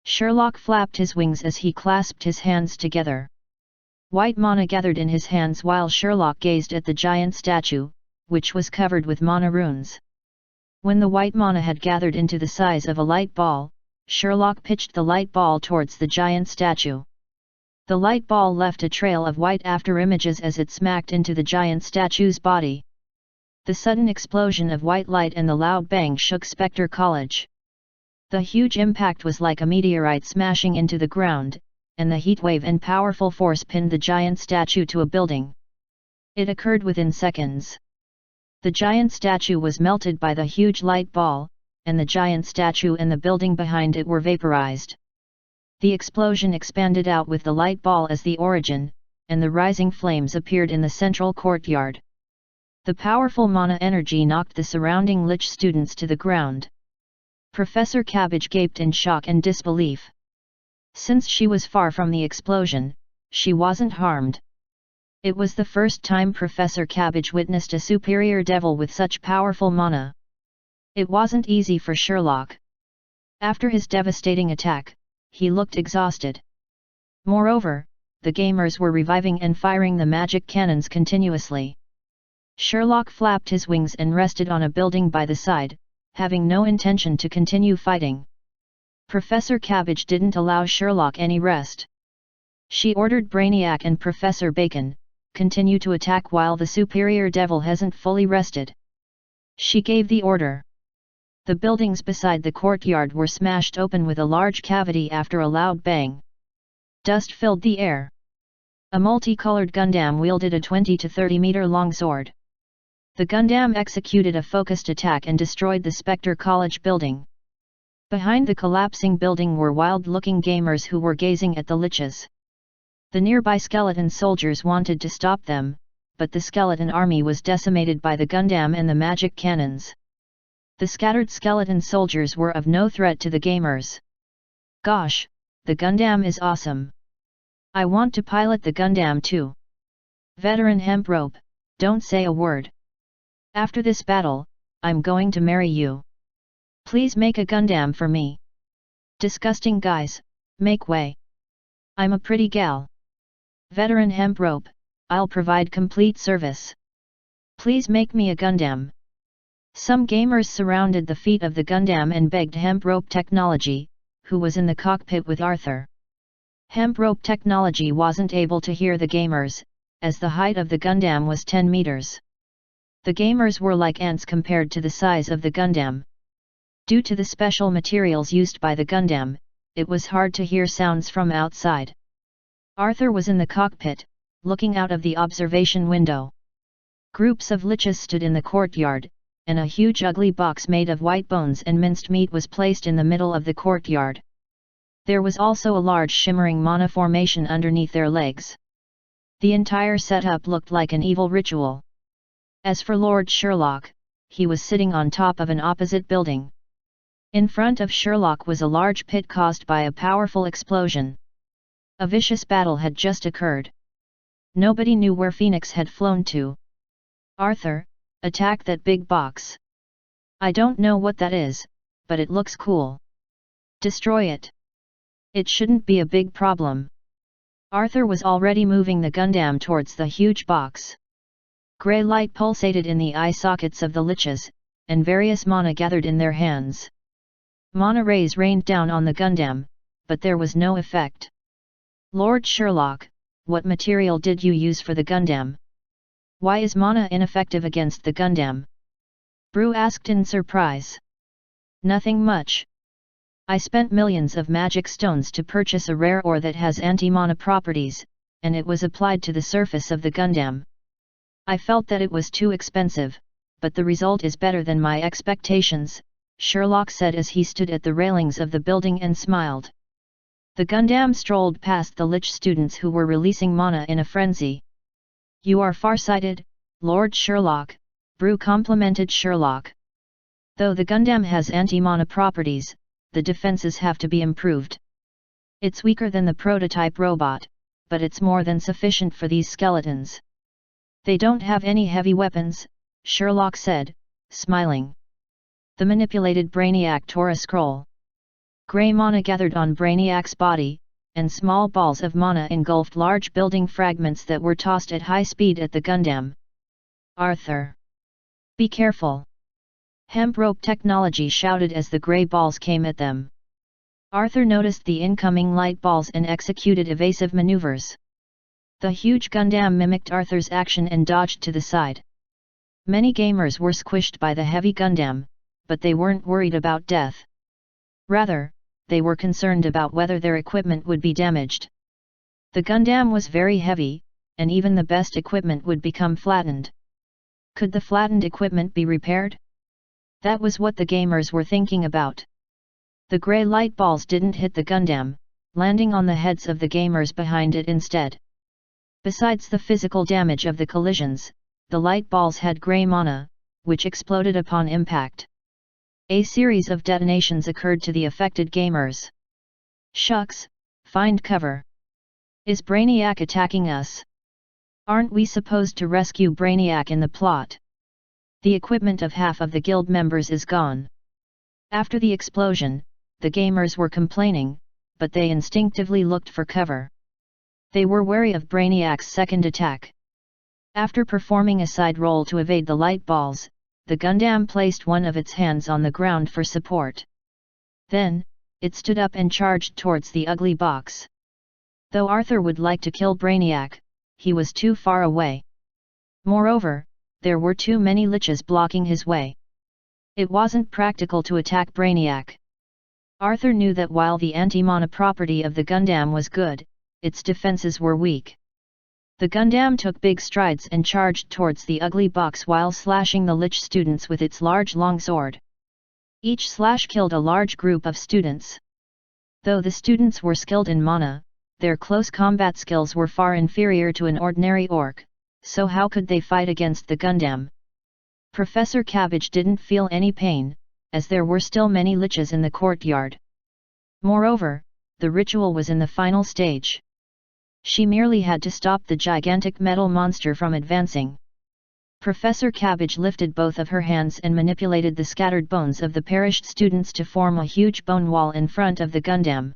Sherlock flapped his wings as he clasped his hands together. White mana gathered in his hands while Sherlock gazed at the giant statue, which was covered with mana runes. When the white mana had gathered into the size of a light ball, Sherlock pitched the light ball towards the giant statue. The light ball left a trail of white afterimages as it smacked into the giant statue's body. The sudden explosion of white light and the loud bang shook Spectre College. The huge impact was like a meteorite smashing into the ground, and the heatwave and powerful force pinned the giant statue to a building. It occurred within seconds. The giant statue was melted by the huge light ball, and the giant statue and the building behind it were vaporized. The explosion expanded out with the light ball as the origin, and the rising flames appeared in the central courtyard. The powerful mana energy knocked the surrounding Lich students to the ground. Professor Cabbage gaped in shock and disbelief. Since she was far from the explosion, she wasn't harmed. It was the first time Professor Cabbage witnessed a superior devil with such powerful mana. It wasn't easy for Sherlock. After his devastating attack, he looked exhausted. Moreover, the gamers were reviving and firing the magic cannons continuously. Sherlock flapped his wings and rested on a building by the side, having no intention to continue fighting. Professor Cabbage didn't allow Sherlock any rest. She ordered Brainiac and Professor Bacon, continue to attack while the superior devil hasn't fully rested. She gave the order. The buildings beside the courtyard were smashed open with a large cavity after a loud bang. Dust filled the air. A multicolored Gundam wielded a 20 to 30 meter long sword. The Gundam executed a focused attack and destroyed the Spectre College building. Behind the collapsing building were wild-looking gamers who were gazing at the Liches. The nearby skeleton soldiers wanted to stop them, but the skeleton army was decimated by the Gundam and the magic cannons. The scattered skeleton soldiers were of no threat to the gamers. Gosh, the Gundam is awesome. I want to pilot the Gundam too. Veteran Hemp Rope, don't say a word. After this battle, I'm going to marry you. Please make a Gundam for me. Disgusting guys, make way. I'm a pretty gal. Veteran Hemp Rope, I'll provide complete service. Please make me a Gundam. Some gamers surrounded the feet of the Gundam and begged Hemp Rope Technology, who was in the cockpit with Arthur. Hemp Rope Technology wasn't able to hear the gamers, as the height of the Gundam was 10 meters. The gamers were like ants compared to the size of the Gundam. Due to the special materials used by the Gundam, it was hard to hear sounds from outside. Arthur was in the cockpit, looking out of the observation window. Groups of Liches stood in the courtyard, and a huge ugly box made of white bones and minced meat was placed in the middle of the courtyard. There was also a large shimmering mana formation underneath their legs. The entire setup looked like an evil ritual. As for Lord Sherlock, he was sitting on top of an opposite building. In front of Sherlock was a large pit caused by a powerful explosion. A vicious battle had just occurred. Nobody knew where Phoenix had flown to. Arthur, attack that big box. I don't know what that is, but it looks cool. Destroy it. It shouldn't be a big problem. Arthur was already moving the Gundam towards the huge box. Grey light pulsated in the eye sockets of the Liches, and various mana gathered in their hands. Mana rays rained down on the Gundam, but there was no effect. Lord Sherlock, what material did you use for the Gundam? Why is mana ineffective against the Gundam? Brew asked in surprise. Nothing much. I spent millions of magic stones to purchase a rare ore that has anti-mana properties, and it was applied to the surface of the Gundam. I felt that it was too expensive, but the result is better than my expectations, Sherlock said as he stood at the railings of the building and smiled. The Gundam strolled past the Lich students who were releasing mana in a frenzy. You are far-sighted, Lord Sherlock, Brew complimented Sherlock. Though the Gundam has anti-mana properties, the defenses have to be improved. It's weaker than the prototype robot, but it's more than sufficient for these skeletons. They don't have any heavy weapons, Sherlock said, smiling. The manipulated Brainiac tore a scroll. Grey mana gathered on Brainiac's body, and small balls of mana engulfed large building fragments that were tossed at high speed at the Gundam. Arthur! Be careful! Hemp rope technology shouted as the grey balls came at them. Arthur noticed the incoming light balls and executed evasive maneuvers. The huge Gundam mimicked Arthur's action and dodged to the side. Many gamers were squished by the heavy Gundam, but they weren't worried about death. Rather, they were concerned about whether their equipment would be damaged. The Gundam was very heavy, and even the best equipment would become flattened. Could the flattened equipment be repaired? That was what the gamers were thinking about. The grey light balls didn't hit the Gundam, landing on the heads of the gamers behind it instead. Besides the physical damage of the collisions, the light balls had grey mana, which exploded upon impact. A series of detonations occurred to the affected gamers. Shucks, find cover. Is Brainiac attacking us? Aren't we supposed to rescue Brainiac in the plot? The equipment of half of the guild members is gone. After the explosion, the gamers were complaining, but they instinctively looked for cover. They were wary of Brainiac's second attack. After performing a side roll to evade the light balls, the Gundam placed one of its hands on the ground for support. Then, it stood up and charged towards the ugly box. Though Arthur would like to kill Brainiac, he was too far away. Moreover, there were too many liches blocking his way. It wasn't practical to attack Brainiac. Arthur knew that while the anti-mana property of the Gundam was good, its defenses were weak. The Gundam took big strides and charged towards the ugly box while slashing the lich students with its large longsword. Each slash killed a large group of students. Though the students were skilled in mana, their close combat skills were far inferior to an ordinary orc, so how could they fight against the Gundam? Professor Cabbage didn't feel any pain, as there were still many liches in the courtyard. Moreover, the ritual was in the final stage. She merely had to stop the gigantic metal monster from advancing. Professor Cabbage lifted both of her hands and manipulated the scattered bones of the perished students to form a huge bone wall in front of the Gundam.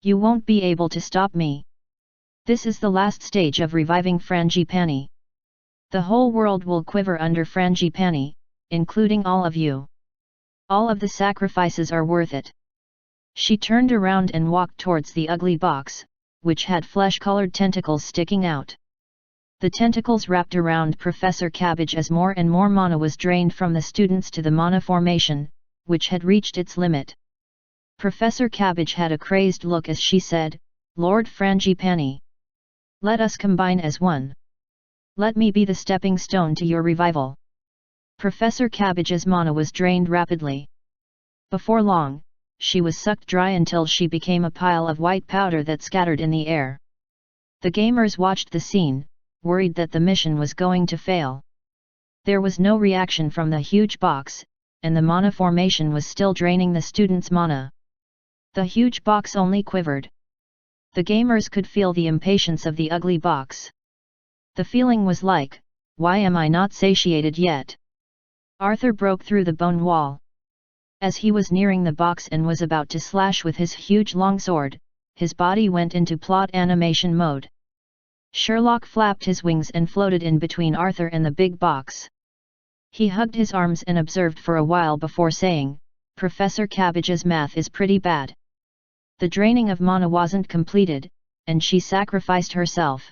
You won't be able to stop me. This is the last stage of reviving Frangipani. The whole world will quiver under Frangipani, including all of you. All of the sacrifices are worth it. She turned around and walked towards the ugly box, which had flesh-colored tentacles sticking out. The tentacles wrapped around Professor Cabbage as more and more mana was drained from the students to the mana formation, which had reached its limit. Professor Cabbage had a crazed look as she said, "Lord Frangipani, let us combine as one. Let me be the stepping stone to your revival." Professor Cabbage's mana was drained rapidly. Before long, she was sucked dry until she became a pile of white powder that scattered in the air. The gamers watched the scene, worried that the mission was going to fail. There was no reaction from the huge box, and the mana formation was still draining the students' mana. The huge box only quivered. The gamers could feel the impatience of the ugly box. The feeling was like, "Why am I not satiated yet?" Arthur broke through the bone wall. As he was nearing the box and was about to slash with his huge longsword, his body went into plot animation mode. Sherlock flapped his wings and floated in between Arthur and the big box. He hugged his arms and observed for a while before saying, "Professor Cabbage's math is pretty bad." The draining of mana wasn't completed, and she sacrificed herself.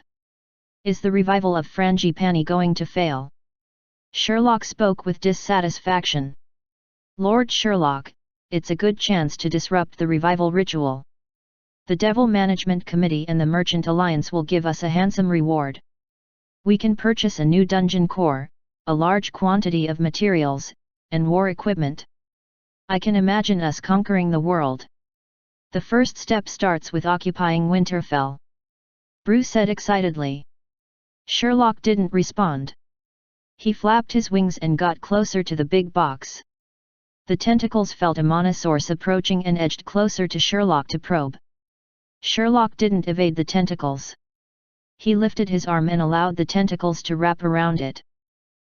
Is the revival of Frangipani going to fail? Sherlock spoke with dissatisfaction. "Lord Sherlock, it's a good chance to disrupt the revival ritual. The Devil Management Committee and the Merchant Alliance will give us a handsome reward. We can purchase a new dungeon core, a large quantity of materials, and war equipment. I can imagine us conquering the world. The first step starts with occupying Winterfell," Bruce said excitedly. Sherlock didn't respond. He flapped his wings and got closer to the big box. The tentacles felt a mana source approaching and edged closer to Sherlock to probe. Sherlock didn't evade the tentacles. He lifted his arm and allowed the tentacles to wrap around it.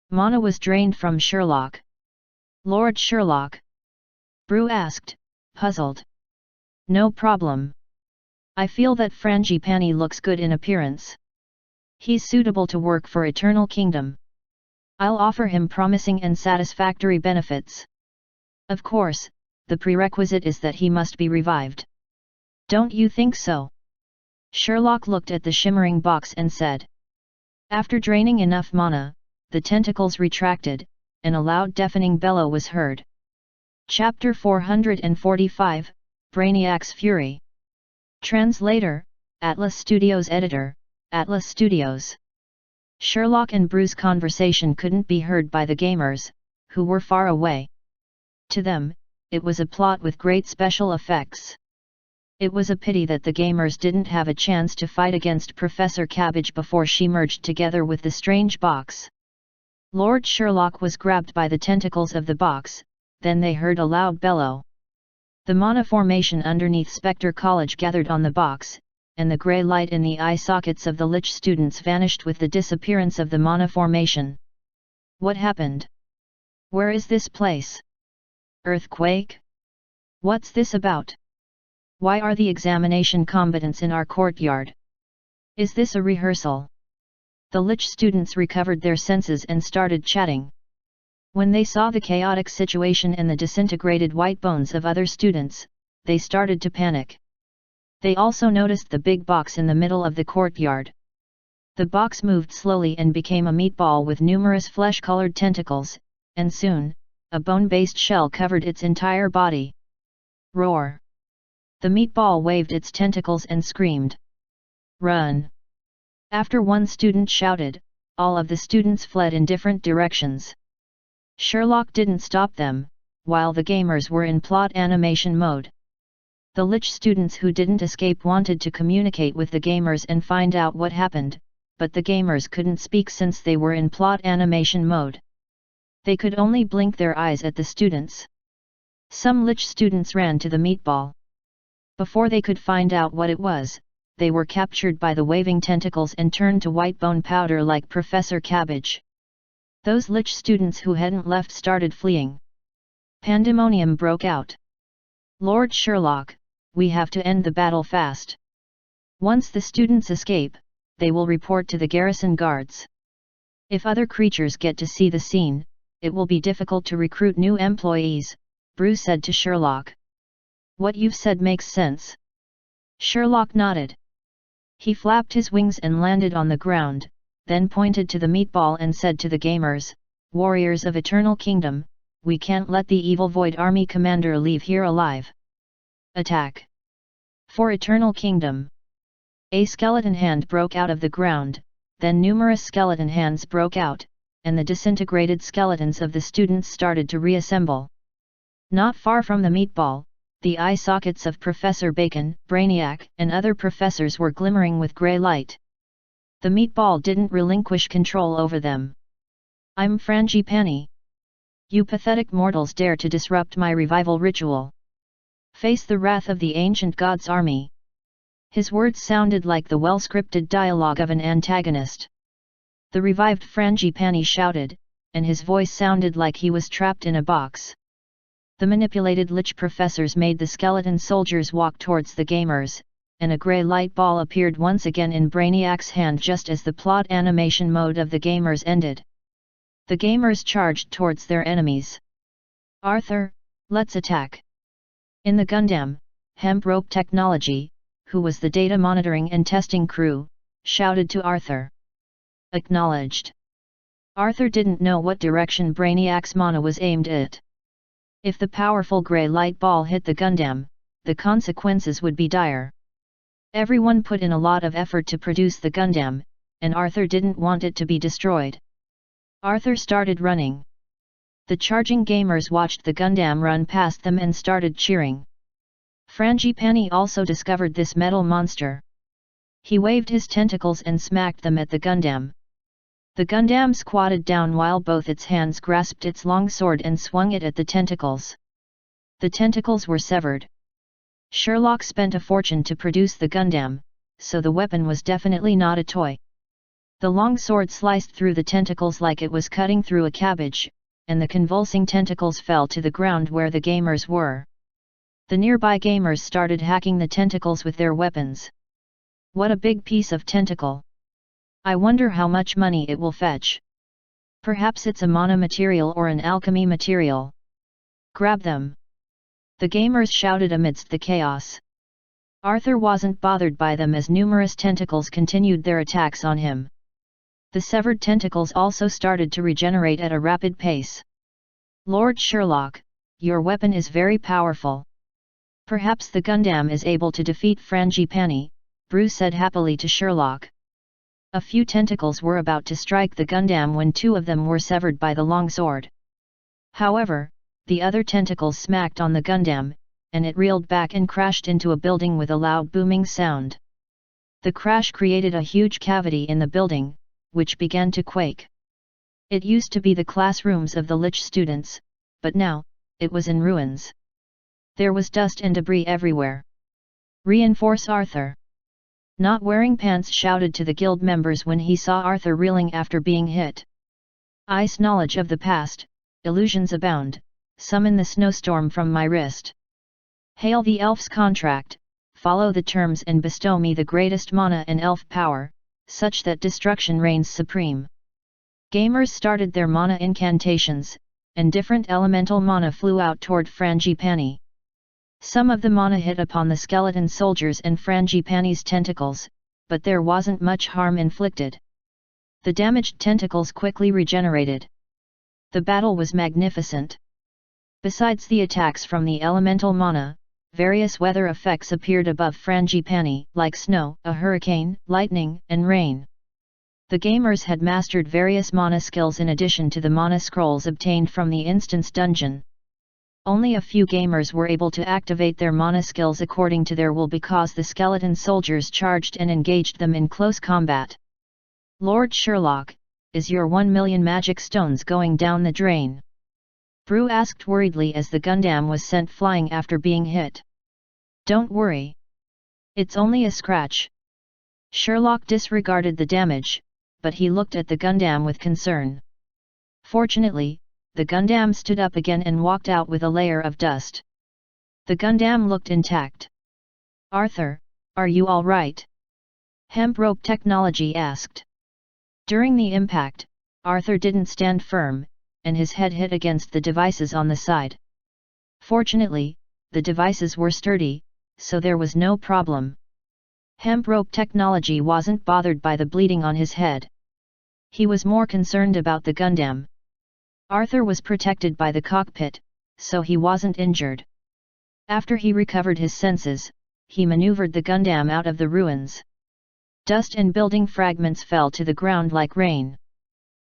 Mana was drained from Sherlock. Lord Sherlock? Brew asked, puzzled. No problem. I feel that Frangipani looks good in appearance. He's suitable to work for Eternal Kingdom. I'll offer him promising and satisfactory benefits. Of course, the prerequisite is that he must be revived. Don't you think so? Sherlock looked at the shimmering box and said. After draining enough mana, the tentacles retracted, and a loud deafening bellow was heard. Chapter 445, Brainiac's Fury. Translator, Atlas Studios Editor, Atlas Studios. Sherlock and Brew's conversation couldn't be heard by the gamers, who were far away. To them, it was a plot with great special effects. It was a pity that the gamers didn't have a chance to fight against Professor Cabbage before she merged together with the strange box. Lord Sherlock was grabbed by the tentacles of the box, then they heard a loud bellow. The mana formation underneath Spectre College gathered on the box, and the grey light in the eye sockets of the Lich students vanished with the disappearance of the mana formation. What happened? Where is this place? Earthquake? What's this about? Why are the examination combatants in our courtyard? Is this a rehearsal? The Lich students recovered their senses and started chatting. When they saw the chaotic situation and the disintegrated white bones of other students, they started to panic. They also noticed the big box in the middle of the courtyard. The box moved slowly and became a meatball with numerous flesh-colored tentacles, and soon, a bone-based shell covered its entire body. Roar! The meatball waved its tentacles and screamed. Run! After one student shouted, all of the students fled in different directions. Sherlock didn't stop them, while the gamers were in plot animation mode. The Lich students who didn't escape wanted to communicate with the gamers and find out what happened, but the gamers couldn't speak since they were in plot animation mode. They could only blink their eyes at the students. Some Lich students ran to the meatball. Before they could find out what it was, they were captured by the waving tentacles and turned to white bone powder like Professor Cabbage. Those Lich students who hadn't left started fleeing. Pandemonium broke out. Lord Sherlock, we have to end the battle fast. Once the students escape, they will report to the garrison guards. If other creatures get to see the scene, it will be difficult to recruit new employees, Brew said to Sherlock. What you've said makes sense. Sherlock nodded. He flapped his wings and landed on the ground, then pointed to the meatball and said to the gamers, Warriors of Eternal Kingdom, we can't let the evil Void Army commander leave here alive. Attack! For Eternal Kingdom! A skeleton hand broke out of the ground, then numerous skeleton hands broke out, and the disintegrated skeletons of the students started to reassemble. Not far from the meatball, the eye sockets of Professor Bacon, Brainiac, and other professors were glimmering with grey light. The meatball didn't relinquish control over them. I'm Frangipani. You pathetic mortals dare to disrupt my revival ritual. Face the wrath of the ancient god's army. His words sounded like the well-scripted dialogue of an antagonist. The revived Frangipani shouted, and his voice sounded like he was trapped in a box. The manipulated Lich professors made the skeleton soldiers walk towards the gamers, and a grey light ball appeared once again in Brainiac's hand just as the plot animation mode of the gamers ended. The gamers charged towards their enemies. Arthur, let's attack! In the Gundam, Hemp Rope Technology, who was the data monitoring and testing crew, shouted to Arthur. Acknowledged. Arthur didn't know what direction Brainiac's mana was aimed at. If the powerful grey light ball hit the Gundam, the consequences would be dire. Everyone put in a lot of effort to produce the Gundam, and Arthur didn't want it to be destroyed. Arthur started running. The charging gamers watched the Gundam run past them and started cheering. Frangipani also discovered this metal monster. He waved his tentacles and smacked them at the Gundam. The Gundam squatted down while both its hands grasped its long sword and swung it at the tentacles. The tentacles were severed. Sherlock spent a fortune to produce the Gundam, so the weapon was definitely not a toy. The long sword sliced through the tentacles like it was cutting through a cabbage, and the convulsing tentacles fell to the ground where the gamers were. The nearby gamers started hacking the tentacles with their weapons. What a big piece of tentacle! I wonder how much money it will fetch. Perhaps it's a mana material or an alchemy material. Grab them! The gamers shouted amidst the chaos. Arthur wasn't bothered by them as numerous tentacles continued their attacks on him. The severed tentacles also started to regenerate at a rapid pace. Lord Sherlock, your weapon is very powerful. Perhaps the Gundam is able to defeat Frangipani, Bruce said happily to Sherlock. A few tentacles were about to strike the Gundam when two of them were severed by the long sword. However, the other tentacles smacked on the Gundam, and it reeled back and crashed into a building with a loud booming sound. The crash created a huge cavity in the building, which began to quake. It used to be the classrooms of the Lich students, but now, it was in ruins. There was dust and debris everywhere. Reinforce Arthur! Not Wearing Pants shouted to the guild members when he saw Arthur reeling after being hit. Ice knowledge of the past, illusions abound, summon the snowstorm from my wrist. Hail the elf's contract, follow the terms and bestow me the greatest mana and elf power, such that destruction reigns supreme. Gamers started their mana incantations, and different elemental mana flew out toward Frangipani. Some of the mana hit upon the skeleton soldiers and Frangipani's tentacles, but there wasn't much harm inflicted. The damaged tentacles quickly regenerated. The battle was magnificent. Besides the attacks from the elemental mana, various weather effects appeared above Frangipani, like snow, a hurricane, lightning, and rain. The gamers had mastered various mana skills in addition to the mana scrolls obtained from the instance dungeon. Only a few gamers were able to activate their mana skills according to their will because the skeleton soldiers charged and engaged them in close combat. Lord Sherlock, is your 1 million magic stones going down the drain? Brew asked worriedly as the Gundam was sent flying after being hit. Don't worry. It's only a scratch. Sherlock disregarded the damage, but he looked at the Gundam with concern. Fortunately, the Gundam stood up again and walked out with a layer of dust. The Gundam looked intact. Arthur, are you all right? Hemp rope technology asked. During the impact, Arthur didn't stand firm, and his head hit against the devices on the side. Fortunately, the devices were sturdy, so there was no problem. Hemp rope technology wasn't bothered by the bleeding on his head. He was more concerned about the Gundam. Arthur was protected by the cockpit, so he wasn't injured. After he recovered his senses, he maneuvered the Gundam out of the ruins. Dust and building fragments fell to the ground like rain.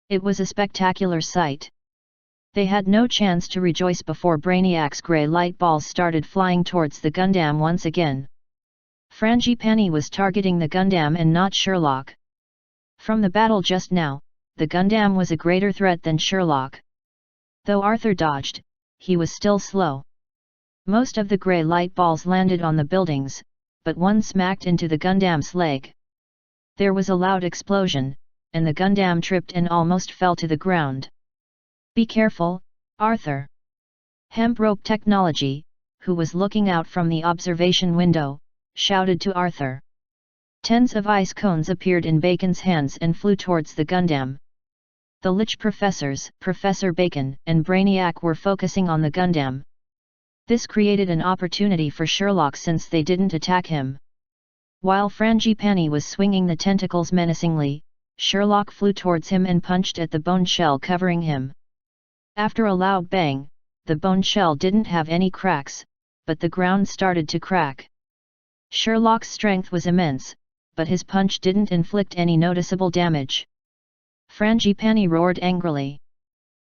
It was a spectacular sight. They had no chance to rejoice before Brainiac's grey light balls started flying towards the Gundam once again. Frangipani was targeting the Gundam and not Sherlock. From the battle just now, the Gundam was a greater threat than Sherlock. Though Arthur dodged, he was still slow. Most of the grey light balls landed on the buildings, but one smacked into the Gundam's leg. There was a loud explosion, and the Gundam tripped and almost fell to the ground. Be careful, Arthur! Hemp rope technology, who was looking out from the observation window, shouted to Arthur. Tens of ice cones appeared in Bacon's hands and flew towards the Gundam. The Lich professors, Professor Bacon and Brainiac were focusing on the Gundam. This created an opportunity for Sherlock since they didn't attack him. While Frangipani was swinging the tentacles menacingly, Sherlock flew towards him and punched at the bone shell covering him. After a loud bang, the bone shell didn't have any cracks, but the ground started to crack. Sherlock's strength was immense, but his punch didn't inflict any noticeable damage. Frangipani roared angrily.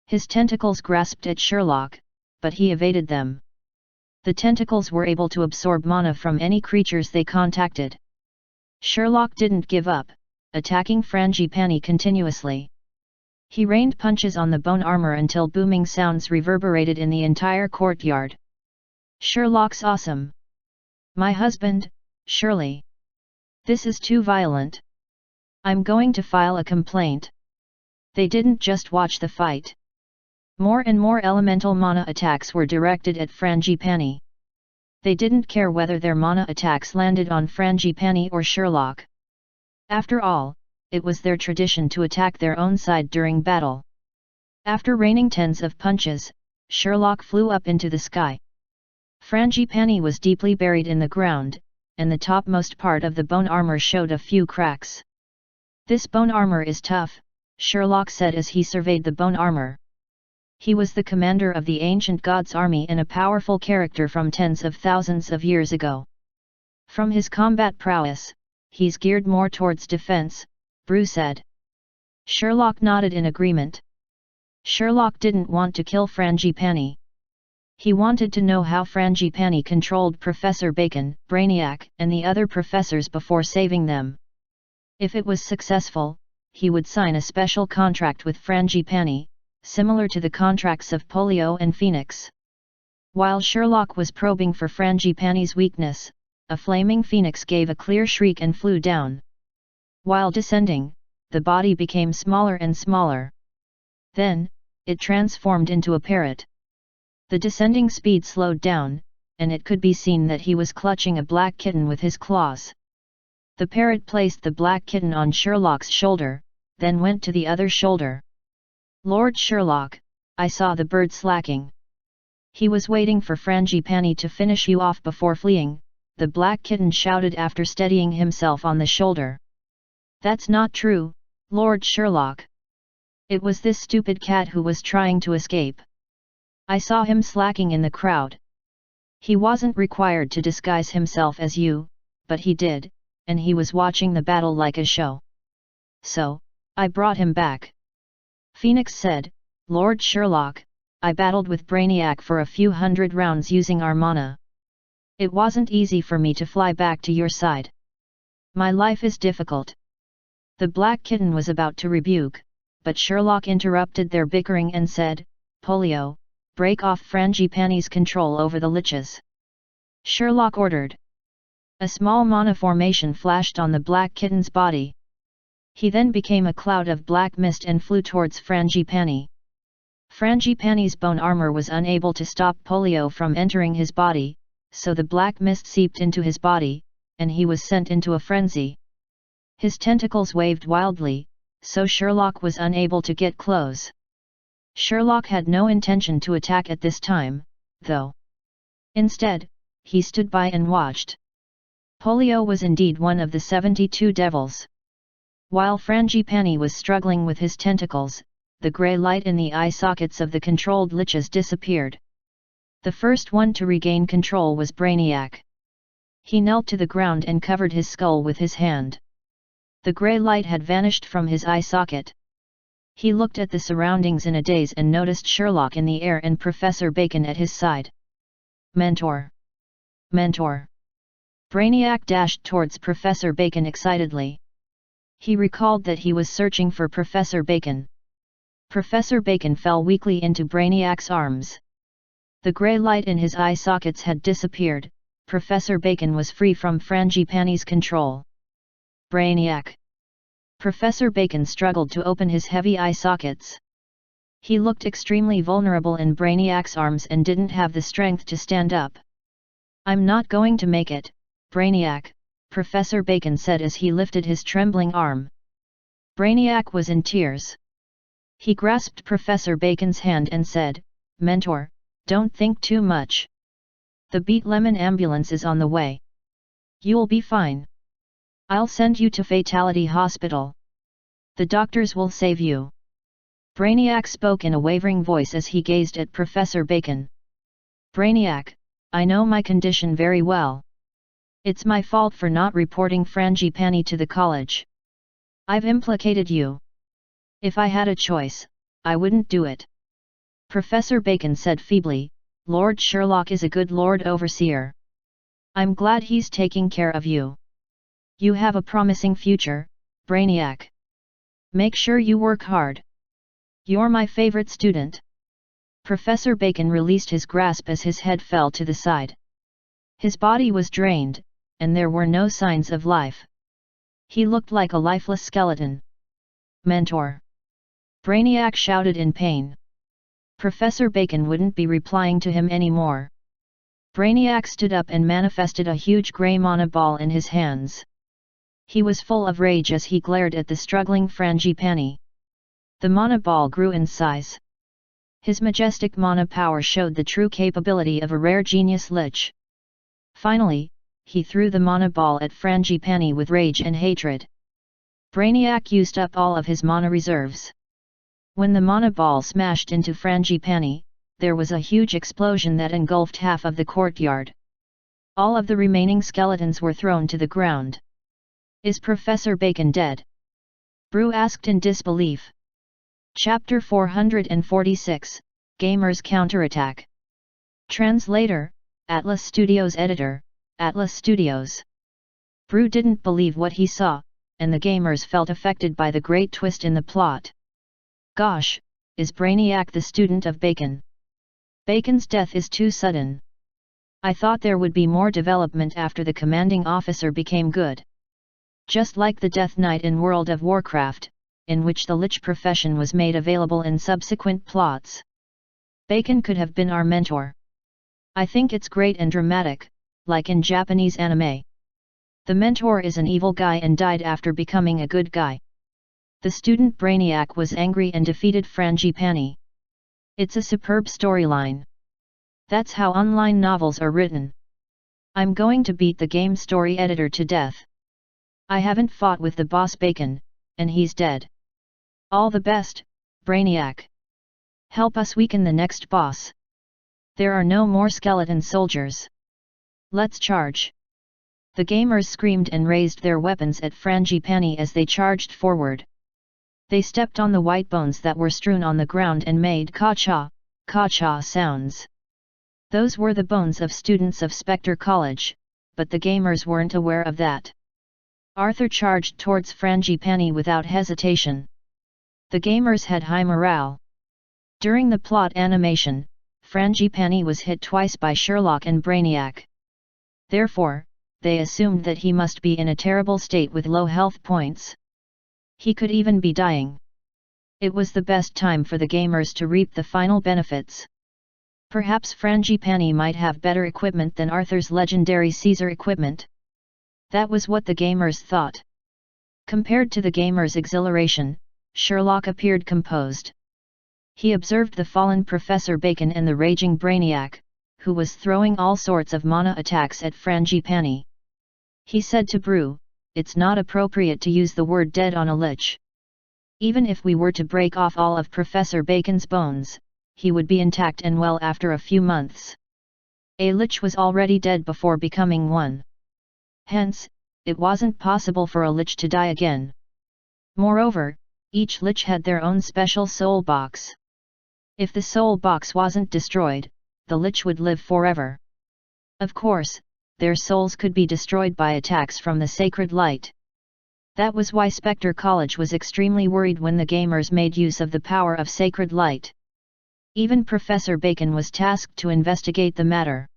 His tentacles grasped at Sherlock, but he evaded them. The tentacles were able to absorb mana from any creatures they contacted. Sherlock didn't give up, attacking Frangipani continuously. He rained punches on the bone armor until booming sounds reverberated in the entire courtyard. Sherlock's awesome! My husband, surely. This is too violent. I'm going to file a complaint. They didn't just watch the fight. More and more elemental mana attacks were directed at Frangipani. They didn't care whether their mana attacks landed on Frangipani or Sherlock. After all, it was their tradition to attack their own side during battle. After raining tens of punches, Sherlock flew up into the sky. Frangipani was deeply buried in the ground, and the topmost part of the bone armor showed a few cracks. This bone armor is tough, Sherlock said as he surveyed the bone armor. He was the commander of the ancient god's army and a powerful character from tens of thousands of years ago. From his combat prowess, he's geared more towards defense, Bruce said. Sherlock nodded in agreement. Sherlock didn't want to kill Frangipani. He wanted to know how Frangipani controlled Professor Bacon, Brainiac, and the other professors before saving them. If it was successful, he would sign a special contract with Frangipani, similar to the contracts of Polio and Phoenix. While Sherlock was probing for Frangipani's weakness, a flaming phoenix gave a clear shriek and flew down. While descending, the body became smaller and smaller. Then, it transformed into a parrot. The descending speed slowed down, and it could be seen that he was clutching a black kitten with his claws. The parrot placed the black kitten on Sherlock's shoulder, then went to the other shoulder. Lord Sherlock, I saw the bird slacking. He was waiting for Frangipani to finish you off before fleeing, the black kitten shouted after steadying himself on the shoulder. That's not true, Lord Sherlock. It was this stupid cat who was trying to escape. I saw him slacking in the crowd. He wasn't required to disguise himself as you, but he did, and he was watching the battle like a show. So, I brought him back. Phoenix said, Lord Sherlock, I battled with Brainiac for a few hundred rounds using our mana. It wasn't easy for me to fly back to your side. My life is difficult. The black kitten was about to rebuke, but Sherlock interrupted their bickering and said, Polio, break off Frangipani's control over the liches. Sherlock ordered. A small mana formation flashed on the black kitten's body. He then became a cloud of black mist and flew towards Frangipani. Frangipani's bone armor was unable to stop Polio from entering his body, so the black mist seeped into his body, and he was sent into a frenzy. His tentacles waved wildly, so Sherlock was unable to get close. Sherlock had no intention to attack at this time, though. Instead, he stood by and watched. Polio was indeed one of the 72 devils. While Frangipani was struggling with his tentacles, the grey light in the eye sockets of the controlled liches disappeared. The first one to regain control was Brainiac. He knelt to the ground and covered his skull with his hand. The grey light had vanished from his eye socket. He looked at the surroundings in a daze and noticed Sherlock in the air and Professor Bacon at his side. Mentor! Mentor! Brainiac dashed towards Professor Bacon excitedly. He recalled that he was searching for Professor Bacon. Professor Bacon fell weakly into Brainiac's arms. The grey light in his eye sockets had disappeared, Professor Bacon was free from Frangipani's control. Brainiac! Professor Bacon struggled to open his heavy eye sockets. He looked extremely vulnerable in Brainiac's arms and didn't have the strength to stand up. I'm not going to make it, Brainiac, Professor Bacon said as he lifted his trembling arm. Brainiac was in tears. He grasped Professor Bacon's hand and said, Mentor, don't think too much. The Beat Lemon ambulance is on the way. You'll be fine. I'll send you to Fatality Hospital. The doctors will save you. Brainiac spoke in a wavering voice as he gazed at Professor Bacon. Brainiac, I know my condition very well. It's my fault for not reporting Frangipani to the college. I've implicated you. If I had a choice, I wouldn't do it. Professor Bacon said feebly, Lord Sherlock is a good Lord Overseer. I'm glad he's taking care of you. You have a promising future, Brainiac. Make sure you work hard. You're my favorite student. Professor Bacon released his grasp as his head fell to the side. His body was drained, and there were no signs of life. He looked like a lifeless skeleton. Mentor! Brainiac shouted in pain. Professor Bacon wouldn't be replying to him anymore. Brainiac stood up and manifested a huge grey mana ball in his hands. He was full of rage as he glared at the struggling Frangipani. The mana ball grew in size. His majestic mana power showed the true capability of a rare genius lich. Finally, he threw the mana ball at Frangipani with rage and hatred. Brainiac used up all of his mana reserves. When the mana ball smashed into Frangipani, there was a huge explosion that engulfed half of the courtyard. All of the remaining skeletons were thrown to the ground. Is Professor Bacon dead? Brew asked in disbelief. Chapter 446, Gamers Counterattack. Translator, Atlas Studios Editor, Atlas Studios. Brew didn't believe what he saw, and the gamers felt affected by the great twist in the plot. Gosh, is Brainiac the student of Bacon? Bacon's death is too sudden. I thought there would be more development after the commanding officer became good. Just like the Death Knight in World of Warcraft, in which the lich profession was made available in subsequent plots. Bacon could have been our mentor. I think it's great and dramatic, like in Japanese anime. The mentor is an evil guy and died after becoming a good guy. The student Brainiac was angry and defeated Frangipani. It's a superb storyline. That's how online novels are written. I'm going to beat the game story editor to death. I haven't fought with the boss Bacon, and he's dead. All the best, Brainiac. Help us weaken the next boss. There are no more skeleton soldiers. Let's charge. The gamers screamed and raised their weapons at Frangipani as they charged forward. They stepped on the white bones that were strewn on the ground and made ka-cha sounds. Those were the bones of students of Spectre College, but the gamers weren't aware of that. Arthur charged towards Frangipani without hesitation. The gamers had high morale. During the plot animation, Frangipani was hit twice by Sherlock and Brainiac. Therefore, they assumed that he must be in a terrible state with low health points. He could even be dying. It was the best time for the gamers to reap the final benefits. Perhaps Frangipani might have better equipment than Arthur's legendary Caesar equipment. That was what the gamers thought. Compared to the gamers' exhilaration, Sherlock appeared composed. He observed the fallen Professor Bacon and the raging Brainiac, who was throwing all sorts of mana attacks at Frangipani. He said to Brew, "It's not appropriate to use the word dead on a lich. Even if we were to break off all of Professor Bacon's bones, he would be intact and well after a few months. A lich was already dead before becoming one. Hence, it wasn't possible for a lich to die again. Moreover, each lich had their own special soul box. If the soul box wasn't destroyed, the lich would live forever. Of course, their souls could be destroyed by attacks from the sacred light. That was why Spectre College was extremely worried when the gamers made use of the power of sacred light. Even Professor Bacon was tasked to investigate the matter.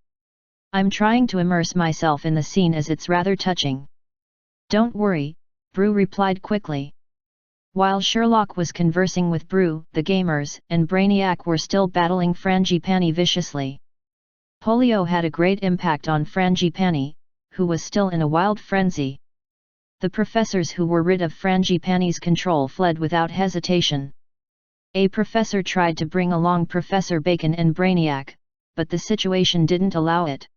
I'm trying to immerse myself in the scene as it's rather touching." "Don't worry," Brew replied quickly. While Sherlock was conversing with Brew, the gamers and Brainiac were still battling Frangipani viciously. Polio had a great impact on Frangipani, who was still in a wild frenzy. The professors who were rid of Frangipani's control fled without hesitation. A professor tried to bring along Professor Bacon and Brainiac, but the situation didn't allow it.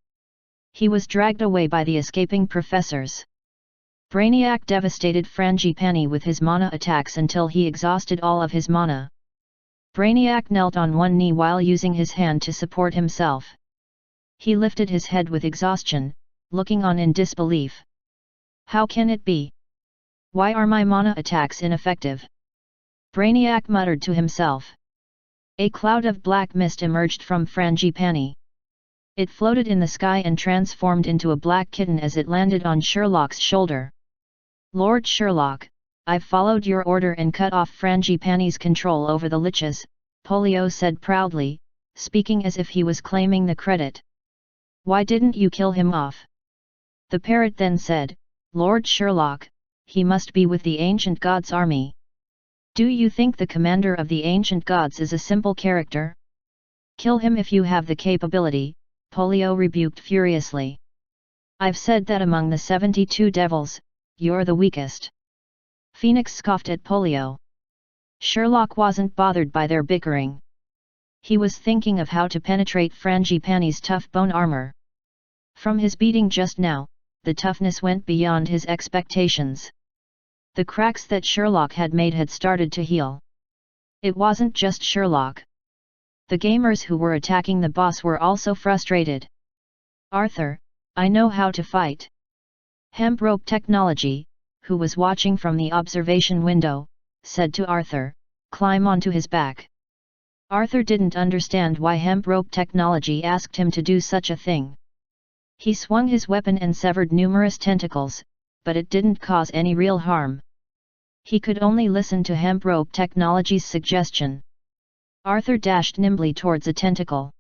He was dragged away by the escaping professors. Brainiac devastated Frangipani with his mana attacks until he exhausted all of his mana. Brainiac knelt on one knee while using his hand to support himself. He lifted his head with exhaustion, looking on in disbelief. "How can it be? Why are my mana attacks ineffective?" Brainiac muttered to himself. A cloud of black mist emerged from Frangipani. It floated in the sky and transformed into a black kitten as it landed on Sherlock's shoulder. "Lord Sherlock, I've followed your order and cut off Frangipani's control over the liches," Polio said proudly, speaking as if he was claiming the credit. Why didn't you kill him off? The parrot then said, Lord Sherlock, he must be with the ancient gods' army. Do you think the commander of the ancient gods is a simple character? Kill him if you have the capability, Polio rebuked furiously. I've said that among the 72 devils, you're the weakest. Phoenix scoffed at Polio. Sherlock wasn't bothered by their bickering. He was thinking of how to penetrate Frangipani's tough bone armor. From his beating just now, the toughness went beyond his expectations. The cracks that Sherlock had made had started to heal. It wasn't just Sherlock. The gamers who were attacking the boss were also frustrated. Arthur, I know how to fight. Hemp Rope Technology, who was watching from the observation window, said to Arthur, climb onto his back. Arthur didn't understand why Hemp Rope Technology asked him to do such a thing. He swung his weapon and severed numerous tentacles, but it didn't cause any real harm. He could only listen to Hemp Rope Technology's suggestion. Arthur dashed nimbly towards a tentacle.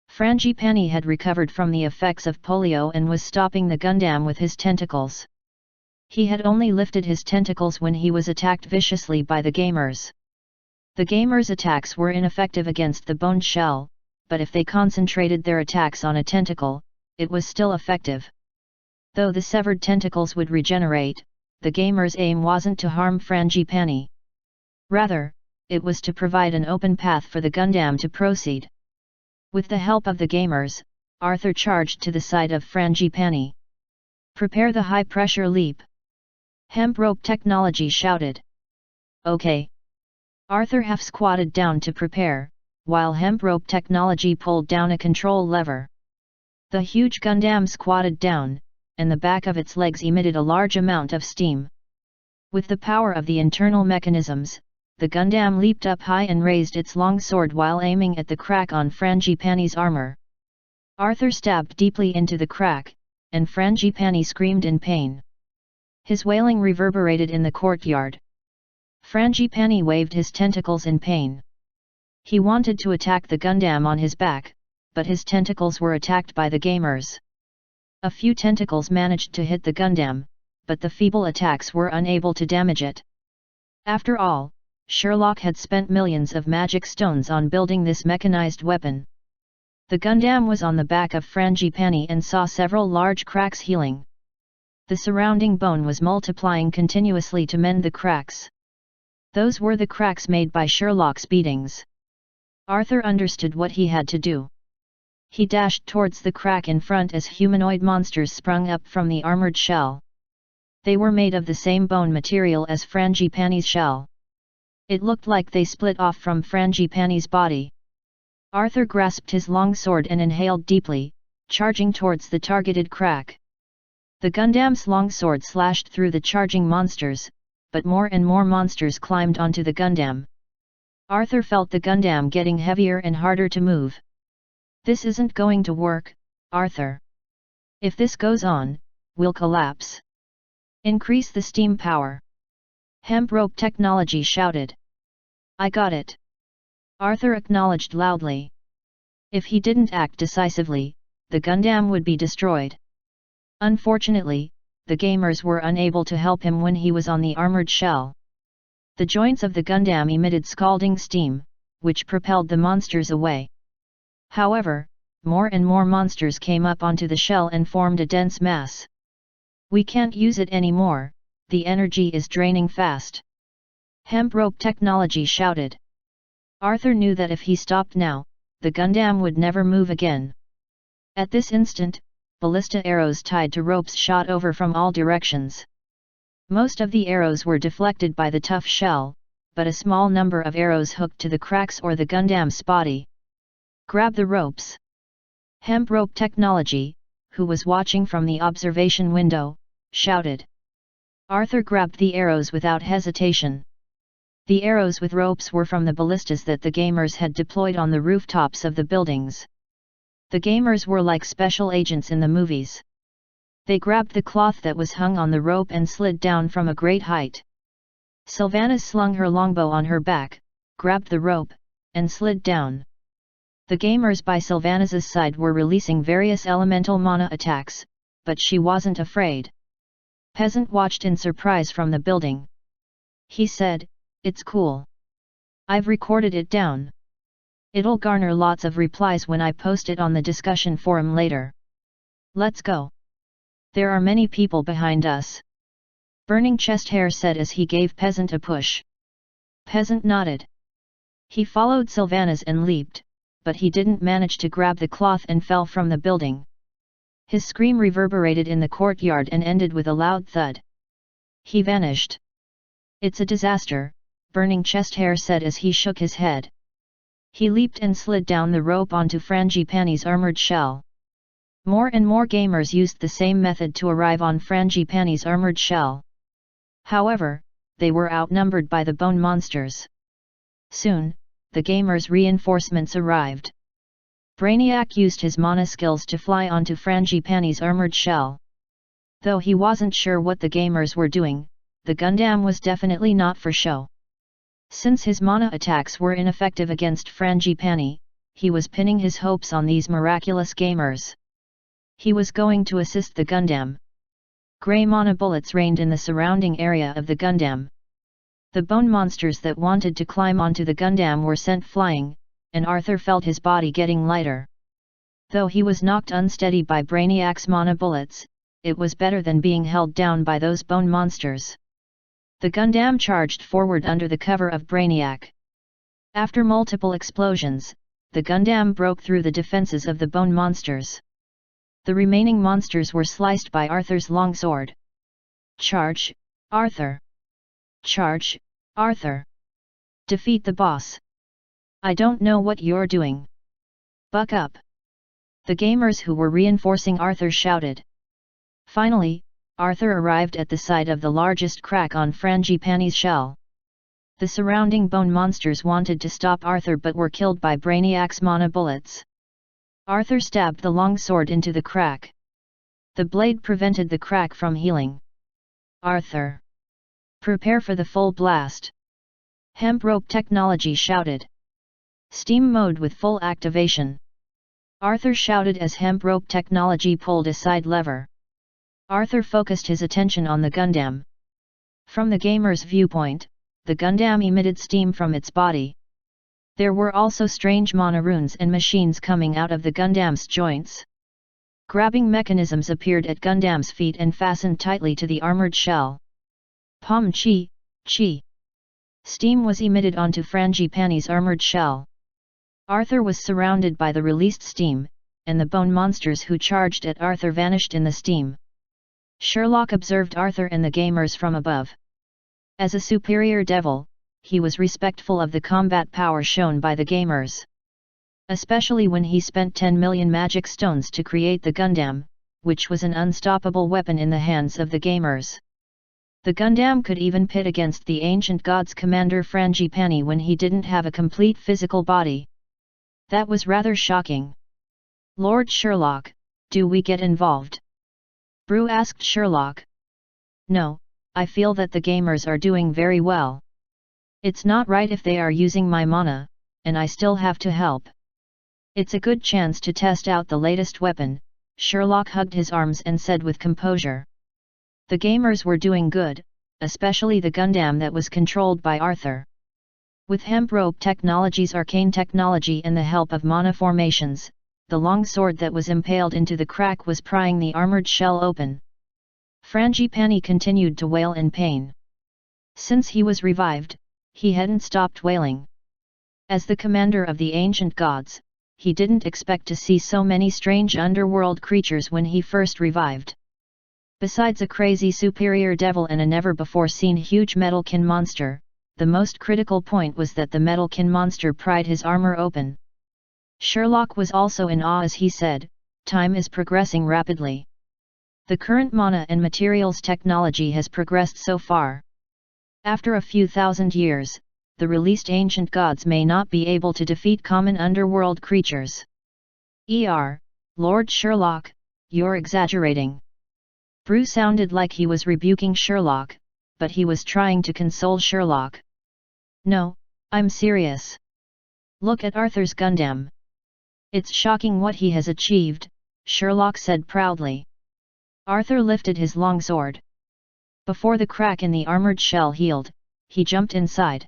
Frangipani had recovered from the effects of polio and was stopping the Gundam with his tentacles. He had only lifted his tentacles when he was attacked viciously by the gamers. The gamers' attacks were ineffective against the bone shell, but if they concentrated their attacks on a tentacle, it was still effective. Though the severed tentacles would regenerate, the gamers' aim wasn't to harm Frangipani. Rather, it was to provide an open path for the Gundam to proceed. With the help of the gamers, Arthur charged to the side of Frangipani. Prepare the high-pressure leap. Hemp Rope Technology shouted. Okay. Arthur half-squatted down to prepare, while Hemp Rope Technology pulled down a control lever. The huge Gundam squatted down, and the back of its legs emitted a large amount of steam. With the power of the internal mechanisms, the Gundam leaped up high and raised its long sword while aiming at the crack on Frangipani's armor. Arthur stabbed deeply into the crack, and Frangipani screamed in pain. His wailing reverberated in the courtyard. Frangipani waved his tentacles in pain. He wanted to attack the Gundam on his back, but his tentacles were attacked by the gamers. A few tentacles managed to hit the Gundam, but the feeble attacks were unable to damage it. After all, Sherlock had spent millions of magic stones on building this mechanized weapon. The Gundam was on the back of Frangipani and saw several large cracks healing. The surrounding bone was multiplying continuously to mend the cracks. Those were the cracks made by Sherlock's beatings. Arthur understood what he had to do. He dashed towards the crack in front as humanoid monsters sprung up from the armored shell. They were made of the same bone material as Frangipani's shell. It looked like they split off from Frangipani's body. Arthur grasped his long sword and inhaled deeply, charging towards the targeted crack. The Gundam's long sword slashed through the charging monsters, but more and more monsters climbed onto the Gundam. Arthur felt the Gundam getting heavier and harder to move. This isn't going to work, Arthur. If this goes on, we'll collapse. Increase the steam power. Hemp Rope Technology shouted. I got it. Arthur acknowledged loudly. If he didn't act decisively, the Gundam would be destroyed. Unfortunately, the gamers were unable to help him when he was on the armored shell. The joints of the Gundam emitted scalding steam, which propelled the monsters away. However, more and more monsters came up onto the shell and formed a dense mass. We can't use it anymore, the energy is draining fast. Hemp Rope Technology shouted. Arthur knew that if he stopped now, the Gundam would never move again. At this instant, ballista arrows tied to ropes shot over from all directions. Most of the arrows were deflected by the tough shell, but a small number of arrows hooked to the cracks or the Gundam's body. Grab the ropes. Hemp Rope Technology, who was watching from the observation window, shouted. Arthur grabbed the arrows without hesitation. The arrows with ropes were from the ballistas that the gamers had deployed on the rooftops of the buildings. The gamers were like special agents in the movies. They grabbed the cloth that was hung on the rope and slid down from a great height. Sylvana slung her longbow on her back, grabbed the rope, and slid down. The gamers by Sylvanas' side were releasing various elemental mana attacks, but she wasn't afraid. Peasant watched in surprise from the building. He said, "It's cool. I've recorded it down. It'll garner lots of replies when I post it on the discussion forum later. Let's go. There are many people behind us." Burning Chest Hair said as he gave Peasant a push. Peasant nodded. He followed Sylvanas and leaped, but he didn't manage to grab the cloth and fell from the building. His scream reverberated in the courtyard and ended with a loud thud. He vanished. "It's a disaster," Burning Chest Hair said as he shook his head. He leaped and slid down the rope onto Frangipani's armored shell. More and more gamers used the same method to arrive on Frangipani's armored shell. However, they were outnumbered by the bone monsters. Soon, the gamers' reinforcements arrived. Brainiac used his mana skills to fly onto Frangipani's armored shell. Though he wasn't sure what the gamers were doing, the Gundam was definitely not for show. Since his mana attacks were ineffective against Frangipani, he was pinning his hopes on these miraculous gamers. He was going to assist the Gundam. Grey mana bullets rained in the surrounding area of the Gundam. The bone monsters that wanted to climb onto the Gundam were sent flying, and Arthur felt his body getting lighter. Though he was knocked unsteady by Brainiac's mana bullets, it was better than being held down by those bone monsters. The Gundam charged forward under the cover of Brainiac. After multiple explosions, the Gundam broke through the defenses of the bone monsters. The remaining monsters were sliced by Arthur's longsword. "Charge, Arthur! Charge, Arthur! Defeat the boss! I don't know what you're doing. Buck up!" The gamers who were reinforcing Arthur shouted. Finally, Arthur arrived at the site of the largest crack on Frangipani's shell. The surrounding bone monsters wanted to stop Arthur but were killed by Brainiac's mana bullets. Arthur stabbed the longsword into the crack. The blade prevented the crack from healing. "Arthur! Prepare for the full blast!" Hemp rope technology shouted. "Steam mode with full activation!" Arthur shouted as hemp rope technology pulled a side lever. Arthur focused his attention on the Gundam. From the gamer's viewpoint, the Gundam emitted steam from its body. There were also strange mana runes and machines coming out of the Gundam's joints. Grabbing mechanisms appeared at Gundam's feet and fastened tightly to the armored shell. Pom chi, chi. Steam was emitted onto Frangipani's armored shell. Arthur was surrounded by the released steam, and the bone monsters who charged at Arthur vanished in the steam. Sherlock observed Arthur and the gamers from above. As a superior devil, he was respectful of the combat power shown by the gamers. Especially when he spent 10 million magic stones to create the Gundam, which was an unstoppable weapon in the hands of the gamers. The Gundam could even pit against the ancient god's commander Frangipani when he didn't have a complete physical body. That was rather shocking. "Lord Sherlock, do we get involved?" Brew asked Sherlock. "No, I feel that the gamers are doing very well. It's not right if they are using my mana, and I still have to help. It's a good chance to test out the latest weapon." Sherlock hugged his arms and said with composure. The gamers were doing good, especially the Gundam that was controlled by Arthur. With hemp rope technology's arcane technology and the help of mana formations, the long sword that was impaled into the crack was prying the armored shell open. Frangipani continued to wail in pain. Since he was revived, he hadn't stopped wailing. As the commander of the ancient gods, he didn't expect to see so many strange underworld creatures when he first revived. Besides a crazy superior devil and a never-before-seen huge metalkin monster, the most critical point was that the metalkin monster pried his armor open. Sherlock was also in awe as he said, "Time is progressing rapidly. The current mana and materials technology has progressed so far. After a few thousand years, the released ancient gods may not be able to defeat common underworld creatures." Lord Sherlock, you're exaggerating." Brew sounded like he was rebuking Sherlock, but he was trying to console Sherlock. "No, I'm serious. Look at Arthur's Gundam. It's shocking what he has achieved, Sherlock said proudly. Arthur lifted his long sword. Before the crack in the armored shell healed, he jumped inside.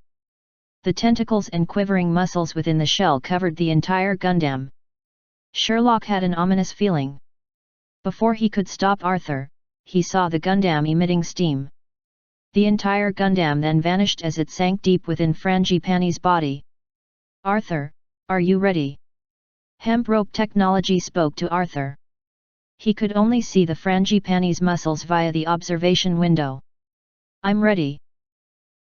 The tentacles and quivering muscles within the shell covered the entire Gundam. Sherlock had an ominous feeling. Before he could stop Arthur, he saw the Gundam emitting steam. The entire Gundam then vanished as it sank deep within Frangipani's body. Arthur, are you ready? Hemp rope technology spoke to Arthur. He could only see the Frangipani's muscles via the observation window. I'm ready.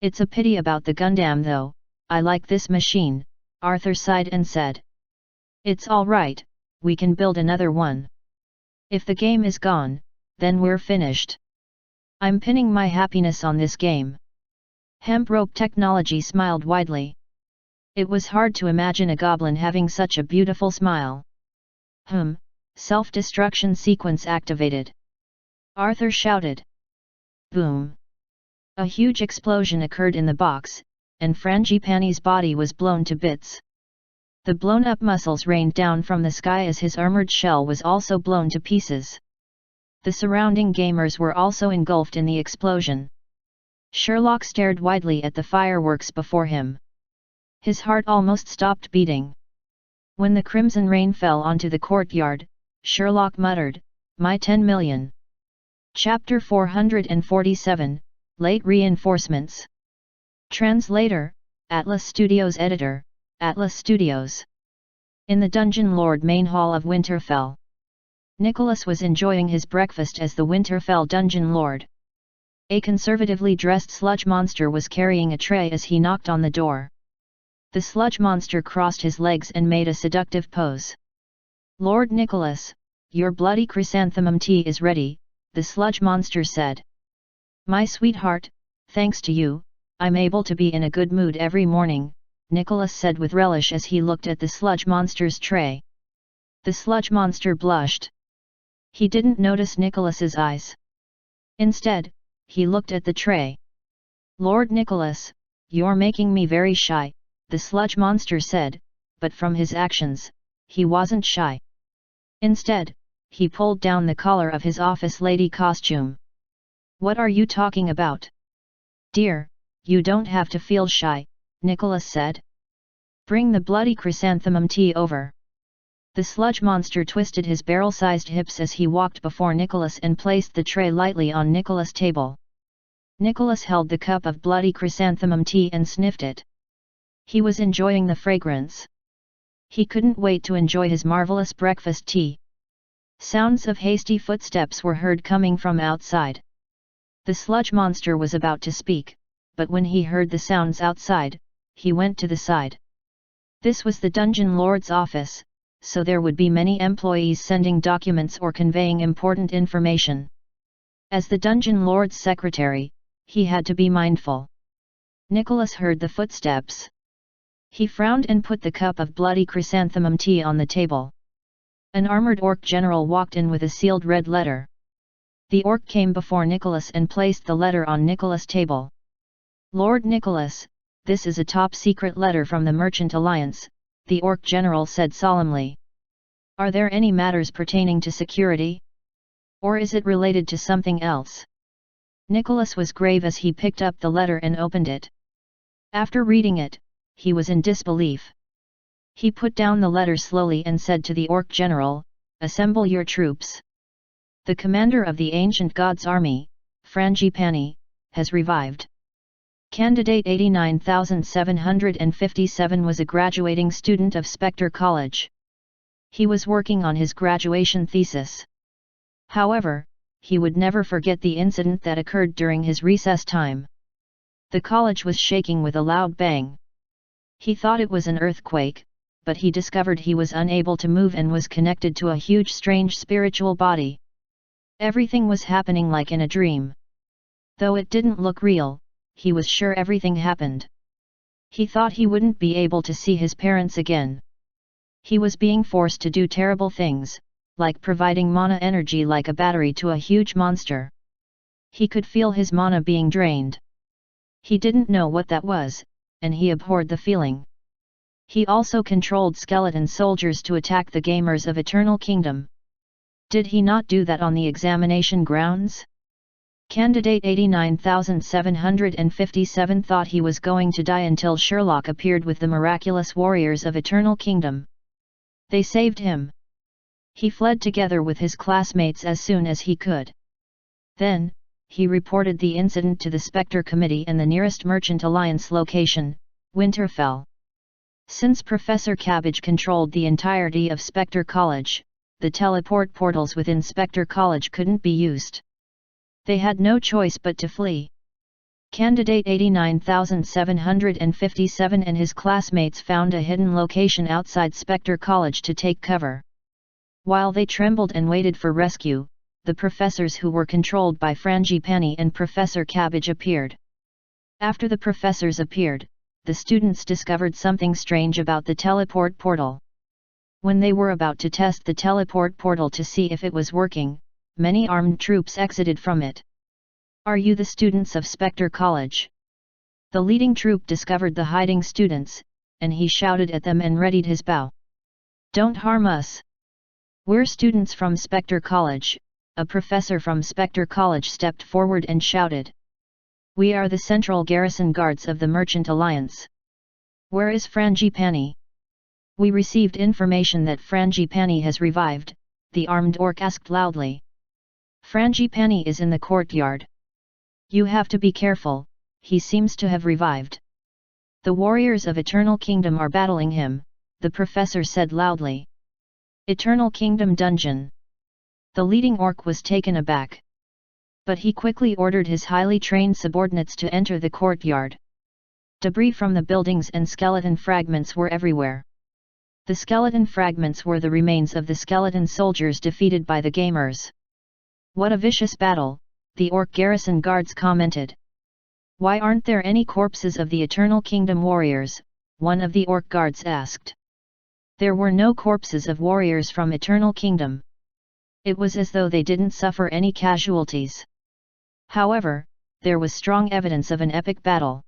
It's a pity about the Gundam though, I like this machine, Arthur sighed and said. It's all right, we can build another one. If the game is gone, then we're finished. I'm pinning my happiness on this game. Hemp rope technology smiled widely. It was hard to imagine a goblin having such a beautiful smile. Self-destruction sequence activated. Arthur shouted. Boom! A huge explosion occurred in the box, and Frangipani's body was blown to bits. The blown-up muscles rained down from the sky as his armored shell was also blown to pieces. The surrounding gamers were also engulfed in the explosion. Sherlock stared widely at the fireworks before him. His heart almost stopped beating. When the crimson rain fell onto the courtyard, Sherlock muttered, "My 10 million." Chapter 447, Late Reinforcements. Translator, Atlas Studios Editor, Atlas Studios. In the Dungeon Lord main hall of Winterfell. Nicholas was enjoying his breakfast as the Winterfell Dungeon Lord. A conservatively dressed sludge monster was carrying a tray as he knocked on the door. The sludge monster crossed his legs and made a seductive pose. "Lord Nicholas, your bloody chrysanthemum tea is ready," the sludge monster said. "My sweetheart, thanks to you, I'm able to be in a good mood every morning," Nicholas said with relish as he looked at the sludge monster's tray. The sludge monster blushed. He didn't notice Nicholas's eyes. Instead, he looked at the tray. "Lord Nicholas, you're making me very shy," the sludge monster said, but from his actions, he wasn't shy. Instead, he pulled down the collar of his office lady costume. "What are you talking about?" "Dear, you don't have to feel shy," Nicholas said. "Bring the bloody chrysanthemum tea over." The sludge monster twisted his barrel-sized hips as he walked before Nicholas and placed the tray lightly on Nicholas' table. Nicholas held the cup of bloody chrysanthemum tea and sniffed it. He was enjoying the fragrance. He couldn't wait to enjoy his marvelous breakfast tea. Sounds of hasty footsteps were heard coming from outside. The sludge monster was about to speak, but when he heard the sounds outside, he went to the side. This was the Dungeon Lord's office, so there would be many employees sending documents or conveying important information. As the Dungeon Lord's secretary, he had to be mindful. Nicholas heard the footsteps. He frowned and put the cup of bloody chrysanthemum tea on the table. An armored orc general walked in with a sealed red letter. The orc came before Nicholas and placed the letter on Nicholas' table. "Lord Nicholas, this is a top-secret letter from the Merchant Alliance," the orc general said solemnly. "Are there any matters pertaining to security? Or is it related to something else?" Nicholas was grave as he picked up the letter and opened it. After reading it, he was in disbelief. He put down the letter slowly and said to the orc general, "Assemble your troops. The commander of the ancient god's army, Frangipani, has revived." Candidate 89,757 was a graduating student of Spectre College. He was working on his graduation thesis. However, he would never forget the incident that occurred during his recess time. The college was shaking with a loud bang. He thought it was an earthquake, but he discovered he was unable to move and was connected to a huge strange spiritual body. Everything was happening like in a dream. Though it didn't look real, he was sure everything happened. He thought he wouldn't be able to see his parents again. He was being forced to do terrible things, like providing mana energy like a battery to a huge monster. He could feel his mana being drained. He didn't know what that was, and he abhorred the feeling. He also controlled skeleton soldiers to attack the gamers of Eternal Kingdom. Did he not do that on the examination grounds? Candidate 89,757 thought he was going to die until Sherlock appeared with the miraculous warriors of Eternal Kingdom. They saved him. He fled together with his classmates as soon as he could. Then, he reported the incident to the Spectre Committee and the nearest Merchant Alliance location, Winterfell. Since Professor Cabbage controlled the entirety of Spectre College, the teleport portals within Spectre College couldn't be used. They had no choice but to flee. Candidate 89,757 and his classmates found a hidden location outside Spectre College to take cover. While they trembled and waited for rescue, the professors who were controlled by Frangipani and Professor Cabbage appeared. After the professors appeared, the students discovered something strange about the teleport portal. When they were about to test the teleport portal to see if it was working, many armed troops exited from it. Are you the students of Spectre College? The leading troop discovered the hiding students, and he shouted at them and readied his bow. Don't harm us. We're students from Spectre College. A professor from Spectre College stepped forward and shouted. We are the Central Garrison Guards of the Merchant Alliance. Where is Frangipani? We received information that Frangipani has revived, the armed orc asked loudly. Frangipani is in the courtyard. You have to be careful, he seems to have revived. The warriors of Eternal Kingdom are battling him, the professor said loudly. Eternal Kingdom dungeon. The leading orc was taken aback. But he quickly ordered his highly trained subordinates to enter the courtyard. Debris from the buildings and skeleton fragments were everywhere. The skeleton fragments were the remains of the skeleton soldiers defeated by the gamers. What a vicious battle, the orc garrison guards commented. Why aren't there any corpses of the Eternal Kingdom warriors? One of the orc guards asked. There were no corpses of warriors from Eternal Kingdom. It was as though they didn't suffer any casualties. However, there was strong evidence of an epic battle.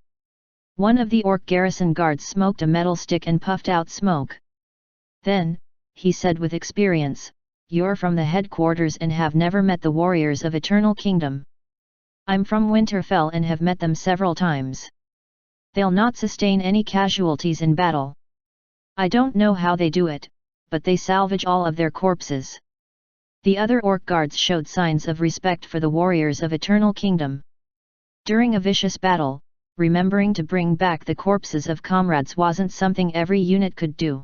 One of the orc garrison guards smoked a metal stick and puffed out smoke. Then, he said with experience, You're from the headquarters and have never met the warriors of Eternal Kingdom. I'm from Winterfell and have met them several times. They'll not sustain any casualties in battle. I don't know how they do it, but they salvage all of their corpses. The other orc guards showed signs of respect for the warriors of Eternal Kingdom. During a vicious battle, remembering to bring back the corpses of comrades wasn't something every unit could do.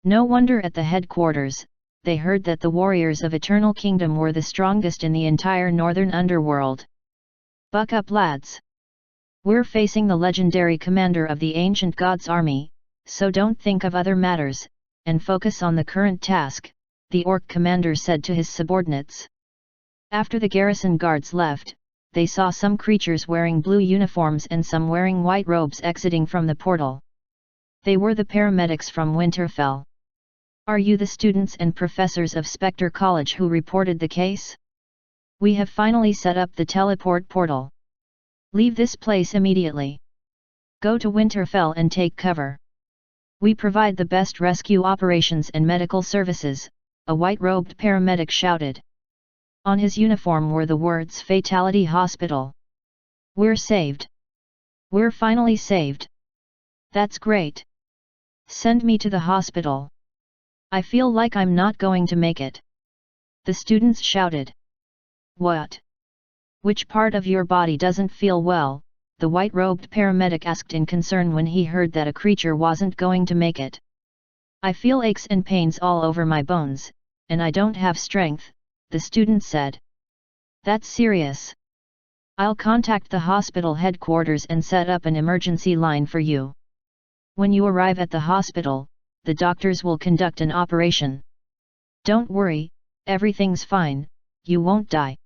No wonder at the headquarters, they heard that the warriors of Eternal Kingdom were the strongest in the entire northern underworld. Buck up, lads! We're facing the legendary commander of the ancient gods' army, so don't think of other matters, and focus on the current task, the orc commander said to his subordinates. After the garrison guards left, they saw some creatures wearing blue uniforms and some wearing white robes exiting from the portal. They were the paramedics from Winterfell. Are you the students and professors of Spectre College who reported the case? We have finally set up the teleport portal. Leave this place immediately. Go to Winterfell and take cover. We provide the best rescue operations and medical services, a white-robed paramedic shouted. On his uniform were the words Fatality Hospital. We're saved. We're finally saved. That's great. Send me to the hospital. I feel like I'm not going to make it. The students shouted. What? Which part of your body doesn't feel well? The white-robed paramedic asked in concern when he heard that a creature wasn't going to make it. I feel aches and pains all over my bones, and I don't have strength, the student said. That's serious. I'll contact the hospital headquarters and set up an emergency line for you. When you arrive at the hospital, the doctors will conduct an operation. Don't worry, everything's fine, you won't die.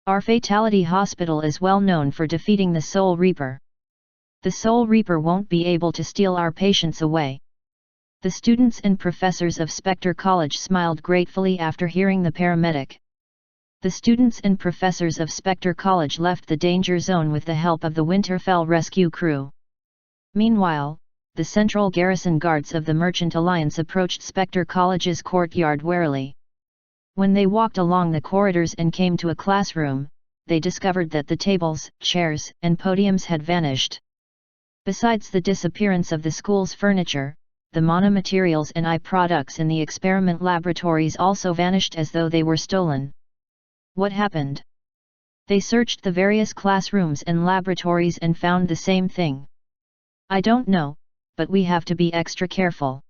Our Fatality Hospital is well known for defeating the Soul Reaper. The Soul Reaper won't be able to steal our patients away. The students and professors of Spectre College smiled gratefully after hearing the paramedic. The students and professors of Spectre College left the danger zone with the help of the Winterfell rescue crew. Meanwhile, the central garrison guards of the Merchant Alliance approached Spectre College's courtyard warily. When they walked along the corridors and came to a classroom, they discovered that the tables, chairs, and podiums had vanished. Besides the disappearance of the school's furniture, the monomaterials and products in the experiment laboratories also vanished as though they were stolen. What happened? They searched the various classrooms and laboratories and found the same thing. I don't know, but we have to be extra careful.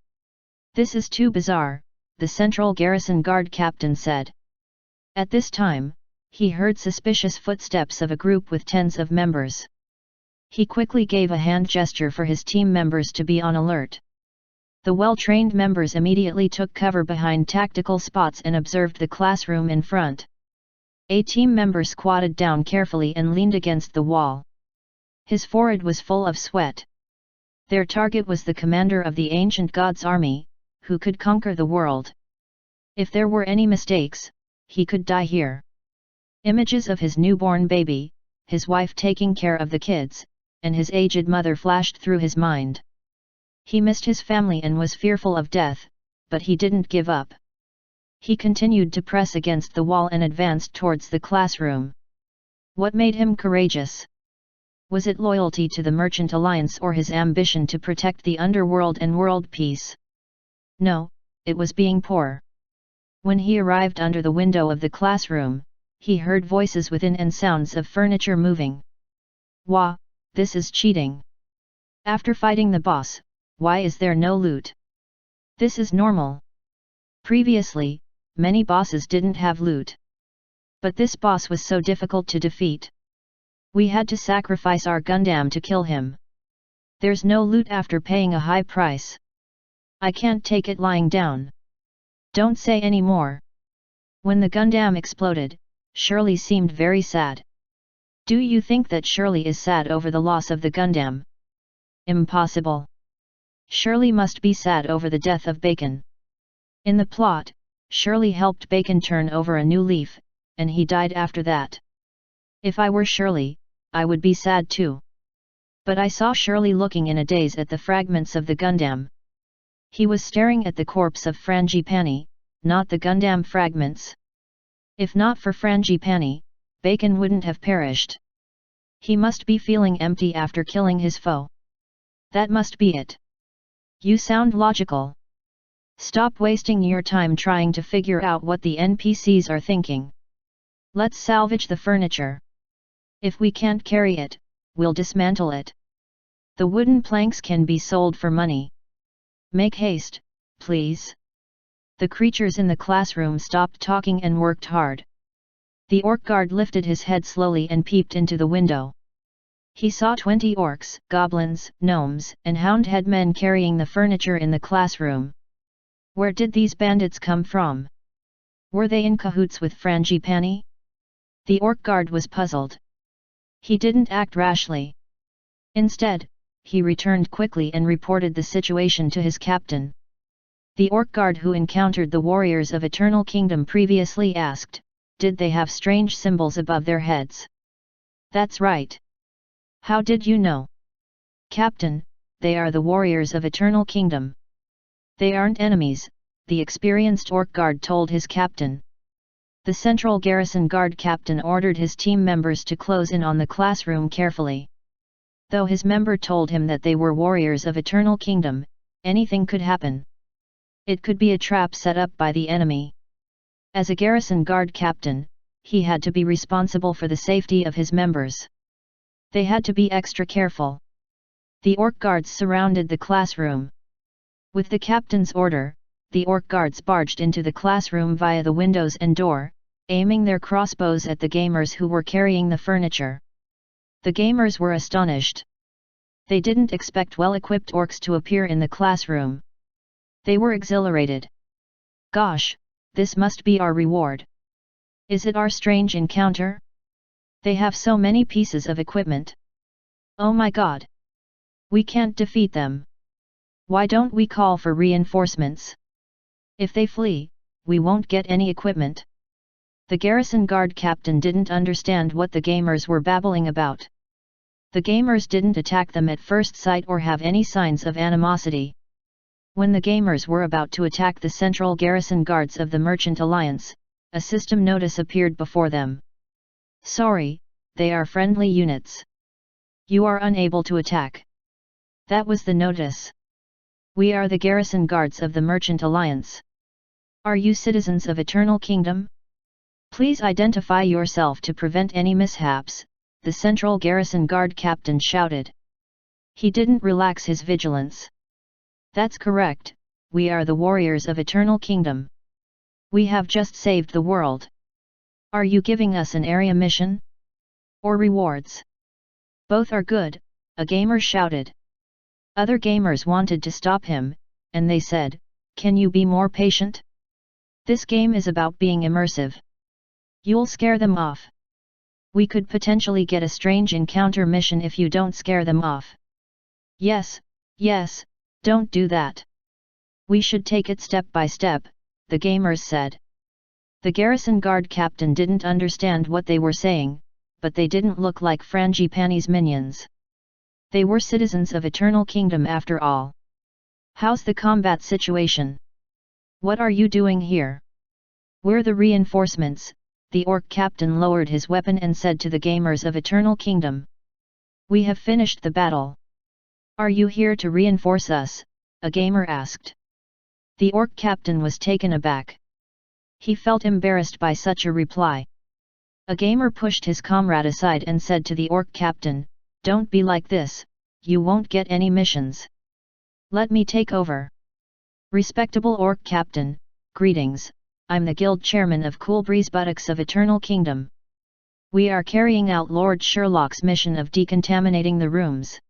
This is too bizarre, the Central Garrison Guard captain said. At this time, he heard suspicious footsteps of a group with tens of members. He quickly gave a hand gesture for his team members to be on alert. The well-trained members immediately took cover behind tactical spots and observed the classroom in front. A team member squatted down carefully and leaned against the wall. His forehead was full of sweat. Their target was the commander of the ancient god's army, who could conquer the world. If there were any mistakes, he could die here. Images of his newborn baby, his wife taking care of the kids, and his aged mother flashed through his mind. He missed his family and was fearful of death, but he didn't give up. He continued to press against the wall and advanced towards the classroom. What made him courageous? Was it loyalty to the Merchant Alliance or his ambition to protect the underworld and world peace? No, it was being poor. When he arrived under the window of the classroom, he heard voices within and sounds of furniture moving. Wah, this is cheating. After fighting the boss, why is there no loot? This is normal. Previously, many bosses didn't have loot. But this boss was so difficult to defeat. We had to sacrifice our Gundam to kill him. There's no loot after paying a high price. I can't take it lying down. Don't say any more. When the Gundam exploded, Shirley seemed very sad. Do you think that Shirley is sad over the loss of the Gundam? Impossible. Shirley must be sad over the death of Bacon. In the plot, Shirley helped Bacon turn over a new leaf, and he died after that. If I were Shirley, I would be sad too. But I saw Shirley looking in a daze at the fragments of the Gundam. He was staring at the corpse of Frangipani, not the Gundam fragments. If not for Frangipani, Bacon wouldn't have perished. He must be feeling empty after killing his foe. That must be it. You sound logical. Stop wasting your time trying to figure out what the NPCs are thinking. Let's salvage the furniture. If we can't carry it, we'll dismantle it. The wooden planks can be sold for money. Make haste, please. The creatures in the classroom stopped talking and worked hard. The orc guard lifted his head slowly and peeped into the window. He saw 20 orcs, goblins, gnomes, and hound-head men carrying the furniture in the classroom. Where did these bandits come from? Were they in cahoots with Frangipani? The orc guard was puzzled. He didn't act rashly. Instead, he returned quickly and reported the situation to his captain. The orc guard who encountered the warriors of Eternal Kingdom previously asked, did they have strange symbols above their heads? That's right. How did you know? Captain, they are the warriors of Eternal Kingdom. They aren't enemies, the experienced orc guard told his captain. The Central Garrison Guard captain ordered his team members to close in on the classroom carefully. Though his member told him that they were warriors of Eternal Kingdom, anything could happen. It could be a trap set up by the enemy. As a Garrison Guard captain, he had to be responsible for the safety of his members. They had to be extra careful. The orc guards surrounded the classroom. With the captain's order, the orc guards barged into the classroom via the windows and door, aiming their crossbows at the gamers who were carrying the furniture. The gamers were astonished. They didn't expect well-equipped orcs to appear in the classroom. They were exhilarated. Gosh, this must be our reward. Is it our strange encounter? They have so many pieces of equipment. Oh my god! We can't defeat them. Why don't we call for reinforcements? If they flee, we won't get any equipment. The Garrison Guard captain didn't understand what the gamers were babbling about. The gamers didn't attack them at first sight or have any signs of animosity. When the gamers were about to attack the central garrison guards of the Merchant Alliance, a system notice appeared before them. Sorry, they are friendly units. You are unable to attack. That was the notice. We are the garrison guards of the Merchant Alliance. Are you citizens of Eternal Kingdom? Please identify yourself to prevent any mishaps, the Central Garrison Guard captain shouted. He didn't relax his vigilance. That's correct, we are the warriors of Eternal Kingdom. We have just saved the world. Are you giving us an area mission? Or rewards? Both are good, a gamer shouted. Other gamers wanted to stop him, and they said, can you be more patient? This game is about being immersive. You'll scare them off. We could potentially get a strange encounter mission if you don't scare them off. Yes, don't do that. We should take it step by step, the gamers said. The garrison guard captain didn't understand what they were saying, but they didn't look like Frangipani's minions. They were citizens of Eternal Kingdom after all. How's the combat situation? What are you doing here? We're the reinforcements. The orc captain lowered his weapon and said to the gamers of Eternal Kingdom. We have finished the battle. Are you here to reinforce us? A gamer asked. The orc captain was taken aback. He felt embarrassed by such a reply. A gamer pushed his comrade aside and said to the orc captain, don't be like this, you won't get any missions. Let me take over. Respectable orc captain, greetings. I'm the guild chairman of Coolbreeze Buttocks of Eternal Kingdom. We are carrying out Lord Sherlock's mission of decontaminating the rooms.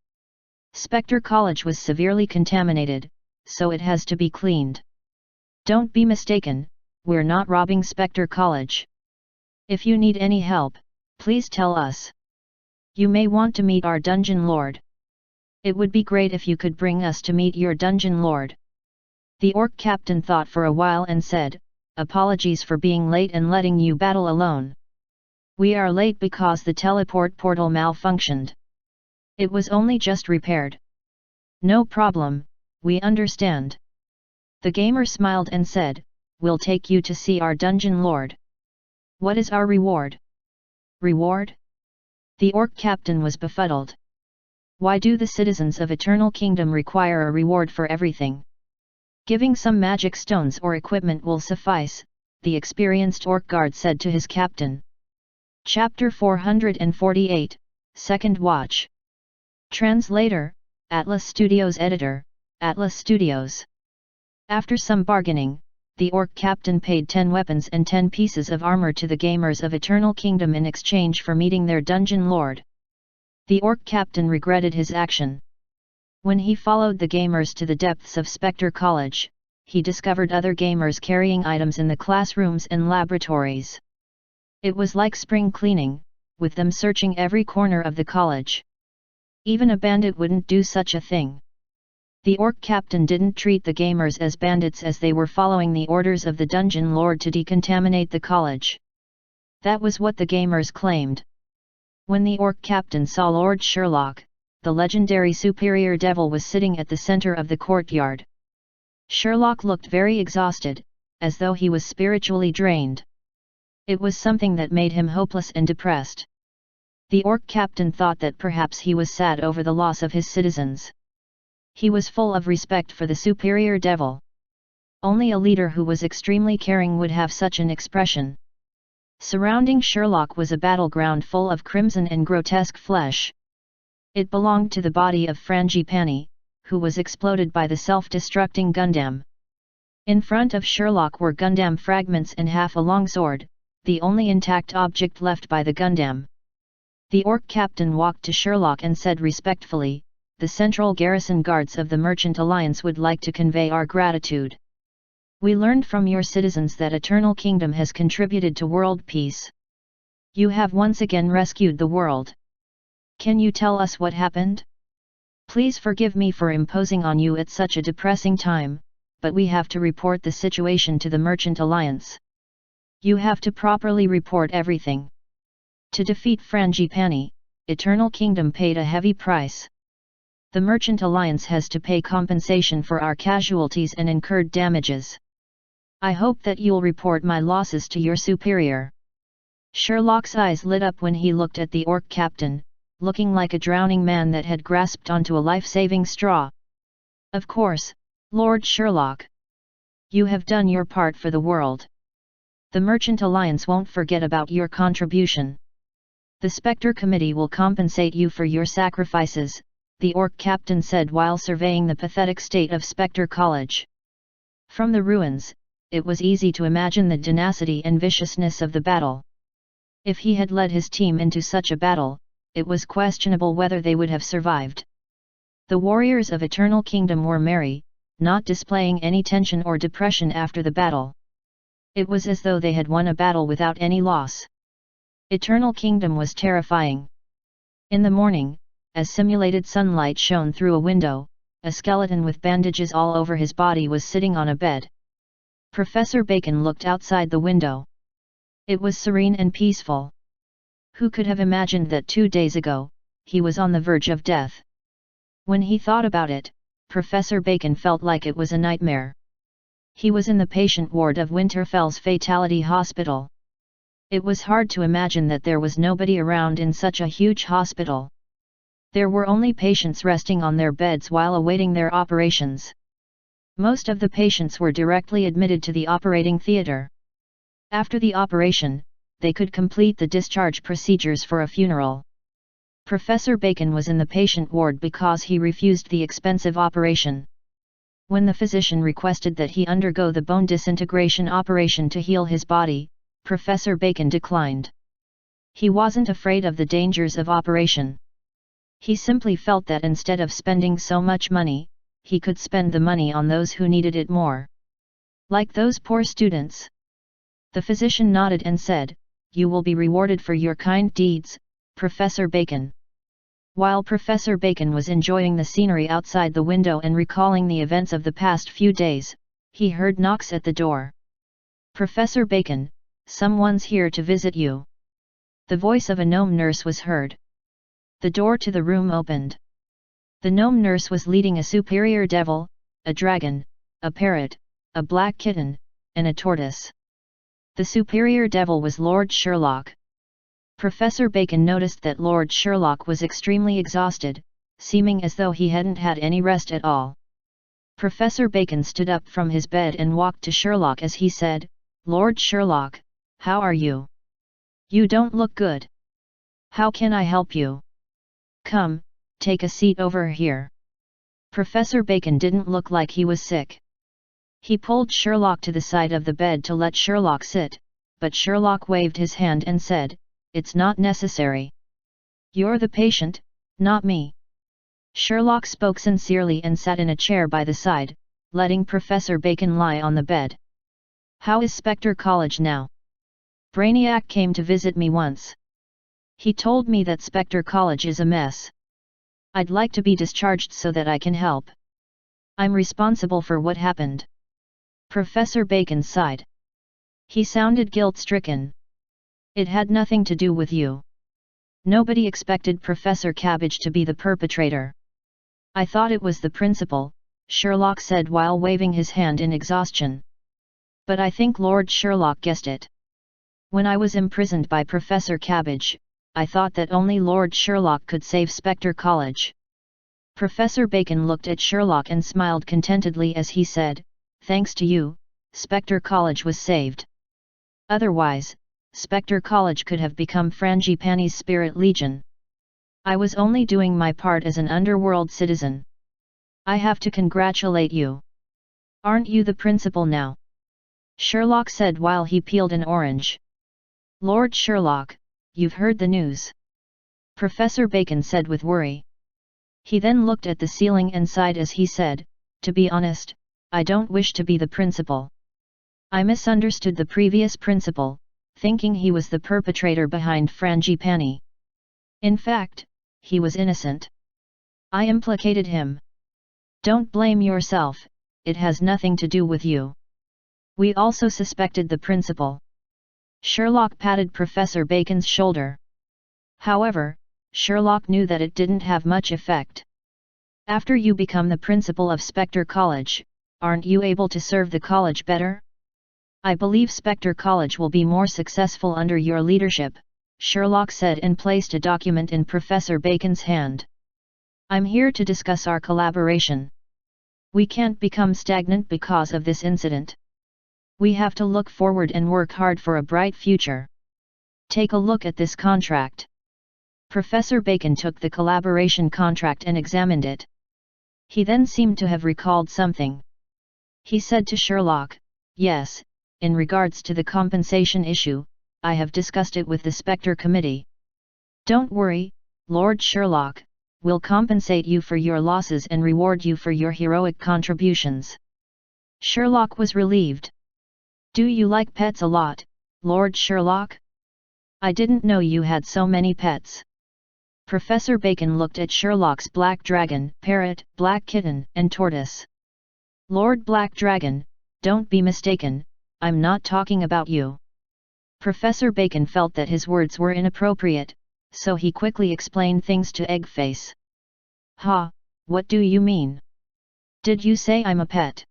Spectre College was severely contaminated, so it has to be cleaned. Don't be mistaken, we're not robbing Spectre College. If you need any help, please tell us. You may want to meet our dungeon lord. It would be great if you could bring us to meet your dungeon lord. The orc captain thought for a while and said, apologies for being late and letting you battle alone. We are late because the teleport portal malfunctioned. It was only just repaired. No problem, we understand. The gamer smiled and said, we'll take you to see our dungeon lord. What is our reward? Reward? The orc captain was befuddled. Why do the citizens of Eternal Kingdom require a reward for everything? Giving some magic stones or equipment will suffice, the experienced orc guard said to his captain. Chapter 448, Second Watch. Translator, Atlas Studios Editor, Atlas Studios. After some bargaining, the orc captain paid 10 weapons and 10 pieces of armor to the gamers of Eternal Kingdom in exchange for meeting their dungeon lord. The orc captain regretted his action. When he followed the gamers to the depths of Spectre College, he discovered other gamers carrying items in the classrooms and laboratories. It was like spring cleaning, with them searching every corner of the college. Even a bandit wouldn't do such a thing. The orc captain didn't treat the gamers as bandits as they were following the orders of the dungeon lord to decontaminate the college. That was what the gamers claimed. When the orc captain saw Lord Sherlock, the legendary superior devil was sitting at the center of the courtyard. Sherlock looked very exhausted, as though he was spiritually drained. It was something that made him hopeless and depressed. The orc captain thought that perhaps he was sad over the loss of his citizens. He was full of respect for the superior devil. Only a leader who was extremely caring would have such an expression. Surrounding Sherlock was a battleground full of crimson and grotesque flesh. It belonged to the body of Frangipani, who was exploded by the self-destructing Gundam. In front of Sherlock were Gundam fragments and half a longsword, the only intact object left by the Gundam. The orc captain walked to Sherlock and said respectfully, the Central Garrison Guards of the Merchant Alliance would like to convey our gratitude. We learned from your citizens that Eternal Kingdom has contributed to world peace. You have once again rescued the world. Can you tell us what happened? Please forgive me for imposing on you at such a depressing time, but we have to report the situation to the Merchant Alliance. You have to properly report everything. To defeat Frangipani, Eternal Kingdom paid a heavy price. The Merchant Alliance has to pay compensation for our casualties and incurred damages. I hope that you'll report my losses to your superior. Sherlock's eyes lit up when he looked at the orc captain, looking like a drowning man that had grasped onto a life-saving straw. Of course, Lord Sherlock. You have done your part for the world. The Merchant Alliance won't forget about your contribution. The Spectre Committee will compensate you for your sacrifices, the orc captain said while surveying the pathetic state of Spectre College. From the ruins, it was easy to imagine the tenacity and viciousness of the battle. If he had led his team into such a battle, it was questionable whether they would have survived. The warriors of Eternal Kingdom were merry, not displaying any tension or depression after the battle. It was as though they had won a battle without any loss. Eternal Kingdom was terrifying. In the morning, as simulated sunlight shone through a window, a skeleton with bandages all over his body was sitting on a bed. Professor Bacon looked outside the window. It was serene and peaceful. Who could have imagined that 2 days ago, he was on the verge of death? When he thought about it, Professor Bacon felt like it was a nightmare. He was in the patient ward of Winterfell's Fatality Hospital. It was hard to imagine that there was nobody around in such a huge hospital. There were only patients resting on their beds while awaiting their operations. Most of the patients were directly admitted to the operating theater. After the operation, they could complete the discharge procedures for a funeral. Professor Bacon was in the patient ward because he refused the expensive operation. When the physician requested that he undergo the bone disintegration operation to heal his body, Professor Bacon declined. He wasn't afraid of the dangers of operation. He simply felt that instead of spending so much money, he could spend the money on those who needed it more. Like those poor students. The physician nodded and said, "You will be rewarded for your kind deeds, Professor Bacon." While Professor Bacon was enjoying the scenery outside the window and recalling the events of the past few days, he heard knocks at the door. "Professor Bacon, someone's here to visit you." The voice of a gnome nurse was heard. The door to the room opened. The gnome nurse was leading a superior devil, a dragon, a parrot, a black kitten, and a tortoise. The superior devil was Lord Sherlock. Professor Bacon noticed that Lord Sherlock was extremely exhausted, seeming as though he hadn't had any rest at all. Professor Bacon stood up from his bed and walked to Sherlock as he said, "Lord Sherlock, how are you? You don't look good. How can I help you? Come, take a seat over here." Professor Bacon didn't look like he was sick. He pulled Sherlock to the side of the bed to let Sherlock sit, but Sherlock waved his hand and said, "It's not necessary. You're the patient, not me." Sherlock spoke sincerely and sat in a chair by the side, letting Professor Bacon lie on the bed. "How is Spectre College now? Brainiac came to visit me once. He told me that Spectre College is a mess. I'd like to be discharged so that I can help. I'm responsible for what happened." Professor Bacon sighed. He sounded guilt-stricken. "It had nothing to do with you. Nobody expected Professor Cabbage to be the perpetrator. I thought it was the principal," Sherlock said while waving his hand in exhaustion. "But I think Lord Sherlock guessed it. When I was imprisoned by Professor Cabbage, I thought that only Lord Sherlock could save Spectre College." Professor Bacon looked at Sherlock and smiled contentedly as he said, "Thanks to you, Spectre College was saved. Otherwise, Spectre College could have become Frangipane's Spirit Legion. I was only doing my part as an Underworld citizen. I have to congratulate you. Aren't you the principal now?" Sherlock said while he peeled an orange. "Lord Sherlock, you've heard the news," Professor Bacon said with worry. He then looked at the ceiling and sighed as he said, "To be honest, I don't wish to be the principal. I misunderstood the previous principal, thinking he was the perpetrator behind Frangipane. In fact, he was innocent. I implicated him. Don't blame yourself, it has nothing to do with you. We also suspected the principal." Sherlock patted Professor Bacon's shoulder. "However, Sherlock knew that it didn't have much effect. After you become the principal of Spectre College, aren't you able to serve the college better? I believe Spectre College will be more successful under your leadership, Sherlock said and placed a document in Professor Bacon's hand. I'm here to discuss our collaboration. We can't become stagnant because of this incident. We have to look forward and work hard for a bright future. Take a look at this contract. Professor Bacon took the collaboration contract and examined it. He then seemed to have recalled something. He said to Sherlock, "Yes, in regards to the compensation issue, I have discussed it with the Spectre Committee. Don't worry, Lord Sherlock, we'll compensate you for your losses and reward you for your heroic contributions." Sherlock was relieved. "Do you like pets a lot, Lord Sherlock? I didn't know you had so many pets." Professor Bacon looked at Sherlock's black dragon, parrot, black kitten, and tortoise. "Lord Black Dragon, don't be mistaken, I'm not talking about you." Professor Bacon felt that his words were inappropriate, so he quickly explained things to Eggface. "Ha, what do you mean? Did you say I'm a pet?"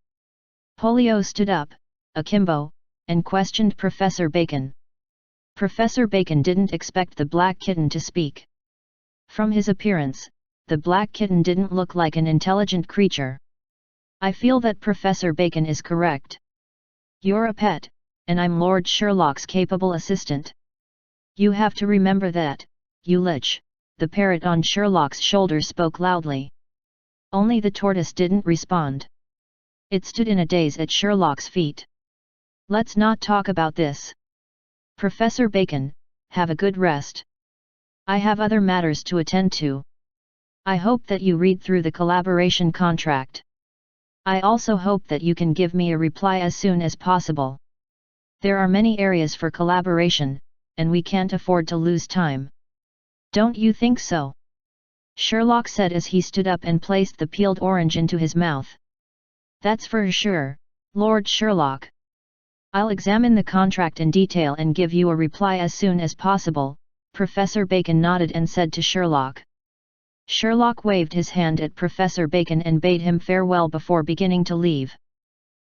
Polio stood up, akimbo, and questioned Professor Bacon. Professor Bacon didn't expect the black kitten to speak. From his appearance, the black kitten didn't look like an intelligent creature. "I feel that Professor Bacon is correct. You're a pet, and I'm Lord Sherlock's capable assistant. You have to remember that, you lich," the parrot on Sherlock's shoulder spoke loudly. Only the tortoise didn't respond. It stood in a daze at Sherlock's feet. "Let's not talk about this. Professor Bacon, have a good rest. I have other matters to attend to. I hope that you read through the collaboration contract. I also hope that you can give me a reply as soon as possible. There are many areas for collaboration, and we can't afford to lose time. Don't you think so?" Sherlock said as he stood up and placed the peeled orange into his mouth. "That's for sure, Lord Sherlock. I'll examine the contract in detail and give you a reply as soon as possible," Professor Bacon nodded and said to Sherlock. Sherlock waved his hand at Professor Bacon and bade him farewell before beginning to leave.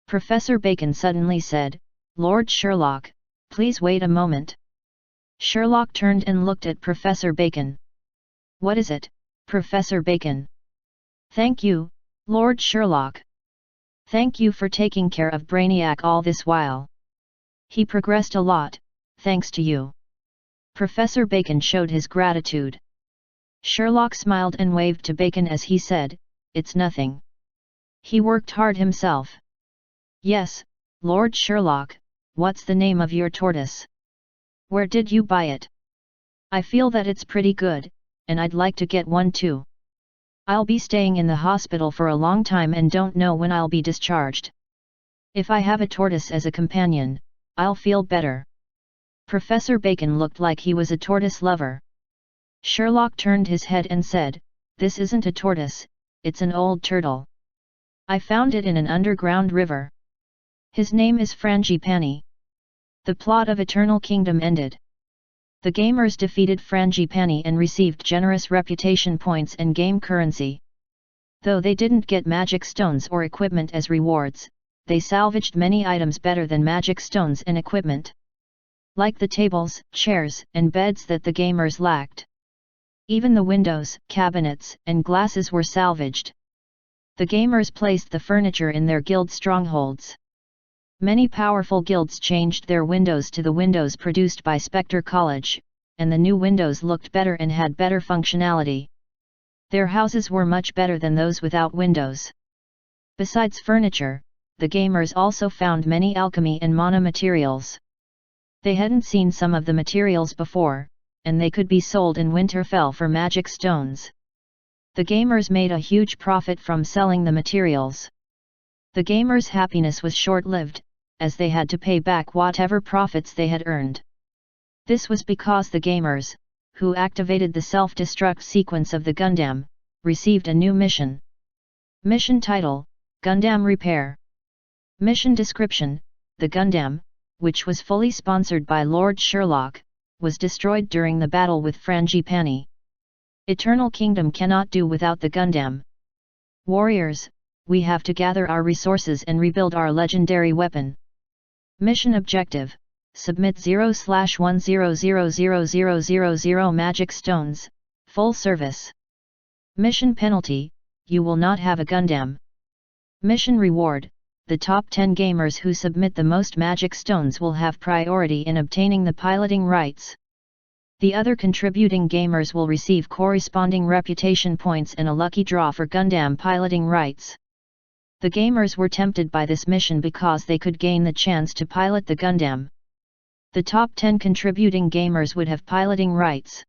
Professor Bacon suddenly said, "Lord Sherlock, please wait a moment." Sherlock turned and looked at Professor Bacon. "What is it, Professor Bacon?" "Thank you, Lord Sherlock. Thank you for taking care of Brainiac all this while. He progressed a lot, thanks to you." Professor Bacon showed his gratitude. Sherlock smiled and waved to Bacon as he said, "It's nothing. He worked hard himself." "Yes, Lord Sherlock, what's the name of your tortoise? Where did you buy it? I feel that it's pretty good, and I'd like to get one too. I'll be staying in the hospital for a long time and don't know when I'll be discharged. If I have a tortoise as a companion, I'll feel better." Professor Bacon looked like he was a tortoise lover. Sherlock turned his head and said, "This isn't a tortoise, it's an old turtle. I found it in an underground river. His name is Frangipani." The plot of Eternal Kingdom ended. The gamers defeated Frangipani and received generous reputation points and game currency. Though they didn't get magic stones or equipment as rewards, they salvaged many items better than magic stones and equipment. Like the tables, chairs, and beds that the gamers lacked. Even the windows, cabinets, and glasses were salvaged. The gamers placed the furniture in their guild strongholds. Many powerful guilds changed their windows to the windows produced by Spectre College, and the new windows looked better and had better functionality. Their houses were much better than those without windows. Besides furniture, the gamers also found many alchemy and mana materials. They hadn't seen some of the materials before, and they could be sold in Winterfell for magic stones. The gamers made a huge profit from selling the materials. The gamers' happiness was short-lived, as they had to pay back whatever profits they had earned. This was because the gamers, who activated the self-destruct sequence of the Gundam, received a new mission. Mission title, Gundam Repair. Mission description, the Gundam, which was fully sponsored by Lord Sherlock, was destroyed during the battle with Frangipani. Eternal Kingdom cannot do without the Gundam. Warriors, we have to gather our resources and rebuild our legendary weapon. Mission objective: submit 0/100000 magic stones, full service. Mission penalty: you will not have a Gundam. Mission reward: the top 10 gamers who submit the most magic stones will have priority in obtaining the piloting rights. The other contributing gamers will receive corresponding reputation points and a lucky draw for Gundam piloting rights. The gamers were tempted by this mission because they could gain the chance to pilot the Gundam. The top 10 contributing gamers would have piloting rights.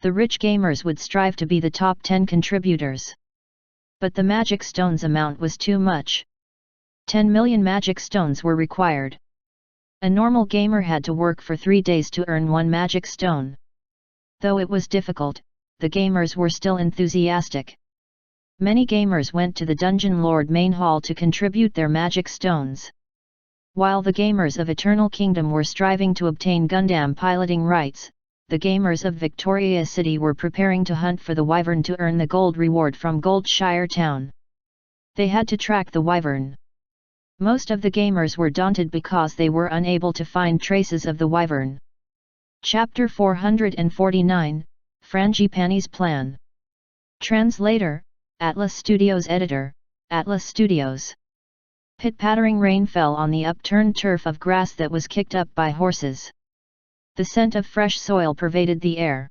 The rich gamers would strive to be the top 10 contributors. But the magic stones amount was too much. 10 million magic stones were required. A normal gamer had to work for 3 days to earn one magic stone. Though it was difficult, the gamers were still enthusiastic. Many gamers went to the Dungeon Lord main hall to contribute their magic stones. While the gamers of Eternal Kingdom were striving to obtain Gundam piloting rights, the gamers of Victoria City were preparing to hunt for the Wyvern to earn the gold reward from Goldshire Town. They had to track the Wyvern. Most of the gamers were daunted because they were unable to find traces of the Wyvern. Chapter 449, Frangipani's Plan. Translator, Atlas Studios Editor, Atlas Studios. Pit-pattering rain fell on the upturned turf of grass that was kicked up by horses. The scent of fresh soil pervaded the air.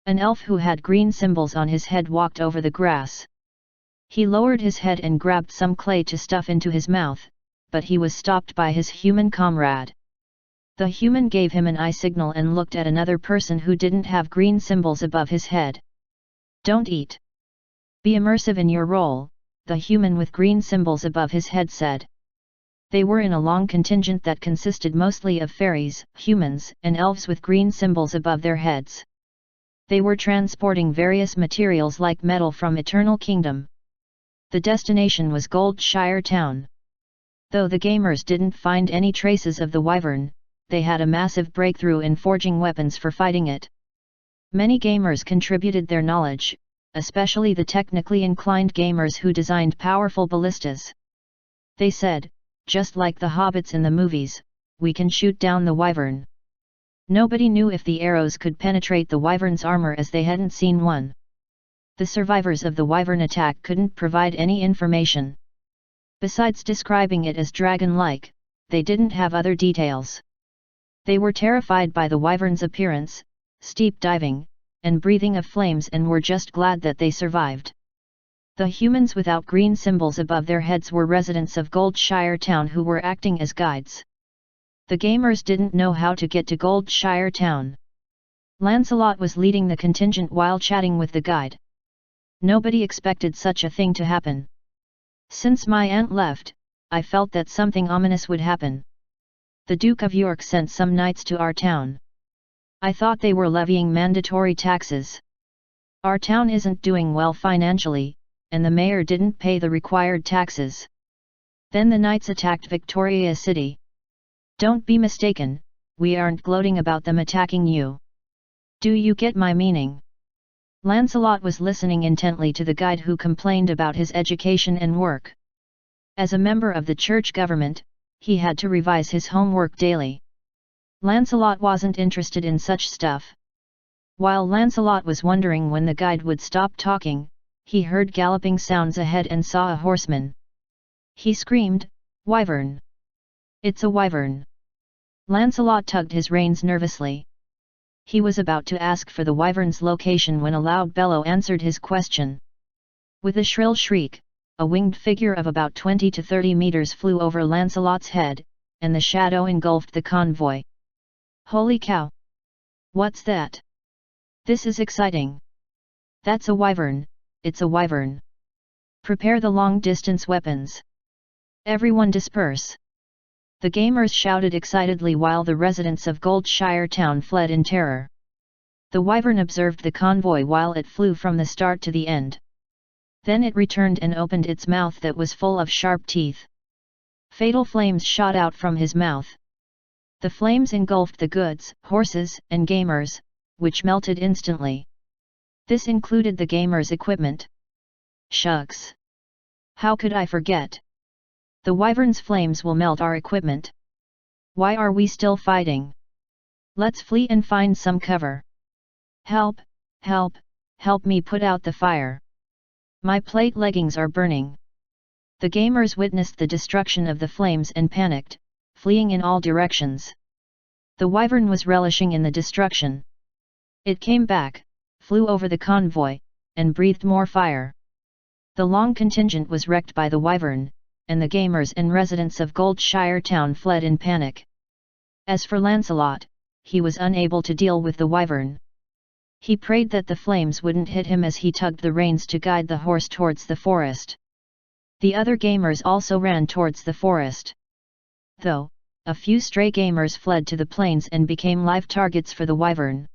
An elf who had green symbols on his head walked over the grass. He lowered his head and grabbed some clay to stuff into his mouth, but he was stopped by his human comrade. The human gave him an eye signal and looked at another person who didn't have green symbols above his head. "Don't eat. Be immersive in your role," the human with green symbols above his head said. They were in a long contingent that consisted mostly of fairies, humans, and elves with green symbols above their heads. They were transporting various materials like metal from Eternal Kingdom. The destination was Goldshire Town. Though the gamers didn't find any traces of the Wyvern, they had a massive breakthrough in forging weapons for fighting it. Many gamers contributed their knowledge, especially the technically inclined gamers who designed powerful ballistas. They said, "Just like the hobbits in the movies, we can shoot down the Wyvern." Nobody knew if the arrows could penetrate the Wyvern's armor as they hadn't seen one. The survivors of the Wyvern attack couldn't provide any information. Besides describing it as dragon-like, they didn't have other details. They were terrified by the Wyvern's appearance, steep diving, and breathing of flames, and were just glad that they survived. The humans without green symbols above their heads were residents of Goldshire Town who were acting as guides. The gamers didn't know how to get to Goldshire Town. Lancelot was leading the contingent while chatting with the guide. Nobody expected such a thing to happen. "Since my aunt left, I felt that something ominous would happen. The Duke of York sent some knights to our town. I thought they were levying mandatory taxes. Our town isn't doing well financially, and the mayor didn't pay the required taxes. Then the knights attacked Victoria City. Don't be mistaken, we aren't gloating about them attacking you. Do you get my meaning?" Lancelot was listening intently to the guide who complained about his education and work. As a member of the church government, he had to revise his homework daily. Lancelot wasn't interested in such stuff. While Lancelot was wondering when the guide would stop talking, he heard galloping sounds ahead and saw a horseman. He screamed, "Wyvern! It's a wyvern!" Lancelot tugged his reins nervously. He was about to ask for the wyvern's location when a loud bellow answered his question. With a shrill shriek, a winged figure of about 20 to 30 meters flew over Lancelot's head, and the shadow engulfed the convoy. "Holy cow! What's that? This is exciting! That's a wyvern, it's a wyvern! Prepare the long-distance weapons! Everyone disperse!" The gamers shouted excitedly while the residents of Goldshire Town fled in terror. The wyvern observed the convoy while it flew from the start to the end. Then it returned and opened its mouth that was full of sharp teeth. Fatal flames shot out from his mouth. The flames engulfed the goods, horses, and gamers, which melted instantly. This included the gamer's equipment. Shucks! How could I forget? The wyvern's flames will melt our equipment. Why are we still fighting? Let's flee and find some cover. Help! Help! Help me put out the fire. My plate leggings are burning. The gamers witnessed the destruction of the flames and panicked, fleeing in all directions. The wyvern was relishing in the destruction. It came back, flew over the convoy, and breathed more fire. The long contingent was wrecked by the wyvern, and the gamers and residents of Goldshire Town fled in panic. As for Lancelot, he was unable to deal with the wyvern. He prayed that the flames wouldn't hit him as he tugged the reins to guide the horse towards the forest. The other gamers also ran towards the forest. Though, a few stray gamers fled to the plains and became live targets for the wyvern.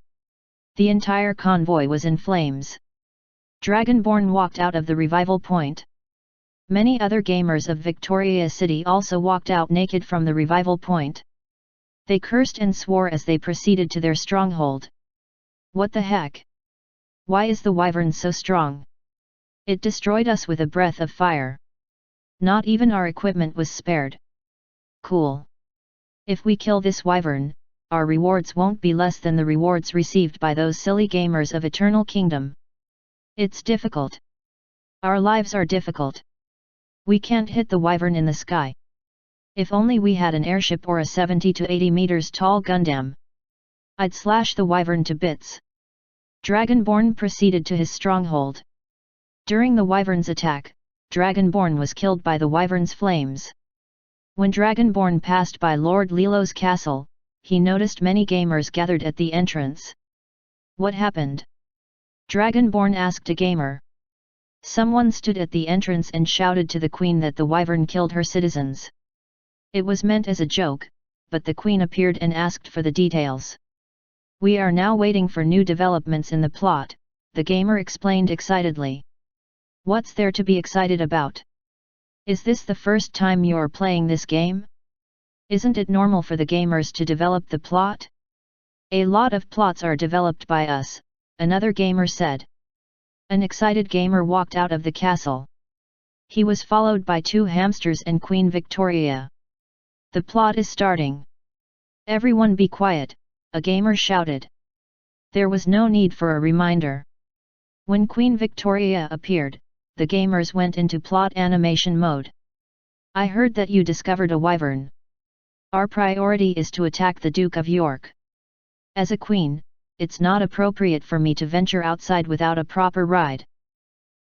The entire convoy was in flames. Dragonborn walked out of the revival point. Many other gamers of Victoria City also walked out naked from the revival point. They cursed and swore as they proceeded to their stronghold. What the heck? Why is the wyvern so strong? It destroyed us with a breath of fire. Not even our equipment was spared. Cool. If we kill this wyvern, our rewards won't be less than the rewards received by those silly gamers of Eternal Kingdom. It's difficult. Our lives are difficult. We can't hit the wyvern in the sky. If only we had an airship or a 70 to 80 meters tall Gundam. I'd slash the wyvern to bits. Dragonborn proceeded to his stronghold. During the wyvern's attack, Dragonborn was killed by the wyvern's flames. When Dragonborn passed by Lord Lilo's castle, he noticed many gamers gathered at the entrance. What happened? Dragonborn asked a gamer. Someone stood at the entrance and shouted to the queen that the wyvern killed her citizens. It was meant as a joke, but the queen appeared and asked for the details. We are now waiting for new developments in the plot, the gamer explained excitedly. What's there to be excited about? Is this the first time you're playing this game? Isn't it normal for the gamers to develop the plot? A lot of plots are developed by us, another gamer said. An excited gamer walked out of the castle. He was followed by two hamsters and Queen Victoria. The plot is starting. Everyone be quiet, a gamer shouted. There was no need for a reminder. When Queen Victoria appeared, the gamers went into plot animation mode. I heard that you discovered a wyvern. Our priority is to attack the Duke of York. As a queen, it's not appropriate for me to venture outside without a proper ride.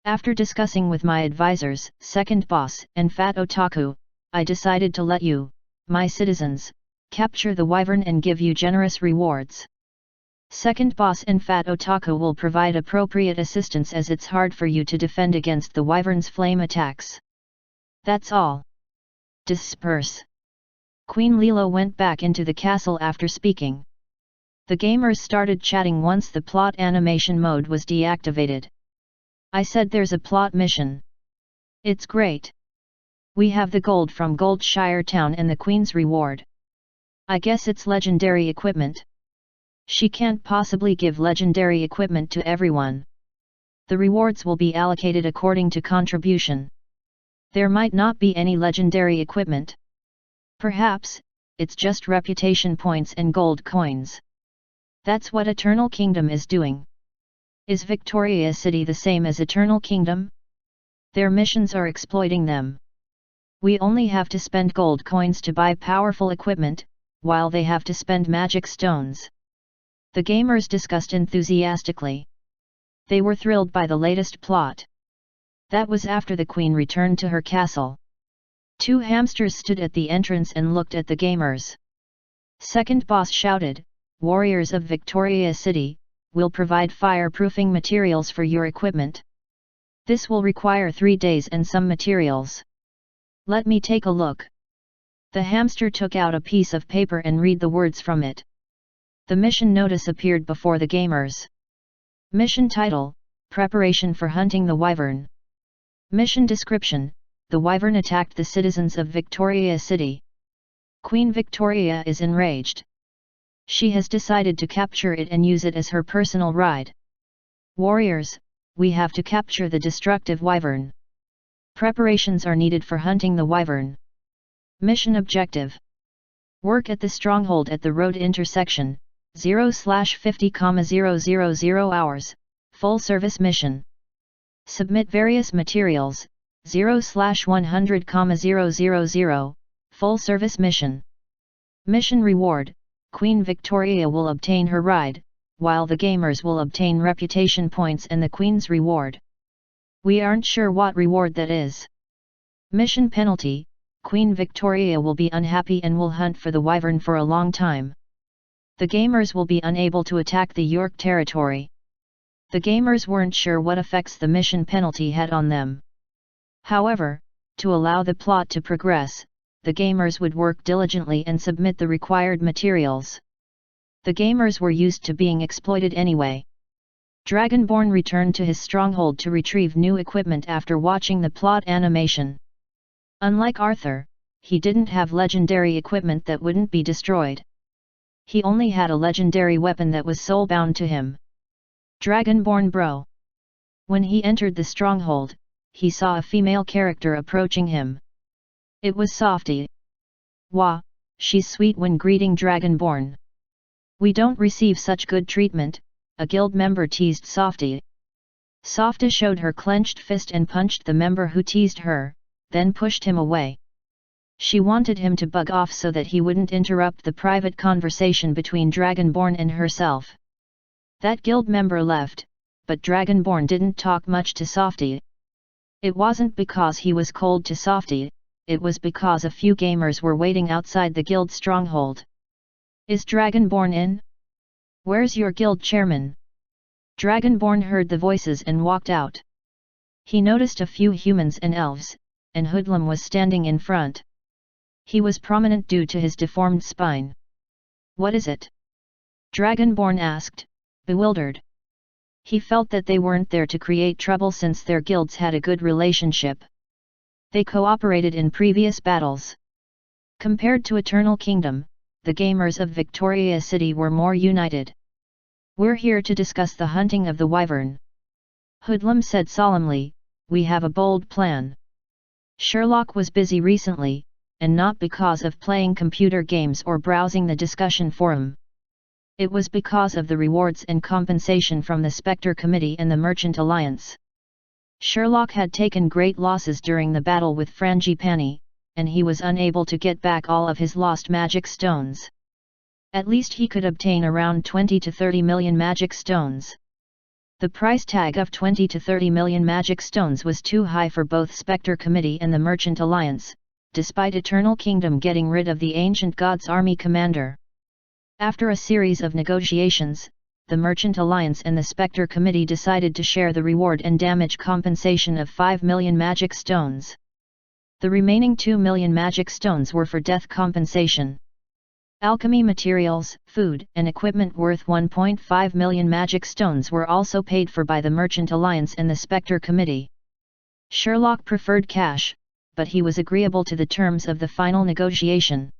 After discussing with my advisors, Second Boss and Fat Otaku, I decided to let you, my citizens, capture the wyvern and give you generous rewards. Second Boss and Fat Otaku will provide appropriate assistance as it's hard for you to defend against the wyvern's flame attacks. That's all. Disperse. Queen Lilo went back into the castle after speaking. The gamers started chatting once the plot animation mode was deactivated. I said there's a plot mission. It's great. We have the gold from Goldshire Town and the Queen's reward. I guess it's legendary equipment. She can't possibly give legendary equipment to everyone. The rewards will be allocated according to contribution. There might not be any legendary equipment. Perhaps, it's just reputation points and gold coins. That's what Eternal Kingdom is doing. Is Victoria City the same as Eternal Kingdom? Their missions are exploiting them. We only have to spend gold coins to buy powerful equipment, while they have to spend magic stones. The gamers discussed enthusiastically. They were thrilled by the latest plot. That was after the queen returned to her castle. Two hamsters stood at the entrance and looked at the gamers. Second Boss shouted, "Warriors of Victoria City, we'll provide fireproofing materials for your equipment. This will require 3 days and some materials. Let me take a look." The hamster took out a piece of paper and read the words from it. The mission notice appeared before the gamers. Mission title, Preparation for Hunting the Wyvern. Mission description, the wyvern attacked the citizens of Victoria City. Queen Victoria is enraged. She has decided to capture it and use it as her personal ride. Warriors, we have to capture the destructive wyvern. Preparations are needed for hunting the wyvern. Mission objective. Work at the stronghold at the road intersection, 0/50,000 hours, full service mission. Submit various materials, 0/100,000, full service mission. Mission reward, Queen Victoria will obtain her ride, while the gamers will obtain reputation points and the Queen's reward. We aren't sure what reward that is. Mission penalty, Queen Victoria will be unhappy and will hunt for the wyvern for a long time. The gamers will be unable to attack the York territory. The gamers weren't sure what effects the mission penalty had on them. However, to allow the plot to progress, the gamers would work diligently and submit the required materials. The gamers were used to being exploited anyway. Dragonborn returned to his stronghold to retrieve new equipment after watching the plot animation. Unlike Arthur, he didn't have legendary equipment that wouldn't be destroyed. He only had a legendary weapon that was soulbound to him. Dragonborn Bro. When he entered the stronghold, he saw a female character approaching him. It was Softy. Wah, she's sweet when greeting Dragonborn. We don't receive such good treatment, a guild member teased Softy. Softy showed her clenched fist and punched the member who teased her, then pushed him away. She wanted him to bug off so that he wouldn't interrupt the private conversation between Dragonborn and herself. That guild member left, but Dragonborn didn't talk much to Softy. It wasn't because he was cold to Softy, it was because a few gamers were waiting outside the guild stronghold. Is Dragonborn in? Where's your guild chairman? Dragonborn heard the voices and walked out. He noticed a few humans and elves, and Hoodlum was standing in front. He was prominent due to his deformed spine. What is it? Dragonborn asked, bewildered. He felt that they weren't there to create trouble since their guilds had a good relationship. They cooperated in previous battles. Compared to Eternal Kingdom, the gamers of Victoria City were more united. We're here to discuss the hunting of the wyvern. Hoodlum said solemnly, we have a bold plan. Sherlock was busy recently, and not because of playing computer games or browsing the discussion forum. It was because of the rewards and compensation from the Spectre Committee and the Merchant Alliance. Sherlock had taken great losses during the battle with Frangipani, and he was unable to get back all of his lost magic stones. At least he could obtain around 20 to 30 million magic stones. The price tag of 20 to 30 million magic stones was too high for both Spectre Committee and the Merchant Alliance, despite Eternal Kingdom getting rid of the Ancient Gods Army commander. After a series of negotiations, the Merchant Alliance and the Spectre Committee decided to share the reward and damage compensation of 5 million magic stones. The remaining 2 million magic stones were for death compensation. Alchemy materials, food, and equipment worth 1.5 million magic stones were also paid for by the Merchant Alliance and the Spectre Committee. Sherlock preferred cash, but he was agreeable to the terms of the final negotiation.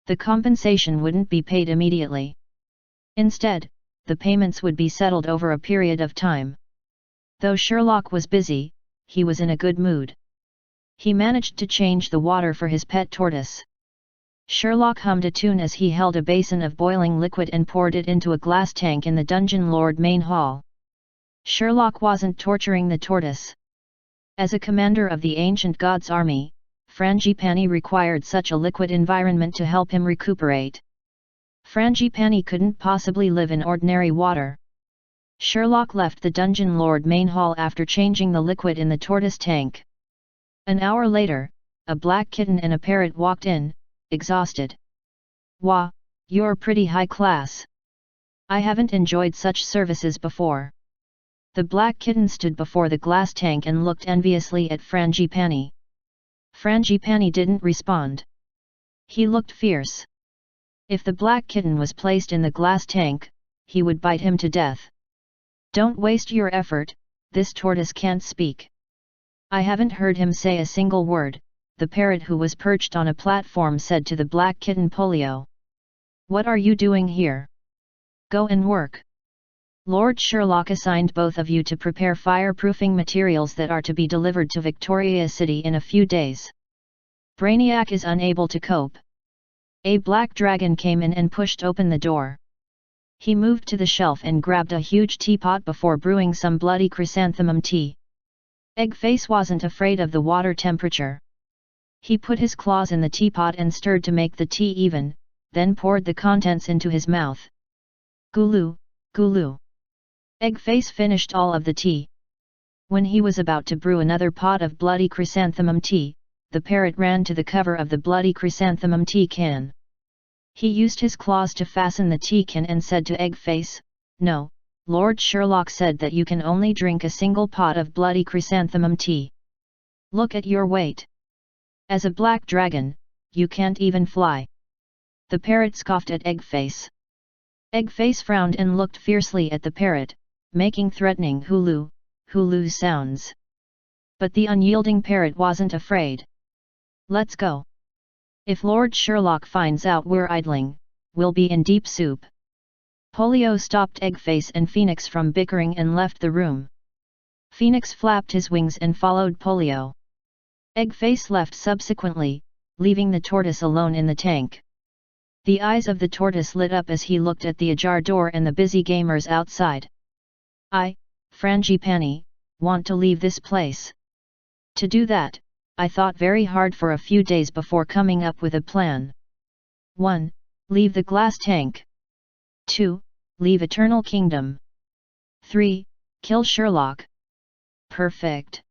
The compensation wouldn't be paid immediately. Instead, the payments would be settled over a period of time. Though Sherlock was busy, he was in a good mood. He managed to change the water for his pet tortoise. Sherlock hummed a tune as he held a basin of boiling liquid and poured it into a glass tank in the Dungeon Lord main hall. Sherlock wasn't torturing the tortoise. As a commander of the Ancient Gods Army, Frangipani required such a liquid environment to help him recuperate. Frangipani couldn't possibly live in ordinary water. Sherlock left the Dungeon Lord main hall after changing the liquid in the tortoise tank. An hour later, a black kitten and a parrot walked in, exhausted. Wah, you're pretty high class. I haven't enjoyed such services before. The black kitten stood before the glass tank and looked enviously at Frangipani. Frangipani didn't respond. He looked fierce. If the black kitten was placed in the glass tank, he would bite him to death. Don't waste your effort, this tortoise can't speak. I haven't heard him say a single word, the parrot who was perched on a platform said to the black kitten Polio. What are you doing here? Go and work. Lord Sherlock assigned both of you to prepare fireproofing materials that are to be delivered to Victoria City in a few days. Brainiac is unable to cope. A black dragon came in and pushed open the door. He moved to the shelf and grabbed a huge teapot before brewing some bloody chrysanthemum tea. Eggface wasn't afraid of the water temperature. He put his claws in the teapot and stirred to make the tea even, then poured the contents into his mouth. Gulu, gulu. Eggface finished all of the tea. When he was about to brew another pot of bloody chrysanthemum tea, the parrot ran to the cover of the bloody chrysanthemum tea can. He used his claws to fasten the tea can and said to Eggface, "No, Lord Sherlock said that you can only drink a single pot of bloody chrysanthemum tea. Look at your weight. As a black dragon, you can't even fly." The parrot scoffed at Eggface. Eggface frowned and looked fiercely at the parrot, making threatening hulu, hulu sounds. But the unyielding parrot wasn't afraid. "Let's go. If Lord Sherlock finds out we're idling, we'll be in deep soup." Polio stopped Eggface and Phoenix from bickering and left the room. Phoenix flapped his wings and followed Polio. Eggface left subsequently, leaving the tortoise alone in the tank. The eyes of the tortoise lit up as he looked at the ajar door and the busy gamers outside. "I, Frangipani, want to leave this place. To do that, I thought very hard for a few days before coming up with a plan. 1. Leave the glass tank. 2. Leave Eternal Kingdom. 3. Kill Sherlock." "Perfect.